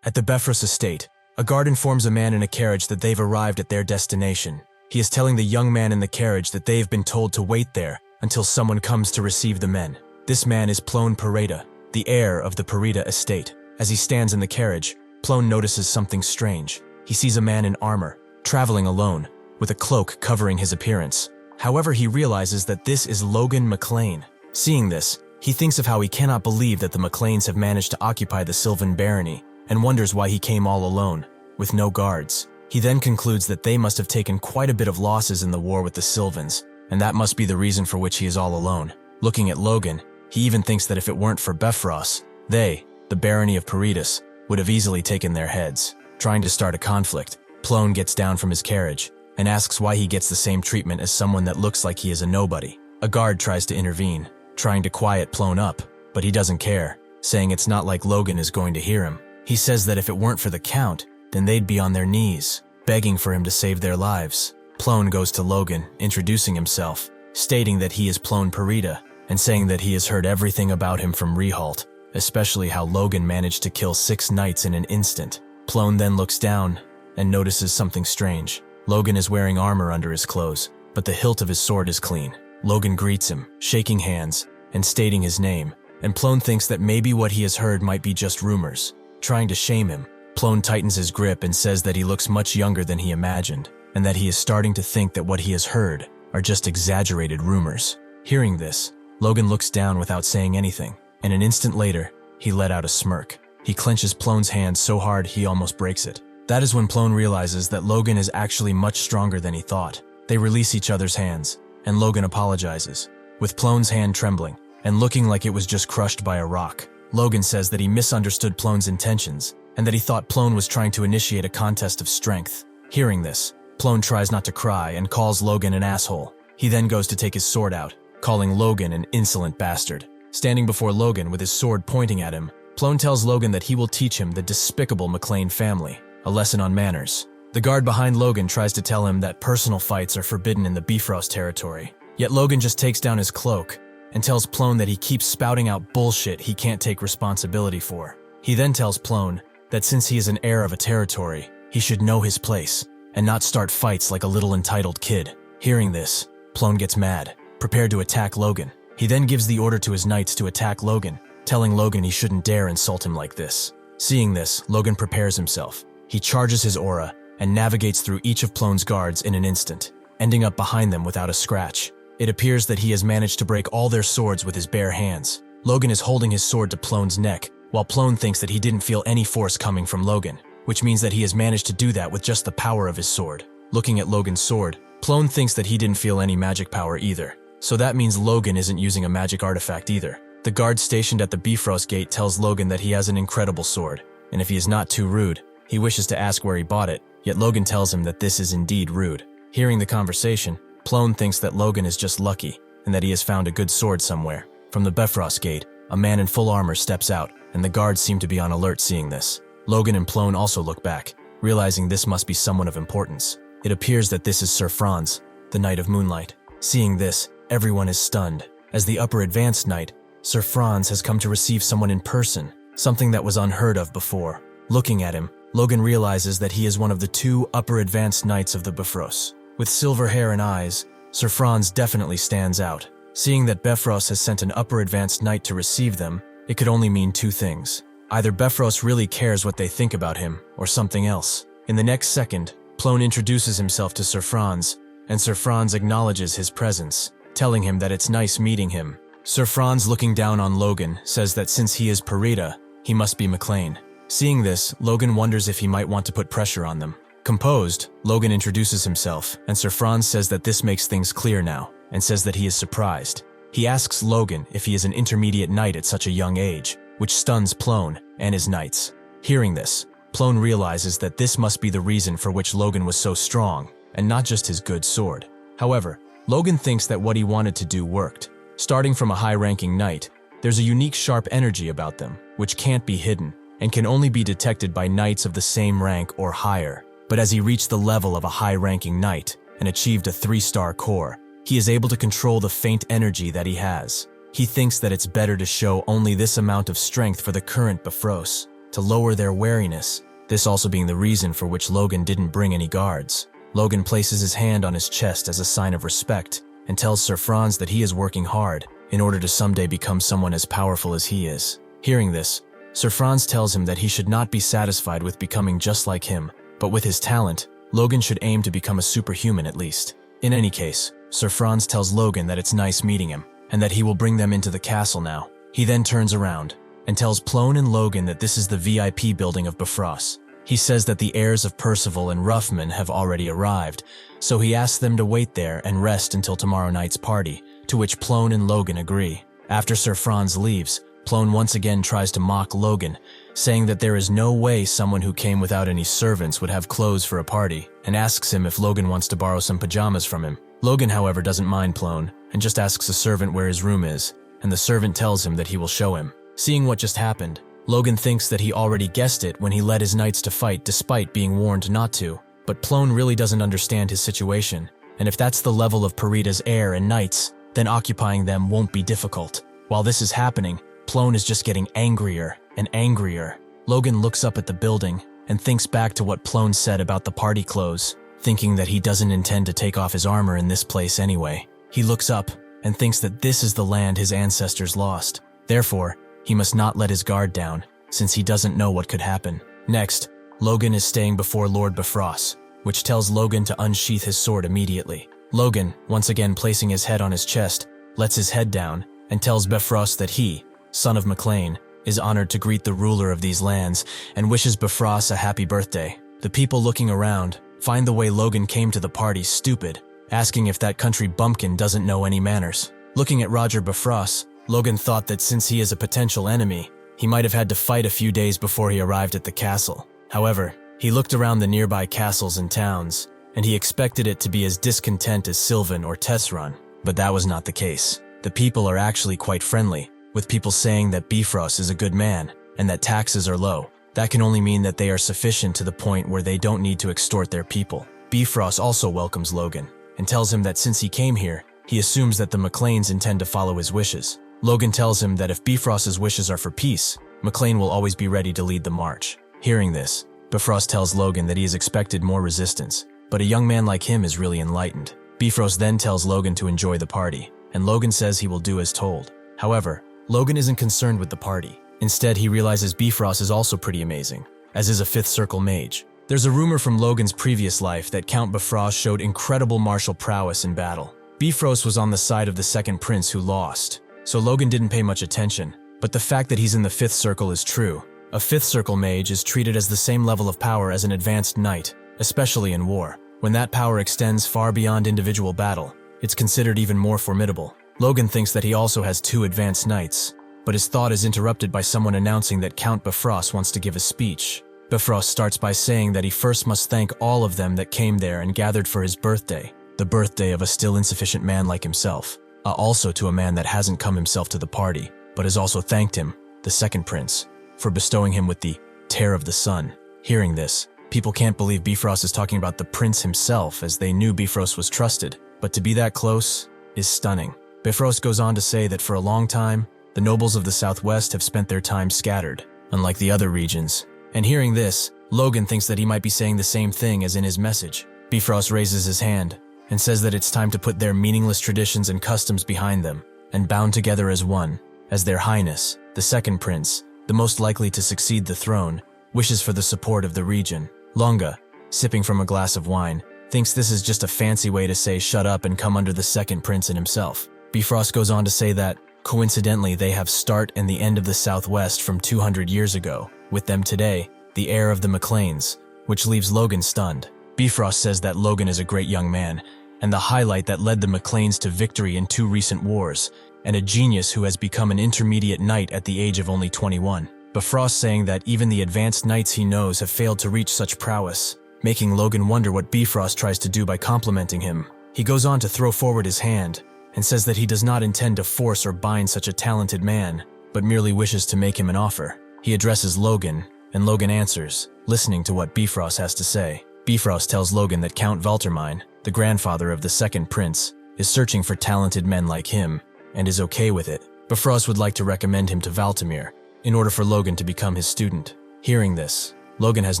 At the Bifrost estate, a guard informs a man in a carriage that they've arrived at their destination. He is telling the young man in the carriage that they've been told to wait there until someone comes to receive the men. This man is Plone Parita, the heir of the Parita estate. As he stands in the carriage, Plone notices something strange. He sees a man in armor, traveling alone, with a cloak covering his appearance. However, he realizes that this is Logan McLain. Seeing this, He thinks of how he cannot believe that the McLains have managed to occupy the Sylvan barony and wonders why he came all alone, with no guards. He then concludes that they must have taken quite a bit of losses in the war with the Sylvans, and that must be the reason for which he is all alone. Looking at Logan, he even thinks that if it weren't for Bifrost, they, the barony of Paredes, would have easily taken their heads. Trying to start a conflict, Plone gets down from his carriage and asks why he gets the same treatment as someone that looks like he is a nobody. A guard tries to intervene, trying to quiet Plone up, but he doesn't care, saying it's not like Logan is going to hear him. He says that if it weren't for the Count, then they'd be on their knees, begging for him to save their lives. Plone goes to Logan, introducing himself, stating that he is Plone Parida, and saying that he has heard everything about him from Rehalt, especially how Logan managed to kill 6 knights in an instant. Plone then looks down and notices something strange. Logan is wearing armor under his clothes, but the hilt of his sword is clean. Logan greets him, shaking hands and stating his name, and Plone thinks that maybe what he has heard might be just rumors. Trying to shame him, Plone tightens his grip and says that he looks much younger than he imagined, and that he is starting to think that what he has heard are just exaggerated rumors. Hearing this, Logan looks down without saying anything, and an instant later, he let out a smirk. He clenches Plone's hand so hard he almost breaks it. That is when Plone realizes that Logan is actually much stronger than he thought. They release each other's hands, and Logan apologizes, with Plone's hand trembling and looking like it was just crushed by a rock. Logan says that he misunderstood Plone's intentions and that he thought Plone was trying to initiate a contest of strength. Hearing this, Plone tries not to cry and calls Logan an asshole. He then goes to take his sword out, calling Logan an insolent bastard. Standing before Logan with his sword pointing at him, Plone tells Logan that he will teach him the despicable McLain family a lesson on manners. The guard behind Logan tries to tell him that personal fights are forbidden in the Bifrost territory, yet Logan just takes down his cloak and tells Plone that he keeps spouting out bullshit he can't take responsibility for. He then tells Plone that since he is an heir of a territory, he should know his place and not start fights like a little entitled kid. Hearing this, Plone gets mad, prepared to attack Logan. He then gives the order to his knights to attack Logan, telling Logan he shouldn't dare insult him like this. Seeing this, Logan prepares himself. He charges his aura and navigates through each of Plone's guards in an instant, ending up behind them without a scratch. It appears that he has managed to break all their swords with his bare hands. Logan is holding his sword to Plone's neck, while Plone thinks that he didn't feel any force coming from Logan, which means that he has managed to do that with just the power of his sword. Looking at Logan's sword, Plone thinks that he didn't feel any magic power either, so that means Logan isn't using a magic artifact either. The guard stationed at the Bifrost gate tells Logan that he has an incredible sword, and if he is not too rude, he wishes to ask where he bought it, yet Logan tells him that this is indeed rude. Hearing the conversation, Plone thinks that Logan is just lucky, and that he has found a good sword somewhere. From the Bifrost gate, a man in full armor steps out, and the guards seem to be on alert seeing this. Logan and Plone also look back, realizing this must be someone of importance. It appears that this is Sir Franz, the Knight of Moonlight. Seeing this, everyone is stunned. As the upper advanced knight, Sir Franz has come to receive someone in person, something that was unheard of before. Looking at him, Logan realizes that he is one of the 2 upper advanced knights of the Bifrost. With silver hair and eyes, Sir Franz definitely stands out. Seeing that Bifrost has sent an upper advanced knight to receive them, it could only mean 2 things. Either Bifrost really cares what they think about him, or something else. In the next second, Plone introduces himself to Sir Franz, and Sir Franz acknowledges his presence, telling him that it's nice meeting him. Sir Franz, looking down on Logan, says that since he is Parida, he must be McLain. Seeing this, Logan wonders if he might want to put pressure on them. Composed, Logan introduces himself, and Sir Franz says that this makes things clear now, and says that he is surprised. He asks Logan if he is an intermediate knight at such a young age, which stuns Plone and his knights. Hearing this, Plone realizes that this must be the reason for which Logan was so strong, and not just his good sword. However, Logan thinks that what he wanted to do worked. Starting from a high-ranking knight, there's a unique sharp energy about them, which can't be hidden, and can only be detected by knights of the same rank or higher. But as he reached the level of a high-ranking knight and achieved a 3-star core, he is able to control the faint energy that he has. He thinks that it's better to show only this amount of strength for the current Bifrost, to lower their wariness, this also being the reason for which Logan didn't bring any guards. Logan places his hand on his chest as a sign of respect and tells Sir Franz that he is working hard in order to someday become someone as powerful as he is. Hearing this, Sir Franz tells him that he should not be satisfied with becoming just like him, but with his talent, Logan should aim to become a superhuman at least. In any case, Sir Franz tells Logan that it's nice meeting him, and that he will bring them into the castle now. He then turns around and tells Plone and Logan that this is the VIP building of Bifrost. He says that the heirs of Percival and Ruffman have already arrived, so he asks them to wait there and rest until tomorrow night's party, to which Plone and Logan agree. After Sir Franz leaves, Plone once again tries to mock Logan, saying that there is no way someone who came without any servants would have clothes for a party, and asks him if Logan wants to borrow some pajamas from him. Logan, however, doesn't mind Plone, and just asks a servant where his room is, and the servant tells him that he will show him. Seeing what just happened, Logan thinks that he already guessed it when he led his knights to fight despite being warned not to, but Plone really doesn't understand his situation, and if that's the level of Parita's heir and knights, then occupying them won't be difficult. While this is happening, Plone is just getting angrier and angrier. Logan looks up at the building and thinks back to what Plone said about the party clothes, thinking that he doesn't intend to take off his armor in this place anyway. He looks up and thinks that this is the land his ancestors lost. Therefore, he must not let his guard down, since he doesn't know what could happen. Next, Logan is staying before Lord Bifrost, which tells Logan to unsheath his sword immediately. Logan, once again placing his head on his chest, lets his head down and tells Bifrost that he, son of McLain, is honored to greet the ruler of these lands and wishes Bifrost a happy birthday. The people looking around find the way Logan came to the party stupid, asking if that country bumpkin doesn't know any manners. Looking at Roger Bifrost, Logan thought that since he is a potential enemy, he might have had to fight a few days before he arrived at the castle. However, he looked around the nearby castles and towns, and he expected it to be as discontent as Sylvan or Tesserun, but that was not the case. The people are actually quite friendly, with people saying that Bifrost is a good man, and that taxes are low. That can only mean that they are sufficient to the point where they don't need to extort their people. Bifrost also welcomes Logan, and tells him that since he came here, he assumes that the McLains intend to follow his wishes. Logan tells him that if Bifrost's wishes are for peace, McLain will always be ready to lead the march. Hearing this, Bifrost tells Logan that he has expected more resistance, but a young man like him is really enlightened. Bifrost then tells Logan to enjoy the party, and Logan says he will do as told. However, Logan isn't concerned with the party. Instead, he realizes Bifrost is also pretty amazing, as is a fifth circle mage. There's a rumor from Logan's previous life that Count Bifrost showed incredible martial prowess in battle. Bifrost was on the side of the second prince who lost, so Logan didn't pay much attention, but the fact that he's in the fifth circle is true. A fifth circle mage is treated as the same level of power as an advanced knight, especially in war. When that power extends far beyond individual battle, it's considered even more formidable. Logan thinks that he also has 2 advanced knights, but his thought is interrupted by someone announcing that Count Bifrost wants to give a speech. Bifrost starts by saying that he first must thank all of them that came there and gathered for his birthday, the birthday of a still insufficient man like himself. Also to a man that hasn't come himself to the party, but has also thanked him, the second prince, for bestowing him with the Tear of the Sun. Hearing this, people can't believe Bifrost is talking about the prince himself, as they knew Bifrost was trusted, but to be that close is stunning. Bifrost goes on to say that for a long time, the nobles of the Southwest have spent their time scattered, unlike the other regions. And hearing this, Logan thinks that he might be saying the same thing as in his message. Bifrost raises his hand and says that it's time to put their meaningless traditions and customs behind them and bound together as one, as their highness, the second prince, the most likely to succeed the throne, wishes for the support of the region. Longa, sipping from a glass of wine, thinks this is just a fancy way to say shut up and come under the second prince and himself. Bifrost goes on to say that, coincidentally, they have start and the end of the Southwest from 200 years ago, with them today, the heir of the McLains, which leaves Logan stunned. Bifrost says that Logan is a great young man, and the highlight that led the McLains to victory in 2 recent wars, and a genius who has become an intermediate knight at the age of only 21. Bifrost saying that even the advanced knights he knows have failed to reach such prowess, making Logan wonder what Bifrost tries to do by complimenting him. He goes on to throw forward his hand, and says that he does not intend to force or bind such a talented man, but merely wishes to make him an offer. He addresses Logan, and Logan answers, listening to what Bifrost has to say. Bifrost tells Logan that Count Valtermine, the grandfather of the second prince, is searching for talented men like him, and is okay with it. Bifrost would like to recommend him to Valtamir, in order for Logan to become his student. Hearing this, Logan has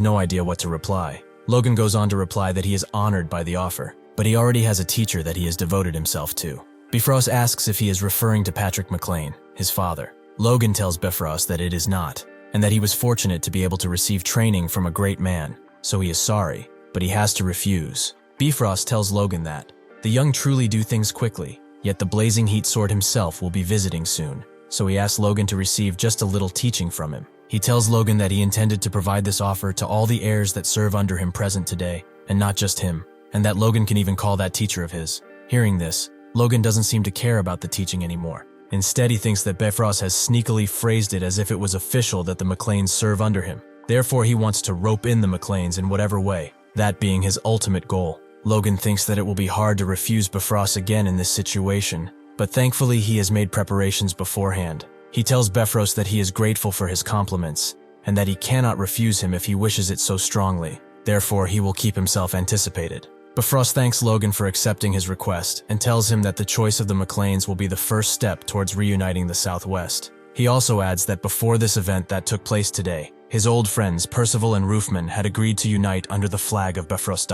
no idea what to reply. Logan goes on to reply that he is honored by the offer, but he already has a teacher that he has devoted himself to. Bifrost asks if he is referring to Patrick McLain, his father. Logan tells Bifrost that it is not, and that he was fortunate to be able to receive training from a great man, so he is sorry, but he has to refuse. Bifrost tells Logan that the young truly do things quickly, yet the blazing heat sword himself will be visiting soon, so he asks Logan to receive just a little teaching from him. He tells Logan that he intended to provide this offer to all the heirs that serve under him present today, and not just him, and that Logan can even call that teacher of his. Hearing this, Logan doesn't seem to care about the teaching anymore. Instead, he thinks that Bifrost has sneakily phrased it as if it was official that the McLains serve under him. Therefore, he wants to rope in the McLains in whatever way, that being his ultimate goal. Logan thinks that it will be hard to refuse Bifrost again in this situation, but thankfully he has made preparations beforehand. He tells Bifrost that he is grateful for his compliments, and that he cannot refuse him if he wishes it so strongly. Therefore, he will keep himself anticipated. Bifrost thanks Logan for accepting his request and tells him that the choice of the McLains will be the first step towards reuniting the Southwest. He also adds that before this event that took place today, his old friends Percival and Roofman had agreed to unite under the flag of Bifrost.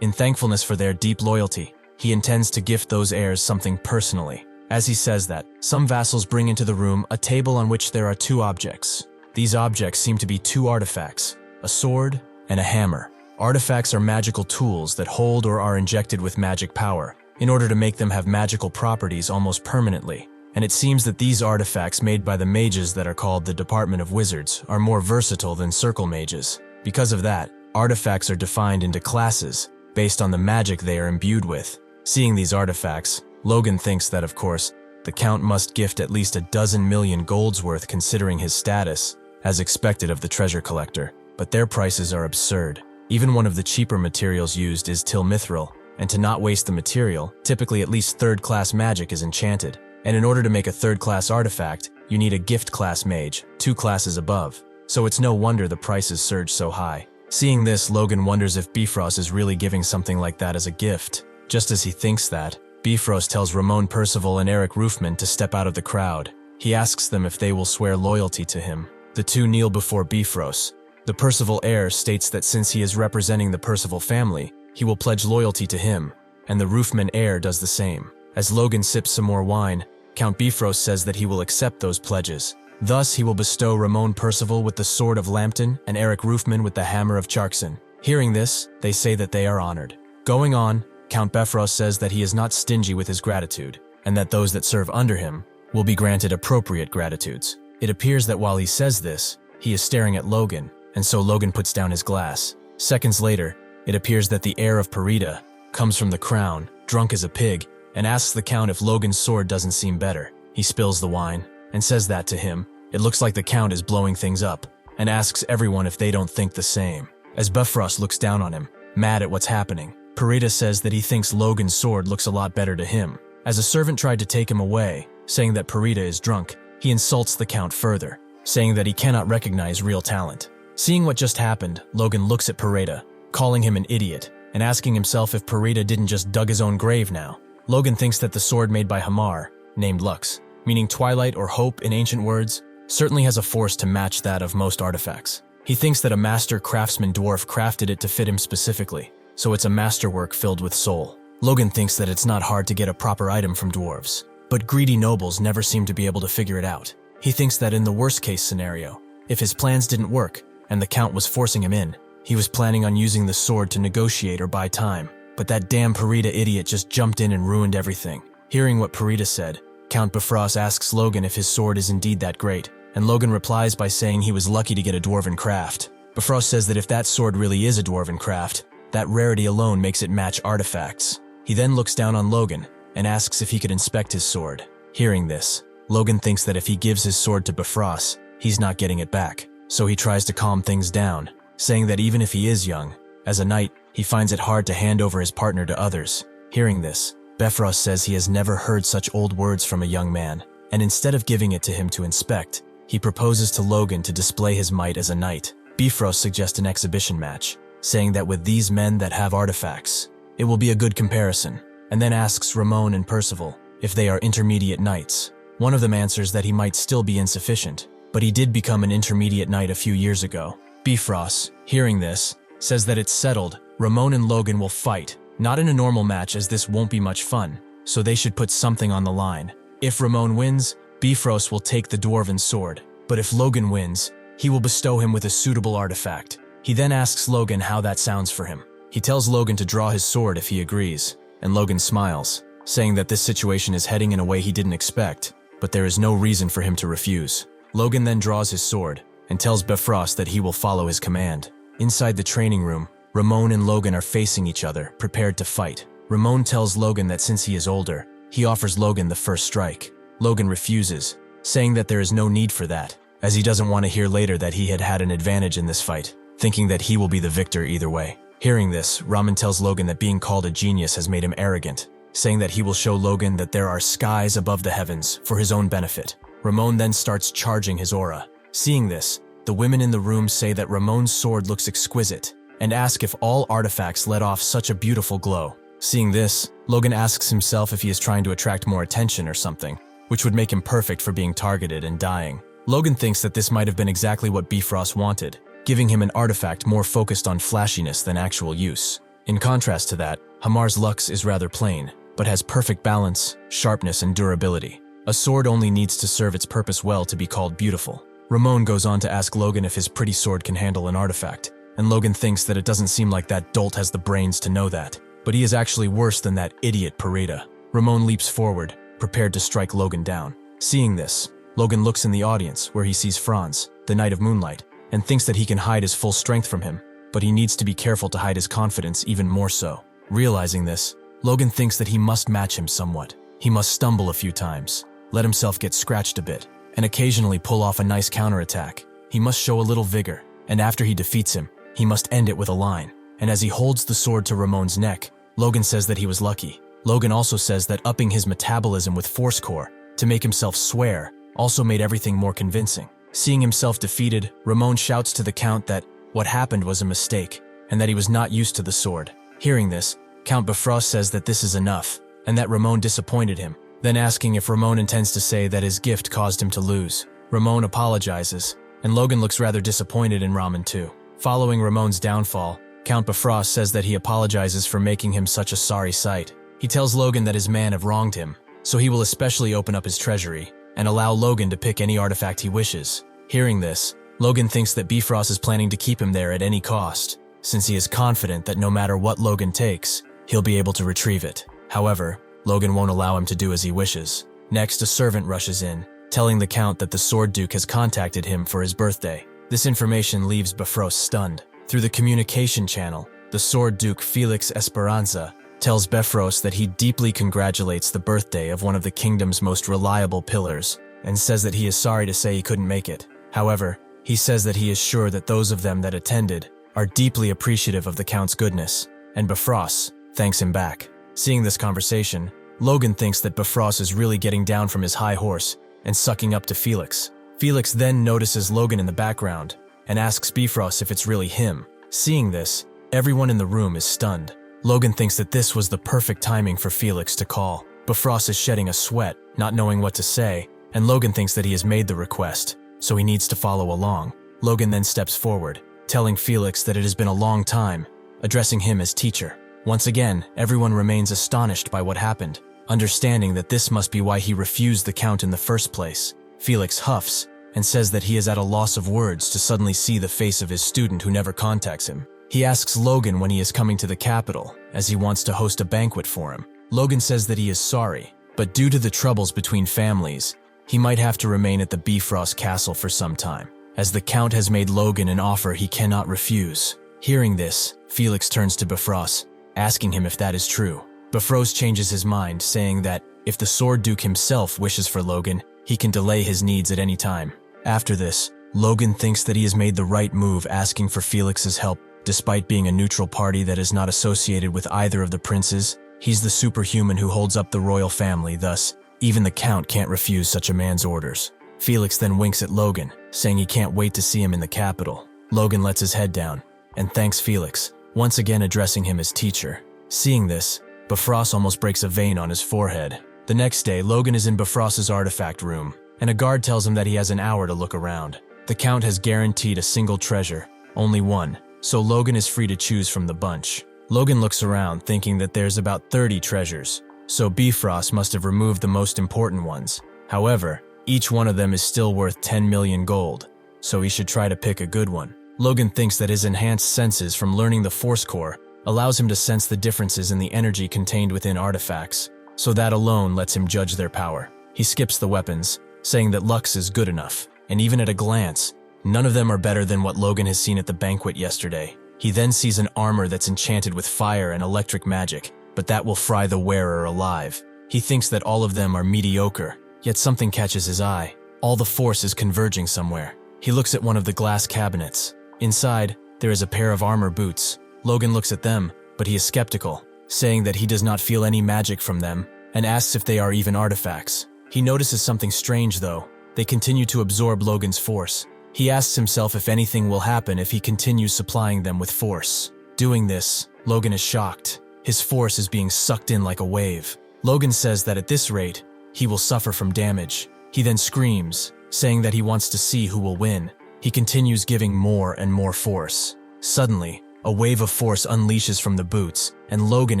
In thankfulness for their deep loyalty, he intends to gift those heirs something personally. As he says that, some vassals bring into the room a table on which there are two objects. These objects seem to be two artifacts, a sword and a hammer. Artifacts are magical tools that hold or are injected with magic power, in order to make them have magical properties almost permanently. And it seems that these artifacts made by the mages that are called the Department of Wizards are more versatile than circle mages. Because of that, artifacts are defined into classes, based on the magic they are imbued with. Seeing these artifacts, Logan thinks that, of course, the Count must gift at least 12 million golds worth considering his status, as expected of the treasure collector, but their prices are absurd. Even one of the cheaper materials used is tilmithril, and to not waste the material, typically at least third-class magic is enchanted. And in order to make a third-class artifact, you need a gift-class mage, 2 classes above. So it's no wonder the prices surge so high. Seeing this, Logan wonders if Bifrost is really giving something like that as a gift. Just as he thinks that, Bifrost tells Ramon Percival and Eric Roofman to step out of the crowd. He asks them if they will swear loyalty to him. The two kneel before Bifrost. The Percival heir states that since he is representing the Percival family, he will pledge loyalty to him, and the Roofman heir does the same. As Logan sips some more wine, Count Bifrost says that he will accept those pledges. Thus, he will bestow Ramon Percival with the sword of Lambton and Eric Roofman with the hammer of Charkson. Hearing this, they say that they are honored. Going on, Count Bifrost says that he is not stingy with his gratitude, and that those that serve under him will be granted appropriate gratitudes. It appears that while he says this, he is staring at Logan, and so Logan puts down his glass. Seconds later, it appears that the heir of Parida comes from the crown, drunk as a pig, and asks the Count if Logan's sword doesn't seem better. He spills the wine, and says that to him. It looks like the Count is blowing things up, and asks everyone if they don't think the same. As Bifrost looks down on him, mad at what's happening, Parida says that he thinks Logan's sword looks a lot better to him. As a servant tried to take him away, saying that Parida is drunk, he insults the Count further, saying that he cannot recognize real talent. Seeing what just happened, Logan looks at Parida, calling him an idiot, and asking himself if Parida didn't just dug his own grave now. Logan thinks that the sword made by Hamar, named Lux, meaning twilight or hope in ancient words, certainly has a force to match that of most artifacts. He thinks that a master craftsman dwarf crafted it to fit him specifically, so it's a masterwork filled with soul. Logan thinks that it's not hard to get a proper item from dwarves, but greedy nobles never seem to be able to figure it out. He thinks that in the worst-case scenario, if his plans didn't work and the Count was forcing him in, he was planning on using the sword to negotiate or buy time. But that damn Parida idiot just jumped in and ruined everything. Hearing what Parida said, Count Bifrost asks Logan if his sword is indeed that great, and Logan replies by saying he was lucky to get a dwarven craft. Bifrost says that if that sword really is a dwarven craft, that rarity alone makes it match artifacts. He then looks down on Logan and asks if he could inspect his sword. Hearing this, Logan thinks that if he gives his sword to Bifrost, he's not getting it back, so he tries to calm things down, saying that even if he is young, as a knight, he finds it hard to hand over his partner to others. Hearing this, Bifrost says he has never heard such old words from a young man, and instead of giving it to him to inspect, he proposes to Logan to display his might as a knight. Bifrost suggests an exhibition match, saying that with these men that have artifacts, it will be a good comparison, and then asks Ramon and Percival if they are intermediate knights. One of them answers that he might still be insufficient, but he did become an intermediate knight a few years ago. Bifrost, hearing this, says that it's settled. Ramon and Logan will fight, not in a normal match as this won't be much fun, so they should put something on the line. If Ramon wins, Bifrost will take the dwarven sword, but if Logan wins, he will bestow him with a suitable artifact. He then asks Logan how that sounds for him. He tells Logan to draw his sword if he agrees, and Logan smiles, saying that this situation is heading in a way he didn't expect. but there is no reason for him to refuse. Logan then draws his sword and tells Bifrost that he will follow his command. Inside the training room, Ramon and Logan are facing each other, prepared to fight. Ramon tells Logan that since he is older, he offers Logan the first strike. Logan refuses, saying that there is no need for that, as he doesn't want to hear later that he had an advantage in this fight, thinking that he will be the victor either way. Hearing this, Ramon tells Logan that being called a genius has made him arrogant, saying that he will show Logan that there are skies above the heavens for his own benefit. Ramon then starts charging his aura. Seeing this, the women in the room say that Ramon's sword looks exquisite and ask if all artifacts let off such a beautiful glow. Seeing this, Logan asks himself if he is trying to attract more attention or something, which would make him perfect for being targeted and dying. Logan thinks that this might have been exactly what Bifrost wanted, giving him an artifact more focused on flashiness than actual use. In contrast to that, Hamar's Lux is rather plain, but has perfect balance, sharpness, and durability. A sword only needs to serve its purpose well to be called beautiful. Ramon goes on to ask Logan if his pretty sword can handle an artifact, and Logan thinks that it doesn't seem like that dolt has the brains to know that, but he is actually worse than that idiot Parida. Ramon leaps forward, prepared to strike Logan down. Seeing this, Logan looks in the audience where he sees Franz, the Knight of Moonlight, and thinks that he can hide his full strength from him, but he needs to be careful to hide his confidence even more so. Realizing this, Logan thinks that he must match him somewhat. He must stumble a few times, let himself get scratched a bit, and occasionally pull off a nice counterattack. He must show a little vigor, and after he defeats him, he must end it with a line. And as he holds the sword to Ramon's neck, Logan says that he was lucky. Logan also says that upping his metabolism with Force Core to make himself swear also made everything more convincing. Seeing himself defeated, Ramon shouts to the Count that what happened was a mistake, and that he was not used to the sword. Hearing this, Count Bifrost says that this is enough, and that Ramon disappointed him, then asking if Ramon intends to say that his gift caused him to lose. Ramon apologizes, and Logan looks rather disappointed in Ramon too. Following Ramon's downfall, Count Bifrost says that he apologizes for making him such a sorry sight. He tells Logan that his men have wronged him, so he will especially open up his treasury and allow Logan to pick any artifact he wishes. Hearing this, Logan thinks that Bifrost is planning to keep him there at any cost, since he is confident that no matter what Logan takes, he'll be able to retrieve it. However, Logan won't allow him to do as he wishes. Next, a servant rushes in, telling the Count that the Sword Duke has contacted him for his birthday. This information leaves Bifrost stunned. Through the communication channel, the Sword Duke Felix Esperanza tells Bifrost that he deeply congratulates the birthday of one of the kingdom's most reliable pillars, and says that he is sorry to say he couldn't make it. However, he says that he is sure that those of them that attended are deeply appreciative of the Count's goodness, and Bifrost thanks him back. Seeing this conversation, Logan thinks that Bifrost is really getting down from his high horse and sucking up to Felix. Felix then notices Logan in the background and asks Bifrost if it's really him. Seeing this, everyone in the room is stunned. Logan thinks that this was the perfect timing for Felix to call. Bifrost is shedding a sweat, not knowing what to say, and Logan thinks that he has made the request, so he needs to follow along. Logan then steps forward, telling Felix that it has been a long time, addressing him as teacher. Once again, everyone remains astonished by what happened, understanding that this must be why he refused the Count in the first place. Felix huffs and says that he is at a loss of words to suddenly see the face of his student who never contacts him. He asks Logan when he is coming to the capital, as he wants to host a banquet for him. Logan says that he is sorry, but due to the troubles between families, he might have to remain at the Bifrost castle for some time, as the Count has made Logan an offer he cannot refuse. Hearing this, Felix turns to Bifrost, asking him if that is true. Bifrost changes his mind, saying that if the Sword Duke himself wishes for Logan, he can delay his needs at any time. After this, Logan thinks that he has made the right move asking for Felix's help. Despite being a neutral party that is not associated with either of the princes, he's the superhuman who holds up the royal family, thus, even the Count can't refuse such a man's orders. Felix then winks at Logan, saying he can't wait to see him in the capital. Logan lets his head down and thanks Felix, once again addressing him as teacher. Seeing this, Bifrost almost breaks a vein on his forehead. The next day, Logan is in Bifrost's artifact room, and a guard tells him that he has an hour to look around. The Count has guaranteed a single treasure, only one, so Logan is free to choose from the bunch. Logan looks around thinking that there's about 30 treasures, so Bifrost must have removed the most important ones. However, each one of them is still worth 10 million gold, so he should try to pick a good one. Logan thinks that his enhanced senses from learning the Force Core allows him to sense the differences in the energy contained within artifacts, so that alone lets him judge their power. He skips the weapons, saying that Lux is good enough, and even at a glance, none of them are better than what Logan has seen at the banquet yesterday. He then sees an armor that's enchanted with fire and electric magic, but that will fry the wearer alive. He thinks that all of them are mediocre, yet something catches his eye. All the force is converging somewhere. He looks at one of the glass cabinets. Inside, there is a pair of armor boots. Logan looks at them, but he is skeptical, saying that he does not feel any magic from them, and asks if they are even artifacts. He notices something strange though. They continue to absorb Logan's force. He asks himself if anything will happen if he continues supplying them with force. Doing this, Logan is shocked. His force is being sucked in like a wave. Logan says that at this rate, he will suffer from damage. He then screams, saying that he wants to see who will win. He continues giving more and more force. Suddenly, a wave of force unleashes from the boots, and Logan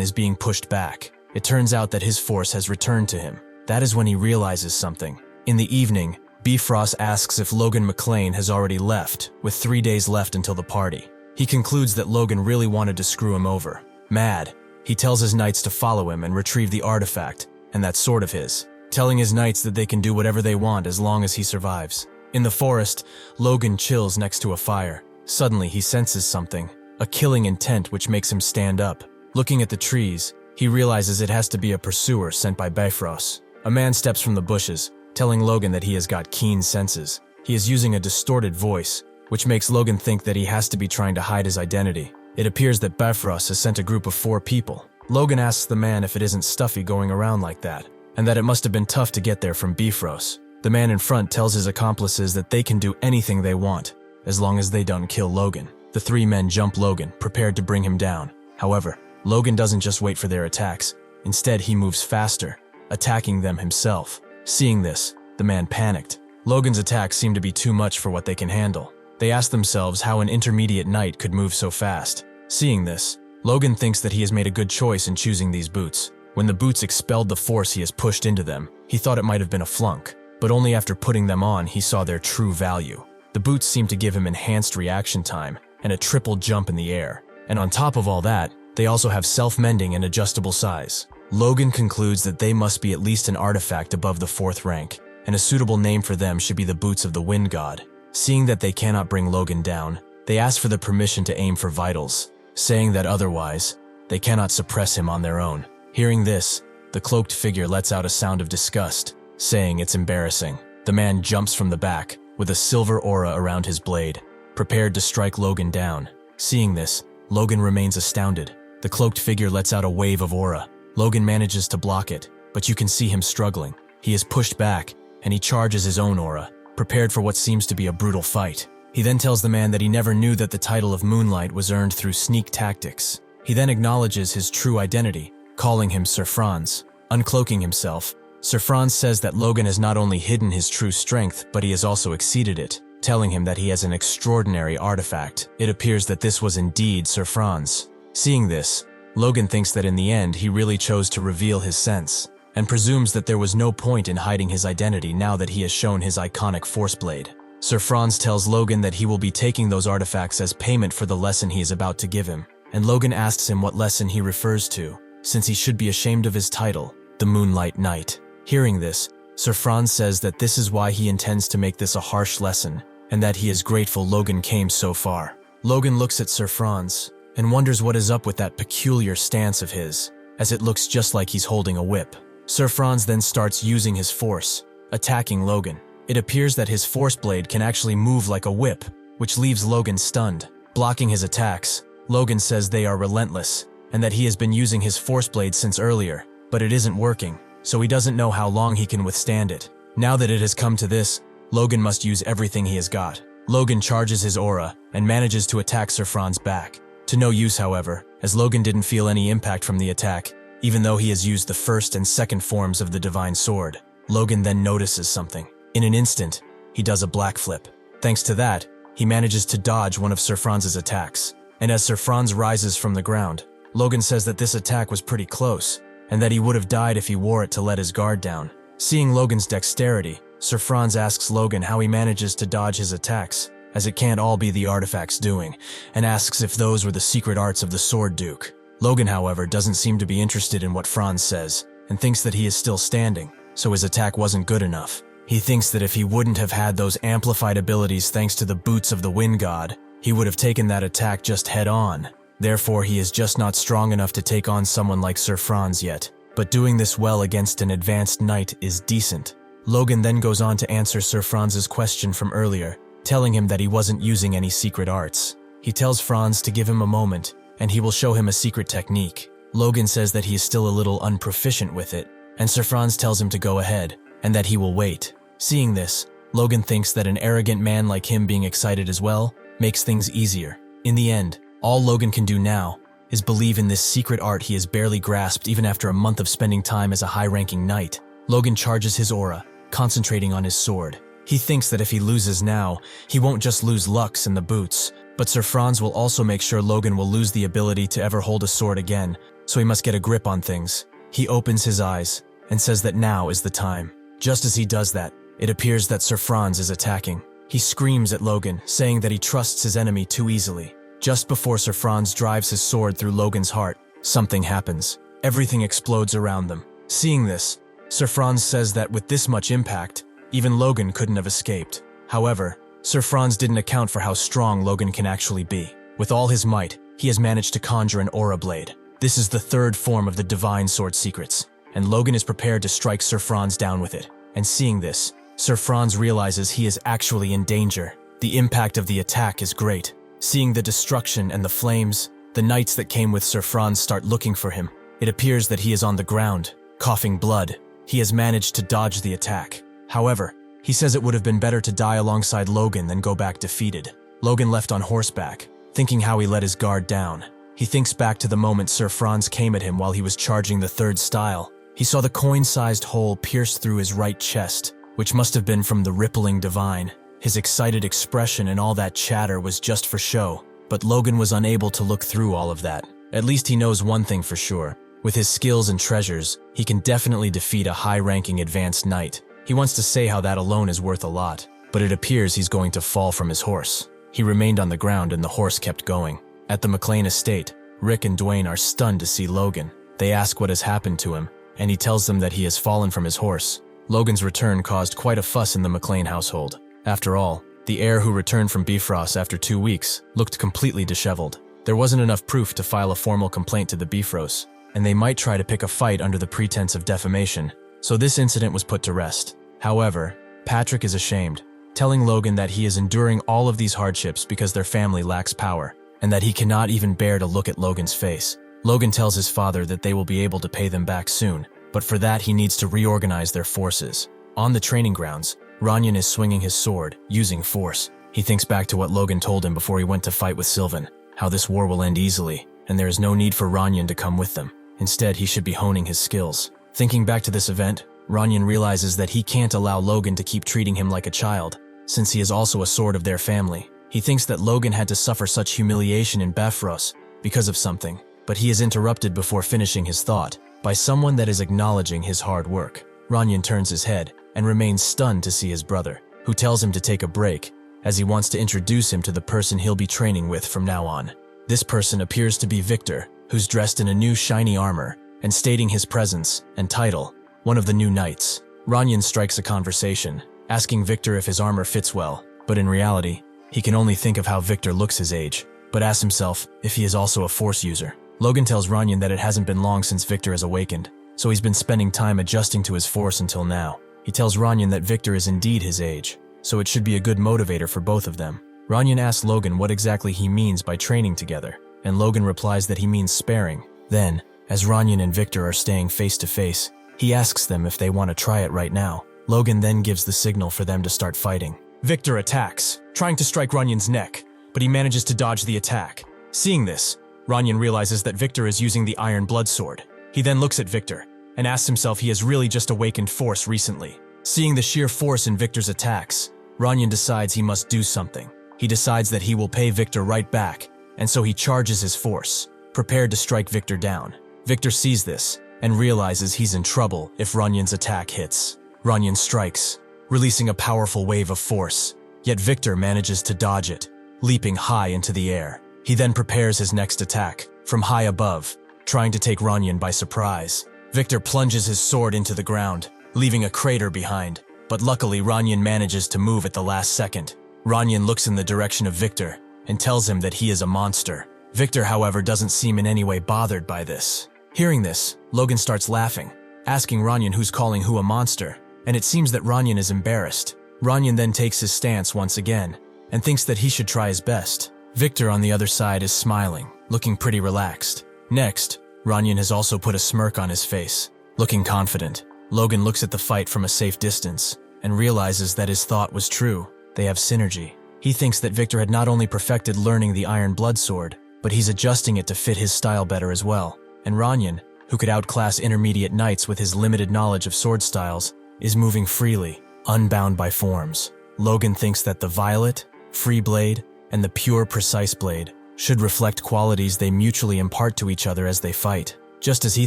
is being pushed back. It turns out that his force has returned to him. That is when he realizes something. In the evening, Bifrost asks if Logan McLain has already left, with 3 days left until the party. He concludes that Logan really wanted to screw him over. Mad, he tells his knights to follow him and retrieve the artifact, and that sword of his, telling his knights that they can do whatever they want as long as he survives. In the forest, Logan chills next to a fire. Suddenly, he senses something, a killing intent which makes him stand up. Looking at the trees, he realizes it has to be a pursuer sent by Bifrost. A man steps from the bushes, telling Logan that he has got keen senses. He is using a distorted voice, which makes Logan think that he has to be trying to hide his identity. It appears that Bifrost has sent a group of 4 people. Logan asks the man if it isn't stuffy going around like that, and that it must have been tough to get there from Bifrost. The man in front tells his accomplices that they can do anything they want, as long as they don't kill Logan. The 3 men jump Logan, prepared to bring him down. However, Logan doesn't just wait for their attacks. Instead, he moves faster, attacking them himself. Seeing this, the man panicked. Logan's attacks seem to be too much for what they can handle. They ask themselves how an intermediate knight could move so fast. Seeing this, Logan thinks that he has made a good choice in choosing these boots. When the boots expelled the force he has pushed into them, he thought it might have been a flunk, but only after putting them on he saw their true value. The boots seemed to give him enhanced reaction time and a triple jump in the air. And on top of all that, they also have self-mending and adjustable size. Logan concludes that they must be at least an artifact above the 4th rank, and a suitable name for them should be the boots of the wind god. Seeing that they cannot bring Logan down, they ask for the permission to aim for vitals, saying that otherwise, they cannot suppress him on their own. Hearing this, the cloaked figure lets out a sound of disgust, saying it's embarrassing. The man jumps from the back, with a silver aura around his blade, prepared to strike Logan down. Seeing this, Logan remains astounded. The cloaked figure lets out a wave of aura. Logan manages to block it, but you can see him struggling. He is pushed back, and he charges his own aura, prepared for what seems to be a brutal fight. He then tells the man that he never knew that the title of Moonlight was earned through sneak tactics. He then acknowledges his true identity, calling him Sir Franz. Uncloaking himself, Sir Franz says that Logan has not only hidden his true strength, but he has also exceeded it, telling him that he has an extraordinary artifact. It appears that this was indeed Sir Franz. Seeing this, Logan thinks that in the end he really chose to reveal his sense, and presumes that there was no point in hiding his identity now that he has shown his iconic force blade. Sir Franz tells Logan that he will be taking those artifacts as payment for the lesson he is about to give him, and Logan asks him what lesson he refers to, since he should be ashamed of his title, the Moonlight Knight. Hearing this, Sir Franz says that this is why he intends to make this a harsh lesson, and that he is grateful Logan came so far. Logan looks at Sir Franz, and wonders what is up with that peculiar stance of his, as it looks just like he's holding a whip. Sir Franz then starts using his force, attacking Logan. It appears that his force blade can actually move like a whip, which leaves Logan stunned. Blocking his attacks, Logan says they are relentless, and that he has been using his force blade since earlier, but it isn't working, so he doesn't know how long he can withstand it. Now that it has come to this, Logan must use everything he has got. Logan charges his aura, and manages to attack Sir Franz back. To no use, however, as Logan didn't feel any impact from the attack, even though he has used the first and second forms of the Divine Sword. Logan then notices something. In an instant, he does a black flip. Thanks to that, he manages to dodge one of Sir Franz's attacks. And as Sir Franz rises from the ground, Logan says that this attack was pretty close, and that he would have died if he wore it to let his guard down. Seeing Logan's dexterity, Sir Franz asks Logan how he manages to dodge his attacks, as it can't all be the artifact's doing, and asks if those were the secret arts of the Sword Duke. Logan, however, doesn't seem to be interested in what Franz says, and thinks that he is still standing. so his attack wasn't good enough. He thinks that if he wouldn't have had those amplified abilities thanks to the boots of the Wind God, he would have taken that attack just head on. Therefore, he is just not strong enough to take on someone like Sir Franz yet. But doing this well against an advanced knight is decent. Logan then goes on to answer Sir Franz's question from earlier, telling him that he wasn't using any secret arts. He tells Franz to give him a moment, and he will show him a secret technique. Logan says that he is still a little unproficient with it, and Sir Franz tells him to go ahead, and that he will wait. Seeing this, Logan thinks that an arrogant man like him being excited as well makes things easier. In the end, all Logan can do now is believe in this secret art he has barely grasped even after a month of spending time as a high-ranking knight. Logan charges his aura, concentrating on his sword. He thinks that if he loses now, he won't just lose Lux and the boots, but Sir Franz will also make sure Logan will lose the ability to ever hold a sword again, so he must get a grip on things. He opens his eyes and says that now is the time. Just as he does that, it appears that Sir Franz is attacking. He screams at Logan, saying that he trusts his enemy too easily. Just before Sir Franz drives his sword through Logan's heart, something happens. Everything explodes around them. Seeing this, Sir Franz says that with this much impact, even Logan couldn't have escaped. However, Sir Franz didn't account for how strong Logan can actually be. With all his might, he has managed to conjure an aura blade. This is the third form of the divine sword secrets, and Logan is prepared to strike Sir Franz down with it. And seeing this, Sir Franz realizes he is actually in danger. The impact of the attack is great. Seeing the destruction and the flames, the knights that came with Sir Franz start looking for him. It appears that he is on the ground, coughing blood. He has managed to dodge the attack. However, he says it would have been better to die alongside Logan than go back defeated. Logan left on horseback, thinking how he let his guard down. He thinks back to the moment Sir Franz came at him while he was charging the third style. He saw the coin-sized hole pierce through his right chest, which must have been from the rippling divine. His excited expression and all that chatter was just for show, but Logan was unable to look through all of that. At least he knows one thing for sure. With his skills and treasures, he can definitely defeat a high-ranking advanced knight. He wants to say how that alone is worth a lot, but it appears he's going to fall from his horse. He remained on the ground and the horse kept going. At the McLain estate, Rick and Dwayne are stunned to see Logan. They ask what has happened to him, and he tells them that he has fallen from his horse. Logan's return caused quite a fuss in the McLain household. After all, the heir who returned from Bifrost after 2 weeks looked completely disheveled. There wasn't enough proof to file a formal complaint to the Bifrost, and they might try to pick a fight under the pretense of defamation, so this incident was put to rest. However, Patrick is ashamed, telling Logan that he is enduring all of these hardships because their family lacks power, and that he cannot even bear to look at Logan's face. Logan tells his father that they will be able to pay them back soon, but for that he needs to reorganize their forces. On the training grounds, Ranyan is swinging his sword, using force. He thinks back to what Logan told him before he went to fight with Sylvan, how this war will end easily, and there is no need for Ranyan to come with them. Instead, he should be honing his skills. Thinking back to this event, Ranyan realizes that he can't allow Logan to keep treating him like a child, since he is also a sword of their family. He thinks that Logan had to suffer such humiliation in Bifrost because of something, but he is interrupted before finishing his thought by someone that is acknowledging his hard work. Ranyan turns his head and remains stunned to see his brother, who tells him to take a break, as he wants to introduce him to the person he'll be training with from now on. This person appears to be Victor, who's dressed in a new shiny armor, and stating his presence and title, one of the new knights. Ranyan strikes a conversation, asking Victor if his armor fits well, but in reality, he can only think of how Victor looks his age, but asks himself if he is also a force user. Logan tells Ranyan that it hasn't been long since Victor has awakened, so he's been spending time adjusting to his force until now. He tells Ranyan that Victor is indeed his age, so it should be a good motivator for both of them. Ranyan asks Logan what exactly he means by training together, and Logan replies that he means sparing. Then, as Ranyan and Victor are staying face to face, he asks them if they want to try it right now. Logan then gives the signal for them to start fighting. Victor attacks, trying to strike Ranyan's neck, but he manages to dodge the attack. Seeing this, Ranyan realizes that Victor is using the Iron Blood Sword. He then looks at Victor and asks himself he has really just awakened force recently. Seeing the sheer force in Victor's attacks, Ranyan decides he must do something. He decides that he will pay Victor right back, and so he charges his force, prepared to strike Victor down. Victor sees this and realizes he's in trouble if Ranyan's attack hits. Ranyan strikes, releasing a powerful wave of force, yet Victor manages to dodge it, leaping high into the air. He then prepares his next attack, from high above, trying to take Ranyan by surprise. Victor plunges his sword into the ground, leaving a crater behind. But luckily, Ranyan manages to move at the last second. Ranyan looks in the direction of Victor and tells him that he is a monster. Victor, however, doesn't seem in any way bothered by this. Hearing this, Logan starts laughing, asking Ranyan who's calling who a monster, and it seems that Ranyan is embarrassed. Ranyan then takes his stance once again and thinks that he should try his best. Victor on the other side is smiling, looking pretty relaxed. Next, Ranyan has also put a smirk on his face, looking confident. Logan looks at the fight from a safe distance and realizes that his thought was true. They have synergy. He thinks that Victor had not only perfected learning the Iron Blood Sword, but he's adjusting it to fit his style better as well. And Ranyan, who could outclass intermediate knights with his limited knowledge of sword styles, is moving freely, unbound by forms. Logan thinks that the Violet, Free Blade, and the Pure Precise Blade should reflect qualities they mutually impart to each other as they fight. Just as he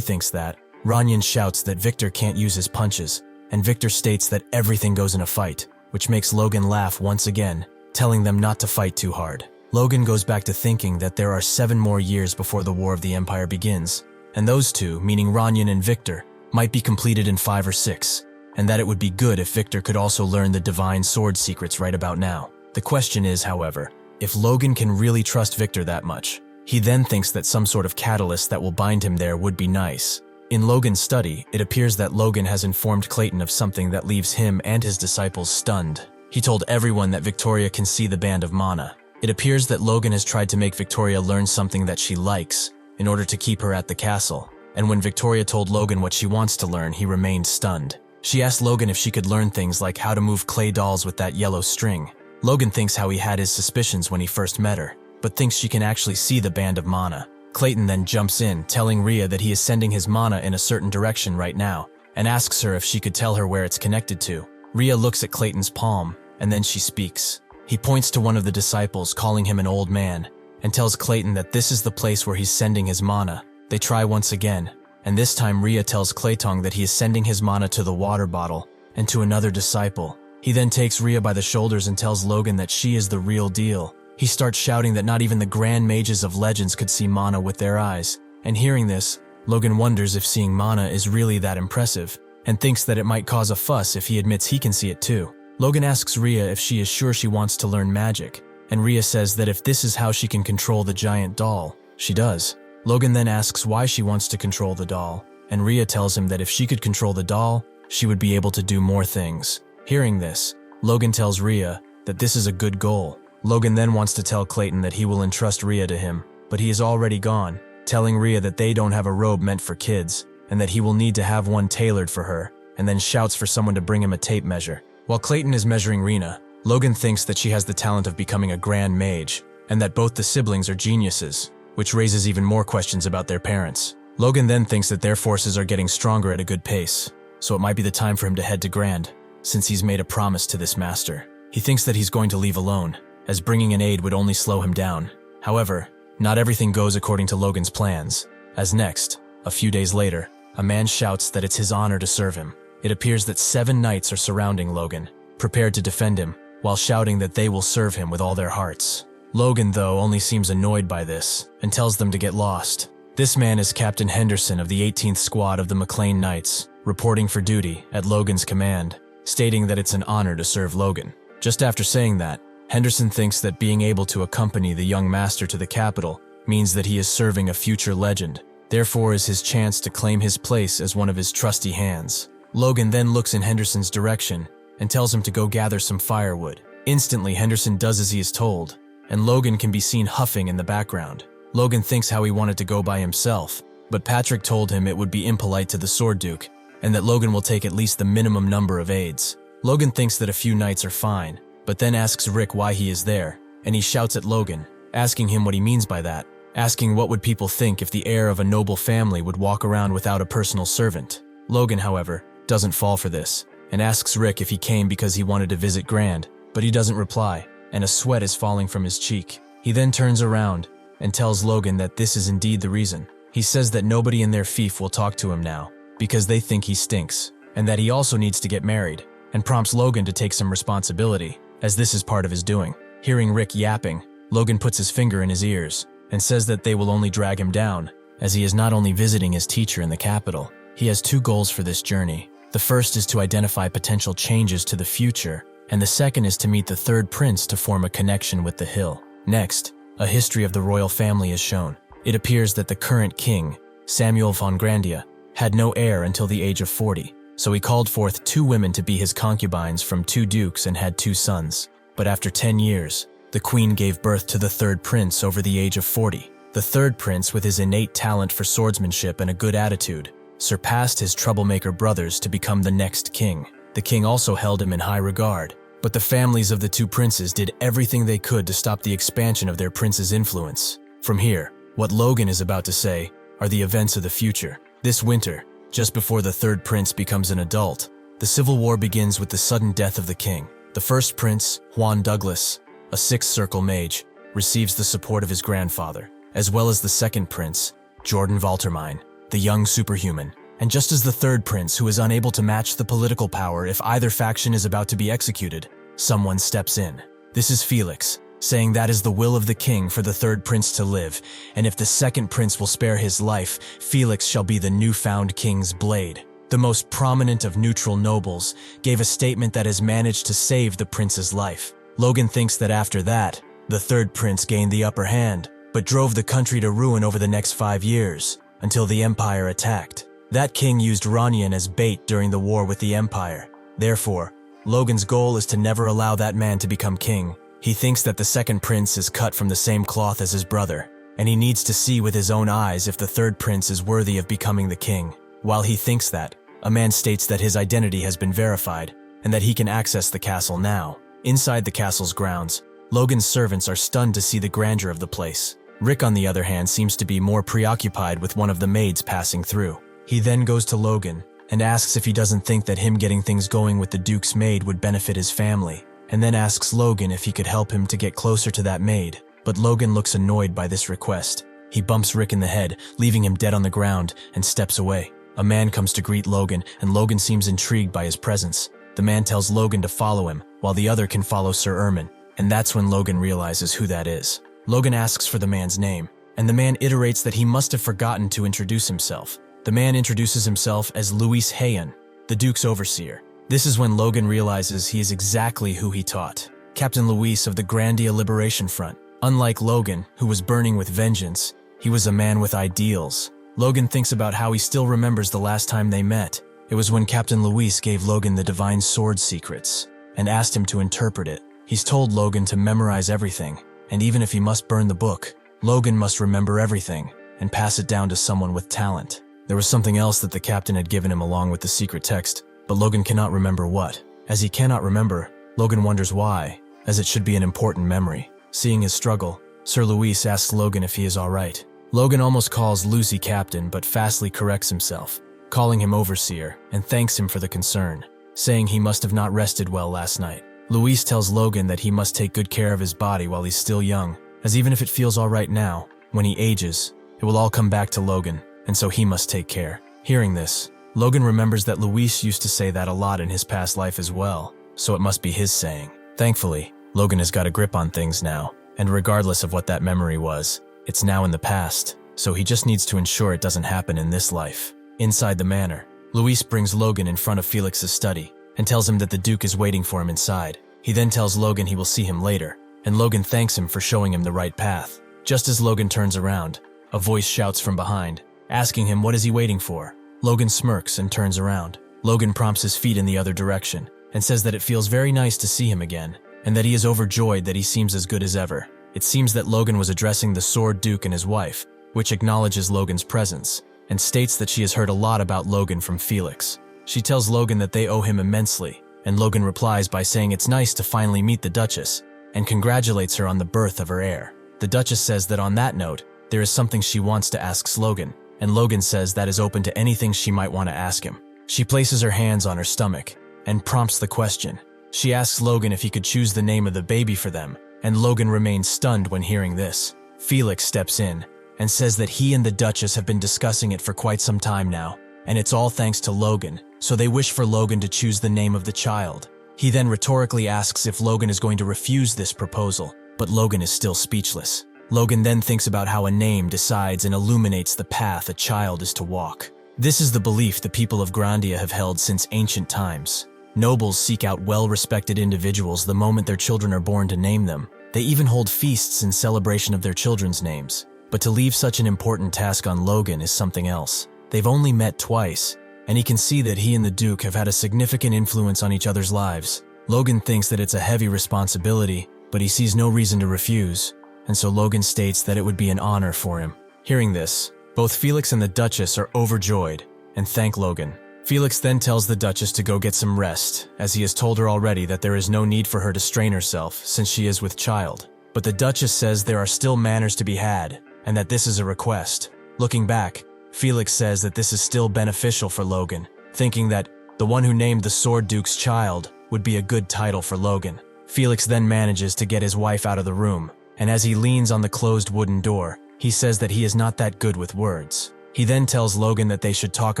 thinks that, Ranyan shouts that Victor can't use his punches, and Victor states that everything goes in a fight, which makes Logan laugh once again, telling them not to fight too hard. Logan goes back to thinking that there are 7 more years before the War of the Empire begins, and those two, meaning Ranyan and Victor, might be completed in 5 or 6, and that it would be good if Victor could also learn the divine sword secrets right about now. The question is, however, if Logan can really trust Victor that much. He then thinks that some sort of catalyst that will bind him there would be nice. In Logan's study, it appears that Logan has informed Clayton of something that leaves him and his disciples stunned. He told everyone that Victoria can see the band of mana. It appears that Logan has tried to make Victoria learn something that she likes in order to keep her at the castle. And when Victoria told Logan what she wants to learn, he remained stunned. She asked Logan if she could learn things like how to move clay dolls with that yellow string. Logan thinks how he had his suspicions when he first met her, but thinks she can actually see the band of mana. Clayton then jumps in, telling Rhea that he is sending his mana in a certain direction right now, and asks her if she could tell her where it's connected to. Rhea looks at Clayton's palm, and then she speaks. He points to one of the disciples, calling him an old man, and tells Clayton that this is the place where he's sending his mana. They try once again, and this time Rhea tells Clayton that he is sending his mana to the water bottle, and to another disciple. He then takes Rhea by the shoulders and tells Logan that she is the real deal. He starts shouting that not even the grand mages of legends could see mana with their eyes, and hearing this, Logan wonders if seeing mana is really that impressive, and thinks that it might cause a fuss if he admits he can see it too. Logan asks Rhea if she is sure she wants to learn magic, and Rhea says that if this is how she can control the giant doll, she does. Logan then asks why she wants to control the doll, and Rhea tells him that if she could control the doll, she would be able to do more things. Hearing this, Logan tells Rhea that this is a good goal. Logan then wants to tell Clayton that he will entrust Rhea to him, but he is already gone, telling Rhea that they don't have a robe meant for kids, and that he will need to have one tailored for her, and then shouts for someone to bring him a tape measure. While Clayton is measuring Rhea, Logan thinks that she has the talent of becoming a grand mage, and that both the siblings are geniuses, which raises even more questions about their parents. Logan then thinks that their forces are getting stronger at a good pace, so it might be the time for him to head to Grand, since he's made a promise to this master. He thinks that he's going to leave alone, as bringing an aid would only slow him down. However, not everything goes according to Logan's plans, as next, a few days later, a man shouts that it's his honor to serve him. It appears that 7 knights are surrounding Logan, prepared to defend him, while shouting that they will serve him with all their hearts. Logan, though, only seems annoyed by this, and tells them to get lost. This man is Captain Henderson of the 18th Squad of the McLain Knights, reporting for duty at Logan's command, stating that it's an honor to serve Logan. Just after saying that, Henderson thinks that being able to accompany the young master to the capital means that he is serving a future legend, therefore is his chance to claim his place as one of his trusty hands. Logan then looks in Henderson's direction and tells him to go gather some firewood. Instantly, Henderson does as he is told, and Logan can be seen huffing in the background. Logan thinks how he wanted to go by himself, but Patrick told him it would be impolite to the Sword Duke, and that Logan will take at least the minimum number of aides. Logan thinks that a few knights are fine, but then asks Rick why he is there, and he shouts at Logan, asking him what he means by that, asking what would people think if the heir of a noble family would walk around without a personal servant. Logan, however, doesn't fall for this, and asks Rick if he came because he wanted to visit Grand, but he doesn't reply, and a sweat is falling from his cheek. He then turns around and tells Logan that this is indeed the reason. He says that nobody in their fief will talk to him now, because they think he stinks, and that he also needs to get married, and prompts Logan to take some responsibility, as this is part of his doing. Hearing Rick yapping, Logan puts his finger in his ears, and says that they will only drag him down, as he is not only visiting his teacher in the capital, he has 2 goals for this journey. The first is to identify potential changes to the future, and the second is to meet the third prince to form a connection with the hill. Next, a history of the royal family is shown. It appears that the current king, Samuel von Grandia, had no heir until the age of 40, so he called forth 2 women to be his concubines from 2 dukes and had 2 sons. But after 10 years, the queen gave birth to the third prince over the age of 40. The third prince, with his innate talent for swordsmanship and a good attitude, surpassed his troublemaker brothers to become the next king. The king also held him in high regard, but the families of the 2 princes did everything they could to stop the expansion of their prince's influence. From here, what Logan is about to say are the events of the future. This winter, just before the third prince becomes an adult, the civil war begins with the sudden death of the king. The first prince, Juan Douglas, a 6th circle mage, receives the support of his grandfather, as well as the second prince, Jordan Valtermine, the young superhuman. And just as the third prince, who is unable to match the political power if either faction is about to be executed, someone steps in. This is Felix, saying that is the will of the king for the third prince to live, and if the second prince will spare his life, Felix shall be the newfound king's blade. The most prominent of neutral nobles gave a statement that has managed to save the prince's life. Logan thinks that after that, the third prince gained the upper hand, but drove the country to ruin over the next 5 years, until the Empire attacked. That king used Ranyan as bait during the war with the Empire. Therefore, Logan's goal is to never allow that man to become king. He thinks that the second prince is cut from the same cloth as his brother, and he needs to see with his own eyes if the third prince is worthy of becoming the king. While he thinks that, a man states that his identity has been verified, and that he can access the castle now. Inside the castle's grounds, Logan's servants are stunned to see the grandeur of the place. Rick, on the other hand, seems to be more preoccupied with one of the maids passing through. He then goes to Logan and asks if he doesn't think that him getting things going with the Duke's maid would benefit his family, and then asks Logan if he could help him to get closer to that maid. But Logan looks annoyed by this request. He bumps Rick in the head, leaving him dead on the ground, and steps away. A man comes to greet Logan, and Logan seems intrigued by his presence. The man tells Logan to follow him, while the other can follow Sir Ermin, and that's when Logan realizes who that is. Logan asks for the man's name, and the man iterates that he must have forgotten to introduce himself. The man introduces himself as Luis Hayan, the Duke's overseer. This is when Logan realizes he is exactly who he taught, Captain Luis of the Grandia Liberation Front. Unlike Logan, who was burning with vengeance, he was a man with ideals. Logan thinks about how he still remembers the last time they met. It was when Captain Luis gave Logan the divine sword secrets and asked him to interpret it. He's told Logan to memorize everything, and even if he must burn the book, Logan must remember everything and pass it down to someone with talent. There was something else that the captain had given him along with the secret text, but Logan cannot remember what. As he cannot remember, Logan wonders why, as it should be an important memory. Seeing his struggle, Sir Luis asks Logan if he is alright. Logan almost calls Lucy captain, but fastly corrects himself, calling him overseer, and thanks him for the concern, saying he must have not rested well last night. Luis tells Logan that he must take good care of his body while he's still young, as even if it feels alright now, when he ages, it will all come back to Logan, and so he must take care. Hearing this, Logan remembers that Luis used to say that a lot in his past life as well, so it must be his saying. Thankfully, Logan has got a grip on things now, and regardless of what that memory was, it's now in the past, so he just needs to ensure it doesn't happen in this life. Inside the manor, Luis brings Logan in front of Felix's study and tells him that the Duke is waiting for him inside. He then tells Logan he will see him later, and Logan thanks him for showing him the right path. Just as Logan turns around, a voice shouts from behind, asking him what is he waiting for. Logan smirks and turns around. Logan prompts his feet in the other direction and says that it feels very nice to see him again, and that he is overjoyed that he seems as good as ever. It seems that Logan was addressing the Sword Duke and his wife, which acknowledges Logan's presence, and states that she has heard a lot about Logan from Felix. She tells Logan that they owe him immensely, and Logan replies by saying it's nice to finally meet the Duchess, and congratulates her on the birth of her heir. The Duchess says that on that note, there is something she wants to ask Logan, and Logan says that is open to anything she might want to ask him. She places her hands on her stomach, and prompts the question. She asks Logan if he could choose the name of the baby for them, and Logan remains stunned when hearing this. Felix steps in and says that he and the Duchess have been discussing it for quite some time now, and it's all thanks to Logan, so they wish for Logan to choose the name of the child. He then rhetorically asks if Logan is going to refuse this proposal, but Logan is still speechless. Logan then thinks about how a name decides and illuminates the path a child is to walk. This is the belief the people of Grandia have held since ancient times. Nobles seek out well-respected individuals the moment their children are born to name them. They even hold feasts in celebration of their children's names. But to leave such an important task on Logan is something else. They've only met twice, and he can see that he and the Duke have had a significant influence on each other's lives. Logan thinks that it's a heavy responsibility, but he sees no reason to refuse, and so Logan states that it would be an honor for him. Hearing this, both Felix and the Duchess are overjoyed and thank Logan. Felix then tells the Duchess to go get some rest, as he has told her already that there is no need for her to strain herself since she is with child. But the Duchess says there are still manners to be had, and that this is a request. Looking back, Felix says that this is still beneficial for Logan, thinking that the one who named the Sword Duke's child would be a good title for Logan. Felix then manages to get his wife out of the room, and as he leans on the closed wooden door, he says that he is not that good with words. He then tells Logan that they should talk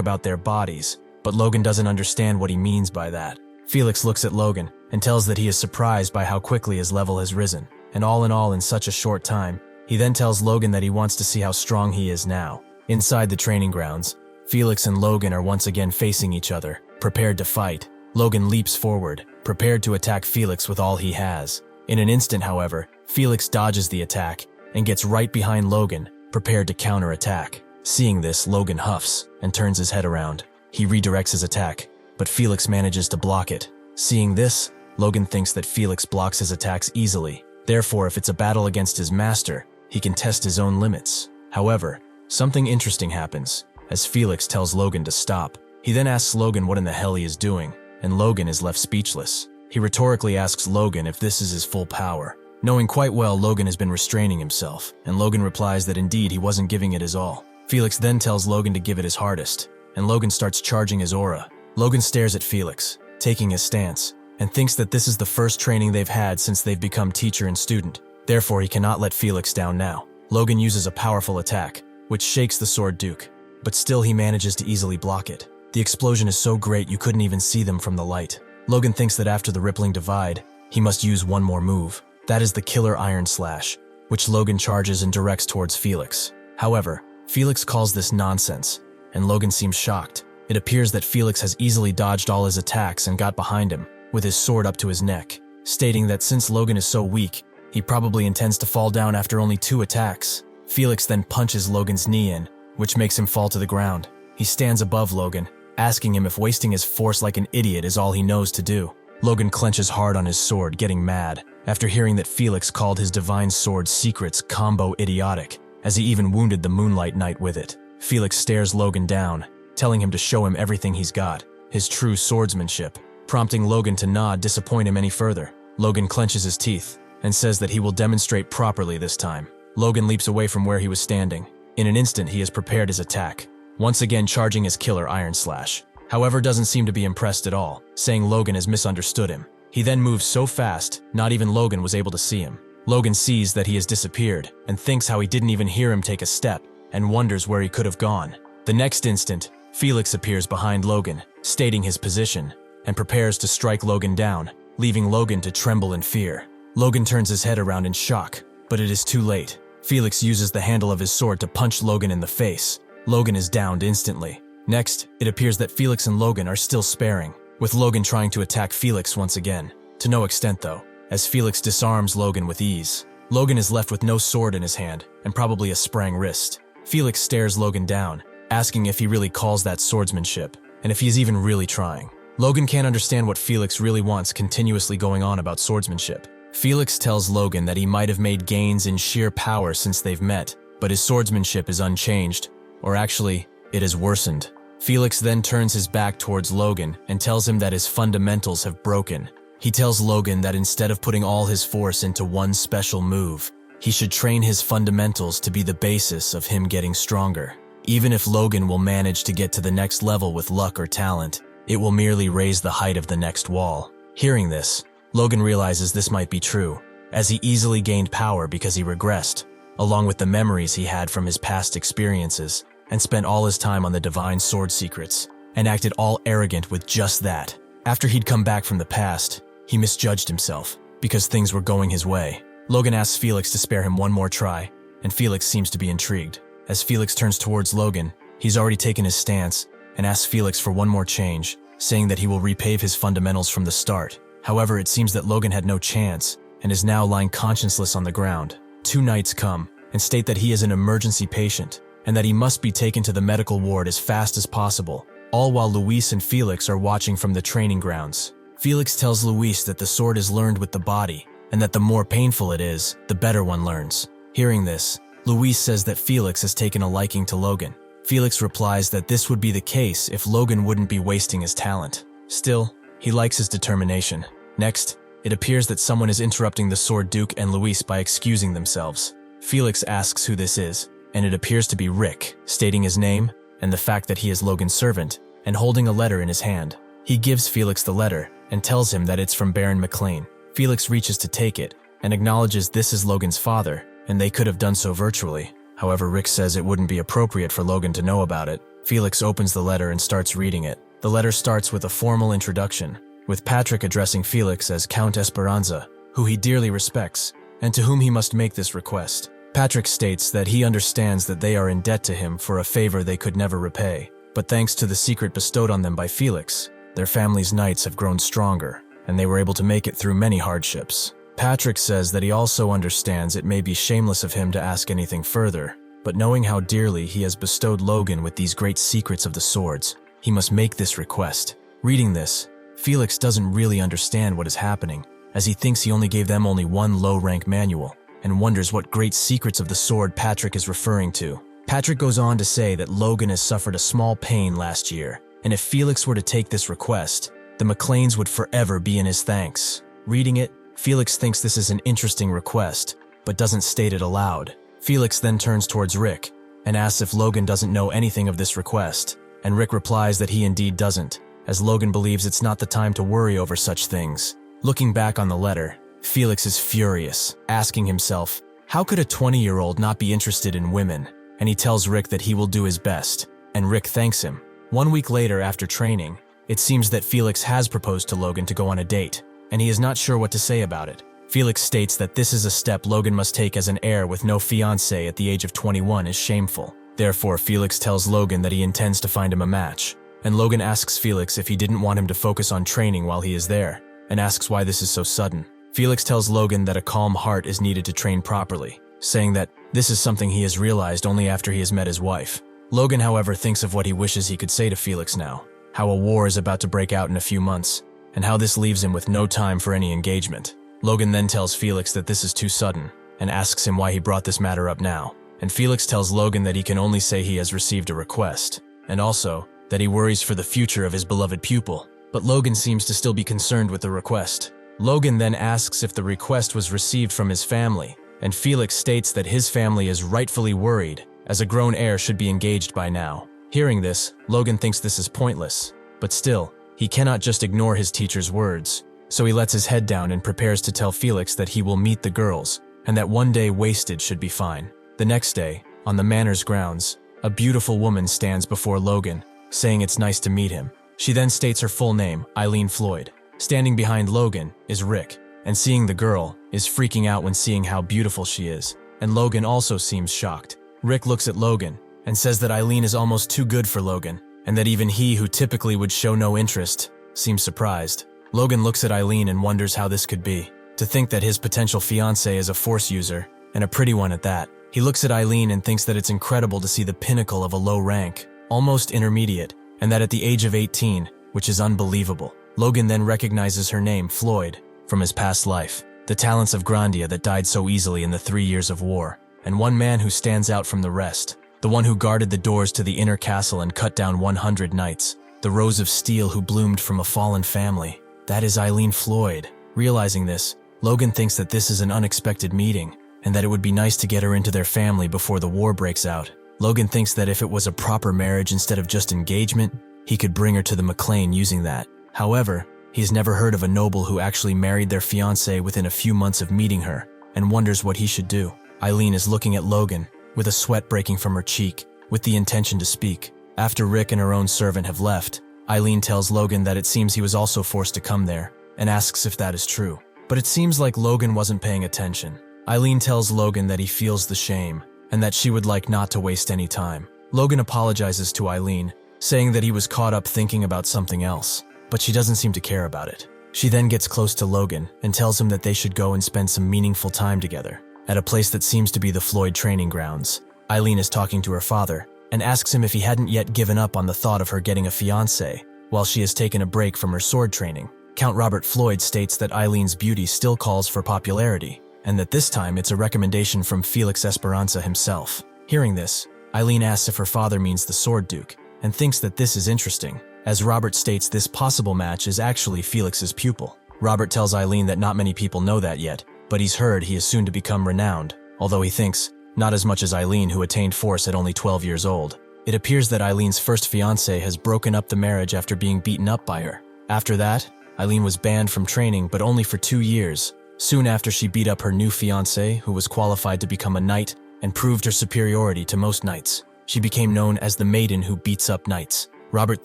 about their bodies, but Logan doesn't understand what he means by that. Felix looks at Logan and tells that he is surprised by how quickly his level has risen, and all in such a short time. He then tells Logan that he wants to see how strong he is now. Inside the training grounds, Felix and Logan are once again facing each other, prepared to fight. Logan leaps forward, prepared to attack Felix with all he has. In an instant, however, Felix dodges the attack and gets right behind Logan, prepared to counterattack. Seeing this, Logan huffs and turns his head around. He redirects his attack, but Felix manages to block it. Seeing this, Logan thinks that Felix blocks his attacks easily. Therefore, if it's a battle against his master, he can test his own limits. However, something interesting happens, as Felix tells Logan to stop. He then asks Logan what in the hell he is doing, and Logan is left speechless. He rhetorically asks Logan if this is his full power. Knowing quite well Logan has been restraining himself, and Logan replies that indeed he wasn't giving it his all. Felix then tells Logan to give it his hardest, and Logan starts charging his aura. Logan stares at Felix, taking his stance, and thinks that this is the first training they've had since they've become teacher and student. Therefore, he cannot let Felix down now. Logan uses a powerful attack, which shakes the Sword Duke, but still he manages to easily block it. The explosion is so great you couldn't even see them from the light. Logan thinks that after the rippling divide, he must use one more move. That is the Killer Iron Slash, which Logan charges and directs towards Felix. However, Felix calls this nonsense, and Logan seems shocked. It appears that Felix has easily dodged all his attacks and got behind him, with his sword up to his neck, stating that since Logan is so weak, he probably intends to fall down after only 2 attacks. Felix then punches Logan's knee in, which makes him fall to the ground. He stands above Logan, asking him if wasting his force like an idiot is all he knows to do. Logan clenches hard on his sword, getting mad, after hearing that Felix called his divine sword's secrets combo idiotic, as he even wounded the Moonlight Knight with it. Felix stares Logan down, telling him to show him everything he's got, his true swordsmanship, prompting Logan to not disappoint him any further. Logan clenches his teeth and says that he will demonstrate properly this time. Logan leaps away from where he was standing. In an instant, he has prepared his attack, once again charging his Killer Iron Slash. However, doesn't seem to be impressed at all, saying Logan has misunderstood him. He then moves so fast, not even Logan was able to see him. Logan sees that he has disappeared and thinks how he didn't even hear him take a step and wonders where he could have gone. The next instant, Felix appears behind Logan, stating his position, and prepares to strike Logan down, leaving Logan to tremble in fear. Logan turns his head around in shock, but it is too late. Felix uses the handle of his sword to punch Logan in the face. Logan is downed instantly. Next, it appears that Felix and Logan are still sparring, with Logan trying to attack Felix once again. To no extent though, as Felix disarms Logan with ease. Logan is left with no sword in his hand, and probably a sprang wrist. Felix stares Logan down, asking if he really calls that swordsmanship, and if he is even really trying. Logan can't understand what Felix really wants continuously going on about swordsmanship. Felix tells Logan that he might have made gains in sheer power since they've met, but his swordsmanship is unchanged, or actually, it has worsened. Felix then turns his back towards Logan and tells him that his fundamentals have broken. He tells Logan that instead of putting all his force into one special move, he should train his fundamentals to be the basis of him getting stronger. Even if Logan will manage to get to the next level with luck or talent, it will merely raise the height of the next wall. Hearing this, Logan realizes this might be true, as he easily gained power because he regressed, along with the memories he had from his past experiences, and spent all his time on the divine sword secrets, and acted all arrogant with just that. After he'd come back from the past, he misjudged himself, because things were going his way. Logan asks Felix to spare him one more try, and Felix seems to be intrigued. As Felix turns towards Logan, He's already taken his stance and asks Felix for one more change, saying that he will repave his fundamentals from the start. However, it seems that Logan had no chance and is now lying conscienceless on the ground. 2 knights come and state that he is an emergency patient and that he must be taken to the medical ward as fast as possible, all while Luis and Felix are watching from the training grounds. Felix tells Luis that the sword is learned with the body and that the more painful it is, the better one learns. Hearing this, Luis says that Felix has taken a liking to Logan. Felix replies that this would be the case if Logan wouldn't be wasting his talent. Still, he likes his determination. Next, it appears that someone is interrupting the Sword Duke and Luis by excusing themselves. Felix asks who this is, and it appears to be Rick, stating his name and the fact that he is Logan's servant, and holding a letter in his hand. He gives Felix the letter and tells him that it's from Baron McLain. Felix reaches to take it and acknowledges this is Logan's father, and they could have done so virtually. However, Rick says it wouldn't be appropriate for Logan to know about it. Felix opens the letter and starts reading it. The letter starts with a formal introduction, with Patrick addressing Felix as Count Esperanza, who he dearly respects, and to whom he must make this request. Patrick states that he understands that they are in debt to him for a favor they could never repay, but thanks to the secret bestowed on them by Felix, their family's knights have grown stronger, and they were able to make it through many hardships. Patrick says that he also understands it may be shameless of him to ask anything further, but knowing how dearly he has bestowed Logan with these great secrets of the swords, he must make this request. Reading this, Felix doesn't really understand what is happening, as he thinks he only gave them one low-rank manual, and wonders what great secrets of the sword Patrick is referring to. Patrick goes on to say that Logan has suffered a small pain last year, and if Felix were to take this request, the McLains would forever be in his thanks. Reading it, Felix thinks this is an interesting request, but doesn't state it aloud. Felix then turns towards Rick and asks if Logan doesn't know anything of this request, and Rick replies that he indeed doesn't, as Logan believes it's not the time to worry over such things. Looking back on the letter, Felix is furious, asking himself, how could a 20-year-old not be interested in women? And he tells Rick that he will do his best, and Rick thanks him. 1 week later, after training, it seems that Felix has proposed to Logan to go on a date, and he is not sure what to say about it. Felix states that this is a step Logan must take as an heir with no fiancé at the age of 21 is shameful. Therefore, Felix tells Logan that he intends to find him a match, and Logan asks Felix if he didn't want him to focus on training while he is there, and asks why this is so sudden. Felix tells Logan that a calm heart is needed to train properly, saying that this is something he has realized only after he has met his wife. Logan, however, thinks of what he wishes he could say to Felix now, how a war is about to break out in a few months, and how this leaves him with no time for any engagement. Logan then tells Felix that this is too sudden, and asks him why he brought this matter up now, and Felix tells Logan that he can only say he has received a request, and also that he worries for the future of his beloved pupil, but Logan seems to still be concerned with the request. Logan then asks if the request was received from his family, and Felix states that his family is rightfully worried, as a grown heir should be engaged by now. Hearing this, Logan thinks this is pointless, but still, he cannot just ignore his teacher's words, so he lets his head down and prepares to tell Felix that he will meet the girls, and that one day wasted should be fine. The next day, on the manor's grounds, a beautiful woman stands before Logan, saying it's nice to meet him. She then states her full name, Eileen Floyd. Standing behind Logan is Rick, and seeing the girl, is freaking out when seeing how beautiful she is, and Logan also seems shocked. Rick looks at Logan and says that Eileen is almost too good for Logan, and that even he, who typically would show no interest, seems surprised. Logan looks at Eileen and wonders how this could be. To think that his potential fiancé is a force user, and a pretty one at that. He looks at Eileen and thinks that it's incredible to see the pinnacle of a low rank, almost intermediate, and that at the age of 18, which is unbelievable. Logan then recognizes her name, Floyd, from his past life, the talents of Grandia that died so easily in the 3 years of war, and one man who stands out from the rest, the one who guarded the doors to the inner castle and cut down 100 knights, the rose of steel who bloomed from a fallen family. That is Eileen Floyd. Realizing this, Logan thinks that this is an unexpected meeting, and that it would be nice to get her into their family before the war breaks out. Logan thinks that if it was a proper marriage instead of just engagement, he could bring her to the McLain using that. However, he's never heard of a noble who actually married their fiancée within a few months of meeting her, and wonders what he should do. Eileen is looking at Logan, with a sweat breaking from her cheek, with the intention to speak. After Rick and her own servant have left, Eileen tells Logan that it seems he was also forced to come there, and asks if that is true. But it seems like Logan wasn't paying attention. Eileen tells Logan that he feels the shame, and that she would like not to waste any time. Logan apologizes to Eileen, saying that he was caught up thinking about something else, but she doesn't seem to care about it. She then gets close to Logan and tells him that they should go and spend some meaningful time together, at a place that seems to be the Floyd training grounds. Eileen is talking to her father and asks him if he hadn't yet given up on the thought of her getting a fiancé while she has taken a break from her sword training. Count Robert Floyd states that Eileen's beauty still calls for popularity, and that this time it's a recommendation from Felix Esperanza himself. Hearing this, Eileen asks if her father means the Sword Duke, and thinks that this is interesting, as Robert states this possible match is actually Felix's pupil. Robert tells Eileen that not many people know that yet, but he's heard he is soon to become renowned, although he thinks not as much as Eileen, who attained force at only 12 years old. It appears that Eileen's first fiancé has broken up the marriage after being beaten up by her. After that, Eileen was banned from training, but only for 2 years. Soon after, she beat up her new fiancé, who was qualified to become a knight, and proved her superiority to most knights. She became known as the maiden who beats up knights. Robert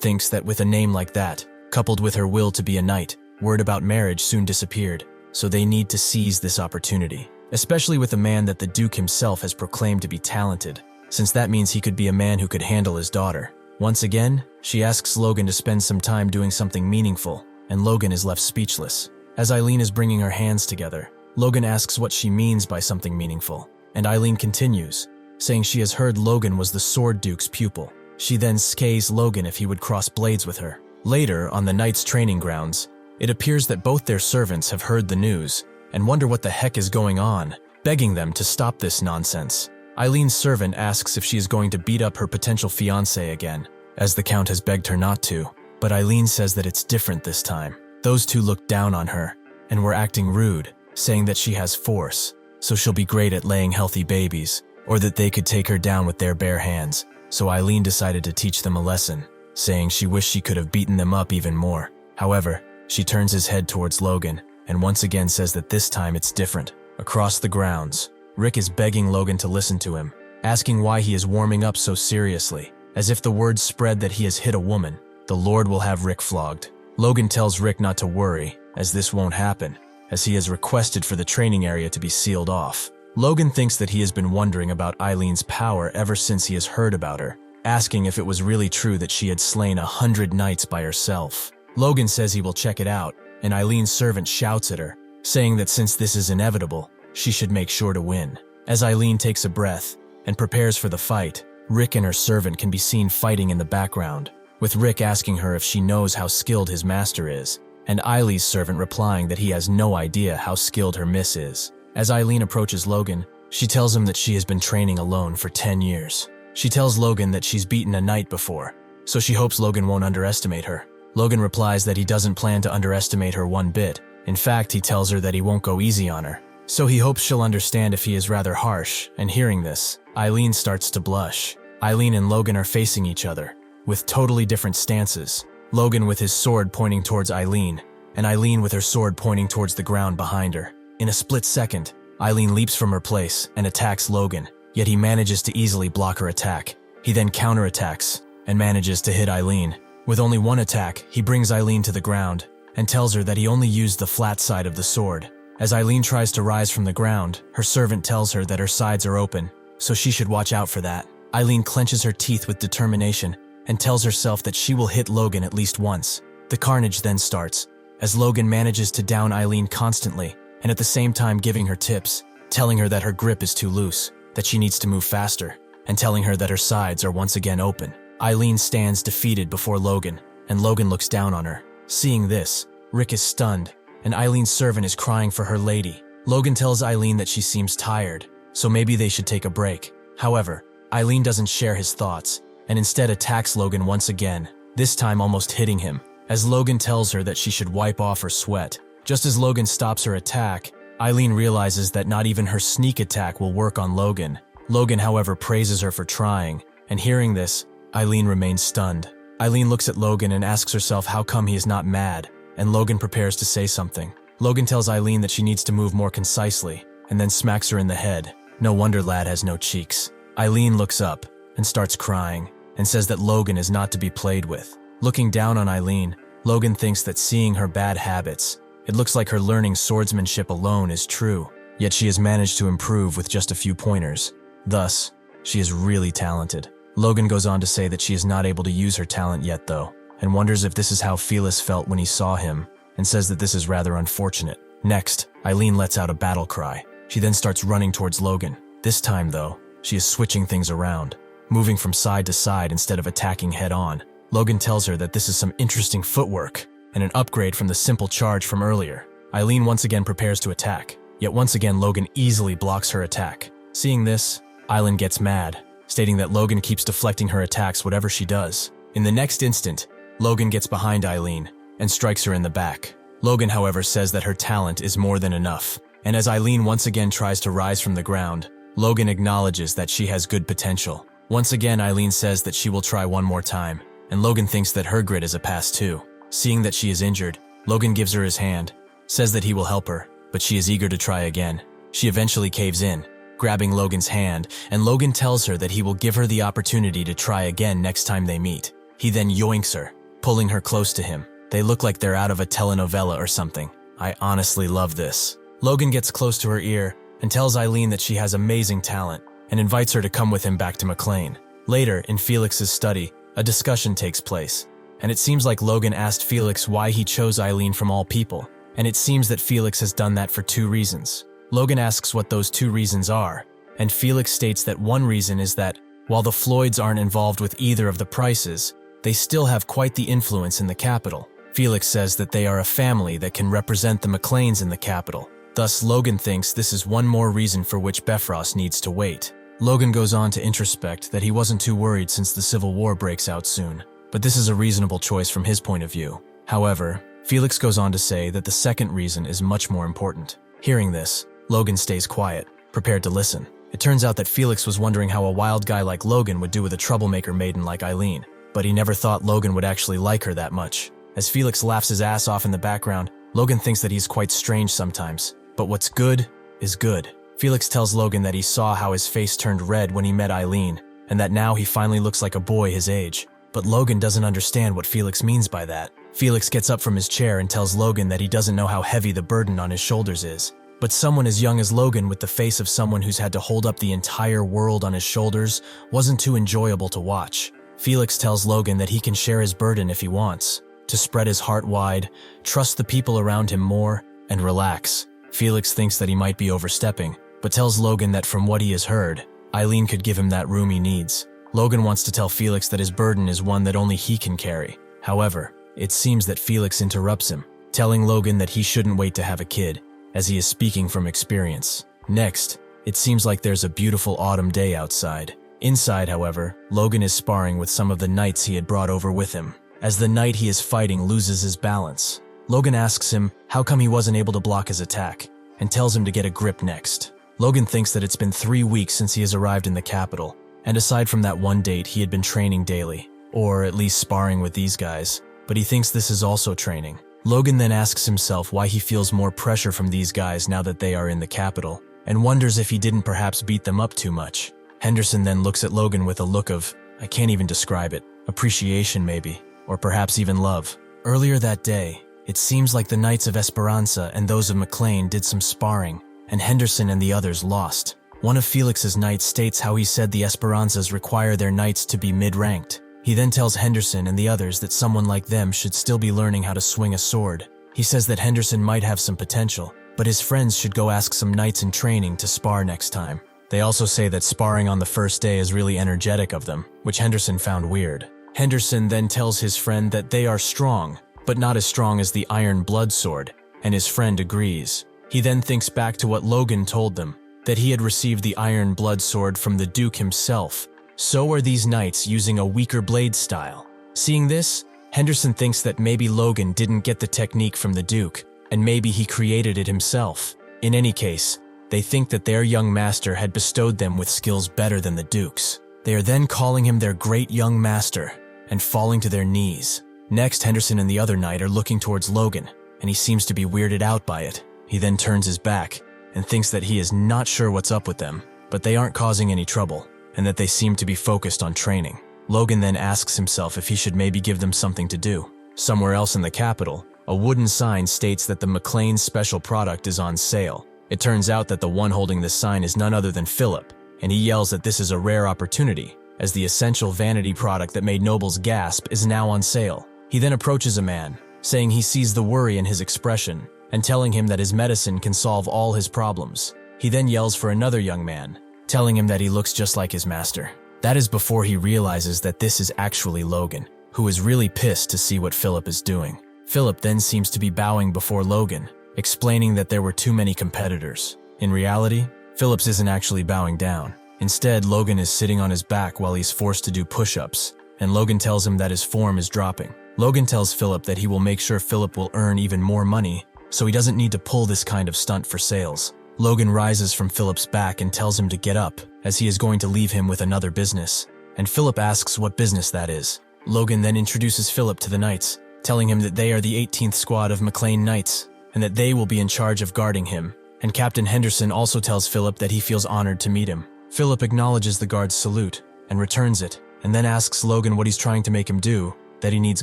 thinks that with a name like that, coupled with her will to be a knight, word about marriage soon disappeared, so they need to seize this opportunity, especially with a man that the Duke himself has proclaimed to be talented, since that means he could be a man who could handle his daughter. Once again, she asks Logan to spend some time doing something meaningful, and Logan is left speechless. As Eileen is bringing her hands together, Logan asks what she means by something meaningful, and Eileen continues, saying she has heard Logan was the Sword Duke's pupil. She then scays Logan if he would cross blades with her. Later, on the Knights' training grounds, it appears that both their servants have heard the news and wonder what the heck is going on, begging them to stop this nonsense. Eileen's servant asks if she is going to beat up her potential fiancé again, as the Count has begged her not to, but Eileen says that it's different this time. Those two looked down on her and were acting rude, saying that she has force, so she'll be great at laying healthy babies, or that they could take her down with their bare hands. So Eileen decided to teach them a lesson, saying she wished she could have beaten them up even more. However, she turns his head towards Logan and once again says that this time it's different. Across the grounds, Rick is begging Logan to listen to him, asking why he is warming up so seriously, as if the word spread that he has hit a woman. The Lord will have Rick flogged. Logan tells Rick not to worry, as this won't happen, as he has requested for the training area to be sealed off. Logan thinks that he has been wondering about Eileen's power ever since he has heard about her, asking if it was really true that she had slain 100 knights by herself. Logan says he will check it out, and Eileen's servant shouts at her, saying that since this is inevitable, she should make sure to win. As Eileen takes a breath and prepares for the fight, Rick and her servant can be seen fighting in the background, with Rick asking her if she knows how skilled his master is, and Eileen's servant replying that he has no idea how skilled her miss is. As Eileen approaches Logan, she tells him that she has been training alone for 10 years. She tells Logan that she's beaten a knight before, so she hopes Logan won't underestimate her. Logan replies that he doesn't plan to underestimate her one bit. In fact, he tells her that he won't go easy on her, so he hopes she'll understand if he is rather harsh, and hearing this, Eileen starts to blush. Eileen and Logan are facing each other, with totally different stances. Logan with his sword pointing towards Eileen, and Eileen with her sword pointing towards the ground behind her. In a split second, Eileen leaps from her place and attacks Logan, yet he manages to easily block her attack. He then counterattacks and manages to hit Eileen. With only one attack, he brings Eileen to the ground and tells her that he only used the flat side of the sword. As Eileen tries to rise from the ground, her servant tells her that her sides are open, so she should watch out for that. Eileen clenches her teeth with determination and tells herself that she will hit Logan at least once. The carnage then starts, as Logan manages to down Eileen constantly, and at the same time giving her tips, telling her that her grip is too loose, that she needs to move faster, and telling her that her sides are once again open. Eileen stands defeated before Logan, and Logan looks down on her. Seeing this, Rick is stunned, and Eileen's servant is crying for her lady. Logan tells Eileen that she seems tired, so maybe they should take a break. However, Eileen doesn't share his thoughts, and instead attacks Logan once again, this time almost hitting him, as Logan tells her that she should wipe off her sweat. Just as Logan stops her attack, Eileen realizes that not even her sneak attack will work on Logan. Logan, however, praises her for trying, and hearing this, Eileen remains stunned. Eileen looks at Logan and asks herself how come he is not mad, and Logan prepares to say something. Logan tells Eileen that she needs to move more concisely, and then smacks her in the head. No wonder lad has no cheeks. Eileen looks up and starts crying, and says that Logan is not to be played with. Looking down on Eileen, Logan thinks that seeing her bad habits, it looks like her learning swordsmanship alone is true, yet she has managed to improve with just a few pointers. Thus, she is really talented. Logan goes on to say that she is not able to use her talent yet though, and wonders if this is how Felix felt when he saw him, and says that this is rather unfortunate. Next, Eileen lets out a battle cry. She then starts running towards Logan. This time though, she is switching things around, moving from side to side instead of attacking head-on. Logan tells her that this is some interesting footwork, and an upgrade from the simple charge from earlier. Eileen once again prepares to attack, yet once again Logan easily blocks her attack. Seeing this, Eileen gets mad, stating that Logan keeps deflecting her attacks whatever she does. In the next instant, Logan gets behind Eileen and strikes her in the back. Logan, however, says that her talent is more than enough, and as Eileen once again tries to rise from the ground, Logan acknowledges that she has good potential. Once again, Eileen says that she will try one more time, and Logan thinks that her grit is a pass too. Seeing that she is injured, Logan gives her his hand, says that he will help her, but she is eager to try again. She eventually caves in, grabbing Logan's hand, and Logan tells her that he will give her the opportunity to try again next time they meet. He then yoinks her, pulling her close to him. They look like they're out of a telenovela or something. I honestly love this. Logan gets close to her ear and tells Eileen that she has amazing talent and invites her to come with him back to McLain. Later, in Felix's study, a discussion takes place, and it seems like Logan asked Felix why he chose Eileen from all people, and it seems that Felix has done that for 2 reasons. Logan asks what those 2 reasons are, and Felix states that one reason is that, while the Floyds aren't involved with either of the Prices, they still have quite the influence in the capital. Felix says that they are a family that can represent the McLains in the capital. Thus, Logan thinks this is one more reason for which Bifrost needs to wait. Logan goes on to introspect that he wasn't too worried since the Civil War breaks out soon, but this is a reasonable choice from his point of view. However, Felix goes on to say that the second reason is much more important. Hearing this, Logan stays quiet, prepared to listen. It turns out that Felix was wondering how a wild guy like Logan would do with a troublemaker maiden like Eileen, but he never thought Logan would actually like her that much. As Felix laughs his ass off in the background, Logan thinks that he's quite strange sometimes. But what's good is good. Felix tells Logan that he saw how his face turned red when he met Eileen, and that now he finally looks like a boy his age. But Logan doesn't understand what Felix means by that. Felix gets up from his chair and tells Logan that he doesn't know how heavy the burden on his shoulders is. But someone as young as Logan with the face of someone who's had to hold up the entire world on his shoulders wasn't too enjoyable to watch. Felix tells Logan that he can share his burden if he wants, to spread his heart wide, trust the people around him more, and relax. Felix thinks that he might be overstepping, but tells Logan that from what he has heard, Eileen could give him that room he needs. Logan wants to tell Felix that his burden is one that only he can carry. However, it seems that Felix interrupts him, telling Logan that he shouldn't wait to have a kid, as he is speaking from experience. Next, it seems like there's a beautiful autumn day outside. Inside, however, Logan is sparring with some of the knights he had brought over with him. As the knight he is fighting loses his balance, Logan asks him how come he wasn't able to block his attack, and tells him to get a grip next. Logan thinks that it's been 3 weeks since he has arrived in the capital, and aside from that one date he had been training daily, or at least sparring with these guys, but he thinks this is also training. Logan then asks himself why he feels more pressure from these guys now that they are in the capital, and wonders if he didn't perhaps beat them up too much. Henderson then looks at Logan with a look of, I can't even describe it, appreciation maybe, or perhaps even love. Earlier that day, it seems like the Knights of Esperanza and those of McLain did some sparring, and Henderson and the others lost. One of Felix's knights states how he said the Esperanzas require their knights to be mid-ranked. He then tells Henderson and the others that someone like them should still be learning how to swing a sword. He says that Henderson might have some potential, but his friends should go ask some knights in training to spar next time. They also say that sparring on the first day is really energetic of them, which Henderson found weird. Henderson then tells his friend that they are strong, but not as strong as the Iron Blood Sword, and his friend agrees. He then thinks back to what Logan told them, that he had received the Iron Blood Sword from the Duke himself. So are these knights using a weaker blade style. Seeing this, Henderson thinks that maybe Logan didn't get the technique from the Duke, and maybe he created it himself. In any case, they think that their young master had bestowed them with skills better than the Duke's. They are then calling him their great young master, and falling to their knees. Next, Henderson and the other knight are looking towards Logan, and he seems to be weirded out by it. He then turns his back, and thinks that he is not sure what's up with them, but they aren't causing any trouble, and that they seem to be focused on training. Logan then asks himself if he should maybe give them something to do. Somewhere else in the capital, a wooden sign states that the McLain special product is on sale. It turns out that the one holding this sign is none other than Philip, and he yells that this is a rare opportunity, as the essential vanity product that made nobles gasp is now on sale. He then approaches a man, saying he sees the worry in his expression, and telling him that his medicine can solve all his problems. He then yells for another young man, telling him that he looks just like his master. That is before he realizes that this is actually Logan, who is really pissed to see what Philip is doing. Philip then seems to be bowing before Logan, explaining that there were too many competitors. In reality, Philip isn't actually bowing down. Instead, Logan is sitting on his back while he's forced to do push-ups, and Logan tells him that his form is dropping. Logan tells Philip that he will make sure Philip will earn even more money, so he doesn't need to pull this kind of stunt for sales. Logan rises from Philip's back and tells him to get up, as he is going to leave him with another business, and Philip asks what business that is. Logan then introduces Philip to the knights, telling him that they are the 18th squad of McLain Knights, and that they will be in charge of guarding him, and Captain Henderson also tells Philip that he feels honored to meet him. Philip acknowledges the guard's salute, and returns it, and then asks Logan what he's trying to make him do, that he needs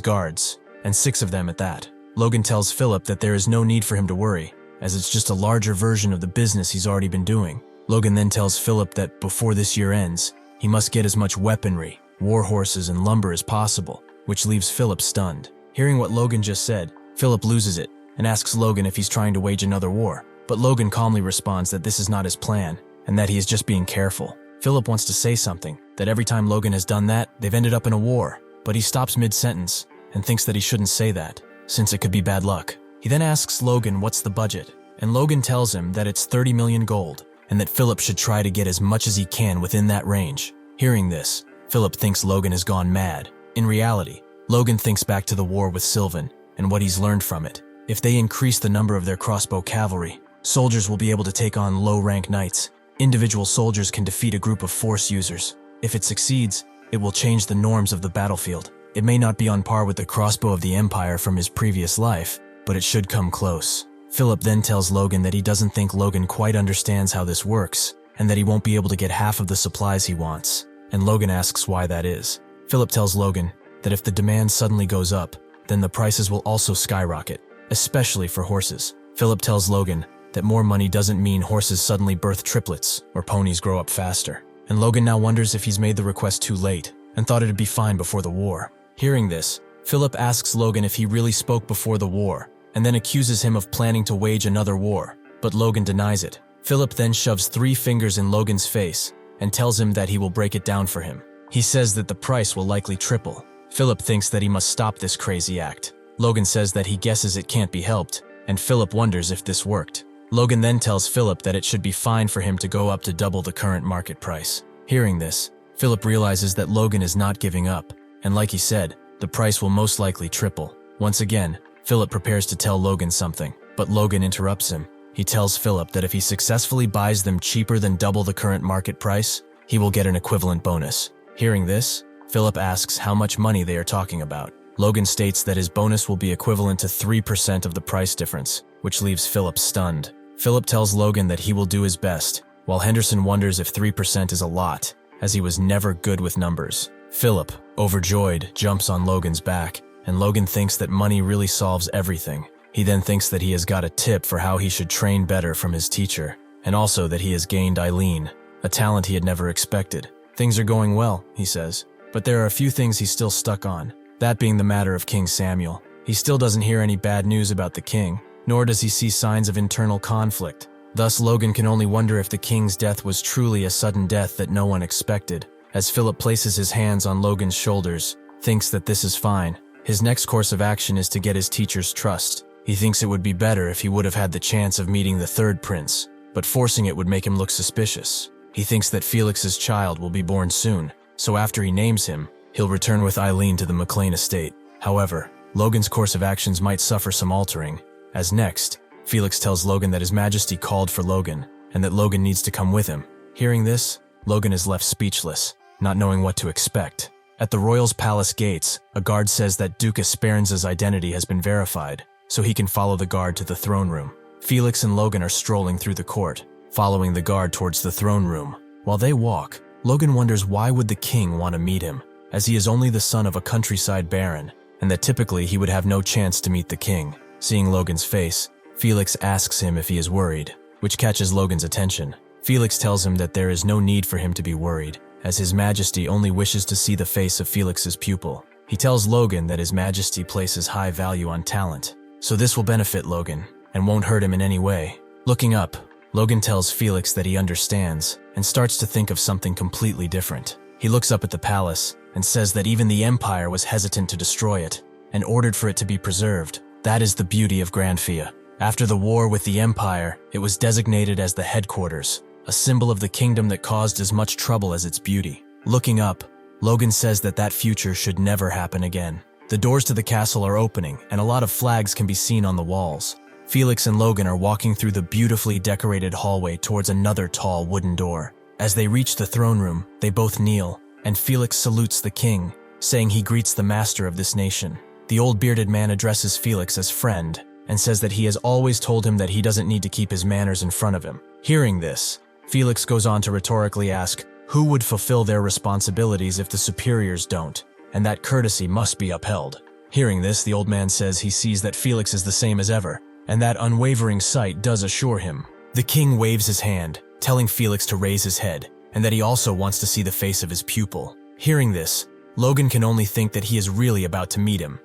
guards, and 6 of them at that. Logan tells Philip that there is no need for him to worry, as it's just a larger version of the business he's already been doing. Logan then tells Philip that before this year ends, he must get as much weaponry, war horses, and lumber as possible, which leaves Philip stunned. Hearing what Logan just said, Philip loses it, and asks Logan if he's trying to wage another war, but Logan calmly responds that this is not his plan, and that he is just being careful. Philip wants to say something, that every time Logan has done that, they've ended up in a war, but he stops mid-sentence, and thinks that he shouldn't say that, since it could be bad luck. He then asks Logan what's the budget, and Logan tells him that it's 30 million gold, and that Philip should try to get as much as he can within that range. Hearing this, Philip thinks Logan has gone mad. In reality, Logan thinks back to the war with Sylvan, and what he's learned from it. If they increase the number of their crossbow cavalry, soldiers will be able to take on low-rank knights. Individual soldiers can defeat a group of force users. If it succeeds, it will change the norms of the battlefield. It may not be on par with the crossbow of the Empire from his previous life, but it should come close. Philip then tells Logan that he doesn't think Logan quite understands how this works, and that he won't be able to get half of the supplies he wants, and Logan asks why that is. Philip tells Logan that if the demand suddenly goes up, then the prices will also skyrocket, especially for horses. Philip tells Logan that more money doesn't mean horses suddenly birth triplets or ponies grow up faster, and Logan now wonders if he's made the request too late and thought it'd be fine before the war. Hearing this, Philip asks Logan if he really spoke before the war, and then accuses him of planning to wage another war, but Logan denies it. Philip then shoves 3 fingers in Logan's face and tells him that he will break it down for him. He says that the price will likely triple. Philip thinks that he must stop this crazy act. Logan says that he guesses it can't be helped, and Philip wonders if this worked. Logan then tells Philip that it should be fine for him to go up to double the current market price. Hearing this, Philip realizes that Logan is not giving up, and like he said, the price will most likely triple. Once again, Philip prepares to tell Logan something, but Logan interrupts him. He tells Philip that if he successfully buys them cheaper than double the current market price, he will get an equivalent bonus. Hearing this, Philip asks how much money they are talking about. Logan states that his bonus will be equivalent to 3% of the price difference, which leaves Philip stunned. Philip tells Logan that he will do his best, while Henderson wonders if 3% is a lot, as he was never good with numbers. Philip, overjoyed, jumps on Logan's back, and Logan thinks that money really solves everything. He then thinks that he has got a tip for how he should train better from his teacher, and also that he has gained Eileen, a talent he had never expected. Things are going well, he says, but there are a few things he's still stuck on, that being the matter of King Samuel. He still doesn't hear any bad news about the king, nor does he see signs of internal conflict. Thus, Logan can only wonder if the king's death was truly a sudden death that no one expected. As Philip places his hands on Logan's shoulders, thinks that this is fine. His next course of action is to get his teacher's trust. He thinks it would be better if he would have had the chance of meeting the third prince, but forcing it would make him look suspicious. He thinks that Felix's child will be born soon, so after he names him, he'll return with Eileen to the McLain estate. However, Logan's course of actions might suffer some altering, as next, Felix tells Logan that His Majesty called for Logan, and that Logan needs to come with him. Hearing this, Logan is left speechless, not knowing what to expect. At the royal's palace gates, a guard says that Duke Esperanza's identity has been verified, so he can follow the guard to the throne room. Felix and Logan are strolling through the court, following the guard towards the throne room. While they walk, Logan wonders why would the king want to meet him, as he is only the son of a countryside baron, and that typically he would have no chance to meet the king. Seeing Logan's face, Felix asks him if he is worried, which catches Logan's attention. Felix tells him that there is no need for him to be worried, as His Majesty only wishes to see the face of Felix's pupil. He tells Logan that His Majesty places high value on talent, so this will benefit Logan and won't hurt him in any way. Looking up, Logan tells Felix that he understands and starts to think of something completely different. He looks up at the palace and says that even the Empire was hesitant to destroy it and ordered for it to be preserved. That is the beauty of Grandfia. After the war with the Empire, it was designated as the headquarters, a symbol of the kingdom that caused as much trouble as its beauty. Looking up, Logan says that that future should never happen again. The doors to the castle are opening, and a lot of flags can be seen on the walls. Felix and Logan are walking through the beautifully decorated hallway towards another tall wooden door. As they reach the throne room, they both kneel, and Felix salutes the king, saying he greets the master of this nation. The old bearded man addresses Felix as friend, and says that he has always told him that he doesn't need to keep his manners in front of him. Hearing this, Felix goes on to rhetorically ask who would fulfill their responsibilities if the superiors don't, and that courtesy must be upheld. Hearing this, the old man says he sees that Felix is the same as ever, and that unwavering sight does assure him. The king waves his hand, telling Felix to raise his head, and that he also wants to see the face of his pupil. Hearing this, Logan can only think that he is really about to meet him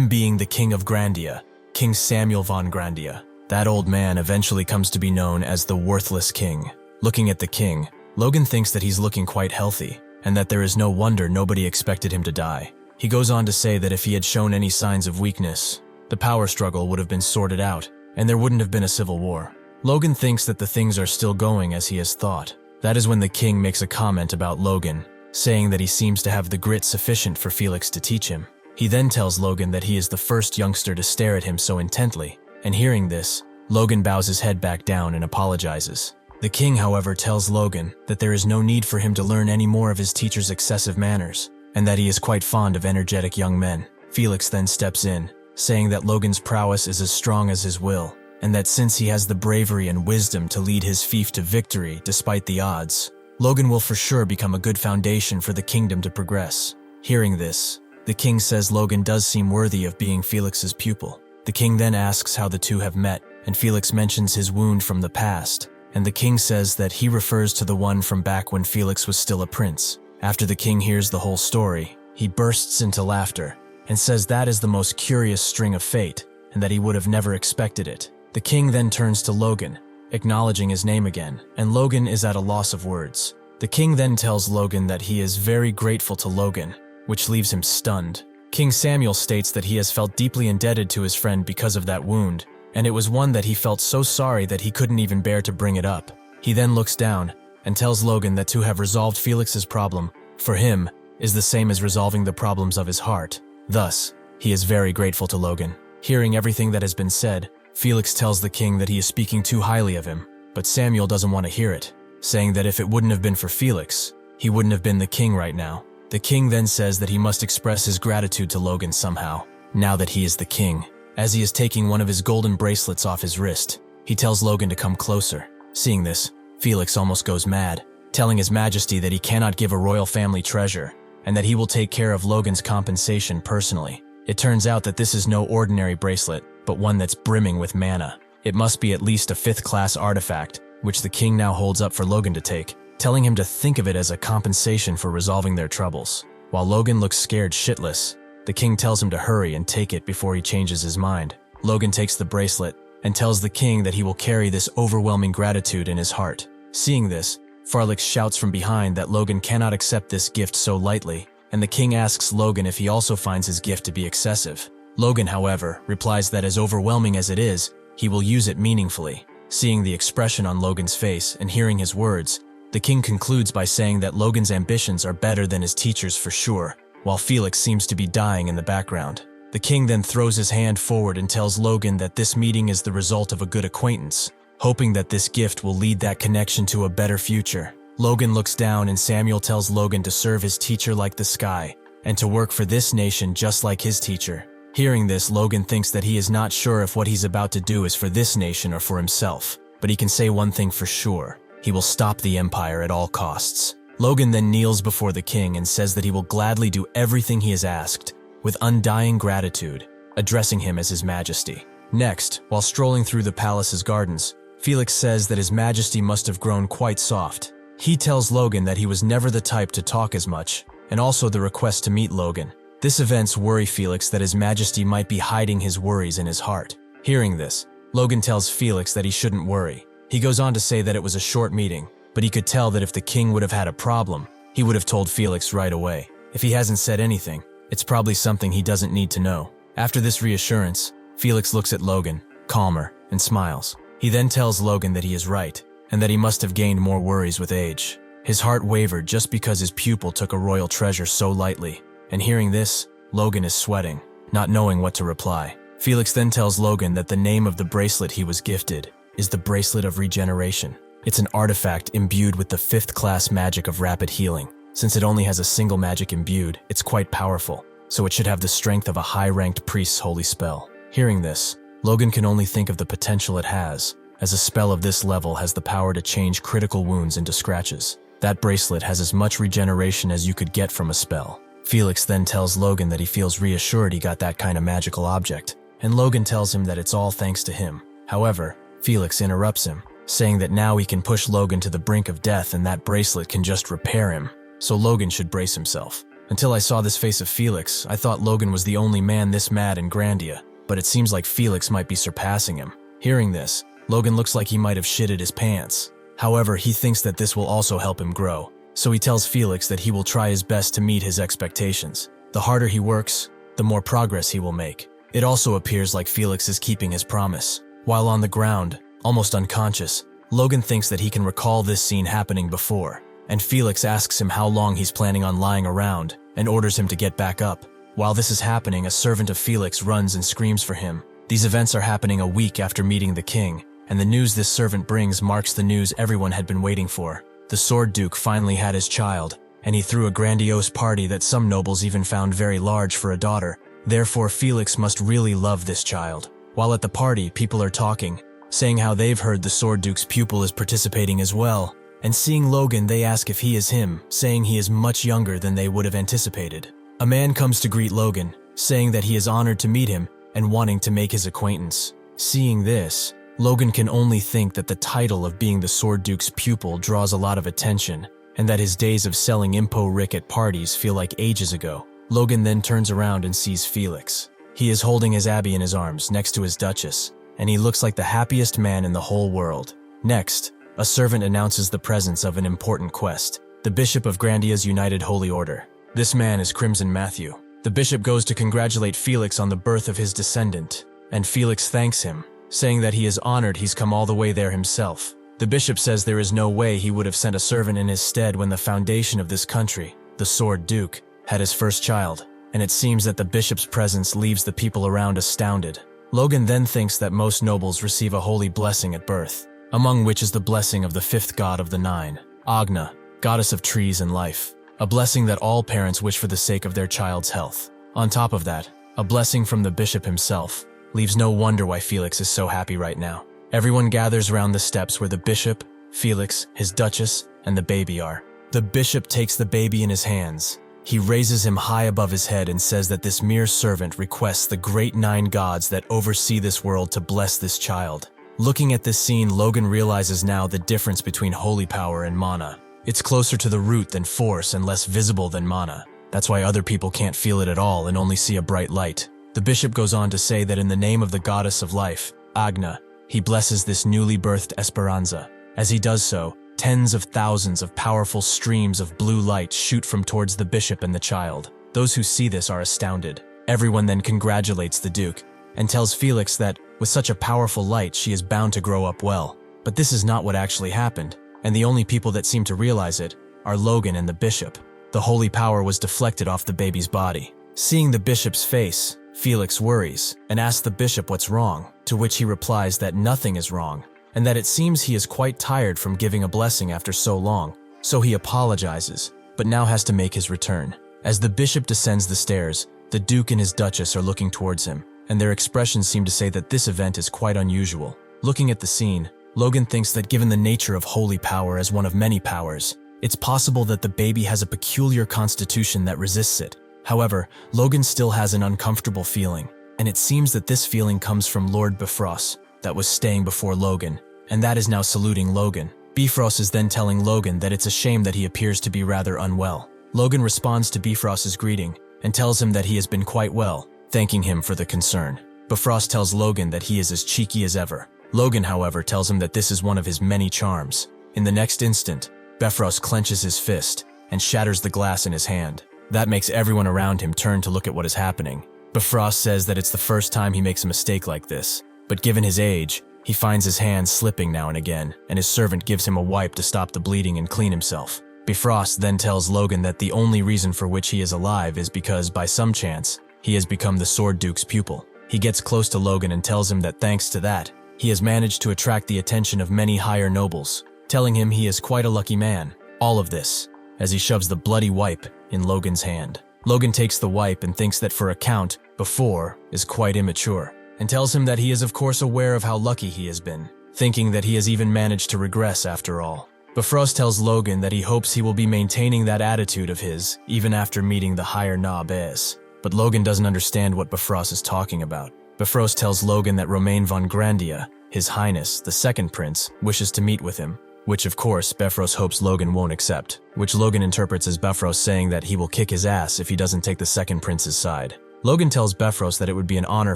being the King of Grandia, King Samuel von Grandia. That old man eventually comes to be known as the Worthless King. Looking at the king, Logan thinks that he's looking quite healthy, and that there is no wonder nobody expected him to die. He goes on to say that if he had shown any signs of weakness, the power struggle would have been sorted out, and there wouldn't have been a civil war. Logan thinks that the things are still going as he has thought. That is when the king makes a comment about Logan, saying that he seems to have the grit sufficient for Felix to teach him. He then tells Logan that he is the first youngster to stare at him so intently, and hearing this, Logan bows his head back down and apologizes. The king, however, tells Logan that there is no need for him to learn any more of his teacher's excessive manners, and that he is quite fond of energetic young men. Felix then steps in, saying that Logan's prowess is as strong as his will, and that since he has the bravery and wisdom to lead his fief to victory despite the odds, Logan will for sure become a good foundation for the kingdom to progress. Hearing this, the king says Logan does seem worthy of being Felix's pupil. The king then asks how the two have met, and Felix mentions his wound from the past, and the king says that he refers to the one from back when Felix was still a prince. After the king hears the whole story, he bursts into laughter, and says that is the most curious string of fate, and that he would have never expected it. The king then turns to Logan, acknowledging his name again, and Logan is at a loss of words. The king then tells Logan that he is very grateful to Logan, which leaves him stunned. King Samuel states that he has felt deeply indebted to his friend because of that wound, and it was one that he felt so sorry that he couldn't even bear to bring it up. He then looks down and tells Logan that to have resolved Felix's problem, for him, is the same as resolving the problems of his heart. Thus, he is very grateful to Logan. Hearing everything that has been said, Felix tells the king that he is speaking too highly of him, but Samuel doesn't want to hear it, saying that if it wouldn't have been for Felix, he wouldn't have been the king right now. The king then says that he must express his gratitude to Logan somehow, now that he is the king. As he is taking one of his golden bracelets off his wrist, he tells Logan to come closer. Seeing this, Felix almost goes mad, telling His Majesty that he cannot give a royal family treasure, and that he will take care of Logan's compensation personally. It turns out that this is no ordinary bracelet, but one that's brimming with mana. It must be at least a 5th-class artifact, which the king now holds up for Logan to take, telling him to think of it as a compensation for resolving their troubles. While Logan looks scared shitless, the king tells him to hurry and take it before he changes his mind. Logan takes the bracelet and tells the king that he will carry this overwhelming gratitude in his heart. Seeing this, Farlix shouts from behind that Logan cannot accept this gift so lightly, and the king asks Logan if he also finds his gift to be excessive. Logan, however, replies that as overwhelming as it is, he will use it meaningfully. Seeing the expression on Logan's face and hearing his words, the king concludes by saying that Logan's ambitions are better than his teacher's for sure, while Felix seems to be dying in the background. The king then throws his hand forward and tells Logan that this meeting is the result of a good acquaintance, hoping that this gift will lead that connection to a better future. Logan looks down and Samuel tells Logan to serve his teacher like the sky, and to work for this nation just like his teacher. Hearing this, Logan thinks that he is not sure if what he's about to do is for this nation or for himself, but he can say one thing for sure: he will stop the Empire at all costs. Logan then kneels before the king and says that he will gladly do everything he is asked, with undying gratitude, addressing him as His Majesty. Next, while strolling through the palace's gardens, Felix says that His Majesty must have grown quite soft. He tells Logan that he was never the type to talk as much, and also the request to meet Logan. This events worry Felix that His Majesty might be hiding his worries in his heart. Hearing this, Logan tells Felix that he shouldn't worry. He goes on to say that it was a short meeting, but he could tell that if the king would have had a problem, he would have told Felix right away. If he hasn't said anything, it's probably something he doesn't need to know. After this reassurance, Felix looks at Logan, calmer, and smiles. He then tells Logan that he is right, and that he must have gained more worries with age. His heart wavered just because his pupil took a royal treasure so lightly. And hearing this, Logan is sweating, not knowing what to reply. Felix then tells Logan that the name of the bracelet he was gifted is the Bracelet of Regeneration. It's an artifact imbued with the 5th class magic of rapid healing. Since it only has a single magic imbued, it's quite powerful, so it should have the strength of a high-ranked priest's holy spell. Hearing this, Logan can only think of the potential it has, as a spell of this level has the power to change critical wounds into scratches. That bracelet has as much regeneration as you could get from a spell. Felix then tells Logan that he feels reassured he got that kind of magical object, and Logan tells him that it's all thanks to him. However, Felix interrupts him, saying that now he can push Logan to the brink of death and that bracelet can just repair him, so Logan should brace himself. Until I saw this face of Felix, I thought Logan was the only man this mad in Grandia, but it seems like Felix might be surpassing him. Hearing this, Logan looks like he might have shitted his pants. However, he thinks that this will also help him grow, so he tells Felix that he will try his best to meet his expectations. The harder he works, the more progress he will make. It also appears like Felix is keeping his promise. While on the ground, almost unconscious, Logan thinks that he can recall this scene happening before, and Felix asks him how long he's planning on lying around and orders him to get back up. While this is happening, a servant of Felix runs and screams for him. These events are happening a week after meeting the king, and the news this servant brings marks the news everyone had been waiting for. The Sword Duke finally had his child, and he threw a grandiose party that some nobles even found very large for a daughter. Therefore, Felix must really love this child. While at the party, people are talking, saying how they've heard the Sword Duke's pupil is participating as well. And seeing Logan, they ask if he is him, saying he is much younger than they would have anticipated. A man comes to greet Logan, saying that he is honored to meet him and wanting to make his acquaintance. Seeing this, Logan can only think that the title of being the Sword Duke's pupil draws a lot of attention, and that his days of selling Impo Rick at parties feel like ages ago. Logan then turns around and sees Felix. He is holding his Abby in his arms next to his Duchess, and he looks like the happiest man in the whole world. Next, a servant announces the presence of an important quest, the Bishop of Grandia's United Holy Order. This man is Crimson Matthew. The bishop goes to congratulate Felix on the birth of his descendant, and Felix thanks him, saying that he is honored he's come all the way there himself. The bishop says there is no way he would have sent a servant in his stead when the foundation of this country, the Sword Duke, had his first child, and it seems that the bishop's presence leaves the people around astounded. Logan then thinks that most nobles receive a holy blessing at birth, among which is the blessing of the 5th god of the 9, Agna, goddess of trees and life, a blessing that all parents wish for the sake of their child's health. On top of that, a blessing from the bishop himself. Leaves no wonder why Felix is so happy right now. Everyone gathers around the steps where the bishop, Felix, his duchess, and the baby are. The bishop takes the baby in his hands. He raises him high above his head and says that this mere servant requests the great 9 gods that oversee this world to bless this child. Looking at this scene, Logan realizes now the difference between holy power and mana. It's closer to the root than force and less visible than mana. That's why other people can't feel it at all and only see a bright light. The bishop goes on to say that in the name of the goddess of life, Agna, he blesses this newly birthed Esperanza. As he does so, tens of thousands of powerful streams of blue light shoot from towards the bishop and the child. Those who see this are astounded. Everyone then congratulates the Duke and tells Felix that, with such a powerful light, she is bound to grow up well. But this is not what actually happened, and the only people that seem to realize it are Logan and the bishop. The holy power was deflected off the baby's body. Seeing the bishop's face, Felix worries and asks the bishop what's wrong, to which he replies that nothing is wrong, and that it seems he is quite tired from giving a blessing after so long, so he apologizes, but now has to make his return. As the bishop descends the stairs, the Duke and his Duchess are looking towards him, and their expressions seem to say that this event is quite unusual. Looking at the scene, Logan thinks that given the nature of holy power as one of many powers, it's possible that the baby has a peculiar constitution that resists it. However, Logan still has an uncomfortable feeling, and it seems that this feeling comes from Lord Bifrost, that was staying before Logan, and that is now saluting Logan. Bifrost is then telling Logan that it's a shame that he appears to be rather unwell. Logan responds to Bifrost's greeting and tells him that he has been quite well, thanking him for the concern. Bifrost tells Logan that he is as cheeky as ever. Logan, however, tells him that this is one of his many charms. In the next instant, Bifrost clenches his fist and shatters the glass in his hand. That makes everyone around him turn to look at what is happening. Bifrost says that it's the first time he makes a mistake like this, but given his age, he finds his hands slipping now and again, and his servant gives him a wipe to stop the bleeding and clean himself. Bifrost then tells Logan that the only reason for which he is alive is because, by some chance, he has become the Sword Duke's pupil. He gets close to Logan and tells him that thanks to that, he has managed to attract the attention of many higher nobles, telling him he is quite a lucky man. All of this, as he shoves the bloody wipe in Logan's hand. Logan takes the wipe and thinks that for a count, before is quite immature, and tells him that he is of course aware of how lucky he has been, thinking that he has even managed to regress after all. Bifrost tells Logan that he hopes he will be maintaining that attitude of his even after meeting the higher Noblesse. But Logan doesn't understand what Bifrost is talking about. Bifrost tells Logan that Romain von Grandia, His Highness, the second prince, wishes to meet with him, which of course Bifrost hopes Logan won't accept, which Logan interprets as Bifrost saying that he will kick his ass if he doesn't take the second prince's side. Logan tells Bifrost that it would be an honor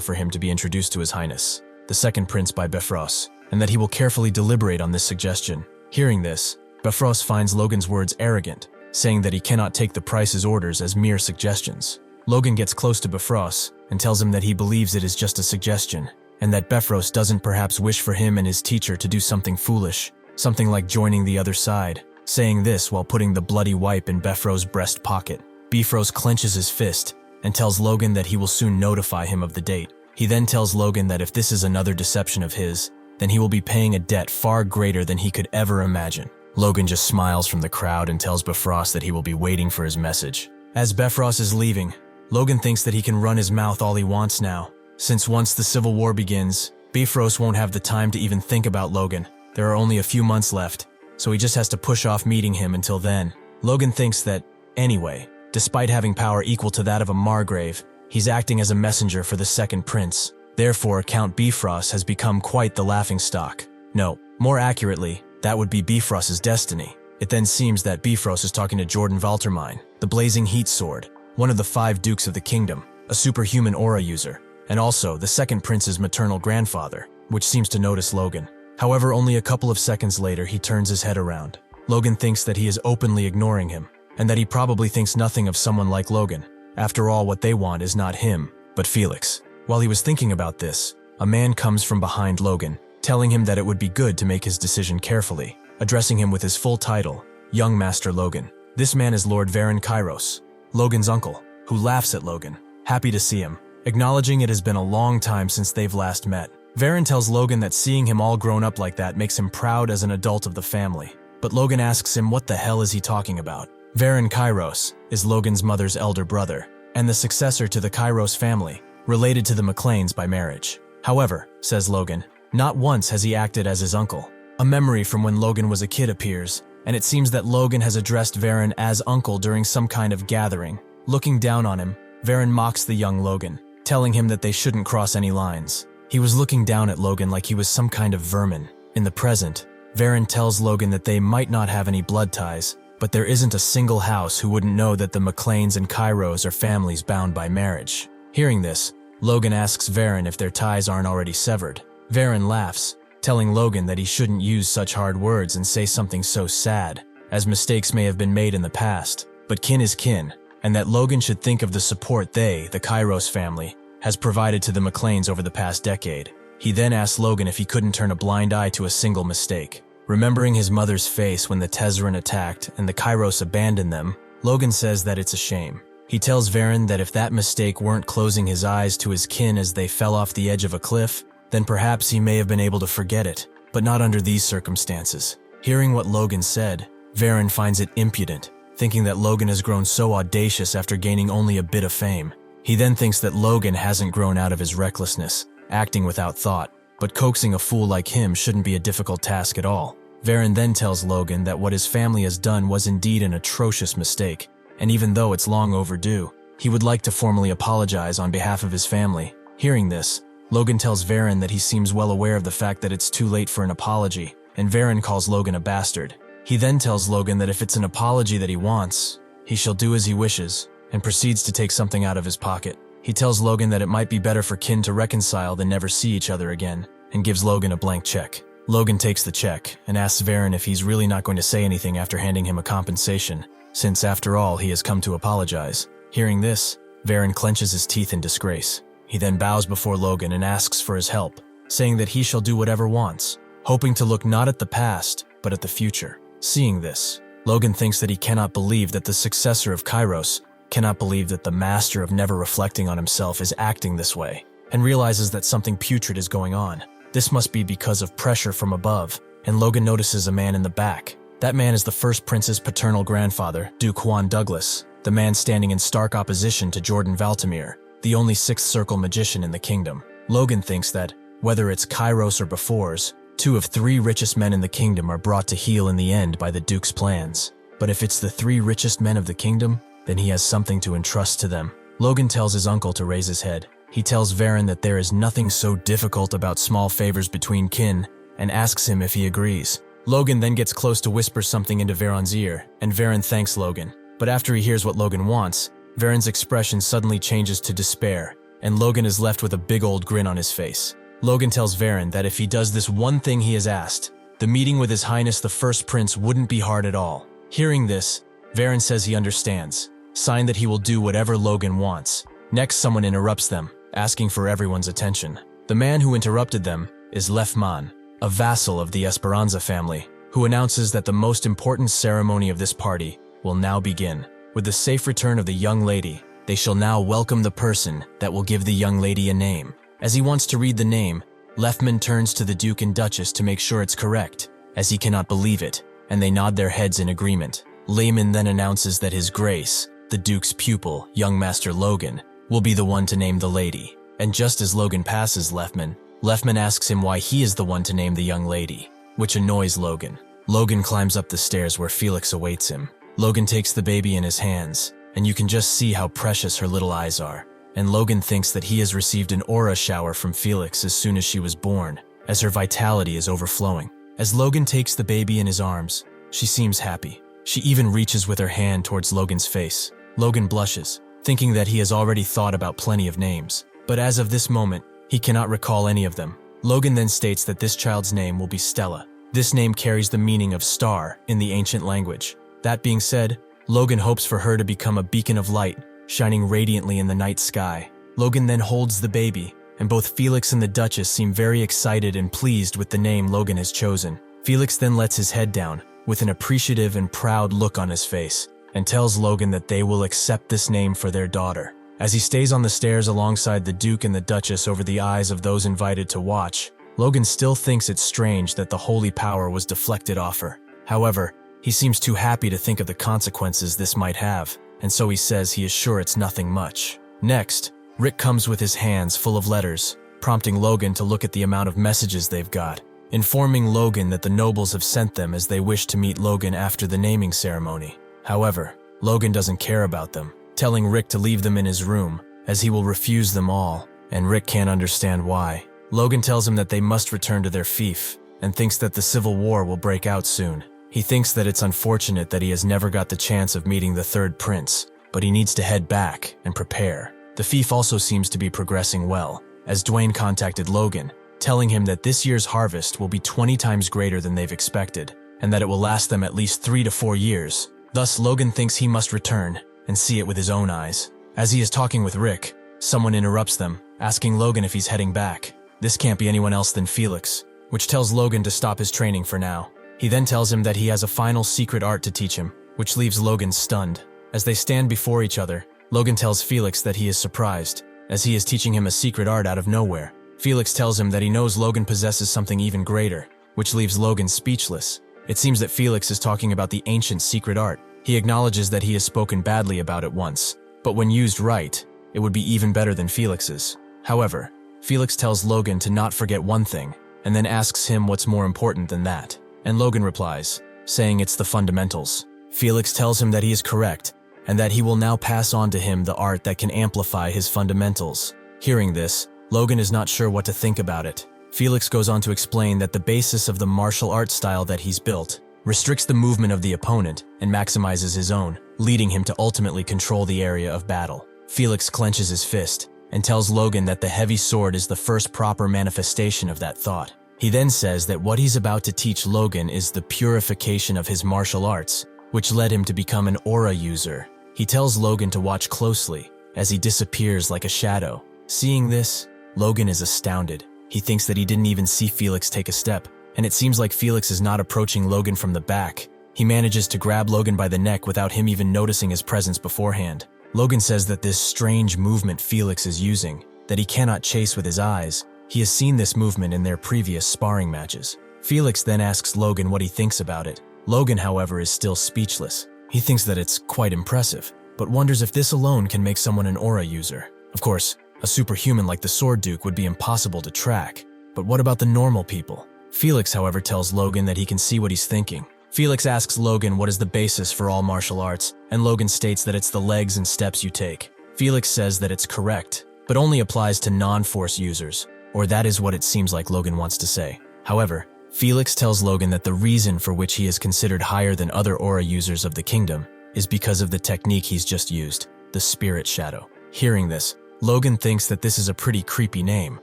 for him to be introduced to His Highness, the second prince by Bifrost, and that he will carefully deliberate on this suggestion. Hearing this, Bifrost finds Logan's words arrogant, saying that he cannot take the prince's orders as mere suggestions. Logan gets close to Bifrost and tells him that he believes it is just a suggestion, and that Bifrost doesn't perhaps wish for him and his teacher to do something foolish, something like joining the other side, saying this while putting the bloody wipe in Bifrost's breast pocket. Bifrost clenches his fist and tells Logan that he will soon notify him of the date. He then tells Logan that if this is another deception of his, then he will be paying a debt far greater than he could ever imagine. Logan just smiles from the crowd and tells Bifrost that he will be waiting for his message. As Bifrost is leaving, Logan thinks that he can run his mouth all he wants now, since once the Civil War begins, Bifrost won't have the time to even think about Logan. There are only a few months left, so he just has to push off meeting him until then. Logan thinks that, anyway, despite having power equal to that of a Margrave, he's acting as a messenger for the second prince. Therefore, Count Bifrost has become quite the laughingstock. No, more accurately, that would be Bifrost's destiny. It then seems that Bifrost is talking to Jordan Valtermine, the Blazing Heat Sword, one of the 5 dukes of the kingdom, a superhuman aura user, and also the second prince's maternal grandfather, which seems to notice Logan. However, only a couple of seconds later, he turns his head around. Logan thinks that he is openly ignoring him, and that he probably thinks nothing of someone like Logan. After all, what they want is not him, but Felix. While he was thinking about this, a man comes from behind Logan, telling him that it would be good to make his decision carefully, addressing him with his full title, Young Master Logan. This man is Lord Varon Kairos, Logan's uncle, who laughs at Logan, happy to see him, acknowledging it has been a long time since they've last met. Varon tells Logan that seeing him all grown up like that makes him proud as an adult of the family, but Logan asks him what the hell is he talking about. Varon Kairos is Logan's mother's elder brother, and the successor to the Kairos family, related to the McLains by marriage. However, says Logan, not once has he acted as his uncle. A memory from when Logan was a kid appears, and it seems that Logan has addressed Varon as uncle during some kind of gathering. Looking down on him, Varon mocks the young Logan, telling him that they shouldn't cross any lines. He was looking down at Logan like he was some kind of vermin. In the present, Varon tells Logan that they might not have any blood ties, but there isn't a single house who wouldn't know that the McLains and Kairos are families bound by marriage. Hearing this, Logan asks Varon if their ties aren't already severed. Varon laughs, telling Logan that he shouldn't use such hard words and say something so sad, as mistakes may have been made in the past, but kin is kin, and that Logan should think of the support they, the Kairos family, has provided to the McLains over the past decade. He then asks Logan if he couldn't turn a blind eye to a single mistake. Remembering his mother's face when the Tezzeret attacked and the Kairos abandoned them, Logan says that it's a shame. He tells Varon that if that mistake weren't closing his eyes to his kin as they fell off the edge of a cliff, then perhaps he may have been able to forget it, but not under these circumstances. Hearing what Logan said, Varon finds it impudent, thinking that Logan has grown so audacious after gaining only a bit of fame. He then thinks that Logan hasn't grown out of his recklessness, acting without thought, but coaxing a fool like him shouldn't be a difficult task at all. Varon then tells Logan that what his family has done was indeed an atrocious mistake, and even though it's long overdue, he would like to formally apologize on behalf of his family. Hearing this, Logan tells Varon that he seems well aware of the fact that it's too late for an apology, and Varen calls Logan a bastard. He then tells Logan that if it's an apology that he wants, he shall do as he wishes, and proceeds to take something out of his pocket. He tells Logan that it might be better for kin to reconcile than never see each other again, and gives Logan a blank check. Logan takes the check and asks Varen if he's really not going to say anything after handing him a compensation, since after all he has come to apologize. Hearing this, Varen clenches his teeth in disgrace. He then bows before Logan and asks for his help, saying that he shall do whatever wants, hoping to look not at the past, but at the future. Seeing this, Logan thinks that he cannot believe that the successor of Kairos cannot believe that the master of never reflecting on himself is acting this way, and realizes that something putrid is going on. This must be because of pressure from above, and Logan notices a man in the back. That man is the first prince's paternal grandfather, Duke Juan Douglas, the man standing in stark opposition to Jordan Valtimir, the only sixth circle magician in the kingdom. Logan thinks that, whether it's Kairos or Befores, 2 of 3 richest men in the kingdom are brought to heel in the end by the Duke's plans. But if it's the 3 richest men of the kingdom, then he has something to entrust to them. Logan tells his uncle to raise his head. He tells Varen that there is nothing so difficult about small favors between kin, and asks him if he agrees. Logan then gets close to whisper something into Varen's ear, and Varen thanks Logan. But after he hears what Logan wants, Varen's expression suddenly changes to despair, and Logan is left with a big old grin on his face. Logan tells Varen that if he does this one thing he has asked, the meeting with His Highness the First Prince wouldn't be hard at all. Hearing this, Varen says he understands, sign that he will do whatever Logan wants. Next, someone interrupts them, asking for everyone's attention. The man who interrupted them is Lefman, a vassal of the Esperanza family, who announces that the most important ceremony of this party will now begin. With the safe return of the young lady, they shall now welcome the person that will give the young lady a name. As he wants to read the name, Lefman turns to the Duke and Duchess to make sure it's correct, as he cannot believe it, and they nod their heads in agreement. Lehman then announces that His Grace, the Duke's pupil, young Master Logan, will be the one to name the lady. And just as Logan passes Lefman asks him why he is the one to name the young lady, which annoys Logan. Logan climbs up the stairs where Felix awaits him. Logan takes the baby in his hands, and you can just see how precious her little eyes are. And Logan thinks that he has received an aura shower from Felix as soon as she was born, as her vitality is overflowing. As Logan takes the baby in his arms, she seems happy. She even reaches with her hand towards Logan's face. Logan blushes, thinking that he has already thought about plenty of names. But as of this moment, he cannot recall any of them. Logan then states that this child's name will be Stella. This name carries the meaning of star in the ancient language. That being said, Logan hopes for her to become a beacon of light, shining radiantly in the night sky. Logan then holds the baby, and both Felix and the Duchess seem very excited and pleased with the name Logan has chosen. Felix then lets his head down, with an appreciative and proud look on his face, and tells Logan that they will accept this name for their daughter. As he stays on the stairs alongside the Duke and the Duchess over the eyes of those invited to watch, Logan still thinks it's strange that the holy power was deflected off her. However, he seems too happy to think of the consequences this might have, and so he says he is sure it's nothing much. Next, Rick comes with his hands full of letters, prompting Logan to look at the amount of messages they've got, informing Logan that the nobles have sent them as they wish to meet Logan after the naming ceremony. However, Logan doesn't care about them, telling Rick to leave them in his room, as he will refuse them all, and Rick can't understand why. Logan tells him that they must return to their fief, and thinks that the civil war will break out soon. He thinks that it's unfortunate that he has never got the chance of meeting the third prince, but he needs to head back and prepare. The fief also seems to be progressing well, as Dwayne contacted Logan, telling him that this year's harvest will be 20 times greater than they've expected, and that it will last them at least 3 to 4 years. Thus, Logan thinks he must return and see it with his own eyes. As he is talking with Rick, someone interrupts them, asking Logan if he's heading back. This can't be anyone else than Felix, which tells Logan to stop his training for now. He then tells him that he has a final secret art to teach him, which leaves Logan stunned. As they stand before each other, Logan tells Felix that he is surprised, as he is teaching him a secret art out of nowhere. Felix tells him that he knows Logan possesses something even greater, which leaves Logan speechless. It seems that Felix is talking about the ancient secret art. He acknowledges that he has spoken badly about it once, but when used right, it would be even better than Felix's. However, Felix tells Logan to not forget one thing, and then asks him what's more important than that. And Logan replies, saying it's the fundamentals. Felix tells him that he is correct, and that he will now pass on to him the art that can amplify his fundamentals. Hearing this, Logan is not sure what to think about it. Felix goes on to explain that the basis of the martial art style that he's built restricts the movement of the opponent and maximizes his own, leading him to ultimately control the area of battle. Felix clenches his fist and tells Logan that the heavy sword is the first proper manifestation of that thought. He then says that what he's about to teach Logan is the purification of his martial arts, which led him to become an aura user. He tells Logan to watch closely as he disappears like a shadow. Seeing this, Logan is astounded. He thinks that he didn't even see Felix take a step, and it seems like Felix is not approaching Logan from the back. He manages to grab Logan by the neck without him even noticing his presence beforehand. Logan says that this strange movement Felix is using, that he cannot chase with his eyes, he has seen this movement in their previous sparring matches. Felix then asks Logan what he thinks about it. Logan, however, is still speechless. He thinks that it's quite impressive, but wonders if this alone can make someone an aura user. Of course, a superhuman like the Sword Duke would be impossible to track, but what about the normal people? Felix, however, tells Logan that he can see what he's thinking. Felix asks Logan what is the basis for all martial arts, and Logan states that it's the legs and steps you take. Felix says that it's correct, but only applies to non-force users, or that is what it seems like Logan wants to say. However, Felix tells Logan that the reason for which he is considered higher than other aura users of the kingdom is because of the technique he's just used, the Spirit Shadow. Hearing this, Logan thinks that this is a pretty creepy name,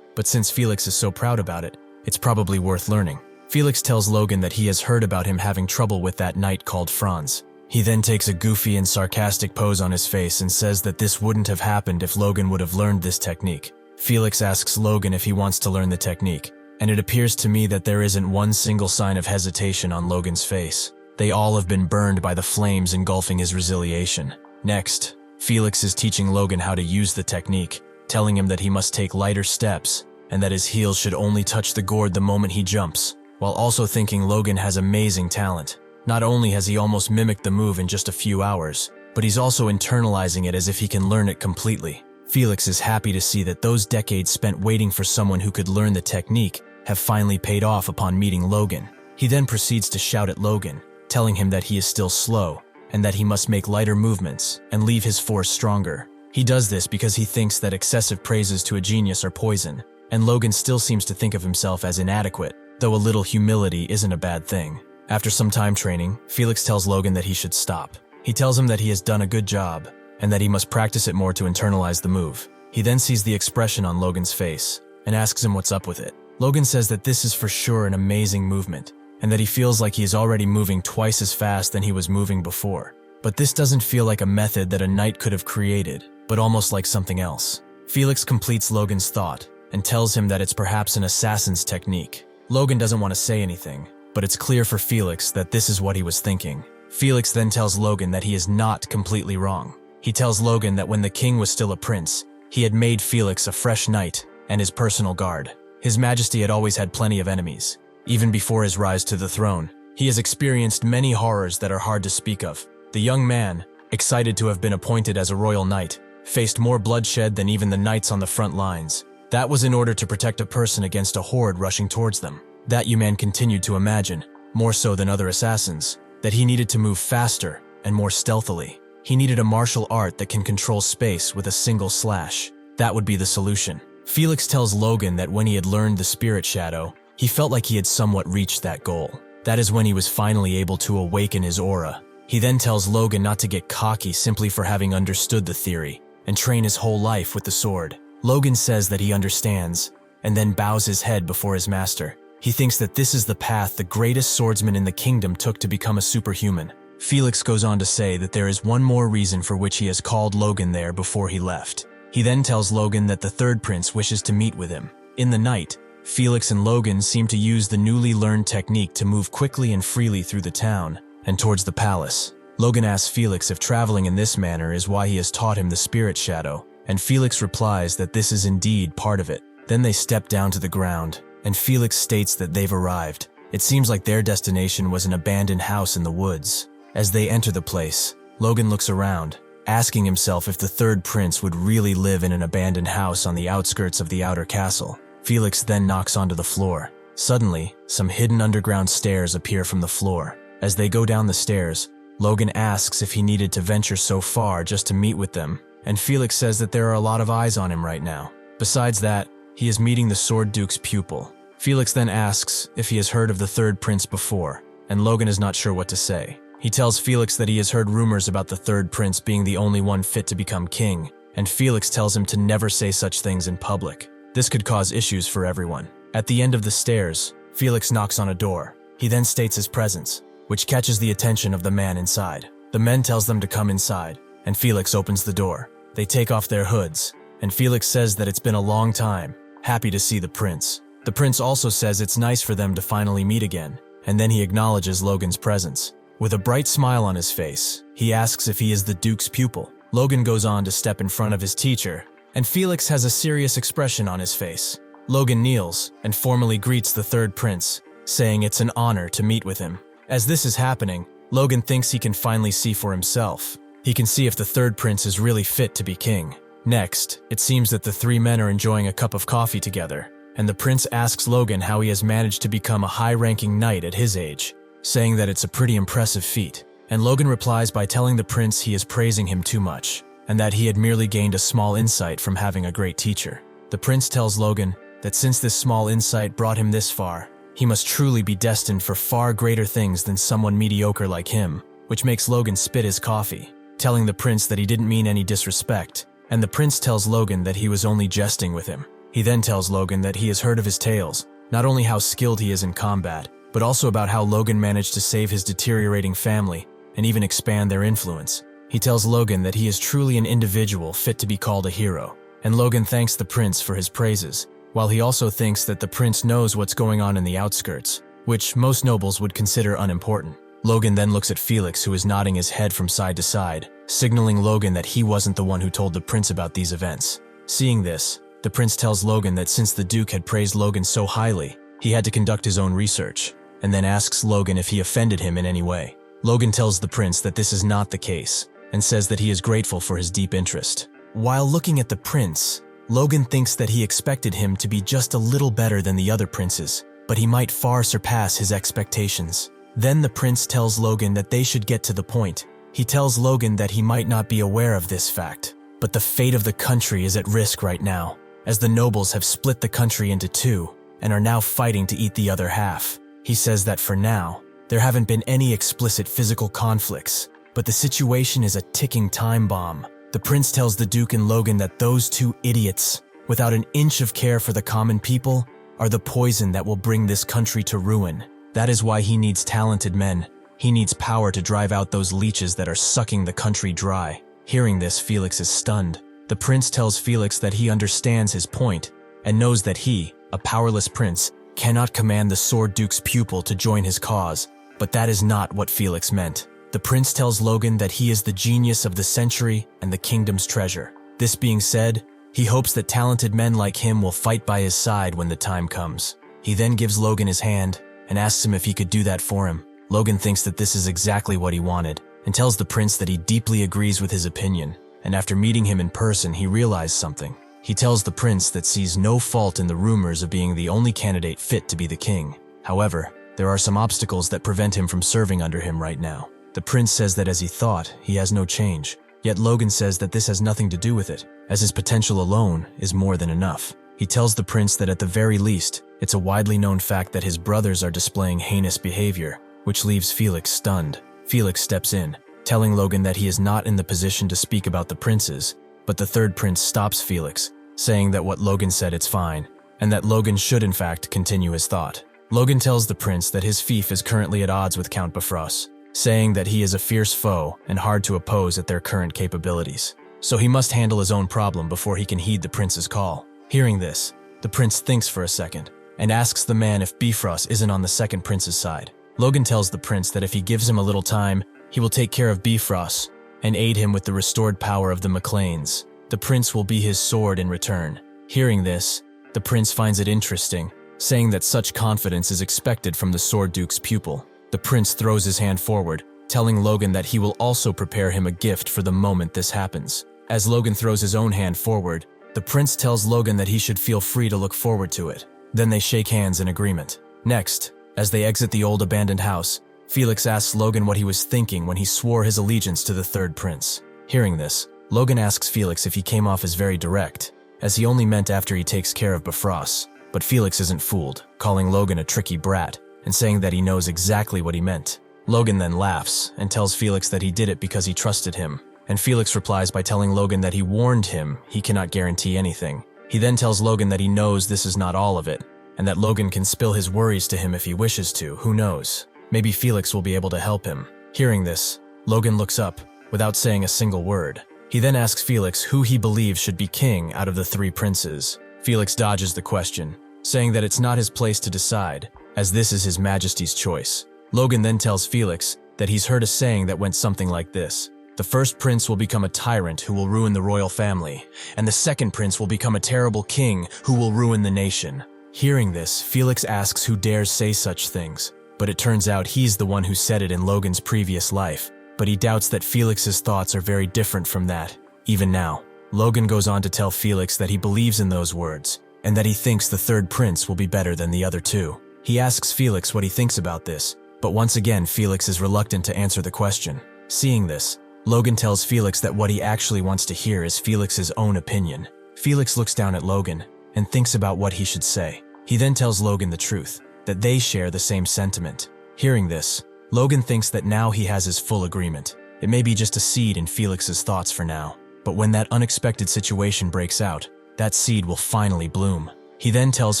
but since Felix is so proud about it, it's probably worth learning. Felix tells Logan that he has heard about him having trouble with that knight called Franz. He then takes a goofy and sarcastic pose on his face and says that this wouldn't have happened if Logan would have learned this technique. Felix asks Logan if he wants to learn the technique, and it appears to me that there isn't one single sign of hesitation on Logan's face. They all have been burned by the flames engulfing his resiliation. Next, Felix is teaching Logan how to use the technique, telling him that he must take lighter steps, and that his heels should only touch the gourd the moment he jumps, while also thinking Logan has amazing talent. Not only has he almost mimicked the move in just a few hours, but he's also internalizing it as if he can learn it completely. Felix is happy to see that those decades spent waiting for someone who could learn the technique have finally paid off upon meeting Logan. He then proceeds to shout at Logan, telling him that he is still slow, and that he must make lighter movements and leave his force stronger. He does this because he thinks that excessive praises to a genius are poison, and Logan still seems to think of himself as inadequate, though a little humility isn't a bad thing. After some time training, Felix tells Logan that he should stop. He tells him that he has done a good job, and that he must practice it more to internalize the move. He then sees the expression on Logan's face, and asks him what's up with it. Logan says that this is for sure an amazing movement, and that he feels like he is already moving twice as fast than he was moving before. But this doesn't feel like a method that a knight could have created, but almost like something else. Felix completes Logan's thought, and tells him that it's perhaps an assassin's technique. Logan doesn't want to say anything, but it's clear for Felix that this is what he was thinking. Felix then tells Logan that he is not completely wrong. He tells Logan that when the king was still a prince, he had made Felix a fresh knight and his personal guard. His Majesty had always had plenty of enemies. Even before his rise to the throne, he has experienced many horrors that are hard to speak of. The young man, excited to have been appointed as a royal knight, faced more bloodshed than even the knights on the front lines. That was in order to protect a person against a horde rushing towards them. That young man continued to imagine, more so than other assassins, that he needed to move faster and more stealthily. He needed a martial art that can control space with a single slash. That would be the solution. Felix tells Logan that when he had learned the Spirit Shadow, he felt like he had somewhat reached that goal. That is when he was finally able to awaken his aura. He then tells Logan not to get cocky simply for having understood the theory, and train his whole life with the sword. Logan says that he understands, and then bows his head before his master. He thinks that this is the path the greatest swordsman in the kingdom took to become a superhuman. Felix goes on to say that there is one more reason for which he has called Logan there before he left. He then tells Logan that the third prince wishes to meet with him. In the night, Felix and Logan seem to use the newly learned technique to move quickly and freely through the town and towards the palace. Logan asks Felix if traveling in this manner is why he has taught him the Spirit Shadow, and Felix replies that this is indeed part of it. Then they step down to the ground, and Felix states that they've arrived. It seems like their destination was an abandoned house in the woods. As they enter the place, Logan looks around, asking himself if the third prince would really live in an abandoned house on the outskirts of the outer castle. Felix then knocks onto the floor. Suddenly, some hidden underground stairs appear from the floor. As they go down the stairs, Logan asks if he needed to venture so far just to meet with them, and Felix says that there are a lot of eyes on him right now. Besides that, he is meeting the Sword Duke's pupil. Felix then asks if he has heard of the third prince before, and Logan is not sure what to say. He tells Felix that he has heard rumors about the third prince being the only one fit to become king, and Felix tells him to never say such things in public. This could cause issues for everyone. At the end of the stairs, Felix knocks on a door. He then states his presence, which catches the attention of the man inside. The men tells them to come inside, and Felix opens the door. They take off their hoods, and Felix says that it's been a long time, happy to see the prince. The prince also says it's nice for them to finally meet again, and then he acknowledges Logan's presence. With a bright smile on his face, he asks if he is the Duke's pupil. Logan goes on to step in front of his teacher, and Felix has a serious expression on his face. Logan kneels and formally greets the third prince, saying it's an honor to meet with him. As this is happening, Logan thinks he can finally see for himself. He can see if the third prince is really fit to be king. Next, it seems that the three men are enjoying a cup of coffee together, and the prince asks Logan how he has managed to become a high-ranking knight at his age, saying that it's a pretty impressive feat. And Logan replies by telling the prince he is praising him too much, and that he had merely gained a small insight from having a great teacher. The prince tells Logan that since this small insight brought him this far, he must truly be destined for far greater things than someone mediocre like him, which makes Logan spit his coffee, telling the prince that he didn't mean any disrespect, and the prince tells Logan that he was only jesting with him. He then tells Logan that he has heard of his tales, not only how skilled he is in combat, but also about how Logan managed to save his deteriorating family and even expand their influence. He tells Logan that he is truly an individual fit to be called a hero, and Logan thanks the prince for his praises, while he also thinks that the prince knows what's going on in the outskirts, which most nobles would consider unimportant. Logan then looks at Felix, who is nodding his head from side to side, signaling Logan that he wasn't the one who told the prince about these events. Seeing this, the prince tells Logan that since the Duke had praised Logan so highly, he had to conduct his own research, and then asks Logan if he offended him in any way. Logan tells the prince that this is not the case, and says that he is grateful for his deep interest. While looking at the prince, Logan thinks that he expected him to be just a little better than the other princes, but he might far surpass his expectations. Then the prince tells Logan that they should get to the point. He tells Logan that he might not be aware of this fact, but the fate of the country is at risk right now, as the nobles have split the country into two and are now fighting to eat the other half. He says that for now, there haven't been any explicit physical conflicts, but the situation is a ticking time bomb. The prince tells the Duke and Logan that those two idiots, without an inch of care for the common people, are the poison that will bring this country to ruin. That is why he needs talented men. He needs power to drive out those leeches that are sucking the country dry. Hearing this, Felix is stunned. The prince tells Felix that he understands his point and knows that he, a powerless prince, cannot command the Sword Duke's pupil to join his cause, but that is not what Felix meant. The prince tells Logan that he is the genius of the century and the kingdom's treasure. This being said, he hopes that talented men like him will fight by his side when the time comes. He then gives Logan his hand and asks him if he could do that for him. Logan thinks that this is exactly what he wanted and tells the prince that he deeply agrees with his opinion, and after meeting him in person, he realized something. He tells the prince that sees no fault in the rumors of being the only candidate fit to be the king. However, there are some obstacles that prevent him from serving under him right now. The prince says that as he thought, he has no change, yet Logan says that this has nothing to do with it, as his potential alone is more than enough. He tells the prince that at the very least, it's a widely known fact that his brothers are displaying heinous behavior, which leaves Felix stunned. Felix steps in, telling Logan that he is not in the position to speak about the princes, but the third prince stops Felix, saying that what Logan said it's fine, and that Logan should in fact continue his thought. Logan tells the prince that his fief is currently at odds with Count Bifrost, saying that he is a fierce foe and hard to oppose at their current capabilities, so he must handle his own problem before he can heed the prince's call. Hearing this, the prince thinks for a second, and asks the man if Bifrost isn't on the second prince's side. Logan tells the prince that if he gives him a little time, he will take care of Bifrost and aid him with the restored power of the McLains. The prince will be his sword in return. Hearing this, the prince finds it interesting, saying that such confidence is expected from the Sword Duke's pupil. The prince throws his hand forward, telling Logan that he will also prepare him a gift for the moment this happens. As Logan throws his own hand forward, the prince tells Logan that he should feel free to look forward to it. Then they shake hands in agreement. Next, as they exit the old abandoned house, Felix asks Logan what he was thinking when he swore his allegiance to the third prince. Hearing this, Logan asks Felix if he came off as very direct, as he only meant after he takes care of Bifrost. But Felix isn't fooled, calling Logan a tricky brat and saying that he knows exactly what he meant. Logan then laughs and tells Felix that he did it because he trusted him, and Felix replies by telling Logan that he warned him he cannot guarantee anything. He then tells Logan that he knows this is not all of it, and that Logan can spill his worries to him if he wishes to, who knows. Maybe Felix will be able to help him. Hearing this, Logan looks up, without saying a single word. He then asks Felix who he believes should be king out of the three princes. Felix dodges the question, saying that it's not his place to decide, as this is his Majesty's choice. Logan then tells Felix that he's heard a saying that went something like this: the first prince will become a tyrant who will ruin the royal family, and the second prince will become a terrible king who will ruin the nation. Hearing this, Felix asks who dares say such things, but it turns out he's the one who said it in Logan's previous life. But he doubts that Felix's thoughts are very different from that, even now. Logan goes on to tell Felix that he believes in those words, and that he thinks the third prince will be better than the other two. He asks Felix what he thinks about this, but once again Felix is reluctant to answer the question. Seeing this, Logan tells Felix that what he actually wants to hear is Felix's own opinion. Felix looks down at Logan and thinks about what he should say. He then tells Logan the truth, that they share the same sentiment. Hearing this, Logan thinks that now he has his full agreement. It may be just a seed in Felix's thoughts for now, but when that unexpected situation breaks out, that seed will finally bloom. He then tells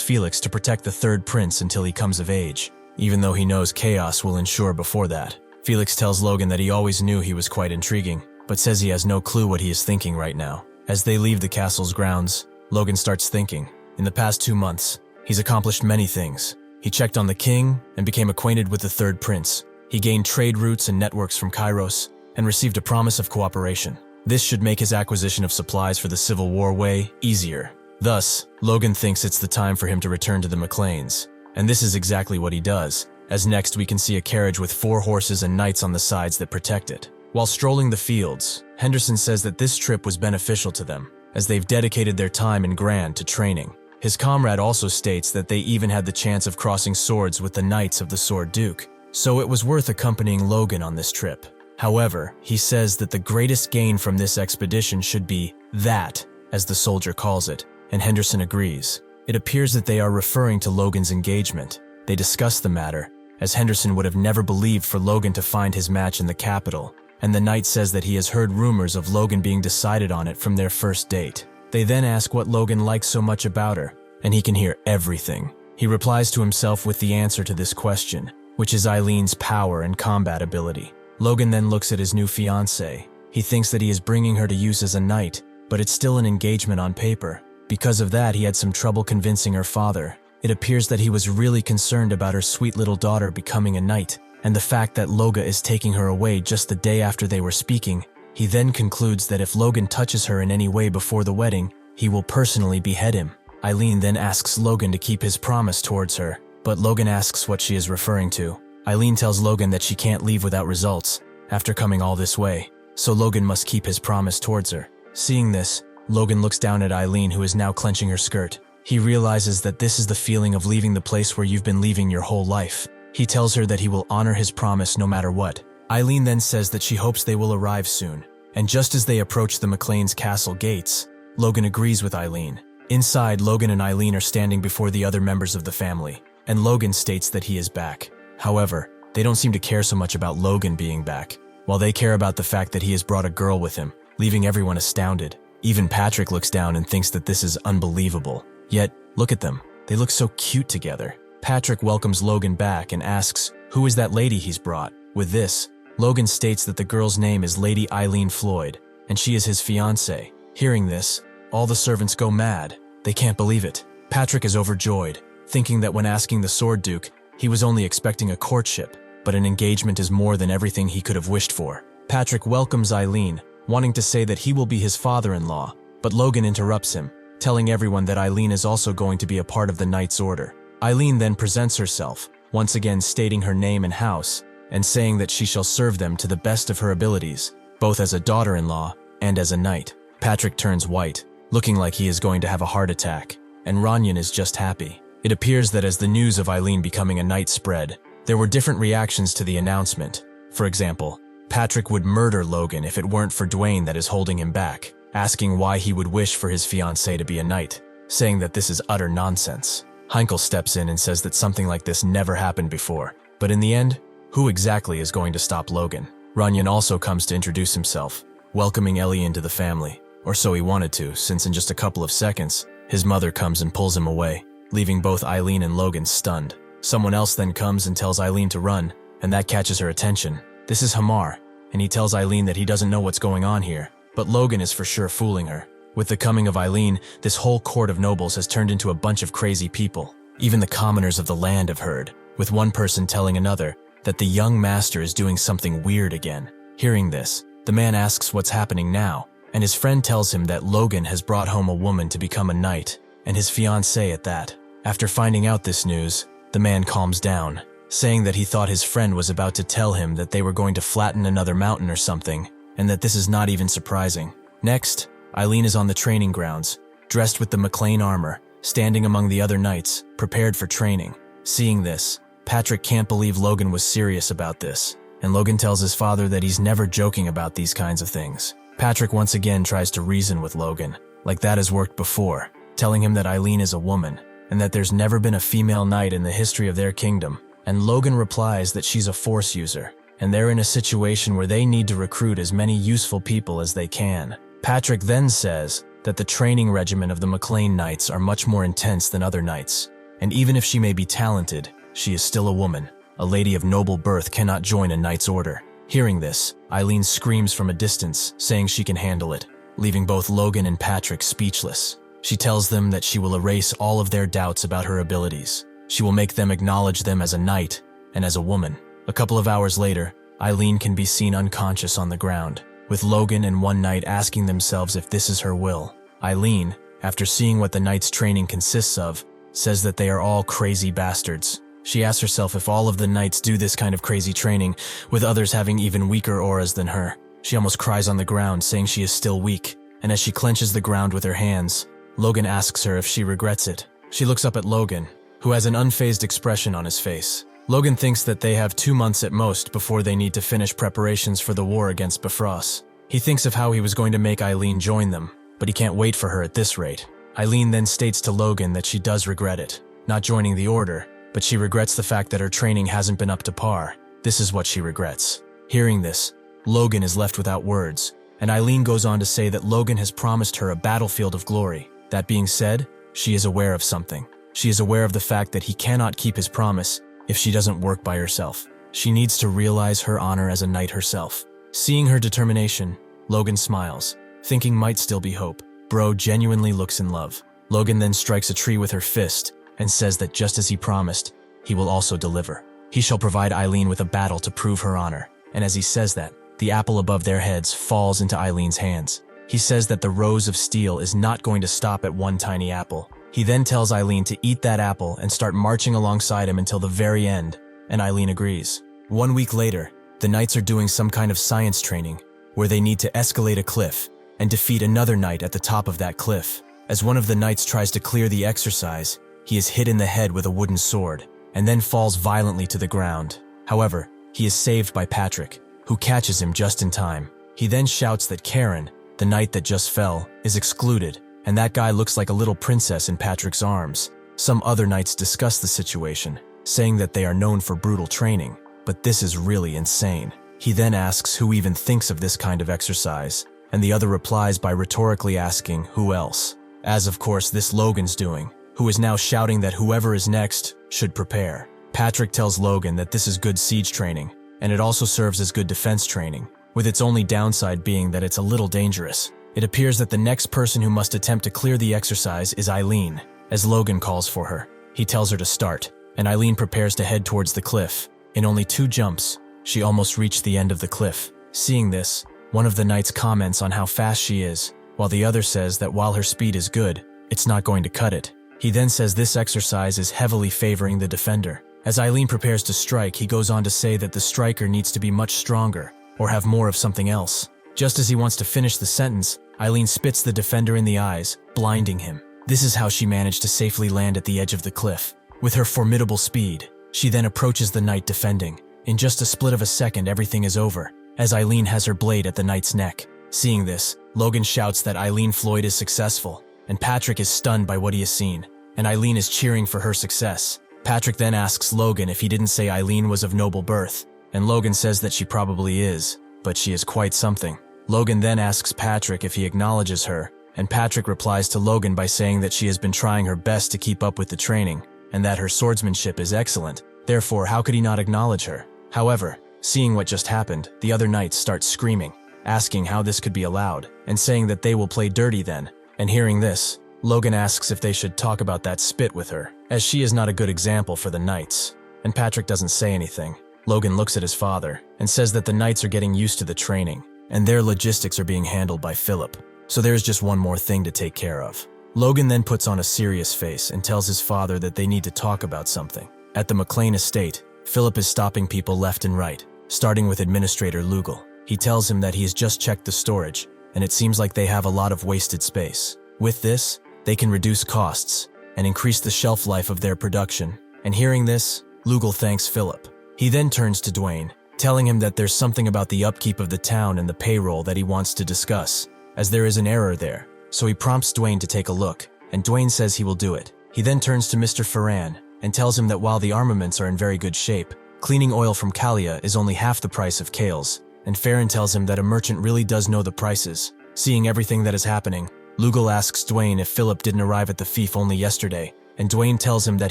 Felix to protect the third prince until he comes of age, even though he knows chaos will ensure before that. Felix tells Logan that he always knew he was quite intriguing, but says he has no clue what he is thinking right now. As they leave the castle's grounds, Logan starts thinking. In the past 2 months, he's accomplished many things. He checked on the king and became acquainted with the third prince. He gained trade routes and networks from Kairos and received a promise of cooperation. This should make his acquisition of supplies for the Civil War way easier. Thus, Logan thinks it's the time for him to return to the McLains, and this is exactly what he does, as next we can see a carriage with 4 horses and knights on the sides that protect it. While strolling the fields, Henderson says that this trip was beneficial to them, as they've dedicated their time in Grand to training. His comrade also states that they even had the chance of crossing swords with the Knights of the Sword Duke, so it was worth accompanying Logan on this trip. However, he says that the greatest gain from this expedition should be that, as the soldier calls it, and Henderson agrees. It appears that they are referring to Logan's engagement. They discuss the matter, as Henderson would have never believed for Logan to find his match in the capital, and the knight says that he has heard rumors of Logan being decided on it from their first date. They then ask what Logan likes so much about her, and he can hear everything. He replies to himself with the answer to this question, which is Eileen's power and combat ability. Logan then looks at his new fiancée. He thinks that he is bringing her to use as a knight, but it's still an engagement on paper. Because of that, he had some trouble convincing her father. It appears that he was really concerned about her sweet little daughter becoming a knight, and the fact that Loga is taking her away just the day after they were speaking. He then concludes that if Logan touches her in any way before the wedding, he will personally behead him. Eileen then asks Logan to keep his promise towards her, but Logan asks what she is referring to. Eileen tells Logan that she can't leave without results after coming all this way, so Logan must keep his promise towards her. Seeing this, Logan looks down at Eileen, who is now clenching her skirt. He realizes that this is the feeling of leaving the place where you've been leaving your whole life. He tells her that he will honor his promise no matter what. Eileen then says that she hopes they will arrive soon, and just as they approach the McLain's castle gates, Logan agrees with Eileen. Inside, Logan and Eileen are standing before the other members of the family, and Logan states that he is back. However, they don't seem to care so much about Logan being back, while they care about the fact that he has brought a girl with him, leaving everyone astounded. Even Patrick looks down and thinks that this is unbelievable. Yet, look at them. They look so cute together. Patrick welcomes Logan back and asks, who is that lady he's brought? With this, Logan states that the girl's name is Lady Eileen Floyd, and she is his fiancée. Hearing this, all the servants go mad. They can't believe it. Patrick is overjoyed, thinking that when asking the Sword Duke, he was only expecting a courtship, but an engagement is more than everything he could have wished for. Patrick welcomes Eileen, wanting to say that he will be his father-in-law, but Logan interrupts him, telling everyone that Eileen is also going to be a part of the Knight's Order. Eileen then presents herself, once again stating her name and house, and saying that she shall serve them to the best of her abilities, both as a daughter-in-law and as a knight. Patrick turns white, looking like he is going to have a heart attack, and Ranyan is just happy. It appears that as the news of Eileen becoming a knight spread, there were different reactions to the announcement. For example, Patrick would murder Logan if it weren't for Dwayne that is holding him back, asking why he would wish for his fiancée to be a knight, saying that this is utter nonsense. Heinkel steps in and says that something like this never happened before. But in the end, who exactly is going to stop Logan? Runyon also comes to introduce himself, welcoming Ellie into the family. Or so he wanted to, since in just a couple of seconds, his mother comes and pulls him away, leaving both Eileen and Logan stunned. Someone else then comes and tells Eileen to run, and that catches her attention. This is Hamar, and he tells Eileen that he doesn't know what's going on here, but Logan is for sure fooling her. With the coming of Eileen, this whole court of nobles has turned into a bunch of crazy people. Even the commoners of the land have heard, with one person telling another that the young master is doing something weird again. Hearing this, the man asks what's happening now, and his friend tells him that Logan has brought home a woman to become a knight, and his fiancée at that. After finding out this news, the man calms down, saying that he thought his friend was about to tell him that they were going to flatten another mountain or something, and that this is not even surprising. Next, Eileen is on the training grounds, dressed with the McLain armor, standing among the other knights, prepared for training. Seeing this, Patrick can't believe Logan was serious about this, and Logan tells his father that he's never joking about these kinds of things. Patrick once again tries to reason with Logan, like that has worked before, telling him that Eileen is a woman, and that there's never been a female knight in the history of their kingdom. And Logan replies that she's a force user, and they're in a situation where they need to recruit as many useful people as they can. Patrick then says that the training regimen of the McLain knights are much more intense than other knights, and even if she may be talented, she is still a woman. A lady of noble birth cannot join a knight's order. Hearing this, Eileen screams from a distance, saying she can handle it, leaving both Logan and Patrick speechless. She tells them that she will erase all of their doubts about her abilities. She will make them acknowledge them as a knight and as a woman. A couple of hours later, Eileen can be seen unconscious on the ground, with Logan and one knight asking themselves if this is her will. Eileen, after seeing what the knight's training consists of, says that they are all crazy bastards. She asks herself if all of the knights do this kind of crazy training, with others having even weaker auras than her. She almost cries on the ground, saying she is still weak, and as she clenches the ground with her hands, Logan asks her if she regrets it. She looks up at Logan, who has an unfazed expression on his face. Logan thinks that they have 2 months at most before they need to finish preparations for the war against Bifrost. He thinks of how he was going to make Eileen join them, but he can't wait for her at this rate. Eileen then states to Logan that she does regret it, not joining the order, but she regrets the fact that her training hasn't been up to par. This is what she regrets. Hearing this, Logan is left without words, and Eileen goes on to say that Logan has promised her a battlefield of glory. That being said, she is aware of something. She is aware of the fact that he cannot keep his promise if she doesn't work by herself. She needs to realize her honor as a knight herself. Seeing her determination, Logan smiles, thinking might still be hope. Bro genuinely looks in love. Logan then strikes a tree with her fist and says that just as he promised, he will also deliver. He shall provide Eileen with a battle to prove her honor. And as he says that, the apple above their heads falls into Eileen's hands. He says that the rose of steel is not going to stop at one tiny apple. He then tells Eileen to eat that apple and start marching alongside him until the very end, and Eileen agrees. 1 week later, the knights are doing some kind of science training, where they need to escalate a cliff and defeat another knight at the top of that cliff. As one of the knights tries to clear the exercise, he is hit in the head with a wooden sword, and then falls violently to the ground. However, he is saved by Patrick, who catches him just in time. He then shouts that Karen, the knight that just fell, is excluded, and that guy looks like a little princess in Patrick's arms. Some other knights discuss the situation, saying that they are known for brutal training, but this is really insane. He then asks who even thinks of this kind of exercise, and the other replies by rhetorically asking who else, as of course this Logan's doing, who is now shouting that whoever is next should prepare. Patrick tells Logan that this is good siege training, and it also serves as good defense training, with its only downside being that it's a little dangerous. It appears that the next person who must attempt to clear the exercise is Eileen, as Logan calls for her. He tells her to start, and Eileen prepares to head towards the cliff. In only 2 jumps, she almost reached the end of the cliff. Seeing this, one of the knights comments on how fast she is, while the other says that while her speed is good, it's not going to cut it. He then says this exercise is heavily favoring the defender. As Eileen prepares to strike, he goes on to say that the striker needs to be much stronger, or have more of something else. Just as he wants to finish the sentence, Eileen spits the defender in the eyes, blinding him. This is how she managed to safely land at the edge of the cliff. With her formidable speed, she then approaches the knight defending. In just a split of a second, everything is over, as Eileen has her blade at the knight's neck. Seeing this, Logan shouts that Eileen Floyd is successful, and Patrick is stunned by what he has seen. and Eileen is cheering for her success. Patrick then asks Logan if he didn't say Eileen was of noble birth, and Logan says that she probably is, but she is quite something. Logan then asks Patrick if he acknowledges her, and Patrick replies to Logan by saying that she has been trying her best to keep up with the training, and that her swordsmanship is excellent. Therefore, how could he not acknowledge her? However, seeing what just happened, the other knights start screaming, asking how this could be allowed, and saying that they will play dirty then. And hearing this, Logan asks if they should talk about that spit with her, as she is not a good example for the knights. And Patrick doesn't say anything. Logan looks at his father and says that the knights are getting used to the training, and their logistics are being handled by Philip. So there's just one more thing to take care of. Logan then puts on a serious face and tells his father that they need to talk about something. At the McLain estate, Philip is stopping people left and right, starting with Administrator Lugal. He tells him that he has just checked the storage, and it seems like they have a lot of wasted space. With this, they can reduce costs and increase the shelf life of their production. And hearing this, Lugal thanks Philip. He then turns to Dwayne, telling him that there's something about the upkeep of the town and the payroll that he wants to discuss, as there is an error there. So he prompts Dwayne to take a look, and Dwayne says he will do it. He then turns to Mr. Ferran and tells him that while the armaments are in very good shape, cleaning oil from Kalia is only half the price of Kale's, and Ferran tells him that a merchant really does know the prices. Seeing everything that is happening, Lugal asks Dwayne if Philip didn't arrive at the fief only yesterday, and Dwayne tells him that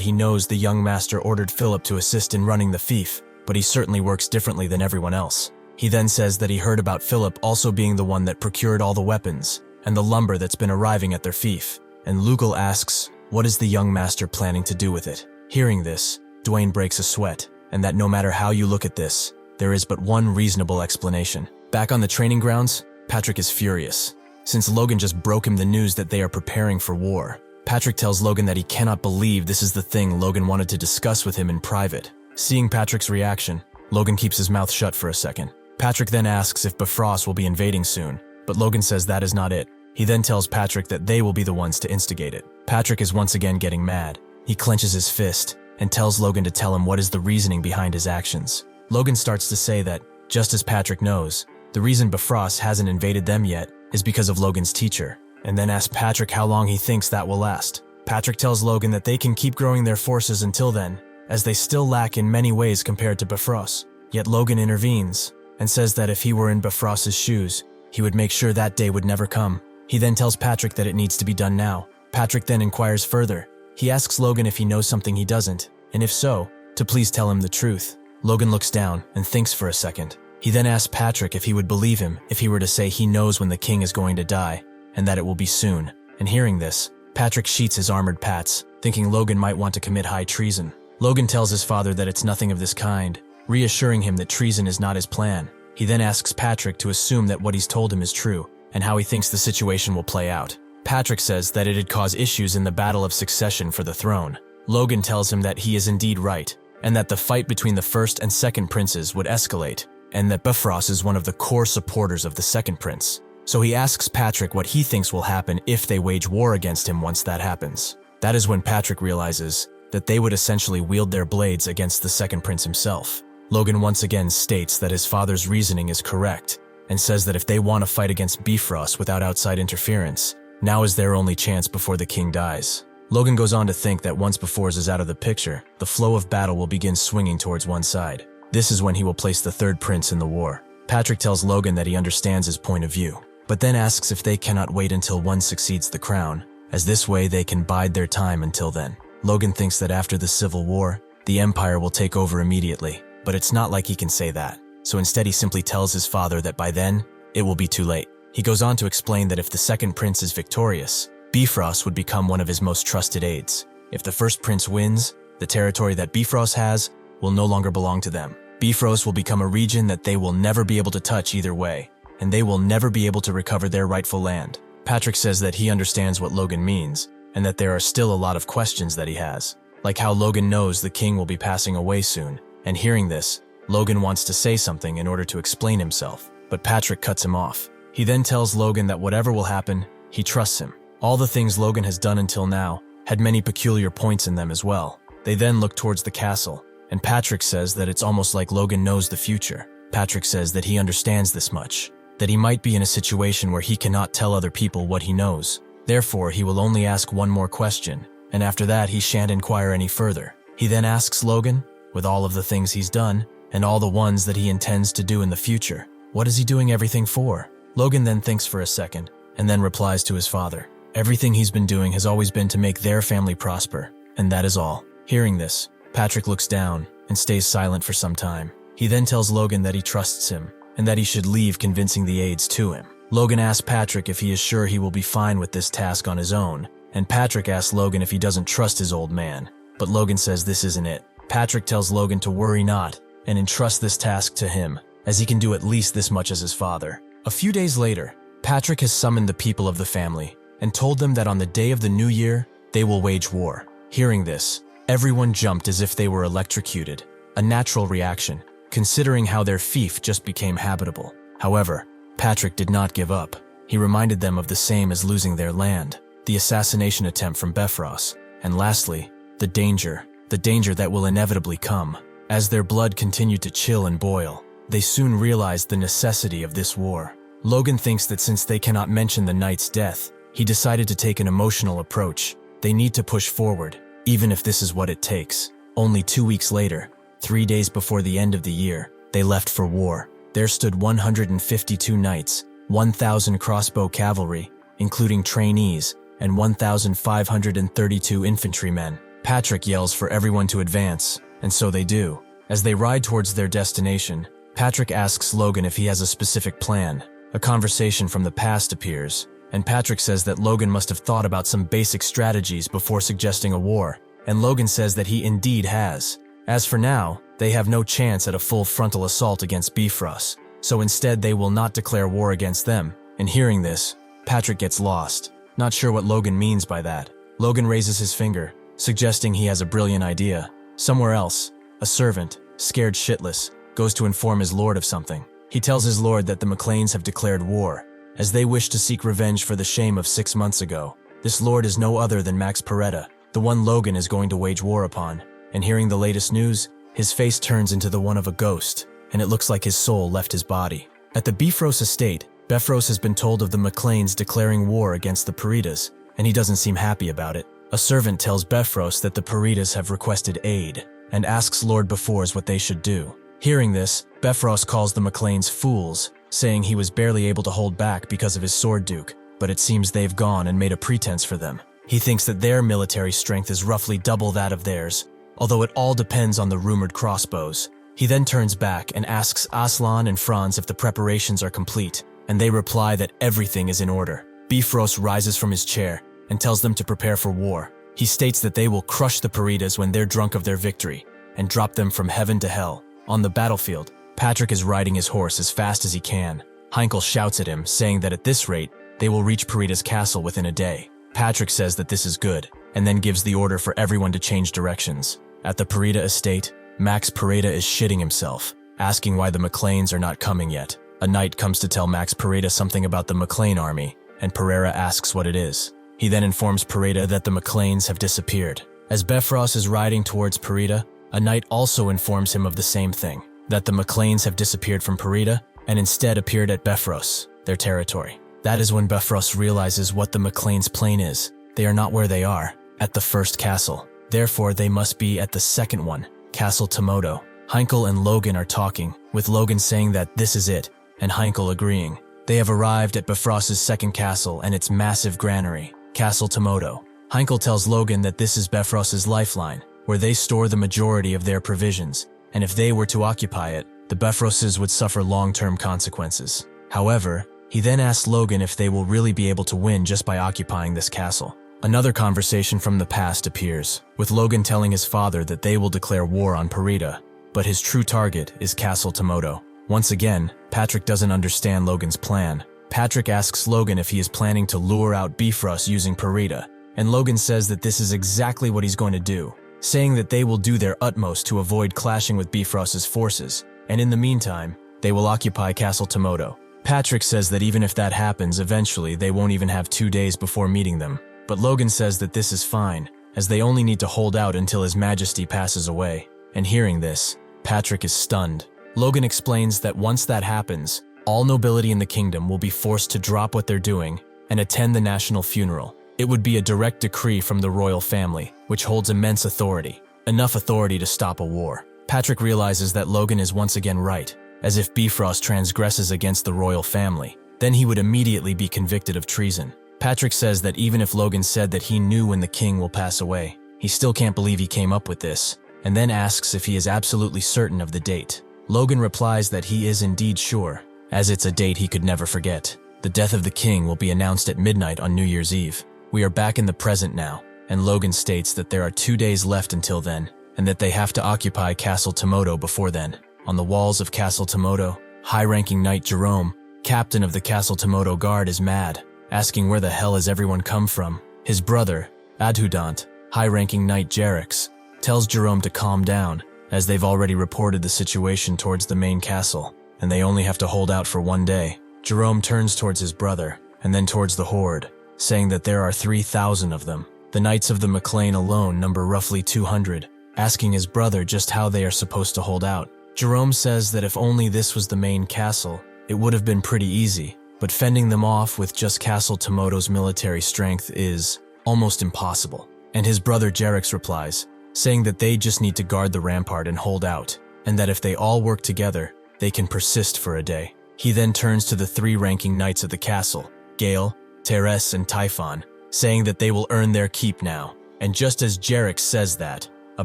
he knows the young master ordered Philip to assist in running the fief, but he certainly works differently than everyone else. He then says that he heard about Philip also being the one that procured all the weapons and the lumber that's been arriving at their fief, and Lugal asks, what is the young master planning to do with it? Hearing this, Dwayne breaks a sweat, and that no matter how you look at this, there is but one reasonable explanation. Back on the training grounds, Patrick is furious, since Logan just broke him the news that they are preparing for war. Patrick tells Logan that he cannot believe this is the thing Logan wanted to discuss with him in private. Seeing Patrick's reaction, Logan keeps his mouth shut for a second. Patrick then asks if Bifrost will be invading soon, but Logan says that is not it. He then tells Patrick that they will be the ones to instigate it. Patrick is once again getting mad. He clenches his fist and tells Logan to tell him what is the reasoning behind his actions. Logan starts to say that, just as Patrick knows, the reason Bifrost hasn't invaded them yet is because of Logan's teacher, and then asks Patrick how long he thinks that will last. Patrick tells Logan that they can keep growing their forces until then, as they still lack in many ways compared to Bifrost. Yet Logan intervenes and says that if he were in Bifrost's shoes, he would make sure that day would never come. He then tells Patrick that it needs to be done now. Patrick then inquires further. He asks Logan if he knows something he doesn't, and if so, to please tell him the truth. Logan looks down and thinks for a second. He then asks Patrick if he would believe him if he were to say he knows when the king is going to die, and that it will be soon. And hearing this, Patrick sheets his armored pats, thinking Logan might want to commit high treason. Logan tells his father that it's nothing of this kind, reassuring him that treason is not his plan. He then asks Patrick to assume that what he's told him is true, and how he thinks the situation will play out. Patrick says that it'd cause issues in the battle of succession for the throne. Logan tells him that he is indeed right, and that the fight between the first and second princes would escalate, and that Bifrost is one of the core supporters of the second prince. So he asks Patrick what he thinks will happen if they wage war against him once that happens. That is when Patrick realizes that they would essentially wield their blades against the second prince himself. Logan once again states that his father's reasoning is correct, and says that if they want to fight against Bifrost without outside interference, now is their only chance before the king dies. Logan goes on to think that once Bifrost is out of the picture, the flow of battle will begin swinging towards one side. This is when he will place the third prince in the war. Patrick tells Logan that he understands his point of view, but then asks if they cannot wait until one succeeds the crown, as this way they can bide their time until then. Logan thinks that after the Civil War, the Empire will take over immediately, but it's not like he can say that, so instead he simply tells his father that by then, it will be too late. He goes on to explain that if the second prince is victorious, Bifrost would become one of his most trusted aides. If the first prince wins, the territory that Bifrost has will no longer belong to them. Bifrost will become a region that they will never be able to touch either way, and they will never be able to recover their rightful land. Patrick says that he understands what Logan means, and that there are still a lot of questions that he has, like how Logan knows the king will be passing away soon, and hearing this, Logan wants to say something in order to explain himself, but Patrick cuts him off. He then tells Logan that whatever will happen, he trusts him. All the things Logan has done until now had many peculiar points in them as well. They then look towards the castle, and Patrick says that it's almost like Logan knows the future. Patrick says that he understands this much, that he might be in a situation where he cannot tell other people what he knows. Therefore, he will only ask one more question, and after that he shan't inquire any further. He then asks Logan, with all of the things he's done, and all the ones that he intends to do in the future, what is he doing everything for? Logan then thinks for a second, and then replies to his father. Everything he's been doing has always been to make their family prosper, and that is all. Hearing this, Patrick looks down and stays silent for some time. He then tells Logan that he trusts him, and that he should leave convincing the aides to him. Logan asks Patrick if he is sure he will be fine with this task on his own, and Patrick asks Logan if he doesn't trust his old man, but Logan says this isn't it. Patrick tells Logan to worry not, and entrust this task to him, as he can do at least this much as his father. A few days later, Patrick has summoned the people of the family, and told them that on the day of the new year, they will wage war. Hearing this, everyone jumped as if they were electrocuted, a natural reaction, considering how their fief just became habitable. However, Patrick did not give up. He reminded them of the same as losing their land, the assassination attempt from Bifrost, and lastly, the danger that will inevitably come. As their blood continued to chill and boil, they soon realized the necessity of this war. Logan thinks that since they cannot mention the knight's death, he decided to take an emotional approach. They need to push forward, even if this is what it takes. Only 2 weeks later, 3 days before the end of the year, they left for war. There stood 152 knights, 1,000 crossbow cavalry, including trainees, and 1,532 infantrymen. Patrick yells for everyone to advance, and so they do. As they ride towards their destination, Patrick asks Logan if he has a specific plan. A conversation from the past appears, and Patrick says that Logan must have thought about some basic strategies before suggesting a war, and Logan says that he indeed has. As for now, they have no chance at a full frontal assault against Bifrost, so instead they will not declare war against them. And hearing this, Patrick gets lost, not sure what Logan means by that. Logan raises his finger, suggesting he has a brilliant idea. Somewhere else, a servant, scared shitless, goes to inform his lord of something. He tells his lord that the McLains have declared war, as they wish to seek revenge for the shame of 6 months ago. This lord is no other than Max Peretta, the one Logan is going to wage war upon. And hearing the latest news, his face turns into the one of a ghost, and it looks like his soul left his body. At the Bifrost estate, Bifrost has been told of the McLains declaring war against the Peritas, and he doesn't seem happy about it. A servant tells Bifrost that the Peritas have requested aid, and asks Lord Befors what they should do. Hearing this, Bifrost calls the McLains fools, saying he was barely able to hold back because of his sword duke, but it seems they've gone and made a pretense for them. He thinks that their military strength is roughly double that of theirs, although it all depends on the rumored crossbows. He then turns back and asks Aslan and Franz if the preparations are complete, and they reply that everything is in order. Bifrost rises from his chair and tells them to prepare for war. He states that they will crush the Peritas when they're drunk of their victory, and drop them from heaven to hell. On the battlefield, Patrick is riding his horse as fast as he can. Heinkel shouts at him, saying that at this rate, they will reach Peritas Castle within a day. Patrick says that this is good, and then gives the order for everyone to change directions. At the Perita estate, Max Peretta is shitting himself, asking why the McLains are not coming yet. A knight comes to tell Max Peretta something about the McLain army, and Pereira asks what it is. He then informs Peretta that the McLains have disappeared. As Bifrost is riding towards Peretta, a knight also informs him of the same thing, that the McLains have disappeared from Peretta and instead appeared at Bifrost, their territory. That is when Bifrost realizes what the McLains' plan is. They are not where they are, at the first castle. Therefore, they must be at the second one, Castle Tomoto. Heinkel and Logan are talking, with Logan saying that this is it, and Heinkel agreeing. They have arrived at Bifrost's second castle and its massive granary, Castle Tomoto. Heinkel tells Logan that this is Bifrost's lifeline, where they store the majority of their provisions, and if they were to occupy it, the Bifrosts would suffer long-term consequences. However, he then asks Logan if they will really be able to win just by occupying this castle. Another conversation from the past appears, with Logan telling his father that they will declare war on Perita, but his true target is Castle Tomoto. Once again, Patrick doesn't understand Logan's plan. Patrick asks Logan if he is planning to lure out Bifrost using Perita, and Logan says that this is exactly what he's going to do, saying that they will do their utmost to avoid clashing with Bifrost's forces, and in the meantime, they will occupy Castle Tomoto. Patrick says that even if that happens, eventually they won't even have 2 days before meeting them. But Logan says that this is fine, as they only need to hold out until His Majesty passes away. And hearing this, Patrick is stunned. Logan explains that once that happens, all nobility in the kingdom will be forced to drop what they're doing and attend the national funeral. It would be a direct decree from the royal family, which holds immense authority. Enough authority to stop a war. Patrick realizes that Logan is once again right, as if Bifrost transgresses against the royal family, then he would immediately be convicted of treason. Patrick says that even if Logan said that he knew when the king will pass away, he still can't believe he came up with this, and then asks if he is absolutely certain of the date. Logan replies that he is indeed sure, as it's a date he could never forget. The death of the king will be announced at midnight on New Year's Eve. We are back in the present now, and Logan states that there are 2 days left until then, and that they have to occupy Castle Tomoto before then. On the walls of Castle Tomoto, high-ranking Knight Jerome, captain of the Castle Tomoto Guard, is mad, asking where the hell has everyone come from. His brother, Adjutant, high-ranking Knight Jerix, tells Jerome to calm down, as they've already reported the situation towards the main castle, and they only have to hold out for 1 day. Jerome turns towards his brother, and then towards the horde, saying that there are 3,000 of them. The Knights of the McLain alone number roughly 200, asking his brother just how they are supposed to hold out. Jerome says that if only this was the main castle, it would have been pretty easy, but fending them off with just Castle Tomoto's military strength is almost impossible. And his brother Jerix replies, saying that they just need to guard the rampart and hold out, and that if they all work together, they can persist for a day. He then turns to the 3 ranking knights of the castle, Gale, Teres, and Typhon, saying that they will earn their keep now. And just as Jerix says that, a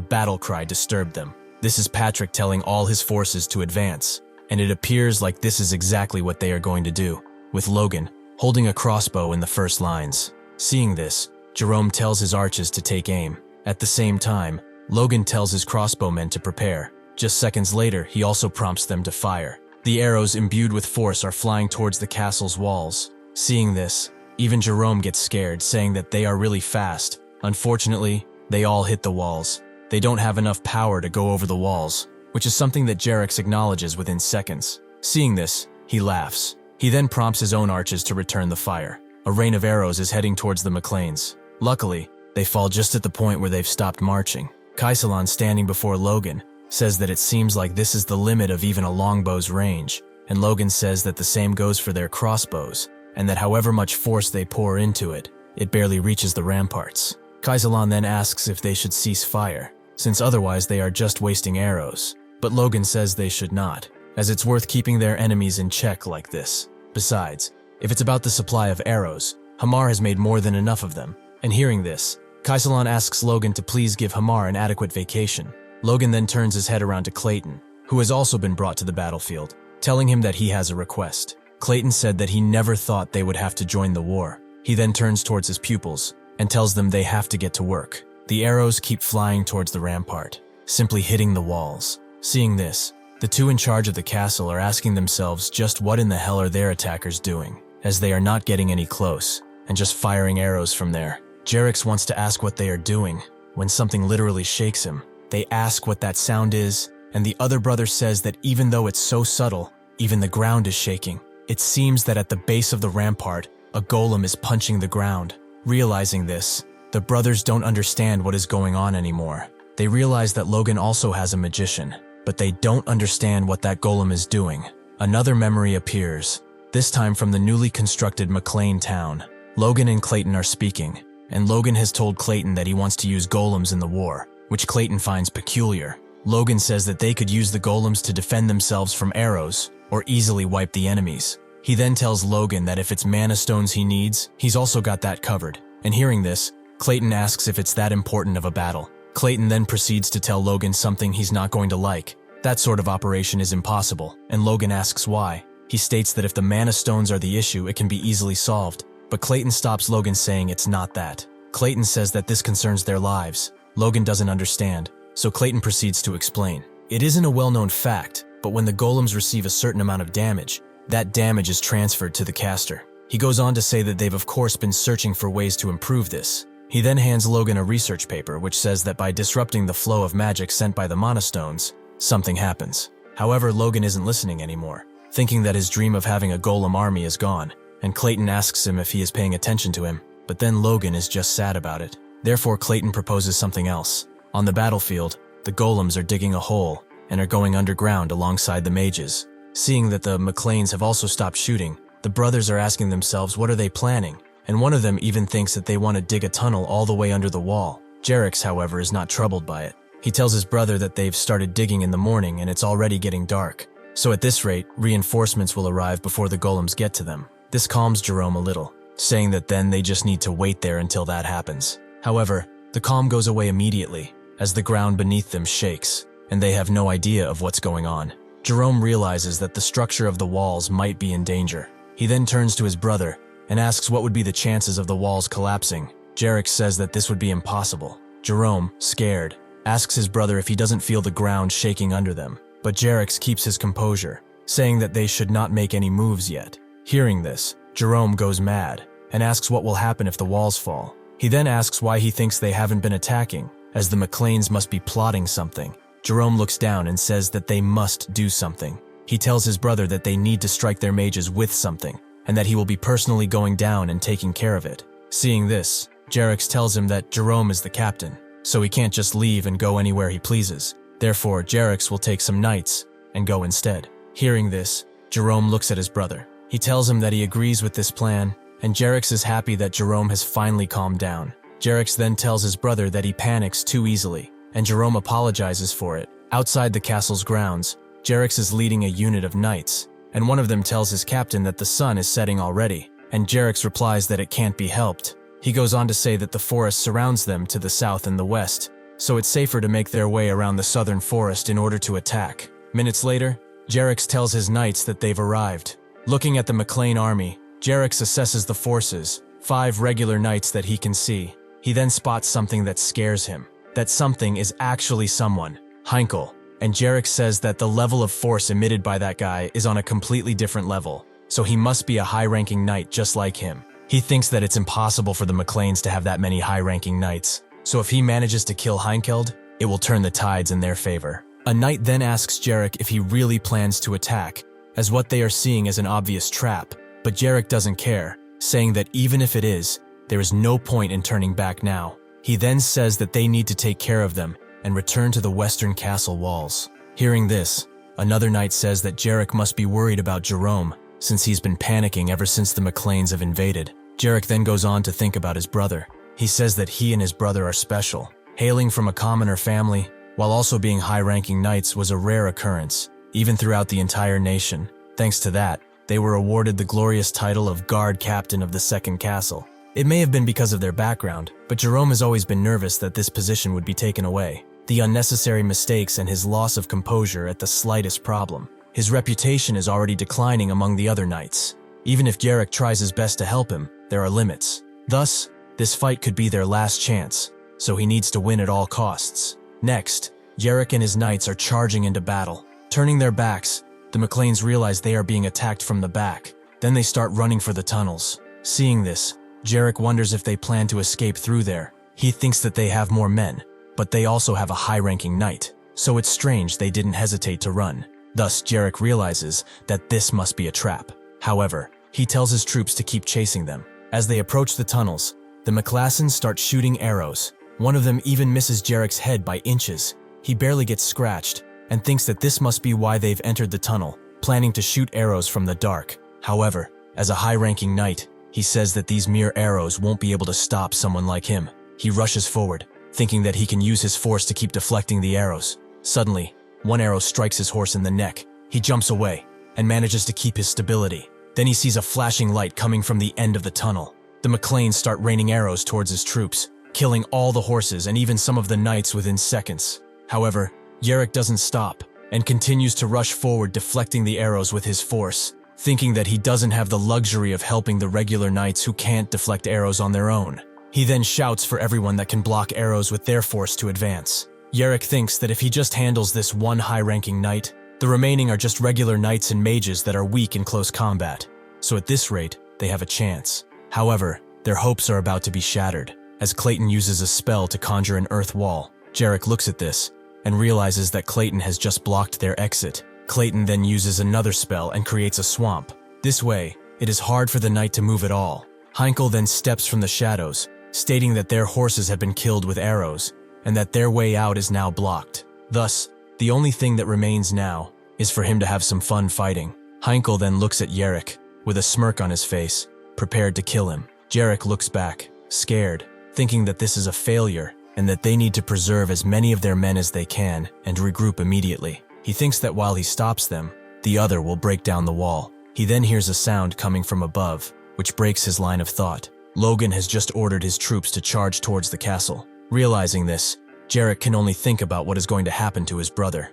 battle cry disturbed them. This is Patrick telling all his forces to advance, and it appears like this is exactly what they are going to do, with Logan holding a crossbow in the first lines. Seeing this, Jerome tells his archers to take aim. At the same time, Logan tells his crossbowmen to prepare. Just seconds later, he also prompts them to fire. The arrows imbued with force are flying towards the castle's walls. Seeing this, even Jerome gets scared, saying that they are really fast. Unfortunately, they all hit the walls. They don't have enough power to go over the walls, which is something that Jerix acknowledges within seconds. Seeing this, he laughs. He then prompts his own archers to return the fire. A rain of arrows is heading towards the McLains. Luckily, they fall just at the point where they've stopped marching. Kaisalon, standing before Logan, says that it seems like this is the limit of even a longbow's range, and Logan says that the same goes for their crossbows, and that however much force they pour into it, it barely reaches the ramparts. Kaisalon then asks if they should cease fire, since otherwise they are just wasting arrows, but Logan says they should not, as it's worth keeping their enemies in check like this. Besides, if it's about the supply of arrows, Hamar has made more than enough of them, and hearing this, Kaisalon asks Logan to please give Hamar an adequate vacation. Logan then turns his head around to Clayton, who has also been brought to the battlefield, telling him that he has a request. Clayton said that he never thought they would have to join the war. He then turns towards his pupils and tells them they have to get to work. The arrows keep flying towards the rampart, simply hitting the walls. Seeing this, the 2 in charge of the castle are asking themselves just what in the hell are their attackers doing, as they are not getting any close and just firing arrows from there. Jerix wants to ask what they are doing when something literally shakes him. They ask what that sound is, and the other brother says that even though it's so subtle, even the ground is shaking. It seems that at the base of the rampart, a golem is punching the ground. Realizing this, the brothers don't understand what is going on anymore. They realize that Logan also has a magician, but they don't understand what that golem is doing. Another memory appears, this time from the newly constructed McLain town. Logan and Clayton are speaking, and Logan has told Clayton that he wants to use golems in the war, which Clayton finds peculiar. Logan says that they could use the golems to defend themselves from arrows, or easily wipe the enemies. He then tells Logan that if it's mana stones he needs, he's also got that covered. And hearing this, Clayton asks if it's that important of a battle. Clayton then proceeds to tell Logan something he's not going to like. That sort of operation is impossible, and Logan asks why. He states that if the mana stones are the issue, it can be easily solved. But Clayton stops Logan, saying it's not that. Clayton says that this concerns their lives. Logan doesn't understand, so Clayton proceeds to explain. It isn't a well-known fact, but when the golems receive a certain amount of damage, that damage is transferred to the caster. He goes on to say that they've of course been searching for ways to improve this. He then hands Logan a research paper which says that by disrupting the flow of magic sent by the mana stones, something happens. However, Logan isn't listening anymore, thinking that his dream of having a golem army is gone, and Clayton asks him if he is paying attention to him, but then Logan is just sad about it. Therefore, Clayton proposes something else. On the battlefield, the golems are digging a hole and are going underground alongside the mages. Seeing that the McLains have also stopped shooting, the brothers are asking themselves what are they planning, and one of them even thinks that they want to dig a tunnel all the way under the wall. Jerick's, however, is not troubled by it. He tells his brother that they've started digging in the morning and it's already getting dark. So at this rate, reinforcements will arrive before the golems get to them. This calms Jerome a little, saying that then they just need to wait there until that happens. However, the calm goes away immediately, as the ground beneath them shakes, and they have no idea of what's going on. Jerome realizes that the structure of the walls might be in danger. He then turns to his brother and asks what would be the chances of the walls collapsing. Jerick says that this would be impossible. Jerome, scared, asks his brother if he doesn't feel the ground shaking under them, but Jerick keeps his composure, saying that they should not make any moves yet. Hearing this, Jerome goes mad and asks what will happen if the walls fall. He then asks why he thinks they haven't been attacking, as the McLains must be plotting something. Jerome looks down and says that they must do something. He tells his brother that they need to strike their mages with something, and that he will be personally going down and taking care of it. Seeing this, Jerick tells him that Jerome is the captain, so he can't just leave and go anywhere he pleases. Therefore, Jerick will take some knights and go instead. Hearing this, Jerome looks at his brother. He tells him that he agrees with this plan, and Jerick is happy that Jerome has finally calmed down. Jerick then tells his brother that he panics too easily, and Jerome apologizes for it. Outside the castle's grounds, Jerick is leading a unit of knights, and one of them tells his captain that the sun is setting already, and Jerick replies that it can't be helped. He goes on to say that the forest surrounds them to the south and the west, so it's safer to make their way around the southern forest in order to attack. Minutes later, Jerick tells his knights that they've arrived. Looking at the McLain army, Jerick assesses the forces, 5 regular knights that he can see. He then spots something that scares him. That something is actually someone, Heinkel, and Jerick says that the level of force emitted by that guy is on a completely different level, so he must be a high-ranking knight just like him. He thinks that it's impossible for the McLains to have that many high-ranking knights, so if he manages to kill Heinkel, it will turn the tides in their favor. A knight then asks Jerick if he really plans to attack, as what they are seeing is an obvious trap, but Jerick doesn't care, saying that even if it is, there is no point in turning back now. He then says that they need to take care of them and return to the western castle walls. Hearing this, another knight says that Jerick must be worried about Jerome, since he's been panicking ever since the McLains have invaded. Jerick then goes on to think about his brother. He says that he and his brother are special. Hailing from a commoner family, while also being high-ranking knights, was a rare occurrence, even throughout the entire nation. Thanks to that, they were awarded the glorious title of Guard Captain of the Second Castle. It may have been because of their background, but Jerome has always been nervous that this position would be taken away. The unnecessary mistakes and his loss of composure at the slightest problem. His reputation is already declining among the other knights. Even if Jerick tries his best to help him, there are limits. Thus, this fight could be their last chance, so he needs to win at all costs. Next, Jerick and his knights are charging into battle. Turning their backs, the McLains realize they are being attacked from the back. Then they start running for the tunnels. Seeing this, Jerick wonders if they plan to escape through there. He thinks that they have more men, but they also have a high-ranking knight, so it's strange they didn't hesitate to run. Thus, Jerick realizes that this must be a trap. However, he tells his troops to keep chasing them. As they approach the tunnels, the McLassons start shooting arrows. One of them even misses Jerick's head by inches. He barely gets scratched, and thinks that this must be why they've entered the tunnel, planning to shoot arrows from the dark. However, as a high-ranking knight, he says that these mere arrows won't be able to stop someone like him. He rushes forward, thinking that he can use his force to keep deflecting the arrows. Suddenly, one arrow strikes his horse in the neck. He jumps away, and manages to keep his stability. Then he sees a flashing light coming from the end of the tunnel. The McLains start raining arrows towards his troops, killing all the horses and even some of the knights within seconds. However, Jerick doesn't stop, and continues to rush forward, deflecting the arrows with his force, thinking that he doesn't have the luxury of helping the regular knights who can't deflect arrows on their own. He then shouts for everyone that can block arrows with their force to advance. Jerick thinks that if he just handles this one high-ranking knight, the remaining are just regular knights and mages that are weak in close combat, so at this rate, they have a chance. However, their hopes are about to be shattered, as Clayton uses a spell to conjure an earth wall. Jerick looks at this, and realizes that Clayton has just blocked their exit. Clayton then uses another spell and creates a swamp. This way, it is hard for the knight to move at all. Heinkel then steps from the shadows, stating that their horses have been killed with arrows, and that their way out is now blocked. Thus, the only thing that remains now is for him to have some fun fighting. Heinkel then looks at Jerick, with a smirk on his face, prepared to kill him. Jarek looks back, scared, thinking that this is a failure and that they need to preserve as many of their men as they can and regroup immediately. He thinks that while he stops them, the other will break down the wall. He then hears a sound coming from above, which breaks his line of thought. Logan has just ordered his troops to charge towards the castle. Realizing this, Jarek can only think about what is going to happen to his brother.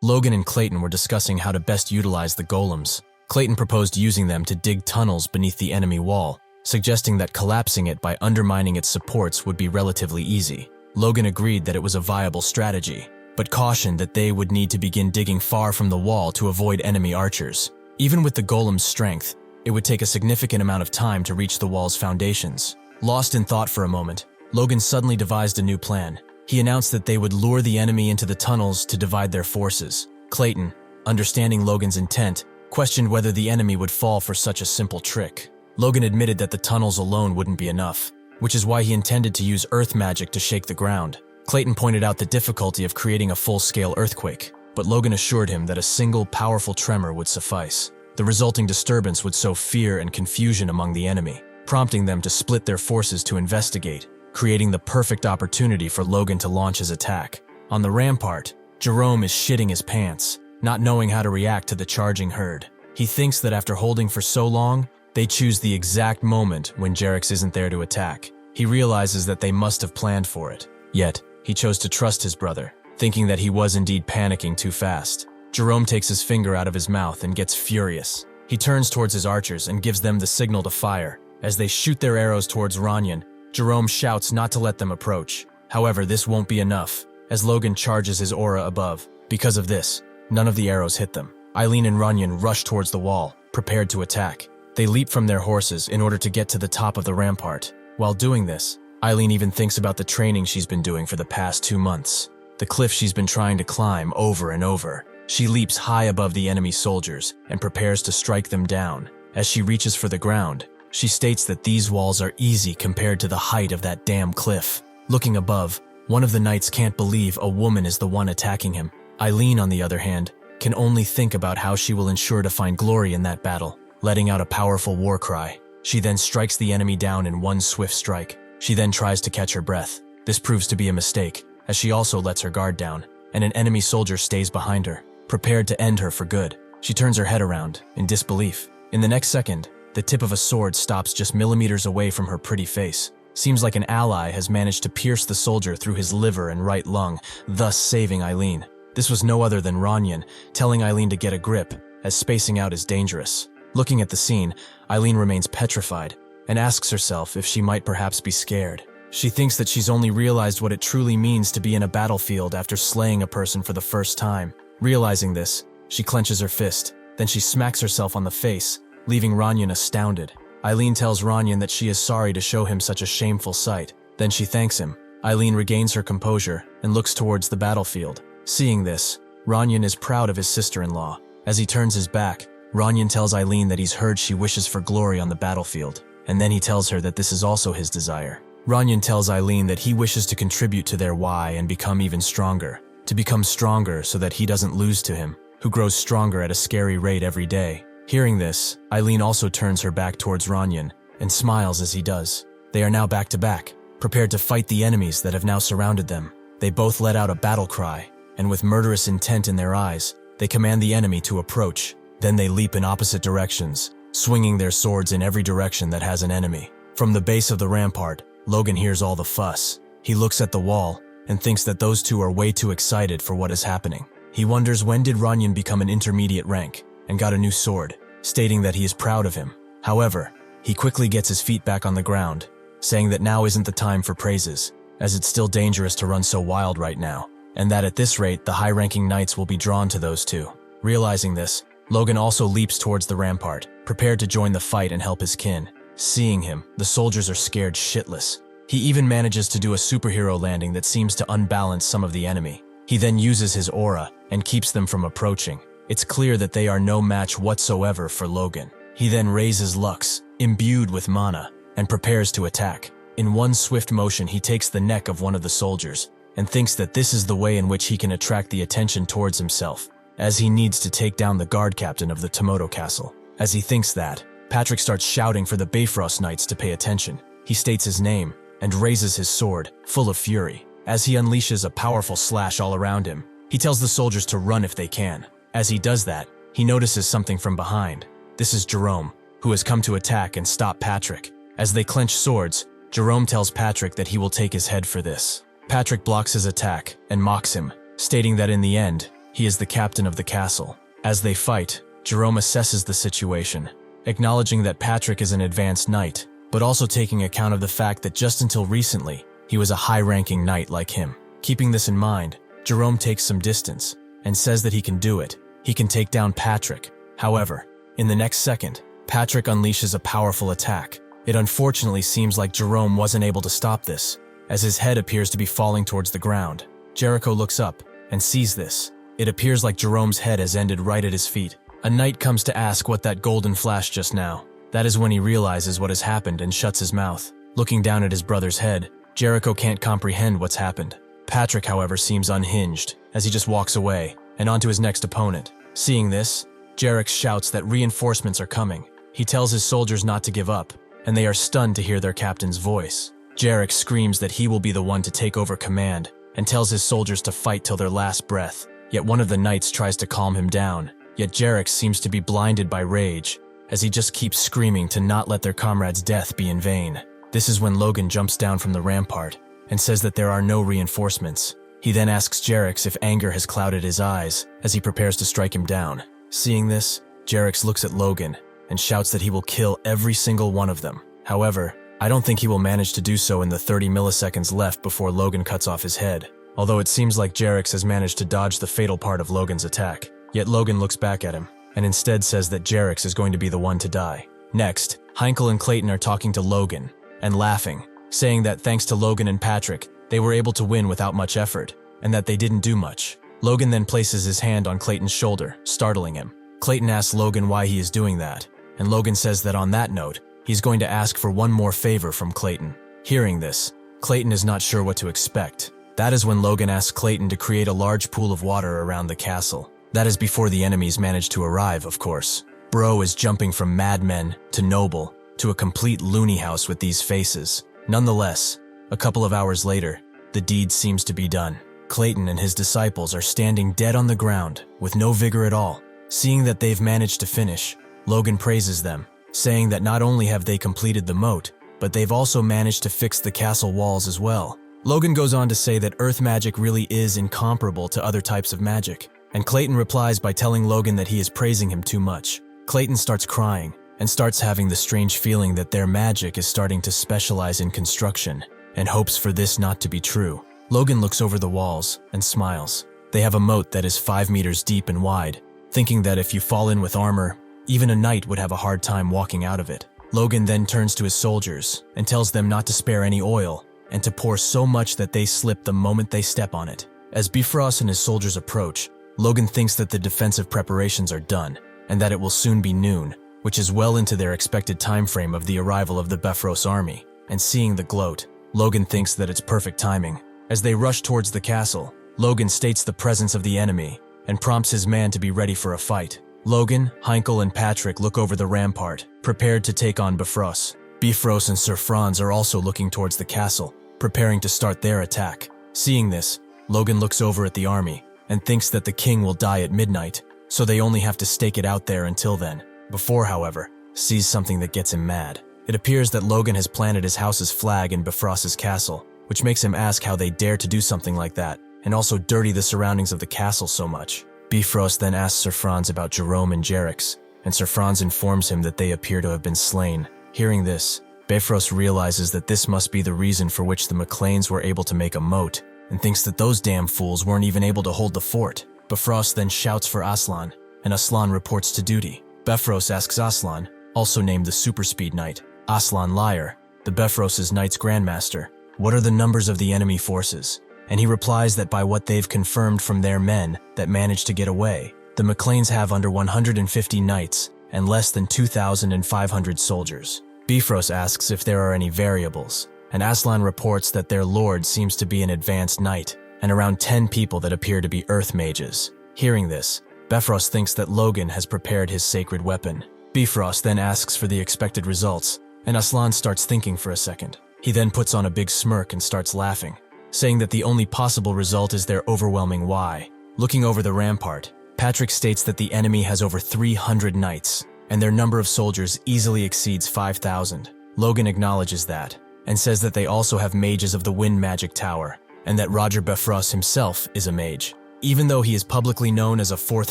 Logan and Clayton were discussing how to best utilize the golems. Clayton proposed using them to dig tunnels beneath the enemy wall, suggesting that collapsing it by undermining its supports would be relatively easy. Logan agreed that it was a viable strategy, but cautioned that they would need to begin digging far from the wall to avoid enemy archers. Even with the golem's strength, it would take a significant amount of time to reach the wall's foundations. Lost in thought for a moment, Logan suddenly devised a new plan. He announced that they would lure the enemy into the tunnels to divide their forces. Clayton, understanding Logan's intent, questioned whether the enemy would fall for such a simple trick. Logan admitted that the tunnels alone wouldn't be enough, which is why he intended to use earth magic to shake the ground. Clayton pointed out the difficulty of creating a full-scale earthquake, but Logan assured him that a single powerful tremor would suffice. The resulting disturbance would sow fear and confusion among the enemy, prompting them to split their forces to investigate, creating the perfect opportunity for Logan to launch his attack. On the rampart, Jerome is shitting his pants, not knowing how to react to the charging herd. He thinks that after holding for so long, they choose the exact moment when Jarek isn't there to attack. He realizes that they must have planned for it. Yet, he chose to trust his brother, thinking that he was indeed panicking too fast. Jerome takes his finger out of his mouth and gets furious. He turns towards his archers and gives them the signal to fire. As they shoot their arrows towards Ranyan, Jerome shouts not to let them approach. However, this won't be enough, as Logan charges his aura above. Because of this, none of the arrows hit them. Eileen and Ranyan rush towards the wall, prepared to attack. They leap from their horses in order to get to the top of the rampart. While doing this, Eileen even thinks about the training she's been doing for the past 2 months. The cliff she's been trying to climb over and over. She leaps high above the enemy soldiers and prepares to strike them down. As she reaches for the ground, she states that these walls are easy compared to the height of that damn cliff. Looking above, one of the knights can't believe a woman is the one attacking him. Eileen, on the other hand, can only think about how she will ensure to find glory in that battle, letting out a powerful war cry. She then strikes the enemy down in one swift strike. She then tries to catch her breath. This proves to be a mistake, as she also lets her guard down, and an enemy soldier stays behind her, prepared to end her for good. She turns her head around, in disbelief. In the next second, the tip of a sword stops just millimeters away from her pretty face. Seems like an ally has managed to pierce the soldier through his liver and right lung, thus saving Eileen. This was no other than Ranyan, telling Eileen to get a grip, as spacing out is dangerous. Looking at the scene, Eileen remains petrified, and asks herself if she might perhaps be scared. She thinks that she's only realized what it truly means to be in a battlefield after slaying a person for the first time. Realizing this, she clenches her fist, then she smacks herself on the face, leaving Ranyan astounded. Eileen tells Ranyan that she is sorry to show him such a shameful sight. Then she thanks him. Eileen regains her composure and looks towards the battlefield. Seeing this, Ranyan is proud of his sister-in-law. As he turns his back, Ranyan tells Eileen that he's heard she wishes for glory on the battlefield, and then he tells her that this is also his desire. Ranyan tells Eileen that he wishes to contribute to their why and become even stronger. To become stronger so that he doesn't lose to him, who grows stronger at a scary rate every day. Hearing this, Eileen also turns her back towards Ranyan and smiles as he does. They are now back to back, prepared to fight the enemies that have now surrounded them. They both let out a battle cry, and with murderous intent in their eyes, they command the enemy to approach. Then they leap in opposite directions, swinging their swords in every direction that has an enemy. From the base of the rampart, Logan hears all the fuss. He looks at the wall and thinks that those two are way too excited for what is happening. He wonders when did Ranyan become an intermediate rank and got a new sword, stating that he is proud of him. However, he quickly gets his feet back on the ground, saying that now isn't the time for praises, as it's still dangerous to run so wild right now, and that at this rate the high-ranking knights will be drawn to those two. Realizing this, Logan also leaps towards the rampart, prepared to join the fight and help his kin. Seeing him, the soldiers are scared shitless. He even manages to do a superhero landing that seems to unbalance some of the enemy. He then uses his aura and keeps them from approaching. It's clear that they are no match whatsoever for Logan. He then raises Lux, imbued with mana, and prepares to attack. In one swift motion, he takes the neck of one of the soldiers and thinks that this is the way in which he can attract the attention towards himself, as he needs to take down the guard captain of the Tomoto castle. As he thinks that, Patrick starts shouting for the Bifrost Knights to pay attention. He states his name and raises his sword, full of fury. As he unleashes a powerful slash all around him, he tells the soldiers to run if they can. As he does that, he notices something from behind. This is Jerome, who has come to attack and stop Patrick. As they clench swords, Jerome tells Patrick that he will take his head for this. Patrick blocks his attack and mocks him, stating that in the end, he is the captain of the castle. As they fight, Jerome assesses the situation, acknowledging that Patrick is an advanced knight, but also taking account of the fact that just until recently, he was a high-ranking knight like him. Keeping this in mind, Jerome takes some distance and says that he can do it. He can take down Patrick. However, in the next second, Patrick unleashes a powerful attack. It unfortunately seems like Jerome wasn't able to stop this, as his head appears to be falling towards the ground. Jericho looks up and sees this. It appears like Jerome's head has ended right at his feet. A knight comes to ask what that golden flash just now. That is when he realizes what has happened and shuts his mouth. Looking down at his brother's head, Jericho can't comprehend what's happened. Patrick, however, seems unhinged as he just walks away and on to his next opponent. Seeing this, Jericho shouts that reinforcements are coming. He tells his soldiers not to give up, and they are stunned to hear their captain's voice. Jericho screams that he will be the one to take over command and tells his soldiers to fight till their last breath. Yet one of the knights tries to calm him down, yet Jericho seems to be blinded by rage as he just keeps screaming to not let their comrade's death be in vain. This is when Logan jumps down from the rampart and says that there are no reinforcements. He then asks Jericho if anger has clouded his eyes as he prepares to strike him down. Seeing this, Jericho looks at Logan and shouts that he will kill every single one of them. However, I don't think he will manage to do so in the 30 milliseconds left before Logan cuts off his head, although it seems like Jericho has managed to dodge the fatal part of Logan's attack. Yet Logan looks back at him and instead says that Jericho is going to be the one to die. Next, Heinkel and Clayton are talking to Logan and laughing, saying that thanks to Logan and Patrick, they were able to win without much effort, and that they didn't do much. Logan then places his hand on Clayton's shoulder, startling him. Clayton asks Logan why he is doing that, and Logan says that on that note, he's going to ask for one more favor from Clayton. Hearing this, Clayton is not sure what to expect. That is when Logan asks Clayton to create a large pool of water around the castle. That is before the enemies manage to arrive, of course. Bro is jumping from madmen to noble to a complete loony house with these faces. Nonetheless, a couple of hours later, the deed seems to be done. Clayton and his disciples are standing dead on the ground with no vigor at all. Seeing that they've managed to finish, Logan praises them, saying that not only have they completed the moat, but they've also managed to fix the castle walls as well. Logan goes on to say that earth magic really is incomparable to other types of magic, and Clayton replies by telling Logan that he is praising him too much. Clayton starts crying and starts having the strange feeling that their magic is starting to specialize in construction, and hopes for this not to be true. Logan looks over the walls and smiles. They have a moat that is 5 meters deep and wide, thinking that if you fall in with armor, even a knight would have a hard time walking out of it. Logan then turns to his soldiers and tells them not to spare any oil and to pour so much that they slip the moment they step on it. As Bifrost and his soldiers approach, Logan thinks that the defensive preparations are done and that it will soon be noon, which is well into their expected time frame of the arrival of the Bifrost army. And seeing the gloat, Logan thinks that it's perfect timing. As they rush towards the castle, Logan states the presence of the enemy and prompts his man to be ready for a fight. Logan, Heinkel, and Patrick look over the rampart, prepared to take on Bifrost. Bifrost and Sir Franz are also looking towards the castle, preparing to start their attack. Seeing this, Logan looks over at the army and thinks that the king will die at midnight, so they only have to stake it out there until then. Before, however, sees something that gets him mad. It appears that Logan has planted his house's flag in Bifrost's castle, which makes him ask how they dare to do something like that, and also dirty the surroundings of the castle so much. Bifrost then asks Sir Franz about Jerome and Jericho, and Sir Franz informs him that they appear to have been slain. Hearing this, Bifrost realizes that this must be the reason for which the McLains were able to make a moat, and thinks that those damn fools weren't even able to hold the fort. Bifrost then shouts for Aslan, and Aslan reports to duty. Bifrost asks Aslan, also named the Super Speed Knight, Aslan Liar, the Bifrost's Knight's Grandmaster, what are the numbers of the enemy forces? And he replies that by what they've confirmed from their men that managed to get away, the McLains have under 150 knights and less than 2,500 soldiers. Bifrost asks if there are any variables, and Aslan reports that their lord seems to be an advanced knight, and around 10 people that appear to be earth mages. Hearing this, Bifrost thinks that Logan has prepared his sacred weapon, Bifrost then asks for the expected results, and Aslan starts thinking for a second. He then puts on a big smirk and starts laughing, saying that the only possible result is their overwhelming why. Looking over the rampart, Patrick states that the enemy has over 300 knights, and their number of soldiers easily exceeds 5,000. Logan acknowledges that, and says that they also have mages of the Wind Magic Tower, and that Roger Bifrost himself is a mage. Even though he is publicly known as a 4th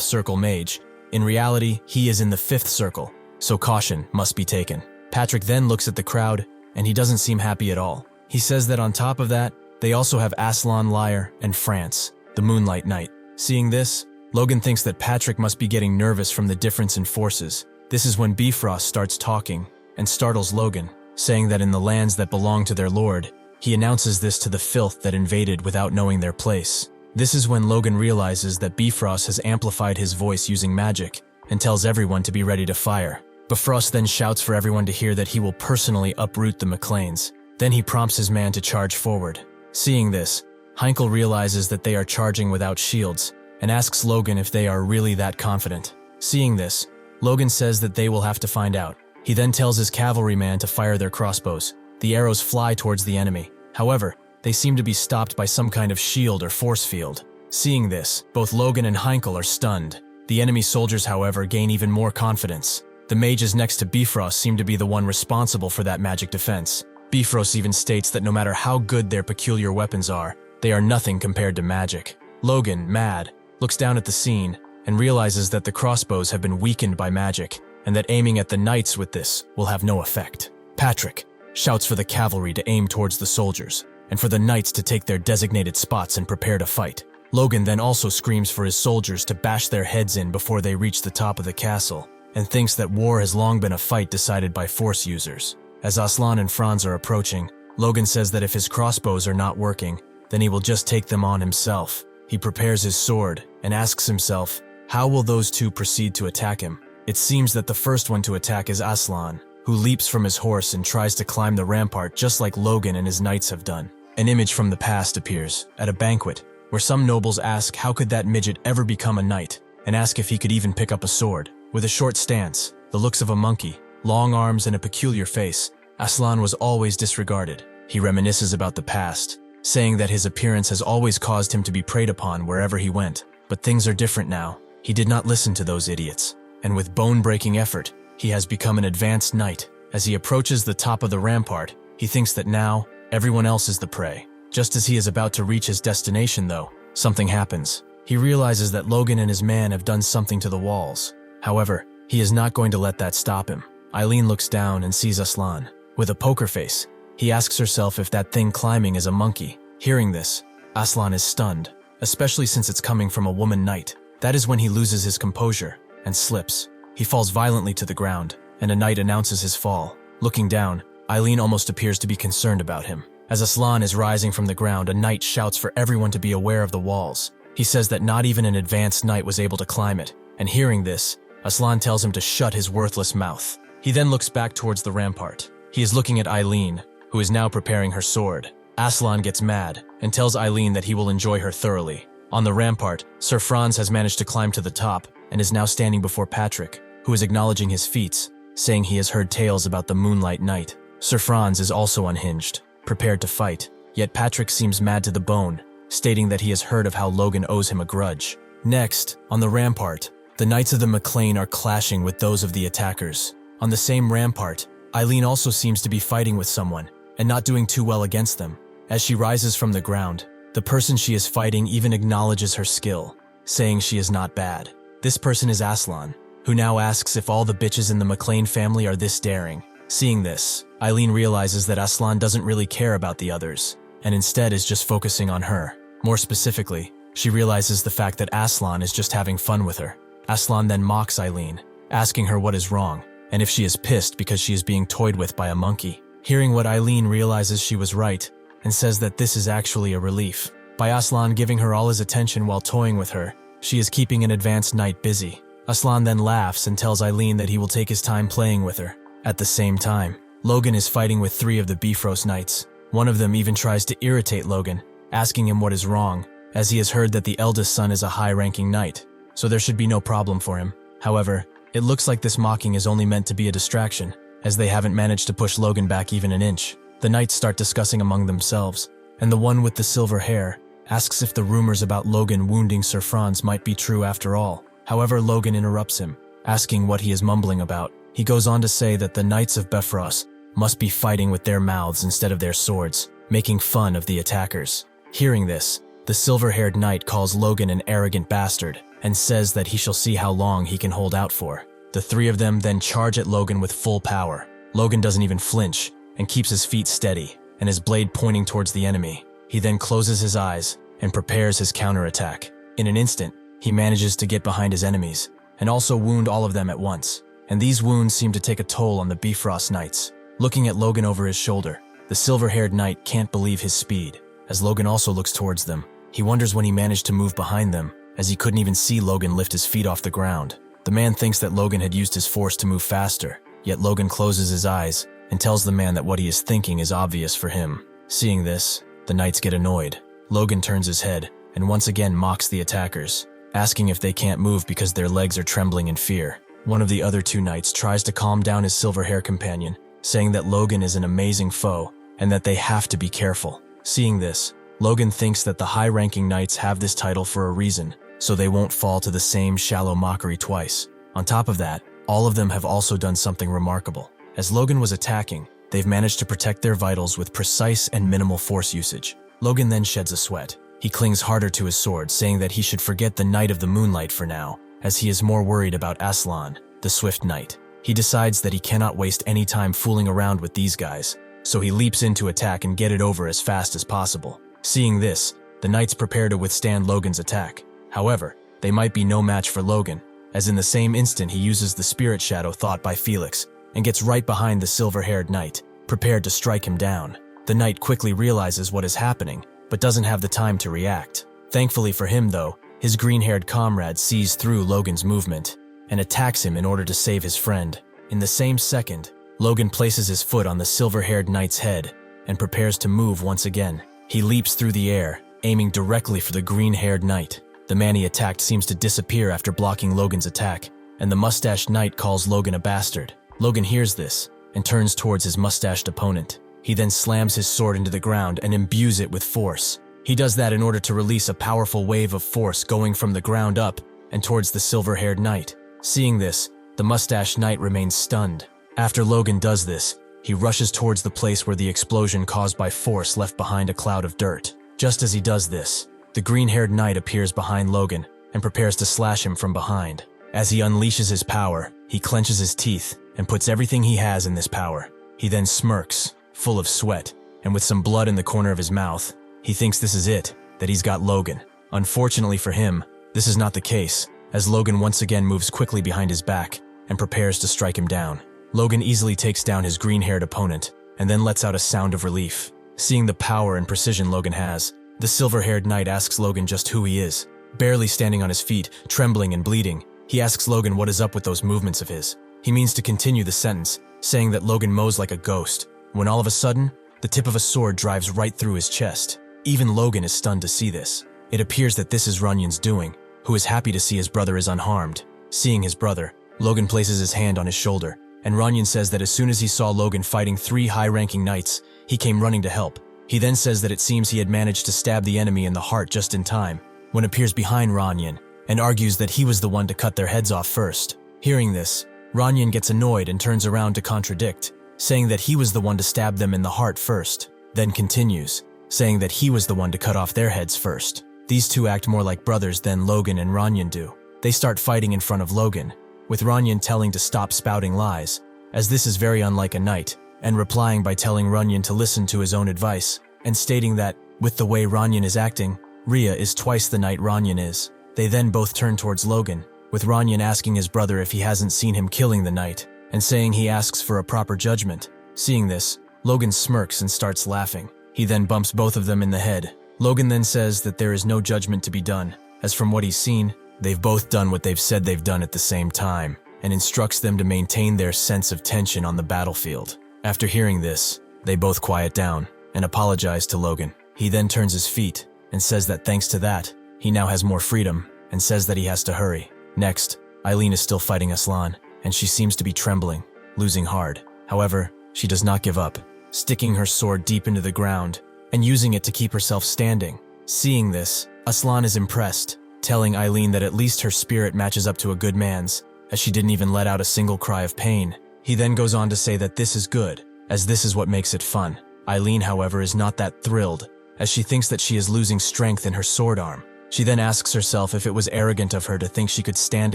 Circle mage, in reality, he is in the 5th Circle, so caution must be taken. Patrick then looks at the crowd, and he doesn't seem happy at all. He says that on top of that, they also have Aslan Lyre and France, the Moonlight Knight. Seeing this, Logan thinks that Patrick must be getting nervous from the difference in forces. This is when Bifrost starts talking, and startles Logan, saying that in the lands that belong to their lord, he announces this to the filth that invaded without knowing their place. This is when Logan realizes that Bifrost has amplified his voice using magic, and tells everyone to be ready to fire. Bifrost then shouts for everyone to hear that he will personally uproot the McLains. Then he prompts his man to charge forward. Seeing this, Heinkel realizes that they are charging without shields, and asks Logan if they are really that confident. Seeing this, Logan says that they will have to find out. He then tells his cavalryman to fire their crossbows. The arrows fly towards the enemy. However, they seem to be stopped by some kind of shield or force field. Seeing this, both Logan and Heinkel are stunned. The enemy soldiers, however, gain even more confidence. The mages next to Bifrost seem to be the one responsible for that magic defense. Bifrost even states that no matter how good their peculiar weapons are, they are nothing compared to magic. Logan, mad, looks down at the scene and realizes that the crossbows have been weakened by magic, and that aiming at the knights with this will have no effect. Patrick shouts for the cavalry to aim towards the soldiers, and for the knights to take their designated spots and prepare to fight. Logan then also screams for his soldiers to bash their heads in before they reach the top of the castle, and thinks that war has long been a fight decided by force users. As Aslan and Franz are approaching, Logan says that if his crossbows are not working, then he will just take them on himself. He prepares his sword and asks himself, how will those two proceed to attack him? It seems that the first one to attack is Aslan, who leaps from his horse and tries to climb the rampart just like Logan and his knights have done. An image from the past appears, at a banquet, where some nobles ask how could that midget ever become a knight, and ask if he could even pick up a sword. With a short stance, the looks of a monkey, long arms and a peculiar face, Aslan was always disregarded. He reminisces about the past, saying that his appearance has always caused him to be preyed upon wherever he went. But things are different now. He did not listen to those idiots, and with bone-breaking effort, he has become an advanced knight. As he approaches the top of the rampart, he thinks that now, everyone else is the prey. Just as he is about to reach his destination though, something happens. He realizes that Logan and his man have done something to the walls. However, he is not going to let that stop him. Eileen looks down and sees Aslan. With a poker face, he asks herself if that thing climbing is a monkey. Hearing this, Aslan is stunned, especially since it's coming from a woman knight. That is when he loses his composure and slips. He falls violently to the ground, and a knight announces his fall. Looking down, Eileen almost appears to be concerned about him. As Aslan is rising from the ground, a knight shouts for everyone to be aware of the walls. He says that not even an advanced knight was able to climb it, and hearing this, Aslan tells him to shut his worthless mouth. He then looks back towards the rampart. He is looking at Eileen, who is now preparing her sword. Aslan gets mad and tells Eileen that he will enjoy her thoroughly. On the rampart, Sir Franz has managed to climb to the top and is now standing before Patrick, who is acknowledging his feats, saying he has heard tales about the Moonlight Knight. Sir Franz is also unhinged, prepared to fight, yet Patrick seems mad to the bone, stating that he has heard of how Logan owes him a grudge. Next, on the rampart, the knights of the McLain are clashing with those of the attackers. On the same rampart, Eileen also seems to be fighting with someone, and not doing too well against them. As she rises from the ground, the person she is fighting even acknowledges her skill, saying she is not bad. This person is Aslan, who now asks if all the bitches in the McLain family are this daring. Seeing this, Eileen realizes that Aslan doesn't really care about the others, and instead is just focusing on her. More specifically, she realizes the fact that Aslan is just having fun with her. Aslan then mocks Eileen, asking her what is wrong, and if she is pissed because she is being toyed with by a monkey. Hearing what Eileen realizes she was right, and says that this is actually a relief. By Aslan giving her all his attention while toying with her, she is keeping an advanced knight busy. Aslan then laughs and tells Eileen that he will take his time playing with her. At the same time, Logan is fighting with 3 of the Bifrost knights. One of them even tries to irritate Logan, asking him what is wrong, as he has heard that the eldest son is a high-ranking knight, so there should be no problem for him. However, It looks like this mocking is only meant to be a distraction, as they haven't managed to push Logan back even an inch. The knights start discussing among themselves, and the one with the silver hair asks if the rumors about Logan wounding Sir Franz might be true after all. However, Logan interrupts him, asking what he is mumbling about. He goes on to say that the Knights of Bifrost must be fighting with their mouths instead of their swords, making fun of the attackers. Hearing this, the silver-haired knight calls Logan an arrogant bastard and says that he shall see how long he can hold out for. The three of them then charge at Logan with full power. Logan doesn't even flinch and keeps his feet steady and his blade pointing towards the enemy. He then closes his eyes and prepares his counterattack. In an instant, he manages to get behind his enemies and also wound all of them at once. And these wounds seem to take a toll on the Bifrost Knights. Looking at Logan over his shoulder, the silver-haired knight can't believe his speed. As Logan also looks towards them, he wonders when he managed to move behind them, as he couldn't even see Logan lift his feet off the ground. The man thinks that Logan had used his force to move faster, yet Logan closes his eyes and tells the man that what he is thinking is obvious for him. Seeing this, the knights get annoyed. Logan turns his head and once again mocks the attackers, asking if they can't move because their legs are trembling in fear. One of the other two knights tries to calm down his silver-hair companion, saying that Logan is an amazing foe and that they have to be careful. Seeing this, Logan thinks that the high-ranking knights have this title for a reason, so they won't fall to the same shallow mockery twice. On top of that, all of them have also done something remarkable. As Logan was attacking, they've managed to protect their vitals with precise and minimal force usage. Logan then sheds a sweat. He clings harder to his sword, saying that he should forget the Knight of the Moonlight for now, as he is more worried about Aslan, the Swift Knight. He decides that he cannot waste any time fooling around with these guys, so he leaps in to attack and get it over as fast as possible. Seeing this, the knights prepare to withstand Logan's attack. However, they might be no match for Logan, as in the same instant he uses the spirit shadow thought by Felix and gets right behind the silver-haired knight, prepared to strike him down. The knight quickly realizes what is happening, but doesn't have the time to react. Thankfully for him though, his green-haired comrade sees through Logan's movement and attacks him in order to save his friend. In the same second, Logan places his foot on the silver-haired knight's head and prepares to move once again. He leaps through the air, aiming directly for the green-haired knight. The man he attacked seems to disappear after blocking Logan's attack, and the mustached knight calls Logan a bastard. Logan hears this and turns towards his mustached opponent. He then slams his sword into the ground and imbues it with force. He does that in order to release a powerful wave of force going from the ground up and towards the silver-haired knight. Seeing this, the mustached knight remains stunned. After Logan does this, he rushes towards the place where the explosion caused by force left behind a cloud of dirt. Just as he does this, the green-haired knight appears behind Logan and prepares to slash him from behind. As he unleashes his power, he clenches his teeth and puts everything he has in this power. He then smirks, full of sweat, and with some blood in the corner of his mouth. He thinks this is it, that he's got Logan. Unfortunately for him, this is not the case, as Logan once again moves quickly behind his back and prepares to strike him down. Logan easily takes down his green-haired opponent and then lets out a sound of relief. Seeing the power and precision Logan has, the silver-haired knight asks Logan just who he is. Barely standing on his feet, trembling and bleeding, he asks Logan what is up with those movements of his. He means to continue the sentence, saying that Logan mows like a ghost, when all of a sudden, the tip of a sword drives right through his chest. Even Logan is stunned to see this. It appears that this is Runyan's doing, who is happy to see his brother is unharmed. Seeing his brother, Logan places his hand on his shoulder, and Runyan says that as soon as he saw Logan fighting 3 high-ranking knights, he came running to help. He then says that it seems he had managed to stab the enemy in the heart just in time, when appears behind Runyan, and argues that he was the one to cut their heads off first. Hearing this, Runyan gets annoyed and turns around to contradict, saying that he was the one to stab them in the heart first, then continues, saying that he was the one to cut off their heads first. These two act more like brothers than Logan and Runyan do. They start fighting in front of Logan, with Runyan telling to stop spouting lies, as this is very unlike a knight, and replying by telling Runyan to listen to his own advice, and stating that, with the way Runyan is acting, Rhea is twice the knight Runyan is. They then both turn towards Logan, with Runyan asking his brother if he hasn't seen him killing the knight, and saying he asks for a proper judgment. Seeing this, Logan smirks and starts laughing. He then bumps both of them in the head. Logan then says that there is no judgment to be done, as from what he's seen, they've both done what they've said they've done at the same time, and instructs them to maintain their sense of tension on the battlefield. After hearing this, they both quiet down and apologize to Logan. He then turns his feet and says that thanks to that, he now has more freedom, and says that he has to hurry. Next, Eileen is still fighting Aslan, and she seems to be trembling, losing hard. However, she does not give up, sticking her sword deep into the ground and using it to keep herself standing. Seeing this, Aslan is impressed, telling Eileen that at least her spirit matches up to a good man's, as she didn't even let out a single cry of pain. He then goes on to say that this is good, as this is what makes it fun. Eileen, however, is not that thrilled, as she thinks that she is losing strength in her sword arm. She then asks herself if it was arrogant of her to think she could stand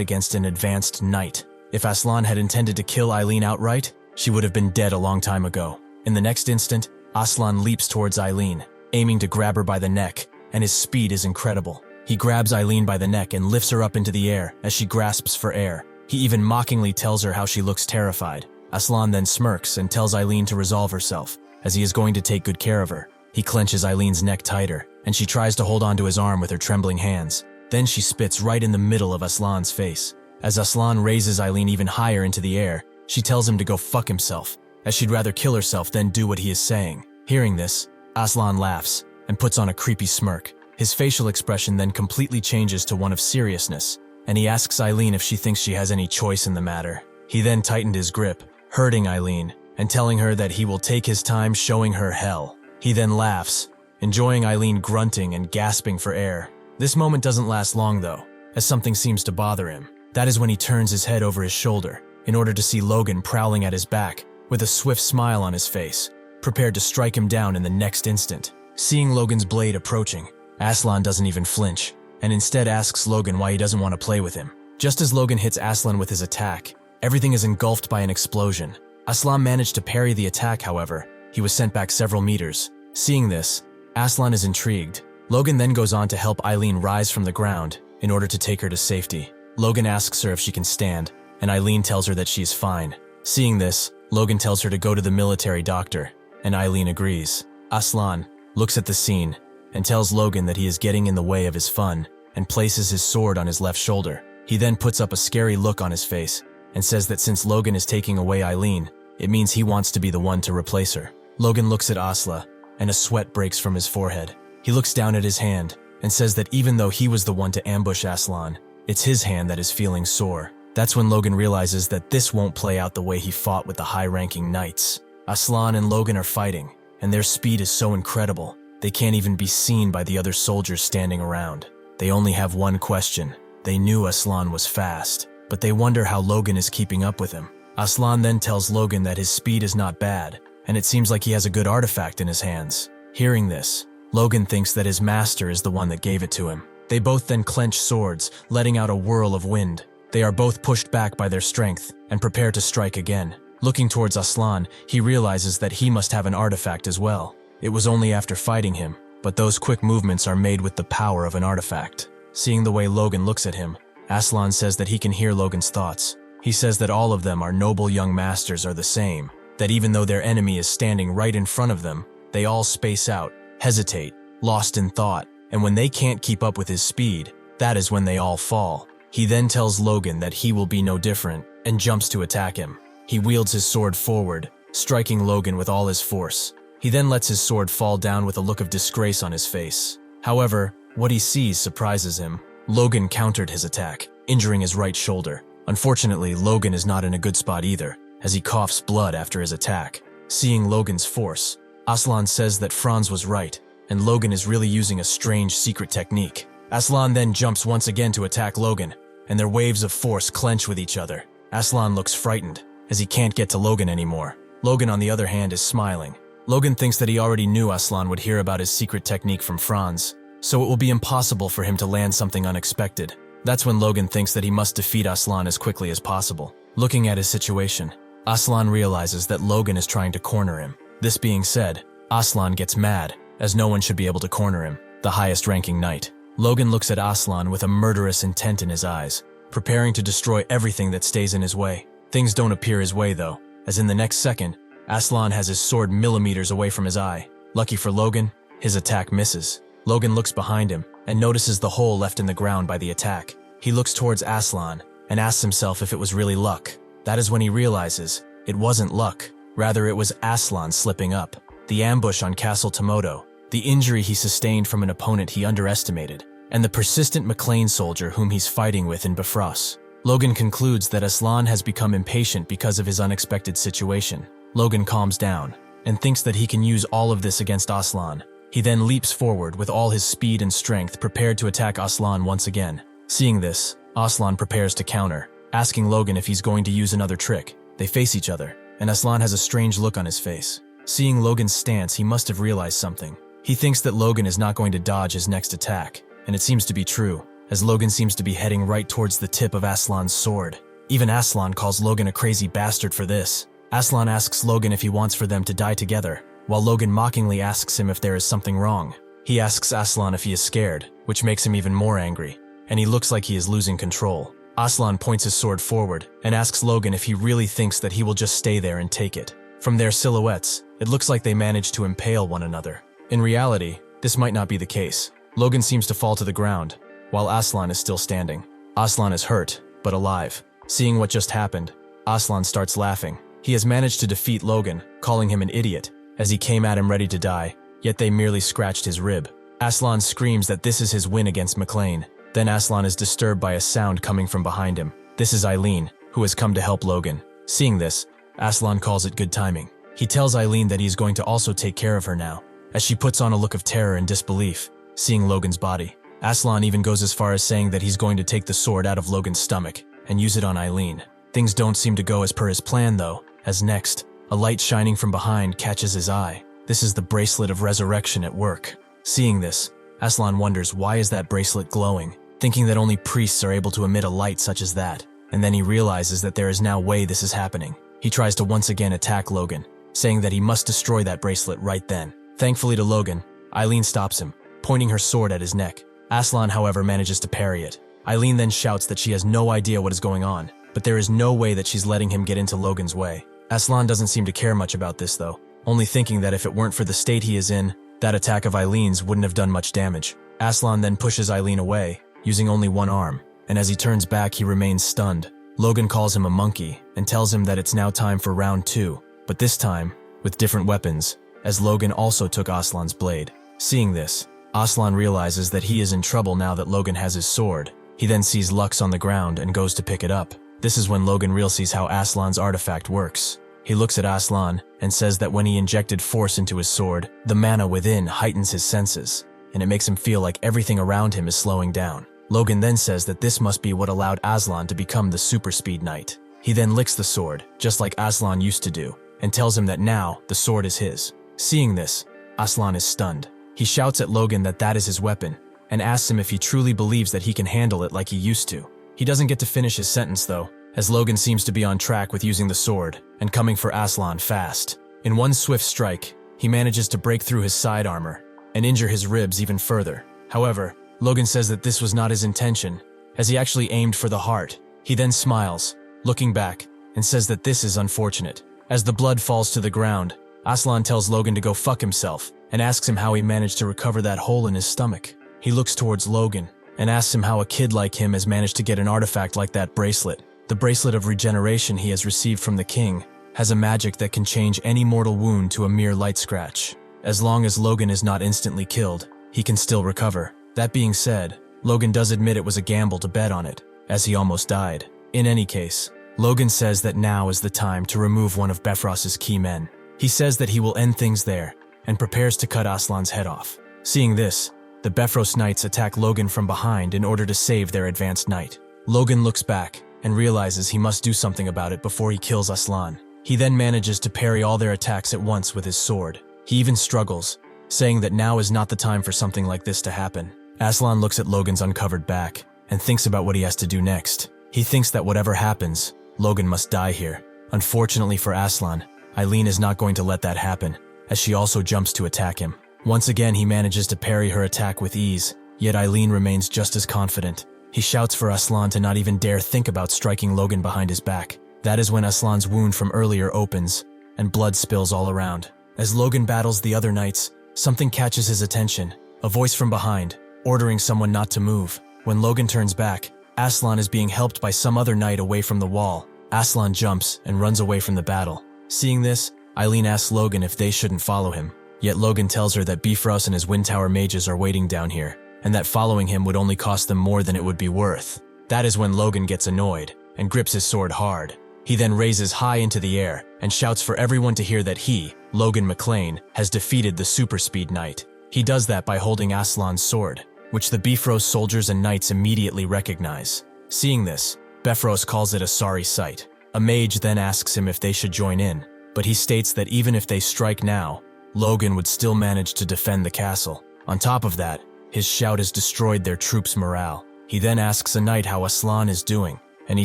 against an advanced knight. If Aslan had intended to kill Eileen outright, she would have been dead a long time ago. In the next instant, Aslan leaps towards Eileen, aiming to grab her by the neck, and his speed is incredible. He grabs Eileen by the neck and lifts her up into the air as she grasps for air. He even mockingly tells her how she looks terrified. Aslan then smirks and tells Eileen to resolve herself, as he is going to take good care of her. He clenches Eileen's neck tighter, and she tries to hold onto his arm with her trembling hands. Then she spits right in the middle of Aslan's face. As Aslan raises Eileen even higher into the air, she tells him to go fuck himself, as she'd rather kill herself than do what he is saying. Hearing this, Aslan laughs and puts on a creepy smirk. His facial expression then completely changes to one of seriousness, and he asks Eileen if she thinks she has any choice in the matter. He then tightened his grip, hurting Eileen, and telling her that he will take his time showing her hell. He then laughs, enjoying Eileen grunting and gasping for air. This moment doesn't last long though, as something seems to bother him. That is when he turns his head over his shoulder, in order to see Logan prowling at his back, with a swift smile on his face, prepared to strike him down in the next instant. Seeing Logan's blade approaching, Aslan doesn't even flinch, and instead asks Logan why he doesn't want to play with him. Just as Logan hits Aslan with his attack, everything is engulfed by an explosion. Aslan managed to parry the attack, however. He was sent back several meters. Seeing this, Aslan is intrigued. Logan then goes on to help Eileen rise from the ground in order to take her to safety. Logan asks her if she can stand, and Eileen tells her that she is fine. Seeing this, Logan tells her to go to the military doctor, and Eileen agrees. Aslan looks at the scene and tells Logan that he is getting in the way of his fun and places his sword on his left shoulder. He then puts up a scary look on his face and says that since Logan is taking away Eileen, it means he wants to be the one to replace her. Logan looks at Asla, and a sweat breaks from his forehead. He looks down at his hand and says that even though he was the one to ambush Aslan, it's his hand that is feeling sore. That's when Logan realizes that this won't play out the way he fought with the high-ranking knights. Aslan and Logan are fighting, and their speed is so incredible, they can't even be seen by the other soldiers standing around. They only have one question. They knew Aslan was fast, but they wonder how Logan is keeping up with him. Aslan then tells Logan that his speed is not bad, and it seems like he has a good artifact in his hands. Hearing this, Logan thinks that his master is the one that gave it to him. They both then clench swords, letting out a whirl of wind. They are both pushed back by their strength and prepare to strike again. Looking towards Aslan, he realizes that he must have an artifact as well. It was only after fighting him, but those quick movements are made with the power of an artifact. Seeing the way Logan looks at him, Aslan says that he can hear Logan's thoughts. He says that all of them, our noble young masters, are the same, that even though their enemy is standing right in front of them, they all space out, hesitate, lost in thought, and when they can't keep up with his speed, that is when they all fall. He then tells Logan that he will be no different, and jumps to attack him. He wields his sword forward, striking Logan with all his force. He then lets his sword fall down with a look of disgrace on his face. However, what he sees surprises him. Logan countered his attack, injuring his right shoulder. Unfortunately, Logan is not in a good spot either, as he coughs blood after his attack. Seeing Logan's force, Aslan says that Franz was right, and Logan is really using a strange secret technique. Aslan then jumps once again to attack Logan, and their waves of force clench with each other. Aslan looks frightened, as he can't get to Logan anymore. Logan, on the other hand, is smiling. Logan thinks that he already knew Aslan would hear about his secret technique from Franz, so it will be impossible for him to land something unexpected. That's when Logan thinks that he must defeat Aslan as quickly as possible. Looking at his situation, Aslan realizes that Logan is trying to corner him. This being said, Aslan gets mad, as no one should be able to corner him, the highest-ranking knight. Logan looks at Aslan with a murderous intent in his eyes, preparing to destroy everything that stays in his way. Things don't appear his way though, as in the next second, Aslan has his sword millimeters away from his eye. Lucky for Logan, his attack misses. Logan looks behind him and notices the hole left in the ground by the attack. He looks towards Aslan and asks himself if it was really luck. That is when he realizes it wasn't luck, rather it was Aslan slipping up. The ambush on Castle Tomoto, the injury he sustained from an opponent he underestimated, and the persistent McLain soldier whom he's fighting with in Bifrost. Logan concludes that Aslan has become impatient because of his unexpected situation. Logan calms down and thinks that he can use all of this against Aslan. He then leaps forward with all his speed and strength, prepared to attack Aslan once again. Seeing this, Aslan prepares to counter, asking Logan if he's going to use another trick. They face each other, and Aslan has a strange look on his face. Seeing Logan's stance, he must have realized something. He thinks that Logan is not going to dodge his next attack, and it seems to be true, as Logan seems to be heading right towards the tip of Aslan's sword. Even Aslan calls Logan a crazy bastard for this. Aslan asks Logan if he wants for them to die together, while Logan mockingly asks him if there is something wrong. He asks Aslan if he is scared, which makes him even more angry, and he looks like he is losing control. Aslan points his sword forward and asks Logan if he really thinks that he will just stay there and take it. From their silhouettes, it looks like they managed to impale one another. In reality, this might not be the case. Logan seems to fall to the ground, while Aslan is still standing. Aslan is hurt, but alive. Seeing what just happened, Aslan starts laughing. He has managed to defeat Logan, calling him an idiot, as he came at him ready to die, yet they merely scratched his rib. Aslan screams that this is his win against McLain. Then Aslan is disturbed by a sound coming from behind him. This is Eileen, who has come to help Logan. Seeing this, Aslan calls it good timing. He tells Eileen that he is going to also take care of her now, as she puts on a look of terror and disbelief, seeing Logan's body. Aslan even goes as far as saying that he's going to take the sword out of Logan's stomach and use it on Eileen. Things don't seem to go as per his plan though, as next, a light shining from behind catches his eye. This is the bracelet of resurrection at work. Seeing this, Aslan wonders why is that bracelet glowing, thinking that only priests are able to emit a light such as that, and then he realizes that there is now way this is happening. He tries to once again attack Logan, saying that he must destroy that bracelet right then. Thankfully to Logan, Eileen stops him, pointing her sword at his neck. Aslan, however, manages to parry it. Eileen then shouts that she has no idea what is going on, but there is no way that she's letting him get into Logan's way. Aslan doesn't seem to care much about this though, only thinking that if it weren't for the state he is in, that attack of Eileen's wouldn't have done much damage. Aslan then pushes Eileen away, using only one arm, and as he turns back he remains stunned. Logan calls him a monkey and tells him that it's now time for round 2, but this time, with different weapons, as Logan also took Aslan's blade. Seeing this, Aslan realizes that he is in trouble now that Logan has his sword. He then sees Lux on the ground and goes to pick it up. This is when Logan realizes how Aslan's artifact works. He looks at Aslan and says that when he injected force into his sword, the mana within heightens his senses, and it makes him feel like everything around him is slowing down. Logan then says that this must be what allowed Aslan to become the Super Speed Knight. He then licks the sword, just like Aslan used to do, and tells him that now the sword is his. Seeing this, Aslan is stunned. He shouts at Logan that that is his weapon, and asks him if he truly believes that he can handle it like he used to. He doesn't get to finish his sentence though, as Logan seems to be on track with using the sword, and coming for Aslan fast. In one swift strike, he manages to break through his side armor, and injure his ribs even further. However, Logan says that this was not his intention, as he actually aimed for the heart. He then smiles, looking back, and says that this is unfortunate. As the blood falls to the ground, Aslan tells Logan to go fuck himself, and asks him how he managed to recover that hole in his stomach. He looks towards Logan, and asks him how a kid like him has managed to get an artifact like that bracelet. The bracelet of regeneration he has received from the king has a magic that can change any mortal wound to a mere light scratch. As long as Logan is not instantly killed, he can still recover. That being said, Logan does admit it was a gamble to bet on it, as he almost died. In any case, Logan says that now is the time to remove one of Bifrost's key men. He says that he will end things there, and prepares to cut Aslan's head off. Seeing this, the Bifrost Knights attack Logan from behind in order to save their advanced knight. Logan looks back and realizes he must do something about it before he kills Aslan. He then manages to parry all their attacks at once with his sword. He even struggles, saying that now is not the time for something like this to happen. Aslan looks at Logan's uncovered back and thinks about what he has to do next. He thinks that whatever happens, Logan must die here. Unfortunately for Aslan, Eileen is not going to let that happen, as she also jumps to attack him. Once again, he manages to parry her attack with ease, yet Eileen remains just as confident. He shouts for Aslan to not even dare think about striking Logan behind his back. That is when Aslan's wound from earlier opens, and blood spills all around. As Logan battles the other knights, something catches his attention, a voice from behind, ordering someone not to move. When Logan turns back, Aslan is being helped by some other knight away from the wall. Aslan jumps and runs away from the battle. Seeing this, Eileen asks Logan if they shouldn't follow him, yet Logan tells her that Bifrost and his Wind Tower mages are waiting down here, and that following him would only cost them more than it would be worth. That is when Logan gets annoyed and grips his sword hard. He then raises high into the air and shouts for everyone to hear that he, Logan McLain, has defeated the super speed knight. He does that by holding Aslan's sword, which the Bifrost soldiers and knights immediately recognize. Seeing this, Bifrost calls it a sorry sight. A mage then asks him if they should join in, but he states that even if they strike now, Logan would still manage to defend the castle. On top of that, his shout has destroyed their troops' morale. He then asks a knight how Aslan is doing, and he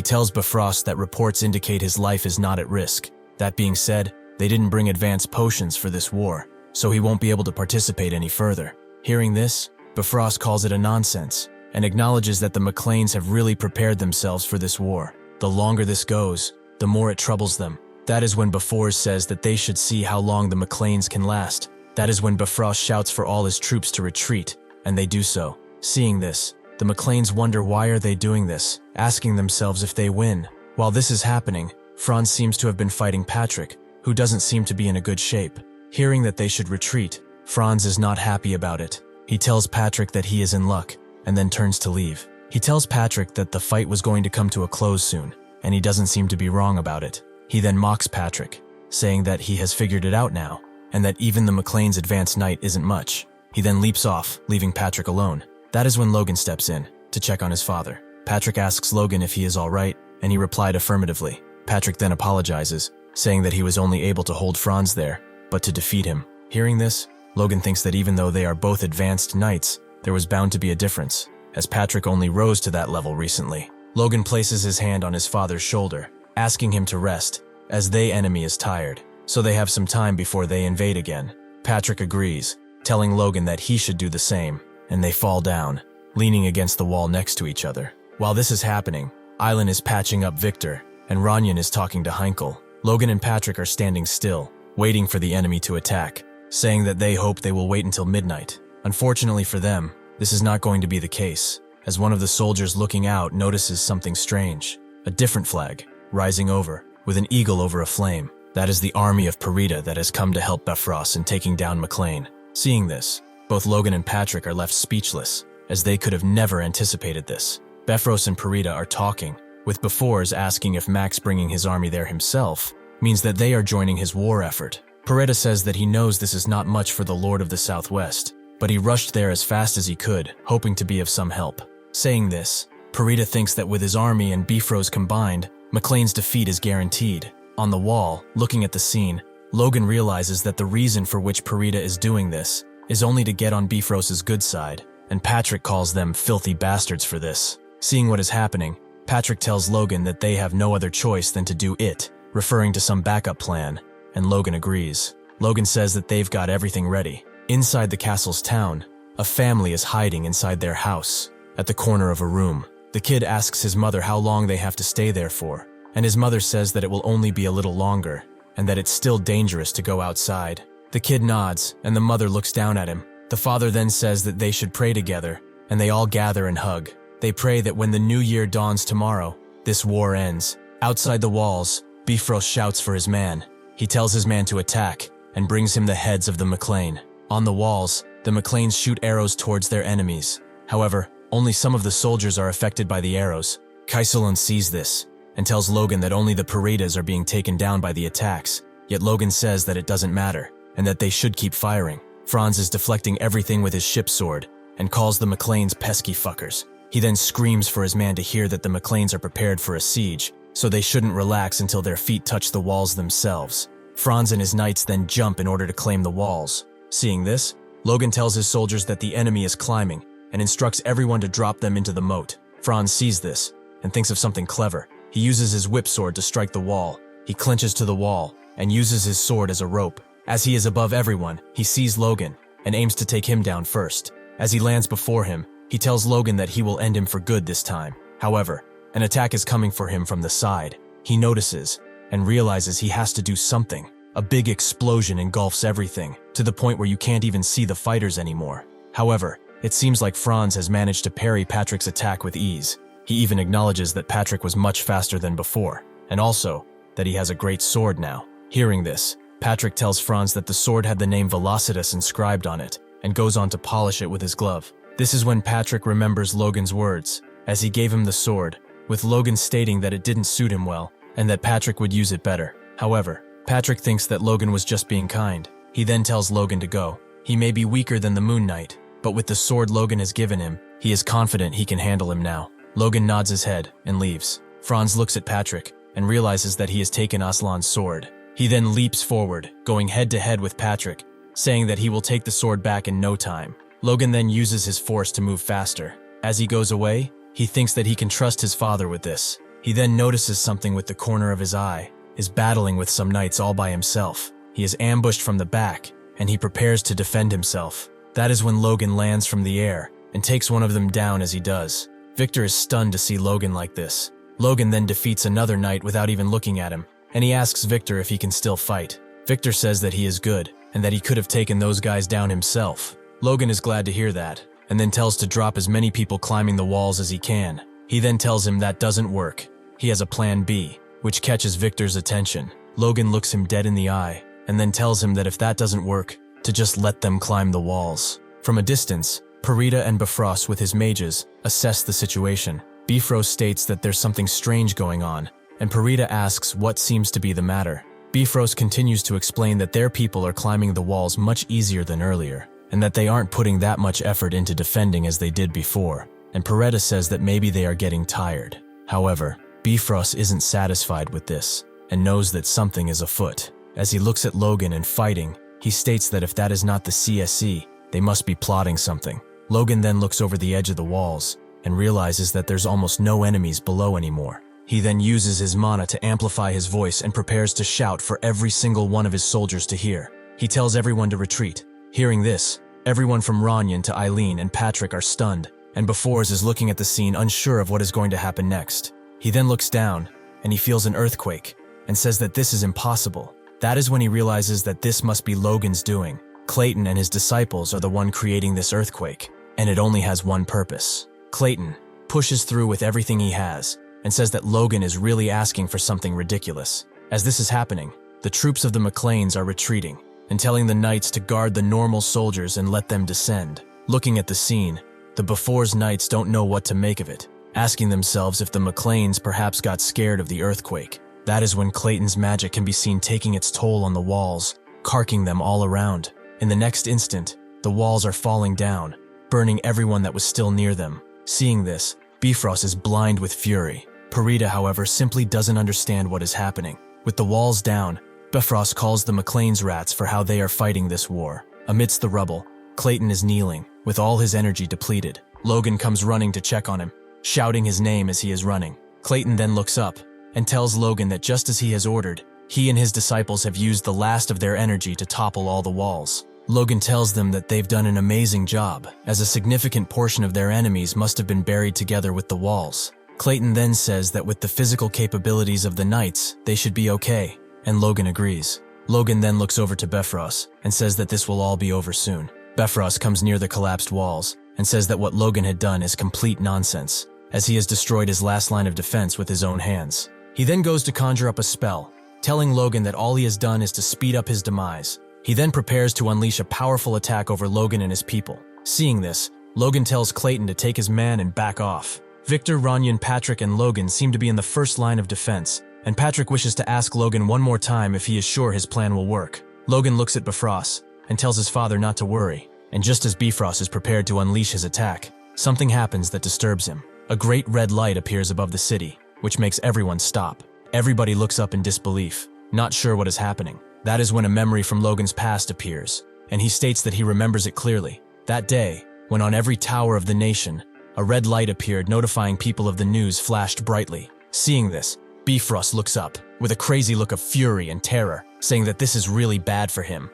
tells Bifrost that reports indicate his life is not at risk. That being said, they didn't bring advanced potions for this war, so he won't be able to participate any further. Hearing this, Bifrost calls it a nonsense, and acknowledges that the McLains have really prepared themselves for this war. The longer this goes, the more it troubles them. That is when Bifrost says that they should see how long the McLains can last. That is when Bifrost shouts for all his troops to retreat, and they do so. Seeing this, the McLains wonder why are they doing this, asking themselves if they win. While this is happening, Franz seems to have been fighting Patrick, who doesn't seem to be in a good shape. Hearing that they should retreat, Franz is not happy about it. He tells Patrick that he is in luck, and then turns to leave. He tells Patrick that the fight was going to come to a close soon, and he doesn't seem to be wrong about it. He then mocks Patrick, saying that he has figured it out now, and that even the McLain's advanced knight isn't much. He then leaps off, leaving Patrick alone. That is when Logan steps in, to check on his father. Patrick asks Logan if he is alright, and he replied affirmatively. Patrick then apologizes, saying that he was only able to hold Franz there, but to defeat him. Hearing this, Logan thinks that even though they are both advanced knights, there was bound to be a difference, as Patrick only rose to that level recently. Logan places his hand on his father's shoulder, asking him to rest, as the enemy is tired, so they have some time before they invade again. Patrick agrees, telling Logan that he should do the same, and they fall down, leaning against the wall next to each other. While this is happening, Island is patching up Victor, and Ranyan is talking to Heinkel. Logan and Patrick are standing still, waiting for the enemy to attack, saying that they hope they will wait until midnight. Unfortunately for them, this is not going to be the case, as one of the soldiers looking out notices something strange. A different flag, rising over, with an eagle over a flame. That is the army of Parita that has come to help Bifrost in taking down McLain. Seeing this, both Logan and Patrick are left speechless, as they could have never anticipated this. Bifrost and Parita are talking, with Bifrost asking if Max bringing his army there himself means that they are joining his war effort. Parita says that he knows this is not much for the Lord of the Southwest, but he rushed there as fast as he could, hoping to be of some help. Saying this, Parita thinks that with his army and Bifrost combined, McLain's defeat is guaranteed. On the wall, looking at the scene, Logan realizes that the reason for which Parita is doing this is only to get on Bifrost's good side, and Patrick calls them filthy bastards for this. Seeing what is happening, Patrick tells Logan that they have no other choice than to do it, referring to some backup plan, and Logan agrees. Logan says that they've got everything ready. Inside the castle's town, a family is hiding inside their house, at the corner of a room. The kid asks his mother how long they have to stay there for, and his mother says that it will only be a little longer, and that it's still dangerous to go outside. The kid nods, and the mother looks down at him. The father then says that they should pray together, and they all gather and hug. They pray that when the new year dawns tomorrow, this war ends. Outside the walls, Bifrost shouts for his man. He tells his man to attack, and brings him the heads of the McLain. On the walls, the McLains shoot arrows towards their enemies. However, only some of the soldiers are affected by the arrows. Kaisulun sees this, and tells Logan that only the Paritas are being taken down by the attacks, yet Logan says that it doesn't matter, and that they should keep firing. Franz is deflecting everything with his ship sword, and calls the McLains pesky fuckers. He then screams for his man to hear that the McLains are prepared for a siege, so they shouldn't relax until their feet touch the walls themselves. Franz and his knights then jump in order to claim the walls. Seeing this, Logan tells his soldiers that the enemy is climbing, and instructs everyone to drop them into the moat. Franz sees this, and thinks of something clever. He uses his whip sword to strike the wall. He clinches to the wall, and uses his sword as a rope. As he is above everyone, he sees Logan, and aims to take him down first. As he lands before him, he tells Logan that he will end him for good this time. However, an attack is coming for him from the side. He notices, and realizes he has to do something. A big explosion engulfs everything, to the point where you can't even see the fighters anymore. However, it seems like Franz has managed to parry Patrick's attack with ease. He even acknowledges that Patrick was much faster than before, and also that he has a great sword now. Hearing this, Patrick tells Franz that the sword had the name Velocitus inscribed on it, and goes on to polish it with his glove. This is when Patrick remembers Logan's words, as he gave him the sword, with Logan stating that it didn't suit him well, and that Patrick would use it better. However, Patrick thinks that Logan was just being kind. He then tells Logan to go. He may be weaker than the Moon Knight, but with the sword Logan has given him, he is confident he can handle him now. Logan nods his head and leaves. Franz looks at Patrick and realizes that he has taken Aslan's sword. He then leaps forward, going head-to-head with Patrick, saying that he will take the sword back in no time. Logan then uses his force to move faster. As he goes away, he thinks that he can trust his father with this. He then notices something with the corner of his eye, is battling with some knights all by himself. He is ambushed from the back, and he prepares to defend himself. That is when Logan lands from the air and takes one of them down as he does. Victor is stunned to see Logan like this. Logan then defeats another knight without even looking at him, and he asks Victor if he can still fight. Victor says that he is good, and that he could have taken those guys down himself. Logan is glad to hear that, and then tells to drop as many people climbing the walls as he can. He then tells him that doesn't work. He has a plan B, which catches Victor's attention. Logan looks him dead in the eye, and then tells him that if that doesn't work, to just let them climb the walls. From a distance, Parita and Bifrost with his mages assess the situation. Bifrost states that there's something strange going on, and Parita asks what seems to be the matter. Bifrost continues to explain that their people are climbing the walls much easier than earlier, and that they aren't putting that much effort into defending as they did before, and Parita says that maybe they are getting tired. However, Bifrost isn't satisfied with this, and knows that something is afoot. As he looks at Logan and fighting, he states that if that is not the CSE, they must be plotting something. Logan then looks over the edge of the walls, and realizes that there's almost no enemies below anymore. He then uses his mana to amplify his voice and prepares to shout for every single one of his soldiers to hear. He tells everyone to retreat. Hearing this, everyone from Ranyan to Eileen and Patrick are stunned, and Befores is looking at the scene unsure of what is going to happen next. He then looks down, and he feels an earthquake, and says that this is impossible. That is when he realizes that this must be Logan's doing. Clayton and his disciples are the one creating this earthquake, and it only has one purpose. Clayton pushes through with everything he has, and says that Logan is really asking for something ridiculous. As this is happening, the troops of the McLains are retreating, and telling the knights to guard the normal soldiers and let them descend. Looking at the scene, the Befores knights don't know what to make of it, asking themselves if the McLains perhaps got scared of the earthquake. That is when Clayton's magic can be seen taking its toll on the walls, carking them all around. In the next instant, the walls are falling down, burning everyone that was still near them. Seeing this, Bifrost is blind with fury. Parita, however, simply doesn't understand what is happening. With the walls down, Bifrost calls the McLain's rats for how they are fighting this war. Amidst the rubble, Clayton is kneeling, with all his energy depleted. Logan comes running to check on him, shouting his name as he is running. Clayton then looks up and tells Logan that just as he has ordered, he and his disciples have used the last of their energy to topple all the walls. Logan tells them that they've done an amazing job, as a significant portion of their enemies must have been buried together with the walls. Clayton then says that with the physical capabilities of the knights, they should be okay, and Logan agrees. Logan then looks over to Bifrost and says that this will all be over soon. Bifrost comes near the collapsed walls and says that what Logan had done is complete nonsense, as he has destroyed his last line of defense with his own hands. He then goes to conjure up a spell, telling Logan that all he has done is to speed up his demise. He then prepares to unleash a powerful attack over Logan and his people. Seeing this, Logan tells Clayton to take his man and back off. Victor, Ranyan, Patrick, and Logan seem to be in the first line of defense, and Patrick wishes to ask Logan one more time if he is sure his plan will work. Logan looks at Bifrost and tells his father not to worry, and just as Bifrost is prepared to unleash his attack, something happens that disturbs him. A great red light appears above the city, which makes everyone stop. Everybody looks up in disbelief, not sure what is happening. That is when a memory from Logan's past appears, and he states that he remembers it clearly. That day, when on every tower of the nation, a red light appeared notifying people of the news flashed brightly. Seeing this, Bifrost looks up, with a crazy look of fury and terror, saying that this is really bad for him.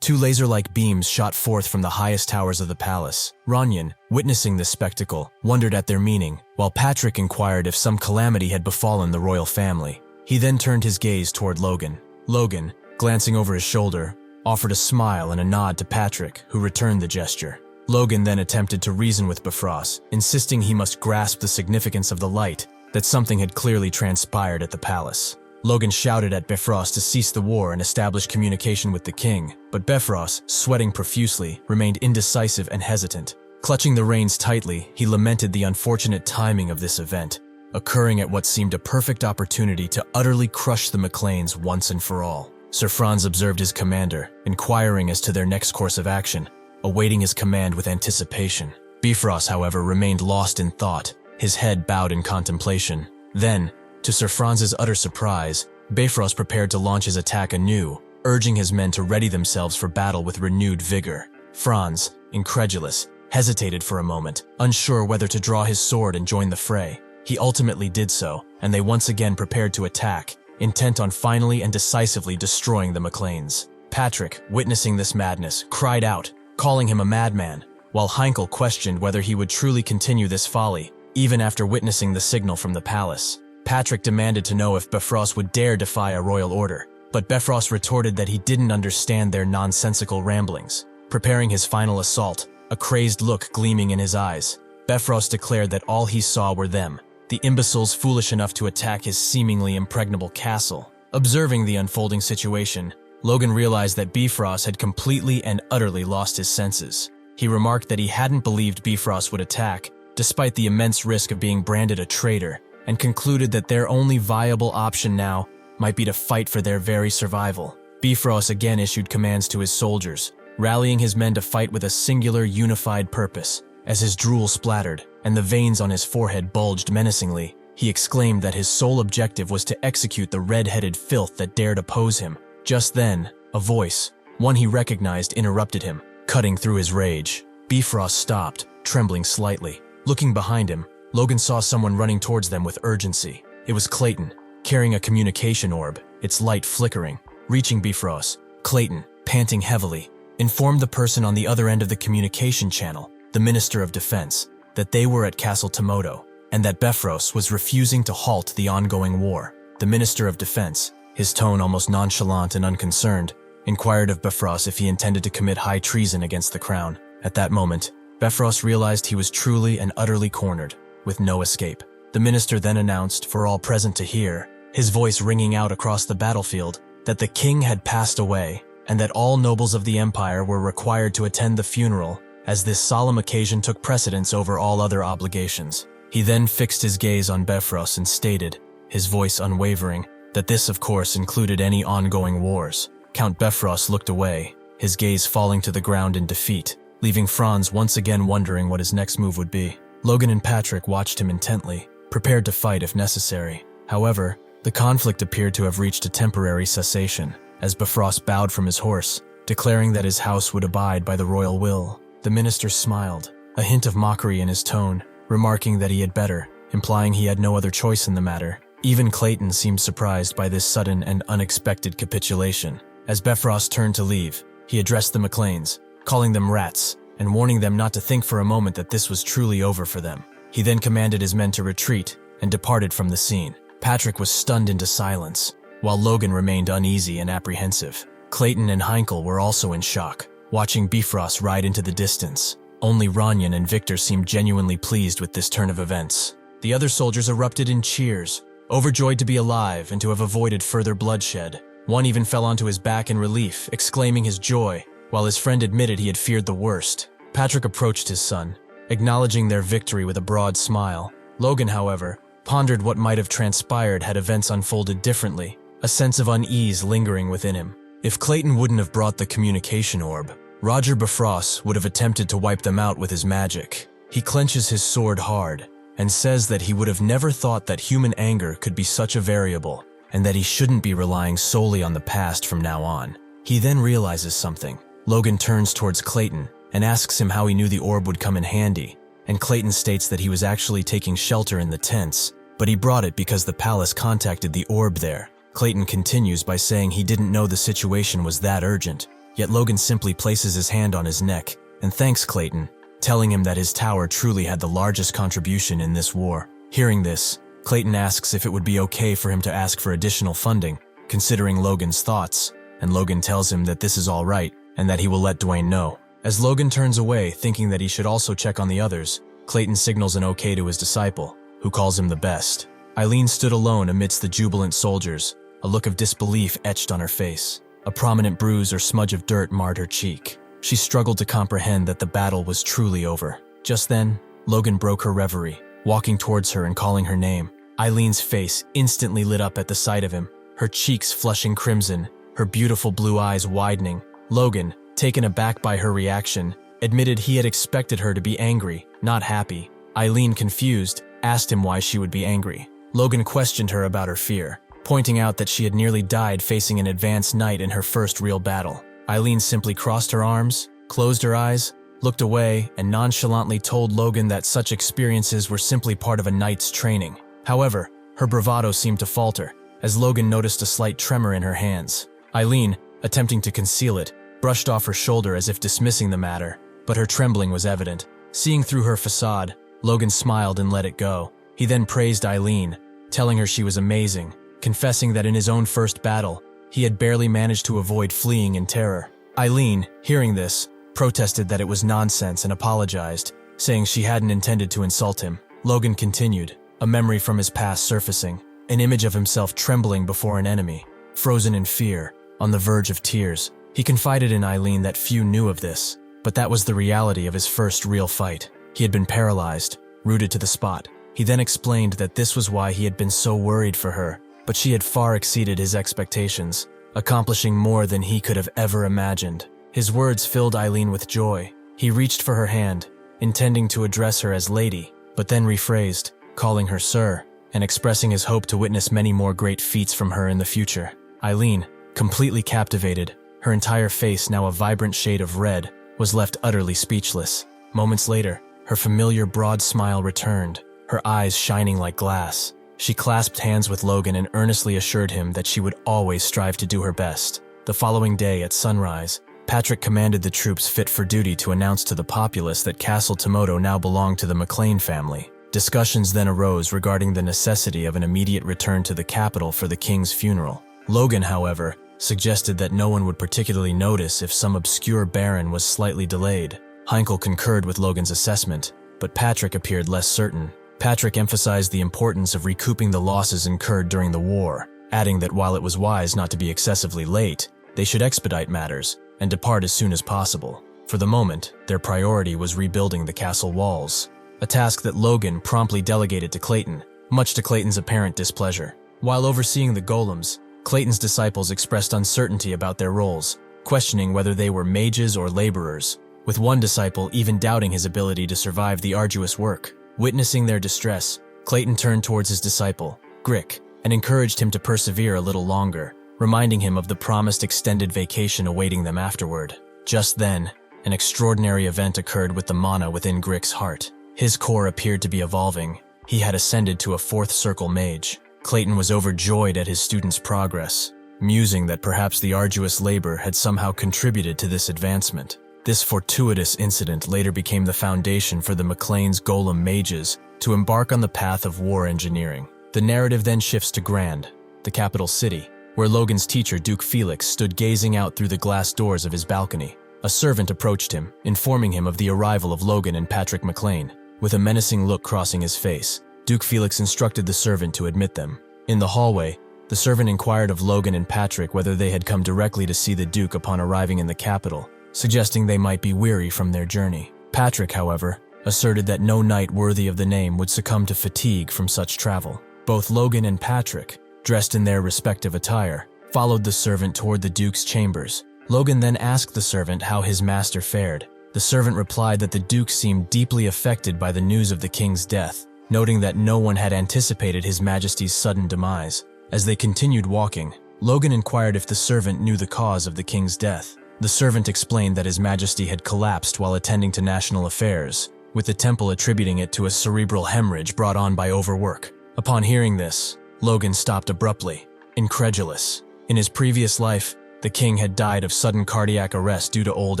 Two laser-like beams shot forth from the highest towers of the palace. Ranyan, witnessing this spectacle, wondered at their meaning, while Patrick inquired if some calamity had befallen the royal family. He then turned his gaze toward Logan. Logan, glancing over his shoulder, offered a smile and a nod to Patrick, who returned the gesture. Logan then attempted to reason with Bifrost, insisting he must grasp the significance of the light, that something had clearly transpired at the palace. Logan shouted at Bifrost to cease the war and establish communication with the king, but Bifrost, sweating profusely, remained indecisive and hesitant. Clutching the reins tightly, he lamented the unfortunate timing of this event, occurring at what seemed a perfect opportunity to utterly crush the McLains once and for all. Sir Franz observed his commander, inquiring as to their next course of action, awaiting his command with anticipation. Bifrost, however, remained lost in thought, his head bowed in contemplation. Then, to Sir Franz's utter surprise, Bifrost prepared to launch his attack anew, urging his men to ready themselves for battle with renewed vigor. Franz, incredulous, hesitated for a moment, unsure whether to draw his sword and join the fray. He ultimately did so, and they once again prepared to attack, intent on finally and decisively destroying the McLains. Patrick, witnessing this madness, cried out, calling him a madman, while Heinkel questioned whether he would truly continue this folly, even after witnessing the signal from the palace. Patrick demanded to know if Bifrost would dare defy a royal order, but Bifrost retorted that he didn't understand their nonsensical ramblings. Preparing his final assault, a crazed look gleaming in his eyes, Bifrost declared that all he saw were them, the imbeciles foolish enough to attack his seemingly impregnable castle. Observing the unfolding situation, Logan realized that Bifrost had completely and utterly lost his senses. He remarked that he hadn't believed Bifrost would attack, despite the immense risk of being branded a traitor, and concluded that their only viable option now might be to fight for their very survival. Bifrost again issued commands to his soldiers, rallying his men to fight with a singular, unified purpose. As his drool splattered and the veins on his forehead bulged menacingly, he exclaimed that his sole objective was to execute the red-headed filth that dared oppose him. Just then, a voice, one he recognized, interrupted him, cutting through his rage. Bifrost stopped, trembling slightly. Looking behind him, Logan saw someone running towards them with urgency. It was Clayton, carrying a communication orb, its light flickering. Reaching Bifrost, Clayton, panting heavily, informed the person on the other end of the communication channel, the Minister of Defense, that they were at Castle Tomoto, and that Bifrost was refusing to halt the ongoing war. The Minister of Defense, his tone almost nonchalant and unconcerned, inquired of Bifrost if he intended to commit high treason against the crown. At that moment, Bifrost realized he was truly and utterly cornered, with no escape. The minister then announced, for all present to hear, his voice ringing out across the battlefield, that the king had passed away, and that all nobles of the empire were required to attend the funeral, as this solemn occasion took precedence over all other obligations. He then fixed his gaze on Bifrost and stated, his voice unwavering, that this of course included any ongoing wars. Count Bifrost looked away, his gaze falling to the ground in defeat, leaving Franz once again wondering what his next move would be. Logan and Patrick watched him intently, prepared to fight if necessary. However, the conflict appeared to have reached a temporary cessation, as Bifrost bowed from his horse, declaring that his house would abide by the royal will. The minister smiled, a hint of mockery in his tone, remarking that he had better, implying he had no other choice in the matter. Even Clayton seemed surprised by this sudden and unexpected capitulation. As Bifrost turned to leave, he addressed the McLains, calling them rats, and warning them not to think for a moment that this was truly over for them. He then commanded his men to retreat and departed from the scene. Patrick was stunned into silence, while Logan remained uneasy and apprehensive. Clayton and Heinkel were also in shock, watching Bifrost ride into the distance. Only Ranyan and Victor seemed genuinely pleased with this turn of events. The other soldiers erupted in cheers, overjoyed to be alive and to have avoided further bloodshed. One even fell onto his back in relief, exclaiming his joy, while his friend admitted he had feared the worst. Patrick approached his son, acknowledging their victory with a broad smile. Logan, however, pondered what might have transpired had events unfolded differently, a sense of unease lingering within him. If Clayton wouldn't have brought the communication orb, Roger Bifrost would have attempted to wipe them out with his magic. He clenches his sword hard and says that he would have never thought that human anger could be such a variable, and that he shouldn't be relying solely on the past from now on. He then realizes something. Logan turns towards Clayton and asks him how he knew the orb would come in handy, and Clayton states that he was actually taking shelter in the tents, but he brought it because the palace contacted the orb there. Clayton continues by saying he didn't know the situation was that urgent, yet Logan simply places his hand on his neck and thanks Clayton, telling him that his tower truly had the largest contribution in this war. Hearing this, Clayton asks if it would be okay for him to ask for additional funding, considering Logan's thoughts, and Logan tells him that this is all right and that he will let Dwayne know. As Logan turns away, thinking that he should also check on the others, Clayton signals an okay to his disciple, who calls him the best. Eileen stood alone amidst the jubilant soldiers, a look of disbelief etched on her face. A prominent bruise or smudge of dirt marred her cheek. She struggled to comprehend that the battle was truly over. Just then, Logan broke her reverie, walking towards her and calling her name. Eileen's face instantly lit up at the sight of him, her cheeks flushing crimson, her beautiful blue eyes widening. Logan, taken aback by her reaction, admitted he had expected her to be angry, not happy. Eileen, confused, asked him why she would be angry. Logan questioned her about her fear, pointing out that she had nearly died facing an advanced knight in her first real battle. Eileen simply crossed her arms, closed her eyes, looked away, and nonchalantly told Logan that such experiences were simply part of a knight's training. However, her bravado seemed to falter, as Logan noticed a slight tremor in her hands. Eileen, attempting to conceal it, brushed off her shoulder as if dismissing the matter, but her trembling was evident. Seeing through her facade, Logan smiled and let it go. He then praised Eileen, telling her she was amazing, confessing that in his own first battle, he had barely managed to avoid fleeing in terror. Eileen, hearing this, protested that it was nonsense and apologized, saying she hadn't intended to insult him. Logan continued, a memory from his past surfacing, an image of himself trembling before an enemy, frozen in fear, on the verge of tears. He confided in Eileen that few knew of this, but that was the reality of his first real fight. He had been paralyzed, rooted to the spot. He then explained that this was why he had been so worried for her, but she had far exceeded his expectations, accomplishing more than he could have ever imagined. His words filled Eileen with joy. He reached for her hand, intending to address her as lady, but then rephrased, calling her sir, and expressing his hope to witness many more great feats from her in the future. Eileen, completely captivated, her entire face now a vibrant shade of red, was left utterly speechless. Moments later, her familiar broad smile returned, her eyes shining like glass. She clasped hands with Logan and earnestly assured him that she would always strive to do her best. The following day at sunrise, Patrick commanded the troops fit for duty to announce to the populace that Castle Tomoto now belonged to the McLain family. Discussions then arose regarding the necessity of an immediate return to the capital for the king's funeral. Logan, however, suggested that no one would particularly notice if some obscure baron was slightly delayed. Heinkel concurred with Logan's assessment, but Patrick appeared less certain. Patrick emphasized the importance of recouping the losses incurred during the war, adding that while it was wise not to be excessively late, they should expedite matters and depart as soon as possible. For the moment, their priority was rebuilding the castle walls, a task that Logan promptly delegated to Clayton, much to Clayton's apparent displeasure. While overseeing the golems, Clayton's disciples expressed uncertainty about their roles, questioning whether they were mages or laborers, with one disciple even doubting his ability to survive the arduous work. Witnessing their distress, Clayton turned towards his disciple, Grick, and encouraged him to persevere a little longer, reminding him of the promised extended vacation awaiting them afterward. Just then, an extraordinary event occurred with the mana within Grick's heart. His core appeared to be evolving. He had ascended to a fourth circle mage. Clayton was overjoyed at his student's progress, musing that perhaps the arduous labor had somehow contributed to this advancement. This fortuitous incident later became the foundation for the McLain's golem mages to embark on the path of war engineering. The narrative then shifts to Grand, the capital city, where Logan's teacher, Duke Felix, stood gazing out through the glass doors of his balcony. A servant approached him, informing him of the arrival of Logan and Patrick McLain. With a menacing look crossing his face, Duke Felix instructed the servant to admit them. In the hallway, the servant inquired of Logan and Patrick whether they had come directly to see the Duke upon arriving in the capital, suggesting they might be weary from their journey. Patrick, however, asserted that no knight worthy of the name would succumb to fatigue from such travel. Both Logan and Patrick, dressed in their respective attire, followed the servant toward the Duke's chambers. Logan then asked the servant how his master fared. The servant replied that the Duke seemed deeply affected by the news of the king's death, noting that no one had anticipated His Majesty's sudden demise. As they continued walking, Logan inquired if the servant knew the cause of the king's death. The servant explained that His Majesty had collapsed while attending to national affairs, with the temple attributing it to a cerebral hemorrhage brought on by overwork. Upon hearing this, Logan stopped abruptly, incredulous. In his previous life, the king had died of sudden cardiac arrest due to old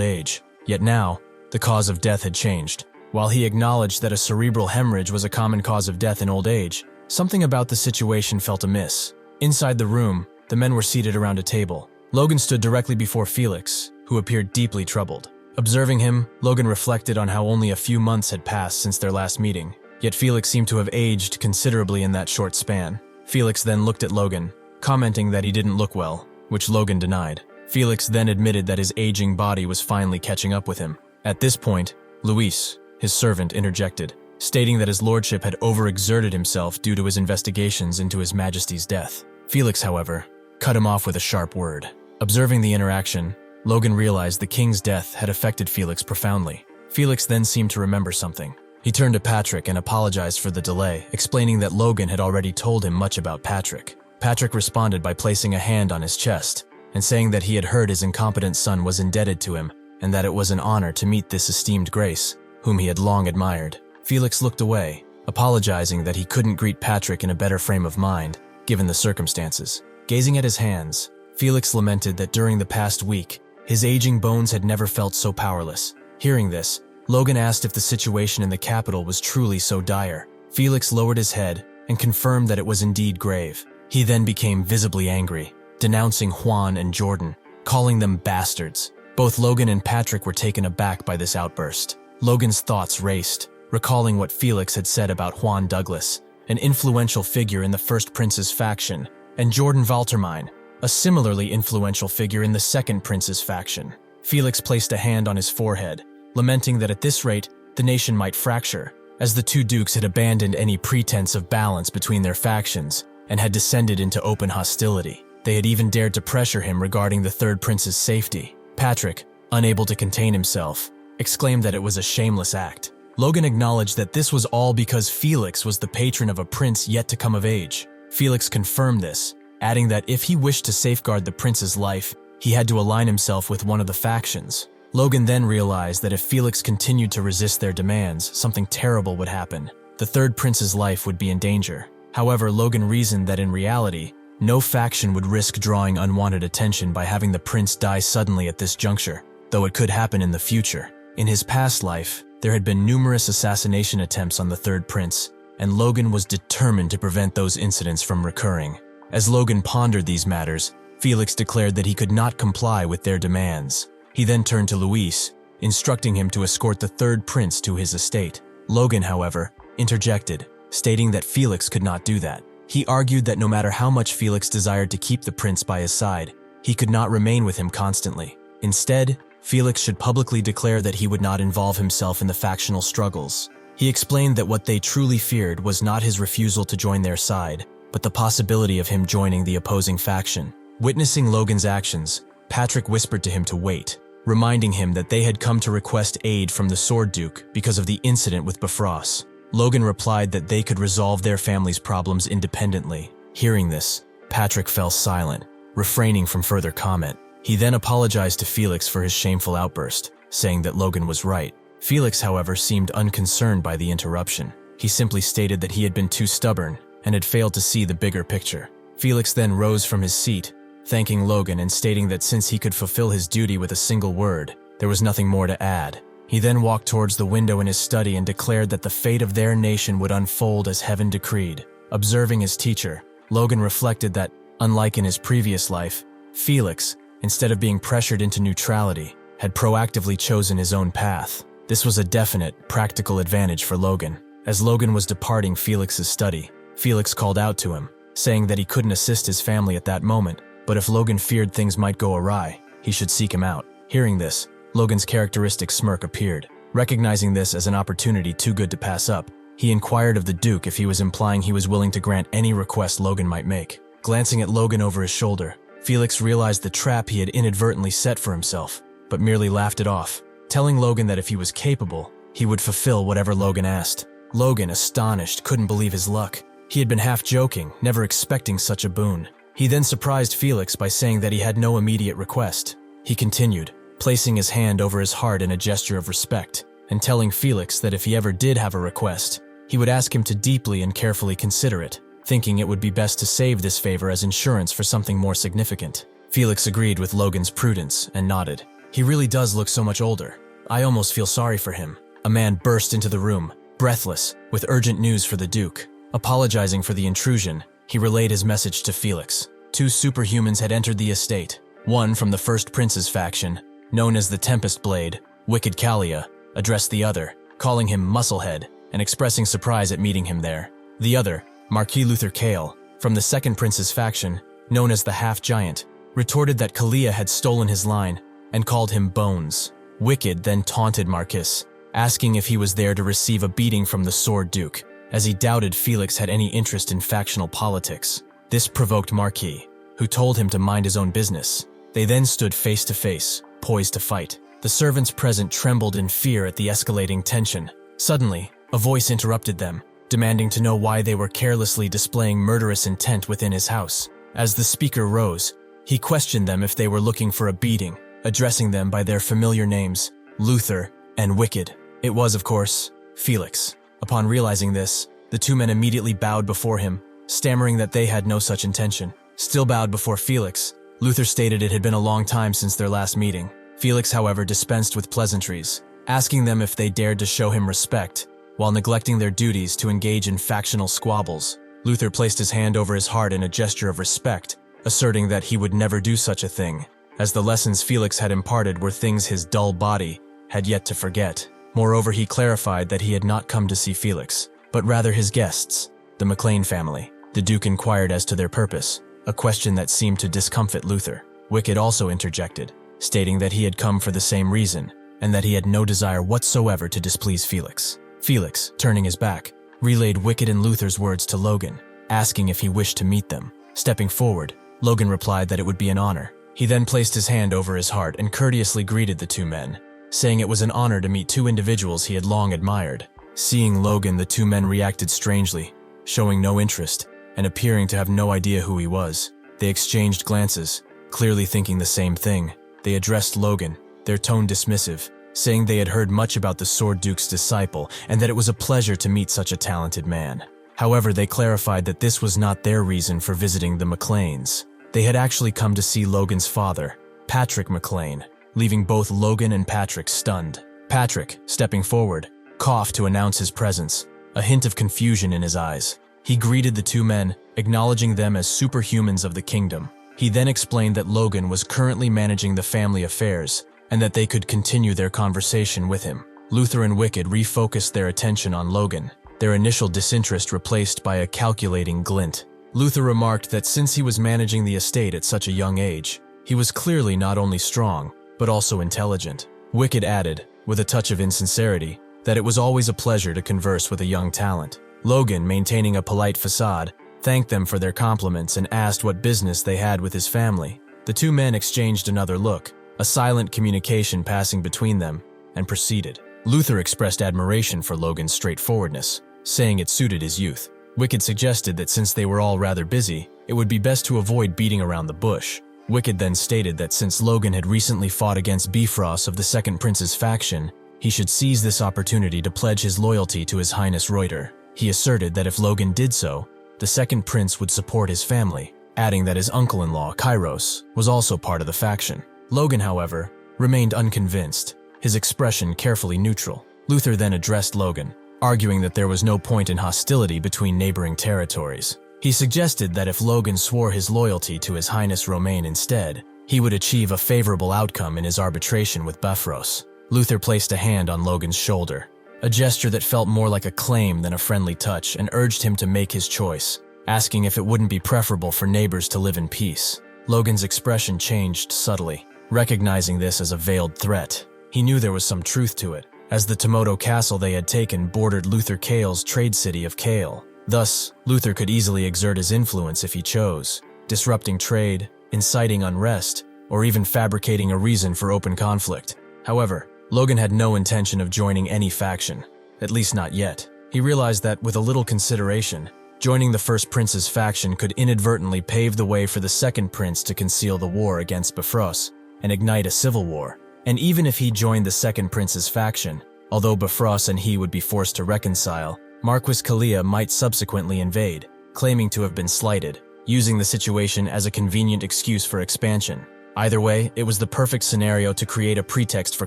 age. Yet now, the cause of death had changed. While he acknowledged that a cerebral hemorrhage was a common cause of death in old age, something about the situation felt amiss. Inside the room, the men were seated around a table. Logan stood directly before Felix, who appeared deeply troubled. Observing him, Logan reflected on how only a few months had passed since their last meeting, yet Felix seemed to have aged considerably in that short span. Felix then looked at Logan, commenting that he didn't look well, which Logan denied. Felix then admitted that his aging body was finally catching up with him. At this point, Luis, his servant interjected, stating that his lordship had overexerted himself due to his investigations into his majesty's death. Felix, however, cut him off with a sharp word. Observing the interaction, Logan realized the king's death had affected Felix profoundly. Felix then seemed to remember something. He turned to Patrick and apologized for the delay, explaining that Logan had already told him much about Patrick. Patrick responded by placing a hand on his chest and saying that he had heard his incompetent son was indebted to him and that it was an honor to meet this esteemed grace, whom he had long admired. Felix looked away, apologizing that he couldn't greet Patrick in a better frame of mind, given the circumstances. Gazing at his hands, Felix lamented that during the past week, his aging bones had never felt so powerless. Hearing this, Logan asked if the situation in the capital was truly so dire. Felix lowered his head and confirmed that it was indeed grave. He then became visibly angry, denouncing Juan and Jordan, calling them bastards. Both Logan and Patrick were taken aback by this outburst. Logan's thoughts raced, recalling what Felix had said about Juan Douglas, an influential figure in the First Prince's faction, and Jordan Valtermine, a similarly influential figure in the Second Prince's faction. Felix placed a hand on his forehead, lamenting that at this rate, the nation might fracture, as the two dukes had abandoned any pretense of balance between their factions and had descended into open hostility. They had even dared to pressure him regarding the Third Prince's safety. Patrick, unable to contain himself, exclaimed that it was a shameless act. Logan acknowledged that this was all because Felix was the patron of a prince yet to come of age. Felix confirmed this, adding that if he wished to safeguard the prince's life, he had to align himself with one of the factions. Logan then realized that if Felix continued to resist their demands, something terrible would happen. The Third Prince's life would be in danger. However, Logan reasoned that in reality, no faction would risk drawing unwanted attention by having the prince die suddenly at this juncture, though it could happen in the future. In his past life, there had been numerous assassination attempts on the Third Prince, and Logan was determined to prevent those incidents from recurring. As Logan pondered these matters, Felix declared that he could not comply with their demands. He then turned to Luis, instructing him to escort the Third Prince to his estate. Logan, however, interjected, stating that Felix could not do that. He argued that no matter how much Felix desired to keep the prince by his side, he could not remain with him constantly. Instead, Felix should publicly declare that he would not involve himself in the factional struggles. He explained that what they truly feared was not his refusal to join their side, but the possibility of him joining the opposing faction. Witnessing Logan's actions, Patrick whispered to him to wait, reminding him that they had come to request aid from the Sword Duke because of the incident with Bifrost. Logan replied that they could resolve their family's problems independently. Hearing this, Patrick fell silent, refraining from further comment. He then apologized to Felix for his shameful outburst, saying that Logan was right. Felix, however, seemed unconcerned by the interruption. He simply stated that he had been too stubborn and had failed to see the bigger picture. Felix then rose from his seat, thanking Logan and stating that since he could fulfill his duty with a single word, there was nothing more to add. He then walked towards the window in his study and declared that the fate of their nation would unfold as heaven decreed. Observing his teacher, Logan reflected that, unlike in his previous life, Felix, instead of being pressured into neutrality, had proactively chosen his own path. This was a definite, practical advantage for Logan. As Logan was departing Felix's study, Felix called out to him, saying that he couldn't assist his family at that moment, but if Logan feared things might go awry, he should seek him out. Hearing this, Logan's characteristic smirk appeared. Recognizing this as an opportunity too good to pass up, he inquired of the Duke if he was implying he was willing to grant any request Logan might make. Glancing at Logan over his shoulder, Felix realized the trap he had inadvertently set for himself, but merely laughed it off, telling Logan that if he was capable, he would fulfill whatever Logan asked. Logan, astonished, couldn't believe his luck. He had been half joking, never expecting such a boon. He then surprised Felix by saying that he had no immediate request. He continued, placing his hand over his heart in a gesture of respect, and telling Felix that if he ever did have a request, he would ask him to deeply and carefully consider it, thinking it would be best to save this favor as insurance for something more significant. Felix agreed with Logan's prudence and nodded. He really does look so much older. I almost feel sorry for him. A man burst into the room, breathless, with urgent news for the Duke. Apologizing for the intrusion, he relayed his message to Felix. Two superhumans had entered the estate. One from the First Prince's faction, known as the Tempest Blade, Wicked Kalia, addressed the other, calling him Musclehead and expressing surprise at meeting him there. The other, Marquis Luther Kale, from the Second Prince's faction, known as the Half-Giant, retorted that Kalia had stolen his line and called him Bones. Wicked then taunted Marquis, asking if he was there to receive a beating from the Sword Duke, as he doubted Felix had any interest in factional politics. This provoked Marquis, who told him to mind his own business. They then stood face to face, poised to fight. The servants present trembled in fear at the escalating tension. Suddenly, a voice interrupted them, demanding to know why they were carelessly displaying murderous intent within his house. As the speaker rose, he questioned them if they were looking for a beating, addressing them by their familiar names, Luther and Wicked. It was, of course, Felix. Upon realizing this, the two men immediately bowed before him, stammering that they had no such intention. Still bowed before Felix, Luther stated it had been a long time since their last meeting. Felix, however, dispensed with pleasantries, asking them if they dared to show him respect, while neglecting their duties to engage in factional squabbles. Luther placed his hand over his heart in a gesture of respect, asserting that he would never do such a thing, as the lessons Felix had imparted were things his dull body had yet to forget. Moreover, he clarified that he had not come to see Felix, but rather his guests, the McLain family. The Duke inquired as to their purpose, a question that seemed to discomfit Luther. Wicked also interjected, stating that he had come for the same reason, and that he had no desire whatsoever to displease Felix. Felix, turning his back, relayed Wicked and Luther's words to Logan, asking if he wished to meet them. Stepping forward, Logan replied that it would be an honor. He then placed his hand over his heart and courteously greeted the two men, saying it was an honor to meet two individuals he had long admired. Seeing Logan, the two men reacted strangely, showing no interest and appearing to have no idea who he was. They exchanged glances, clearly thinking the same thing. They addressed Logan, their tone dismissive, saying they had heard much about the Sword Duke's disciple and that it was a pleasure to meet such a talented man. However, they clarified that this was not their reason for visiting the McLains. They had actually come to see Logan's father, Patrick McLain, leaving both Logan and Patrick stunned. Patrick, stepping forward, coughed to announce his presence, a hint of confusion in his eyes. He greeted the two men, acknowledging them as superhumans of the kingdom. He then explained that Logan was currently managing the family affairs, and that they could continue their conversation with him. Luther and Wicked refocused their attention on Logan, their initial disinterest replaced by a calculating glint. Luther remarked that since he was managing the estate at such a young age, he was clearly not only strong, but also intelligent. Wicked added, with a touch of insincerity, that it was always a pleasure to converse with a young talent. Logan, maintaining a polite facade, thanked them for their compliments and asked what business they had with his family. The two men exchanged another look, a silent communication passing between them, and proceeded. Luther expressed admiration for Logan's straightforwardness, saying it suited his youth. Wicked suggested that since they were all rather busy, it would be best to avoid beating around the bush. Wicked then stated that since Logan had recently fought against Bifrost of the Second Prince's faction, he should seize this opportunity to pledge his loyalty to His Highness Reuter. He asserted that if Logan did so, the Second Prince would support his family, adding that his uncle-in-law, Kairos, was also part of the faction. Logan, however, remained unconvinced, his expression carefully neutral. Luther then addressed Logan, arguing that there was no point in hostility between neighboring territories. He suggested that if Logan swore his loyalty to His Highness Romain instead, he would achieve a favorable outcome in his arbitration with Bifrost. Luther placed a hand on Logan's shoulder, a gesture that felt more like a claim than a friendly touch, and urged him to make his choice, asking if it wouldn't be preferable for neighbors to live in peace. Logan's expression changed subtly, recognizing this as a veiled threat. He knew there was some truth to it, as the Tomoto castle they had taken bordered Luther Kale's trade city of Kale. Thus, Luther could easily exert his influence if he chose, disrupting trade, inciting unrest, or even fabricating a reason for open conflict. However, Logan had no intention of joining any faction, at least not yet. He realized that, with a little consideration, joining the First Prince's faction could inadvertently pave the way for the Second Prince to conceal the war against Bifrost and ignite a civil war. And even if he joined the Second Prince's faction, although Bifrost and he would be forced to reconcile, Marquis Kalia might subsequently invade, claiming to have been slighted, using the situation as a convenient excuse for expansion. Either way, it was the perfect scenario to create a pretext for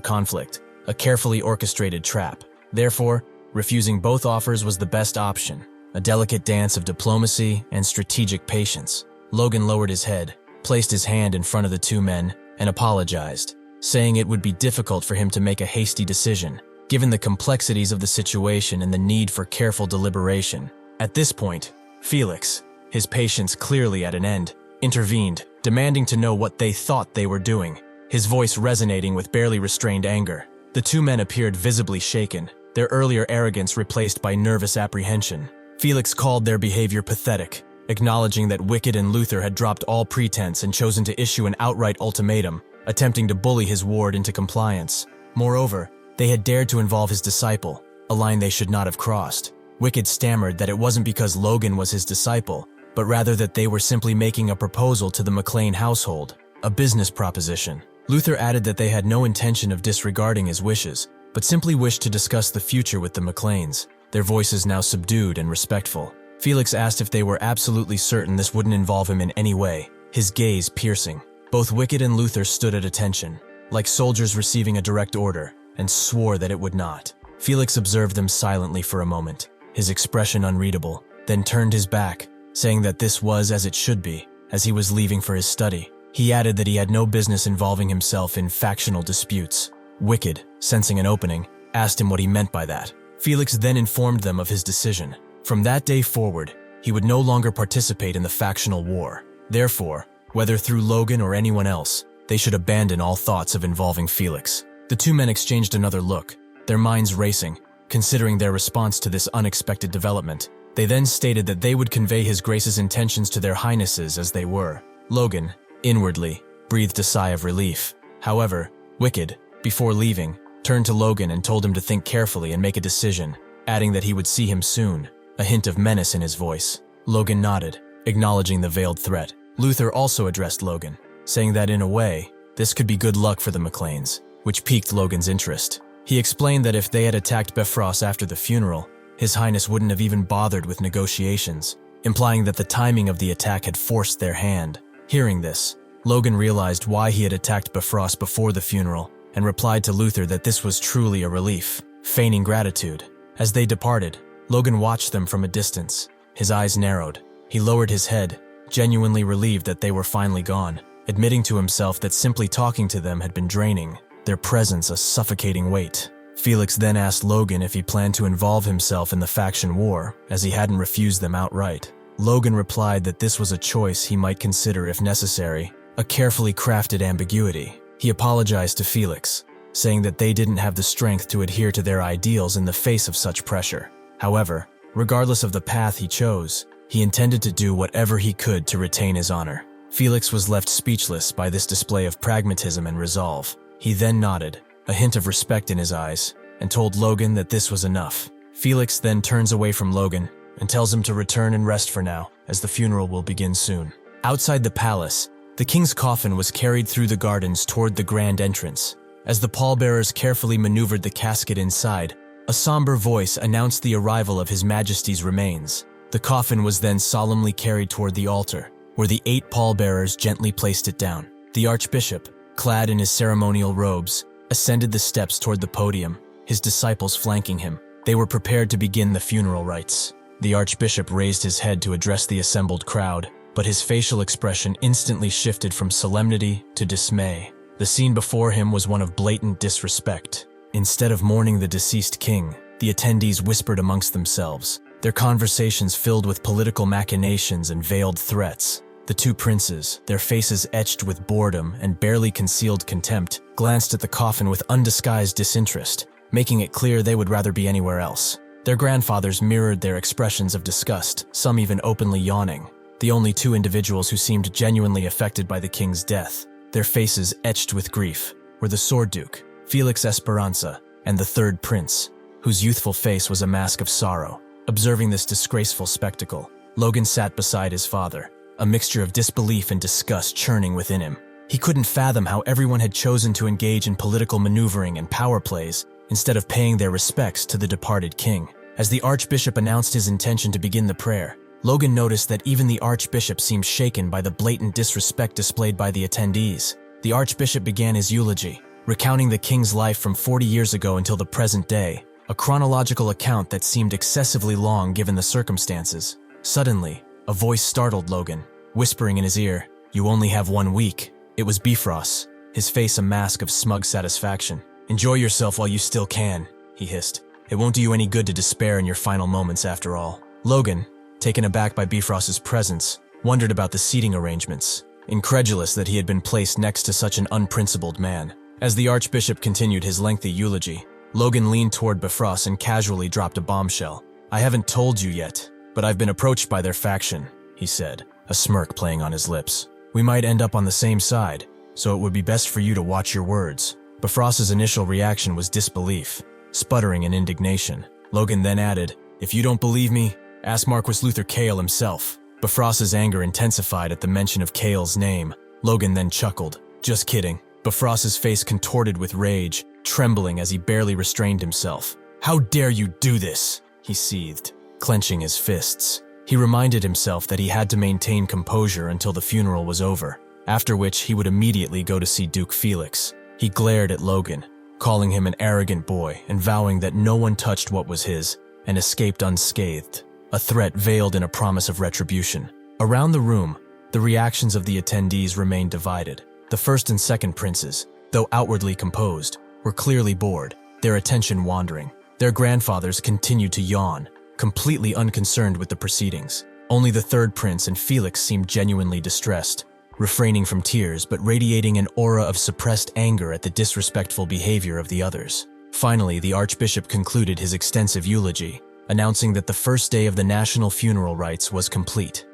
conflict, a carefully orchestrated trap. Therefore, refusing both offers was the best option, a delicate dance of diplomacy and strategic patience. Logan lowered his head, placed his hand in front of the two men, and apologized, saying it would be difficult for him to make a hasty decision, given the complexities of the situation and the need for careful deliberation. At this point, Felix, his patience clearly at an end, intervened, demanding to know what they thought they were doing, his voice resonating with barely restrained anger. The two men appeared visibly shaken, their earlier arrogance replaced by nervous apprehension. Felix called their behavior pathetic, acknowledging that Wicked and Luther had dropped all pretense and chosen to issue an outright ultimatum, attempting to bully his ward into compliance. Moreover, they had dared to involve his disciple, a line they should not have crossed. Wicked stammered that it wasn't because Logan was his disciple, but rather that they were simply making a proposal to the McLain household, a business proposition. Luther added that they had no intention of disregarding his wishes, but simply wished to discuss the future with the McLains, their voices now subdued and respectful. Felix asked if they were absolutely certain this wouldn't involve him in any way, his gaze piercing. Both Wicked and Luther stood at attention, like soldiers receiving a direct order, and swore that it would not. Felix observed them silently for a moment, his expression unreadable, then turned his back, saying that this was as it should be, as he was leaving for his study. He added that he had no business involving himself in factional disputes. Wicked, sensing an opening, asked him what he meant by that. Felix then informed them of his decision. From that day forward, he would no longer participate in the factional war. Therefore, whether through Logan or anyone else, they should abandon all thoughts of involving Felix. The two men exchanged another look, their minds racing, considering their response to this unexpected development. They then stated that they would convey His Grace's intentions to their highnesses as they were. Logan, inwardly, breathed a sigh of relief. However, Wicked, before leaving, turned to Logan and told him to think carefully and make a decision, adding that he would see him soon, a hint of menace in his voice. Logan nodded, acknowledging the veiled threat. Luther also addressed Logan, saying that in a way, this could be good luck for the McLains, which piqued Logan's interest. He explained that if they had attacked Bifrost after the funeral, His Highness wouldn't have even bothered with negotiations, implying that the timing of the attack had forced their hand. Hearing this, Logan realized why he had attacked Bifrost before the funeral and replied to Luther that this was truly a relief, feigning gratitude. As they departed, Logan watched them from a distance. His eyes narrowed. He lowered his head, genuinely relieved that they were finally gone, admitting to himself that simply talking to them had been draining, their presence a suffocating weight. Felix then asked Logan if he planned to involve himself in the faction war, as he hadn't refused them outright. Logan replied that this was a choice he might consider if necessary, a carefully crafted ambiguity. He apologized to Felix, saying that they didn't have the strength to adhere to their ideals in the face of such pressure. However, regardless of the path he chose, he intended to do whatever he could to retain his honor. Felix was left speechless by this display of pragmatism and resolve. He then nodded, a hint of respect in his eyes, and told Logan that this was enough. Felix then turns away from Logan and tells him to return and rest for now, as the funeral will begin soon. Outside the palace, the king's coffin was carried through the gardens toward the grand entrance. As the pallbearers carefully maneuvered the casket inside, a somber voice announced the arrival of His Majesty's remains. The coffin was then solemnly carried toward the altar, where the 8 pallbearers gently placed it down. The archbishop, clad in his ceremonial robes, ascended the steps toward the podium, his disciples flanking him. They were prepared to begin the funeral rites. The archbishop raised his head to address the assembled crowd, but his facial expression instantly shifted from solemnity to dismay. The scene before him was one of blatant disrespect. Instead of mourning the deceased king, the attendees whispered amongst themselves, their conversations filled with political machinations and veiled threats. The two princes, their faces etched with boredom and barely concealed contempt, glanced at the coffin with undisguised disinterest, making it clear they would rather be anywhere else. Their grandfathers mirrored their expressions of disgust, some even openly yawning. The only 2 individuals who seemed genuinely affected by the king's death, their faces etched with grief, were the Sword Duke, Felix Esperanza, and the 3rd prince, whose youthful face was a mask of sorrow. Observing this disgraceful spectacle, Logan sat beside his father, a mixture of disbelief and disgust churning within him. He couldn't fathom how everyone had chosen to engage in political maneuvering and power plays instead of paying their respects to the departed king. As the archbishop announced his intention to begin the prayer, Logan noticed that even the archbishop seemed shaken by the blatant disrespect displayed by the attendees. The archbishop began his eulogy, recounting the king's life from 40 years ago until the present day, a chronological account that seemed excessively long given the circumstances. Suddenly, a voice startled Logan, whispering in his ear, "You only have 1 week." It was Bifrost, his face a mask of smug satisfaction. "Enjoy yourself while you still can," he hissed. "It won't do you any good to despair in your final moments after all." Logan, taken aback by Bifrost's presence, wondered about the seating arrangements, incredulous that he had been placed next to such an unprincipled man. As the Archbishop continued his lengthy eulogy, Logan leaned toward Bifrost and casually dropped a bombshell. "I haven't told you yet, but I've been approached by their faction," he said, a smirk playing on his lips. "We might end up on the same side, so it would be best for you to watch your words." Bifrost's initial reaction was disbelief, sputtering and indignation. Logan then added, "If you don't believe me, ask Marquis Luther Cale himself." Bifrost's anger intensified at the mention of Cale's name. Logan then chuckled. "Just kidding." Bifrost's face contorted with rage, trembling as he barely restrained himself. "How dare you do this?" he seethed, clenching his fists. He reminded himself that he had to maintain composure until the funeral was over, after which he would immediately go to see Duke Felix. He glared at Logan, calling him an arrogant boy and vowing that no one touched what was his and escaped unscathed, a threat veiled in a promise of retribution. Around the room, the reactions of the attendees remained divided. The first and second princes, though outwardly composed, were clearly bored, their attention wandering. Their grandfathers continued to yawn, completely unconcerned with the proceedings. Only the third prince and Felix seemed genuinely distressed, refraining from tears but radiating an aura of suppressed anger at the disrespectful behavior of the others. Finally, the Archbishop concluded his extensive eulogy, announcing that the first day of the national funeral rites was complete.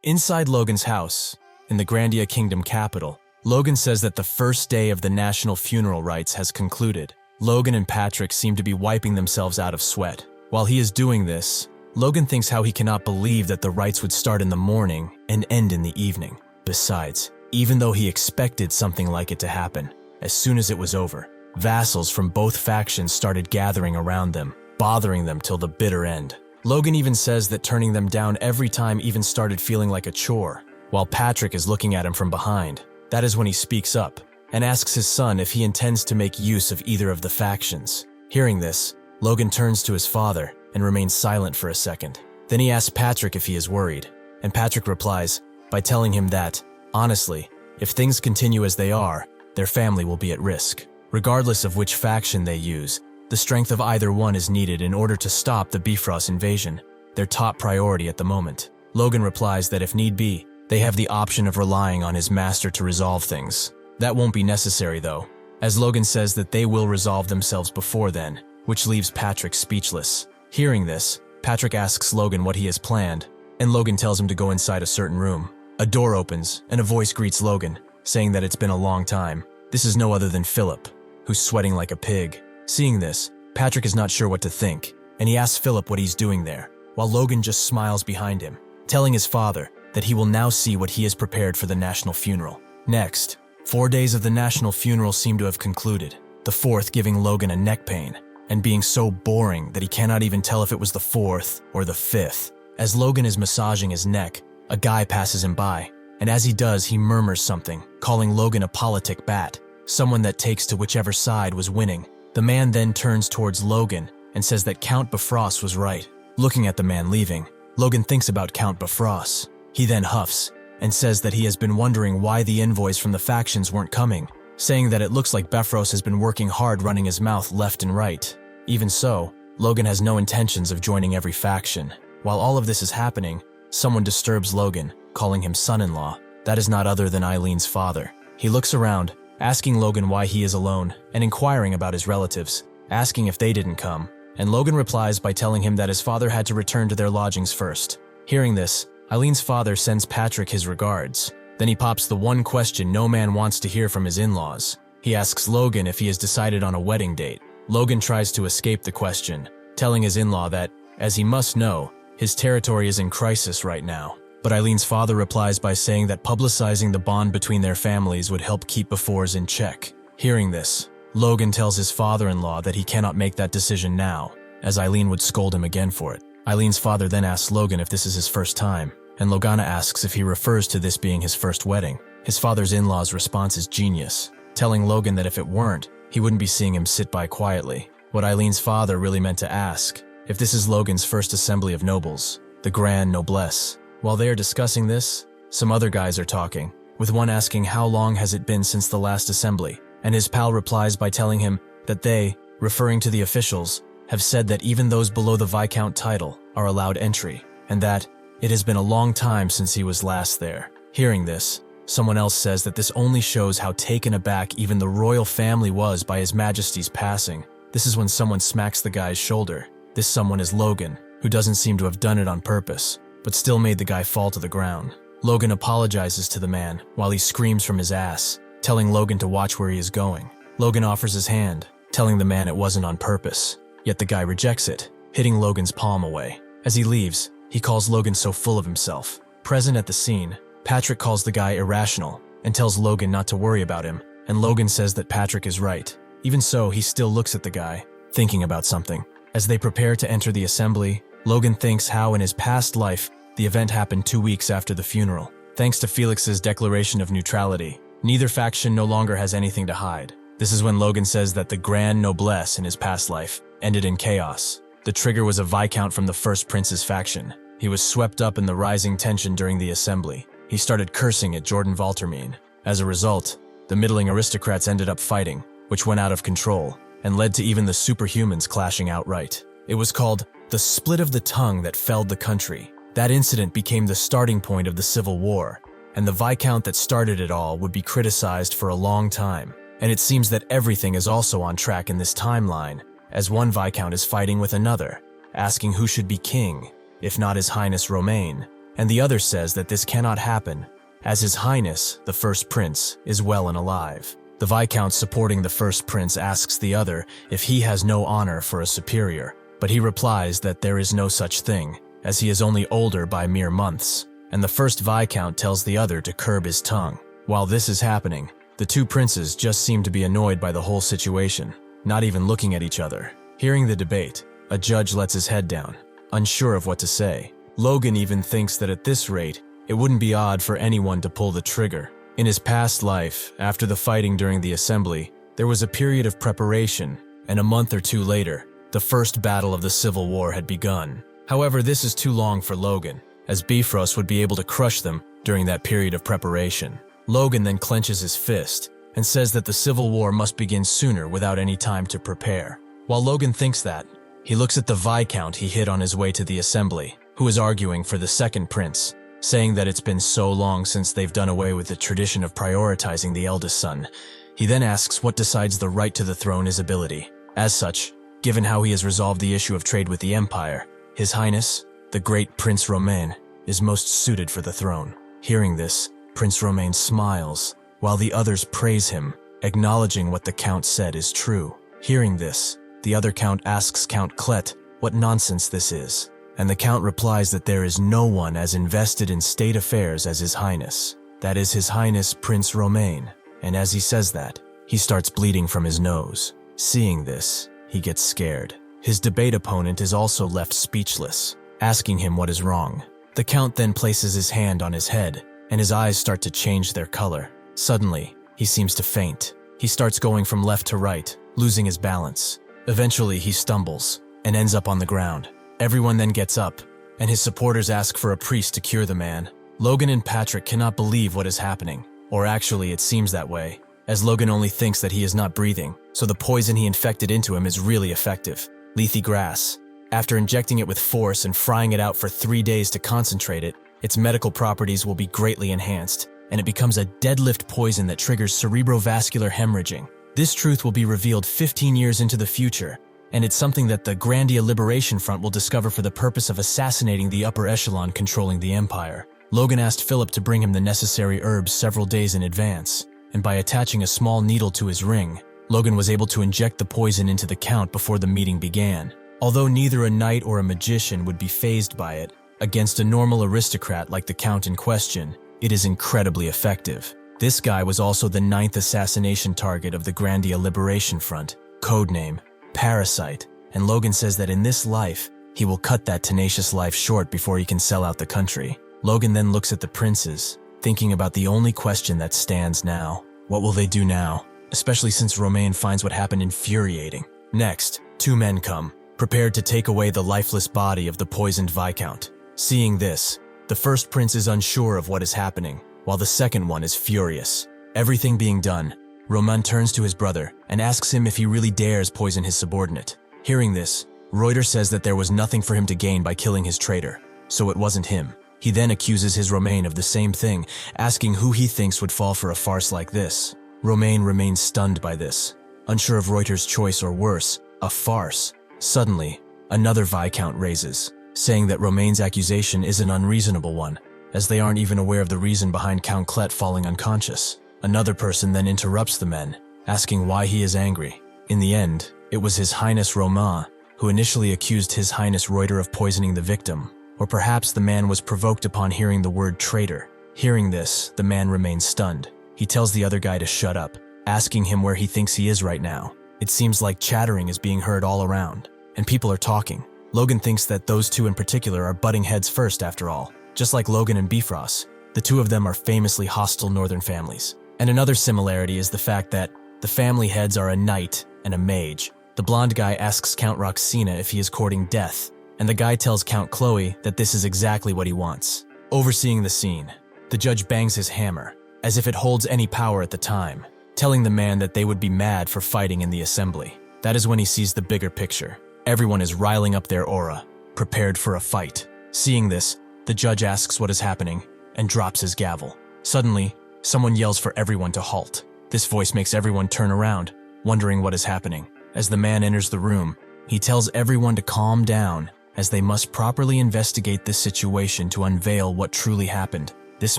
Inside Logan's house, in the Grandia Kingdom capital, Logan says that the first day of the national funeral rites has concluded. Logan and Patrick seem to be wiping themselves out of sweat. While he is doing this, Logan thinks how he cannot believe that the rites would start in the morning and end in the evening. Besides, even though he expected something like it to happen, as soon as it was over, vassals from both factions started gathering around them, bothering them till the bitter end. Logan even says that turning them down every time even started feeling like a chore. While Patrick is looking at him from behind, that is when he speaks up and asks his son if he intends to make use of either of the factions. Hearing this, Logan turns to his father and remains silent for a second. Then he asks Patrick if he is worried, and Patrick replies by telling him that, honestly, if things continue as they are, their family will be at risk. Regardless of which faction they use, the strength of either one is needed in order to stop the Bifrost invasion, their top priority at the moment. Logan replies that if need be, they have the option of relying on his master to resolve things. That won't be necessary though, as Logan says that they will resolve themselves before then, which leaves Patrick speechless. Hearing this, Patrick asks Logan what he has planned, and Logan tells him to go inside a certain room. A door opens, and a voice greets Logan, saying that it's been a long time. This is no other than Philip, who's sweating like a pig. Seeing this, Patrick is not sure what to think, and he asks Philip what he's doing there, while Logan just smiles behind him, telling his father that he will now see what he has prepared for the national funeral. Next, 4 days of the national funeral seem to have concluded, the fourth giving Logan a neck pain, and being so boring that he cannot even tell if it was the fourth or the fifth. As Logan is massaging his neck, a guy passes him by, and as he does, he murmurs something, calling Logan a politic bat, someone that takes to whichever side was winning. The man then turns towards Logan and says that Count Bifrost was right. Looking at the man leaving, Logan thinks about Count Bifrost. He then huffs and says that he has been wondering why the envoys from the factions weren't coming, saying that it looks like Bifrost has been working hard running his mouth left and right. Even so, Logan has no intentions of joining every faction. While all of this is happening, someone disturbs Logan, calling him son-in-law. That is not other than Eileen's father. He looks around, asking Logan why he is alone, and inquiring about his relatives, asking if they didn't come, and Logan replies by telling him that his father had to return to their lodgings first. Hearing this, Eileen's father sends Patrick his regards. Then he pops the one question no man wants to hear from his in-laws. He asks Logan if he has decided on a wedding date. Logan tries to escape the question, telling his in-law that, as he must know, his territory is in crisis right now. But Eileen's father replies by saying that publicizing the bond between their families would help keep Bifrost in check. Hearing this, Logan tells his father-in-law that he cannot make that decision now, as Eileen would scold him again for it. Eileen's father then asks Logan if this is his first time, and Logana asks if he refers to this being his first wedding. His father's in-law's response is genius, telling Logan that if it weren't, he wouldn't be seeing him sit by quietly. What Eileen's father really meant to ask, if this is Logan's first assembly of nobles, the Grand Noblesse. While they are discussing this, some other guys are talking, with one asking how long has it been since the last assembly, and his pal replies by telling him that they, referring to the officials, have said that even those below the Viscount title are allowed entry, and that it has been a long time since he was last there. Hearing this, Someone else says that this only shows how taken aback even the royal family was by His Majesty's passing. This is when someone smacks the guy's shoulder. This someone is Logan, who doesn't seem to have done it on purpose, but still made the guy fall to the ground. Logan apologizes to the man while he screams from his ass, telling Logan to watch where he is going. Logan offers his hand, telling the man it wasn't on purpose, yet the guy rejects it, hitting Logan's palm away. As he leaves, he calls Logan so full of himself. Present at the scene, Patrick calls the guy irrational and tells Logan not to worry about him, and Logan says that Patrick is right. Even so, he still looks at the guy, thinking about something. As they prepare to enter the assembly, Logan thinks how in his past life, the event happened 2 weeks after the funeral. Thanks to Felix's declaration of neutrality, neither faction no longer has anything to hide. This is when Logan says that the grand noblesse in his past life ended in chaos. The trigger was a Viscount from the First Prince's faction. He was swept up in the rising tension during the assembly. He started cursing at Jordan Valtermine. As a result, the middling aristocrats ended up fighting, which went out of control and led to even the superhumans clashing outright. It was called the split of the tongue that felled the country. That incident became the starting point of the Civil War, and the Viscount that started it all would be criticized for a long time. And it seems that everything is also on track in this timeline, as one Viscount is fighting with another, asking who should be king, if not His Highness Romain, and the other says that this cannot happen, as His Highness, the First Prince, is well and alive. The Viscount supporting the First Prince asks the other if he has no honor for a superior, but he replies that there is no such thing, as he is only older by mere months, and the first Viscount tells the other to curb his tongue. While this is happening, the two princes just seem to be annoyed by the whole situation, not even looking at each other. Hearing the debate, a judge lets his head down, unsure of what to say. Logan even thinks that at this rate, it wouldn't be odd for anyone to pull the trigger. In his past life, after the fighting during the assembly, there was a period of preparation, and a month or two later, the first battle of the Civil War had begun. However, this is too long for Logan, as Bifrost would be able to crush them during that period of preparation. Logan then clenches his fist and says that the Civil War must begin sooner without any time to prepare. While Logan thinks that, he looks at the Viscount he hit on his way to the assembly, who is arguing for the second prince, saying that it's been so long since they've done away with the tradition of prioritizing the eldest son. He then asks what decides the right to the throne is ability. As such, given how he has resolved the issue of trade with the Empire, His Highness, the great Prince Romain, is most suited for the throne. Hearing this, Prince Romain smiles, while the others praise him, acknowledging what the Count said is true. Hearing this, the other Count asks Count Clet what nonsense this is, and the Count replies that there is no one as invested in state affairs as His Highness. That is His Highness Prince Romain, and as he says that, he starts bleeding from his nose. Seeing this, he gets scared. His debate opponent is also left speechless, asking him what is wrong. The Count then places his hand on his head, and his eyes start to change their color. Suddenly, he seems to faint. He starts going from left to right, losing his balance. Eventually, he stumbles and ends up on the ground. Everyone then gets up, and his supporters ask for a priest to cure the man. Logan and Patrick cannot believe what is happening, or actually it seems that way, as Logan only thinks that he is not breathing, so the poison he infected into him is really effective. Lethe grass. After injecting it with force and frying it out for 3 days to concentrate it, its medical properties will be greatly enhanced, and it becomes a deadlift poison that triggers cerebrovascular hemorrhaging. This truth will be revealed 15 years into the future, and it's something that the Grandia Liberation Front will discover for the purpose of assassinating the upper echelon controlling the Empire. Logan asked Philip to bring him the necessary herbs several days in advance, and by attaching a small needle to his ring, Logan was able to inject the poison into the Count before the meeting began. Although neither a knight or a magician would be fazed by it, against a normal aristocrat like the Count in question, it is incredibly effective. This guy was also the 9th assassination target of the Grandia Liberation Front, codename Parasite, and Logan says that in this life, he will cut that tenacious life short before he can sell out the country. Logan then looks at the princes, thinking about the only question that stands now. What will they do now? Especially since Romain finds what happened infuriating. Next, 2 men come, prepared to take away the lifeless body of the poisoned Viscount. Seeing this, the first prince is unsure of what is happening, while the second one is furious. Everything being done, Romain turns to his brother and asks him if he really dares poison his subordinate. Hearing this, Reuter says that there was nothing for him to gain by killing his traitor, so it wasn't him. He then accuses his Romain of the same thing, asking who he thinks would fall for a farce like this. Romain remains stunned by this, unsure of Reuter's choice or worse, a farce. Suddenly, another Viscount raises, saying that Romain's accusation is an unreasonable one, as they aren't even aware of the reason behind Count Clet falling unconscious. Another person then interrupts the men, asking why he is angry. In the end, it was His Highness Romain who initially accused His Highness Reuter of poisoning the victim, or perhaps the man was provoked upon hearing the word traitor. Hearing this, the man remains stunned. He tells the other guy to shut up, asking him where he thinks he is right now. It seems like chattering is being heard all around, and people are talking. Logan thinks that those two in particular are butting heads first after all. Just like Logan and Bifrost, the two of them are famously hostile northern families. And another similarity is the fact that the family heads are a knight and a mage. The blonde guy asks Count Roxina if he is courting death, and the guy tells Count Chloe that this is exactly what he wants. Overseeing the scene, the judge bangs his hammer, as if it holds any power at the time, telling the man that they would be mad for fighting in the assembly. That is when he sees the bigger picture. Everyone is riling up their aura, prepared for a fight. Seeing this, the judge asks what is happening and drops his gavel. Suddenly, someone yells for everyone to halt. This voice makes everyone turn around, wondering what is happening. As the man enters the room, he tells everyone to calm down, as they must properly investigate this situation to unveil what truly happened. This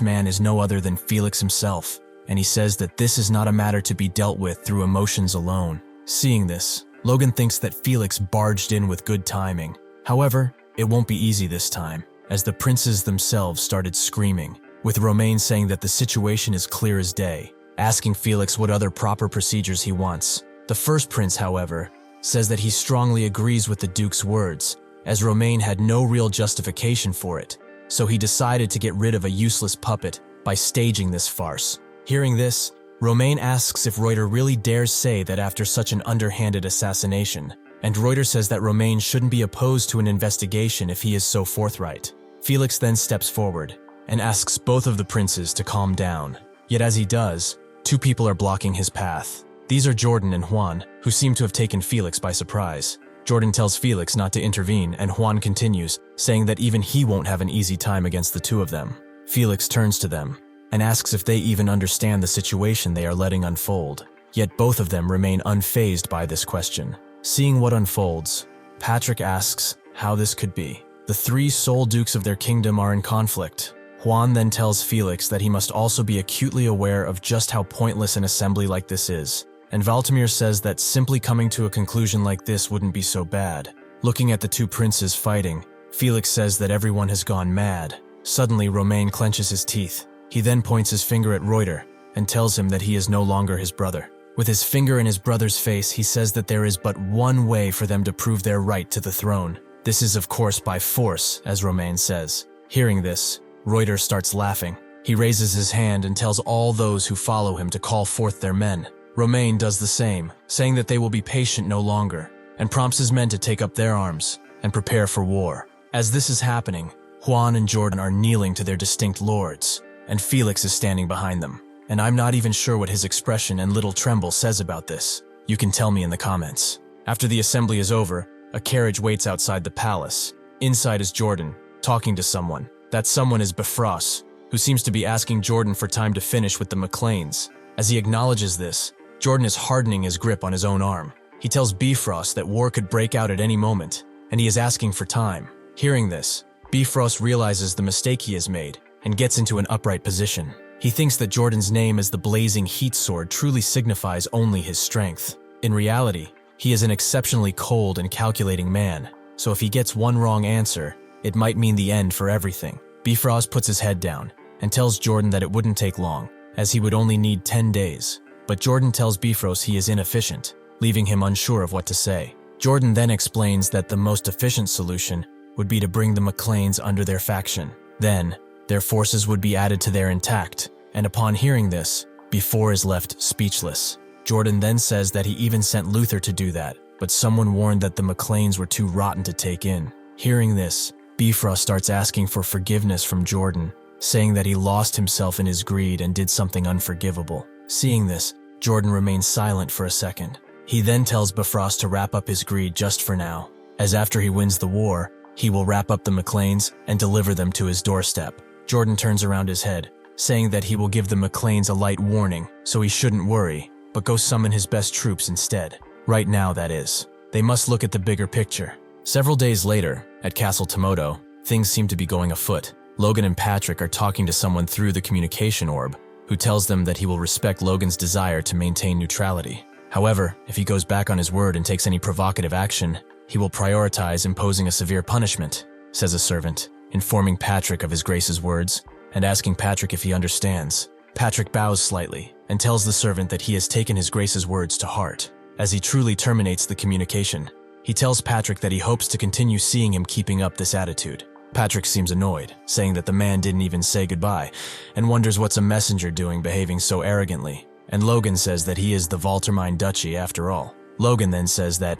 man is no other than Felix himself, and he says that this is not a matter to be dealt with through emotions alone. Seeing this, Logan thinks that Felix barged in with good timing. However, it won't be easy this time, as the princes themselves started screaming, with Romain saying that the situation is clear as day, asking Felix what other proper procedures he wants. The first prince, however, says that he strongly agrees with the Duke's words, as Romain had no real justification for it, so he decided to get rid of a useless puppet by staging this farce. Hearing this, Romain asks if Reuter really dares say that after such an underhanded assassination, and Reuter says that Romain shouldn't be opposed to an investigation if he is so forthright. Felix then steps forward and asks both of the princes to calm down. Yet as he does, two people are blocking his path. These are Jordan and Juan, who seem to have taken Felix by surprise. Jordan tells Felix not to intervene, and Juan continues, saying that even he won't have an easy time against the two of them. Felix turns to them and asks if they even understand the situation they are letting unfold. Yet both of them remain unfazed by this question. Seeing what unfolds, Patrick asks how this could be. The three sole dukes of their kingdom are in conflict. Juan then tells Felix that he must also be acutely aware of just how pointless an assembly like this is. And Valtimir says that simply coming to a conclusion like this wouldn't be so bad. Looking at the two princes fighting, Felix says that everyone has gone mad. Suddenly, Romain clenches his teeth. He then points his finger at Reuter and tells him that he is no longer his brother. With his finger in his brother's face, he says that there is but one way for them to prove their right to the throne. This is, of course, by force, as Romain says. Hearing this, Reuter starts laughing. He raises his hand and tells all those who follow him to call forth their men. Romain does the same, saying that they will be patient no longer, and prompts his men to take up their arms and prepare for war. As this is happening, Juan and Jordan are kneeling to their distinct lords, and Felix is standing behind them. And I'm not even sure what his expression and little tremble says about this. You can tell me in the comments. After the assembly is over, a carriage waits outside the palace. Inside is Jordan, talking to someone. That someone is Bifrost, who seems to be asking Jordan for time to finish with the McLains. As he acknowledges this, Jordan is hardening his grip on his own arm. He tells Bifrost that war could break out at any moment, and he is asking for time. Hearing this, Bifrost realizes the mistake he has made and gets into an upright position. He thinks that Jordan's name as the blazing heat sword truly signifies only his strength. In reality, he is an exceptionally cold and calculating man, so if he gets one wrong answer, it might mean the end for everything. Bifrost puts his head down and tells Jordan that it wouldn't take long, as he would only need 10 days. But Jordan tells Bifrost he is inefficient, leaving him unsure of what to say. Jordan then explains that the most efficient solution would be to bring the McLains under their faction. Then, their forces would be added to their intact, and upon hearing this, Bifrost is left speechless. Jordan then says that he even sent Luther to do that, but someone warned that the McLains were too rotten to take in. Hearing this, Bifrost starts asking for forgiveness from Jordan, saying that he lost himself in his greed and did something unforgivable. Seeing this, Jordan remains silent for a second. He then tells Bifrost to wrap up his greed just for now, as after he wins the war, he will wrap up the McLains and deliver them to his doorstep. Jordan turns around his head, saying that he will give the McLains a light warning, so he shouldn't worry, but go summon his best troops instead. Right now, that is. They must look at the bigger picture. Several days later, at Castle Tomoto, things seem to be going afoot. Logan and Patrick are talking to someone through the communication orb, who tells them that he will respect Logan's desire to maintain neutrality. However, if he goes back on his word and takes any provocative action, he will prioritize imposing a severe punishment, says a servant, informing Patrick of his grace's words and asking Patrick if he understands. Patrick bows slightly and tells the servant that he has taken his grace's words to heart. As he truly terminates the communication, he tells Patrick that he hopes to continue seeing him keeping up this attitude. Patrick seems annoyed, saying that the man didn't even say goodbye, and wonders what's a messenger doing behaving so arrogantly. And Logan says that he is the Valtermine Duchy after all. Logan then says that,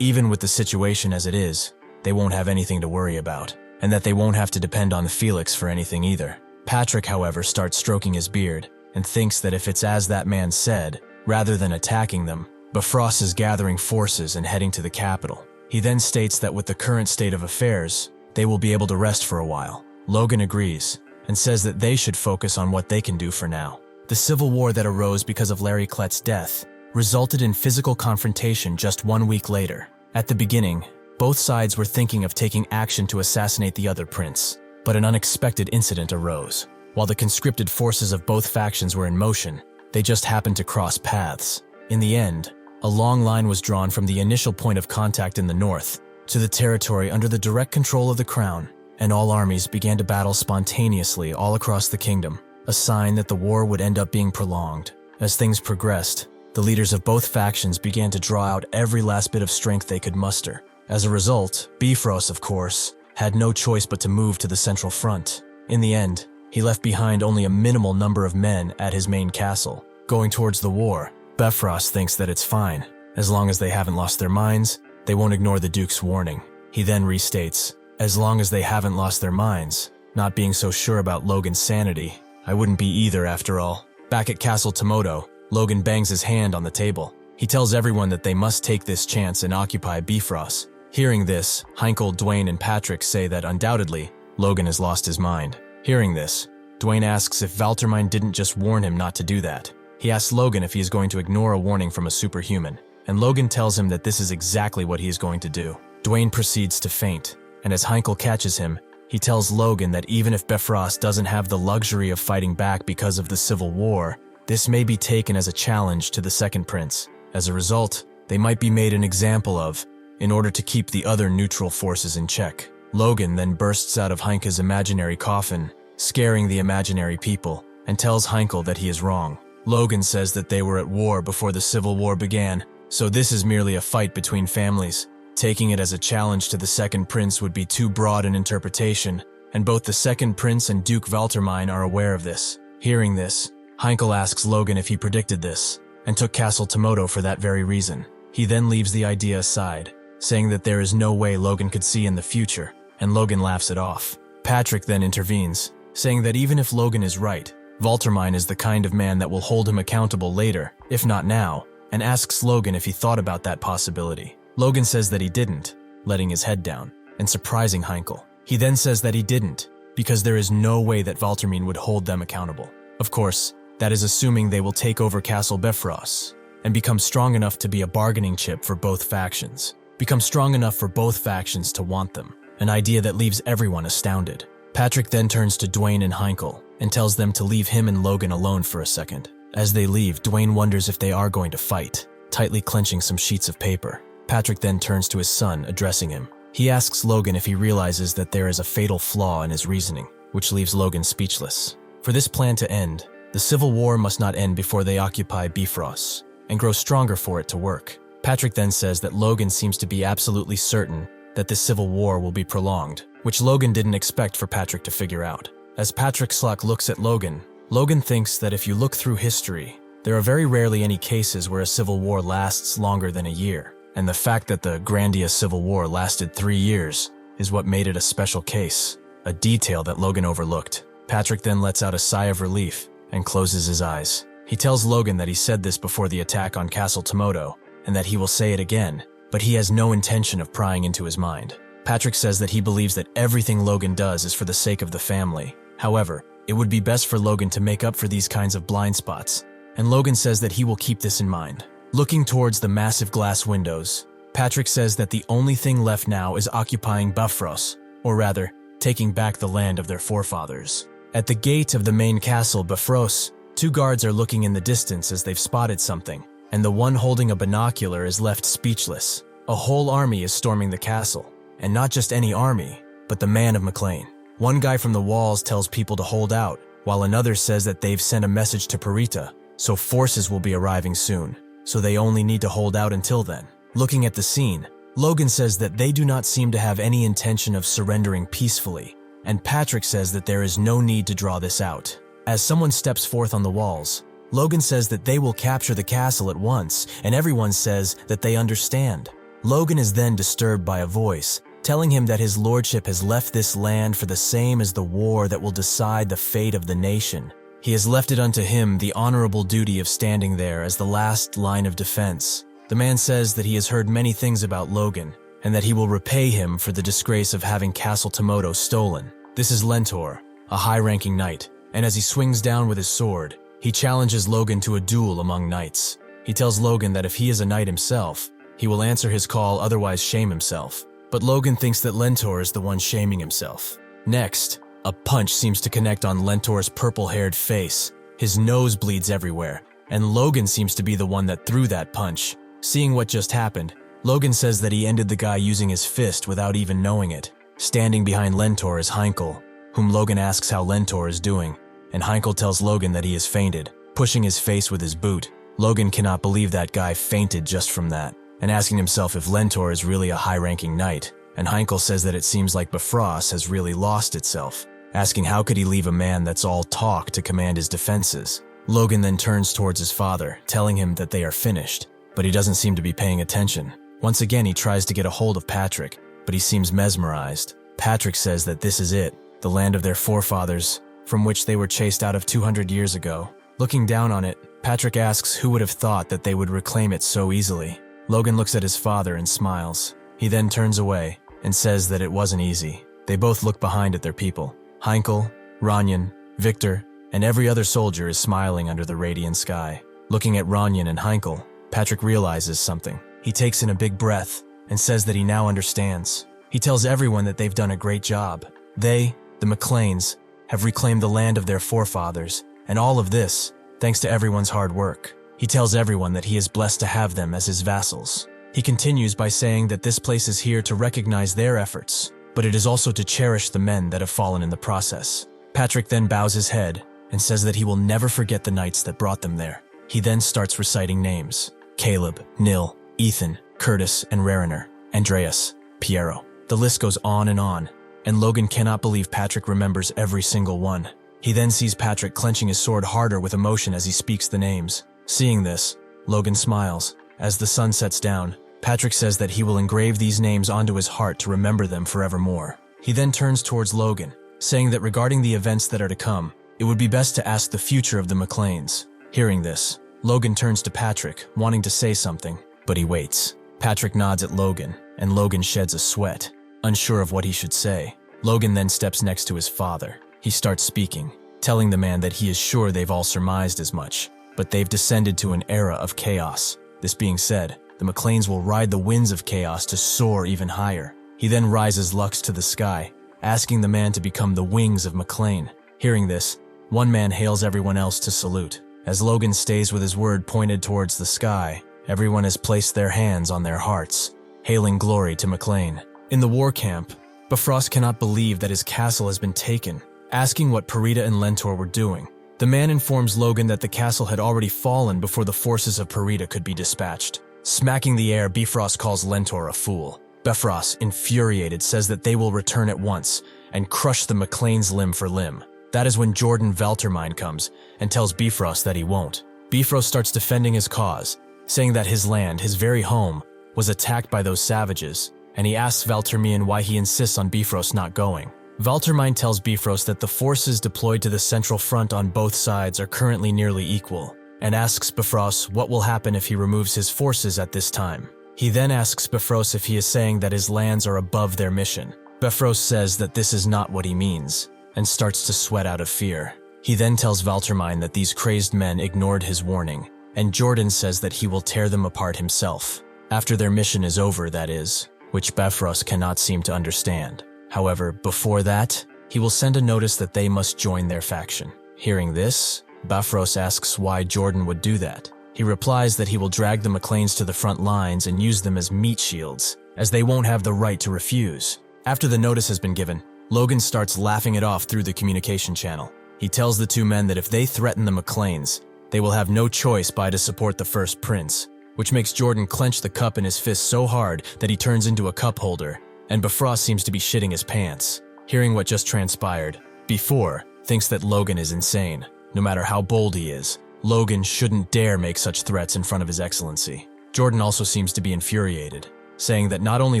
even with the situation as it is, they won't have anything to worry about, and that they won't have to depend on Felix for anything either. Patrick, however, starts stroking his beard, and thinks that if it's as that man said, rather than attacking them, Bifrost is gathering forces and heading to the capital. He then states that with the current state of affairs, they will be able to rest for a while. Logan agrees, and says that they should focus on what they can do for now. The civil war that arose because of Larry Klett's death resulted in physical confrontation just 1 week later. At the beginning, both sides were thinking of taking action to assassinate the other prince, but an unexpected incident arose. While the conscripted forces of both factions were in motion, they just happened to cross paths. In the end, a long line was drawn from the initial point of contact in the north to the territory under the direct control of the crown, and all armies began to battle spontaneously all across the kingdom, a sign that the war would end up being prolonged. As things progressed, the leaders of both factions began to draw out every last bit of strength they could muster. As a result, Bifrost, of course, had no choice but to move to the central front. In the end, he left behind only a minimal number of men at his main castle. Going towards the war, Bifrost thinks that it's fine. As long as they haven't lost their minds, they won't ignore the Duke's warning. He then restates, as long as they haven't lost their minds, not being so sure about Logan's sanity, I wouldn't be either after all. Back at Castle Tomoto, Logan bangs his hand on the table. He tells everyone that they must take this chance and occupy Bifrost. Hearing this, Heinkel, Dwayne, and Patrick say that undoubtedly, Logan has lost his mind. Hearing this, Dwayne asks if Valtermine didn't just warn him not to do that. He asks Logan if he is going to ignore a warning from a superhuman, and Logan tells him that this is exactly what he is going to do. Dwayne proceeds to faint, and as Heinkel catches him, he tells Logan that even if Bifrost doesn't have the luxury of fighting back because of the Civil War, this may be taken as a challenge to the second prince. As a result, they might be made an example of, in order to keep the other neutral forces in check. Logan then bursts out of Heinkel's imaginary coffin, scaring the imaginary people, and tells Heinkel that he is wrong. Logan says that they were at war before the Civil War began, so this is merely a fight between families. Taking it as a challenge to the second prince would be too broad an interpretation, and both the second prince and Duke Valtermine are aware of this. Hearing this, Heinkel asks Logan if he predicted this, and took Castle Tomoto for that very reason. He then leaves the idea aside, saying that there is no way Logan could see in the future, and Logan laughs it off. Patrick then intervenes, saying that even if Logan is right, Valtermine is the kind of man that will hold him accountable later, if not now, and asks Logan if he thought about that possibility. Logan says that he didn't, letting his head down, and surprising Heinkel. He then says that he didn't, because there is no way that Valtermine would hold them accountable. Of course, that is assuming they will take over Castle Bifrost, and become strong enough to be a bargaining chip for both factions. Become strong enough for both factions to want them, an idea that leaves everyone astounded. Patrick then turns to Dwayne and Heinkel, and tells them to leave him and Logan alone for a second. As they leave, Dwayne wonders if they are going to fight, tightly clenching some sheets of paper. Patrick then turns to his son, addressing him. He asks Logan if he realizes that there is a fatal flaw in his reasoning, which leaves Logan speechless. For this plan to end, the Civil War must not end before they occupy Bifrost, and grow stronger for it to work. Patrick then says that Logan seems to be absolutely certain that the Civil War will be prolonged, which Logan didn't expect for Patrick to figure out. As Patrick Slock looks at Logan, Logan thinks that if you look through history, there are very rarely any cases where a civil war lasts longer than a year, and the fact that the Grandia Civil War lasted 3 years is what made it a special case, a detail that Logan overlooked. Patrick then lets out a sigh of relief and closes his eyes. He tells Logan that he said this before the attack on Castle Tomoto, and that he will say it again, but he has no intention of prying into his mind. Patrick says that he believes that everything Logan does is for the sake of the family. However, it would be best for Logan to make up for these kinds of blind spots, and Logan says that he will keep this in mind. Looking towards the massive glass windows, Patrick says that the only thing left now is occupying Bifrost, or rather, taking back the land of their forefathers. At the gate of the main castle Bifrost, two guards are looking in the distance as they've spotted something, and the one holding a binocular is left speechless. A whole army is storming the castle, and not just any army, but the man of McLain. One guy from the walls tells people to hold out, while another says that they've sent a message to Parita, so forces will be arriving soon, so they only need to hold out until then. Looking at the scene, Logan says that they do not seem to have any intention of surrendering peacefully, and Patrick says that there is no need to draw this out. As someone steps forth on the walls, Logan says that they will capture the castle at once, and everyone says that they understand. Logan is then disturbed by a voice, telling him that his lordship has left this land for the same as the war that will decide the fate of the nation. He has left it unto him the honorable duty of standing there as the last line of defense. The man says that he has heard many things about Logan, and that he will repay him for the disgrace of having Castle Tomoto stolen. This is Lentor, a high-ranking knight, and as he swings down with his sword, he challenges Logan to a duel among knights. He tells Logan that if he is a knight himself, he will answer his call, otherwise shame himself. But Logan thinks that Lentor is the one shaming himself. Next, a punch seems to connect on Lentor's purple-haired face. His nose bleeds everywhere, and Logan seems to be the one that threw that punch. Seeing what just happened, Logan says that he ended the guy using his fist without even knowing it. Standing behind Lentor is Heinkel, whom Logan asks how Lentor is doing, and Heinkel tells Logan that he has fainted, pushing his face with his boot. Logan cannot believe that guy fainted just from that, and asking himself if Lentor is really a high-ranking knight, and Heinkel says that it seems like Bifrost has really lost itself, asking how could he leave a man that's all talk to command his defenses. Logan then turns towards his father, telling him that they are finished, but he doesn't seem to be paying attention. Once again, he tries to get a hold of Patrick, but he seems mesmerized. Patrick says that this is it, the land of their forefathers, from which they were chased out of 200 years ago. Looking down on it, Patrick asks who would have thought that they would reclaim it so easily. Logan looks at his father and smiles. He then turns away and says that it wasn't easy. They both look behind at their people. Heinkel, Ranyan, Victor, and every other soldier is smiling under the radiant sky. Looking at Ranyan and Heinkel, Patrick realizes something. He takes in a big breath and says that he now understands. He tells everyone that they've done a great job. They, the McLains, have reclaimed the land of their forefathers, and all of this, thanks to everyone's hard work. He tells everyone that he is blessed to have them as his vassals. He continues by saying that this place is here to recognize their efforts, but it is also to cherish the men that have fallen in the process. Patrick then bows his head and says that he will never forget the knights that brought them there. He then starts reciting names: Caleb, Nil, Ethan, Curtis, and Rariner, Andreas, Piero. The list goes on, and Logan cannot believe Patrick remembers every single one. He then sees Patrick clenching his sword harder with emotion as he speaks the names. Seeing this, Logan smiles. As the sun sets down, Patrick says that he will engrave these names onto his heart to remember them forevermore. He then turns towards Logan, saying that regarding the events that are to come, it would be best to ask the future of the McLains. Hearing this, Logan turns to Patrick, wanting to say something, but he waits. Patrick nods at Logan, and Logan sheds a sweat, unsure of what he should say. Logan then steps next to his father. He starts speaking, telling the man that he is sure they've all surmised as much, but they've descended to an era of chaos. This being said, the McLains will ride the winds of chaos to soar even higher. He then rises Lux to the sky, asking the man to become the wings of McLain. Hearing this, one man hails everyone else to salute. As Logan stays with his word pointed towards the sky, everyone has placed their hands on their hearts, hailing glory to McLain. In the war camp, Bifrost cannot believe that his castle has been taken, asking what Parita and Lentor were doing. The man informs Logan that the castle had already fallen before the forces of Parita could be dispatched. Smacking the air, Bifrost calls Lentor a fool. Bifrost, infuriated, says that they will return at once and crush the McLains limb for limb. That is when Jordan Valtermine comes and tells Bifrost that he won't. Bifrost starts defending his cause, saying that his land, his very home, was attacked by those savages, and he asks Valtermine why he insists on Bifrost not going. Valtermine tells Bifrost that the forces deployed to the central front on both sides are currently nearly equal, and asks Bifrost what will happen if he removes his forces at this time. He then asks Bifrost if he is saying that his lands are above their mission. Bifrost says that this is not what he means, and starts to sweat out of fear. He then tells Valtermine that these crazed men ignored his warning, and Jordan says that he will tear them apart himself. After their mission is over, that is, which Bifrost cannot seem to understand. However, before that, he will send a notice that they must join their faction. Hearing this, Bifrost asks why Jordan would do that. He replies that he will drag the McLains to the front lines and use them as meat shields, as they won't have the right to refuse. After the notice has been given, Logan starts laughing it off through the communication channel. He tells the two men that if they threaten the McLains, they will have no choice but to support the first prince, which makes Jordan clench the cup in his fist so hard that he turns into a cup holder, and Bifrost seems to be shitting his pants. Hearing what just transpired, Before thinks that Logan is insane. No matter how bold he is, Logan shouldn't dare make such threats in front of His Excellency. Jordan also seems to be infuriated, saying that not only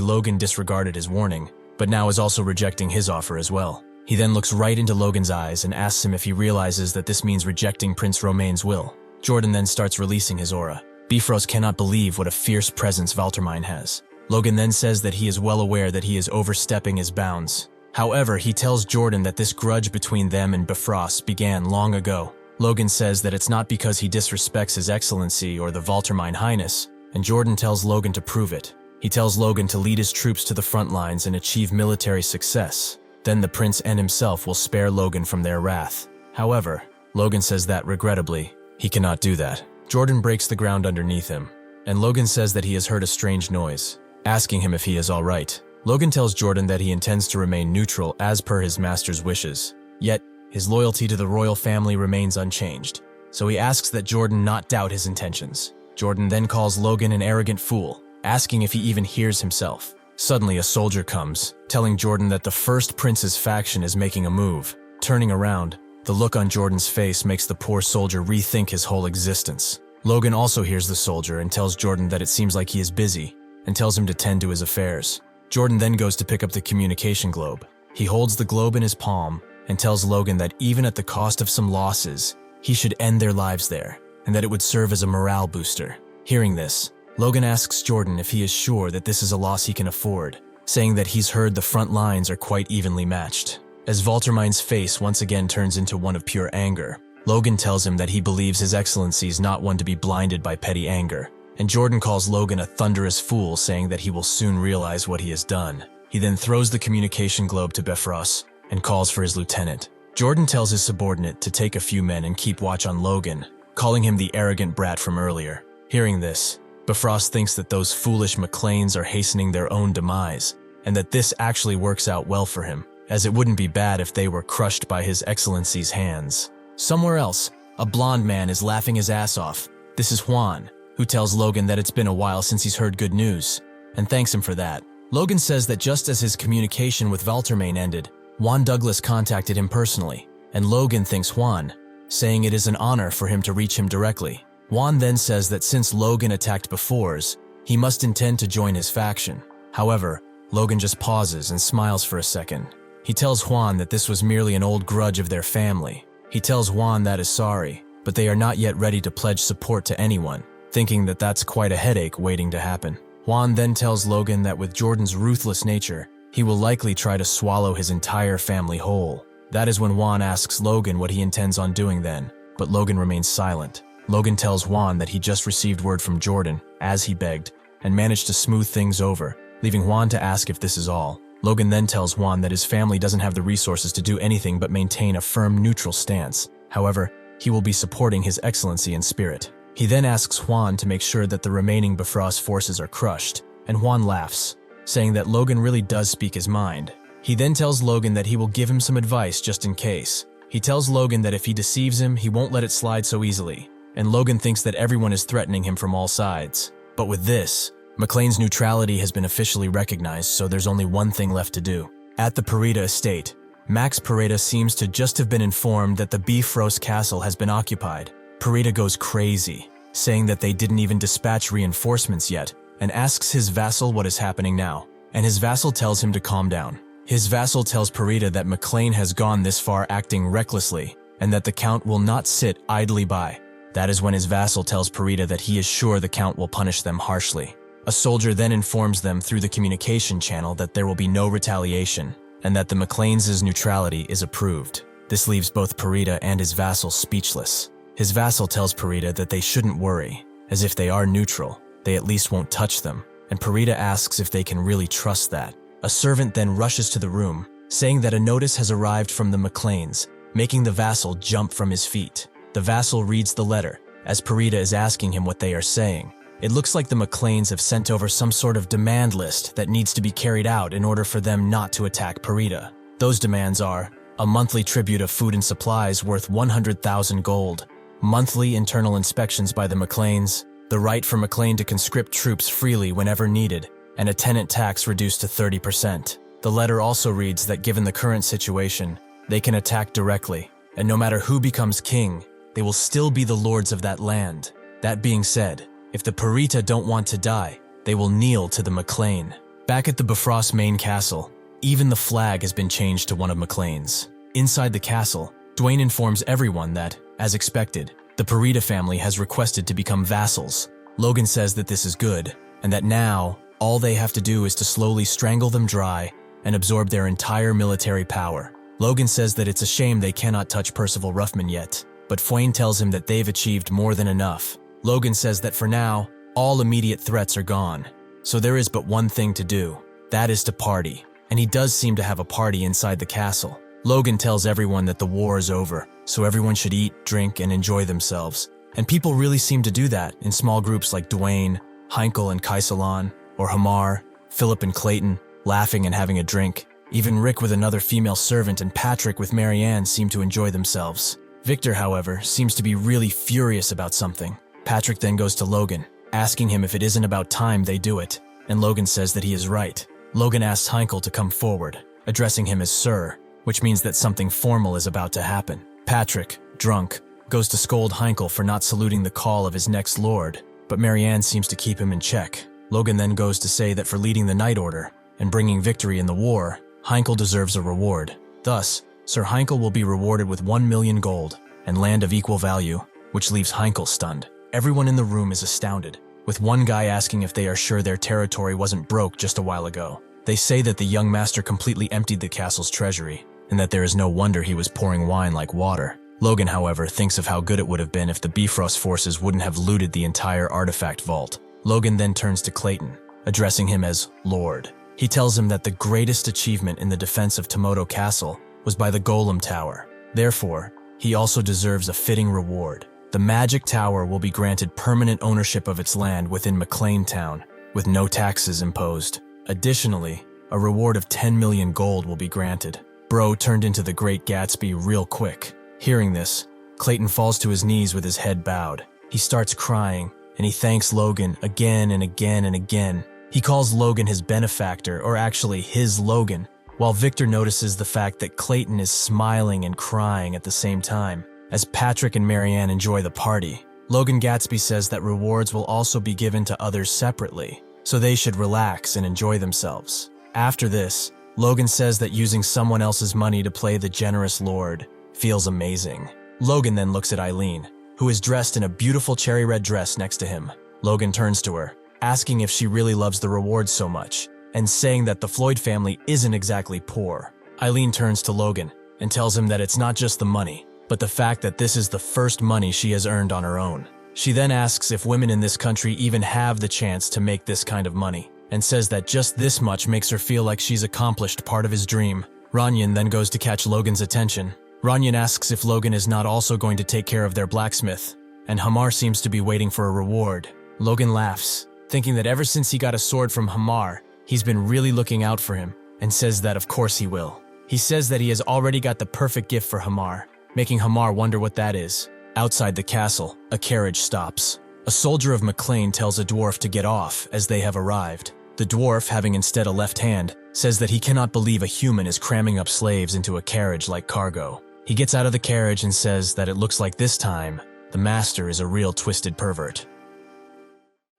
Logan disregarded his warning, but now is also rejecting his offer as well. He then looks right into Logan's eyes and asks him if he realizes that this means rejecting Prince Romaine's will. Jordan then starts releasing his aura. Bifrost cannot believe what a fierce presence Valtermine has. Logan then says that he is well aware that he is overstepping his bounds. However, he tells Jordan that this grudge between them and Bifrost began long ago. Logan says that it's not because he disrespects His Excellency or the Valtermine Highness, and Jordan tells Logan to prove it. He tells Logan to lead his troops to the front lines and achieve military success. Then the prince and himself will spare Logan from their wrath. However, Logan says that, regrettably, he cannot do that. Jordan breaks the ground underneath him, and Logan says that he has heard a strange noise, asking him if he is all right. Logan tells Jordan that he intends to remain neutral as per his master's wishes, yet his loyalty to the royal family remains unchanged, so he asks that Jordan not doubt his intentions. Jordan then calls Logan an arrogant fool, asking if he even hears himself. Suddenly, a soldier comes, telling Jordan that the first prince's faction is making a move. Turning around, the look on Jordan's face makes the poor soldier rethink his whole existence. Logan also hears the soldier and tells Jordan that it seems like he is busy, and tells him to tend to his affairs. Jordan then goes to pick up the communication globe. He holds the globe in his palm and tells Logan that even at the cost of some losses, he should end their lives there, and that it would serve as a morale booster. Hearing this, Logan asks Jordan if he is sure that this is a loss he can afford, saying that he's heard the front lines are quite evenly matched. As Valtermine's face once again turns into one of pure anger, Logan tells him that he believes His Excellency is not one to be blinded by petty anger, and Jordan calls Logan a thunderous fool, saying that he will soon realize what he has done. He then throws the communication globe to Bifrost and calls for his lieutenant. Jordan tells his subordinate to take a few men and keep watch on Logan, calling him the arrogant brat from earlier. Hearing this, Bifrost thinks that those foolish McLains are hastening their own demise, and that this actually works out well for him, as it wouldn't be bad if they were crushed by His Excellency's hands. Somewhere else, a blonde man is laughing his ass off. This is Juan, who tells Logan that it's been a while since he's heard good news, and thanks him for that. Logan says that just as his communication with Valtermaine ended, Juan Douglas contacted him personally, and Logan thanks Juan, saying it is an honor for him to reach him directly. Juan then says that since Logan attacked Befores, he must intend to join his faction. However, Logan just pauses and smiles for a second. He tells Juan that this was merely an old grudge of their family. He tells Juan that is sorry, but they are not yet ready to pledge support to anyone, thinking that that's quite a headache waiting to happen. Juan then tells Logan that with Jordan's ruthless nature, he will likely try to swallow his entire family whole. That is when Juan asks Logan what he intends on doing then, but Logan remains silent. Logan tells Juan that he just received word from Jordan, as he begged, and managed to smooth things over, leaving Juan to ask if this is all. Logan then tells Juan that his family doesn't have the resources to do anything but maintain a firm neutral stance. However, he will be supporting His Excellency in spirit. He then asks Juan to make sure that the remaining Bifrost forces are crushed, and Juan laughs, saying that Logan really does speak his mind. He then tells Logan that he will give him some advice just in case. He tells Logan that if he deceives him, he won't let it slide so easily, and Logan thinks that everyone is threatening him from all sides. But with this, McLain's neutrality has been officially recognized, so there's only one thing left to do. At the Parida estate, Max Parida seems to just have been informed that the Bifrost castle has been occupied. Parida goes crazy, saying that they didn't even dispatch reinforcements yet, and asks his vassal what is happening now, and his vassal tells him to calm down. His vassal tells Parida that McLain has gone this far acting recklessly, and that the Count will not sit idly by. That is when his vassal tells Parida that he is sure the Count will punish them harshly. A soldier then informs them through the communication channel that there will be no retaliation, and that the McLains' neutrality is approved. This leaves both Perdita and his vassal speechless. His vassal tells Perdita that they shouldn't worry, as if they are neutral, they at least won't touch them, and Perdita asks if they can really trust that. A servant then rushes to the room, saying that a notice has arrived from the McLains, making the vassal jump from his feet. The vassal reads the letter, as Perdita is asking him what they are saying. It looks like the McLains have sent over some sort of demand list that needs to be carried out in order for them not to attack Perdita. Those demands are a monthly tribute of food and supplies worth 100,000 gold, monthly internal inspections by the McLains, the right for McLain to conscript troops freely whenever needed, and a tenant tax reduced to 30%. The letter also reads that given the current situation, they can attack directly, and no matter who becomes king, they will still be the lords of that land. That being said, if the Perdita don't want to die, they will kneel to the McLain. Back at the Bifrost main castle, even the flag has been changed to one of McLain's. Inside the castle, Dwayne informs everyone that, as expected, the Perdita family has requested to become vassals. Logan says that this is good, and that now, all they have to do is to slowly strangle them dry and absorb their entire military power. Logan says that it's a shame they cannot touch Percival Ruffman yet, but Fwain tells him that they've achieved more than enough. Logan says that for now, all immediate threats are gone, so there is but one thing to do. That is to party, and he does seem to have a party inside the castle. Logan tells everyone that the war is over, so everyone should eat, drink, and enjoy themselves. And people really seem to do that in small groups like Dwayne, Heinkel and Kaisalon, or Hamar, Philip and Clayton, laughing and having a drink. Even Rick with another female servant and Patrick with Marianne seem to enjoy themselves. Victor, however, seems to be really furious about something. Patrick then goes to Logan, asking him if it isn't about time they do it, and Logan says that he is right. Logan asks Heinkel to come forward, addressing him as Sir, which means that something formal is about to happen. Patrick, drunk, goes to scold Heinkel for not saluting the call of his next lord, but Marianne seems to keep him in check. Logan then goes to say that for leading the Night Order and bringing victory in the war, Heinkel deserves a reward. Thus, Sir Heinkel will be rewarded with 1 million gold and land of equal value, which leaves Heinkel stunned. Everyone in the room is astounded, with one guy asking if they are sure their territory wasn't broke just a while ago. They say that the young master completely emptied the castle's treasury, and that there is no wonder he was pouring wine like water. Logan, however, thinks of how good it would have been if the Bifrost forces wouldn't have looted the entire artifact vault. Logan then turns to Clayton, addressing him as Lord. He tells him that the greatest achievement in the defense of Tomoto Castle was by the Golem Tower. Therefore, he also deserves a fitting reward. The Magic Tower will be granted permanent ownership of its land within McLain Town, with no taxes imposed. Additionally, a reward of 10 million gold will be granted. Bro turned into the Great Gatsby real quick. Hearing this, Clayton falls to his knees with his head bowed. He starts crying, and he thanks Logan again and again and again. He calls Logan his benefactor, or actually his Logan, while Victor notices the fact that Clayton is smiling and crying at the same time, as Patrick and Marianne enjoy the party. Logan Gatsby says that rewards will also be given to others separately, so they should relax and enjoy themselves. After this, Logan says that using someone else's money to play the generous lord feels amazing. Logan then looks at Eileen, who is dressed in a beautiful cherry red dress next to him. Logan turns to her, asking if she really loves the rewards so much, and saying that the Floyd family isn't exactly poor. Eileen turns to Logan and tells him that it's not just the money, but the fact that this is the first money she has earned on her own. She then asks if women in this country even have the chance to make this kind of money, and says that just this much makes her feel like she's accomplished part of his dream. Ranyan then goes to catch Logan's attention. Ranyan asks if Logan is not also going to take care of their blacksmith, and Hamar seems to be waiting for a reward. Logan laughs, thinking that ever since he got a sword from Hamar, he's been really looking out for him, and says that of course he will. He says that he has already got the perfect gift for Hamar, making Hamar wonder what that is. Outside the castle, a carriage stops. A soldier of McLain tells a dwarf to get off as they have arrived. The dwarf, having instead a left hand, says that he cannot believe a human is cramming up slaves into a carriage like cargo. He gets out of the carriage and says that it looks like this time, the master is a real twisted pervert.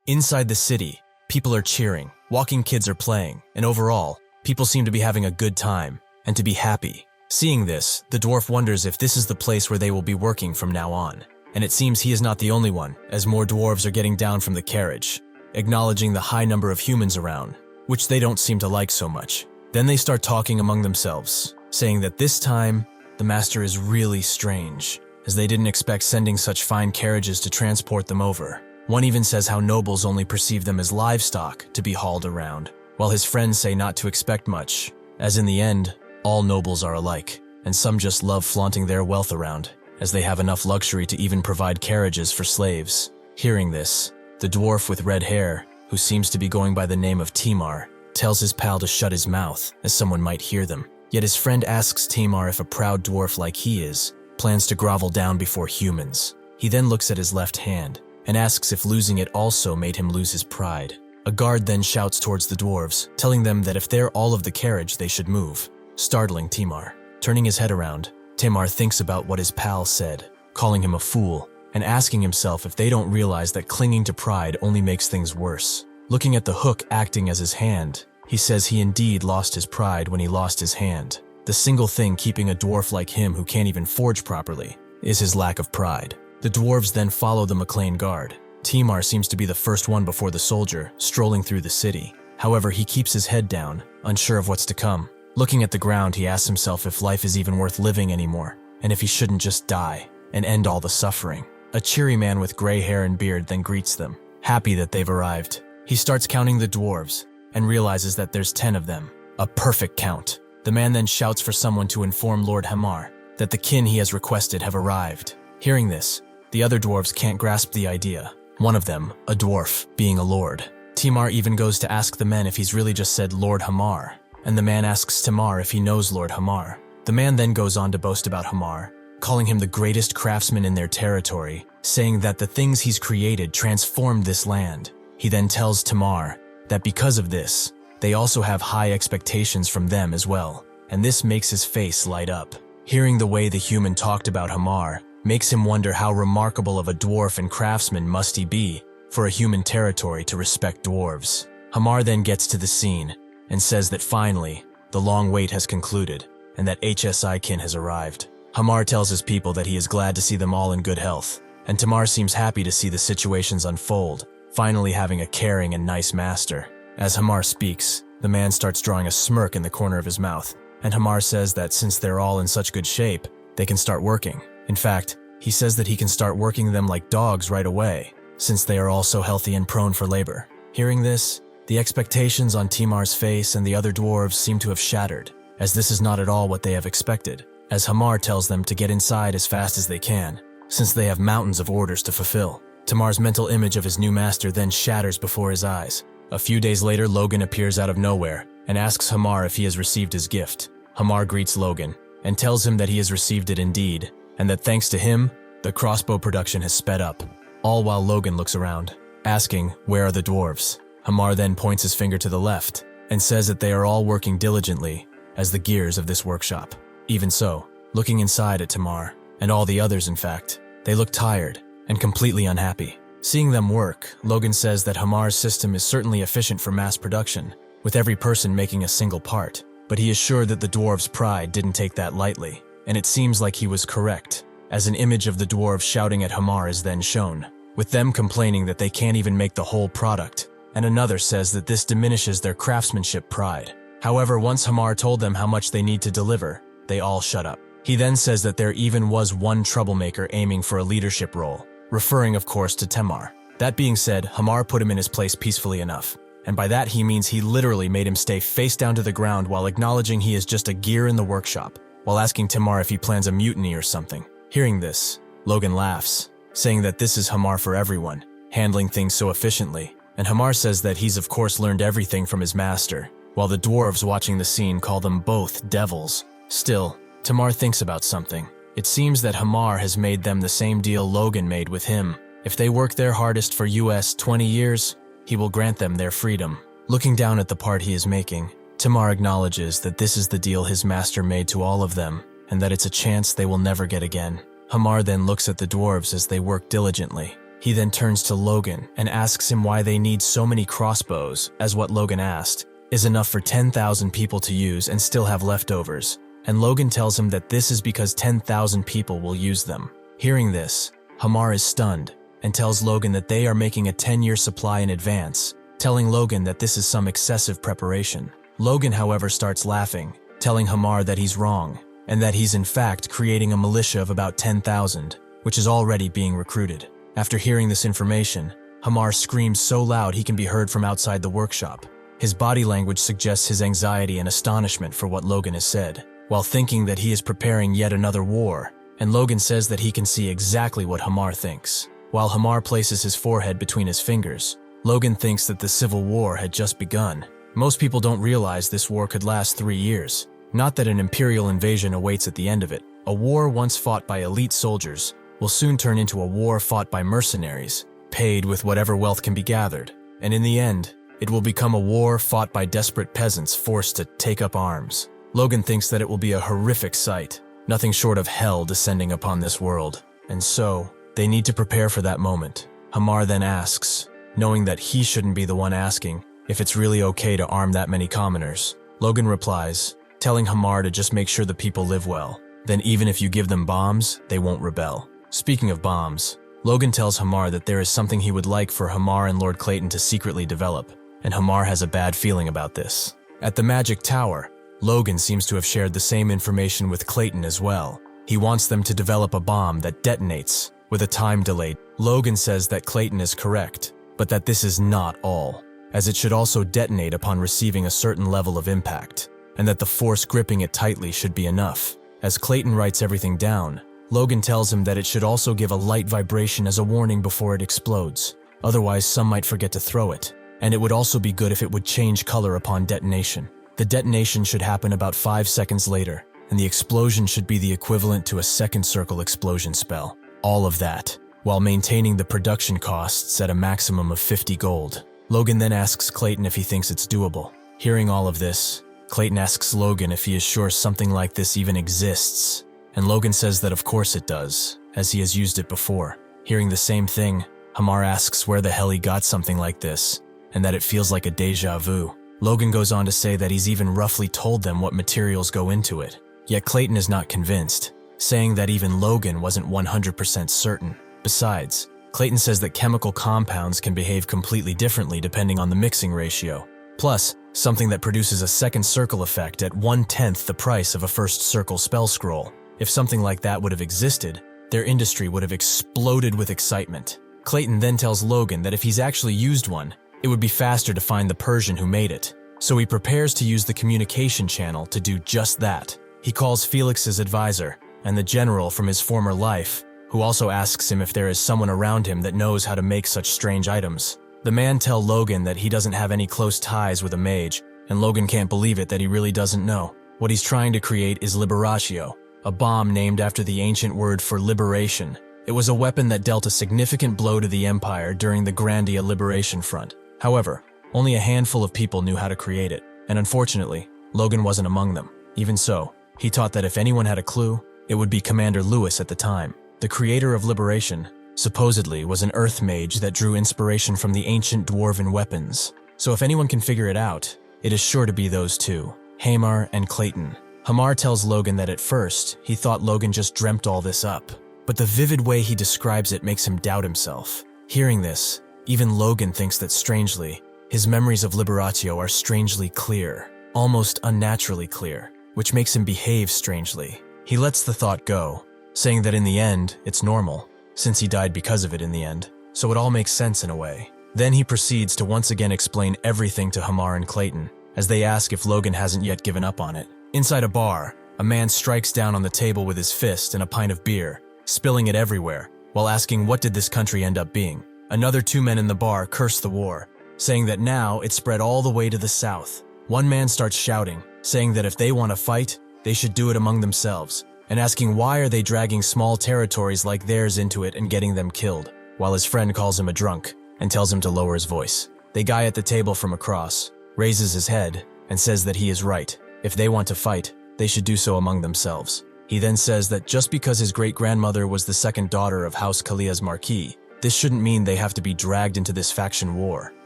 Inside the city, people are cheering, walking kids are playing, and overall, people seem to be having a good time, and to be happy. Seeing this, the dwarf wonders if this is the place where they will be working from now on. And it seems he is not the only one, as more dwarves are getting down from the carriage. acknowledging the high number of humans around, which they don't seem to like so much. Then they start talking among themselves, saying that this time, the master is really strange, as they didn't expect sending such fine carriages to transport them over. One even says how nobles only perceive them as livestock to be hauled around, while his friends say not to expect much, as in the end, all nobles are alike, and some just love flaunting their wealth around, as they have enough luxury to even provide carriages for slaves. Hearing this, the dwarf with red hair, who seems to be going by the name of Timar, tells his pal to shut his mouth, as someone might hear them. Yet his friend asks Timar if a proud dwarf like he is, plans to grovel down before humans. He then looks at his left hand, and asks if losing it also made him lose his pride. A guard then shouts towards the dwarves, telling them that if they're all of the carriage, they should move, startling Timar. Turning his head around, Timar thinks about what his pal said, calling him a fool, and asking himself if they don't realize that clinging to pride only makes things worse. Looking at the hook acting as his hand, he says he indeed lost his pride when he lost his hand. The single thing keeping a dwarf like him who can't even forge properly is his lack of pride. The dwarves then follow the McLain guard. Timar seems to be the first one before the soldier, strolling through the city. However, he keeps his head down, unsure of what's to come. Looking at the ground, he asks himself if life is even worth living anymore, and if he shouldn't just die and end all the suffering. A cheery man with gray hair and beard then greets them, happy that they've arrived. He starts counting the dwarves, and realizes that there's 10 of them. A perfect count. The man then shouts for someone to inform Lord Hamar that the kin he has requested have arrived. Hearing this, the other dwarves can't grasp the idea. One of them, a dwarf, being a lord. Timar even goes to ask the men if he's really just said Lord Hamar, and the man asks Timar if he knows Lord Hamar. The man then goes on to boast about Hamar, calling him the greatest craftsman in their territory, saying that the things he's created transformed this land. He then tells Timar that because of this, they also have high expectations from them as well, and this makes his face light up. Hearing the way the human talked about Hamar makes him wonder how remarkable of a dwarf and craftsman must he be for a human territory to respect dwarves. Hamar then gets to the scene and says that finally, the long wait has concluded and that HSI kin has arrived. Hamar tells his people that he is glad to see them all in good health, and Timar seems happy to see the situations unfold, finally having a caring and nice master. As Hamar speaks, the man starts drawing a smirk in the corner of his mouth, and Hamar says that since they're all in such good shape, they can start working. In fact, he says that he can start working them like dogs right away, since they are all so healthy and prone for labor. Hearing this, the expectations on Timar's face and the other dwarves seem to have shattered, as this is not at all what they have expected, as Hamar tells them to get inside as fast as they can, since they have mountains of orders to fulfill. Timar's mental image of his new master then shatters before his eyes. A few days later, Logan appears out of nowhere and asks Hamar if he has received his gift. Hamar greets Logan and tells him that he has received it indeed, and that thanks to him, the crossbow production has sped up, all while Logan looks around, asking, where are the dwarves? Hamar then points his finger to the left and says that they are all working diligently as the gears of this workshop. Even so, looking inside at Timar, and all the others in fact, they look tired and completely unhappy. Seeing them work, Logan says that Hamar's system is certainly efficient for mass production, with every person making a single part, but he is sure that the dwarves' pride didn't take that lightly, and it seems like he was correct, as an image of the dwarves shouting at Hamar is then shown, with them complaining that they can't even make the whole product, and another says that this diminishes their craftsmanship pride. However, once Hamar told them how much they need to deliver, they all shut up. He then says that there even was one troublemaker aiming for a leadership role, referring of course to Timar. That being said, Hamar put him in his place peacefully enough, and by that he means he literally made him stay face down to the ground while acknowledging he is just a gear in the workshop, while asking Timar if he plans a mutiny or something. Hearing this, Logan laughs, saying that this is Hamar for everyone, handling things so efficiently, and Hamar says that he's of course learned everything from his master, while the dwarves watching the scene call them both devils. Still, Timar thinks about something. It seems that Hamar has made them the same deal Logan made with him. If they work their hardest for US 20 years, he will grant them their freedom. Looking down at the part he is making, Timar acknowledges that this is the deal his master made to all of them, and that it's a chance they will never get again. Hamar then looks at the dwarves as they work diligently. He then turns to Logan and asks him why they need so many crossbows, as what Logan asked is enough for 10,000 people to use and still have leftovers. And Logan tells him that this is because 10,000 people will use them. Hearing this, Hamar is stunned and tells Logan that they are making a 10-year supply in advance, telling Logan that this is some excessive preparation. Logan, however, starts laughing, telling Hamar that he's wrong, and that he's in fact creating a militia of about 10,000, which is already being recruited. After hearing this information, Hamar screams so loud he can be heard from outside the workshop. His body language suggests his anxiety and astonishment for what Logan has said, while thinking that he is preparing yet another war, and Logan says that he can see exactly what Hamar thinks. While Hamar places his forehead between his fingers, Logan thinks that the Civil War had just begun. Most people don't realize this war could last 3 years. Not that an imperial invasion awaits at the end of it. A war once fought by elite soldiers will soon turn into a war fought by mercenaries, paid with whatever wealth can be gathered. And in the end, it will become a war fought by desperate peasants forced to take up arms. Logan thinks that it will be a horrific sight, nothing short of hell descending upon this world. And so, they need to prepare for that moment. Hamar then asks, knowing that he shouldn't be the one asking, if it's really okay to arm that many commoners. Logan replies, telling Hamar to just make sure the people live well. Then even if you give them bombs, they won't rebel. Speaking of bombs, Logan tells Hamar that there is something he would like for Hamar and Lord Clayton to secretly develop, and Hamar has a bad feeling about this. At the Magic Tower, Logan seems to have shared the same information with Clayton as well. He wants them to develop a bomb that detonates with a time delay. Logan says that Clayton is correct, but that this is not all, as it should also detonate upon receiving a certain level of impact, and that the force gripping it tightly should be enough. As Clayton writes everything down, Logan tells him that it should also give a light vibration as a warning before it explodes. Otherwise, some might forget to throw it, and it would also be good if it would change color upon detonation. The detonation should happen about 5 seconds later, and the explosion should be the equivalent to a second circle explosion spell. All of that, while maintaining the production costs at a maximum of 50 gold. Logan then asks Clayton if he thinks it's doable. Hearing all of this, Clayton asks Logan if he is sure something like this even exists, and Logan says that of course it does, as he has used it before. Hearing the same thing, Hamar asks where the hell he got something like this, and that it feels like a deja vu. Logan goes on to say that he's even roughly told them what materials go into it, yet Clayton is not convinced, saying that even Logan wasn't 100% certain. Besides, Clayton says that chemical compounds can behave completely differently depending on the mixing ratio. Plus, something that produces a second circle effect at 1/10 the price of a first circle spell scroll. If something like that would have existed, their industry would have exploded with excitement. Clayton then tells Logan that if he's actually used one, it would be faster to find the Persian who made it. So he prepares to use the communication channel to do just that. He calls Felix's advisor, and the general from his former life, who also asks him if there is someone around him that knows how to make such strange items. The man tells Logan that he doesn't have any close ties with a mage, and Logan can't believe it that he really doesn't know. What he's trying to create is Liberatio, a bomb named after the ancient word for liberation. It was a weapon that dealt a significant blow to the Empire during the Grandia Liberation Front. However, only a handful of people knew how to create it, and unfortunately, Logan wasn't among them. Even so, he thought that if anyone had a clue, it would be Commander Lewis at the time. The creator of Liberation, supposedly, was an earth mage that drew inspiration from the ancient dwarven weapons. So if anyone can figure it out, it is sure to be those two, Hamar and Clayton. Hamar tells Logan that at first, he thought Logan just dreamt all this up, but the vivid way he describes it makes him doubt himself. Hearing this, even Logan thinks that strangely, his memories of Liberatio are strangely clear, almost unnaturally clear, which makes him behave strangely. He lets the thought go, saying that in the end, it's normal, since he died because of it in the end, so it all makes sense in a way. Then he proceeds to once again explain everything to Hamar and Clayton, as they ask if Logan hasn't yet given up on it. Inside a bar, a man strikes down on the table with his fist and a pint of beer, spilling it everywhere, while asking what did this country end up being. Another 2 men in the bar curse the war, saying that now it's spread all the way to the south. One man starts shouting, saying that if they want to fight, they should do it among themselves, and asking why are they dragging small territories like theirs into it and getting them killed, while his friend calls him a drunk and tells him to lower his voice. The guy at the table from across raises his head and says that he is right. If they want to fight, they should do so among themselves. He then says that just because his great-grandmother was the second daughter of House Kalia's Marquis, this shouldn't mean they have to be dragged into this faction war.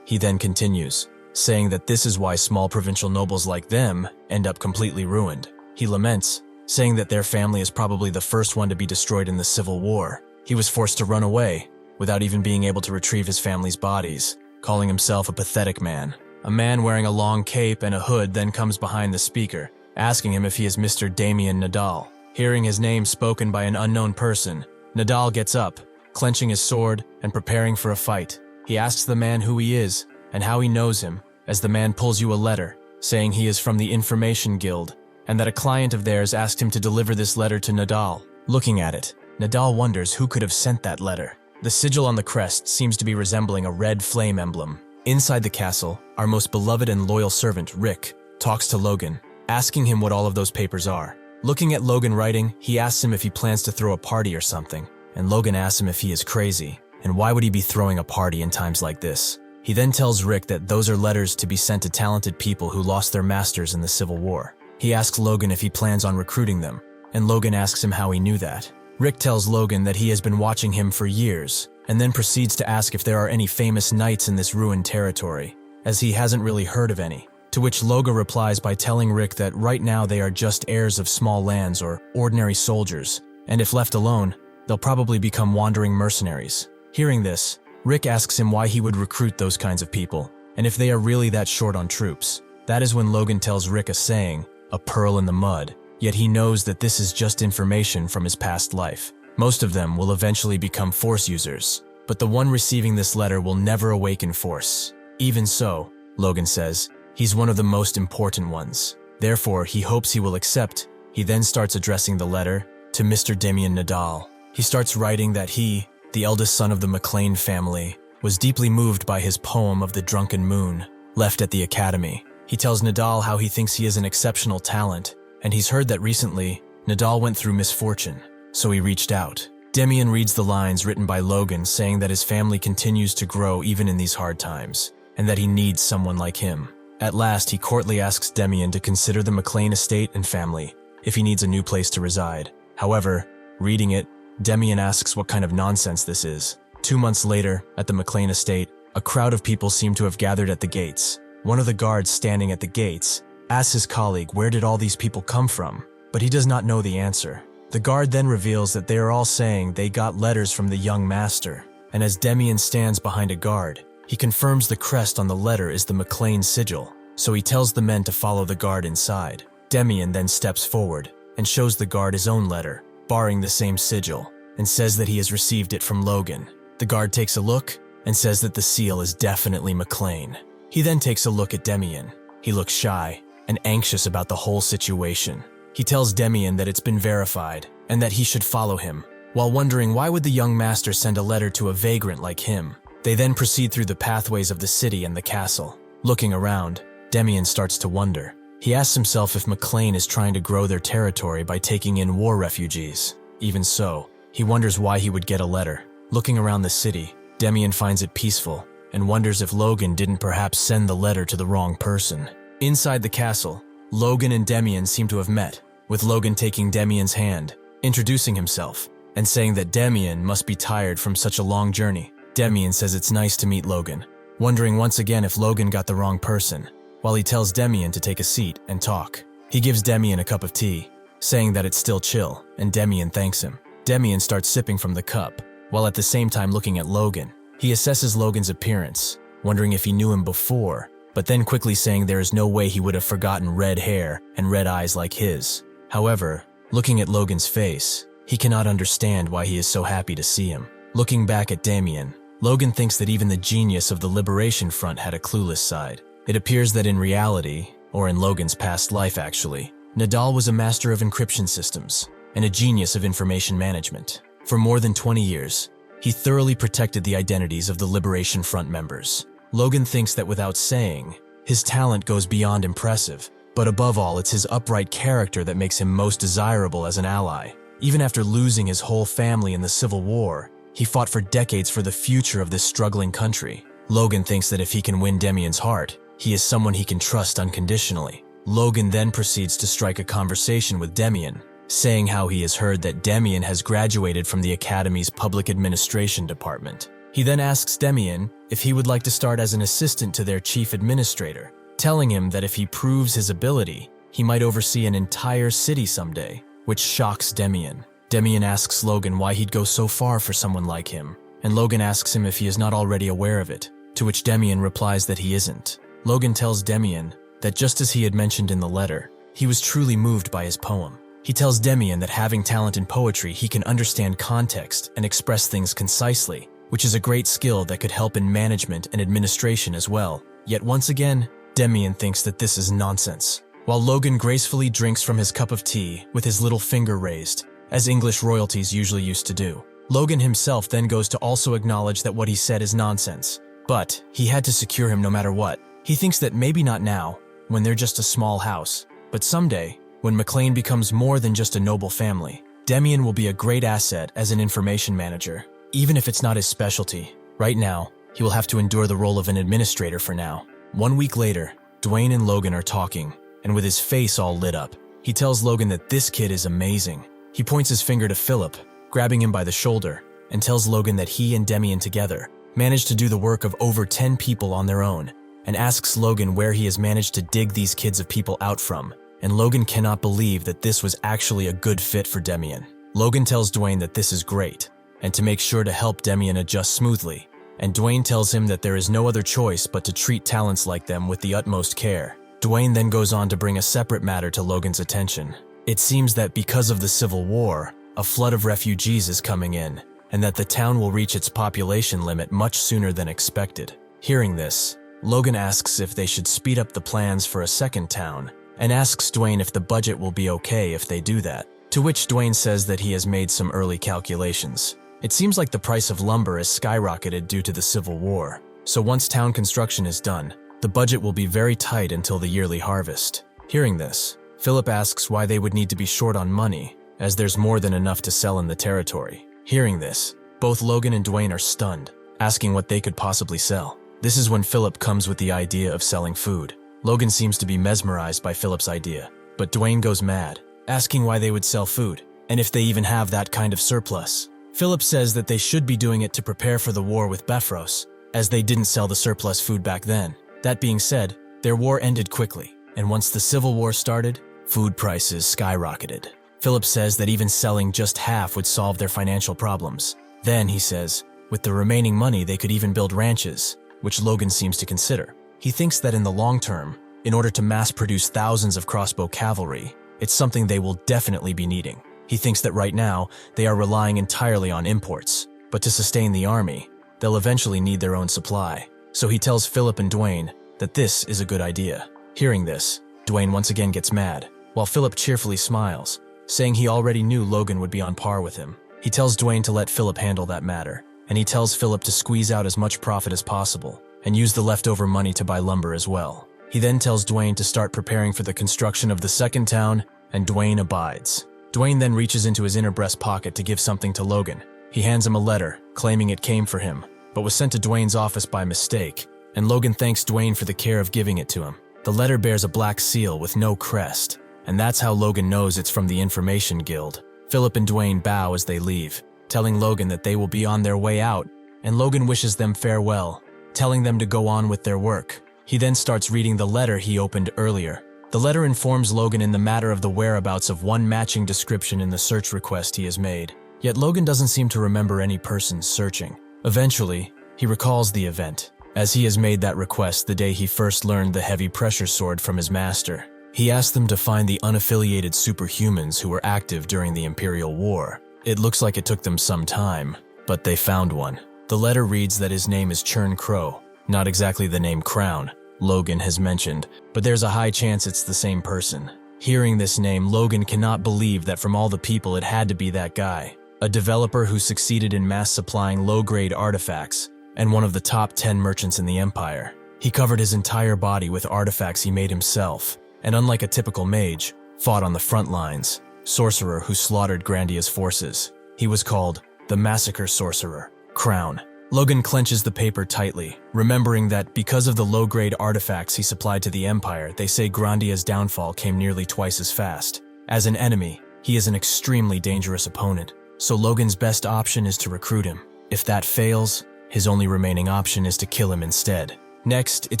He then continues, saying that this is why small provincial nobles like them end up completely ruined. He laments, saying that their family is probably the first one to be destroyed in the Civil War. He was forced to run away, without even being able to retrieve his family's bodies, calling himself a pathetic man. A man wearing a long cape and a hood then comes behind the speaker, asking him if he is Mr. Damien Nadal. Hearing his name spoken by an unknown person, Nadal gets up, clenching his sword and preparing for a fight. He asks the man who he is and how he knows him, as the man pulls you a letter, saying he is from the Information Guild, and that a client of theirs asked him to deliver this letter to Nadal. Looking at it, Nadal wonders who could have sent that letter. The sigil on the crest seems to be resembling a red flame emblem. Inside the castle, our most beloved and loyal servant, Rick, talks to Logan, asking him what all of those papers are. Looking at Logan writing, he asks him if he plans to throw a party or something, and Logan asks him if he is crazy, and why would he be throwing a party in times like this. He then tells Rick that those are letters to be sent to talented people who lost their masters in the Civil War. He asks Logan if he plans on recruiting them, and Logan asks him how he knew that. Rick tells Logan that he has been watching him for years, and then proceeds to ask if there are any famous knights in this ruined territory, as he hasn't really heard of any. To which Logan replies by telling Rick that right now they are just heirs of small lands or ordinary soldiers, and if left alone, they'll probably become wandering mercenaries. Hearing this, Rick asks him why he would recruit those kinds of people, and if they are really that short on troops. That is when Logan tells Rick a saying, a pearl in the mud, yet he knows that this is just information from his past life. Most of them will eventually become Force users, but the one receiving this letter will never awaken Force. Even so, Logan says, he's one of the most important ones. Therefore, he hopes he will accept. He then starts addressing the letter to Mr. Damien Nadal. He starts writing that he, the eldest son of the McLain family, was deeply moved by his poem of the Drunken Moon, left at the academy. He tells Nadal how he thinks he is an exceptional talent, and he's heard that recently, Nadal went through misfortune, so he reached out. Damien reads the lines written by Logan saying that his family continues to grow even in these hard times, and that he needs someone like him. At last, he courtly asks Damien to consider the McLain estate and family, if he needs a new place to reside. However, reading it, Damien asks what kind of nonsense this is. 2 months later, at the McLain estate, a crowd of people seem to have gathered at the gates. One of the guards standing at the gates asks his colleague where did all these people come from, but he does not know the answer. The guard then reveals that they are all saying they got letters from the young master, and as Damien stands behind a guard, he confirms the crest on the letter is the McLain sigil, so he tells the men to follow the guard inside. Damien then steps forward and shows the guard his own letter, barring the same sigil, and says that he has received it from Logan. The guard takes a look and says that the seal is definitely McLain. He then takes a look at Damien. He looks shy and anxious about the whole situation. He tells Damien that it's been verified and that he should follow him, while wondering why would the young master send a letter to a vagrant like him. They then proceed through the pathways of the city and the castle. Looking around, Damien starts to wonder. He asks himself if McLain is trying to grow their territory by taking in war refugees. Even so, he wonders why he would get a letter. Looking around the city, Damien finds it peaceful and wonders if Logan didn't perhaps send the letter to the wrong person. Inside the castle, Logan and Damien seem to have met, with Logan taking Damien's hand, introducing himself, and saying that Damien must be tired from such a long journey. Damien says it's nice to meet Logan, wondering once again if Logan got the wrong person, while he tells Damien to take a seat and talk. He gives Damien a cup of tea, saying that it's still chill, and Damien thanks him. Damien starts sipping from the cup, while at the same time looking at Logan. He assesses Logan's appearance, wondering if he knew him before, but then quickly saying there is no way he would have forgotten red hair and red eyes like his. However, looking at Logan's face, he cannot understand why he is so happy to see him. Looking back at Damien, Logan thinks that even the genius of the Liberation Front had a clueless side. It appears that in reality, or in Logan's past life actually, Nadal was a master of encryption systems and a genius of information management. For more than 20 years, he thoroughly protected the identities of the Liberation Front members. Logan thinks that without saying, his talent goes beyond impressive, but above all, it's his upright character that makes him most desirable as an ally. Even after losing his whole family in the Civil War, he fought for decades for the future of this struggling country. Logan thinks that if he can win Damien's heart, he is someone he can trust unconditionally. Logan then proceeds to strike a conversation with Damien, saying how he has heard that Damien has graduated from the Academy's Public Administration Department. He then asks Damien if he would like to start as an assistant to their chief administrator, telling him that if he proves his ability, he might oversee an entire city someday, which shocks Damien. Damien asks Logan why he'd go so far for someone like him. and Logan asks him if he is not already aware of it, to which Demian replies that he isn't. Logan tells Demian that just as he had mentioned in the letter, he was truly moved by his poem. He tells Demian that having talent in poetry, he can understand context and express things concisely, which is a great skill that could help in management and administration as well. Yet once again, Demian thinks that this is nonsense. While Logan gracefully drinks from his cup of tea with his little finger raised, as English royalties usually used to do, Logan himself then goes to also acknowledge that what he said is nonsense. But he had to secure him no matter what. He thinks that maybe not now, when they're just a small house, but someday, when McLain becomes more than just a noble family, Demian will be a great asset as an information manager, even if it's not his specialty. Right now, he will have to endure the role of an administrator for now. 1 week later, Dwayne and Logan are talking, and with his face all lit up, he tells Logan that this kid is amazing. He points his finger to Philip, grabbing him by the shoulder, and tells Logan that he and Demian together managed to do the work of over 10 people on their own, and asks Logan where he has managed to dig these kids of people out from, and Logan cannot believe that this was actually a good fit for Demian. Logan tells Dwayne that this is great, and to make sure to help Demian adjust smoothly, and Dwayne tells him that there is no other choice but to treat talents like them with the utmost care. Dwayne then goes on to bring a separate matter to Logan's attention. It seems that because of the Civil War, a flood of refugees is coming in, and that the town will reach its population limit much sooner than expected. Hearing this, Logan asks if they should speed up the plans for a second town, and asks Dwayne if the budget will be okay if they do that, to which Dwayne says that he has made some early calculations. It seems like the price of lumber has skyrocketed due to the Civil War, so once town construction is done, the budget will be very tight until the yearly harvest. Hearing this, Philip asks why they would need to be short on money, as there's more than enough to sell in the territory. Hearing this, both Logan and Dwayne are stunned, asking what they could possibly sell. This is when Philip comes with the idea of selling food. Logan seems to be mesmerized by Philip's idea, but Dwayne goes mad, asking why they would sell food, and if they even have that kind of surplus. Philip says that they should be doing it to prepare for the war with Befros, as they didn't sell the surplus food back then. That being said, their war ended quickly, and once the Civil War started, food prices skyrocketed. Philip says that even selling just half would solve their financial problems. Then, he says, with the remaining money they could even build ranches, which Logan seems to consider. He thinks that in the long term, in order to mass-produce thousands of crossbow cavalry, it's something they will definitely be needing. He thinks that right now, they are relying entirely on imports, but to sustain the army, they'll eventually need their own supply. So he tells Philip and Dwayne that this is a good idea. Hearing this, Dwayne once again gets mad, while Philip cheerfully smiles, saying he already knew Logan would be on par with him. He tells Dwayne to let Philip handle that matter, and he tells Philip to squeeze out as much profit as possible, and use the leftover money to buy lumber as well. He then tells Dwayne to start preparing for the construction of the second town, and Dwayne abides. Dwayne then reaches into his inner breast pocket to give something to Logan. He hands him a letter, claiming it came for him, but was sent to Dwayne's office by mistake, and Logan thanks Dwayne for the care of giving it to him. The letter bears a black seal with no crest, and that's how Logan knows it's from the Information Guild. Philip and Dwayne bow as they leave, telling Logan that they will be on their way out, and Logan wishes them farewell, telling them to go on with their work. He then starts reading the letter he opened earlier. The letter informs Logan in the matter of the whereabouts of one matching description in the search request he has made, yet Logan doesn't seem to remember any persons searching. Eventually, he recalls the event, as he has made that request the day he first learned the heavy pressure sword from his master. He asked them to find the unaffiliated superhumans who were active during the Imperial War. It looks like it took them some time, but they found one. The letter reads that his name is Churn Crow, not exactly the name Crown Logan has mentioned, but there's a high chance it's the same person. Hearing this name, Logan cannot believe that from all the people it had to be that guy, a developer who succeeded in mass supplying low-grade artifacts, and one of the top 10 merchants in the Empire. He covered his entire body with artifacts he made himself, and unlike a typical mage, fought on the front lines, sorcerer who slaughtered Grandia's forces. He was called the Massacre Sorcerer, Crown. Logan clenches the paper tightly, remembering that because of the low-grade artifacts he supplied to the Empire, they say Grandia's downfall came nearly twice as fast. As an enemy, he is an extremely dangerous opponent, so Logan's best option is to recruit him. If that fails, his only remaining option is to kill him instead. Next, it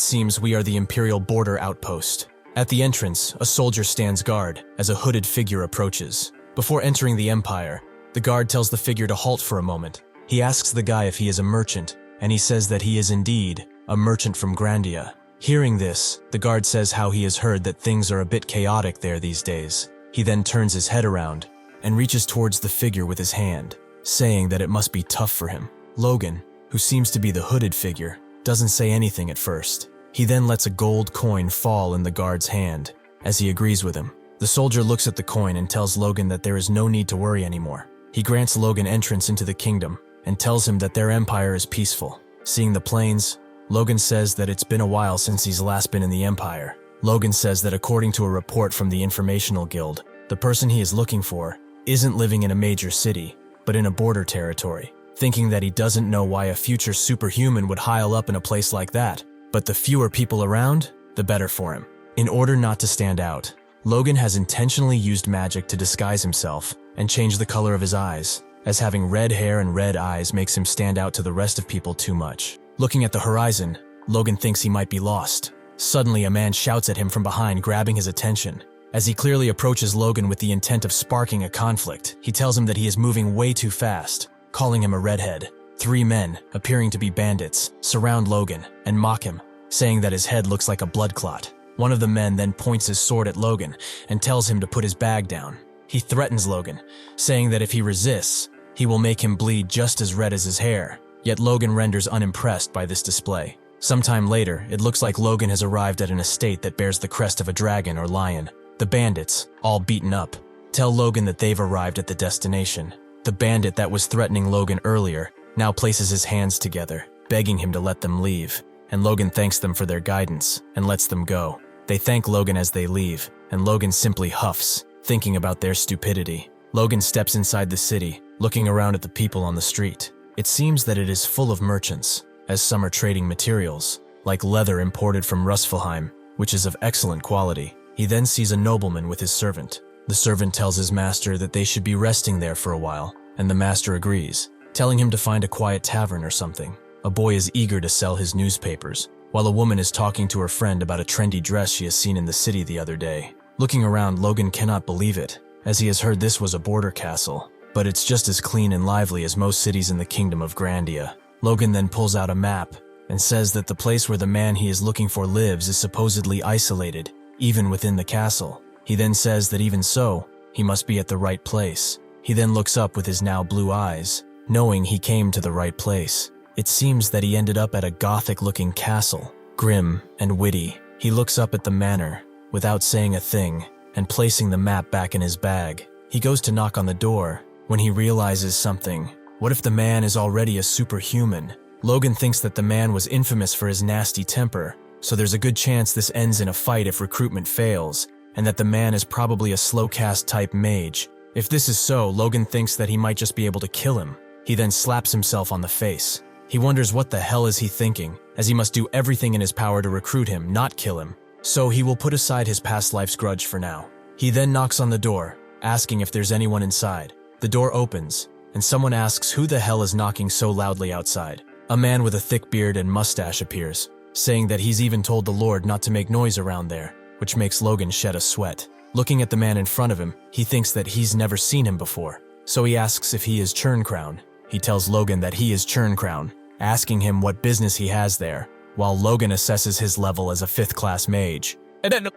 seems we are the Imperial Border Outpost. At the entrance, a soldier stands guard as a hooded figure approaches. Before entering the Empire, the guard tells the figure to halt for a moment, He asks the guy if he is a merchant, and he says that he is indeed a merchant from Grandia. Hearing this, the guard says how he has heard that things are a bit chaotic there these days. He then turns his head around and reaches towards the figure with his hand, saying that it must be tough for him. Logan, who seems to be the hooded figure, doesn't say anything at first. He then lets a gold coin fall in the guard's hand, as he agrees with him. The soldier looks at the coin and tells Logan that there is no need to worry anymore. He grants Logan entrance into the kingdom and tells him that their empire is peaceful. Seeing the plains, Logan says that it's been a while since he's last been in the empire. Logan says that according to a report from the Informational Guild, the person he is looking for isn't living in a major city, but in a border territory, thinking that he doesn't know why a future superhuman would heil up in a place like that. But the fewer people around, the better for him. In order not to stand out, Logan has intentionally used magic to disguise himself and change the color of his eyes, as having red hair and red eyes makes him stand out to the rest of people too much. Looking at the horizon, Logan thinks he might be lost. Suddenly, a man shouts at him from behind, grabbing his attention. As he clearly approaches Logan with the intent of sparking a conflict, he tells him that he is moving way too fast, calling him a redhead. 3 men, appearing to be bandits, surround Logan and mock him, saying that his head looks like a blood clot. One of the men then points his sword at Logan and tells him to put his bag down. He threatens Logan, saying that if he resists, he will make him bleed just as red as his hair. Yet Logan renders unimpressed by this display. Sometime later, it looks like Logan has arrived at an estate that bears the crest of a dragon or lion. The bandits, all beaten up, tell Logan that they've arrived at the destination. The bandit that was threatening Logan earlier now places his hands together, begging him to let them leave, and Logan thanks them for their guidance and lets them go. They thank Logan as they leave, and Logan simply huffs, thinking about their stupidity. Logan steps inside the city, looking around at the people on the street. It seems that it is full of merchants, as some are trading materials, like leather imported from Rusfelheim, which is of excellent quality. He then sees a nobleman with his servant. The servant tells his master that they should be resting there for a while, and the master agrees, telling him to find a quiet tavern or something. A boy is eager to sell his newspapers, while a woman is talking to her friend about a trendy dress she has seen in the city the other day. Looking around, Logan cannot believe it, as he has heard this was a border castle, but it's just as clean and lively as most cities in the kingdom of Grandia. Logan then pulls out a map and says that the place where the man he is looking for lives is supposedly isolated, even within the castle. He then says that even so, he must be at the right place. He then looks up with his now blue eyes, knowing he came to the right place. It seems that he ended up at a gothic-looking castle, grim and witty. He looks up at the manor, without saying a thing, and placing the map back in his bag. He goes to knock on the door, when he realizes something. What if the man is already a superhuman? Logan thinks that the man was infamous for his nasty temper, so there's a good chance this ends in a fight if recruitment fails, and that the man is probably a slow-cast type mage. If this is so, Logan thinks that he might just be able to kill him. He then slaps himself on the face. He wonders what the hell is he thinking, as he must do everything in his power to recruit him, not kill him. So he will put aside his past life's grudge for now. He then knocks on the door, asking if there's anyone inside. The door opens, and someone asks who the hell is knocking so loudly outside. A man with a thick beard and mustache appears, saying that he's even told the Lord not to make noise around there, which makes Logan shed a sweat. Looking at the man in front of him, he thinks that he's never seen him before, so he asks if he is Churncrown. He tells Logan that he is Churncrown, asking him what business he has there, while Logan assesses his level as a 5th-class mage.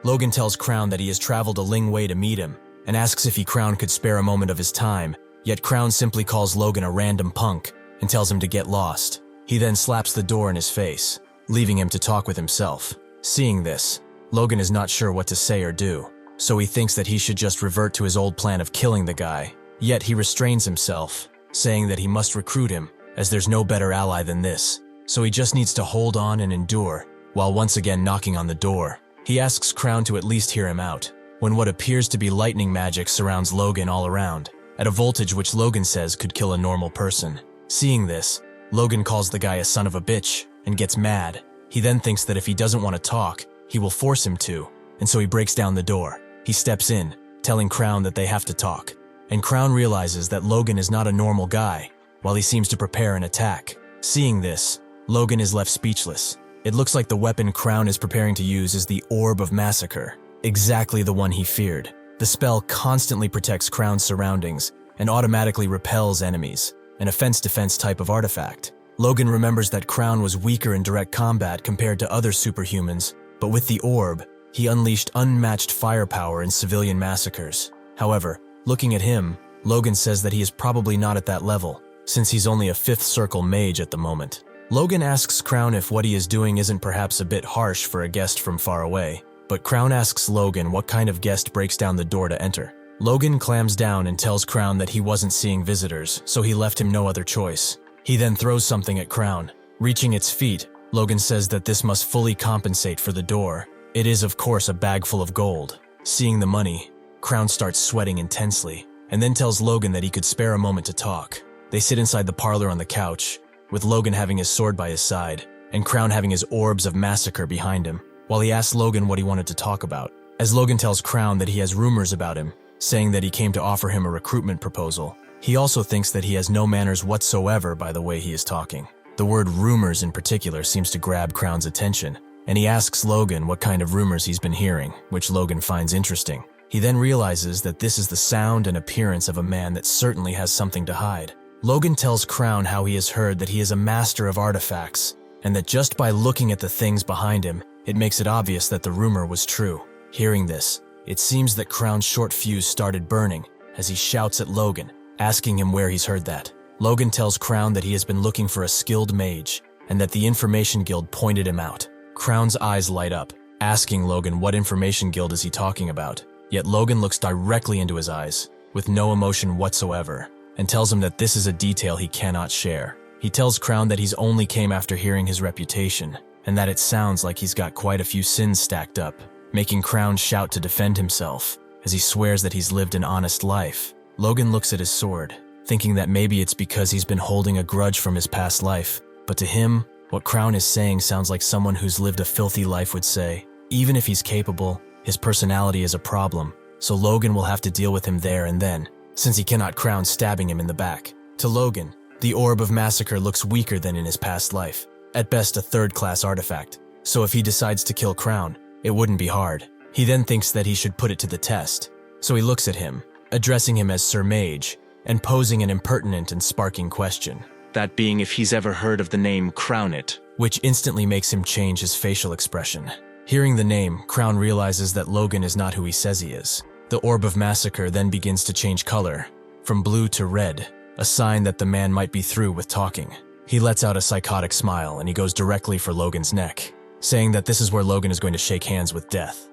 Logan tells Crown that he has traveled a long way to meet him, and asks if Crown could spare a moment of his time, yet Crown simply calls Logan a random punk and tells him to get lost. He then slaps the door in his face, leaving him to talk with himself. Seeing this, Logan is not sure what to say or do, so he thinks that he should just revert to his old plan of killing the guy. Yet he restrains himself, saying that he must recruit him, as there's no better ally than this, so he just needs to hold on and endure, while once again knocking on the door. He asks Crown to at least hear him out, when what appears to be lightning magic surrounds Logan all around, at a voltage which Logan says could kill a normal person. Seeing this, Logan calls the guy a son of a bitch, and gets mad. He then thinks that if he doesn't want to talk, he will force him to, and so he breaks down the door. He steps in, telling Crown that they have to talk, and Crown realizes that Logan is not a normal guy, while he seems to prepare an attack. Seeing this, Logan is left speechless. It looks like the weapon Crown is preparing to use is the Orb of Massacre, exactly the one he feared. The spell constantly protects Crown's surroundings and automatically repels enemies, an offense-defense type of artifact. Logan remembers that Crown was weaker in direct combat compared to other superhumans, but with the orb, he unleashed unmatched firepower in civilian massacres. However, looking at him, Logan says that he is probably not at that level, since he's only a 5th circle mage at the moment. Logan asks Crown if what he is doing isn't perhaps a bit harsh for a guest from far away, but Crown asks Logan what kind of guest breaks down the door to enter. Logan clams down and tells Crown that he wasn't seeing visitors, so he left him no other choice. He then throws something at Crown. Reaching its feet, Logan says that this must fully compensate for the door. It is, of course, a bag full of gold. Seeing the money, Crown starts sweating intensely, and then tells Logan that he could spare a moment to talk. They sit inside the parlor on the couch, with Logan having his sword by his side, and Crown having his orbs of massacre behind him, while he asks Logan what he wanted to talk about. As Logan tells Crown that he has rumors about him, saying that he came to offer him a recruitment proposal. He also thinks that he has no manners whatsoever by the way he is talking. The word rumors in particular seems to grab Crown's attention, and he asks Logan what kind of rumors he's been hearing, which Logan finds interesting. He then realizes that this is the sound and appearance of a man that certainly has something to hide. Logan tells Crown how he has heard that he is a master of artifacts, and that just by looking at the things behind him, it makes it obvious that the rumor was true. Hearing this, it seems that Crown's short fuse started burning as he shouts at Logan, asking him where he's heard that. Logan tells Crown that he has been looking for a skilled mage, and that the Information Guild pointed him out. Crown's eyes light up, asking Logan what Information Guild is he talking about. Yet Logan looks directly into his eyes, with no emotion whatsoever, and tells him that this is a detail he cannot share. He tells Crown that he's only came after hearing his reputation, and that it sounds like he's got quite a few sins stacked up, making Crown shout to defend himself, as he swears that he's lived an honest life. Logan looks at his sword, thinking that maybe it's because he's been holding a grudge from his past life, but to him, what Crown is saying sounds like someone who's lived a filthy life would say. Even if he's capable, his personality is a problem, so Logan will have to deal with him there and then, since he cannot Crown stabbing him in the back. To Logan, the Orb of Massacre looks weaker than in his past life, at best a 3rd-class artifact, so if he decides to kill Crown, it wouldn't be hard. He then thinks that he should put it to the test, so he looks at him, addressing him as Sir Mage, and posing an impertinent and sparking question. That being if he's ever heard of the name Crownit, which instantly makes him change his facial expression. Hearing the name, Crown realizes that Logan is not who he says he is. The Orb of Massacre then begins to change color, from blue to red, a sign that the man might be through with talking. He lets out a psychotic smile and he goes directly for Logan's neck, saying that this is where Logan is going to shake hands with death.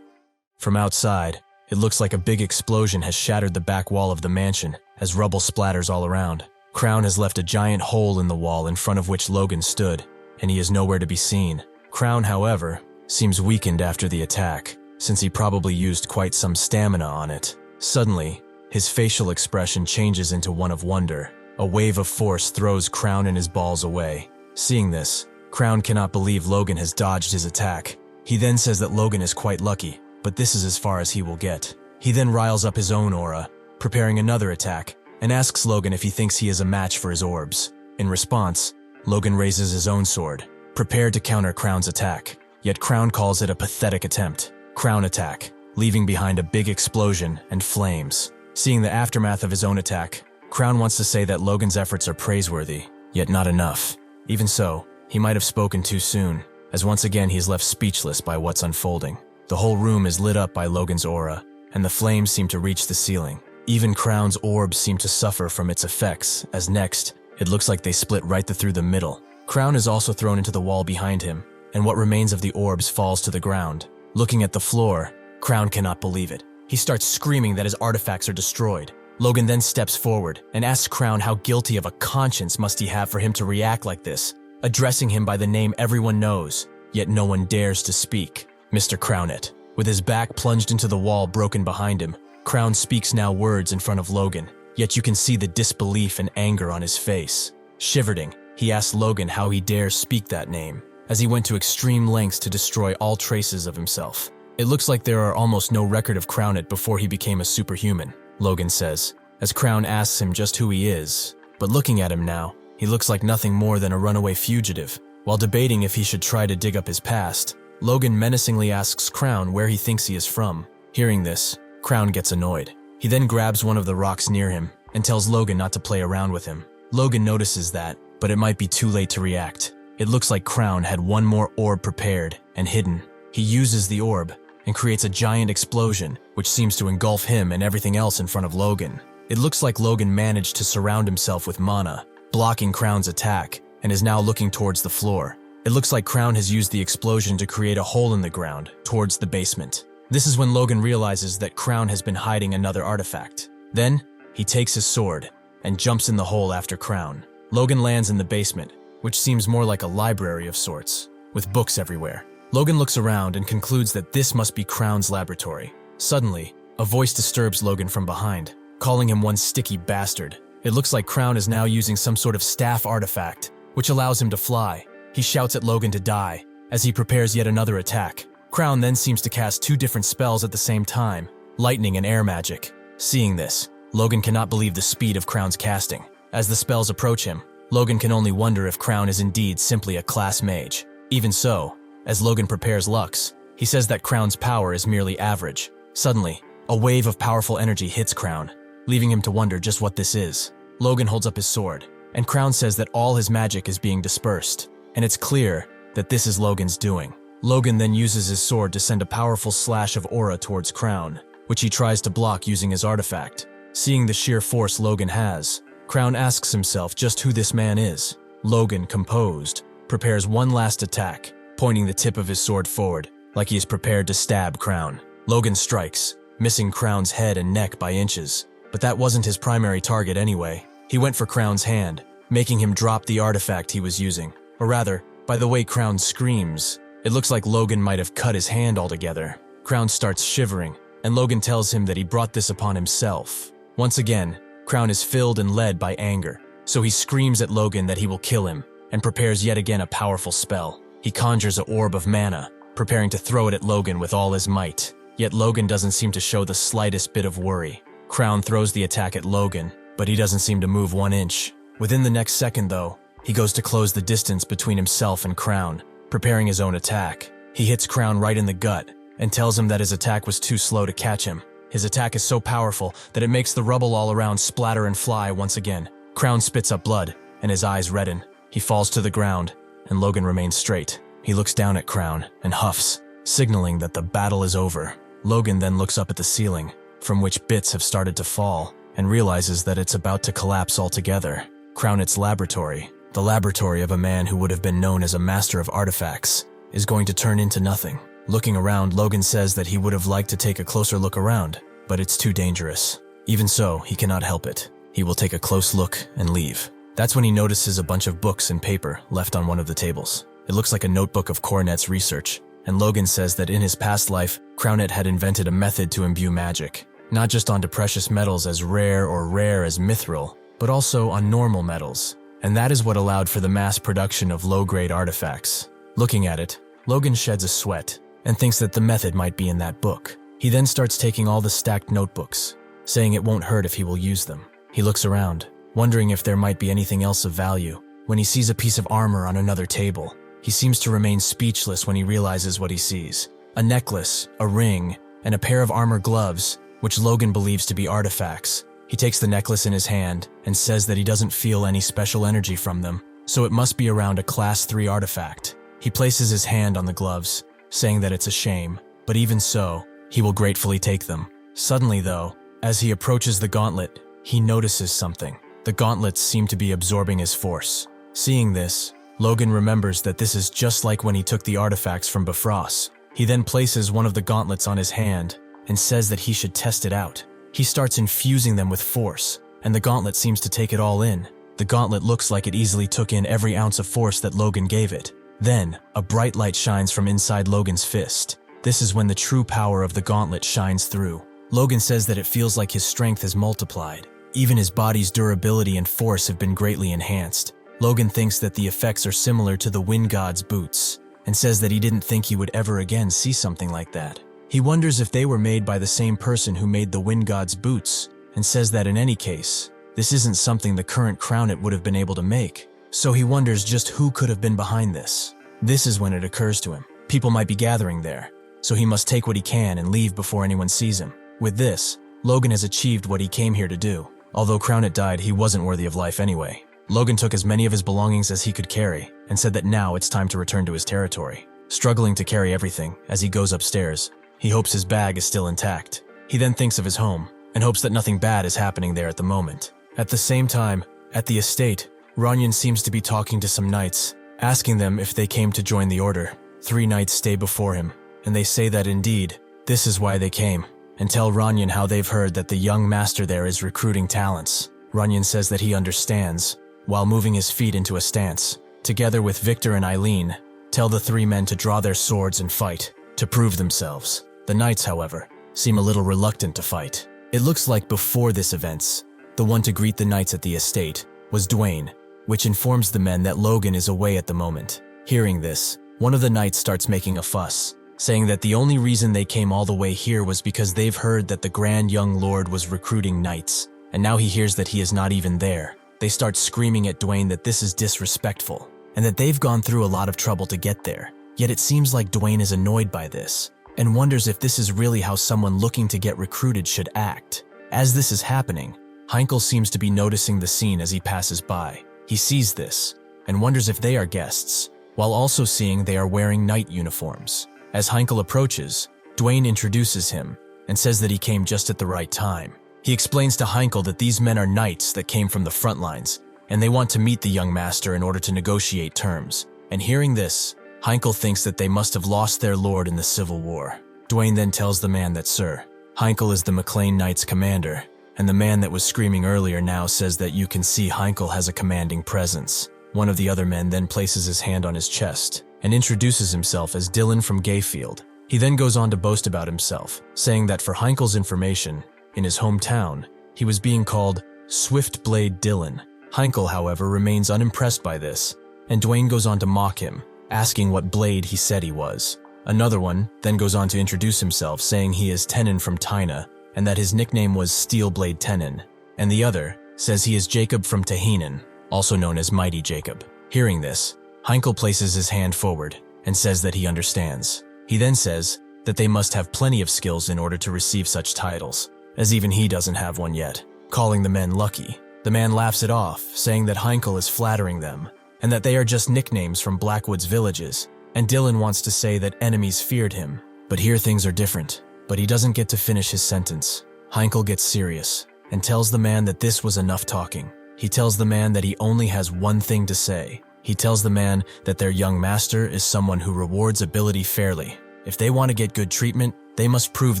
From outside, it looks like a big explosion has shattered the back wall of the mansion as rubble splatters all around. Crown has left a giant hole in the wall in front of which Logan stood, and he is nowhere to be seen. Crown, however, seems weakened after the attack, since he probably used quite some stamina on it. Suddenly, his facial expression changes into one of wonder. A wave of force throws Crown and his balls away. Seeing this, Crown cannot believe Logan has dodged his attack. He then says that Logan is quite lucky, but this is as far as he will get. He then riles up his own aura, preparing another attack, and asks Logan if he thinks he is a match for his orbs. In response, Logan raises his own sword, prepared to counter Crown's attack, yet Crown calls it a pathetic attempt. Crown attack, leaving behind a big explosion and flames. Seeing the aftermath of his own attack, Crown wants to say that Logan's efforts are praiseworthy, yet not enough. Even so, he might have spoken too soon, as once again he is left speechless by what's unfolding. The whole room is lit up by Logan's aura, and the flames seem to reach the ceiling. Even Crown's orbs seem to suffer from its effects, as next, it looks like they split right through the middle. Crown is also thrown into the wall behind him, and what remains of the orbs falls to the ground. Looking at the floor, Crown cannot believe it. He starts screaming that his artifacts are destroyed. Logan then steps forward and asks Crown how guilty of a conscience must he have for him to react like this, addressing him by the name everyone knows, yet no one dares to speak. Mr. Crownit. With his back plunged into the wall broken behind him, Crown speaks now words in front of Logan, yet you can see the disbelief and anger on his face. Shivering, he asks Logan how he dares speak that name, as he went to extreme lengths to destroy all traces of himself. It looks like there are almost no record of Crownit before he became a superhuman, Logan says, as Crown asks him just who he is. But looking at him now, he looks like nothing more than a runaway fugitive. While debating if he should try to dig up his past, Logan menacingly asks Crown where he thinks he is from. Hearing this, Crown gets annoyed. He then grabs one of the rocks near him and tells Logan not to play around with him. Logan notices that, but it might be too late to react. It looks like Crown had one more orb prepared and hidden. He uses the orb and creates a giant explosion, which seems to engulf him and everything else in front of Logan. It looks like Logan managed to surround himself with mana, blocking Crown's attack, and is now looking towards the floor. It looks like Crown has used the explosion to create a hole in the ground, towards the basement. This is when Logan realizes that Crown has been hiding another artifact. Then, he takes his sword and jumps in the hole after Crown. Logan lands in the basement, which seems more like a library of sorts, with books everywhere. Logan looks around and concludes that this must be Crown's laboratory. Suddenly, a voice disturbs Logan from behind, calling him one sticky bastard. It looks like Crown is now using some sort of staff artifact, which allows him to fly. He shouts at Logan to die, as he prepares yet another attack. Crown then seems to cast two different spells at the same time, lightning and air magic. Seeing this, Logan cannot believe the speed of Crown's casting. As the spells approach him, Logan can only wonder if Crown is indeed simply a class mage. Even so, as Logan prepares Lux, he says that Crown's power is merely average. Suddenly, a wave of powerful energy hits Crown, leaving him to wonder just what this is. Logan holds up his sword, and Crown says that all his magic is being dispersed, and it's clear that this is Logan's doing. Logan then uses his sword to send a powerful slash of aura towards Crown, which he tries to block using his artifact. Seeing the sheer force Logan has, Crown asks himself just who this man is. Logan, composed, prepares one last attack, pointing the tip of his sword forward, like he is prepared to stab Crown. Logan strikes, missing Crown's head and neck by inches. But that wasn't his primary target anyway. He went for Crown's hand, making him drop the artifact he was using. Or rather, by the way Crown screams, it looks like Logan might have cut his hand altogether. Crown starts shivering, and Logan tells him that he brought this upon himself. Once again, Crown is filled and led by anger, so he screams at Logan that he will kill him, and prepares yet again a powerful spell. He conjures an orb of mana, preparing to throw it at Logan with all his might. Yet Logan doesn't seem to show the slightest bit of worry. Crown throws the attack at Logan, but he doesn't seem to move 1 inch. Within the next second, though, he goes to close the distance between himself and Crown, preparing his own attack. He hits Crown right in the gut, and tells him that his attack was too slow to catch him. His attack is so powerful that it makes the rubble all around splatter and fly once again. Crown spits up blood, and his eyes redden. He falls to the ground, and Logan remains straight. He looks down at Crown and huffs, signaling that the battle is over. Logan then looks up at the ceiling, from which bits have started to fall, and realizes that it's about to collapse altogether. Crown's laboratory, the laboratory of a man who would have been known as a master of artifacts, is going to turn into nothing. Looking around, Logan says that he would have liked to take a closer look around, but it's too dangerous. Even so, he cannot help it. He will take a close look and leave. That's when he notices a bunch of books and paper left on one of the tables. It looks like a notebook of Cornet's research, and Logan says that in his past life, Crownet had invented a method to imbue magic, not just onto precious metals as rare as mithril, but also on normal metals, and that is what allowed for the mass production of low-grade artifacts. Looking at it, Logan sheds a sweat and thinks that the method might be in that book. He then starts taking all the stacked notebooks, saying it won't hurt if he will use them. He looks around, wondering if there might be anything else of value, when he sees a piece of armor on another table. He seems to remain speechless when he realizes what he sees. A necklace, a ring, and a pair of armor gloves, which Logan believes to be artifacts. He takes the necklace in his hand and says that he doesn't feel any special energy from them, so it must be around a Class 3 artifact. He places his hand on the gloves, saying that it's a shame, but even so, he will gratefully take them. Suddenly though, as he approaches the gauntlet, he notices something. The gauntlets seem to be absorbing his force. Seeing this, Logan remembers that this is just like when he took the artifacts from Bifrost. He then places one of the gauntlets on his hand and says that he should test it out. He starts infusing them with force, and the gauntlet seems to take it all in. The gauntlet looks like it easily took in every ounce of force that Logan gave it. Then, a bright light shines from inside Logan's fist. This is when the true power of the gauntlet shines through. Logan says that it feels like his strength has multiplied. Even his body's durability and force have been greatly enhanced. Logan thinks that the effects are similar to the Wind God's boots, and says that he didn't think he would ever again see something like that. He wonders if they were made by the same person who made the Wind God's boots, and says that in any case, this isn't something the current Crownet would have been able to make. So he wonders just who could have been behind this. This is when it occurs to him. People might be gathering there, so he must take what he can and leave before anyone sees him. With this, Logan has achieved what he came here to do. Although Crownet died, he wasn't worthy of life anyway. Logan took as many of his belongings as he could carry and said that now it's time to return to his territory. Struggling to carry everything as he goes upstairs, he hopes his bag is still intact. He then thinks of his home and hopes that nothing bad is happening there at the moment. At the same time, at the estate, Ranyan seems to be talking to some knights, asking them if they came to join the order. 3 knights stay before him, and they say that indeed, this is why they came, and tell Ranyan how they've heard that the young master there is recruiting talents. Ranyan says that he understands, while moving his feet into a stance. Together with Victor and Eileen, tell the 3 men to draw their swords and fight, to prove themselves. The knights, however, seem a little reluctant to fight. It looks like before this events, the one to greet the knights at the estate was Dwayne, which informs the men that Logan is away at the moment. Hearing this, one of the knights starts making a fuss, saying that the only reason they came all the way here was because they've heard that the Grand Young Lord was recruiting knights, and now he hears that he is not even there. They start screaming at Dwayne that this is disrespectful, and that they've gone through a lot of trouble to get there. Yet it seems like Dwayne is annoyed by this, and wonders if this is really how someone looking to get recruited should act. As this is happening, Heinkel seems to be noticing the scene as he passes by. He sees this, and wonders if they are guests, while also seeing they are wearing knight uniforms. As Heinkel approaches, Dwayne introduces him, and says that he came just at the right time. He explains to Heinkel that these men are knights that came from the front lines, and they want to meet the young master in order to negotiate terms. And hearing this, Heinkel thinks that they must have lost their lord in the Civil War. Dwayne then tells the man that Sir Heinkel is the McLain Knights commander, and the man that was screaming earlier now says that you can see Heinkel has a commanding presence. One of the other men then places his hand on his chest and introduces himself as Dylan from Gayfield. He then goes on to boast about himself, saying that for Heinkel's information, in his hometown, he was being called Swift Blade Dylan. Heinkel, however, remains unimpressed by this, and Dwayne goes on to mock him, asking what blade he said he was. Another one then goes on to introduce himself, saying he is Tenon from Tyna, and that his nickname was Steelblade Tenon, and the other says he is Jacob from Tahinan, also known as Mighty Jacob. Hearing this, Heinkel places his hand forward and says that he understands. He then says that they must have plenty of skills in order to receive such titles, as even he doesn't have one yet, calling the men lucky. The man laughs it off, saying that Heinkel is flattering them, and that they are just nicknames from Blackwood's villages, and Dylan wants to say that enemies feared him. But here things are different. But he doesn't get to finish his sentence. Heinkel gets serious, and tells the man that this was enough talking. He tells the man that he only has one thing to say. He tells the man that their young master is someone who rewards ability fairly. If they want to get good treatment, they must prove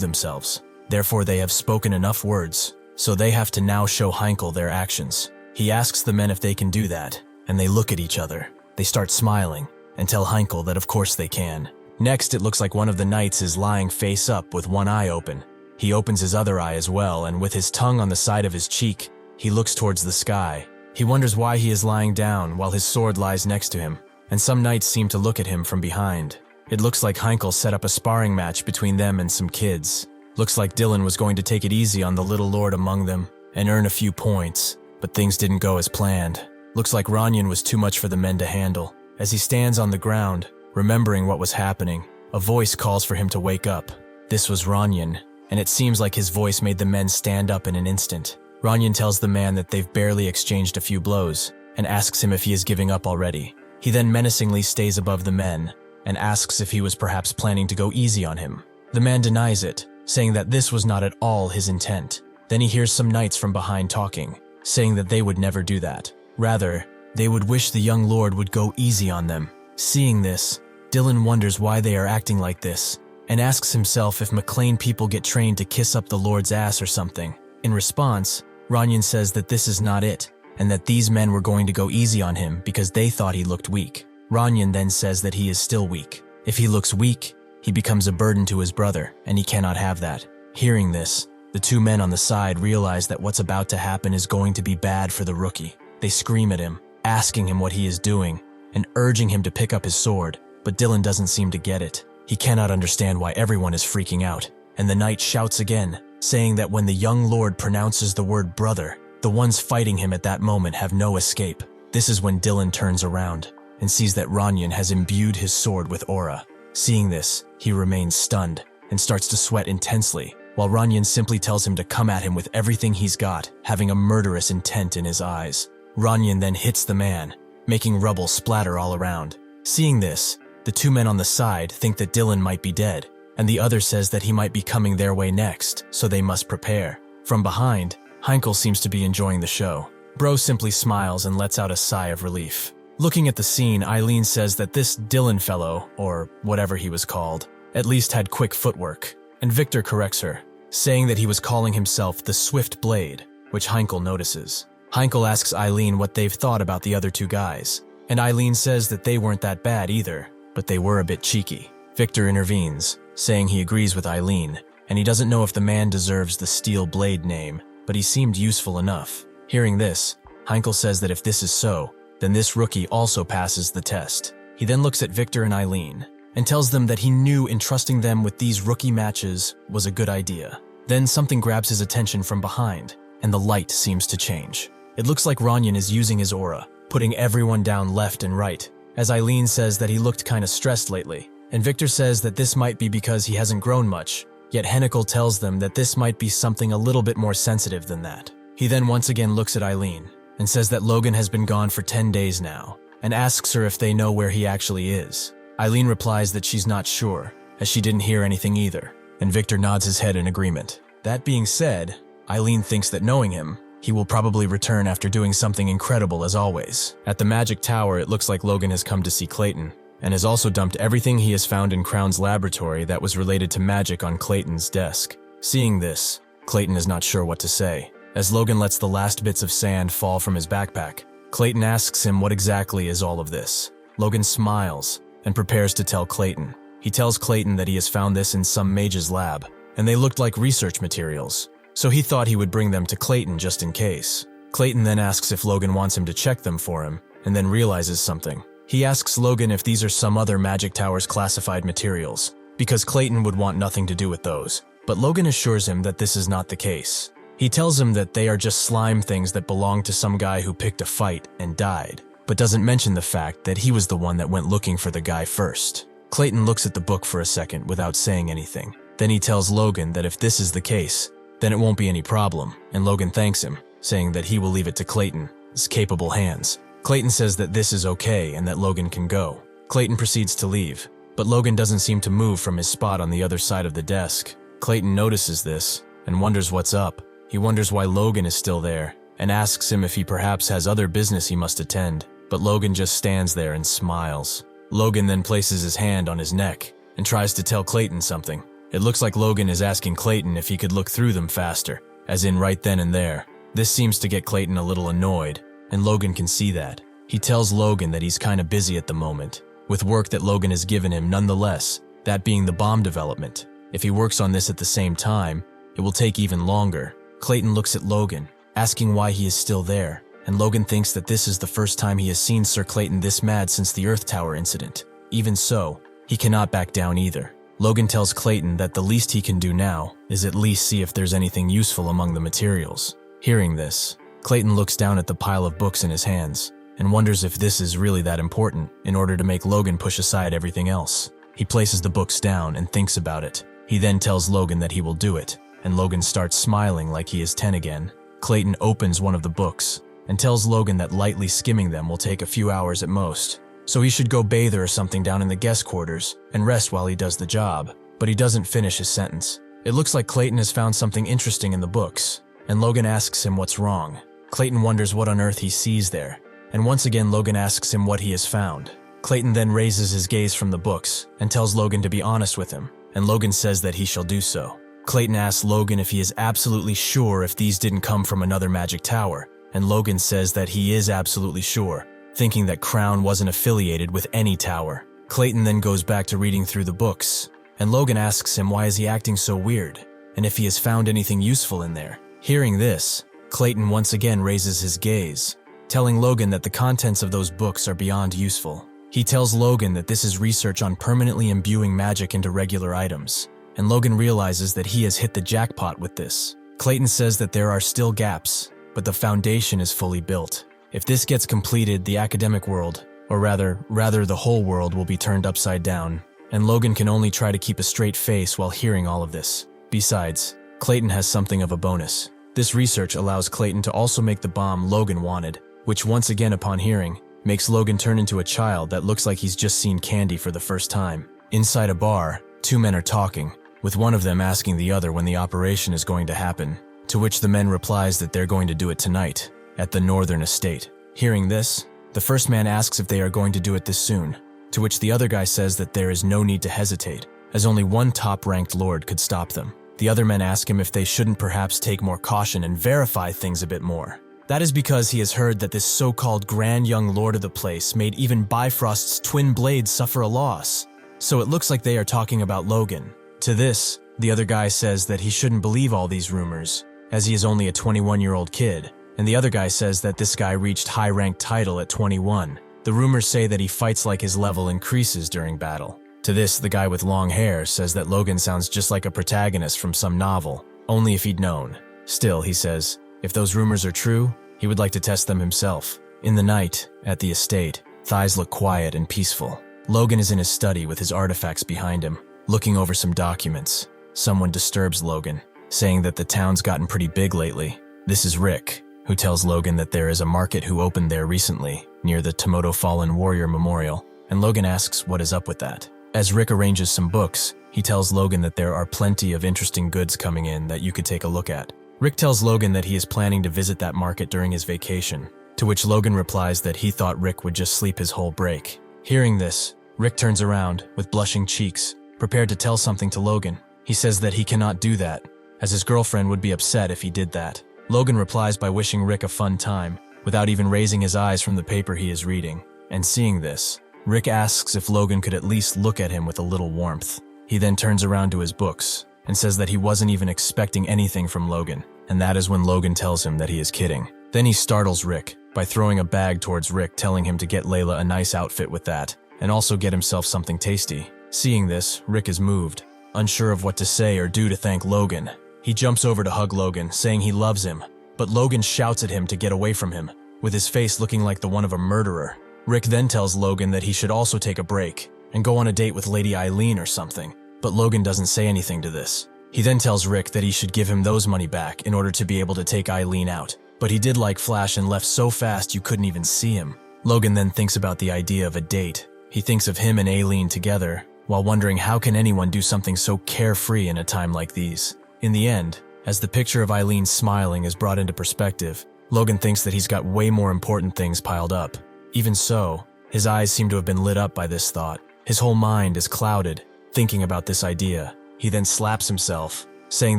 themselves. Therefore they have spoken enough words, so they have to now show Heinkel their actions. He asks the men if they can do that, and they look at each other. They start smiling, and tell Heinkel that of course they can. Next, it looks like one of the knights is lying face up with one eye open. He opens his other eye as well, and with his tongue on the side of his cheek, he looks towards the sky. He wonders why he is lying down while his sword lies next to him, and some knights seem to look at him from behind. It looks like Heinkel set up a sparring match between them and some kids. Looks like Dylan was going to take it easy on the little lord among them and earn a few points, but things didn't go as planned. Looks like Ranyan was too much for the men to handle. As he stands on the ground, remembering what was happening, a voice calls for him to wake up. This was Ranyan, and it seems like his voice made the men stand up in an instant. Ranyan tells the man that they've barely exchanged a few blows, and asks him if he is giving up already. He then menacingly stays above the men, and asks if he was perhaps planning to go easy on him. The man denies it, saying that this was not at all his intent. Then he hears some knights from behind talking, saying that they would never do that. Rather, they would wish the young lord would go easy on them. Seeing this, Dylan wonders why they are acting like this, and asks himself if McLain people get trained to kiss up the lord's ass or something. In response, Ranyan says that this is not it, and that these men were going to go easy on him because they thought he looked weak. Ranyan then says that he is still weak. If he looks weak, he becomes a burden to his brother, and he cannot have that. Hearing this, the 2 men on the side realize that what's about to happen is going to be bad for the rookie. They scream at him, asking him what he is doing, and urging him to pick up his sword, but Dylan doesn't seem to get it. He cannot understand why everyone is freaking out, and the knight shouts again, saying that when the young lord pronounces the word brother, the ones fighting him at that moment have no escape. This is when Dylan turns around and sees that Ranyan has imbued his sword with aura. Seeing this, he remains stunned and starts to sweat intensely, while Ranyan simply tells him to come at him with everything he's got, having a murderous intent in his eyes. Ranyan then hits the man, making rubble splatter all around. Seeing this, the two men on the side think that Dylan might be dead, and the other says that he might be coming their way next, so they must prepare. From behind, Heinkel seems to be enjoying the show. Bro simply smiles and lets out a sigh of relief. Looking at the scene, Eileen says that this Dylan fellow, or whatever he was called, at least had quick footwork, and Victor corrects her, saying that he was calling himself the Swift Blade, which Heinkel notices. Heinkel asks Eileen what they've thought about the other two guys, and Eileen says that they weren't that bad either, but they were a bit cheeky. Victor intervenes, saying he agrees with Eileen, and he doesn't know if the man deserves the Steel Blade name, but he seemed useful enough. Hearing this, Heinkel says that if this is so, then this rookie also passes the test. He then looks at Victor and Eileen, and tells them that he knew entrusting them with these rookie matches was a good idea. Then something grabs his attention from behind, and the light seems to change. It looks like Ranyan is using his aura, putting everyone down left and right, as Eileen says that he looked kinda stressed lately, and Victor says that this might be because he hasn't grown much, yet Heinkel tells them that this might be something a little bit more sensitive than that. He then once again looks at Eileen, and says that Logan has been gone for 10 days now, and asks her if they know where he actually is. Eileen replies that she's not sure, as she didn't hear anything either, and Victor nods his head in agreement. That being said, Eileen thinks that knowing him, he will probably return after doing something incredible as always. At the Magic Tower, it looks like Logan has come to see Clayton, and has also dumped everything he has found in Crown's laboratory that was related to magic on Clayton's desk. Seeing this, Clayton is not sure what to say. As Logan lets the last bits of sand fall from his backpack, Clayton asks him what exactly is all of this. Logan smiles and prepares to tell Clayton. He tells Clayton that he has found this in some mage's lab, and they looked like research materials, so he thought he would bring them to Clayton just in case. Clayton then asks if Logan wants him to check them for him, and then realizes something. He asks Logan if these are some other Magic Tower's classified materials, because Clayton would want nothing to do with those, but Logan assures him that this is not the case. He tells him that they are just slime things that belong to some guy who picked a fight and died, but doesn't mention the fact that he was the one that went looking for the guy first. Clayton looks at the book for a second without saying anything. Then he tells Logan that if this is the case, then it won't be any problem, and Logan thanks him, saying that he will leave it to Clayton's capable hands. Clayton says that this is okay and that Logan can go. Clayton proceeds to leave, but Logan doesn't seem to move from his spot on the other side of the desk. Clayton notices this and wonders what's up. He wonders why Logan is still there and asks him if he perhaps has other business he must attend, but Logan just stands there and smiles. Logan then places his hand on his neck and tries to tell Clayton something. It looks like Logan is asking Clayton if he could look through them faster, as in right then and there. This seems to get Clayton a little annoyed, and Logan can see that. He tells Logan that he's kinda busy at the moment, with work that Logan has given him nonetheless, that being the bomb development. If he works on this at the same time, it will take even longer. Clayton looks at Logan, asking why he is still there, and Logan thinks that this is the first time he has seen Sir Clayton this mad since the Earth Tower incident. Even so, he cannot back down either. Logan tells Clayton that the least he can do now is at least see if there's anything useful among the materials. Hearing this, Clayton looks down at the pile of books in his hands and wonders if this is really that important in order to make Logan push aside everything else. He places the books down and thinks about it. He then tells Logan that he will do it, and Logan starts smiling like he is 10 again. Clayton opens one of the books and tells Logan that lightly skimming them will take a few hours at most, so he should go bathe or something down in the guest quarters and rest while he does the job, but he doesn't finish his sentence. It looks like Clayton has found something interesting in the books, and Logan asks him what's wrong. Clayton wonders what on earth he sees there, and once again Logan asks him what he has found. Clayton then raises his gaze from the books and tells Logan to be honest with him, and Logan says that he shall do so. Clayton asks Logan if he is absolutely sure if these didn't come from another Magic Tower, and Logan says that he is absolutely sure, thinking that Crown wasn't affiliated with any tower. Clayton then goes back to reading through the books, and Logan asks him why is he acting so weird, and if he has found anything useful in there. Hearing this, Clayton once again raises his gaze, telling Logan that the contents of those books are beyond useful. He tells Logan that this is research on permanently imbuing magic into regular items, and Logan realizes that he has hit the jackpot with this. Clayton says that there are still gaps, but the foundation is fully built. If this gets completed, the academic world, or rather the whole world, will be turned upside down, and Logan can only try to keep a straight face while hearing all of this. Besides, Clayton has something of a bonus. This research allows Clayton to also make the bomb Logan wanted, which once again upon hearing, makes Logan turn into a child that looks like he's just seen candy for the first time. Inside a bar, two men are talking, with one of them asking the other when the operation is going to happen, to which the men replies that they're going to do it tonight, at the northern estate. Hearing this, the first man asks if they are going to do it this soon, to which the other guy says that there is no need to hesitate, as only one top-ranked lord could stop them. The other men ask him if they shouldn't perhaps take more caution and verify things a bit more. That is because he has heard that this so-called grand young lord of the place made even Bifrost's twin blades suffer a loss. So it looks like they are talking about Logan. To this, the other guy says that he shouldn't believe all these rumors, as he is only a 21-year-old kid, and the other guy says that this guy reached high-ranked title at 21. The rumors say that he fights like his level increases during battle. To this, the guy with long hair says that Logan sounds just like a protagonist from some novel, only if he'd known. Still, he says, if those rumors are true, he would like to test them himself. In the night, at the estate, thighs look quiet and peaceful. Logan is in his study with his artifacts behind him, looking over some documents. Someone disturbs Logan, saying that the town's gotten pretty big lately. This is Rick, who tells Logan that there is a market who opened there recently, near the Tomoto Fallen Warrior Memorial, and Logan asks what is up with that. As Rick arranges some books, he tells Logan that there are plenty of interesting goods coming in that you could take a look at. Rick tells Logan that he is planning to visit that market during his vacation, to which Logan replies that he thought Rick would just sleep his whole break. Hearing this, Rick turns around, with blushing cheeks, prepared to tell something to Logan. He says that he cannot do that, as his girlfriend would be upset if he did that. Logan replies by wishing Rick a fun time, without even raising his eyes from the paper he is reading. And seeing this, Rick asks if Logan could at least look at him with a little warmth. He then turns around to his books, and says that he wasn't even expecting anything from Logan, and that is when Logan tells him that he is kidding. Then he startles Rick by throwing a bag towards Rick, telling him to get Layla a nice outfit with that, and also get himself something tasty. Seeing this, Rick is moved, unsure of what to say or do to thank Logan. He jumps over to hug Logan, saying he loves him, but Logan shouts at him to get away from him, with his face looking like the one of a murderer. Rick then tells Logan that he should also take a break and go on a date with Lady Eileen or something, but Logan doesn't say anything to this. He then tells Rick that he should give him those money back in order to be able to take Eileen out, but he did like Flash and left so fast you couldn't even see him. Logan then thinks about the idea of a date. He thinks of him and Eileen together, while wondering how can anyone do something so carefree in a time like these. In the end, as the picture of Eileen smiling is brought into perspective, Logan thinks that he's got way more important things piled up. Even so, his eyes seem to have been lit up by this thought. His whole mind is clouded, thinking about this idea. He then slaps himself, saying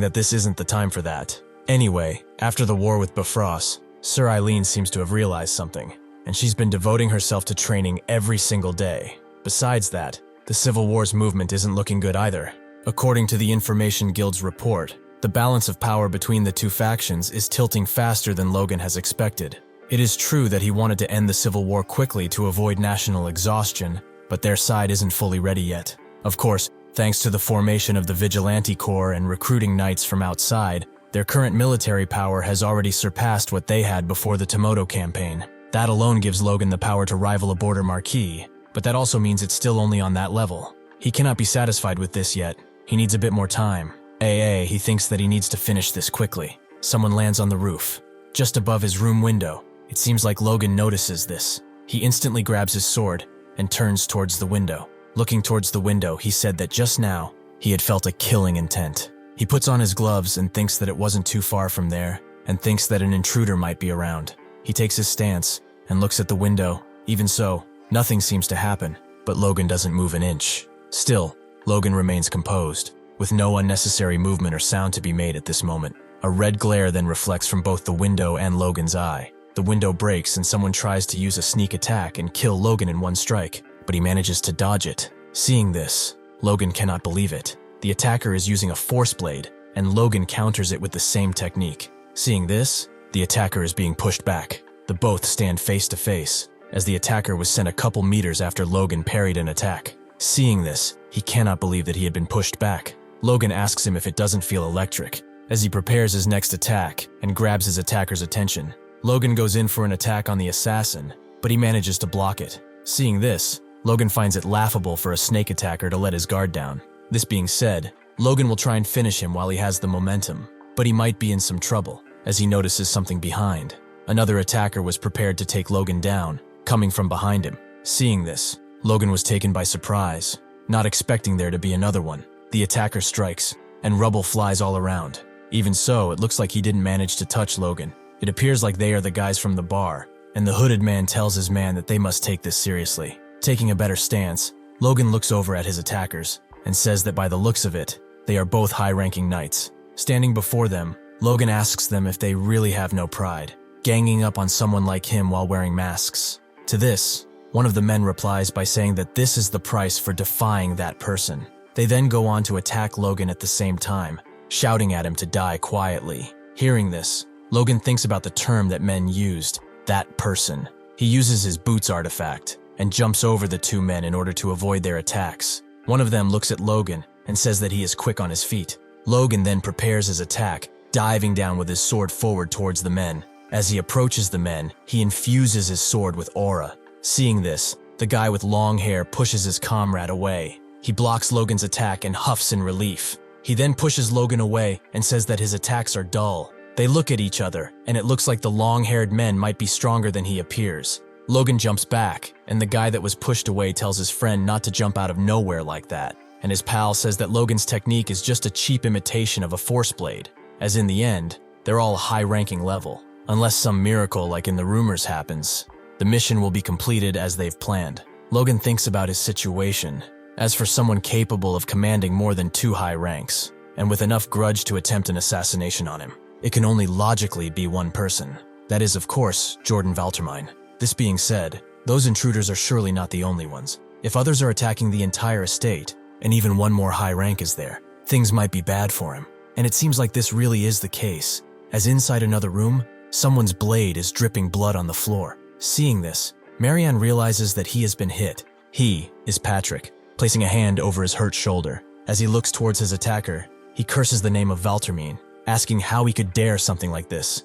that this isn't the time for that. Anyway, after the war with Bifrost, Sir Eileen seems to have realized something, and she's been devoting herself to training every single day. Besides that, the Civil War's movement isn't looking good either. According to the Information Guild's report, the balance of power between the two factions is tilting faster than Logan has expected. It is true that he wanted to end the Civil War quickly to avoid national exhaustion, but their side isn't fully ready yet. Of course, thanks to the formation of the Vigilante Corps and recruiting knights from outside, their current military power has already surpassed what they had before the Tomoto campaign. That alone gives Logan the power to rival a border marquis, but that also means it's still only on that level. He cannot be satisfied with this yet. He needs a bit more time. He thinks that he needs to finish this quickly. Someone lands on the roof, just above his room window. It seems like Logan notices this. He instantly grabs his sword and turns towards the window. Looking towards the window, he said that just now, he had felt a killing intent. He puts on his gloves and thinks that it wasn't too far from there, and thinks that an intruder might be around. He takes his stance and looks at the window. Even so, nothing seems to happen, but Logan doesn't move an inch. Still, Logan remains composed, with no unnecessary movement or sound to be made at this moment. A red glare then reflects from both the window and Logan's eye. The window breaks and someone tries to use a sneak attack and kill Logan in one strike, but he manages to dodge it. Seeing this, Logan cannot believe it. The attacker is using a force blade, and Logan counters it with the same technique. Seeing this, the attacker is being pushed back. The both stand face to face, as the attacker was sent a couple meters after Logan parried an attack. Seeing this, he cannot believe that he had been pushed back. Logan asks him if it doesn't feel electric, as he prepares his next attack and grabs his attacker's attention. Logan goes in for an attack on the assassin, but he manages to block it. Seeing this, Logan finds it laughable for a snake attacker to let his guard down. This being said, Logan will try and finish him while he has the momentum, but he might be in some trouble, as he notices something behind. Another attacker was prepared to take Logan down, coming from behind him. Seeing this, Logan was taken by surprise, not expecting there to be another one. The attacker strikes, and rubble flies all around. Even so, it looks like he didn't manage to touch Logan. It appears like they are the guys from the bar, and the hooded man tells his man that they must take this seriously. Taking a better stance, Logan looks over at his attackers and says that by the looks of it, they are both high-ranking knights. Standing before them, Logan asks them if they really have no pride, ganging up on someone like him while wearing masks. To this, one of the men replies by saying that this is the price for defying that person. They then go on to attack Logan at the same time, shouting at him to die quietly. Hearing this, Logan thinks about the term that men used, that person. He uses his boots artifact and jumps over the two men in order to avoid their attacks. One of them looks at Logan and says that he is quick on his feet. Logan then prepares his attack, diving down with his sword forward towards the men. As he approaches the men, he infuses his sword with aura. Seeing this, the guy with long hair pushes his comrade away. He blocks Logan's attack and huffs in relief. He then pushes Logan away and says that his attacks are dull. They look at each other, and it looks like the long-haired men might be stronger than he appears. Logan jumps back, and the guy that was pushed away tells his friend not to jump out of nowhere like that. And his pal says that Logan's technique is just a cheap imitation of a force blade, as in the end, they're all high-ranking level. Unless some miracle like in the rumors happens, the mission will be completed as they've planned. Logan thinks about his situation. As for someone capable of commanding more than 2 high ranks, and with enough grudge to attempt an assassination on him, it can only logically be one person. That is, of course, Jordan Valtermine. This being said, those intruders are surely not the only ones. If others are attacking the entire estate, and even one more high rank is there, things might be bad for him. And it seems like this really is the case, as inside another room, someone's blade is dripping blood on the floor. Seeing this, Marianne realizes that he has been hit. He is Patrick, placing a hand over his hurt shoulder. As he looks towards his attacker, he curses the name of Valtermine, asking how he could dare something like this.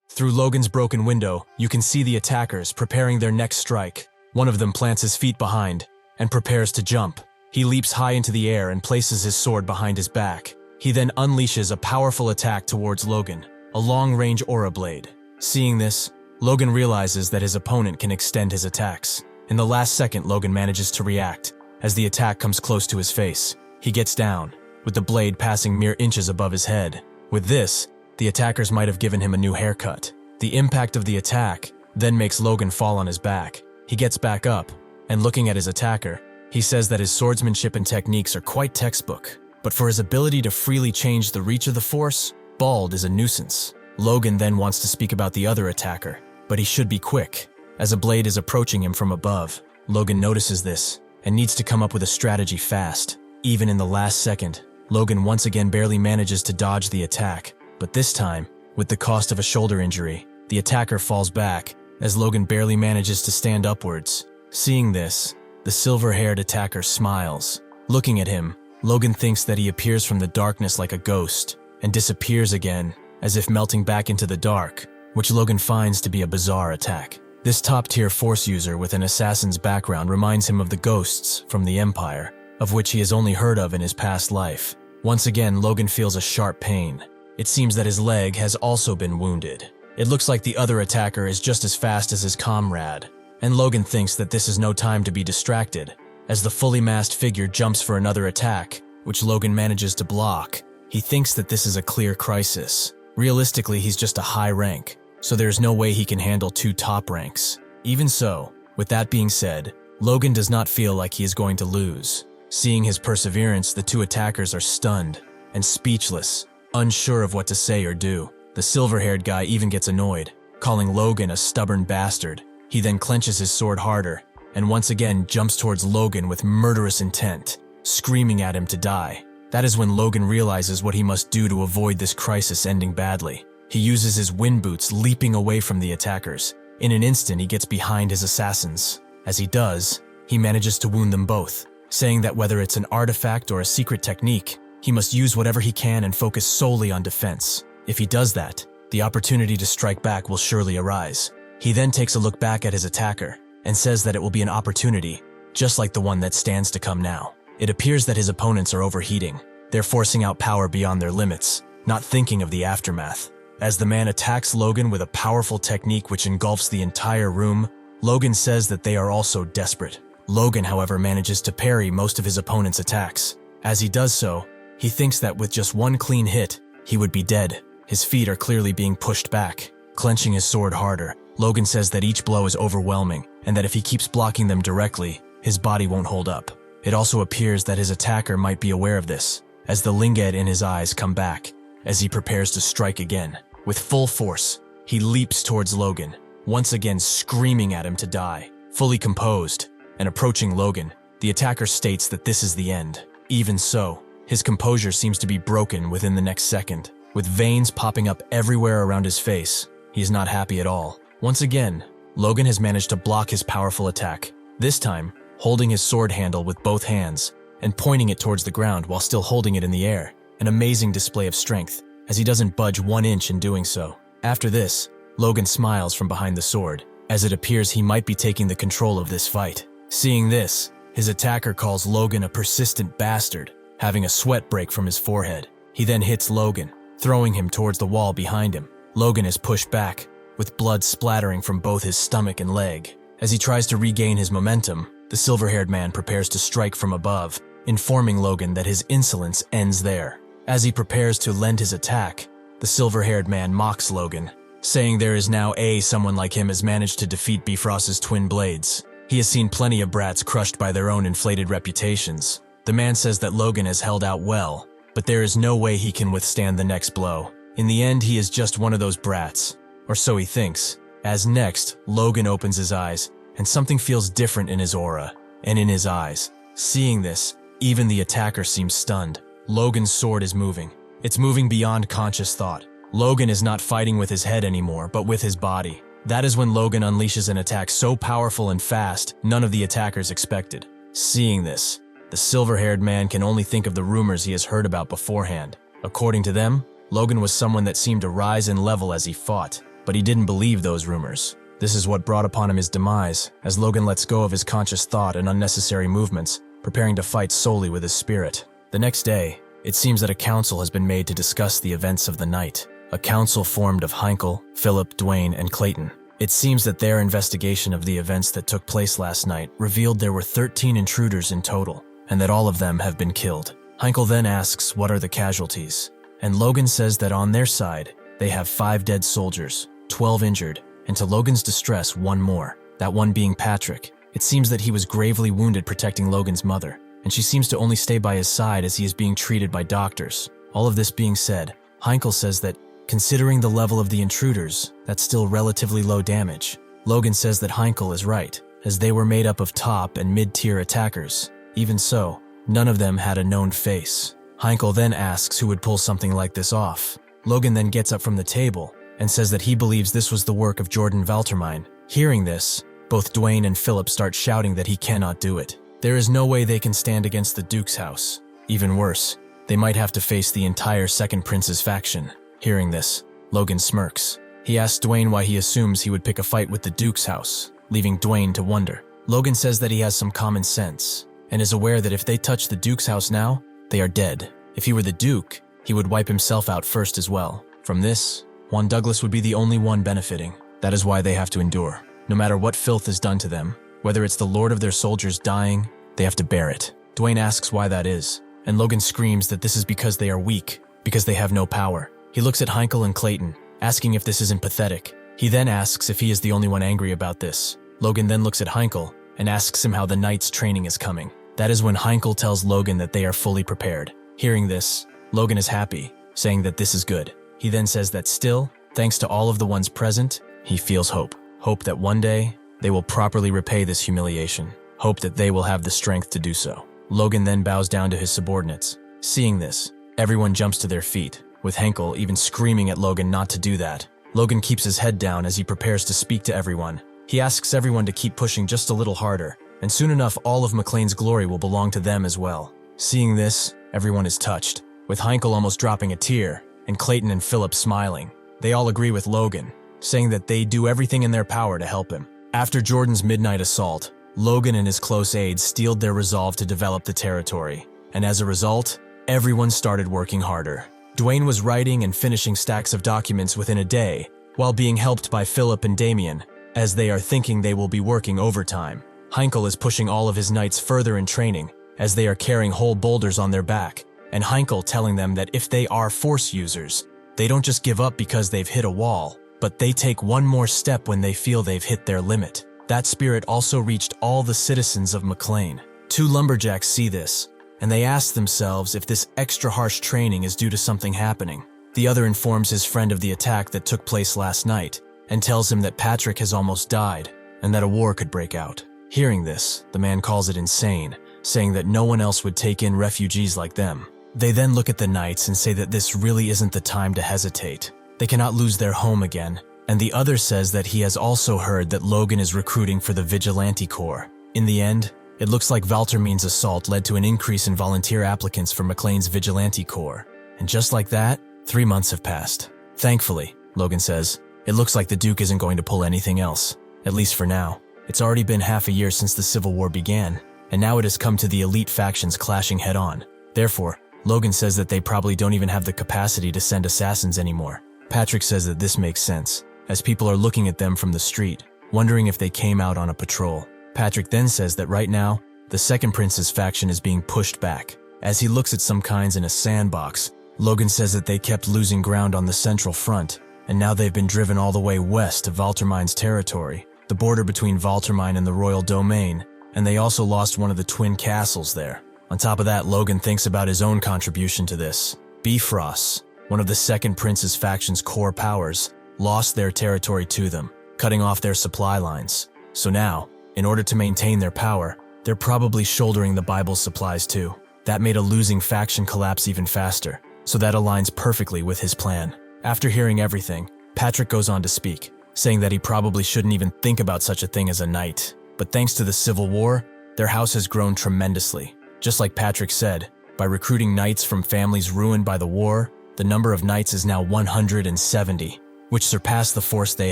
Through Logan's broken window, you can see the attackers preparing their next strike. One of them plants his feet behind and prepares to jump. He leaps high into the air and places his sword behind his back. He then unleashes a powerful attack towards Logan, a long-range aura blade. Seeing this, Logan realizes that his opponent can extend his attacks. In the last second, Logan manages to react. As the attack comes close to his face, he gets down, with the blade passing mere inches above his head. With this, the attackers might have given him a new haircut. The impact of the attack then makes Logan fall on his back. He gets back up, and looking at his attacker, he says that his swordsmanship and techniques are quite textbook. But for his ability to freely change the reach of the force, Bald is a nuisance. Logan then wants to speak about the other attacker, but he should be quick, as a blade is approaching him from above. Logan notices this, and needs to come up with a strategy fast. Even in the last second, Logan once again barely manages to dodge the attack, but this time, with the cost of a shoulder injury, the attacker falls back, as Logan barely manages to stand upwards. Seeing this, the silver-haired attacker smiles. Looking at him, Logan thinks that he appears from the darkness like a ghost, and disappears again, as if melting back into the dark, which Logan finds to be a bizarre attack. This top-tier force user with an assassin's background reminds him of the ghosts from the Empire, of which he has only heard of in his past life. Once again, Logan feels a sharp pain. It seems that his leg has also been wounded. It looks like the other attacker is just as fast as his comrade, and Logan thinks that this is no time to be distracted. As the fully masked figure jumps for another attack, which Logan manages to block, he thinks that this is a clear crisis. Realistically, he's just a high rank, so there's no way he can handle 2 top ranks. Even so, with that being said, Logan does not feel like he is going to lose. Seeing his perseverance, the 2 attackers are stunned and speechless, unsure of what to say or do. The silver-haired guy even gets annoyed, calling Logan a stubborn bastard. He then clenches his sword harder, and once again jumps towards Logan with murderous intent, screaming at him to die. That is when Logan realizes what he must do to avoid this crisis ending badly. He uses his wind boots, leaping away from the attackers. In an instant, he gets behind his assassins. As he does, he manages to wound them both, saying that whether it's an artifact or a secret technique, he must use whatever he can and focus solely on defense. If he does that, the opportunity to strike back will surely arise. He then takes a look back at his attacker and says that it will be an opportunity, just like the one that stands to come now. It appears that his opponents are overheating. They're forcing out power beyond their limits, not thinking of the aftermath. As the man attacks Logan with a powerful technique which engulfs the entire room, Logan says that they are also desperate. Logan, however, manages to parry most of his opponent's attacks. As he does so, he thinks that with just one clean hit, he would be dead. His feet are clearly being pushed back. Clenching his sword harder, Logan says that each blow is overwhelming and that if he keeps blocking them directly, his body won't hold up. It also appears that his attacker might be aware of this, as the linged in his eyes come back as he prepares to strike again. With full force, he leaps towards Logan, once again screaming at him to die. Fully composed and approaching Logan, the attacker states that this is the end. Even so, his composure seems to be broken within the next second. With veins popping up everywhere around his face, he is not happy at all. Once again, Logan has managed to block his powerful attack, this time holding his sword handle with both hands and pointing it towards the ground while still holding it in the air. An amazing display of strength, as he doesn't budge 1 inch in doing so. After this, Logan smiles from behind the sword, as it appears he might be taking the control of this fight. Seeing this, his attacker calls Logan a persistent bastard, having a sweat break from his forehead. He then hits Logan, throwing him towards the wall behind him. Logan is pushed back, with blood splattering from both his stomach and leg. As he tries to regain his momentum, the silver-haired man prepares to strike from above, informing Logan that his insolence ends there. As he prepares to lend his attack, the silver-haired man mocks Logan, saying there is now someone like him has managed to defeat Bifrost's twin blades. He has seen plenty of brats crushed by their own inflated reputations. The man says that Logan has held out well, but there is no way he can withstand the next blow. In the end, he is just one of those brats, or so he thinks. As next, Logan opens his eyes, and something feels different in his aura, and in his eyes. Seeing this, even the attacker seems stunned. Logan's sword is moving. It's moving beyond conscious thought. Logan is not fighting with his head anymore, but with his body. That is when Logan unleashes an attack so powerful and fast, none of the attackers expected. Seeing this, the silver-haired man can only think of the rumors he has heard about beforehand. According to them, Logan was someone that seemed to rise in level as he fought, but he didn't believe those rumors. This is what brought upon him his demise, as Logan lets go of his conscious thought and unnecessary movements, preparing to fight solely with his spirit. The next day, it seems that a council has been made to discuss the events of the night. A council formed of Heinkel, Philip, Dwayne, and Clayton. It seems that their investigation of the events that took place last night revealed there were 13 intruders in total, and that all of them have been killed. Heinkel then asks what are the casualties, and Logan says that on their side, they have 5 dead soldiers, 12 injured, and to Logan's distress, 1 more, that one being Patrick. It seems that he was gravely wounded protecting Logan's mother, and she seems to only stay by his side as he is being treated by doctors. All of this being said, Heinkel says that, considering the level of the intruders, that's still relatively low damage. Logan says that Heinkel is right, as they were made up of top and mid-tier attackers. Even so, none of them had a known face. Heinkel then asks who would pull something like this off. Logan then gets up from the table and says that he believes this was the work of Jordan Valtermine. Hearing this, both Dwayne and Philip start shouting that he cannot do it. There is no way they can stand against the Duke's house. Even worse, they might have to face the entire Second Prince's faction. Hearing this, Logan smirks. He asks Dwayne why he assumes he would pick a fight with the Duke's house, leaving Dwayne to wonder. Logan says that he has some common sense, and is aware that if they touch the Duke's house now, they are dead. If he were the Duke, he would wipe himself out first as well. From this, Juan Douglas would be the only one benefiting. That is why they have to endure. No matter what filth is done to them, whether it's the lord of their soldiers dying, they have to bear it. Dwayne asks why that is, and Logan screams that this is because they are weak, because they have no power. He looks at Heinkel and Clayton, asking if this isn't pathetic. He then asks if he is the only one angry about this. Logan then looks at Heinkel and asks him how the knight's training is coming. That is when Heinkel tells Logan that they are fully prepared. Hearing this, Logan is happy, saying that this is good. He then says that still, thanks to all of the ones present, he feels hope. Hope that one day, they will properly repay this humiliation. Hope that they will have the strength to do so. Logan then bows down to his subordinates. Seeing this, everyone jumps to their feet, with Heinkel even screaming at Logan not to do that. Logan keeps his head down as he prepares to speak to everyone. He asks everyone to keep pushing just a little harder, and soon enough all of McLain's glory will belong to them as well. Seeing this, everyone is touched, with Heinkel almost dropping a tear, and Clayton and Philip smiling. They all agree with Logan, saying that they do everything in their power to help him. After Jordan's midnight assault, Logan and his close aides steeled their resolve to develop the territory, and as a result, everyone started working harder. Dwayne was writing and finishing stacks of documents within a day, while being helped by Philip and Damien, as they are thinking they will be working overtime. Heinkel is pushing all of his knights further in training, as they are carrying whole boulders on their back, and Heinkel telling them that if they are force users, they don't just give up because they've hit a wall, but they take one more step when they feel they've hit their limit. That spirit also reached all the citizens of McLain. 2 lumberjacks see this, and they ask themselves if this extra harsh training is due to something happening. The other informs his friend of the attack that took place last night, and tells him that Patrick has almost died, and that a war could break out. Hearing this, the man calls it insane, saying that no one else would take in refugees like them. They then look at the knights and say that this really isn't the time to hesitate. They cannot lose their home again, and the other says that he has also heard that Logan is recruiting for the Vigilante Corps. In the end, it looks like Valtermine's assault led to an increase in volunteer applicants for McLain's Vigilante Corps. And just like that, 3 months have passed. Thankfully, Logan says, it looks like the Duke isn't going to pull anything else, at least for now. It's already been half a year since the Civil War began, and now it has come to the elite factions clashing head-on. Therefore, Logan says that they probably don't even have the capacity to send assassins anymore. Patrick says that this makes sense, as people are looking at them from the street, wondering if they came out on a patrol. Patrick then says that right now, the Second Prince's faction is being pushed back. As he looks at some kinds in a sandbox, Logan says that they kept losing ground on the Central Front, and now they've been driven all the way west to Valtermine's territory, the border between Valtermine and the Royal Domain, and they also lost one of the twin castles there. On top of that, Logan thinks about his own contribution to this. Bifrost, one of the Second Prince's faction's core powers, lost their territory to them, cutting off their supply lines. So now, in order to maintain their power, they're probably shouldering the Bible's supplies too. That made a losing faction collapse even faster, so that aligns perfectly with his plan. After hearing everything, Patrick goes on to speak, saying that he probably shouldn't even think about such a thing as a knight. But thanks to the Civil War, their house has grown tremendously. Just like Patrick said, by recruiting knights from families ruined by the war, the number of knights is now 170, which surpassed the force they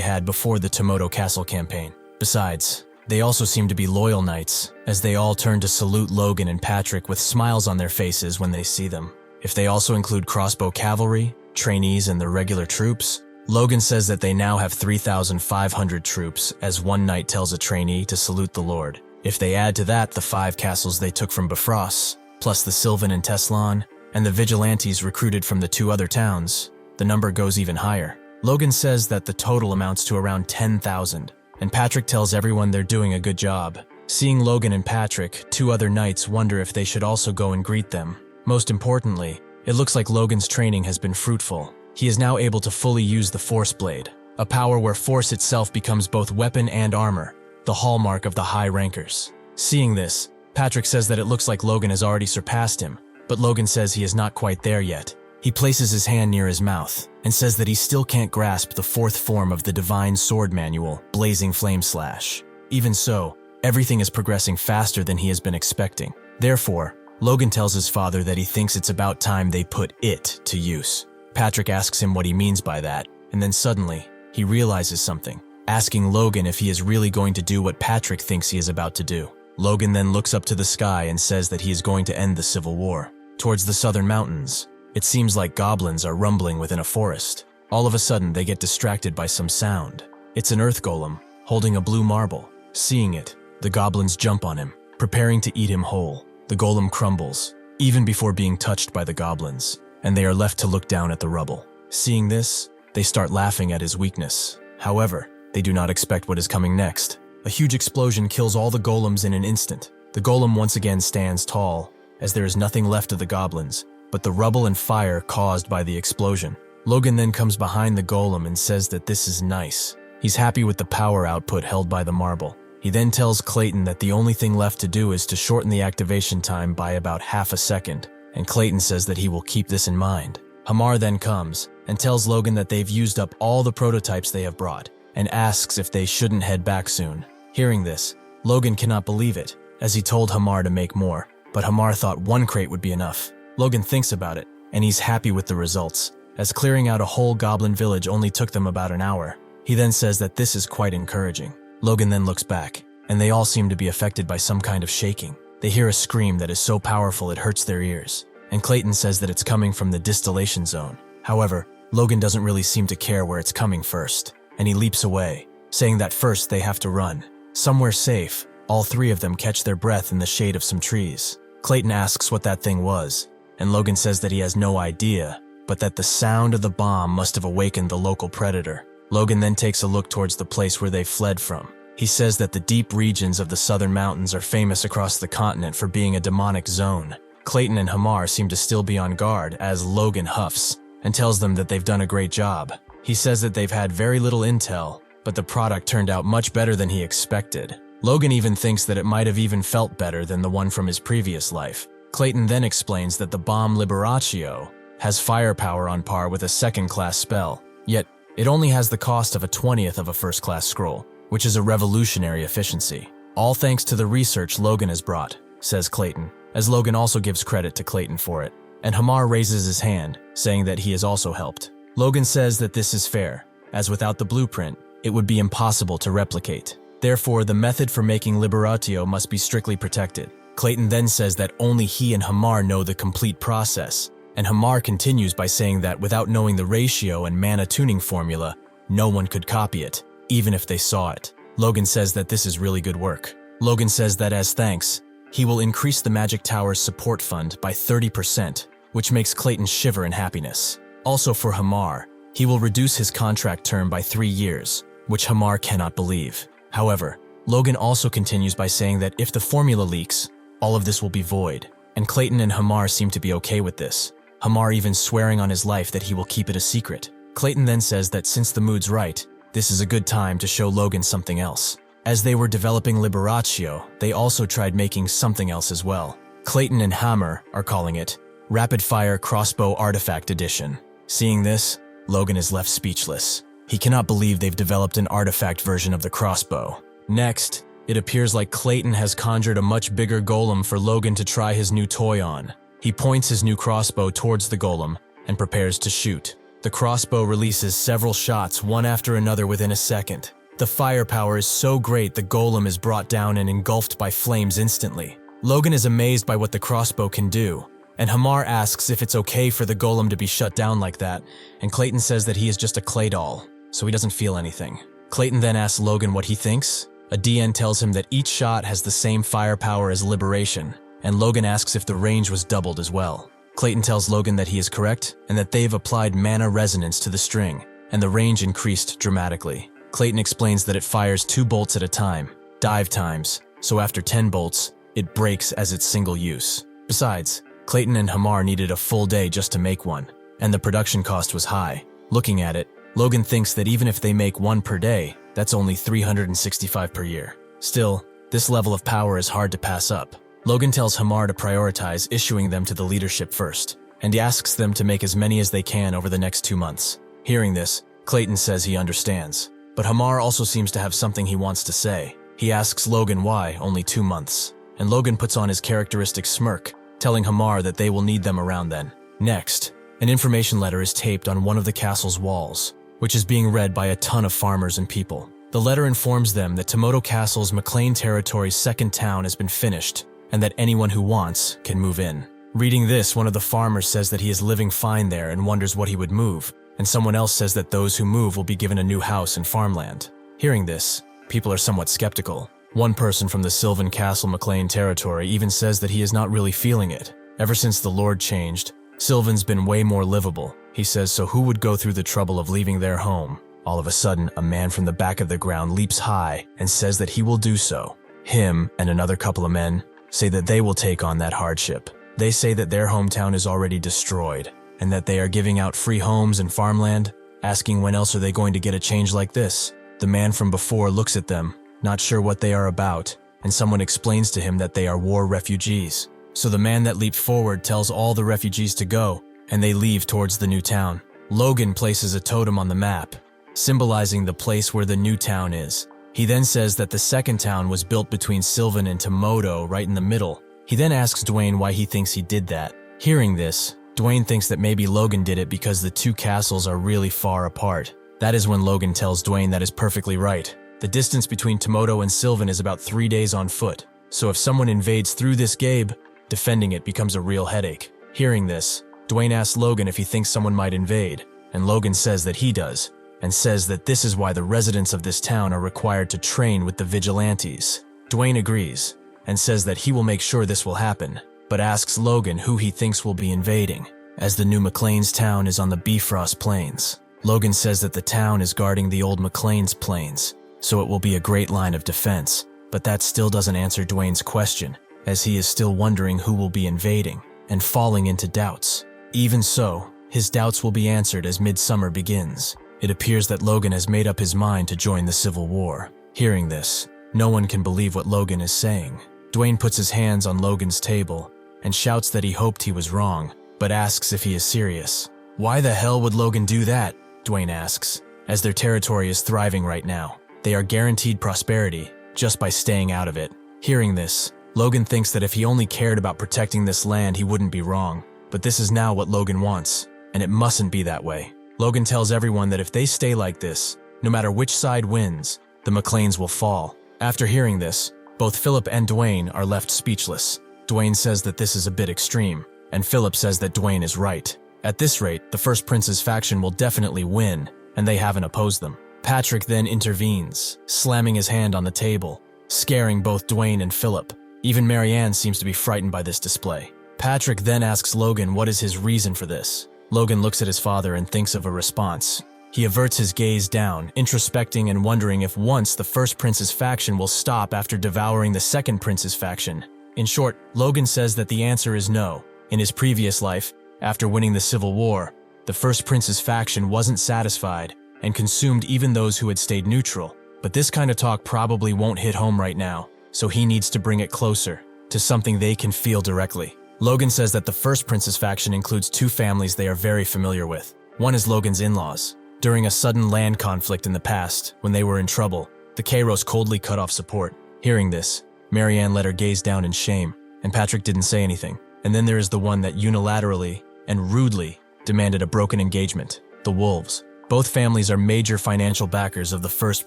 had before the Tomoto Castle campaign. Besides, they also seem to be loyal knights, as they all turn to salute Logan and Patrick with smiles on their faces when they see them. If they also include crossbow cavalry, trainees, and the regular troops, Logan says that they now have 3,500 troops, as one knight tells a trainee to salute the Lord. If they add to that the 5 castles they took from Bifrost, plus the Sylvan and Teslan, and the vigilantes recruited from the 2 other towns, the number goes even higher. Logan says that the total amounts to around 10,000, and Patrick tells everyone they're doing a good job. Seeing Logan and Patrick, 2 other knights wonder if they should also go and greet them. Most importantly, it looks like Logan's training has been fruitful. He is now able to fully use the Force Blade, a power where force itself becomes both weapon and armor, the hallmark of the high rankers. Seeing this, Patrick says that it looks like Logan has already surpassed him, but Logan says he is not quite there yet. He places his hand near his mouth and says that he still can't grasp the 4th form of the Divine Sword Manual, Blazing Flame Slash. Even so, everything is progressing faster than he has been expecting. Therefore, Logan tells his father that he thinks it's about time they put it to use. Patrick asks him what he means by that, and then suddenly, he realizes something, asking Logan if he is really going to do what Patrick thinks he is about to do. Logan then looks up to the sky and says that he is going to end the Civil War. Towards the southern mountains, it seems like goblins are rumbling within a forest. All of a sudden, they get distracted by some sound. It's an earth golem, holding a blue marble. Seeing it, the goblins jump on him, preparing to eat him whole. The golem crumbles, even before being touched by the goblins, and they are left to look down at the rubble. Seeing this, they start laughing at his weakness. However, they do not expect what is coming next. A huge explosion kills all the golems in an instant. The golem once again stands tall, as there is nothing left of the goblins, but the rubble and fire caused by the explosion. Logan then comes behind the golem and says that this is nice. He's happy with the power output held by the marble. He then tells Clayton that the only thing left to do is to shorten the activation time by about half a second, and Clayton says that he will keep this in mind. Hamar then comes and tells Logan that they've used up all the prototypes they have brought, and asks if they shouldn't head back soon. Hearing this, Logan cannot believe it, as he told Hamar to make more, but Hamar thought 1 crate would be enough. Logan thinks about it, and he's happy with the results, as clearing out a whole goblin village only took them about an hour. He then says that this is quite encouraging. Logan then looks back, and they all seem to be affected by some kind of shaking. They hear a scream that is so powerful it hurts their ears, and Clayton says that it's coming from the distillation zone. However, Logan doesn't really seem to care where it's coming first, and he leaps away, saying that first they have to run. Somewhere safe, all three of them catch their breath in the shade of some trees. Clayton asks what that thing was, and Logan says that he has no idea, but that the sound of the bomb must have awakened the local predator. Logan then takes a look towards the place where they fled from. He says that the deep regions of the southern mountains are famous across the continent for being a demonic zone. Clayton and Hamar seem to still be on guard as Logan huffs and tells them that they've done a great job. He says that they've had very little intel, but the product turned out much better than he expected. Logan even thinks that it might have even felt better than the one from his previous life. Clayton then explains that the bomb Liberatio has firepower on par with a second-class spell, yet it only has the cost of a 20th of a first-class scroll, which is a revolutionary efficiency. All thanks to the research Logan has brought, says Clayton, as Logan also gives credit to Clayton for it, and Hamar raises his hand, saying that he has also helped. Logan says that this is fair, as without the blueprint, it would be impossible to replicate. Therefore, the method for making Liberatio must be strictly protected. Clayton then says that only he and Hamar know the complete process, and Hamar continues by saying that without knowing the ratio and mana tuning formula, no one could copy it, even if they saw it. Logan says that this is really good work. Logan says that as thanks, he will increase the Magic Tower's support fund by 30%, which makes Clayton shiver in happiness. Also for Hamar, he will reduce his contract term by 3 years, which Hamar cannot believe. However, Logan also continues by saying that if the formula leaks, all of this will be void, and Clayton and Hamar seem to be okay with this. Hamar even swearing on his life that he will keep it a secret. Clayton then says that since the mood's right, this is a good time to show Logan something else. As they were developing Liberatio, they also tried making something else as well. Clayton and Hammer are calling it Rapid Fire Crossbow Artifact Edition. Seeing this, Logan is left speechless. He cannot believe they've developed an artifact version of the crossbow. Next, it appears like Clayton has conjured a much bigger golem for Logan to try his new toy on. He points his new crossbow towards the golem and prepares to shoot. The crossbow releases several shots one after another within a second. The firepower is so great the golem is brought down and engulfed by flames instantly. Logan is amazed by what the crossbow can do, and Hamar asks if it's okay for the golem to be shut down like that, and Clayton says that he is just a clay doll, so he doesn't feel anything. Clayton then asks Logan what he thinks. A DN tells him that each shot has the same firepower as Liberation, and Logan asks if the range was doubled as well. Clayton tells Logan that he is correct, and that they've applied mana resonance to the string, and the range increased dramatically. Clayton explains that it fires 2 bolts at a time, dive times, so after 10 bolts, it breaks as its single use. Besides, Clayton and Hamar needed a full day just to make one, and the production cost was high. Looking at it, Logan thinks that even if they make 1 per day, that's only 365 per year. Still, this level of power is hard to pass up. Logan tells Hamar to prioritize issuing them to the leadership first, and he asks them to make as many as they can over the next 2 months. Hearing this, Clayton says he understands, but Hamar also seems to have something he wants to say. He asks Logan why only 2 months, and Logan puts on his characteristic smirk, telling Hamar that they will need them around then. Next, an information letter is taped on one of the castle's walls, which is being read by a ton of farmers and people. The letter informs them that Tomoto Castle's McLain Territory's second town has been finished, and that anyone who wants can move in. Reading this, one of the farmers says that he is living fine there and wonders what he would move, and someone else says that those who move will be given a new house and farmland. Hearing this, people are somewhat skeptical. One person from the Sylvan Castle McLain Territory even says that he is not really feeling it. Ever since the Lord changed, Sylvan's been way more livable. He says, so who would go through the trouble of leaving their home? All of a sudden, a man from the back of the ground leaps high and says that he will do so. Him and another couple of men say that they will take on that hardship. They say that their hometown is already destroyed, and that they are giving out free homes and farmland, asking when else are they going to get a change like this. The man from before looks at them, not sure what they are about, and someone explains to him that they are war refugees. So the man that leaped forward tells all the refugees to go, and they leave towards the new town. Logan places a totem on the map, symbolizing the place where the new town is. He then says that the second town was built between Sylvan and Tomoto, right in the middle. He then asks Dwayne why he thinks he did that. Hearing this, Dwayne thinks that maybe Logan did it because the 2 castles are really far apart. That is when Logan tells Dwayne that is perfectly right. The distance between Tomoto and Sylvan is about 3 days on foot, so if someone invades through this gabe, defending it becomes a real headache. Hearing this, Dwayne asks Logan if he thinks someone might invade, and Logan says that he does, and says that this is why the residents of this town are required to train with the vigilantes. Dwayne agrees, and says that he will make sure this will happen, but asks Logan who he thinks will be invading, as the new McLain's town is on the Bifrost Plains. Logan says that the town is guarding the old McLain's plains, so it will be a great line of defense, but that still doesn't answer Dwayne's question, as he is still wondering who will be invading, and falling into doubts. Even so, his doubts will be answered as midsummer begins. It appears that Logan has made up his mind to join the Civil War. Hearing this, no one can believe what Logan is saying. Dwayne puts his hands on Logan's table and shouts that he hoped he was wrong, but asks if he is serious. Why the hell would Logan do that? Dwayne asks, as their territory is thriving right now. They are guaranteed prosperity just by staying out of it. Hearing this, Logan thinks that if he only cared about protecting this land, he wouldn't be wrong. But this is now what Logan wants, and it mustn't be that way. Logan tells everyone that if they stay like this, no matter which side wins, the McLains will fall. After hearing this, both Philip and Dwayne are left speechless. Dwayne says that this is a bit extreme, and Philip says that Dwayne is right. At this rate, the First Prince's faction will definitely win, and they haven't opposed them. Patrick then intervenes, slamming his hand on the table, scaring both Dwayne and Philip. Even Marianne seems to be frightened by this display. Patrick then asks Logan what is his reason for this. Logan looks at his father and thinks of a response. He averts his gaze down, introspecting and wondering if once the First Prince's faction will stop after devouring the Second Prince's faction. In short, Logan says that the answer is no. In his previous life, after winning the Civil War, the First Prince's faction wasn't satisfied and consumed even those who had stayed neutral. But this kind of talk probably won't hit home right now, so he needs to bring it closer to something they can feel directly. Logan says that the First Prince's faction includes two families they are very familiar with. One is Logan's in-laws. During a sudden land conflict in the past, when they were in trouble, the Kairos coldly cut off support. Hearing this, Marianne let her gaze down in shame, and Patrick didn't say anything. And then there is the one that unilaterally and rudely demanded a broken engagement, the Wolves. Both families are major financial backers of the First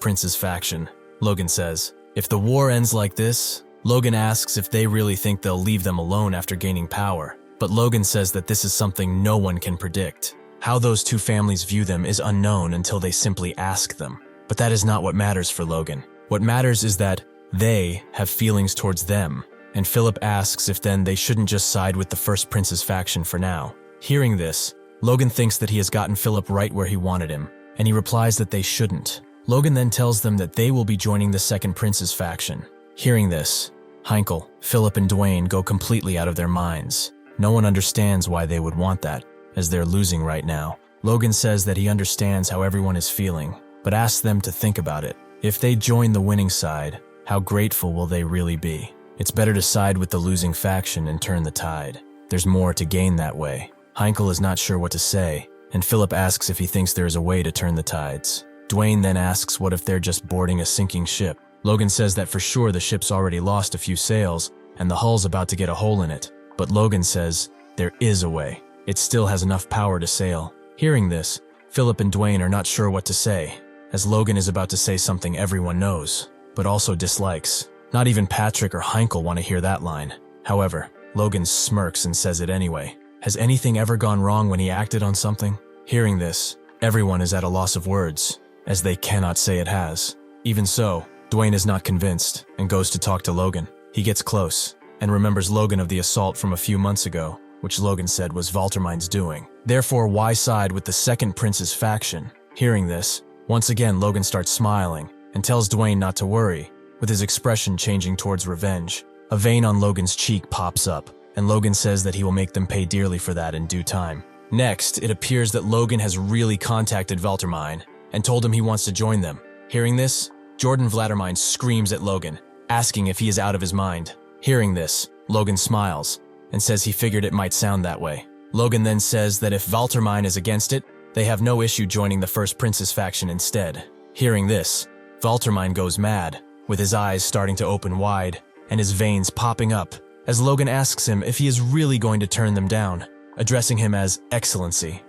Prince's faction. Logan says, if the war ends like this, Logan asks if they really think they'll leave them alone after gaining power. But Logan says that this is something no one can predict. How those two families view them is unknown until they simply ask them. But that is not what matters for Logan. What matters is that they have feelings towards them, and Philip asks if then they shouldn't just side with the First Prince's faction for now. Hearing this, Logan thinks that he has gotten Philip right where he wanted him, and he replies that they shouldn't. Logan then tells them that they will be joining the Second Prince's faction. Hearing this, Heinkel, Philip, and Dwayne go completely out of their minds. No one understands why they would want that, as they're losing right now. Logan says that he understands how everyone is feeling, but asks them to think about it. If they join the winning side, how grateful will they really be? It's better to side with the losing faction and turn the tide. There's more to gain that way. Heinkel is not sure what to say, and Philip asks if he thinks there is a way to turn the tides. Dwayne then asks what if they're just boarding a sinking ship. Logan says that for sure the ship's already lost a few sails, and the hull's about to get a hole in it. But Logan says there is a way. It still has enough power to sail. Hearing this, Philip and Dwayne are not sure what to say, as Logan is about to say something everyone knows, but also dislikes. Not even Patrick or Heinkel want to hear that line. However, Logan smirks and says it anyway. Has anything ever gone wrong when he acted on something? Hearing this, everyone is at a loss of words, as they cannot say it has. Even so, Dwayne is not convinced and goes to talk to Logan. He gets close and remembers Logan of the assault from a few months ago, which Logan said was Valtermine's doing. Therefore, why side with the Second Prince's faction? Hearing this, once again Logan starts smiling and tells Dwayne not to worry, with his expression changing towards revenge. A vein on Logan's cheek pops up, and Logan says that he will make them pay dearly for that in due time. Next, it appears that Logan has really contacted Valtermine and told him he wants to join them. Hearing this, Jordan Valtermine screams at Logan, asking if he is out of his mind. Hearing this, Logan smiles and says he figured it might sound that way. Logan then says that if Valtermine is against it, they have no issue joining the First Prince's faction instead. Hearing this, Valtermine goes mad, with his eyes starting to open wide and his veins popping up, as Logan asks him if he is really going to turn them down, addressing him as Excellency.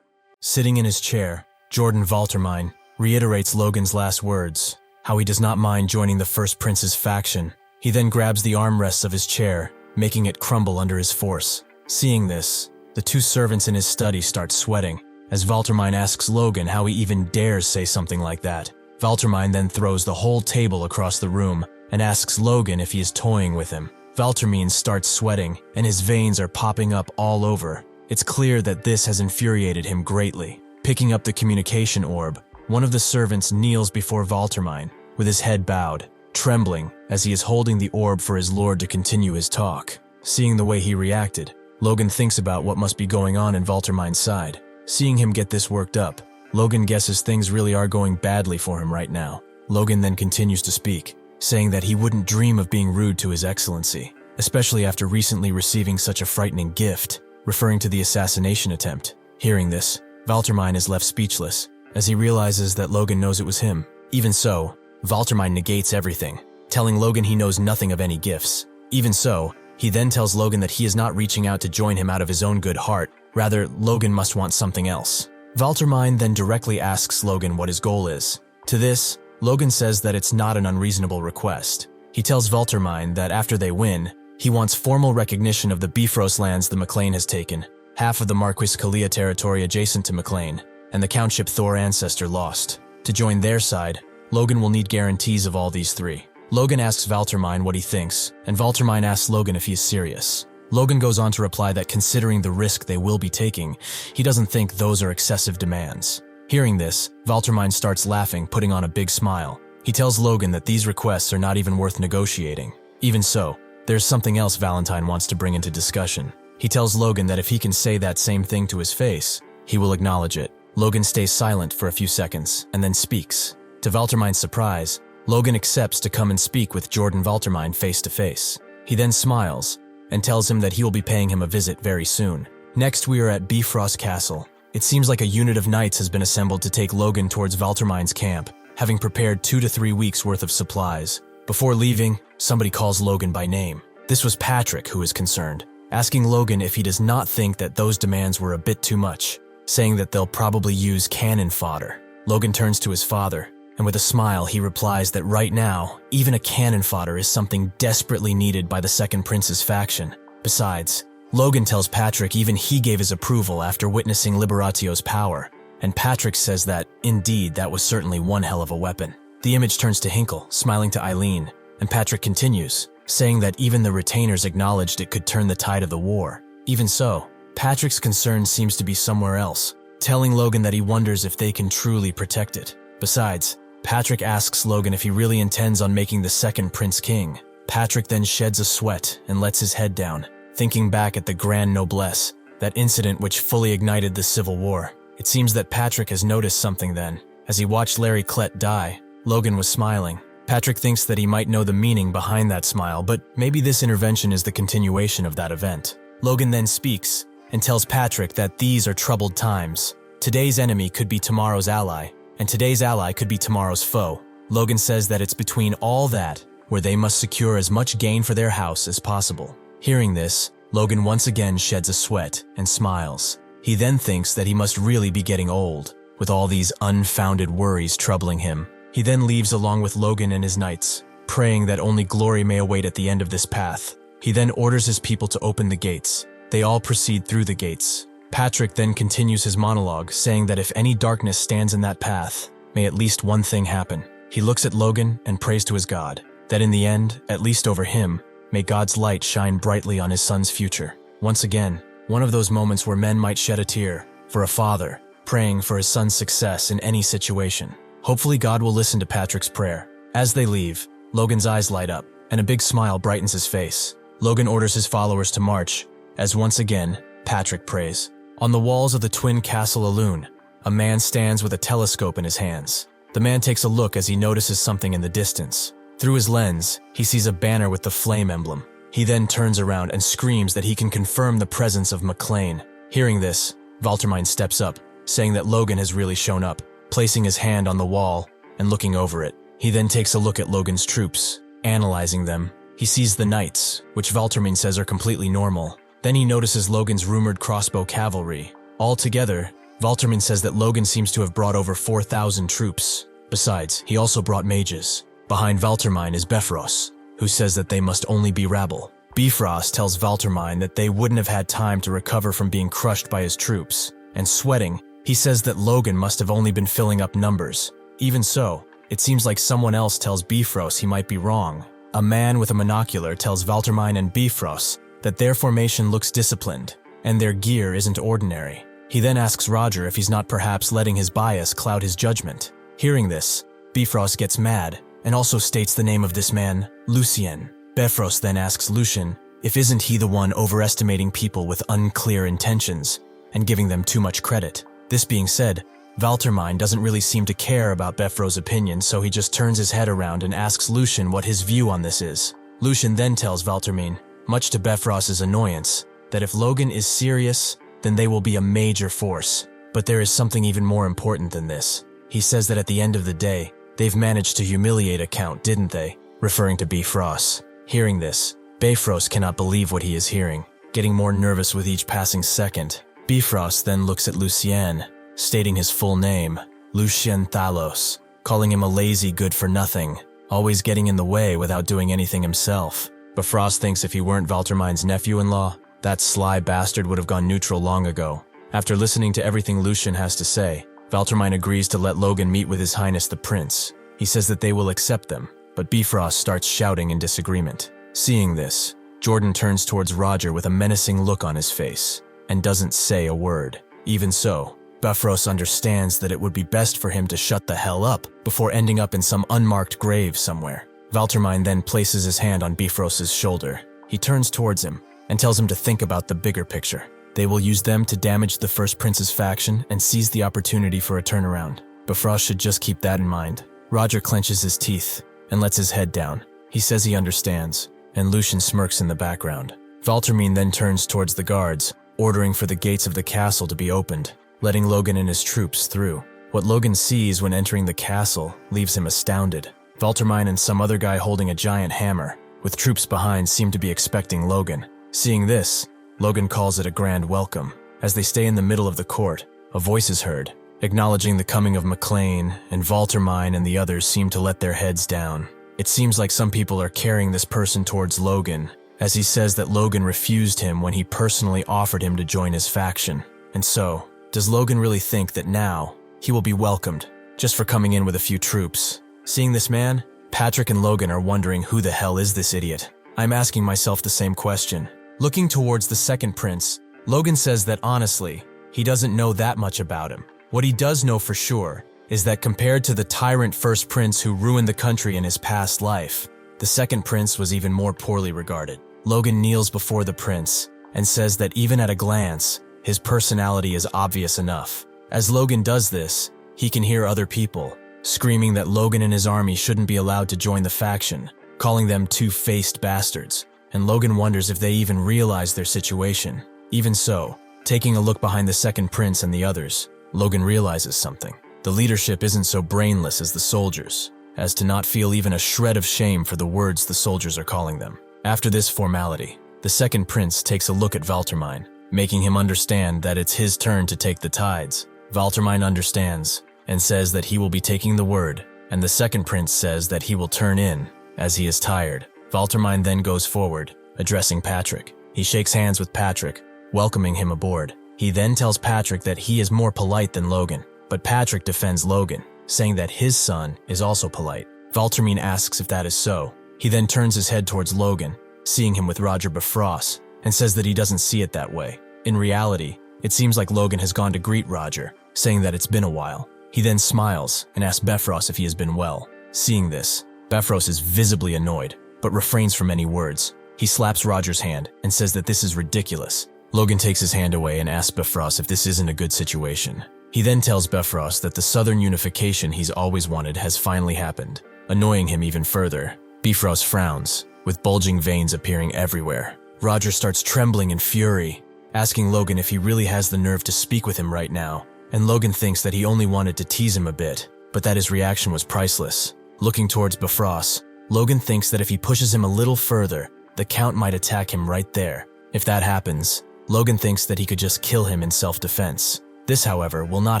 Sitting in his chair, Jordan Valtermine reiterates Logan's last words, how he does not mind joining the First Prince's faction. He then grabs the armrests of his chair, making it crumble under his force, Seeing this, the two servants in his study start sweating, as Valtermine asks Logan how he even dares say something like that. Valtermine then throws the whole table across the room and asks Logan if he is toying with him. Valtermine starts sweating, and his veins are popping up all over. It's clear that this has infuriated him greatly. Picking up the communication orb, one of the servants kneels before Valtermine, with his head bowed, trembling as he is holding the orb for his lord to continue his talk. Seeing the way he reacted, Logan thinks about what must be going on in Valtermine's side. Seeing him get this worked up, Logan guesses things really are going badly for him right now. Logan then continues to speak, saying that he wouldn't dream of being rude to His Excellency, especially after recently receiving such a frightening gift, referring to the assassination attempt. Hearing this, Valtermine is left speechless, as he realizes that Logan knows it was him. Even so, Valtermine negates everything, telling Logan he knows nothing of any gifts. Even so, he then tells Logan that he is not reaching out to join him out of his own good heart. Rather, Logan must want something else. Valtermine then directly asks Logan what his goal is. To this, Logan says that it's not an unreasonable request. He tells Valtermine that after they win, he wants formal recognition of the Bifrost lands the McLain has taken, half of the Marquis Kalia territory adjacent to McLain, and the Countship Thor ancestor lost. To join their side, Logan will need guarantees of all these three. Logan asks Valtermine what he thinks, and Valtermine asks Logan if he is serious. Logan goes on to reply that considering the risk they will be taking, he doesn't think those are excessive demands. Hearing this, Valtermine starts laughing, putting on a big smile. He tells Logan that these requests are not even worth negotiating. Even so, there's something else Valentine wants to bring into discussion. He tells Logan that if he can say that same thing to his face, he will acknowledge it. Logan stays silent for a few seconds and then speaks. To Valtermine's surprise, Logan accepts to come and speak with Jordan Valtermine face to face. He then smiles and tells him that he will be paying him a visit very soon. Next, we are at Bifrost Castle. It seems like a unit of knights has been assembled to take Logan towards Valtermine's camp, having prepared 2 to 3 weeks worth of supplies. Before leaving, somebody calls Logan by name. This was Patrick who is concerned, asking Logan if he does not think that those demands were a bit too much, saying that they'll probably use cannon fodder. Logan turns to his father, and with a smile he replies that right now, even a cannon fodder is something desperately needed by the Second Prince's faction. Besides, Logan tells Patrick even he gave his approval after witnessing Liberatio's power, and Patrick says that, indeed, that was certainly one hell of a weapon. The image turns to Hinkle, smiling to Eileen, and Patrick continues, saying that even the retainers acknowledged it could turn the tide of the war. Even so, Patrick's concern seems to be somewhere else, telling Logan that he wonders if they can truly protect it. Besides, Patrick asks Logan if he really intends on making the Second Prince king. Patrick then sheds a sweat and lets his head down, thinking back at the Grand Noblesse, that incident which fully ignited the Civil War. It seems that Patrick has noticed something then. As he watched Larry Klett die, Logan was smiling. Patrick thinks that he might know the meaning behind that smile, but maybe this intervention is the continuation of that event. Logan then speaks and tells Patrick that these are troubled times. Today's enemy could be tomorrow's ally, and today's ally could be tomorrow's foe. Logan says that it's between all that where they must secure as much gain for their house as possible. Hearing this, Logan once again sheds a sweat and smiles. He then thinks that he must really be getting old, with all these unfounded worries troubling him. He then leaves along with Logan and his knights, praying that only glory may await at the end of this path. He then orders his people to open the gates. They all proceed through the gates. Patrick then continues his monologue, saying that if any darkness stands in that path, may at least one thing happen. He looks at Logan and prays to his God, that in the end, at least over him, may God's light shine brightly on his son's future. Once again, one of those moments where men might shed a tear, for a father, praying for his son's success in any situation. Hopefully God will listen to Patrick's prayer. As they leave, Logan's eyes light up, and a big smile brightens his face. Logan orders his followers to march, as once again, Patrick prays. On the walls of the twin castle Elune, a man stands with a telescope in his hands. The man takes a look as he notices something in the distance. Through his lens, he sees a banner with the flame emblem. He then turns around and screams that he can confirm the presence of McLain. Hearing this, Valtermine steps up, saying that Logan has really shown up, placing his hand on the wall and looking over it. He then takes a look at Logan's troops, analyzing them. He sees the knights, which Valtermine says are completely normal. Then he notices Logan's rumored crossbow cavalry. Altogether, Valtermine says that Logan seems to have brought over 4,000 troops. Besides, he also brought mages. Behind Valtermine is Bifrost, who says that they must only be rabble. Bifrost tells Valtermine that they wouldn't have had time to recover from being crushed by his troops, and sweating, he says that Logan must have only been filling up numbers. Even so, it seems like someone else tells Bifrost he might be wrong. A man with a monocular tells Valtermine and Bifrost that their formation looks disciplined, and their gear isn't ordinary. He then asks Roger if he's not perhaps letting his bias cloud his judgment. Hearing this, Bifrost gets mad, and also states the name of this man, Lucien. Bifrost then asks Lucien if isn't he the one overestimating people with unclear intentions and giving them too much credit. This being said, Valtermine doesn't really seem to care about Bifrost's opinion, so he just turns his head around and asks Lucien what his view on this is. Lucien then tells Valtermine, much to Bifrost's annoyance, that if Logan is serious, then they will be a major force. But there is something even more important than this. He says that at the end of the day, they've managed to humiliate a count, didn't they? Referring to Bifrost. Hearing this, Bifrost cannot believe what he is hearing, getting more nervous with each passing second. Bifrost then looks at Lucien, stating his full name, Lucien Thalos, calling him a lazy good-for-nothing, always getting in the way without doing anything himself. Bifrost thinks if he weren't Valtermine's nephew-in-law, that sly bastard would have gone neutral long ago. After listening to everything Lucien has to say, Valtermine agrees to let Logan meet with His Highness the Prince. He says that they will accept them, but Bifrost starts shouting in disagreement. Seeing this, Jordan turns towards Roger with a menacing look on his face, and doesn't say a word. Even so, Bifrost understands that it would be best for him to shut the hell up before ending up in some unmarked grave somewhere. Valtermine then places his hand on Bifrost's shoulder. He turns towards him and tells him to think about the bigger picture. They will use them to damage the First Prince's faction and seize the opportunity for a turnaround. Bifrost should just keep that in mind. Roger clenches his teeth and lets his head down. He says he understands, and Lucien smirks in the background. Valtermine then turns towards the guards, ordering for the gates of the castle to be opened, letting Logan and his troops through. What Logan sees when entering the castle leaves him astounded. Valtermine and some other guy holding a giant hammer, with troops behind, seem to be expecting Logan. Seeing this, Logan calls it a grand welcome. As they stay in the middle of the court, a voice is heard, acknowledging the coming of McLain, and Valtermine and the others seem to let their heads down. It seems like some people are carrying this person towards Logan, as he says that Logan refused him when he personally offered him to join his faction. And so, does Logan really think that now he will be welcomed, just for coming in with a few troops? Seeing this man, Patrick and Logan are wondering who the hell is this idiot. I'm asking myself the same question. Looking towards the second prince, Logan says that honestly, he doesn't know that much about him. What he does know for sure is that compared to the tyrant first prince who ruined the country in his past life, the second prince was even more poorly regarded. Logan kneels before the prince and says that even at a glance, his personality is obvious enough. As Logan does this, he can hear other people screaming that Logan and his army shouldn't be allowed to join the faction, calling them two-faced bastards, and Logan wonders if they even realize their situation. Even so, taking a look behind the second prince and the others, Logan realizes something. The leadership isn't so brainless as the soldiers, as to not feel even a shred of shame for the words the soldiers are calling them. After this formality, the second prince takes a look at Valtermine, making him understand that it's his turn to take the tides. Valtermine understands and says that he will be taking the word, and the second prince says that he will turn in, as he is tired. Valtermine then goes forward, addressing Patrick. He shakes hands with Patrick, welcoming him aboard. He then tells Patrick that he is more polite than Logan, but Patrick defends Logan, saying that his son is also polite. Valtermine asks if that is so. He then turns his head towards Logan, seeing him with Roger Bifrost, and says that he doesn't see it that way. In reality, it seems like Logan has gone to greet Roger, saying that it's been a while. He then smiles and asks Bifrost if he has been well. Seeing this, Bifrost is visibly annoyed, but refrains from any words. He slaps Roger's hand and says that this is ridiculous. Logan takes his hand away and asks Bifrost if this isn't a good situation. He then tells Bifrost that the southern unification he's always wanted has finally happened, annoying him even further. Bifrost frowns, with bulging veins appearing everywhere. Roger starts trembling in fury, asking Logan if he really has the nerve to speak with him right now, and Logan thinks that he only wanted to tease him a bit, but that his reaction was priceless. Looking towards Bifrost, Logan thinks that if he pushes him a little further, the Count might attack him right there. If that happens, Logan thinks that he could just kill him in self-defense. This, however, will not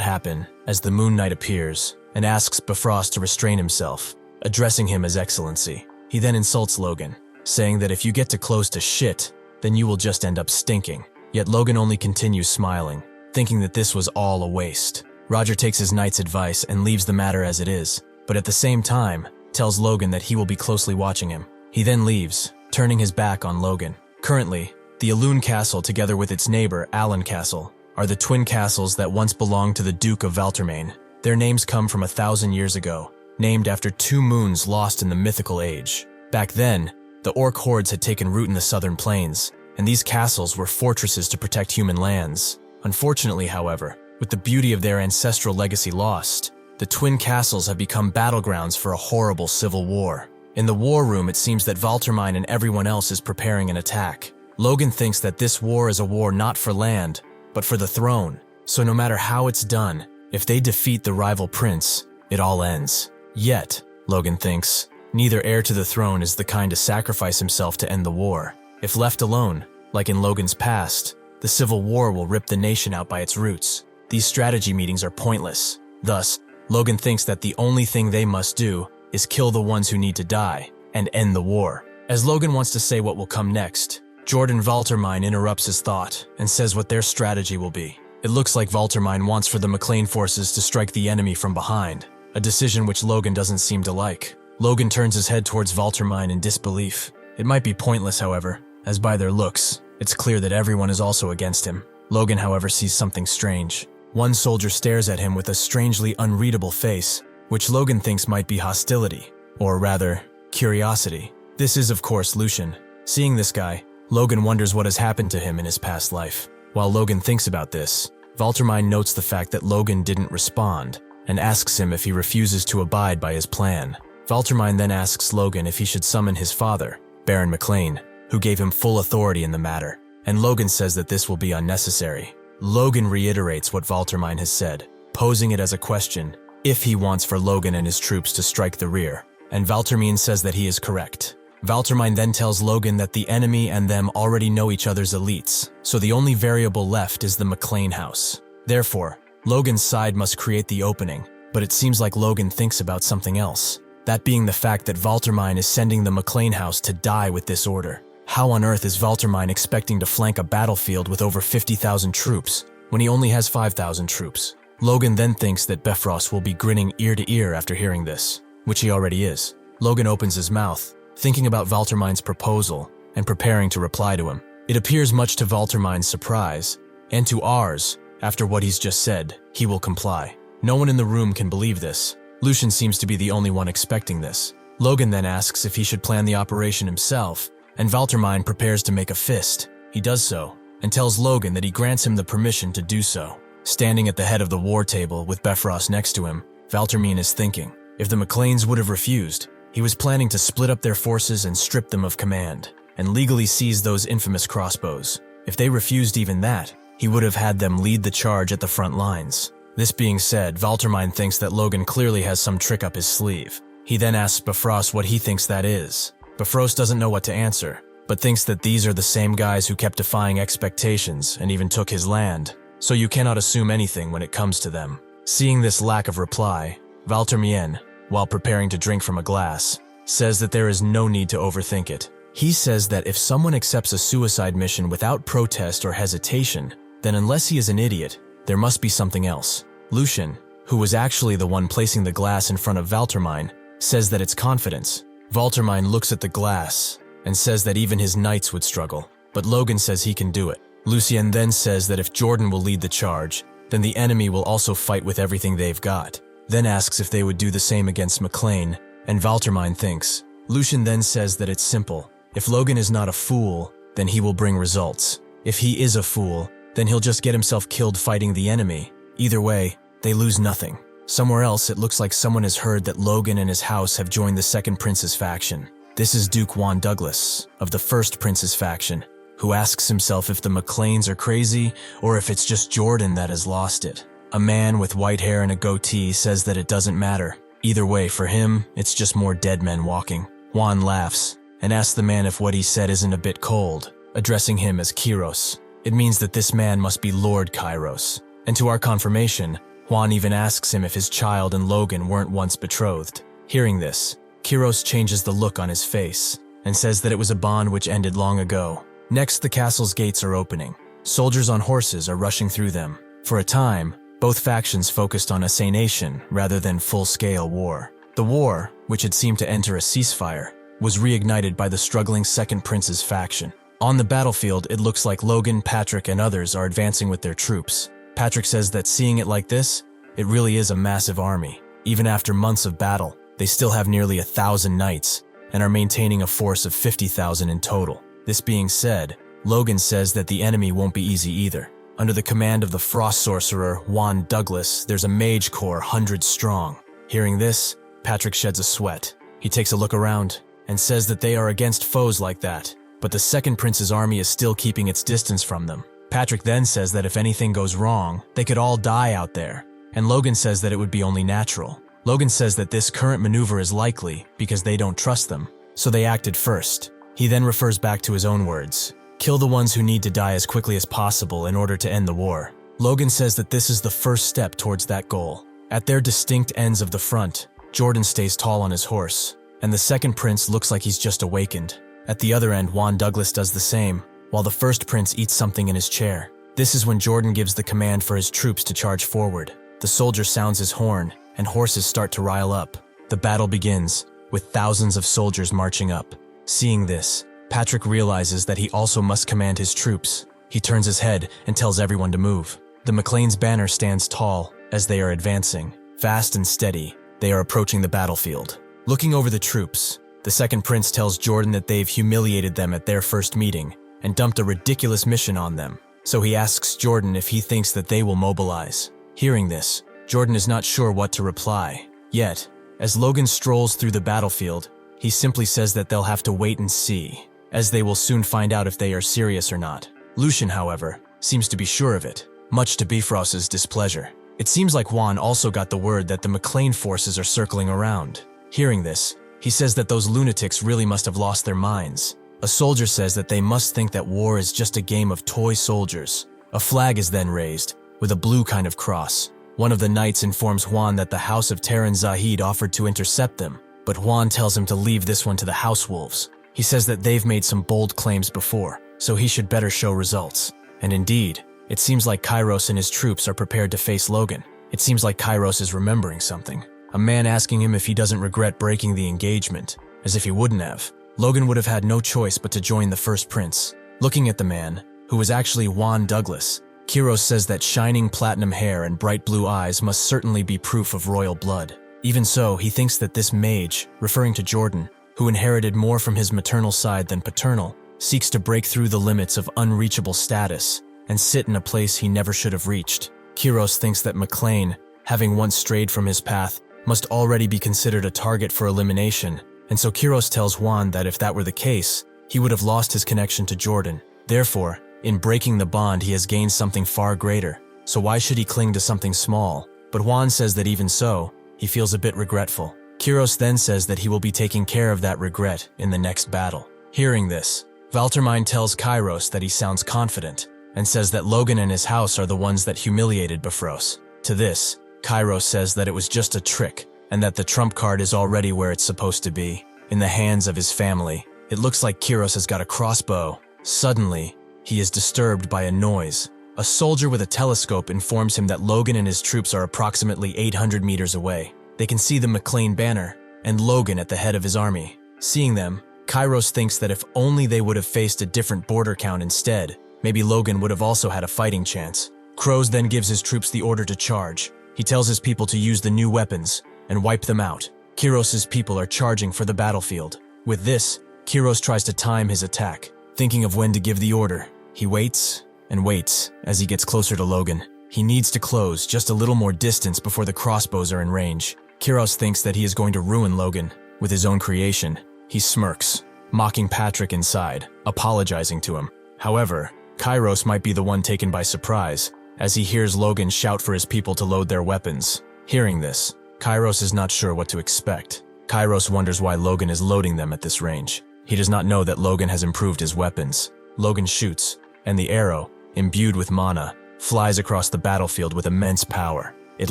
happen, as the Moon Knight appears and asks Bifrost to restrain himself, addressing him as Excellency. He then insults Logan, saying that if you get too close to shit, then you will just end up stinking. Yet Logan only continues smiling, thinking that this was all a waste. Roger takes his knight's advice and leaves the matter as it is, but at the same time, tells Logan that he will be closely watching him. He then leaves, turning his back on Logan. Currently, the Elune Castle together with its neighbor, Allen Castle, are the twin castles that once belonged to the Duke of Valtermain. Their names come from 1,000 years ago, named after 2 moons lost in the mythical age. Back then, the orc hordes had taken root in the southern plains, and these castles were fortresses to protect human lands. Unfortunately, however, with the beauty of their ancestral legacy lost, the twin castles have become battlegrounds for a horrible civil war. In the war room, it seems that Valtermain and everyone else is preparing an attack. Logan thinks that this war is a war not for land, but for the throne. So no matter how it's done, if they defeat the rival prince, it all ends. Yet, Logan thinks, neither heir to the throne is the kind to sacrifice himself to end the war. If left alone, like in Logan's past, the civil war will rip the nation out by its roots. These strategy meetings are pointless. Thus, Logan thinks that the only thing they must do is kill the ones who need to die and end the war. As Logan wants to say what will come next, Jordan Valtermain interrupts his thought and says what their strategy will be. It looks like Valtermain wants for the McLain forces to strike the enemy from behind, a decision which Logan doesn't seem to like. Logan turns his head towards Valtermain in disbelief. It might be pointless, however, as by their looks, it's clear that everyone is also against him. Logan, however, sees something strange. One soldier stares at him with a strangely unreadable face, which Logan thinks might be hostility, or rather, curiosity. This is, of course, Lucian. Seeing this guy, Logan wonders what has happened to him in his past life. While Logan thinks about this, Valtermain notes the fact that Logan didn't respond, and asks him if he refuses to abide by his plan. Valtermain then asks Logan if he should summon his father, Baron McLain, who gave him full authority in the matter, and Logan says that this will be unnecessary. Logan reiterates what Valtermain has said, posing it as a question, if he wants for Logan and his troops to strike the rear, and Valtermain says that he is correct. Valtermain then tells Logan that the enemy and them already know each other's elites, so the only variable left is the McLain house. Therefore, Logan's side must create the opening, but it seems like Logan thinks about something else, that being the fact that Valtermain is sending the McLain house to die with this order. How on earth is Valtermain expecting to flank a battlefield with over 50,000 troops when he only has 5,000 troops? Logan then thinks that Bifrost will be grinning ear to ear after hearing this, which he already is. Logan opens his mouth, thinking about Valtermain's proposal and preparing to reply to him. It appears much to Valtermain's surprise, and to ours, after what he's just said, he will comply. No one in the room can believe this. Lucian seems to be the only one expecting this. Logan then asks if he should plan the operation himself, and Valtermain prepares to make a fist. He does so, and tells Logan that he grants him the permission to do so. Standing at the head of the war table with Bifrost next to him, Valtermain is thinking, if the McLains would have refused, he was planning to split up their forces and strip them of command, and legally seize those infamous crossbows. If they refused even that, he would have had them lead the charge at the front lines. This being said, Valtermain thinks that Logan clearly has some trick up his sleeve. He then asks Bifrost what he thinks that is. Bifrost doesn't know what to answer, but thinks that these are the same guys who kept defying expectations and even took his land, so you cannot assume anything when it comes to them. Seeing this lack of reply, Valtermain, while preparing to drink from a glass, says that there is no need to overthink it. He says that if someone accepts a suicide mission without protest or hesitation, then unless he is an idiot, there must be something else. Lucian, who was actually the one placing the glass in front of Valtermain, says that it's confidence. Valtermain looks at the glass and says that even his knights would struggle, but Logan says he can do it. Lucien then says that if Jordan will lead the charge, then the enemy will also fight with everything they've got. Then asks if they would do the same against McLain, and Valtermain thinks. Lucian then says that it's simple. If Logan is not a fool, then he will bring results. If he is a fool, then he'll just get himself killed fighting the enemy. Either way, they lose nothing. Somewhere else, it looks like someone has heard that Logan and his house have joined the second prince's faction. This is Duke Juan Douglas, of the first prince's faction, who asks himself if the McLains are crazy or if it's just Jordan that has lost it. A man with white hair and a goatee says that it doesn't matter. Either way, for him, it's just more dead men walking. Juan laughs and asks the man if what he said isn't a bit cold, addressing him as Kyros. It means that this man must be Lord Kairos. And to our confirmation, Juan even asks him if his child and Logan weren't once betrothed. Hearing this, Kyros changes the look on his face, and says that it was a bond which ended long ago. Next, the castle's gates are opening. Soldiers on horses are rushing through them. For a time, both factions focused on assassination rather than full-scale war. The war, which had seemed to enter a ceasefire, was reignited by the struggling Second Prince's faction. On the battlefield, it looks like Logan, Patrick, and others are advancing with their troops. Patrick says that seeing it like this, it really is a massive army. Even after months of battle, they still have nearly 1,000 knights and are maintaining a force of 50,000 in total. This being said, Logan says that the enemy won't be easy either. Under the command of the frost sorcerer Juan Douglas, there's a mage corps 100 strong. Hearing this, Patrick sheds a sweat. He takes a look around and says that they are against foes like that, but the Second Prince's army is still keeping its distance from them. Patrick then says that if anything goes wrong, they could all die out there, and Logan says that it would be only natural. Logan says that this current maneuver is likely because they don't trust them, so they acted first. He then refers back to his own words. Kill the ones who need to die as quickly as possible in order to end the war. Logan says that this is the first step towards that goal. At their distinct ends of the front, Jordan stays tall on his horse, and the Second Prince looks like he's just awakened. At the other end, Juan Douglas does the same, while the First Prince eats something in his chair. This is when Jordan gives the command for his troops to charge forward. The soldier sounds his horn, and horses start to rile up. The battle begins, with thousands of soldiers marching up. Seeing this, Patrick realizes that he also must command his troops. He turns his head and tells everyone to move. The McLain's banner stands tall as they are advancing. Fast and steady, they are approaching the battlefield. Looking over the troops, the Second Prince tells Jordan that they've humiliated them at their first meeting and dumped a ridiculous mission on them. So he asks Jordan if he thinks that they will mobilize. Hearing this, Jordan is not sure what to reply. Yet, as Logan strolls through the battlefield, he simply says that they'll have to wait and see, as they will soon find out if they are serious or not. Lucian, however, seems to be sure of it, much to Bifrost's displeasure. It seems like Juan also got the word that the McLain forces are circling around. Hearing this, he says that those lunatics really must have lost their minds. A soldier says that they must think that war is just a game of toy soldiers. A flag is then raised, with a blue kind of cross. One of the knights informs Juan that the House of Terran Zahid offered to intercept them, but Juan tells him to leave this one to the House Wolves. He says that they've made some bold claims before, so he should better show results. And indeed, it seems like Kairos and his troops are prepared to face Logan. It seems like Kairos is remembering something. A man asking him if he doesn't regret breaking the engagement, as if he wouldn't have. Logan would have had no choice but to join the First Prince. Looking at the man, who was actually Juan Douglas, Kairos says that shining platinum hair and bright blue eyes must certainly be proof of royal blood. Even so, he thinks that this mage, referring to Jordan, who inherited more from his maternal side than paternal, seeks to break through the limits of unreachable status and sit in a place he never should have reached. Kairos thinks that McLain, having once strayed from his path, must already be considered a target for elimination, and so Kairos tells Juan that if that were the case, he would have lost his connection to Jordan. Therefore, in breaking the bond, he has gained something far greater, so why should he cling to something small? But Juan says that even so, he feels a bit regretful. Kairos then says that he will be taking care of that regret in the next battle. Hearing this, Valtermine tells Kairos that he sounds confident, and says that Logan and his house are the ones that humiliated Bifrost. To this, Kairos says that it was just a trick, and that the trump card is already where it's supposed to be, in the hands of his family. It looks like Kairos has got a crossbow. Suddenly, he is disturbed by a noise. A soldier with a telescope informs him that Logan and his troops are approximately 800 meters away. They can see the McLain banner, and Logan at the head of his army. Seeing them, Kairos thinks that if only they would have faced a different border count instead, maybe Logan would have also had a fighting chance. Crows then gives his troops the order to charge. He tells his people to use the new weapons and wipe them out. Kairos's people are charging for the battlefield. With this, Kairos tries to time his attack. Thinking of when to give the order, he waits and waits as he gets closer to Logan. He needs to close just a little more distance before the crossbows are in range. Kairos thinks that he is going to ruin Logan with his own creation. He smirks, mocking Patrick inside, apologizing to him. However, Kairos might be the one taken by surprise, as he hears Logan shout for his people to load their weapons. Hearing this, Kairos is not sure what to expect. Kairos wonders why Logan is loading them at this range. He does not know that Logan has improved his weapons. Logan shoots, and the arrow, imbued with mana, flies across the battlefield with immense power. It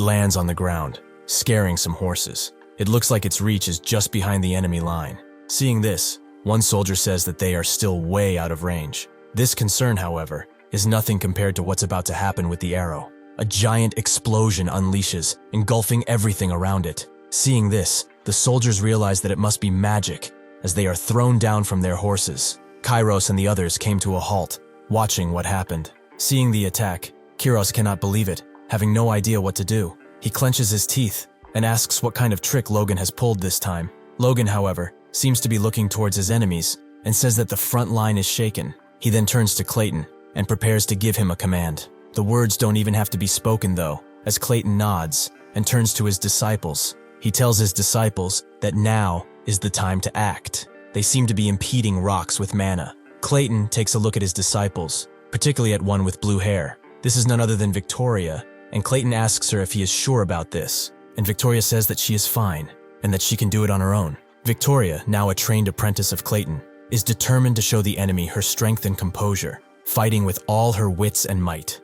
lands on the ground, scaring some horses. It looks like its reach is just behind the enemy line. Seeing this, One soldier says that they are still way out of range. This concern, however, is nothing compared to what's about to happen with the arrow. A giant explosion unleashes, engulfing everything around it. Seeing this, the soldiers realize that it must be magic, as they are thrown down from their horses. Kairos and the others came to a halt, watching what happened. Seeing the attack, Kiros cannot believe it, having no idea what to do. He clenches his teeth and asks what kind of trick Logan has pulled this time. Logan, however, seems to be looking towards his enemies and says that the front line is shaken. He then turns to Clayton and prepares to give him a command. The words don't even have to be spoken though, as Clayton nods and turns to his disciples. He tells his disciples that now is the time to act. They seem to be impeding rocks with mana. Clayton takes a look at his disciples, particularly at one with blue hair. This is none other than Victoria, and Clayton asks her if he is sure about this, and Victoria says that she is fine, and that she can do it on her own. Victoria, now a trained apprentice of Clayton, is determined to show the enemy her strength and composure, fighting with all her wits and might.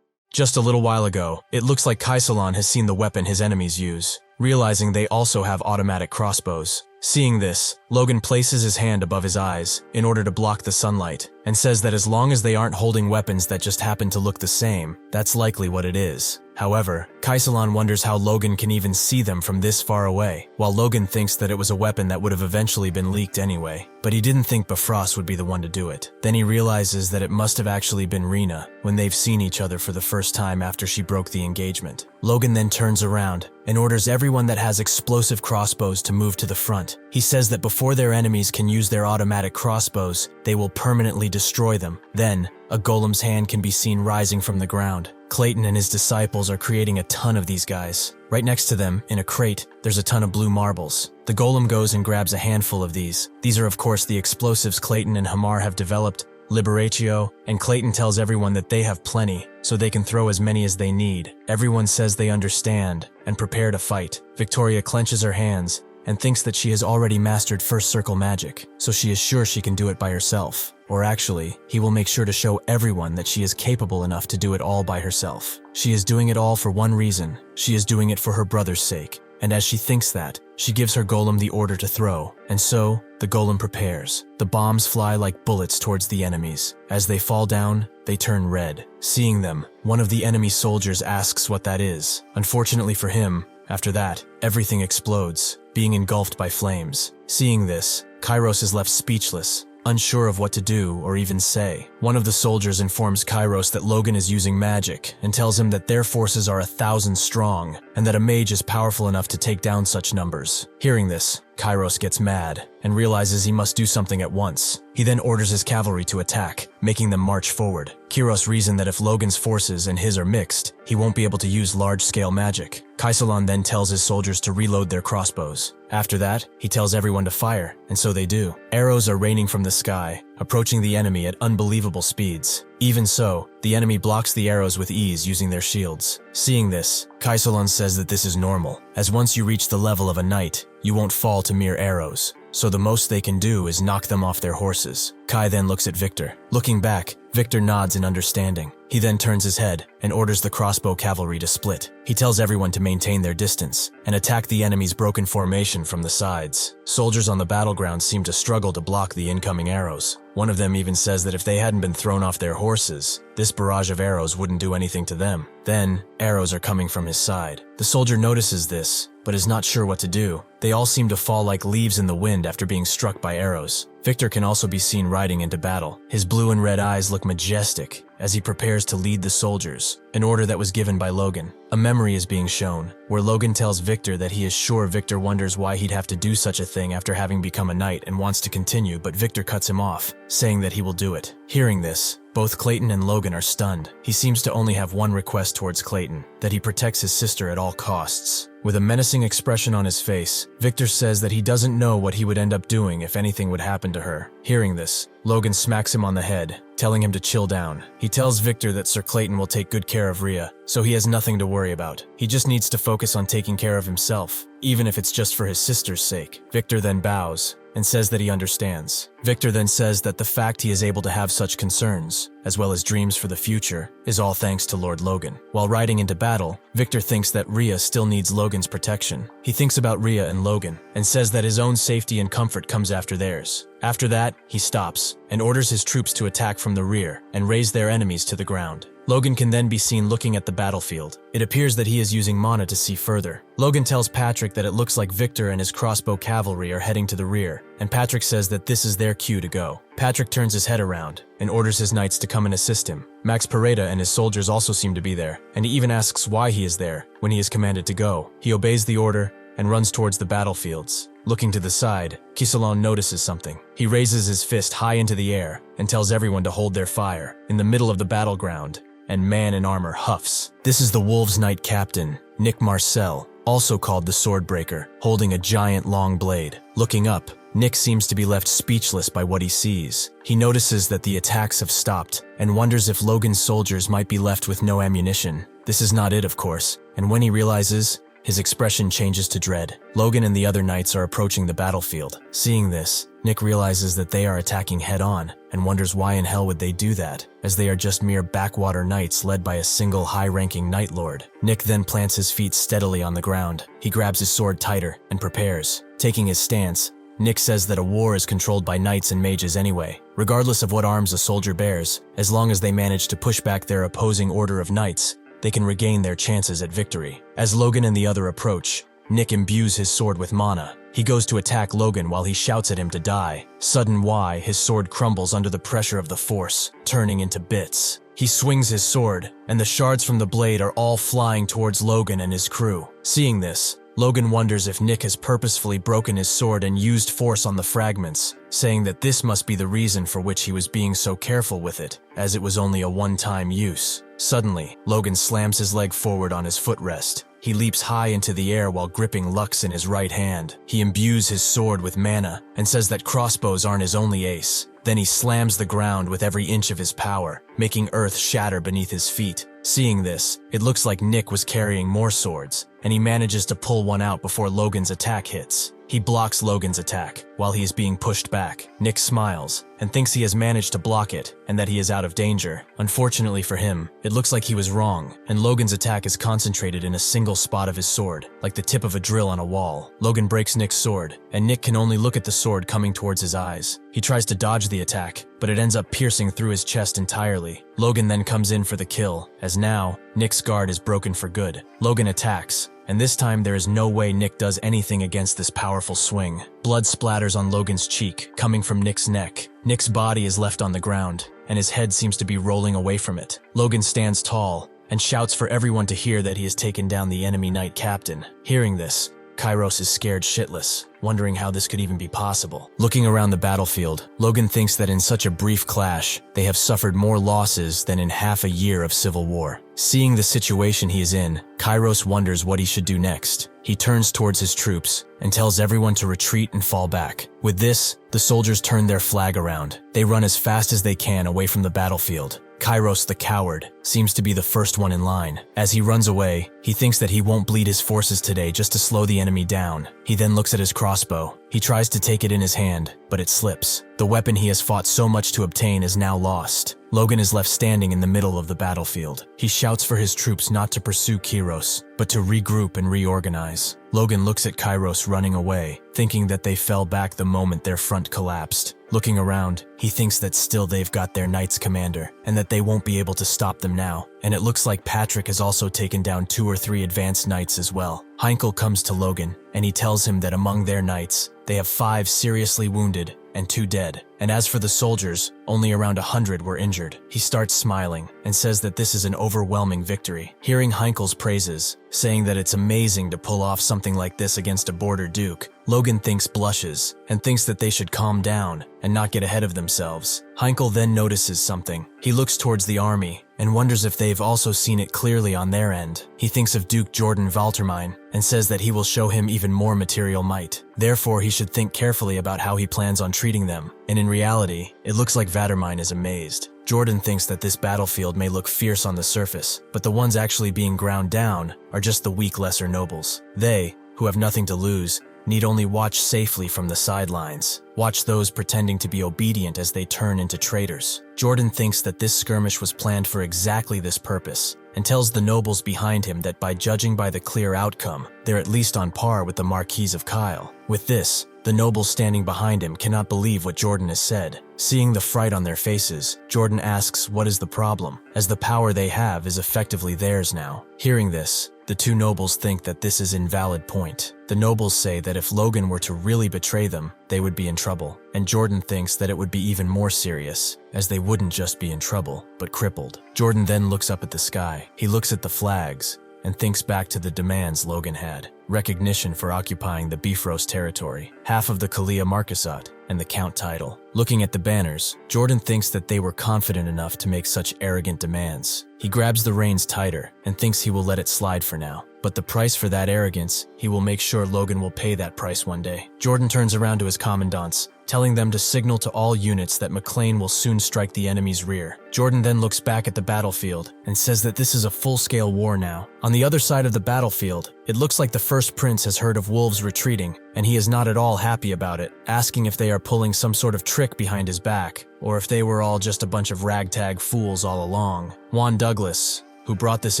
Just a little while ago, it looks like Kaisalon has seen the weapon his enemies use, realizing they also have automatic crossbows. Seeing this, Logan places his hand above his eyes in order to block the sunlight, and says that as long as they aren't holding weapons that just happen to look the same, that's likely what it is. However, Kaisalon wonders how Logan can even see them from this far away, while Logan thinks that it was a weapon that would have eventually been leaked anyway, but he didn't think Bifrost would be the one to do it. Then he realizes that it must have actually been Rena when they've seen each other for the first time after she broke the engagement. Logan then turns around and orders everyone that has explosive crossbows to move to the front. He says that before their enemies can use their automatic crossbows, they will permanently destroy them. Then, a golem's hand can be seen rising from the ground. Clayton and his disciples are creating a ton of these guys. Right next to them, in a crate, there's a ton of blue marbles. The golem goes and grabs a handful of these. These are of course the explosives Clayton and Hamar have developed, Liberatio, and Clayton tells everyone that they have plenty, so they can throw as many as they need. Everyone says they understand and prepare to fight. Victoria clenches her hands and thinks that she has already mastered first circle magic, so she is sure she can do it by herself. Or actually, he will make sure to show everyone that she is capable enough to do it all by herself. She is doing it all for one reason. She is doing it for her brother's sake. And as she thinks that, she gives her golem the order to throw. And so, the golem prepares. The bombs fly like bullets towards the enemies. As they fall down, they turn red. Seeing them, one of the enemy soldiers asks what that is. Unfortunately for him, after that, everything explodes, being engulfed by flames. Seeing this, Kairos is left speechless, unsure of what to do or even say. One of the soldiers informs Kairos that Logan is using magic and tells him that their forces are 1,000 strong and that a mage is powerful enough to take down such numbers. Hearing this, Kairos gets mad and realizes he must do something at once. He then orders his cavalry to attack, making them march forward. Kiros reasons that if Logan's forces and his are mixed, he won't be able to use large-scale magic. Kaisalon then tells his soldiers to reload their crossbows. After that, he tells everyone to fire, and so they do. Arrows are raining from the sky, approaching the enemy at unbelievable speeds. Even so, the enemy blocks the arrows with ease using their shields. Seeing this, Kaisalon says that this is normal, as once you reach the level of a knight, you won't fall to mere arrows, so the most they can do is knock them off their horses. Kai then looks at Victor. Looking back, Victor nods in understanding. He then turns his head and orders the crossbow cavalry to split. He tells everyone to maintain their distance and attack the enemy's broken formation from the sides. Soldiers on the battleground seem to struggle to block the incoming arrows. One of them even says that if they hadn't been thrown off their horses, this barrage of arrows wouldn't do anything to them. Then, arrows are coming from his side. The soldier notices this, but is not sure what to do. They all seem to fall like leaves in the wind after being struck by arrows. Victor can also be seen riding into battle. His blue and red eyes look majestic as he prepares to lead the soldiers, an order that was given by Logan. A memory is being shown, where Logan tells Victor that he is sure Victor wonders why he'd have to do such a thing after having become a knight and wants to continue, but Victor cuts him off, saying that he will do it. Hearing this, both Clayton and Logan are stunned. He seems to only have one request towards Clayton, that he protects his sister at all costs. With a menacing expression on his face, Victor says that he doesn't know what he would end up doing if anything would happen to her. Hearing this, Logan smacks him on the head, telling him to chill down. He tells Victor that Sir Clayton will take good care of Rhea, so he has nothing to worry about. He just needs to focus on taking care of himself. even if it's just for his sister's sake. Victor then bows and says that he understands. Victor then says that the fact he is able to have such concerns, as well as dreams for the future, is all thanks to Lord Logan. While riding into battle, Victor thinks that Rhea still needs Logan's protection. He thinks about Rhea and Logan, and says that his own safety and comfort comes after theirs. After that, he stops, and orders his troops to attack from the rear, and raze their enemies to the ground. Logan can then be seen looking at the battlefield. It appears that he is using mana to see further. Logan tells Patrick that it looks like Victor and his crossbow cavalry are heading to the rear, and Patrick says that this is their cue to go. Patrick turns his head around and orders his knights to come and assist him. Max Pareda and his soldiers also seem to be there, and he even asks why he is there when he is commanded to go. He obeys the order and runs towards the battlefields. Looking to the side, Kisalon notices something. He raises his fist high into the air and tells everyone to hold their fire. In the middle of the battleground, and man in armor huffs. This is the Wolves' Knight Captain, Nick Marcel, also called the Swordbreaker, holding a giant long blade. Looking up, Nick seems to be left speechless by what he sees. He notices that the attacks have stopped and wonders if Logan's soldiers might be left with no ammunition. This is not it, of course, and when he realizes, his expression changes to dread. Logan and the other knights are approaching the battlefield. Seeing this, Nick realizes that they are attacking head-on and wonders why in hell would they do that, as they are just mere backwater knights led by a single high-ranking Night Lord. Nick then plants his feet steadily on the ground. He grabs his sword tighter and prepares. Taking his stance, Nick says that a war is controlled by knights and mages anyway, regardless of what arms a soldier bears. As long as they manage to push back their opposing order of knights, they can regain their chances at victory. As Logan and the other approach, Nick imbues his sword with mana. He goes to attack Logan while he shouts at him to die. Sudden why, his sword crumbles under the pressure of the force, turning into bits. He swings his sword, and the shards from the blade are all flying towards Logan and his crew. Seeing this, Logan wonders if Nick has purposefully broken his sword and used force on the fragments, saying that this must be the reason for which he was being so careful with it, as it was only a one-time use. Suddenly, Logan slams his leg forward on his footrest. He leaps high into the air while gripping Lux in his right hand. He imbues his sword with mana and says that crossbows aren't his only ace. Then he slams the ground with every inch of his power, making earth shatter beneath his feet. Seeing this, it looks like Nick was carrying more swords, and he manages to pull one out before Logan's attack hits. He blocks Logan's attack while he is being pushed back. Nick smiles and thinks he has managed to block it and that he is out of danger. Unfortunately for him, it looks like he was wrong, and Logan's attack is concentrated in a single spot of his sword, like the tip of a drill on a wall. Logan breaks Nick's sword, and Nick can only look at the sword coming towards his eyes. He tries to dodge the attack, but it ends up piercing through his chest entirely. Logan then comes in for the kill, as now, Nick's guard is broken for good. Logan attacks, and this time there is no way Nick does anything against this powerful swing. Blood splatters on Logan's cheek, coming from Nick's neck. Nick's body is left on the ground, and his head seems to be rolling away from it. Logan stands tall and shouts for everyone to hear that he has taken down the enemy knight captain. Hearing this, Kairos is scared shitless, wondering how this could even be possible. Looking around the battlefield, Logan thinks that in such a brief clash, they have suffered more losses than in half a year of civil war. Seeing the situation he is in, Kairos wonders what he should do next. He turns towards his troops and tells everyone to retreat and fall back. With this, the soldiers turn their flag around. They run as fast as they can away from the battlefield. Kairos the coward seems to be the first one in line. As he runs away, he thinks that he won't bleed his forces today just to slow the enemy down. He then looks at his crossbow. He tries to take it in his hand, but it slips. The weapon he has fought so much to obtain is now lost. Logan is left standing in the middle of the battlefield. He shouts for his troops not to pursue Kairos, but to regroup and reorganize. Logan looks at Kairos running away, thinking that they fell back the moment their front collapsed. Looking around, he thinks that still they've got their knight's commander, and that they won't be able to stop them now. And it looks like Patrick has also taken down 2 or 3 advanced knights as well. Heinkel comes to Logan, and he tells him that among their knights, they have 5 seriously wounded and 2 dead. And as for the soldiers, only around 100 were injured. He starts smiling and says that this is an overwhelming victory. Hearing Heinkel's praises, saying that it's amazing to pull off something like this against a border duke, Logan blushes and thinks that they should calm down and not get ahead of themselves. Heinkel then notices something. He looks towards the army and wonders if they've also seen it clearly on their end. He thinks of Duke Jordan Valtermine and says that he will show him even more material might. Therefore, he should think carefully about how he plans on treating them. And in reality, it looks like Valtermine is amazed. Jordan thinks that this battlefield may look fierce on the surface, but the ones actually being ground down are just the weak lesser nobles. They, who who have nothing to lose, need only watch safely from the sidelines. Watch those pretending to be obedient as they turn into traitors. Jordan thinks that this skirmish was planned for exactly this purpose, and tells the nobles behind him that by judging by the clear outcome, they're at least on par with the Marquis of Kyle. With this, the nobles standing behind him cannot believe what Jordan has said. Seeing the fright on their faces, Jordan asks what is the problem, as the power they have is effectively theirs now. Hearing this, the two nobles think that this is an invalid point. The nobles say that if Logan were to really betray them, they would be in trouble, and Jordan thinks that it would be even more serious, as they wouldn't just be in trouble, but crippled. Jordan then looks up at the sky. He looks at the flags, and thinks back to the demands Logan had. Recognition for occupying the Bifrost territory, half of the Kalia Marquisate, and the Count title. Looking at the banners, Jordan thinks that they were confident enough to make such arrogant demands. He grabs the reins tighter and thinks he will let it slide for now. But the price for that arrogance, he will make sure Logan will pay that price one day. Jordan turns around to his commandants, telling them to signal to all units that McLain will soon strike the enemy's rear. Jordan then looks back at the battlefield and says that this is a full-scale war now. On the other side of the battlefield, it looks like the first prince has heard of wolves retreating, and he is not at all happy about it, asking if they are pulling some sort of trick behind his back, or if they were all just a bunch of ragtag fools all along. Juan Douglas, who brought this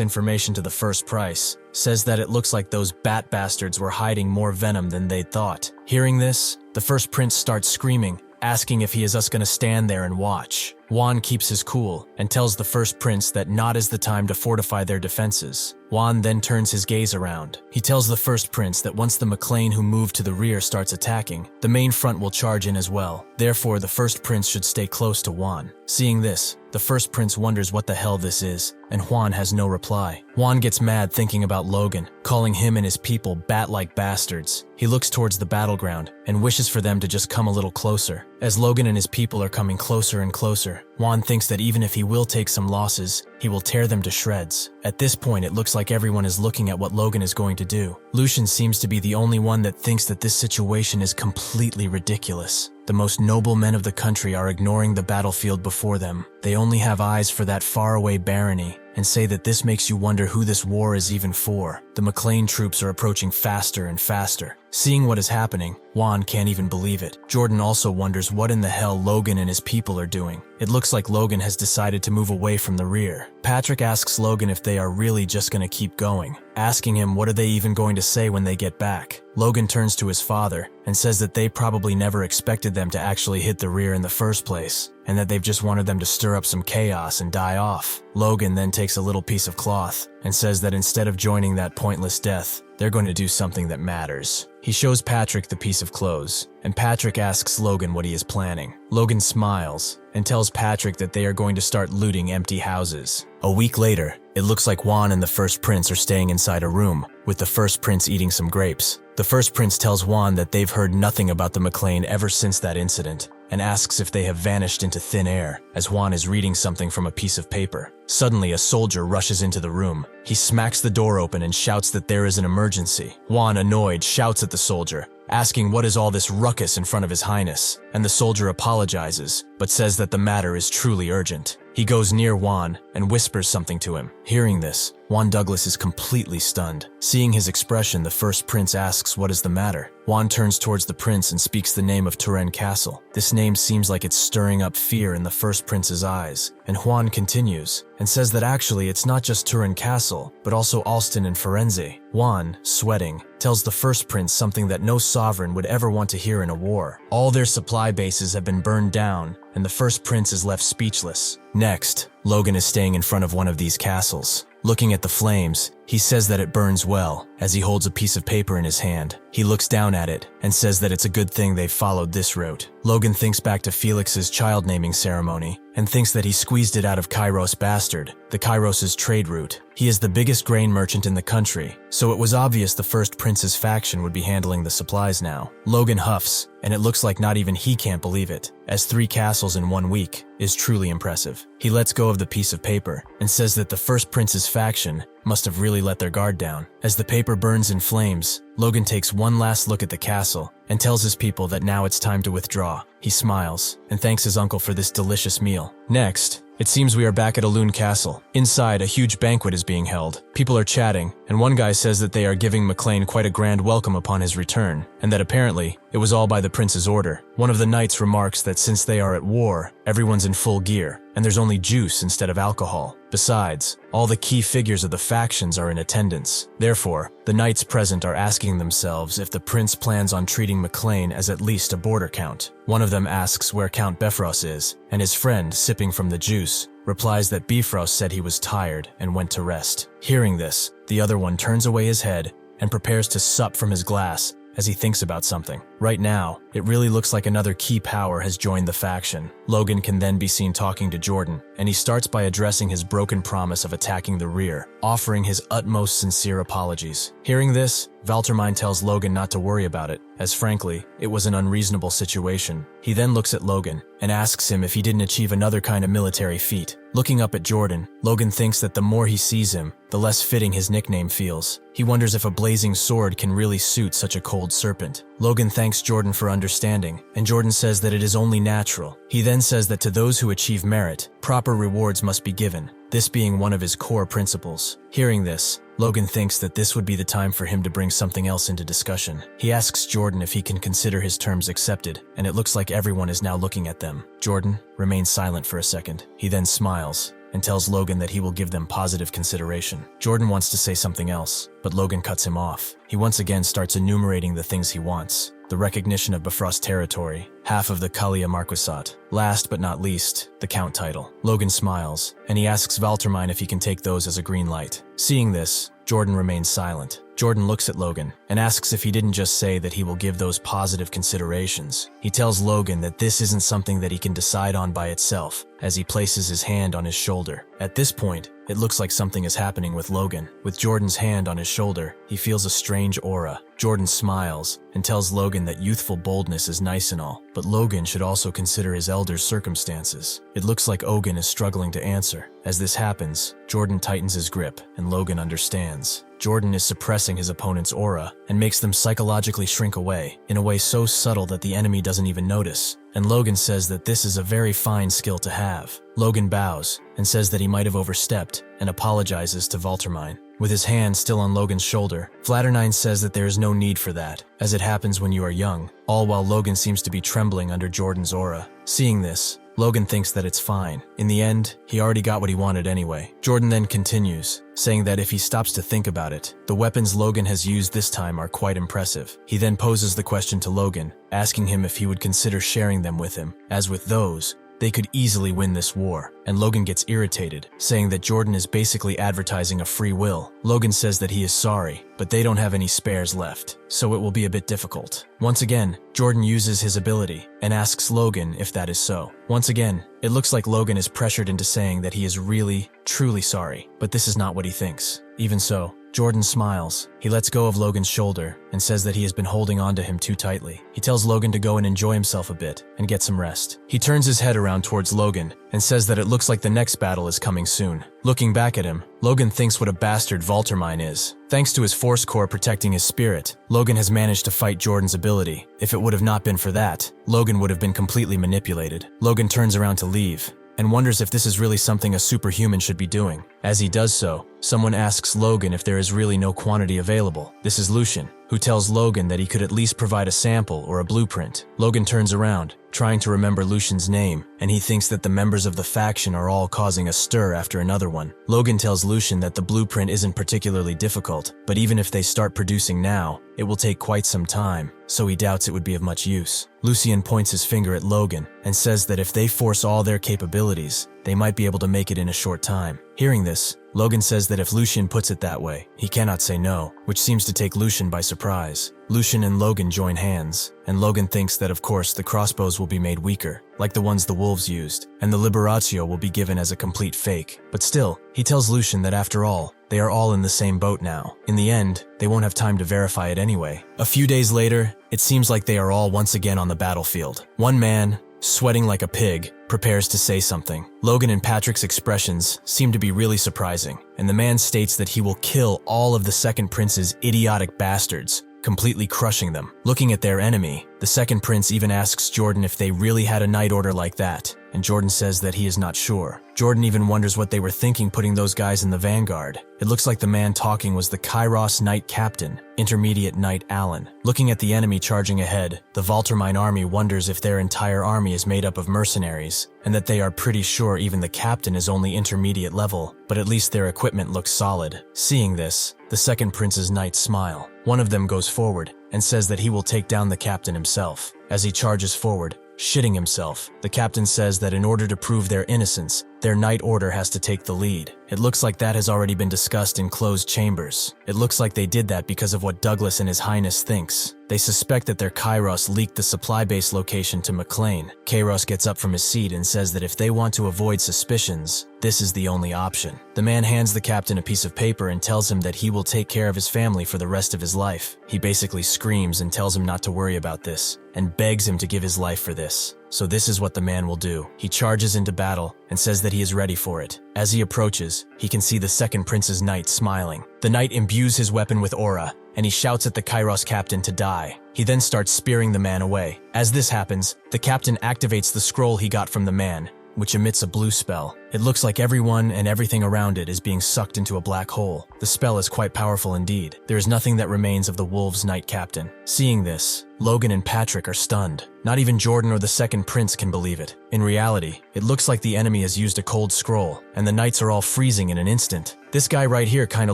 information to the first price, says that it looks like those bat bastards were hiding more venom than they'd thought. Hearing this, the first prince starts screaming, asking if he is us gonna stand there and watch. Juan keeps his cool and tells the first prince that not is the time to fortify their defenses. Juan then turns his gaze around. He tells the first prince that once the McLain who moved to the rear starts attacking, the main front will charge in as well. Therefore, the first prince should stay close to Juan. Seeing this, the first prince wonders what the hell this is, and Juan has no reply. Juan gets mad thinking about Logan, calling him and his people bat-like bastards. He looks towards the battleground and wishes for them to just come a little closer. As Logan and his people are coming closer and closer, Juan thinks that even if he will take some losses, he will tear them to shreds. At this point, it looks like everyone is looking at what Logan is going to do. Lucian seems to be the only one that thinks that this situation is completely ridiculous. The most noble men of the country are ignoring the battlefield before them. They only have eyes for that faraway barony, and say that this makes you wonder who this war is even for. The McLain troops are approaching faster and faster. Seeing what is happening, Juan can't even believe it. Jordan also wonders what in the hell Logan and his people are doing. It looks like Logan has decided to move away from the rear. Patrick asks Logan if they are really just gonna keep going, asking him what are they even going to say when they get back. Logan turns to his father and says that they probably never expected them to actually hit the rear in the first place, and that they've just wanted them to stir up some chaos and die off. Logan then takes a little piece of cloth and says that instead of joining that pointless death, they're going to do something that matters. He shows Patrick the piece of clothes, and Patrick asks Logan what he is planning. Logan smiles and tells Patrick that they are going to start looting empty houses. A week later, it looks like Juan and the first prince are staying inside a room, with the first prince eating some grapes. The first prince tells Juan that they've heard nothing about the McLain ever since that incident, and asks if they have vanished into thin air, as Juan is reading something from a piece of paper. Suddenly, a soldier rushes into the room. He smacks the door open and shouts that there is an emergency. Juan, annoyed, shouts at the soldier, asking what is all this ruckus in front of His Highness, and the soldier apologizes, but says that the matter is truly urgent. He goes near Juan and whispers something to him. Hearing this, Juan Douglas is completely stunned. Seeing his expression, the first prince asks what is the matter. Juan turns towards the prince and speaks the name of Turin Castle. This name seems like it's stirring up fear in the first prince's eyes, and Juan continues and says that actually it's not just Turin Castle, but also Alston and Firenze. Juan, sweating, tells the first prince something that no sovereign would ever want to hear in a war. All their supply bases have been burned down, and the first prince is left speechless. Next, Logan is staying in front of one of these castles. Looking at the flames, he says that it burns well, as he holds a piece of paper in his hand. He looks down at it and says that it's a good thing they followed this route. Logan thinks back to Felix's child naming ceremony and thinks that he squeezed it out of Kairos Bastard, the Kairos' trade route. He is the biggest grain merchant in the country, so it was obvious the first prince's faction would be handling the supplies now. Logan huffs, and it looks like not even he can't believe it, as 3 castles in 1 week is truly impressive. He lets go of the piece of paper and says that the first prince's faction must have really let their guard down. As the paper burns in flames, Logan takes one last look at the castle and tells his people that now it's time to withdraw. He smiles and thanks his uncle for this delicious meal. Next, it seems we are back at Elune Castle. Inside, a huge banquet is being held. People are chatting, and one guy says that they are giving McLain quite a grand welcome upon his return, and that apparently it was all by the prince's order. One of the knights remarks that since they are at war, everyone's in full gear, and there's only juice instead of alcohol. Besides, all the key figures of the factions are in attendance. Therefore, the knights present are asking themselves if the prince plans on treating McLain as at least a border count. One of them asks where Count Bifrost is, and his friend, sipping from the juice, replies that Bifrost said he was tired and went to rest. Hearing this, the other one turns away his head and prepares to sup from his glass as he thinks about something. Right now, it really looks like another key power has joined the faction. Logan can then be seen talking to Jordan, and he starts by addressing his broken promise of attacking the rear, offering his utmost sincere apologies. Hearing this, Valtermine tells Logan not to worry about it, as frankly, it was an unreasonable situation. He then looks at Logan and asks him if he didn't achieve another kind of military feat. Looking up at Jordan, Logan thinks that the more he sees him, the less fitting his nickname feels. He wonders if a blazing sword can really suit such a cold serpent. Logan thanks Jordan for understanding, and Jordan says that it is only natural. He then says that to those who achieve merit, proper rewards must be given, this being one of his core principles. Hearing this, Logan thinks that this would be the time for him to bring something else into discussion. He asks Jordan if he can consider his terms accepted, and it looks like everyone is now looking at them. Jordan remains silent for a second. He then smiles and tells Logan that he will give them positive consideration. Jordan wants to say something else, but Logan cuts him off. He once again starts enumerating the things he wants. The recognition of Bifrost territory, half of the Kalia Marquisate. Last but not least, the Count title. Logan smiles, and he asks Valtermine if he can take those as a green light. Seeing this, Jordan remains silent. Jordan looks at Logan and asks if he didn't just say that he will give those positive considerations. He tells Logan that this isn't something that he can decide on by itself, as he places his hand on his shoulder. At this point, it looks like something is happening with Logan. With Jordan's hand on his shoulder, he feels a strange aura. Jordan smiles and tells Logan that youthful boldness is nice and all, but Logan should also consider his elder's circumstances. It looks like Logan is struggling to answer. As this happens, Jordan tightens his grip, and Logan understands. Jordan is suppressing his opponent's aura and makes them psychologically shrink away in a way so subtle that the enemy doesn't even notice. And Logan says that this is a very fine skill to have. Logan bows and says that he might have overstepped and apologizes to Valtermine. With his hand still on Logan's shoulder, Valtermine says that there is no need for that, as it happens when you are young, all while Logan seems to be trembling under Jordan's aura. Seeing this, Logan thinks that it's fine. In the end, he already got what he wanted anyway. Jordan then continues, saying that if he stops to think about it, the weapons Logan has used this time are quite impressive. He then poses the question to Logan, asking him if he would consider sharing them with him, as with those, they could easily win this war. And Logan gets irritated, saying that Jordan is basically advertising a free will. Logan says that he is sorry, but they don't have any spares left, so it will be a bit difficult. Once again, Jordan uses his ability and asks Logan if that is so. Once again, it looks like Logan is pressured into saying that he is really, truly sorry, but this is not what he thinks. Even so, Jordan smiles. He lets go of Logan's shoulder and says that he has been holding onto him too tightly. He tells Logan to go and enjoy himself a bit and get some rest. He turns his head around towards Logan and says that it looks like the next battle is coming soon. Looking back at him, Logan thinks what a bastard Valtermine is. Thanks to his force core protecting his spirit, Logan has managed to fight Jordan's ability. If it would have not been for that, Logan would have been completely manipulated. Logan turns around to leave and wonders if this is really something a superhuman should be doing. As he does so, someone asks Logan if there is really no quantity available. This is Lucian, who tells Logan that he could at least provide a sample or a blueprint. Logan turns around, trying to remember Lucian's name, and he thinks that the members of the faction are all causing a stir after another one. Logan tells Lucian that the blueprint isn't particularly difficult, but even if they start producing now, it will take quite some time, so he doubts it would be of much use. Lucian points his finger at Logan and says that if they force all their capabilities, they might be able to make it in a short time. Hearing this, Logan says that if Lucian puts it that way, he cannot say no, which seems to take Lucian by surprise. Lucian and Logan join hands, and Logan thinks that of course the crossbows will be made weaker, like the ones the wolves used, and the Liberatio will be given as a complete fake. But still, he tells Lucian that after all, they are all in the same boat now. In the end, they won't have time to verify it anyway. A few days later, it seems like they are all once again on the battlefield. One man, sweating like a pig, prepares to say something. Logan and Patrick's expressions seem to be really surprising, and the man states that he will kill all of the Second Prince's idiotic bastards, completely crushing them. Looking at their enemy, The second prince even asks Jordan if they really had a knight order like that, and Jordan says that he is not sure. Jordan even wonders what they were thinking putting those guys in the vanguard. It looks like the man talking was the Kairos Knight Captain, Intermediate Knight Alan. Looking at the enemy charging ahead, the Valtermine army wonders if their entire army is made up of mercenaries, and that they are pretty sure even the captain is only intermediate level, but at least their equipment looks solid. Seeing this, the second prince's knights smile. One of them goes forward and says that he will take down the captain himself. As he charges forward, shitting himself, the captain says that in order to prove their innocence, their knight order has to take the lead. It looks like that has already been discussed in closed chambers. It looks like they did that because of what Douglas and His Highness thinks. They suspect that their Kairos leaked the supply base location to McLain. Kairos gets up from his seat and says that if they want to avoid suspicions, this is the only option. The man hands the captain a piece of paper and tells him that he will take care of his family for the rest of his life. He basically screams and tells him not to worry about this, and begs him to give his life for this. So this is what the man will do. He charges into battle and says that he is ready for it. As he approaches, he can see the second prince's knight smiling. The knight imbues his weapon with aura, and he shouts at the Kairos captain to die. He then starts spearing the man away. As this happens, the captain activates the scroll he got from the man, which emits a blue spell. It looks like everyone and everything around it is being sucked into a black hole. The spell is quite powerful indeed. There is nothing that remains of the Wolves' Knight Captain. Seeing this, Logan and Patrick are stunned. Not even Jordan or the second prince can believe it. In reality, it looks like the enemy has used a cold scroll, and the knights are all freezing in an instant. This guy right here kinda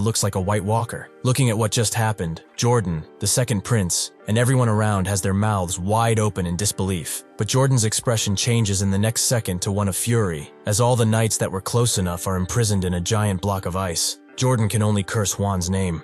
looks like a White Walker. Looking at what just happened, Jordan, the second prince, and everyone around has their mouths wide open in disbelief. But Jordan's expression changes in the next second to one of fury, as all the knights that were close enough are imprisoned in a giant block of ice. Jordan can only curse Juan's name.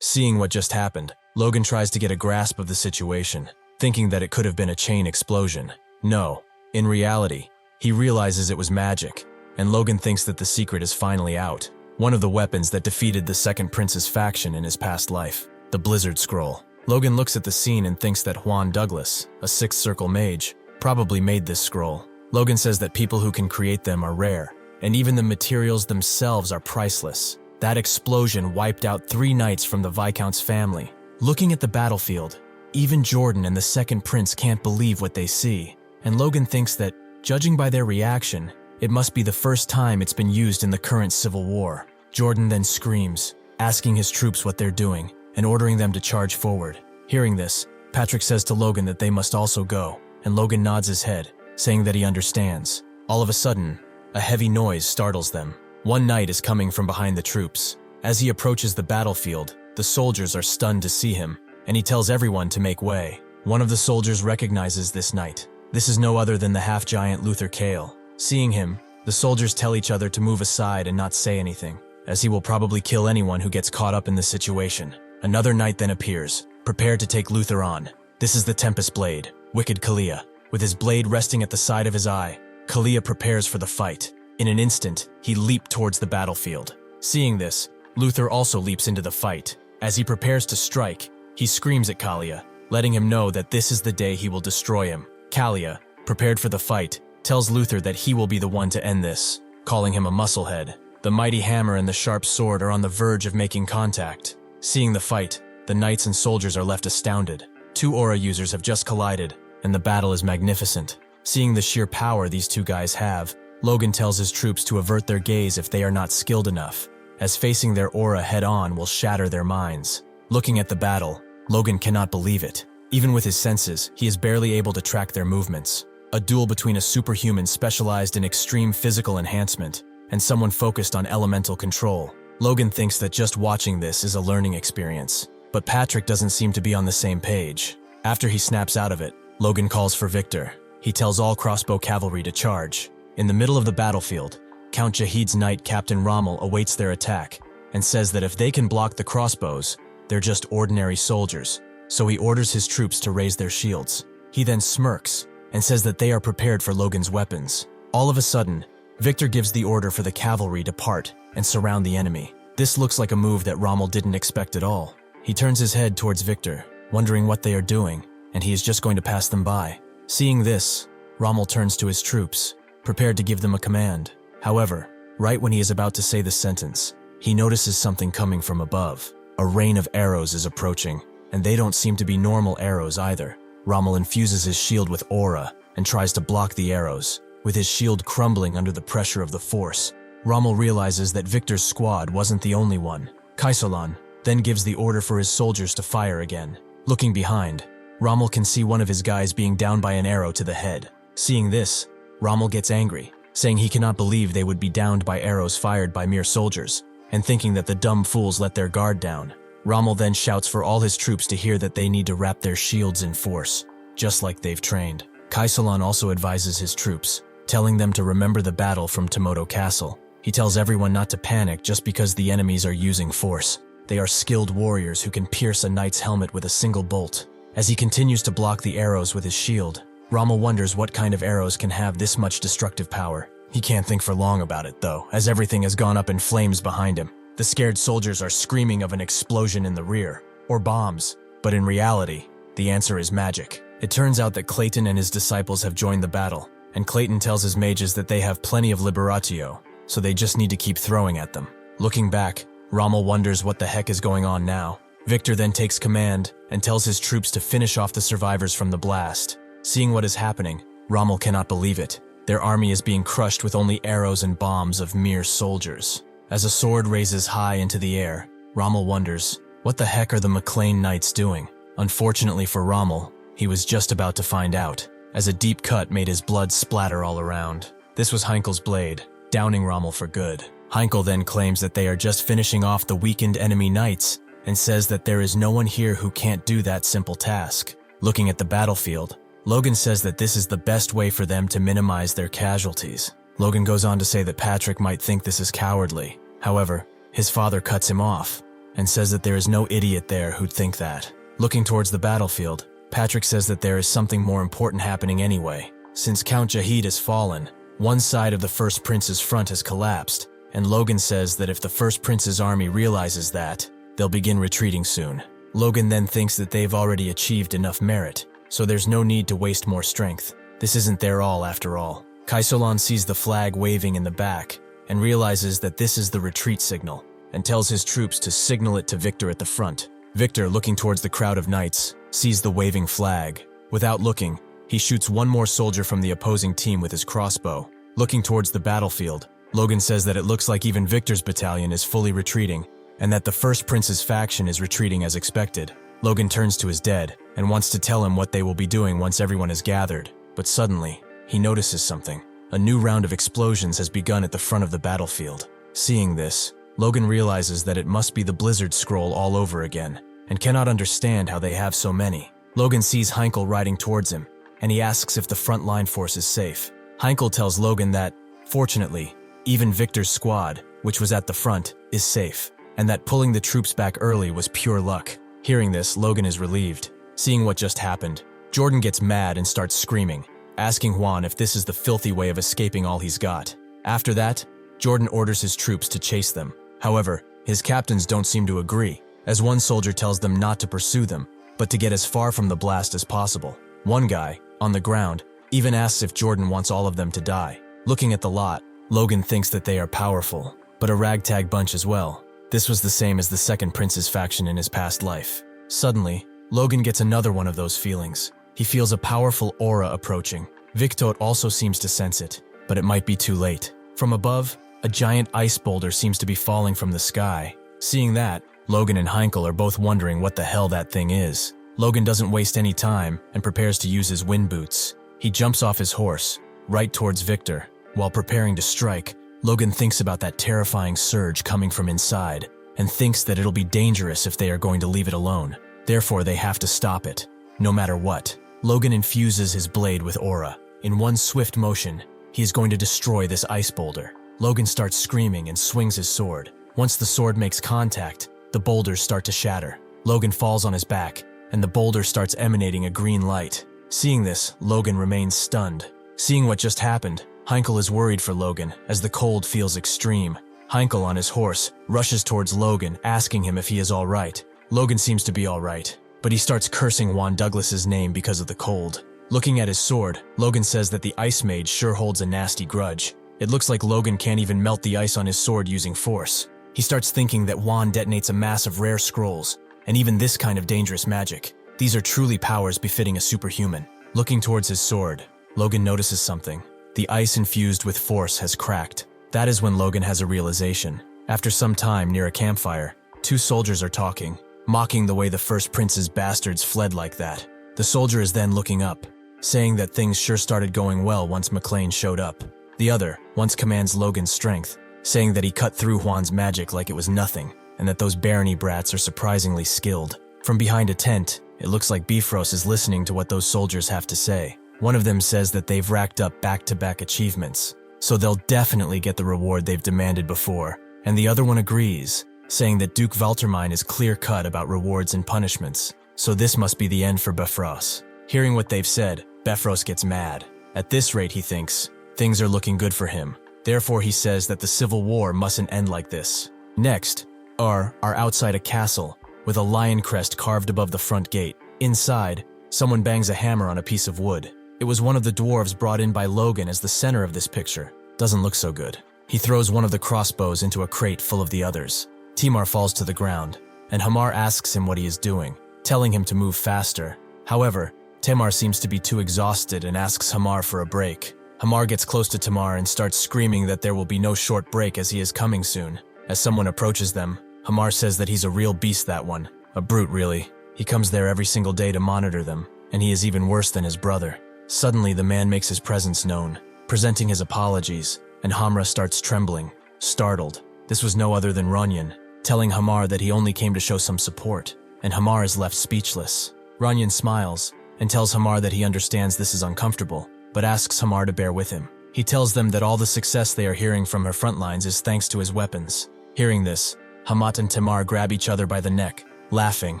Seeing what just happened, Logan tries to get a grasp of the situation, thinking that it could have been a chain explosion. No, in reality, he realizes it was magic, and Logan thinks that the secret is finally out. One of the weapons that defeated the second prince's faction in his past life, the Blizzard Scroll. Logan looks at the scene and thinks that Juan Douglas, a Sixth Circle mage, probably made this scroll. Logan says that people who can create them are rare, and even the materials themselves are priceless. That explosion wiped out 3 knights from the Viscount's family. Looking at the battlefield, even Jordan and the second prince can't believe what they see, and Logan thinks that, judging by their reaction, it must be the first time it's been used in the current civil war. Jordan then screams, asking his troops what they're doing, and ordering them to charge forward. Hearing this, Patrick says to Logan that they must also go, and Logan nods his head, saying that he understands. All of a sudden, a heavy noise startles them. One knight is coming from behind the troops. As he approaches the battlefield, the soldiers are stunned to see him, and he tells everyone to make way. One of the soldiers recognizes this knight. This is no other than the half-giant Luther Kale. Seeing him, the soldiers tell each other to move aside and not say anything, as he will probably kill anyone who gets caught up in this situation. Another knight then appears, prepared to take Luther on. This is the Tempest Blade, Wicked Kalia. With his blade resting at the side of his eye, Kalia prepares for the fight. In an instant, he leaped towards the battlefield. Seeing this, Luther also leaps into the fight. As he prepares to strike, he screams at Kalia, letting him know that this is the day he will destroy him. Kalia, prepared for the fight, tells Luther that he will be the one to end this, calling him a musclehead. The mighty hammer and the sharp sword are on the verge of making contact. Seeing the fight, the knights and soldiers are left astounded. 2 aura users have just collided, and the battle is magnificent. Seeing the sheer power these 2 guys have, Logan tells his troops to avert their gaze if they are not skilled enough, as facing their aura head-on will shatter their minds. Looking at the battle, Logan cannot believe it. Even with his senses, he is barely able to track their movements. A duel between a superhuman specialized in extreme physical enhancement and someone focused on elemental control. Logan thinks that just watching this is a learning experience, but Patrick doesn't seem to be on the same page. After he snaps out of it, Logan calls for Victor. He tells all crossbow cavalry to charge. In the middle of the battlefield, Count Jahid's knight Captain Rommel awaits their attack and says that if they can block the crossbows, they're just ordinary soldiers, so he orders his troops to raise their shields. He then smirks and says that they are prepared for Logan's weapons. All of a sudden, Victor gives the order for the cavalry to part and surround the enemy. This looks like a move that Rommel didn't expect at all. He turns his head towards Victor, wondering what they are doing, and he is just going to pass them by. Seeing this, Rommel turns to his troops, prepared to give them a command. However, right when he is about to say the sentence, he notices something coming from above. A rain of arrows is approaching, and they don't seem to be normal arrows either. Rommel infuses his shield with aura and tries to block the arrows, with his shield crumbling under the pressure of the force. Rommel realizes that Victor's squad wasn't the only one. Kaisolan then gives the order for his soldiers to fire again. Looking behind, Rommel can see one of his guys being downed by an arrow to the head. Seeing this, Rommel gets angry, saying he cannot believe they would be downed by arrows fired by mere soldiers, and thinking that the dumb fools let their guard down. Rommel then shouts for all his troops to hear that they need to wrap their shields in force, just like they've trained. Kaisolan also advises his troops, telling them to remember the battle from Tomoto Castle. He tells everyone not to panic just because the enemies are using force. They are skilled warriors who can pierce a knight's helmet with a single bolt. As he continues to block the arrows with his shield, Rommel wonders what kind of arrows can have this much destructive power. He can't think for long about it, though, as everything has gone up in flames behind him. The scared soldiers are screaming of an explosion in the rear, or bombs, but in reality, the answer is magic. It turns out that Clayton and his disciples have joined the battle, and Clayton tells his mages that they have plenty of liberatio, so they just need to keep throwing at them. Looking back, Rommel wonders what the heck is going on now. Victor then takes command and tells his troops to finish off the survivors from the blast. Seeing what is happening, Rommel cannot believe it. Their army is being crushed with only arrows and bombs of mere soldiers. As a sword raises high into the air, Rommel wonders, what the heck are the McLain Knights doing? Unfortunately for Rommel, he was just about to find out, as a deep cut made his blood splatter all around. This was Heinkel's blade, downing Rommel for good. Heinkel then claims that they are just finishing off the weakened enemy knights, and says that there is no one here who can't do that simple task. Looking at the battlefield, Logan says that this is the best way for them to minimize their casualties. Logan goes on to say that Patrick might think this is cowardly. However, his father cuts him off, and says that there is no idiot there who'd think that. Looking towards the battlefield, Patrick says that there is something more important happening anyway. Since Count Jahid has fallen, one side of the First Prince's front has collapsed, and Logan says that if the First Prince's army realizes that, they'll begin retreating soon. Logan then thinks that they've already achieved enough merit, so there's no need to waste more strength. This isn't their all after all. Kaisolan sees the flag waving in the back, and realizes that this is the retreat signal, and tells his troops to signal it to Victor at the front. Victor, looking towards the crowd of knights, sees the waving flag. Without looking, he shoots one more soldier from the opposing team with his crossbow. Looking towards the battlefield, Logan says that it looks like even Victor's battalion is fully retreating, and that the First Prince's faction is retreating as expected. Logan turns to his dead, and wants to tell him what they will be doing once everyone is gathered, but suddenly, he notices something. A new round of explosions has begun at the front of the battlefield. Seeing this, Logan realizes that it must be the Blizzard Scroll all over again, and cannot understand how they have so many. Logan sees Heinkel riding towards him, and he asks if the front line force is safe. Heinkel tells Logan that, fortunately, even Victor's squad, which was at the front, is safe, and that pulling the troops back early was pure luck. Hearing this, Logan is relieved. Seeing what just happened, Jordan gets mad and starts screaming, asking Juan if this is the filthy way of escaping all he's got. After that, Jordan orders his troops to chase them. However, his captains don't seem to agree, as one soldier tells them not to pursue them, but to get as far from the blast as possible. One guy, on the ground, even asks if Jordan wants all of them to die. Looking at the lot, Logan thinks that they are powerful, but a ragtag bunch as well. This was the same as the Second Prince's faction in his past life. Suddenly, Logan gets another one of those feelings. He feels a powerful aura approaching. Victor also seems to sense it, but it might be too late. From above, a giant ice boulder seems to be falling from the sky. Seeing that, Logan and Heinkel are both wondering what the hell that thing is. Logan doesn't waste any time and prepares to use his wind boots. He jumps off his horse, right towards Victor. While preparing to strike, Logan thinks about that terrifying surge coming from inside, and thinks that it'll be dangerous if they are going to leave it alone. Therefore, they have to stop it, no matter what. Logan infuses his blade with aura. In one swift motion, he is going to destroy this ice boulder. Logan starts screaming and swings his sword. Once the sword makes contact, the boulders start to shatter. Logan falls on his back, and the boulder starts emanating a green light. Seeing this, Logan remains stunned. Seeing what just happened, Heinkel is worried for Logan, as the cold feels extreme. Heinkel, on his horse, rushes towards Logan, asking him if he is all right. Logan seems to be all right, but he starts cursing Juan Douglas's name because of the cold. Looking at his sword, Logan says that the Ice Mage sure holds a nasty grudge. It looks like Logan can't even melt the ice on his sword using force. He starts thinking that Juan detonates a mass of rare scrolls, and even this kind of dangerous magic. These are truly powers befitting a superhuman. Looking towards his sword, Logan notices something. The ice infused with force has cracked. That is when Logan has a realization. After some time near a campfire, two soldiers are talking, mocking the way the first prince's bastards fled like that. The soldier is then looking up, saying that things sure started going well once McLain showed up. The other once commands Logan's strength, saying that he cut through Juan's magic like it was nothing, and that those barony brats are surprisingly skilled. From behind a tent, it looks like Bifrost is listening to what those soldiers have to say. One of them says that they've racked up back-to-back achievements, so they'll definitely get the reward they've demanded before, and the other one agrees, saying that Duke Valtermine is clear-cut about rewards and punishments, so this must be the end for Bifrost. Hearing what they've said, Bifrost gets mad. At this rate, he thinks, things are looking good for him. Therefore, he says that the civil war mustn't end like this. Next, are outside a castle, with a lion crest carved above the front gate. Inside, someone bangs a hammer on a piece of wood. It was one of the dwarves brought in by Logan as the center of this picture. Doesn't look so good. He throws one of the crossbows into a crate full of the others. Timar falls to the ground, and Hamar asks him what he is doing, telling him to move faster. However, Tamar seems to be too exhausted and asks Hamar for a break. Hamar gets close to Tamar and starts screaming that there will be no short break as he is coming soon. As someone approaches them, Hamar says that he's a real beast, that one. A brute, really. He comes there every single day to monitor them, and he is even worse than his brother. Suddenly, the man makes his presence known, presenting his apologies, and Hamra starts trembling, startled. This was no other than Runyan, telling Hamar that he only came to show some support, and Hamar is left speechless. Runyan smiles, and tells Hamar that he understands this is uncomfortable, but asks Hamar to bear with him. He tells them that all the success they are hearing from her front lines is thanks to his weapons. Hearing this, Hamat and Tamar grab each other by the neck, laughing,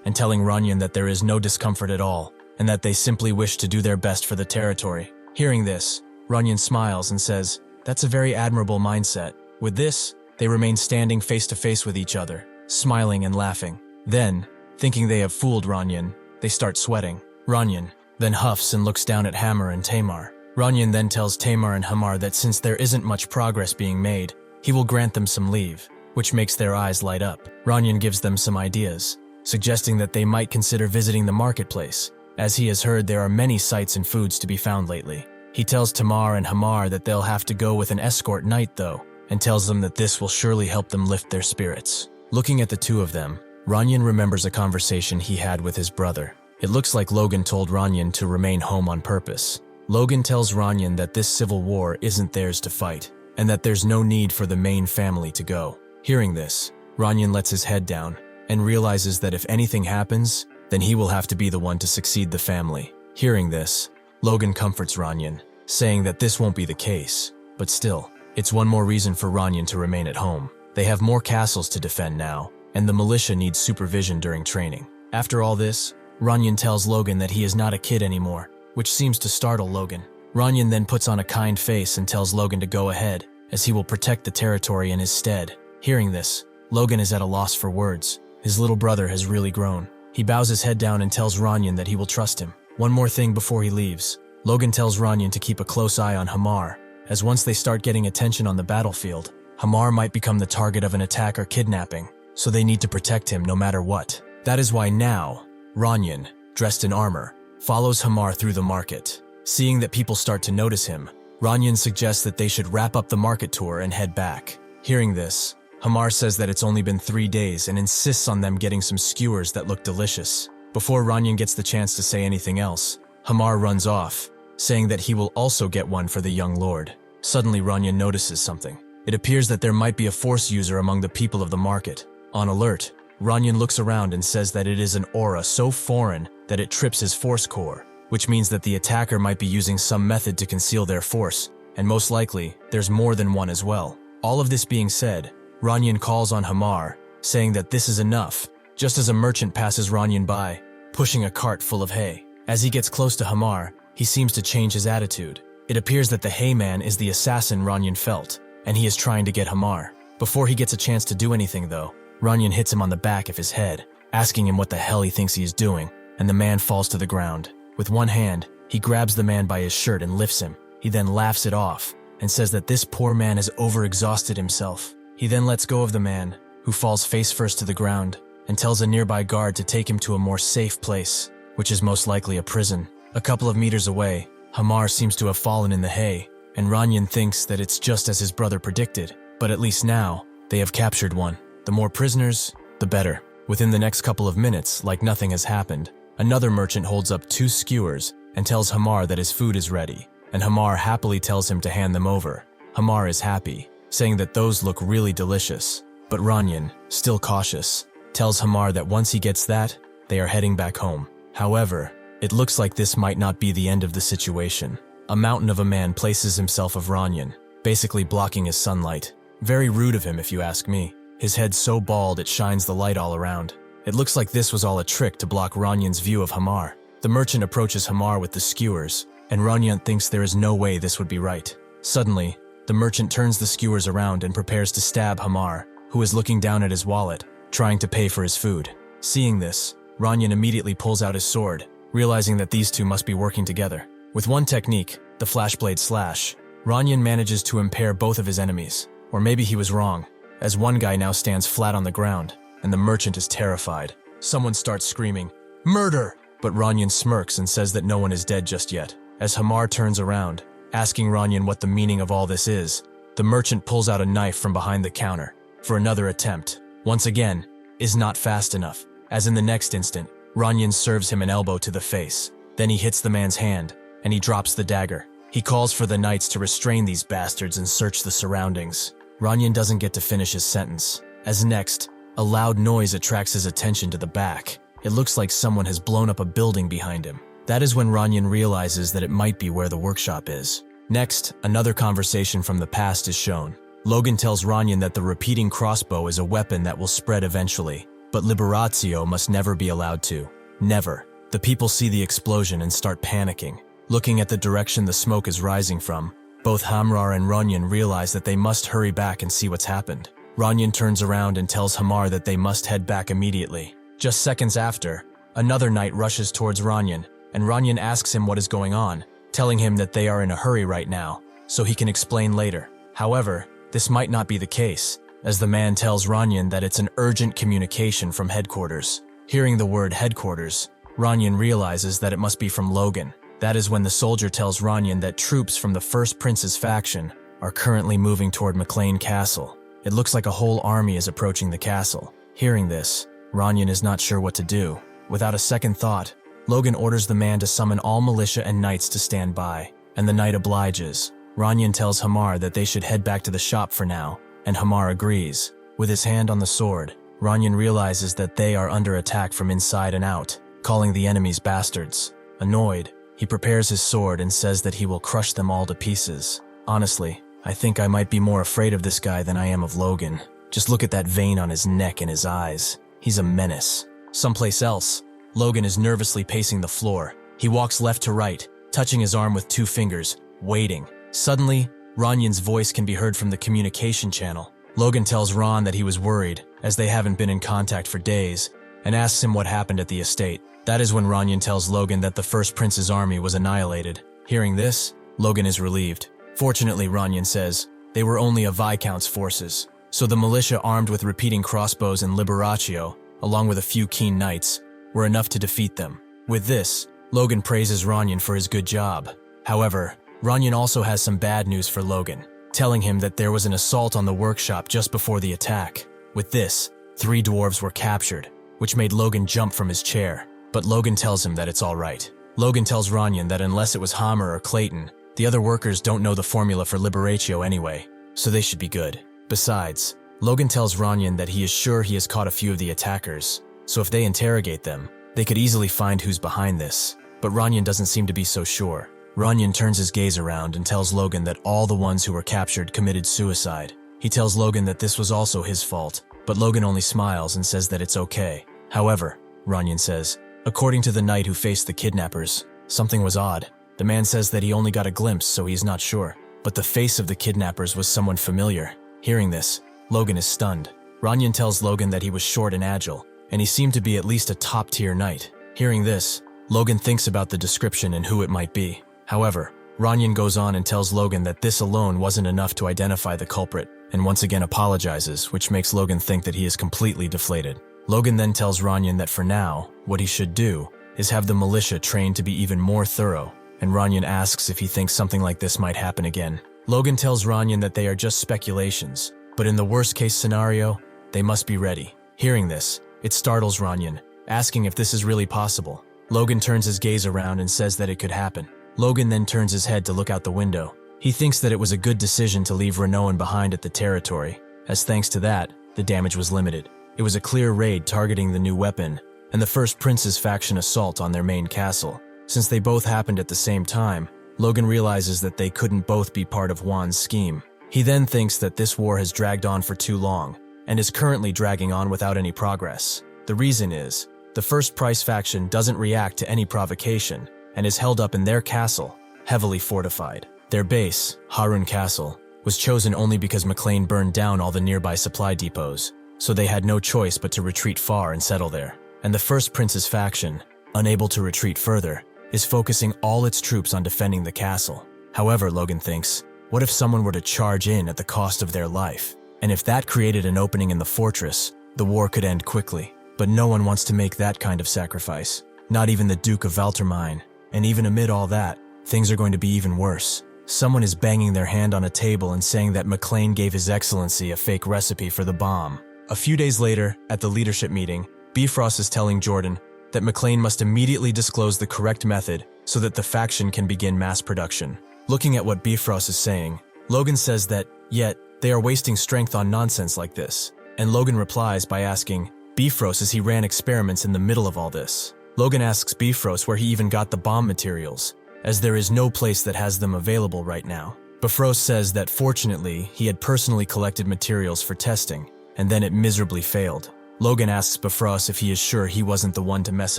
and telling Runyan that there is no discomfort at all, and that they simply wish to do their best for the territory. Hearing this, Runyan smiles and says, "That's a very admirable mindset." With this, they remain standing face to face with each other, smiling and laughing. Then, thinking they have fooled Runyan, they start sweating. Runyan then huffs and looks down at Hamar and Tamar. Runyan then tells Tamar and Hamar that since there isn't much progress being made, he will grant them some leave, which makes their eyes light up. Runyan gives them some ideas, suggesting that they might consider visiting the marketplace, as he has heard there are many sights and foods to be found lately. He tells Tamar and Hamar that they'll have to go with an escort knight though, and tells them that this will surely help them lift their spirits. Looking at the two of them, Runyan remembers a conversation he had with his brother. It looks like Logan told Runyan to remain home on purpose. Logan tells Runyan that this civil war isn't theirs to fight, and that there's no need for the main family to go. Hearing this, Runyan lets his head down, and realizes that if anything happens, then he will have to be the one to succeed the family. Hearing this, Logan comforts Runyan, saying that this won't be the case, but still, it's one more reason for Runyan to remain at home. They have more castles to defend now, and the militia needs supervision during training. After all this, Runyan tells Logan that he is not a kid anymore, which seems to startle Logan. Runyan then puts on a kind face and tells Logan to go ahead, as he will protect the territory in his stead. Hearing this, Logan is at a loss for words. His little brother has really grown. He bows his head down and tells Runyan that he will trust him. One more thing before he leaves. Logan tells Runyan to keep a close eye on Hamar, as once they start getting attention on the battlefield, Hamar might become the target of an attack or kidnapping, so they need to protect him no matter what. That is why now, Runyan, dressed in armor, follows Hamar through the market. Seeing that people start to notice him, Runyan suggests that they should wrap up the market tour and head back. Hearing this, Hamar says that it's only been 3 days and insists on them getting some skewers that look delicious. Before Runyan gets the chance to say anything else, Hamar runs off, saying that he will also get one for the young lord. Suddenly Runyan notices something. It appears that there might be a force user among the people of the market. On alert, Runyan looks around and says that it is an aura so foreign that it trips his force core, which means that the attacker might be using some method to conceal their force, and most likely, there's more than one as well. All of this being said, Runyan calls on Hamar, saying that this is enough, just as a merchant passes Runyan by, pushing a cart full of hay. As he gets close to Hamar, he seems to change his attitude. It appears that the hayman is the assassin Runyan felt, and he is trying to get Hamar. Before he gets a chance to do anything though, Runyan hits him on the back of his head, asking him what the hell he thinks he is doing, and the man falls to the ground. With one hand, he grabs the man by his shirt and lifts him. He then laughs it off, and says that this poor man has overexhausted himself. He then lets go of the man, who falls face first to the ground, and tells a nearby guard to take him to a more safe place. which is most likely a prison. A couple of meters away, Hamar seems to have fallen in the hay, and Ranyan thinks that it's just as his brother predicted, but at least now, they have captured one. The more prisoners, the better. Within the next couple of minutes, like nothing has happened, another merchant holds up 2 skewers and tells Hamar that his food is ready, and Hamar happily tells him to hand them over. Hamar is happy, saying that those look really delicious, but Ranyan, still cautious, tells Hamar that once he gets that, they are heading back home. However, it looks like this might not be the end of the situation. A mountain of a man places himself of Ranyan, basically blocking his sunlight. Very rude of him if you ask me. His head so bald it shines the light all around. It looks like this was all a trick to block Ranyan's view of Hamar. The merchant approaches Hamar with the skewers, and Ranyan thinks there is no way this would be right. Suddenly, the merchant turns the skewers around and prepares to stab Hamar, who is looking down at his wallet, trying to pay for his food. Seeing this, Ranyan immediately pulls out his sword, realizing that these two must be working together. With one technique, the flashblade slash, Ranyan manages to impair both of his enemies. Or maybe he was wrong, as one guy now stands flat on the ground, and the merchant is terrified. Someone starts screaming, "Murder!" But Ranyan smirks and says that no one is dead just yet. As Hamar turns around, asking Ranyan what the meaning of all this is, the merchant pulls out a knife from behind the counter, for another attempt. Once again, is not fast enough, as in the next instant, Ranyan serves him an elbow to the face. Then he hits the man's hand, and he drops the dagger. He calls for the knights to restrain these bastards and search the surroundings. Ranyan doesn't get to finish his sentence, as next, a loud noise attracts his attention to the back. It looks like someone has blown up a building behind him. That is when Ranyan realizes that it might be where the workshop is. Next, another conversation from the past is shown. Logan tells Ranyan that the repeating crossbow is a weapon that will spread eventually, but Liberatio must never be allowed to. Never. The people see the explosion and start panicking. Looking at the direction the smoke is rising from, both Hamar and Ranyan realize that they must hurry back and see what's happened. Ranyan turns around and tells Hamar that they must head back immediately. Just seconds after, another knight rushes towards Ranyan, and Ranyan asks him what is going on, telling him that they are in a hurry right now, so he can explain later. However, this might not be the case, as the man tells Ranyan that it's an urgent communication from headquarters. Hearing the word headquarters, Ranyan realizes that it must be from Logan. That is when the soldier tells Ranyan that troops from the First Prince's faction are currently moving toward McLain Castle. It looks like a whole army is approaching the castle. Hearing this, Ranyan is not sure what to do. Without a second thought, Logan orders the man to summon all militia and knights to stand by, and the knight obliges. Ranyan tells Hamar that they should head back to the shop for now, and Hamar agrees. With his hand on the sword, Ranyan realizes that they are under attack from inside and out, calling the enemies bastards. Annoyed, he prepares his sword and says that he will crush them all to pieces. Honestly, I think I might be more afraid of this guy than I am of Logan. Just look at that vein on his neck and his eyes. He's a menace. Someplace else, Logan is nervously pacing the floor. He walks left to right, touching his arm with 2 fingers, waiting. Suddenly, Ranyan's voice can be heard from the communication channel. Logan tells Ron that he was worried, as they haven't been in contact for days, and asks him what happened at the estate. That is when Ranyan tells Logan that the First Prince's army was annihilated. Hearing this, Logan is relieved. Fortunately, Ranyan says, they were only a Viscount's forces, so the militia armed with repeating crossbows and Liberatio, along with a few keen knights, were enough to defeat them. With this, Logan praises Ranyan for his good job. However, Ranyan also has some bad news for Logan, telling him that there was an assault on the workshop just before the attack. With this, 3 dwarves were captured, which made Logan jump from his chair. But Logan tells him that it's all right. Logan tells Ranyan that unless it was Hamar or Clayton, the other workers don't know the formula for Liberatio anyway, so they should be good. Besides, Logan tells Ranyan that he is sure he has caught a few of the attackers, so if they interrogate them, they could easily find who's behind this. But Ranyan doesn't seem to be so sure. Ranyan turns his gaze around and tells Logan that all the ones who were captured committed suicide. He tells Logan that this was also his fault, but Logan only smiles and says that it's okay. However, Ranyan says, according to the knight who faced the kidnappers, something was odd. The man says that he only got a glimpse, so he's not sure. But the face of the kidnappers was someone familiar. Hearing this, Logan is stunned. Ranyan tells Logan that he was short and agile, and he seemed to be at least a top-tier knight. Hearing this, Logan thinks about the description and who it might be. However, Ranyan goes on and tells Logan that this alone wasn't enough to identify the culprit, and once again apologizes, which makes Logan think that he is completely deflated. Logan then tells Ranyan that for now, what he should do is have the militia trained to be even more thorough, and Ranyan asks if he thinks something like this might happen again. Logan tells Ranyan that they are just speculations, but in the worst-case scenario, they must be ready. Hearing this, it startles Ranyan, asking if this is really possible. Logan turns his gaze around and says that it could happen. Logan then turns his head to look out the window. He thinks that it was a good decision to leave Renoan behind at the territory, as thanks to that, the damage was limited. It was a clear raid targeting the new weapon, and the First Prince's faction assault on their main castle. Since they both happened at the same time, Logan realizes that they couldn't both be part of Juan's scheme. He then thinks that this war has dragged on for too long, and is currently dragging on without any progress. The reason is, the First Price faction doesn't react to any provocation, and is held up in their castle, heavily fortified. Their base, Harun Castle, was chosen only because McLain burned down all the nearby supply depots, so they had no choice but to retreat far and settle there. And the First Prince's faction, unable to retreat further, is focusing all its troops on defending the castle. However, Logan thinks, what if someone were to charge in at the cost of their life? And if that created an opening in the fortress, the war could end quickly. But no one wants to make that kind of sacrifice, not even the Duke of Valtermine. And even amid all that, things are going to be even worse. Someone is banging their hand on a table and saying that McLain gave His Excellency a fake recipe for the bomb. A few days later, at the leadership meeting, Bifrost is telling Jordan that McLain must immediately disclose the correct method so that the faction can begin mass production. Looking at what Bifrost is saying, Logan says that, yet, they are wasting strength on nonsense like this. And Logan replies by asking Bifrost as he ran experiments in the middle of all this. Logan asks Bifrost where he even got the bomb materials, as there is no place that has them available right now. Bifrost says that fortunately, he had personally collected materials for testing, and then it miserably failed. Logan asks Bifrost if he is sure he wasn't the one to mess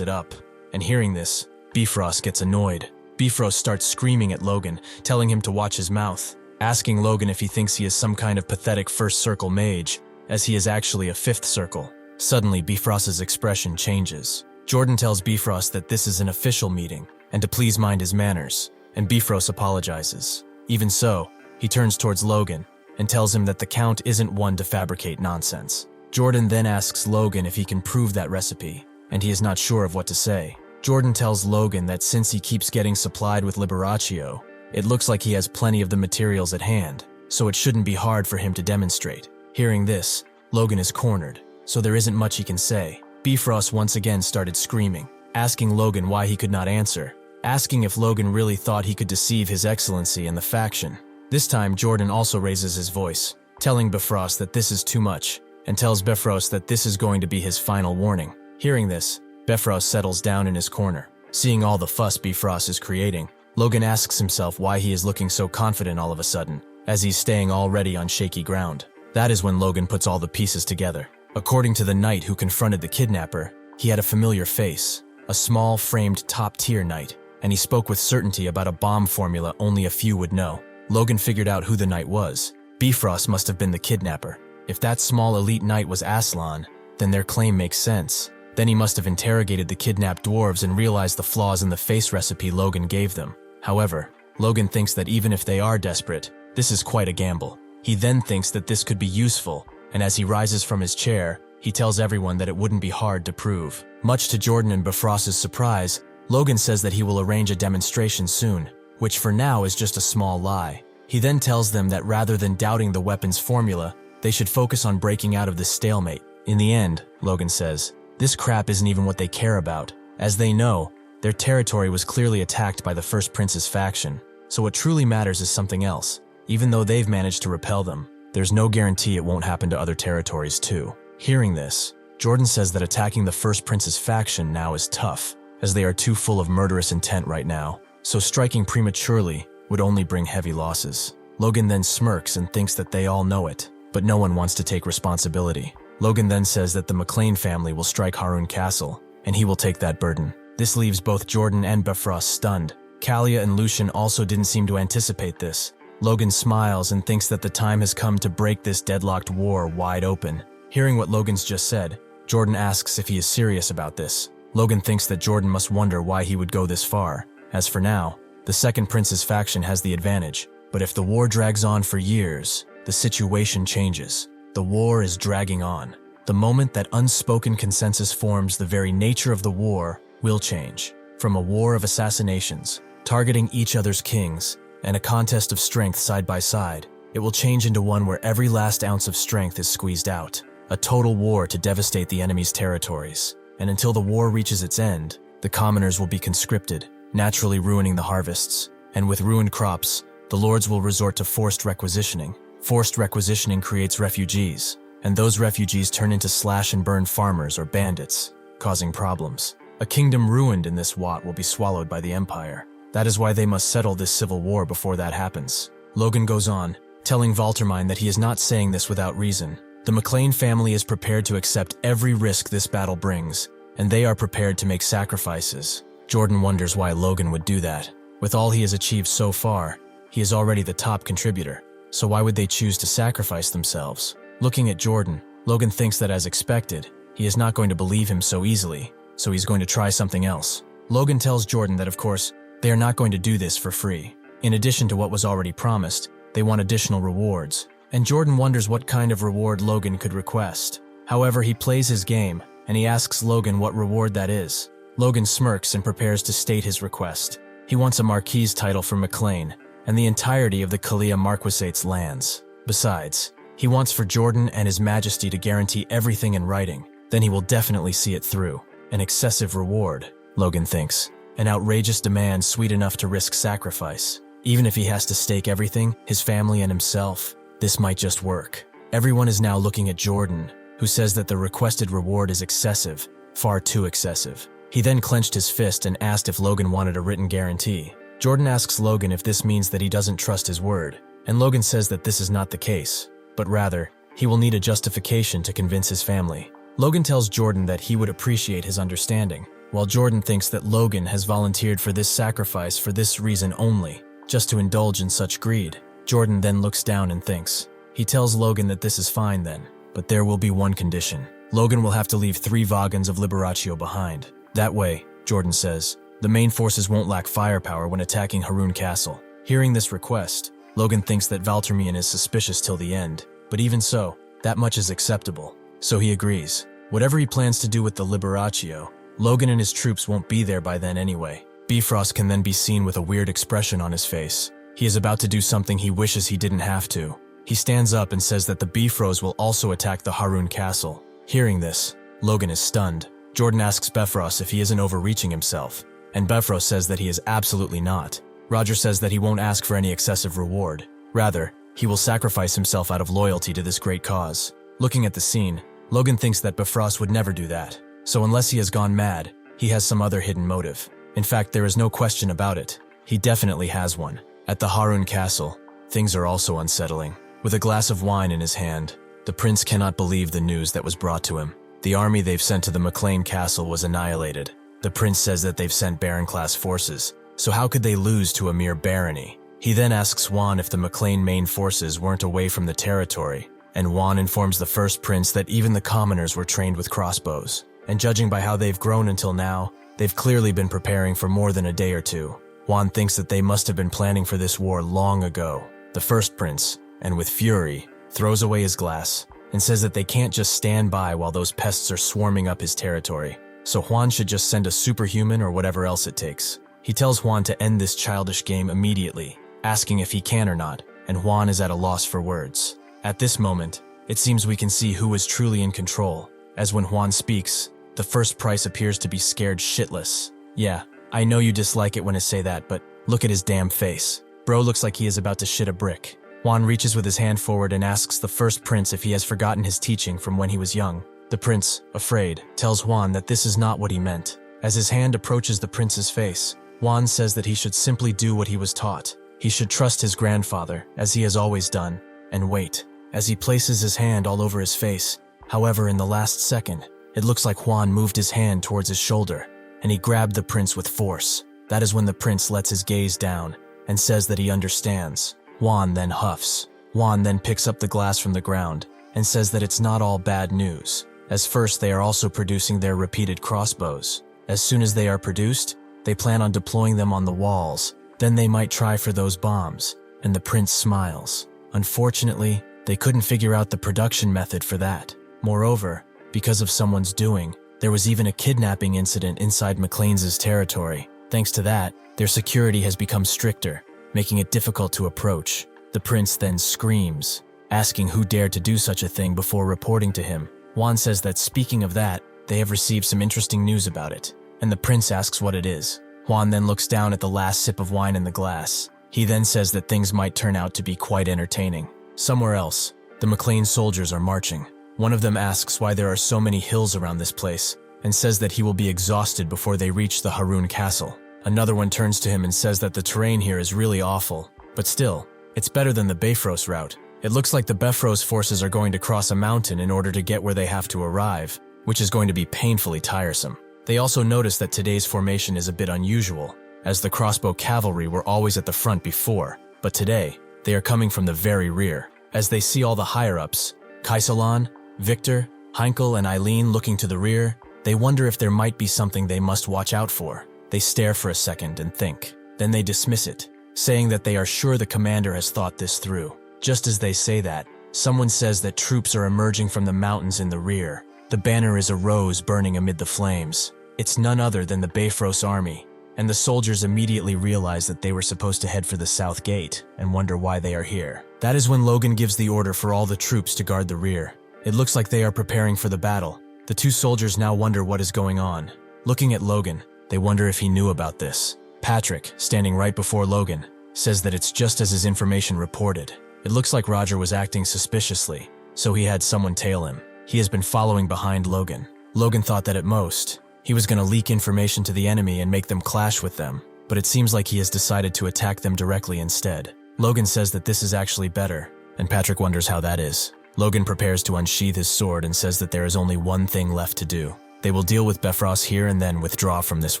it up, and hearing this, Bifrost gets annoyed. Bifrost starts screaming at Logan, telling him to watch his mouth, asking Logan if he thinks he is some kind of pathetic first circle mage, as he is actually a fifth circle. Suddenly, Bifrost's expression changes. Jordan tells Bifrost that this is an official meeting, and to please mind his manners, and Bifrost apologizes. Even so, he turns towards Logan, and tells him that the Count isn't one to fabricate nonsense. Jordan then asks Logan if he can prove that recipe, and he is not sure of what to say. Jordan tells Logan that since he keeps getting supplied with Liberatio, it looks like he has plenty of the materials at hand, so it shouldn't be hard for him to demonstrate. Hearing this, Logan is cornered, so there isn't much he can say. Bifrost once again started screaming, asking Logan why he could not answer, asking if Logan really thought he could deceive His Excellency and the faction. This time, Jordan also raises his voice, telling Bifrost that this is too much, and tells Bifrost that this is going to be his final warning. Hearing this, Bifrost settles down in his corner. Seeing all the fuss Bifrost is creating, Logan asks himself why he is looking so confident all of a sudden, as he's staying already on shaky ground. That is when Logan puts all the pieces together. According to the knight who confronted the kidnapper, he had a familiar face, a small framed top-tier knight, and he spoke with certainty about a bomb formula only a few would know. Logan figured out who the knight was. Bifrost must have been the kidnapper. If that small elite knight was Aslan, then their claim makes sense. Then he must have interrogated the kidnapped dwarves and realized the flaws in the face recipe Logan gave them. However, Logan thinks that even if they are desperate, this is quite a gamble. He then thinks that this could be useful, and as he rises from his chair, he tells everyone that it wouldn't be hard to prove. Much to Jordan and Bifrost's surprise, Logan says that he will arrange a demonstration soon, which for now is just a small lie. He then tells them that rather than doubting the weapon's formula, they should focus on breaking out of this stalemate. In the end, Logan says, this crap isn't even what they care about. As they know, their territory was clearly attacked by the First Prince's faction, so what truly matters is something else. Even though they've managed to repel them, there's no guarantee it won't happen to other territories too. Hearing this, Jordan says that attacking the First Prince's faction now is tough, as they are too full of murderous intent right now, so striking prematurely would only bring heavy losses. Logan then smirks and thinks that they all know it, but no one wants to take responsibility. Logan then says that the McLain family will strike Harun Castle, and he will take that burden. This leaves both Jordan and Bifrost stunned. Kalia and Lucian also didn't seem to anticipate this. Logan smiles and thinks that the time has come to break this deadlocked war wide open. Hearing what Logan's just said, Jordan asks if he is serious about this. Logan thinks that Jordan must wonder why he would go this far. As for now, the Second Prince's faction has the advantage, but if the war drags on for years, the situation changes. The war is dragging on. The moment that unspoken consensus forms the very nature of the war will change. From a war of assassinations, targeting each other's kings, and a contest of strength side by side, it will change into one where every last ounce of strength is squeezed out. A total war to devastate the enemy's territories. And until the war reaches its end, the commoners will be conscripted, naturally ruining the harvests. And with ruined crops, the lords will resort to forced requisitioning. Forced requisitioning creates refugees, and those refugees turn into slash-and-burn farmers or bandits, causing problems. A kingdom ruined in this wat will be swallowed by the empire. That is why they must settle this civil war before that happens. Logan goes on, telling Valtermine that he is not saying this without reason. The McLain family is prepared to accept every risk this battle brings, and they are prepared to make sacrifices. Jordan wonders why Logan would do that. With all he has achieved so far, he is already the top contributor, so why would they choose to sacrifice themselves? Looking at Jordan, Logan thinks that as expected, he is not going to believe him so easily, so he's going to try something else. Logan tells Jordan that of course, they are not going to do this for free. In addition to what was already promised, they want additional rewards, and Jordan wonders what kind of reward Logan could request. However, he plays his game, and he asks Logan what reward that is. Logan smirks and prepares to state his request. He wants a marquise title for McLain, and the entirety of the Kalia Marquisate's lands. Besides, he wants for Jordan and His Majesty to guarantee everything in writing. Then he will definitely see it through. An excessive reward, Logan thinks. An outrageous demand sweet enough to risk sacrifice. Even if he has to stake everything, his family and himself, this might just work. Everyone is now looking at Jordan, who says that the requested reward is excessive, far too excessive. He then clenched his fist and asked if Logan wanted a written guarantee. Jordan asks Logan if this means that he doesn't trust his word, and Logan says that this is not the case, but rather, he will need a justification to convince his family. Logan tells Jordan that he would appreciate his understanding, while Jordan thinks that Logan has volunteered for this sacrifice for this reason only, just to indulge in such greed. Jordan then looks down and thinks. He tells Logan that this is fine then, but there will be one condition. Logan will have to leave 3 wagons of Liberatio behind. That way, Jordan says, the main forces won't lack firepower when attacking Harun Castle. Hearing this request, Logan thinks that Valtermian is suspicious till the end, but even so, that much is acceptable. So he agrees. Whatever he plans to do with the Liberatio, Logan and his troops won't be there by then anyway. Bifrost can then be seen with a weird expression on his face. He is about to do something he wishes he didn't have to. He stands up and says that the Bifrost will also attack the Harun Castle. Hearing this, Logan is stunned. Jordan asks Bifrost if he isn't overreaching himself, and Bifrost says that he is absolutely not. Roger says that he won't ask for any excessive reward. Rather, he will sacrifice himself out of loyalty to this great cause. Looking at the scene, Logan thinks that Bifrost would never do that. So unless he has gone mad, he has some other hidden motive. In fact, there is no question about it. He definitely has one. At the Harun Castle, things are also unsettling. With a glass of wine in his hand, the prince cannot believe the news that was brought to him. The army they've sent to the McLain castle was annihilated. The prince says that they've sent Baron-class forces, so how could they lose to a mere barony? He then asks Juan if the McLain main forces weren't away from the territory, and Juan informs the first prince that even the commoners were trained with crossbows. And judging by how they've grown until now, they've clearly been preparing for more than a day or two. Juan thinks that they must have been planning for this war long ago. The first prince, and with fury, throws away his glass and says that they can't just stand by while those pests are swarming up his territory. So Juan should just send a superhuman or whatever else it takes. He tells Juan to end this childish game immediately, asking if he can or not, and Juan is at a loss for words. At this moment, it seems we can see who is truly in control, as when Juan speaks, the first price appears to be scared shitless. Yeah, I know you dislike it when I say that, but look at his damn face. Bro looks like he is about to shit a brick. Juan reaches with his hand forward and asks the first prince if he has forgotten his teaching from when he was young. The prince, afraid, tells Juan that this is not what he meant. As his hand approaches the prince's face, Juan says that he should simply do what he was taught. He should trust his grandfather, as he has always done, and wait. As he places his hand all over his face, however, in the last second, it looks like Juan moved his hand towards his shoulder, and he grabbed the prince with force. That is when the prince lets his gaze down and says that he understands. Juan then huffs. Juan then picks up the glass from the ground and says that it's not all bad news, as first they are also producing their repeated crossbows. As soon as they are produced, they plan on deploying them on the walls. Then they might try for those bombs, and the prince smiles. Unfortunately, they couldn't figure out the production method for that. Moreover, because of someone's doing, There was even a kidnapping incident inside McLain's territory. Thanks to that, their security has become stricter, making it difficult to approach. The prince then screams, asking who dared to do such a thing before reporting to him. Juan says that speaking of that, they have received some interesting news about it, and the prince asks what it is. Juan then looks down at the last sip of wine in the glass. He then says that things might turn out to be quite entertaining. Somewhere else, the McLain soldiers are marching. One of them asks why there are so many hills around this place, and says that he will be exhausted before they reach the Haroun castle. Another one turns to him and says that the terrain here is really awful, but still, it's better than the Bifrost route. It looks like the Bifrost forces are going to cross a mountain in order to get where they have to arrive, which is going to be painfully tiresome. They also notice that today's formation is a bit unusual, as the crossbow cavalry were always at the front before, but today, they are coming from the very rear. As they see all the higher-ups, Kaisalan, Victor, Heinkel, and Eileen looking to the rear, they wonder if there might be something they must watch out for. They stare for a second and think. Then they dismiss it, saying that they are sure the commander has thought this through. Just as they say that, someone says that troops are emerging from the mountains in the rear. The banner is a rose burning amid the flames. It's none other than the Bifrost army, and the soldiers immediately realize that they were supposed to head for the south gate and wonder why they are here. That is when Logan gives the order for all the troops to guard the rear. It looks like they are preparing for the battle. The two soldiers now wonder what is going on. Looking at Logan, they wonder if he knew about this. Patrick, standing right before Logan, says that it's just as his information reported. It looks like Roger was acting suspiciously, so he had someone tail him. He has been following behind Logan. Logan thought that at most, he was going to leak information to the enemy and make them clash with them, but it seems like he has decided to attack them directly instead. Logan says that this is actually better, and Patrick wonders how that is. Logan prepares to unsheath his sword and says that there is only one thing left to do. They will deal with Bifrost here and then withdraw from this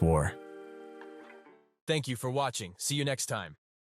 war. Thank you for watching. See you next time.